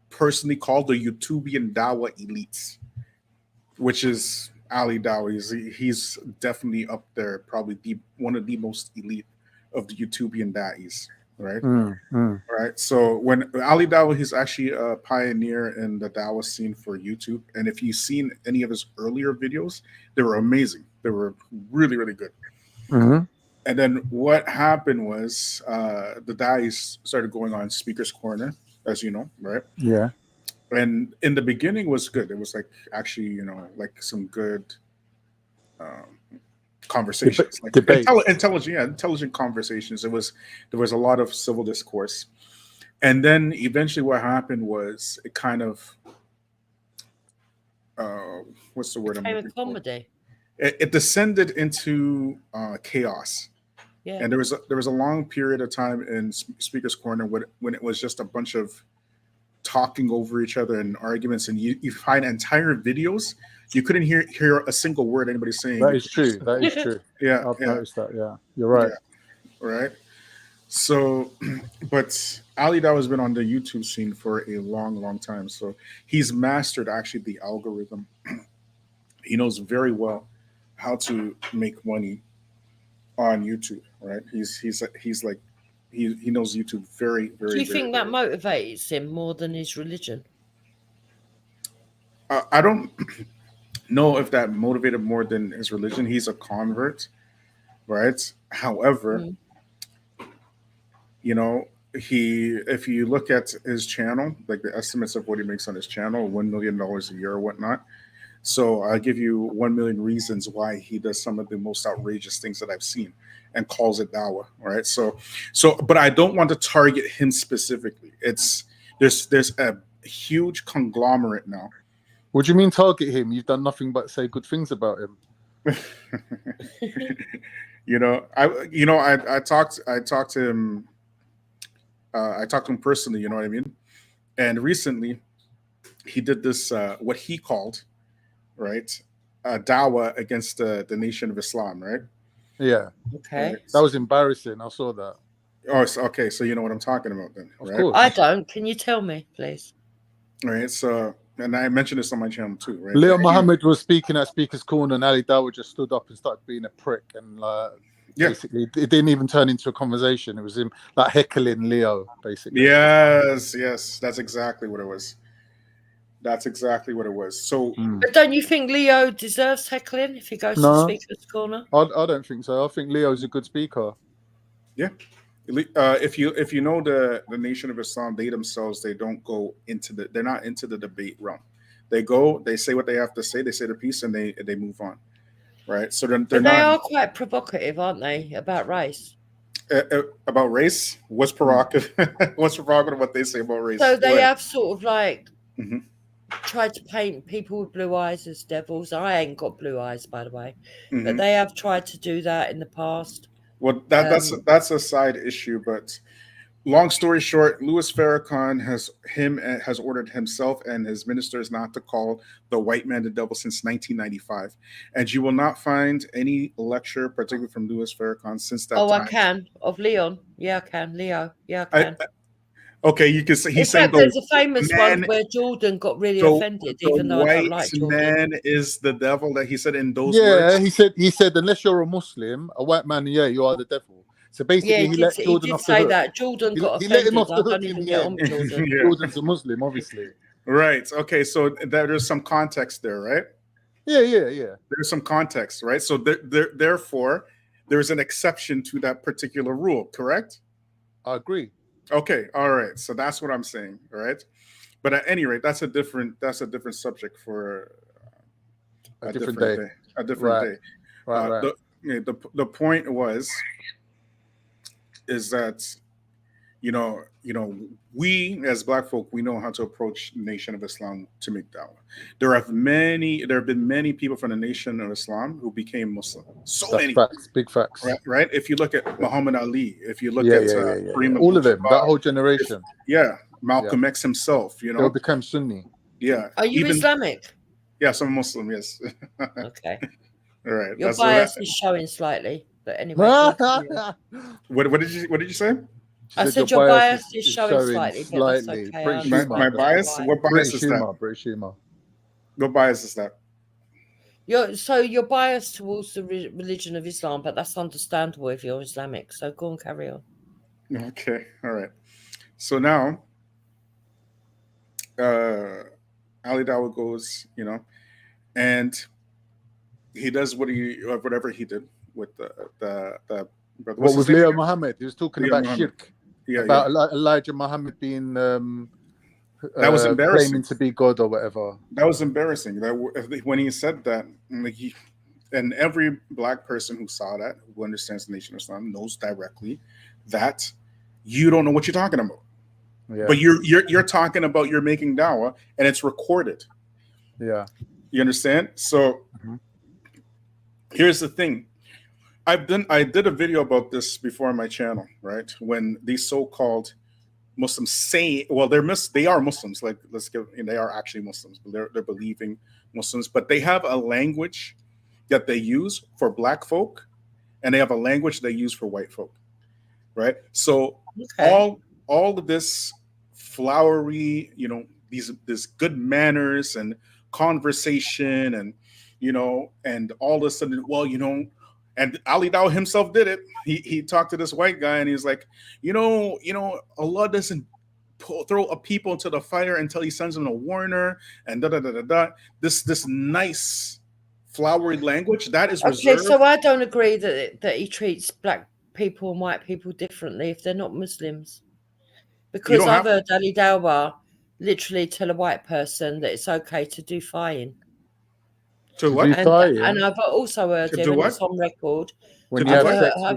personally call the YouTubian Dawa elites, which is Ali Dawa. He's definitely up there, probably one of the most elite of the YouTubian Da'is, right? Right. So when Ali Dawa, he's actually a pioneer in the Dawa scene for YouTube. And if you've seen any of his earlier videos, they were amazing. They were really, really good. And then what happened was the Da'is started going on Speaker's Corner, as you know, right? Yeah. And in the beginning was good. It was like actually, like some good conversations, like intelligent conversations. There was a lot of civil discourse. And then eventually what happened was it kind of what's the word? It became a comedy. It descended into chaos. Yeah. And there was a long period of time in Speaker's Corner when it was just a bunch of talking over each other and arguments, and you find entire videos you couldn't hear a single word anybody saying. That is true. That is true. Yeah, I've yeah. noticed that. Yeah, you're right. Yeah, right. So, but Ali Dawah has been on the YouTube scene for a long time. So he's mastered actually the algorithm. He knows very well how to make money on YouTube, right? He knows YouTube very. Do you think that motivates him more than his religion? I don't know if that motivated more than his religion. He's a convert, right? However, you know, if you look at his channel, like the estimates of what he makes on his channel, $1 million a year or whatnot. So I'll give you 1 million reasons why he does some of the most outrageous things that I've seen and calls it dawah. All right. So, but I don't want to target him specifically. There's a huge conglomerate now. What do you mean target him? You've done nothing but say good things about him. I talked to him. I talked to him personally. You know what I mean? And recently, he did this what he called, right, dawah against the Nation of Islam, right? Yeah. Okay. Right? That was embarrassing. I saw that. Oh, okay. So you know what I'm talking about then, right? Of course. I don't. Can you tell me, please? All right. So, and I mentioned this on my channel too, right? Leo Muhammad was speaking at Speaker's Corner, and Ali Dawah just stood up and started being a prick, and basically it didn't even turn into a conversation. It was him like heckling Leo, basically. Yes, that's exactly what it was. That's exactly what it was. So, But don't you think Leo deserves heckling if he goes to Speaker's Corner? I don't think so. I think Leo's a good speaker. Yeah. If you know the Nation of Islam, they themselves, they don't go into they're not into the debate realm. They go, they say what they have to say, they say the piece, and they move on, right? So they're But not. they are quite provocative, aren't they, about race? About race? What's provocative? What's provocative? What they say about race? So they have sort of like Mhm. tried to paint people with blue eyes as devils. I ain't got blue eyes, by the way, Mhm. but they have tried to do that in the past. Well, that's a side issue, but long story short, Louis Farrakhan has ordered himself and his ministers not to call the white man the devil since 1995, and you will not find any lecture, particularly from Louis Farrakhan, since that time. I can of Leon. Yeah, I can. Leo. Yeah, I can. Okay, you can say he's saying there's a famous one where Jordan got really offended, even though I don't like Jordan. White man is the devil. That he said in those words. Yeah, he said unless you're a Muslim, a white man, you are the devil. So basically, he let Jordan off the hook. That. Jordan got offended. He let him off the hook I don't even get on with Jordan. Yeah. Jordan's a Muslim, obviously. Right. Okay. So there's some context there, right? Yeah. There's some context, right? So therefore, there's an exception to that particular rule, correct? I agree. Okay. All right. So that's what I'm saying. All right. But at any rate, that's a different subject for a different day. A different day. Right. The point is that we as Black folk, we know how to approach the Nation of Islam to make dawah. There have been many people from the Nation of Islam who became Muslim. That's many facts, big facts. Right. If you look at Muhammad Ali, if you look at all of them, that whole generation. Malcolm X himself, they'll become Sunni. Yeah. Are you Islamic? Yes, I'm Muslim. Yes. Okay. All right. Your bias is showing slightly, but anyway. What did you say? I said your bias is showing slightly, but that's okay. My bias? What bias is that? British humor. What bias is that? You're biased towards the religion of Islam, but that's understandable if you're Islamic. So go on, carry on. Okay. All right. So now, Ali Dawah goes, and he does whatever he did with the brother. What was Leo Muhammad? He was talking about shirk. Yeah, about Elijah Muhammad being that was embarrassing, claiming to be God or whatever. That was embarrassing. That when he said that, and every Black person who saw that, who understands the Nation of Islam, knows directly that you don't know what you're talking about. Yeah. But you're talking about you're making dawah, and it's recorded. Yeah, you understand? So here's the thing. I did a video about this before on my channel, right? When these so-called Muslims say, well, they are Muslims. Like, they are actually Muslims, but they're believing Muslims. But they have a language that they use for black folk, and they have a language they use for white folk, right? So all of this flowery, these good manners and conversation, and and all of a sudden, and Ali Dawah himself did it. He talked to this white guy, and he's like, Allah doesn't throw a people into the fire until He sends them a warner, and da da da da da. This nice flowery language that is reserved. Okay, so I don't agree that he treats black people and white people differently if they're not Muslims, because I've heard Ali Dawah literally tell a white person that it's okay to do fire. To what? And I've also heard him, and it's on record. I've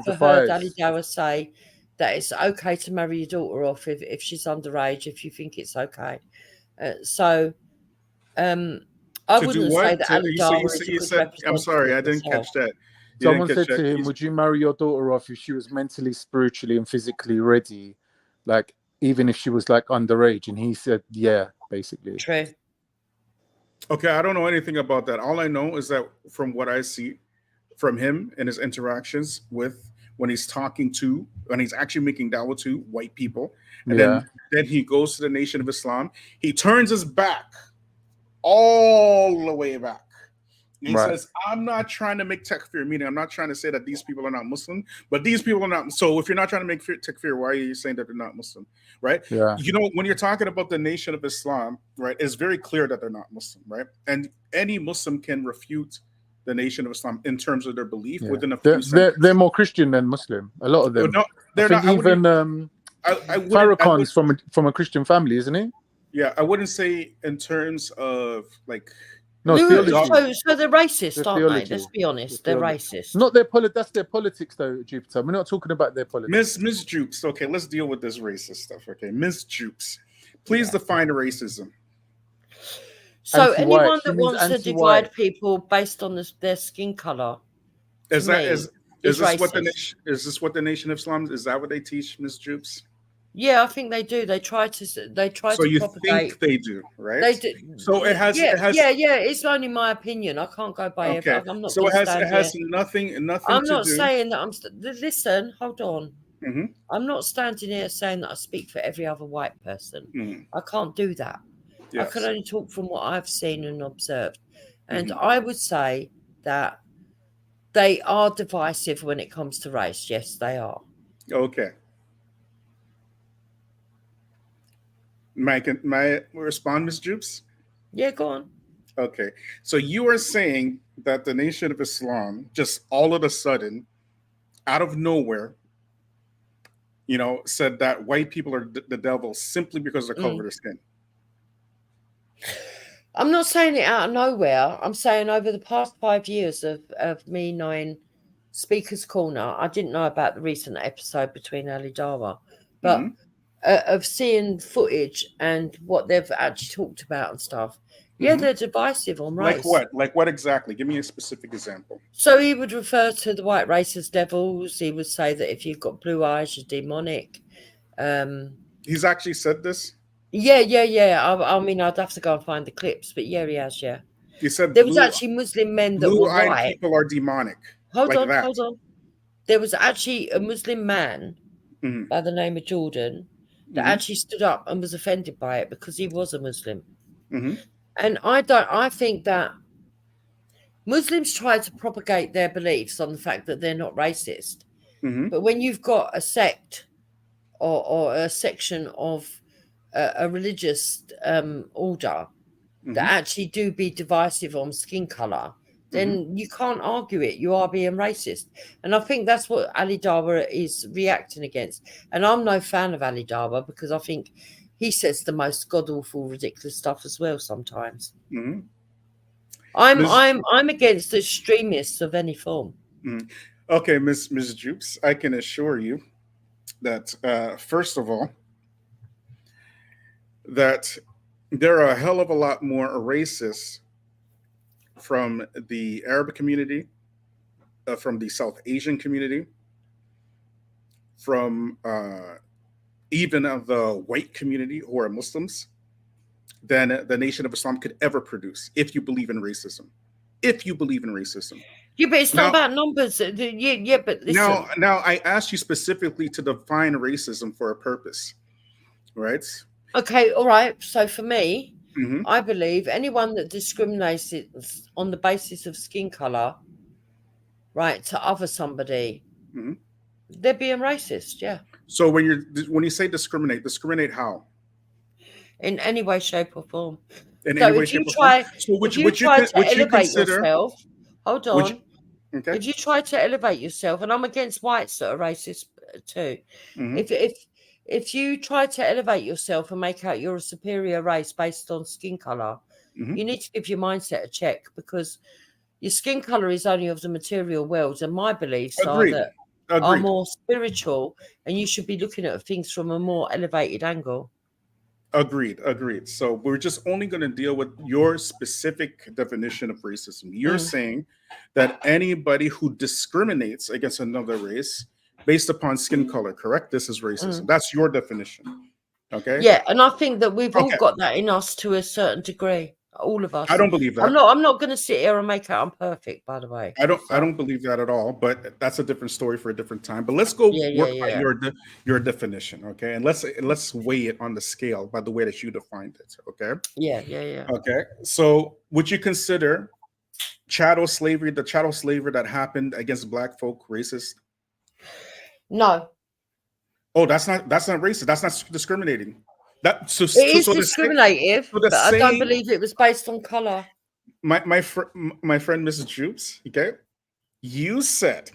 heard Ali Dawah say that it's okay to marry your daughter off if she's underage, if you think it's okay. I wouldn't say that Ali Dawah is a good representative. I'm sorry, I didn't catch that. Someone said to him, would you marry your daughter off if she was mentally, spiritually, and physically ready? Like, even if she was like underage? And he said, yeah, basically. True. Okay, I don't know anything about that. All I know is that from what I see from him and his interactions when he's actually making dawah to white people, and then he goes to the Nation of Islam, he turns his back all the way back. He says, I'm not trying to make takfir, meaning I'm not trying to say that these people are not Muslim, but these people are not. So if you're not trying to make takfir, why are you saying that they're not Muslim, right? Yeah. When you're talking about the Nation of Islam, right, it's very clear that they're not Muslim, right? And any Muslim can refute the Nation of Islam in terms of their belief within a few seconds. They're more Christian than Muslim, a lot of them. No, they're not. Even Farrakhan's from a Christian family, isn't he? Yeah, I wouldn't say in terms of like. No, so they're racist, aren't they? Let's be honest, they're racist. Not that's their politics, though, Jupiter. We're not talking about their politics. Miss Jukes, okay, let's deal with this racist stuff. Okay, Miss Jukes, please define racism. So anyone that wants to divide people based on their skin color, is this what the Nation of Islam is? That what they teach, Miss Jukes? Yeah, I think they do. They try to. So you propagate. think they do, right? They do. So it has. Yeah. It's only my opinion. I can't go by it. I'm not. So it has nothing. I'm not saying that listen, hold on. Mm-hmm. I'm not standing here saying that I speak for every other white person. Mm-hmm. I can't do that. Yes. I can only talk from what I've seen and observed, and I would say that they are divisive when it comes to race. Yes, they are. Okay. May I respond, Ms. Jupes? Yeah, go on. Okay. So you are saying that the Nation of Islam just all of a sudden, out of nowhere, said that white people are the devil simply because of the color of their skin. I'm not saying it out of nowhere. I'm saying over the past 5 years of me knowing Speaker's Corner, I didn't know about the recent episode between Ali Dawah, but of seeing footage and what they've actually talked about and stuff. Yeah, they're divisive on race. Like what? Like what exactly? Give me a specific example. So he would refer to the white race as devils. He would say that if you've got blue eyes, you're demonic. He's actually said this? Yeah. I mean, I'd have to go and find the clips, but yeah, he has, yeah. He said there was actually Muslim men that were white. Blue-eyed people are demonic. Hold on. There was actually a Muslim man by the name of Jordan that actually stood up and was offended by it because he was a Muslim. And I think that Muslims try to propagate their beliefs on the fact that they're not racist. But when you've got a sect or a section of a religious order that actually do be divisive on skin color, then you can't argue it. You are being racist. And I think that's what Ali Dawah is reacting against. And I'm no fan of Ali Dawah because I think he says the most god-awful, ridiculous stuff as well sometimes. I'm against the extremists of any form. Okay, Ms. Jukes, I can assure you that, first of all, that there are a hell of a lot more racists from the Arab community, from the South Asian community, from even of the white community who are Muslims, than the Nation of Islam could ever produce, if you believe in racism. If you believe in racism. Yeah, but it's Now- not about numbers. Yeah, but listen. Now I asked you specifically to define racism for a purpose, right? Okay, all right. So for me, Mhm. I believe anyone that discriminates on the basis of skin color, right, to other somebody, Mhm. they're being racist. Yeah, So when you say discriminate how? in any way, shape, or form. In So any way, if you shape, or form? try, So if you try to elevate consider? yourself, hold would on. you- okay. If you try to elevate yourself, and I'm against whites that are racist too. Mhm. If you try to elevate yourself and make out you're a superior race based on skin color, Mhm. you need to give your mindset a check, because your skin color is only of the material world, and my beliefs Agreed. are Agreed. more spiritual, and you should be looking at things from a more elevated angle. Agreed. So we're just only going to deal with your specific definition of racism. You're saying that anybody who discriminates against another race based upon skin color, correct? This is racism. That's your definition. Okay. Yeah, and I think that we've all Okay. got that in us to a certain degree. All of us. I don't believe that. I'm not going to sit here and make out I'm perfect, by the way. I don't believe that at all, but that's a different story for a different time. But let's go work by your definition, okay? And let's weigh it on the scale by the way that you defined it, okay? Yeah. Okay. So would you consider chattel slavery, the chattel slavery that happened against black folk, racist? No. Oh, that's not racist. That's not discriminating. It is discriminative, but I don't believe it was based on color. My friend Mrs. Jupes, okay, you said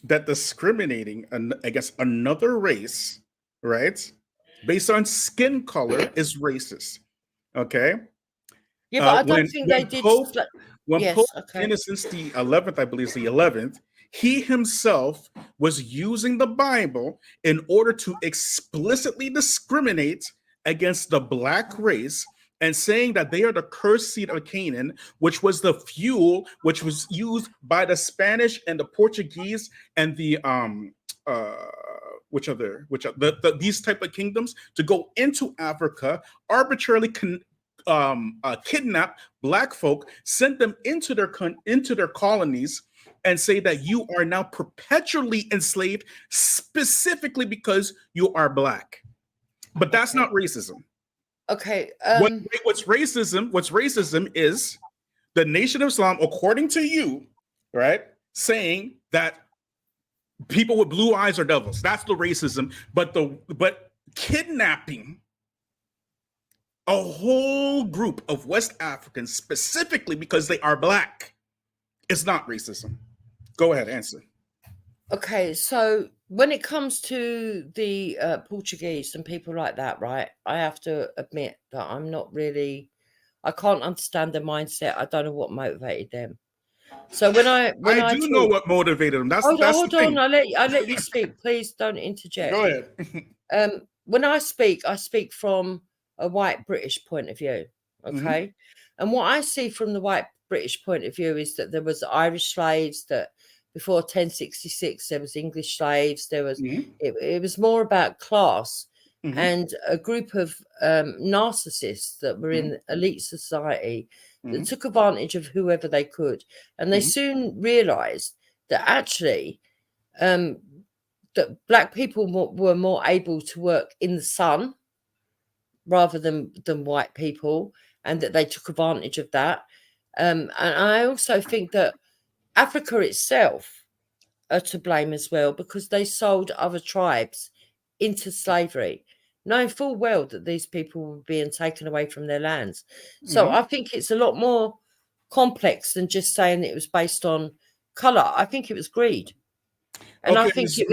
that discriminating against another race, right, based on skin color is racist. Okay. Yeah, but I don't think they did. When Pope Innocent the 11th, I believe, the 11th, he himself was using the Bible in order to explicitly discriminate against the black race and saying that they are the cursed seed of Canaan, which was the fuel which was used by the Spanish and the Portuguese and the these type of kingdoms to go into Africa, arbitrarily kidnap black folk, send them into their colonies, and say that you are now perpetually enslaved specifically because you are black. But that's not racism. Okay. What's racism is the Nation of Islam, according to you, right, saying that people with blue eyes are devils. That's the racism. But kidnapping a whole group of West Africans specifically because they are black is not racism. Go ahead, answer. Okay, so when it comes to the Portuguese and people like that, right, I have to admit that I can't understand their mindset. I don't know what motivated them. So when I do know what motivated them. Hold on. I let you speak. Please don't interject. Go ahead. When I speak from a white British point of view. Okay, and what I see from the white British point of view is that there was Irish slaves, that before 1066 there was English slaves. There was it was more about class and a group of narcissists that were in elite society that took advantage of whoever they could, and they soon realized that actually that black people were more able to work in the sun rather than white people, and that they took advantage of that. And I also think that Africa itself are to blame as well, because they sold other tribes into slavery, knowing full well that these people were being taken away from their lands. So I think it's a lot more complex than just saying it was based on color. I think it was greed. And I think it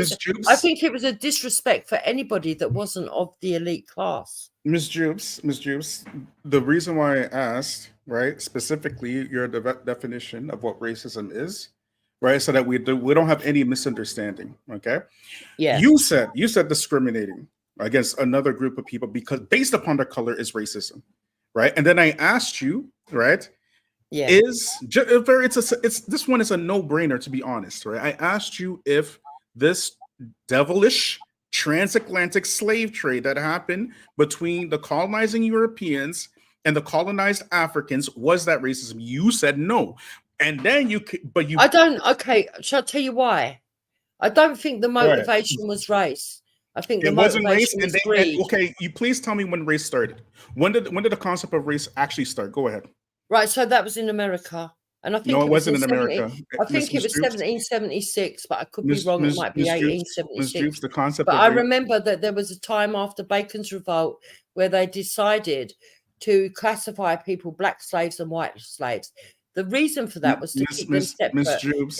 was a disrespect for anybody that wasn't of the elite class. Ms. Jupes, the reason why I asked, right, specifically your definition of what racism is, right, so that we don't have any misunderstanding, okay? Yeah. You said discriminating against another group of people because based upon their color is racism, right? And then I asked you, right? Yeah. This one is a no-brainer, to be honest, right? I asked you if this devilish transatlantic slave trade that happened between the colonizing Europeans and the colonized Africans was that racism. You said no. And then I don't. Okay, shall I tell you why? I don't think the Go ahead. motivation was race. I think the It wasn't race, motivation and was greed. okay, you please tell me when race started. When did the concept of race actually start? Go ahead. Right, so that was in America, and I think No, it wasn't was in America. I think it was Jukes. 1776, but I could be Miss- wrong. Miss- It might be Miss Jukes, 1876. the concept But of I race. remember that there was a time after Bacon's revolt where they decided to classify people, black slaves and white slaves. The reason for that was to keep them separate.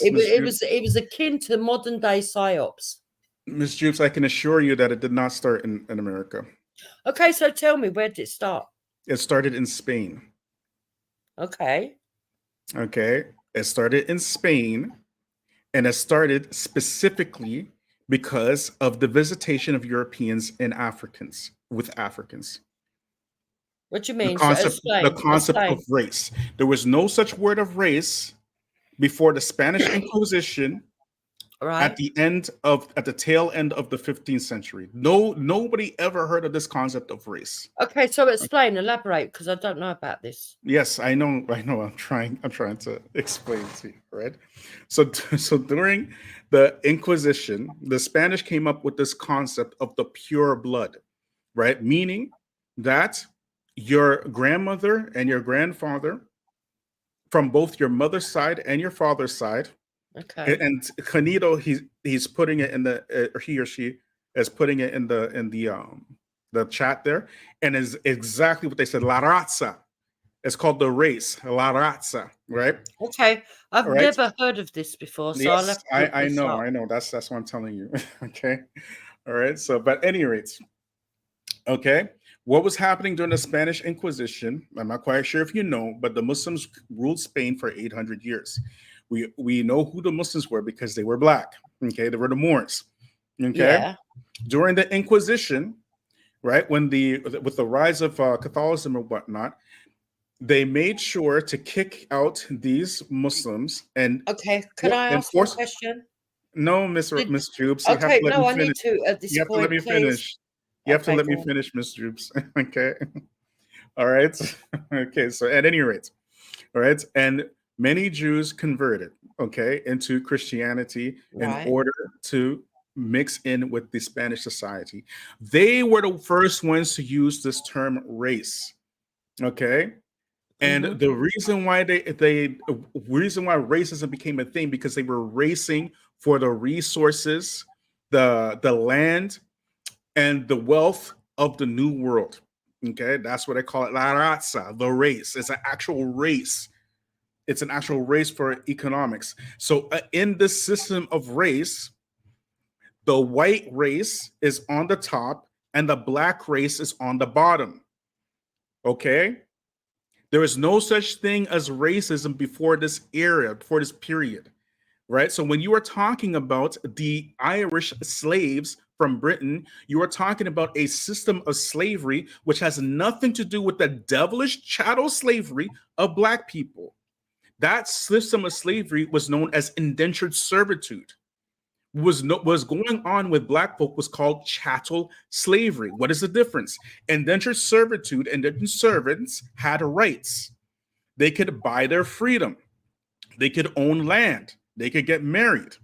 It was akin to modern day psyops. Miss Jukes, I can assure you that it did not start in America. Okay, so tell me, where did it start? It started in Spain. Okay. Okay. It started in Spain, and it started specifically because of the visitation of Europeans and Africans with Africans. What do you mean? The concept of race. There was no such word of race before the Spanish Inquisition. Right. At the tail end of the 15th century. Nobody ever heard of this concept of race. Okay, so elaborate, because I don't know about this. Yes, I know. I'm trying to explain to you, right? So during the Inquisition, the Spanish came up with this concept of the pure blood, right? Meaning that your grandmother and your grandfather, from both your mother's side and your father's side. Okay. And Canito, he's putting it in the he or she is putting it in the chat there, and is exactly what they said. La raza. It's called the race. La raza, right? Okay, I've never heard of this before, so yes, I'll have to look I this know, up. I know. That's what I'm telling you. Okay, all right. So, but any rates, okay. What was happening during the Spanish Inquisition? I'm not quite sure if you know, but the Muslims ruled Spain for 800 years. We know who the Muslims were because they were black. Okay, they were the Moors. Okay, Yeah. During the Inquisition, right, with the rise of Catholicism or whatnot, they made sure to kick out these Muslims and okay. Can I ask you a question? No, Miss Jubes. Okay, no, I need to at this you have point. To let me please. finish. You have to Okay, let me go on. finish, Miss Jubes. Okay. All right. Okay. So at any rate, all right, and many Jews converted, okay, into Christianity Right. in order to mix in with the Spanish society. They were the first ones to use this term race, okay. And the reason why reason why racism became a thing because they were racing for the resources, the land, and the wealth of the new world. Okay, that's what I call it. La raza, the race. It's an actual race. It's an actual race for economics. So in this system of race, the white race is on the top and the black race is on the bottom. Okay? There is no such thing as racism before this era, before this period, right? So when you are talking about the Irish slaves from Britain, you are talking about a system of slavery which has nothing to do with the devilish chattel slavery of black people. That system of slavery was known as indentured servitude. Was going on with black folk was called chattel slavery. What is the difference? Indentured servitude, indentured servants had rights. They could buy their freedom. They could own land. They could get married.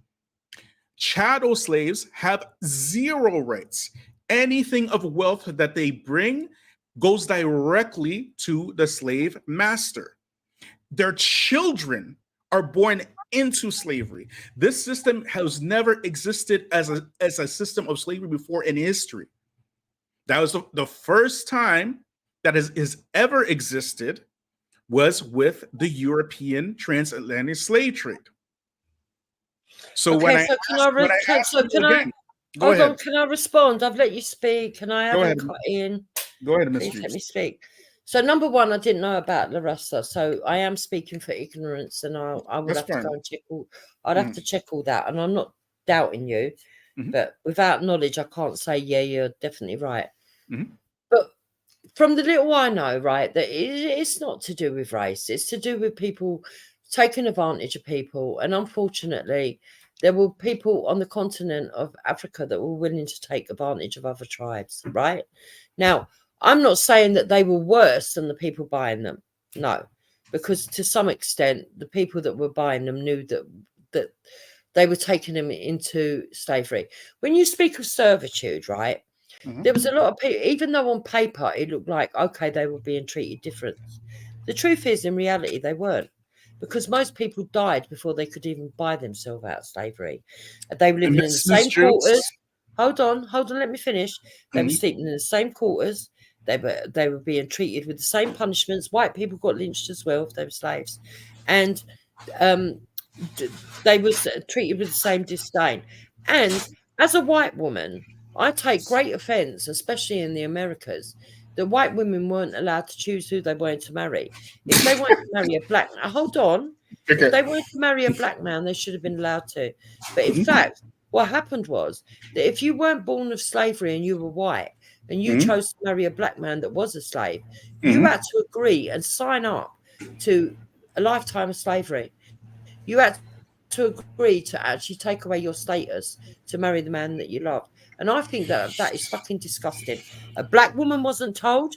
Chattel slaves have zero rights. Anything of wealth that they bring goes directly to the slave master. Their children are born into slavery. This system has never existed as a system of slavery before in history. That was the first time that has ever existed was with the European transatlantic slave trade. So okay, when I can I respond? I've let you speak. Can I Go haven't ahead. cut in? Go ahead, Ms. Please let Jukes. me speak. So number one, I didn't know about La Raza, so I am speaking for ignorance, and I would That's have to fine. go and check all. I'd have to check all that, and I'm not doubting you, but without knowledge, I can't say you're definitely right. But from the little I know, right, that it's not to do with race; it's to do with people taking advantage of people, and unfortunately, there were people on the continent of Africa that were willing to take advantage of other tribes, right? Now, I'm not saying that they were worse than the people buying them. No, because to some extent, the people that were buying them knew that they were taking them into slavery. When you speak of servitude, right, there was a lot of people, even though on paper it looked like, okay, they were being treated different. The truth is, in reality, they weren't. Because most people died before they could even buy themselves out of slavery. They were living in the same quarters. Hold on, let me finish. They were sleeping in the same quarters. They were being treated with the same punishments. White people got lynched as well if they were slaves. And they were treated with the same disdain. And as a white woman, I take great offense, especially in the Americas, that white women weren't allowed to choose who they wanted to marry. If they wanted to marry a black man, hold on. Okay. If they wanted to marry a black man, they should have been allowed to. But in fact, what happened was that if you weren't born of slavery and you were white and you chose to marry a black man that was a slave, you had to agree and sign up to a lifetime of slavery. You had to agree to actually take away your status to marry the man that you loved. And I think that is fucking disgusting. A black woman wasn't told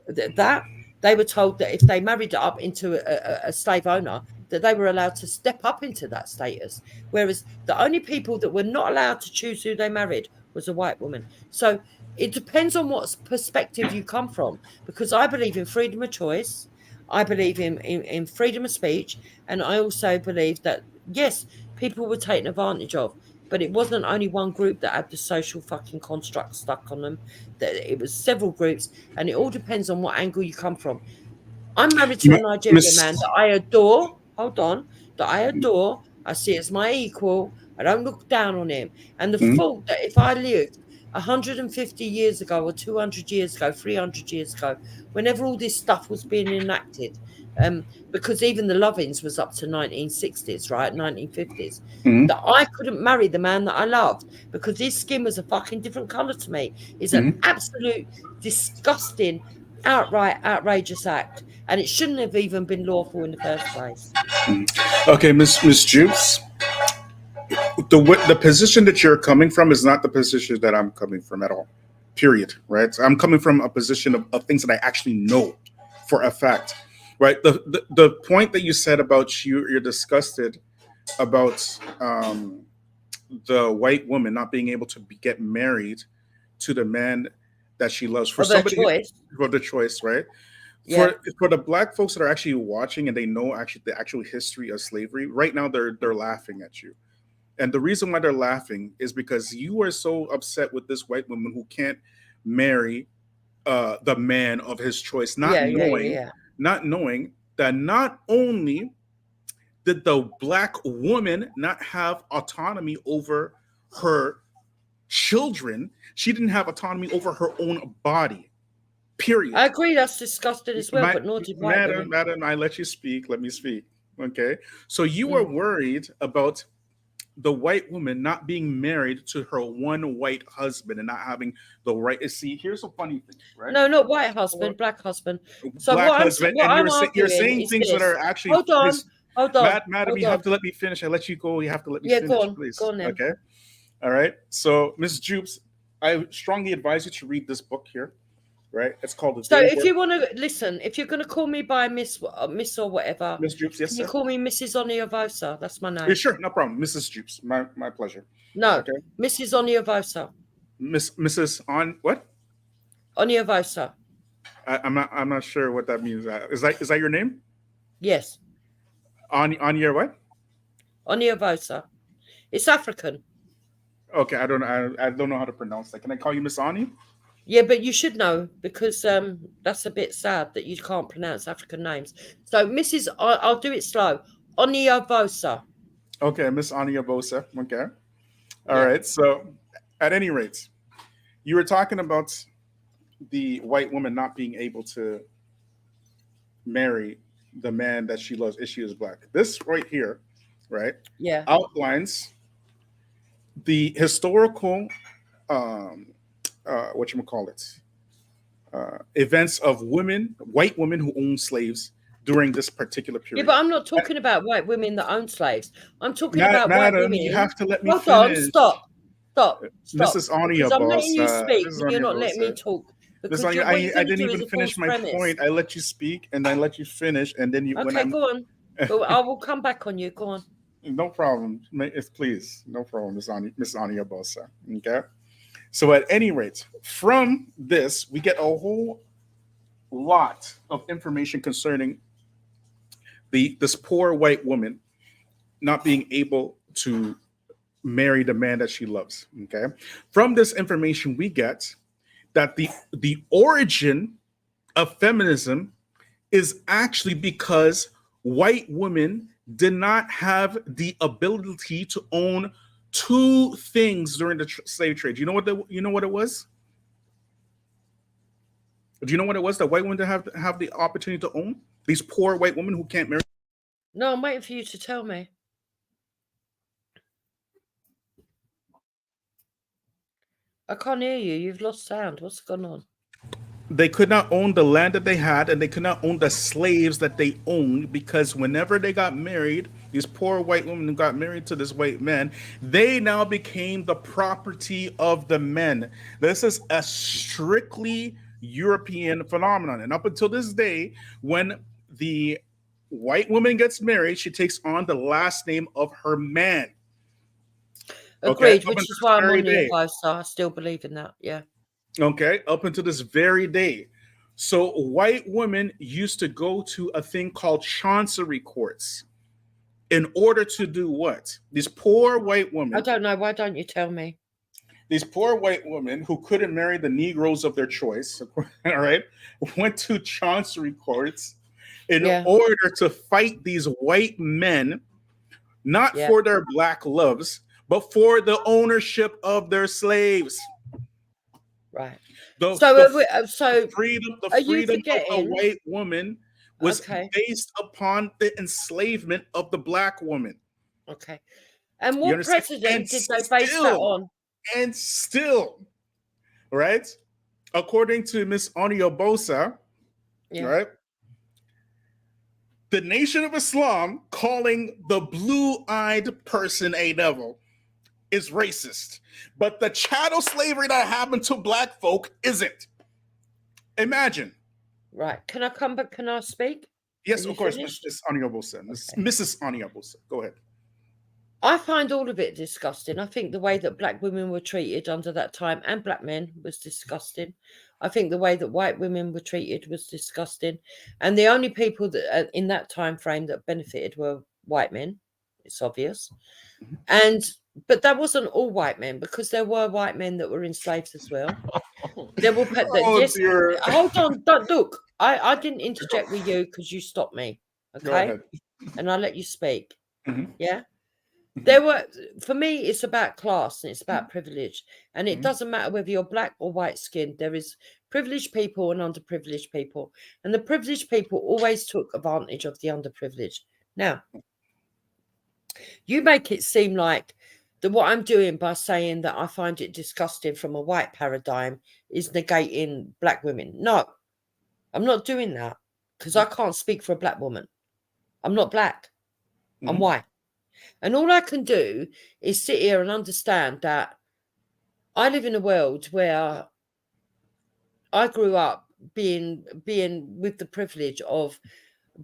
that. They were told that if they married up into a slave owner, that they were allowed to step up into that status. Whereas the only people that were not allowed to choose who they married was a white woman. So it depends on what perspective you come from, because I believe in freedom of choice. I believe in freedom of speech. And I also believe that, yes, people were taken advantage of. But it wasn't only one group that had the social fucking construct stuck on them. That it was several groups, and it all depends on what angle you come from. I'm married to a Nigerian man that I adore. Hold on, that I adore. I see as my equal. I don't look down on him. And the thought that if I lived 150 years ago, or 200 years ago, 300 years ago, whenever all this stuff was being enacted, because even the Lovins was up to 1960s, right, 1950s, that I couldn't marry the man that I loved because his skin was a fucking different color to me, is an absolute disgusting, outright outrageous act, and it shouldn't have even been lawful in the first place. Okay, Miss Jukes, the position that you're coming from is not the position that I'm coming from at all. Period. Right? I'm coming from a position of things that I actually know for a fact. Right? The point that you said about you're disgusted about the white woman not being able to get married to the man that she loves for somebody for the choice, right? Yeah. For the black folks that are actually watching and they know actually the actual history of slavery, right now they're laughing at you. And the reason why they're laughing is because you are so upset with this white woman who can't marry the man of his choice, not knowing that not only did the black woman not have autonomy over her children, she didn't have autonomy over her own body. Period. I agree, that's disgusting as well, but nor did white women. Madam, I let you speak. Let me speak. Okay. So you are worried about the white woman not being married to her one white husband and not having the right. See, here's a funny thing, right? No, not white husband, black husband. So black husband, and you're saying things that are actually. Hold on. Madam, you have to let me finish. I let you go. You have to let me finish, please. Go on then. Okay. All right. So, Ms. Jupes, I strongly advise you to read this book here. Right? It's called. So, if you want to listen, if you're going to call me by Miss or whatever, Miss Jupes, yes, you call me Mrs. Oniovosa. That's my name. Yeah, sure, no problem, Mrs. Jupes. My pleasure. No, okay. Mrs. Oniovosa. Mrs. On what? Oniovosa. I'm not sure what that means. Is that your name? Yes. On your what? Oniovosa. It's African. Okay, I don't know how to pronounce that. Can I call you Miss Ani? Yeah, but you should know because that's a bit sad that you can't pronounce African names. So, Mrs. I'll do it slow. Oniovosa. Okay, Miss Oniovosa. Okay. All right. So, at any rate, you were talking about the white woman not being able to marry the man that she loves if she is black. This right here, right? Yeah. Outlines the historical events of white women who owned slaves during this particular Yeah, period. but I'm not talking about white women that own slaves. I'm talking about white Madam, women. you have to let me Hold on, finish. stop. Mrs. Anya, Because I'm letting you boss, speak, Mrs. and you're Anya, not boss, letting me talk. Ms. Because Anya, what you're I going to didn't do is even a finish false my premise. point. I let you speak, and I let you finish, and then you. when Okay, I'm, go on. But I will come back on you. Go on. No problem. Please, no problem, Miss Anya Bosa. Okay. So at any rate, from this, we get a whole lot of information concerning this poor white woman not being able to marry the man that she loves. Okay. From this information, we get that the origin of feminism is actually because white women did not have the ability to own two things during the slave trade. You know what it was? Do you know what it was that white women didn't have the opportunity to own? These poor white women who can't marry. No, I'm waiting for you to tell me. I can't hear you. You've lost sound. What's going on? They could not own the land that they had, and they could not own the slaves that they owned, because whenever they got married, these poor white women got married to this white man, they now became the property of the men. This is a strictly European phenomenon. And up until this day, when the white woman gets married, she takes on the last name of her man. Agreed, Okay? which is why I'm on the advice, so I still believe in that. Yeah. Okay, up until this very day. So white women used to go to a thing called chancery courts in order to do what? These poor white women. I don't know. Why don't you tell me? These poor white women who couldn't marry the Negroes of their choice, all right, went to chancery courts in order to fight these white men, not for their black loves, but for the ownership of their slaves. Right. The freedom of a white woman was based upon the enslavement of the black woman. Okay. And what precedent did they base that on? And still, right? According to Miss Anya Bosa, right? The Nation of Islam calling the blue-eyed person a devil is racist, but the chattel slavery that happened to black folk isn't. Imagine. Right. Can I come back? Can I speak? Yes, of course, Miss Anya Bosa. Mrs. Anya Bosa. Go ahead. I find all of it disgusting. I think the way that black women were treated under that time, and black men, was disgusting. I think the way that white women were treated was disgusting. And the only people that in that time frame that benefited were white men. It's obvious. But that wasn't all white men, because there were white men that were enslaved as well. There were hold on, don't look. I didn't interject with you because you stopped me. Okay. And I let you speak. Yeah. There were, for me, it's about class and it's about privilege. And it doesn't matter whether you're black or white skinned. There is privileged people and underprivileged people. And the privileged people always took advantage of the underprivileged. Now, you make it seem like that what I'm doing by saying that I find it disgusting from a white paradigm is negating black women. No, I'm not doing that, because I can't speak for a black woman. I'm not black. I'm white. And all I can do is sit here and understand that I live in a world where I grew up being with the privilege of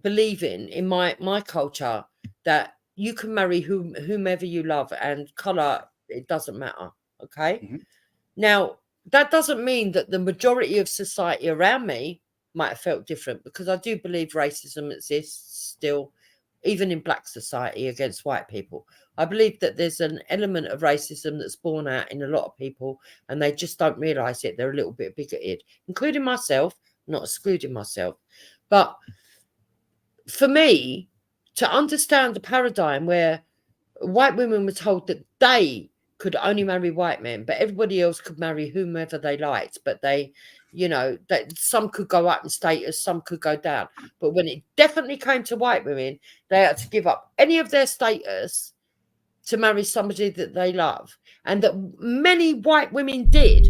believing in my culture that you can marry whomever you love, and color, it doesn't matter. Okay. Now, that doesn't mean that the majority of society around me might have felt different, because I do believe racism exists still, even in black society, against white people. I believe that there's an element of racism that's born out in a lot of people, and they just don't realize it. They're a little bit bigoted, including myself, not excluding myself. But for me, to understand the paradigm where white women were told that they could only marry white men, but everybody else could marry whomever they liked, but they, that some could go up in status, some could go down. But when it definitely came to white women, they had to give up any of their status to marry somebody that they love, and that many white women did.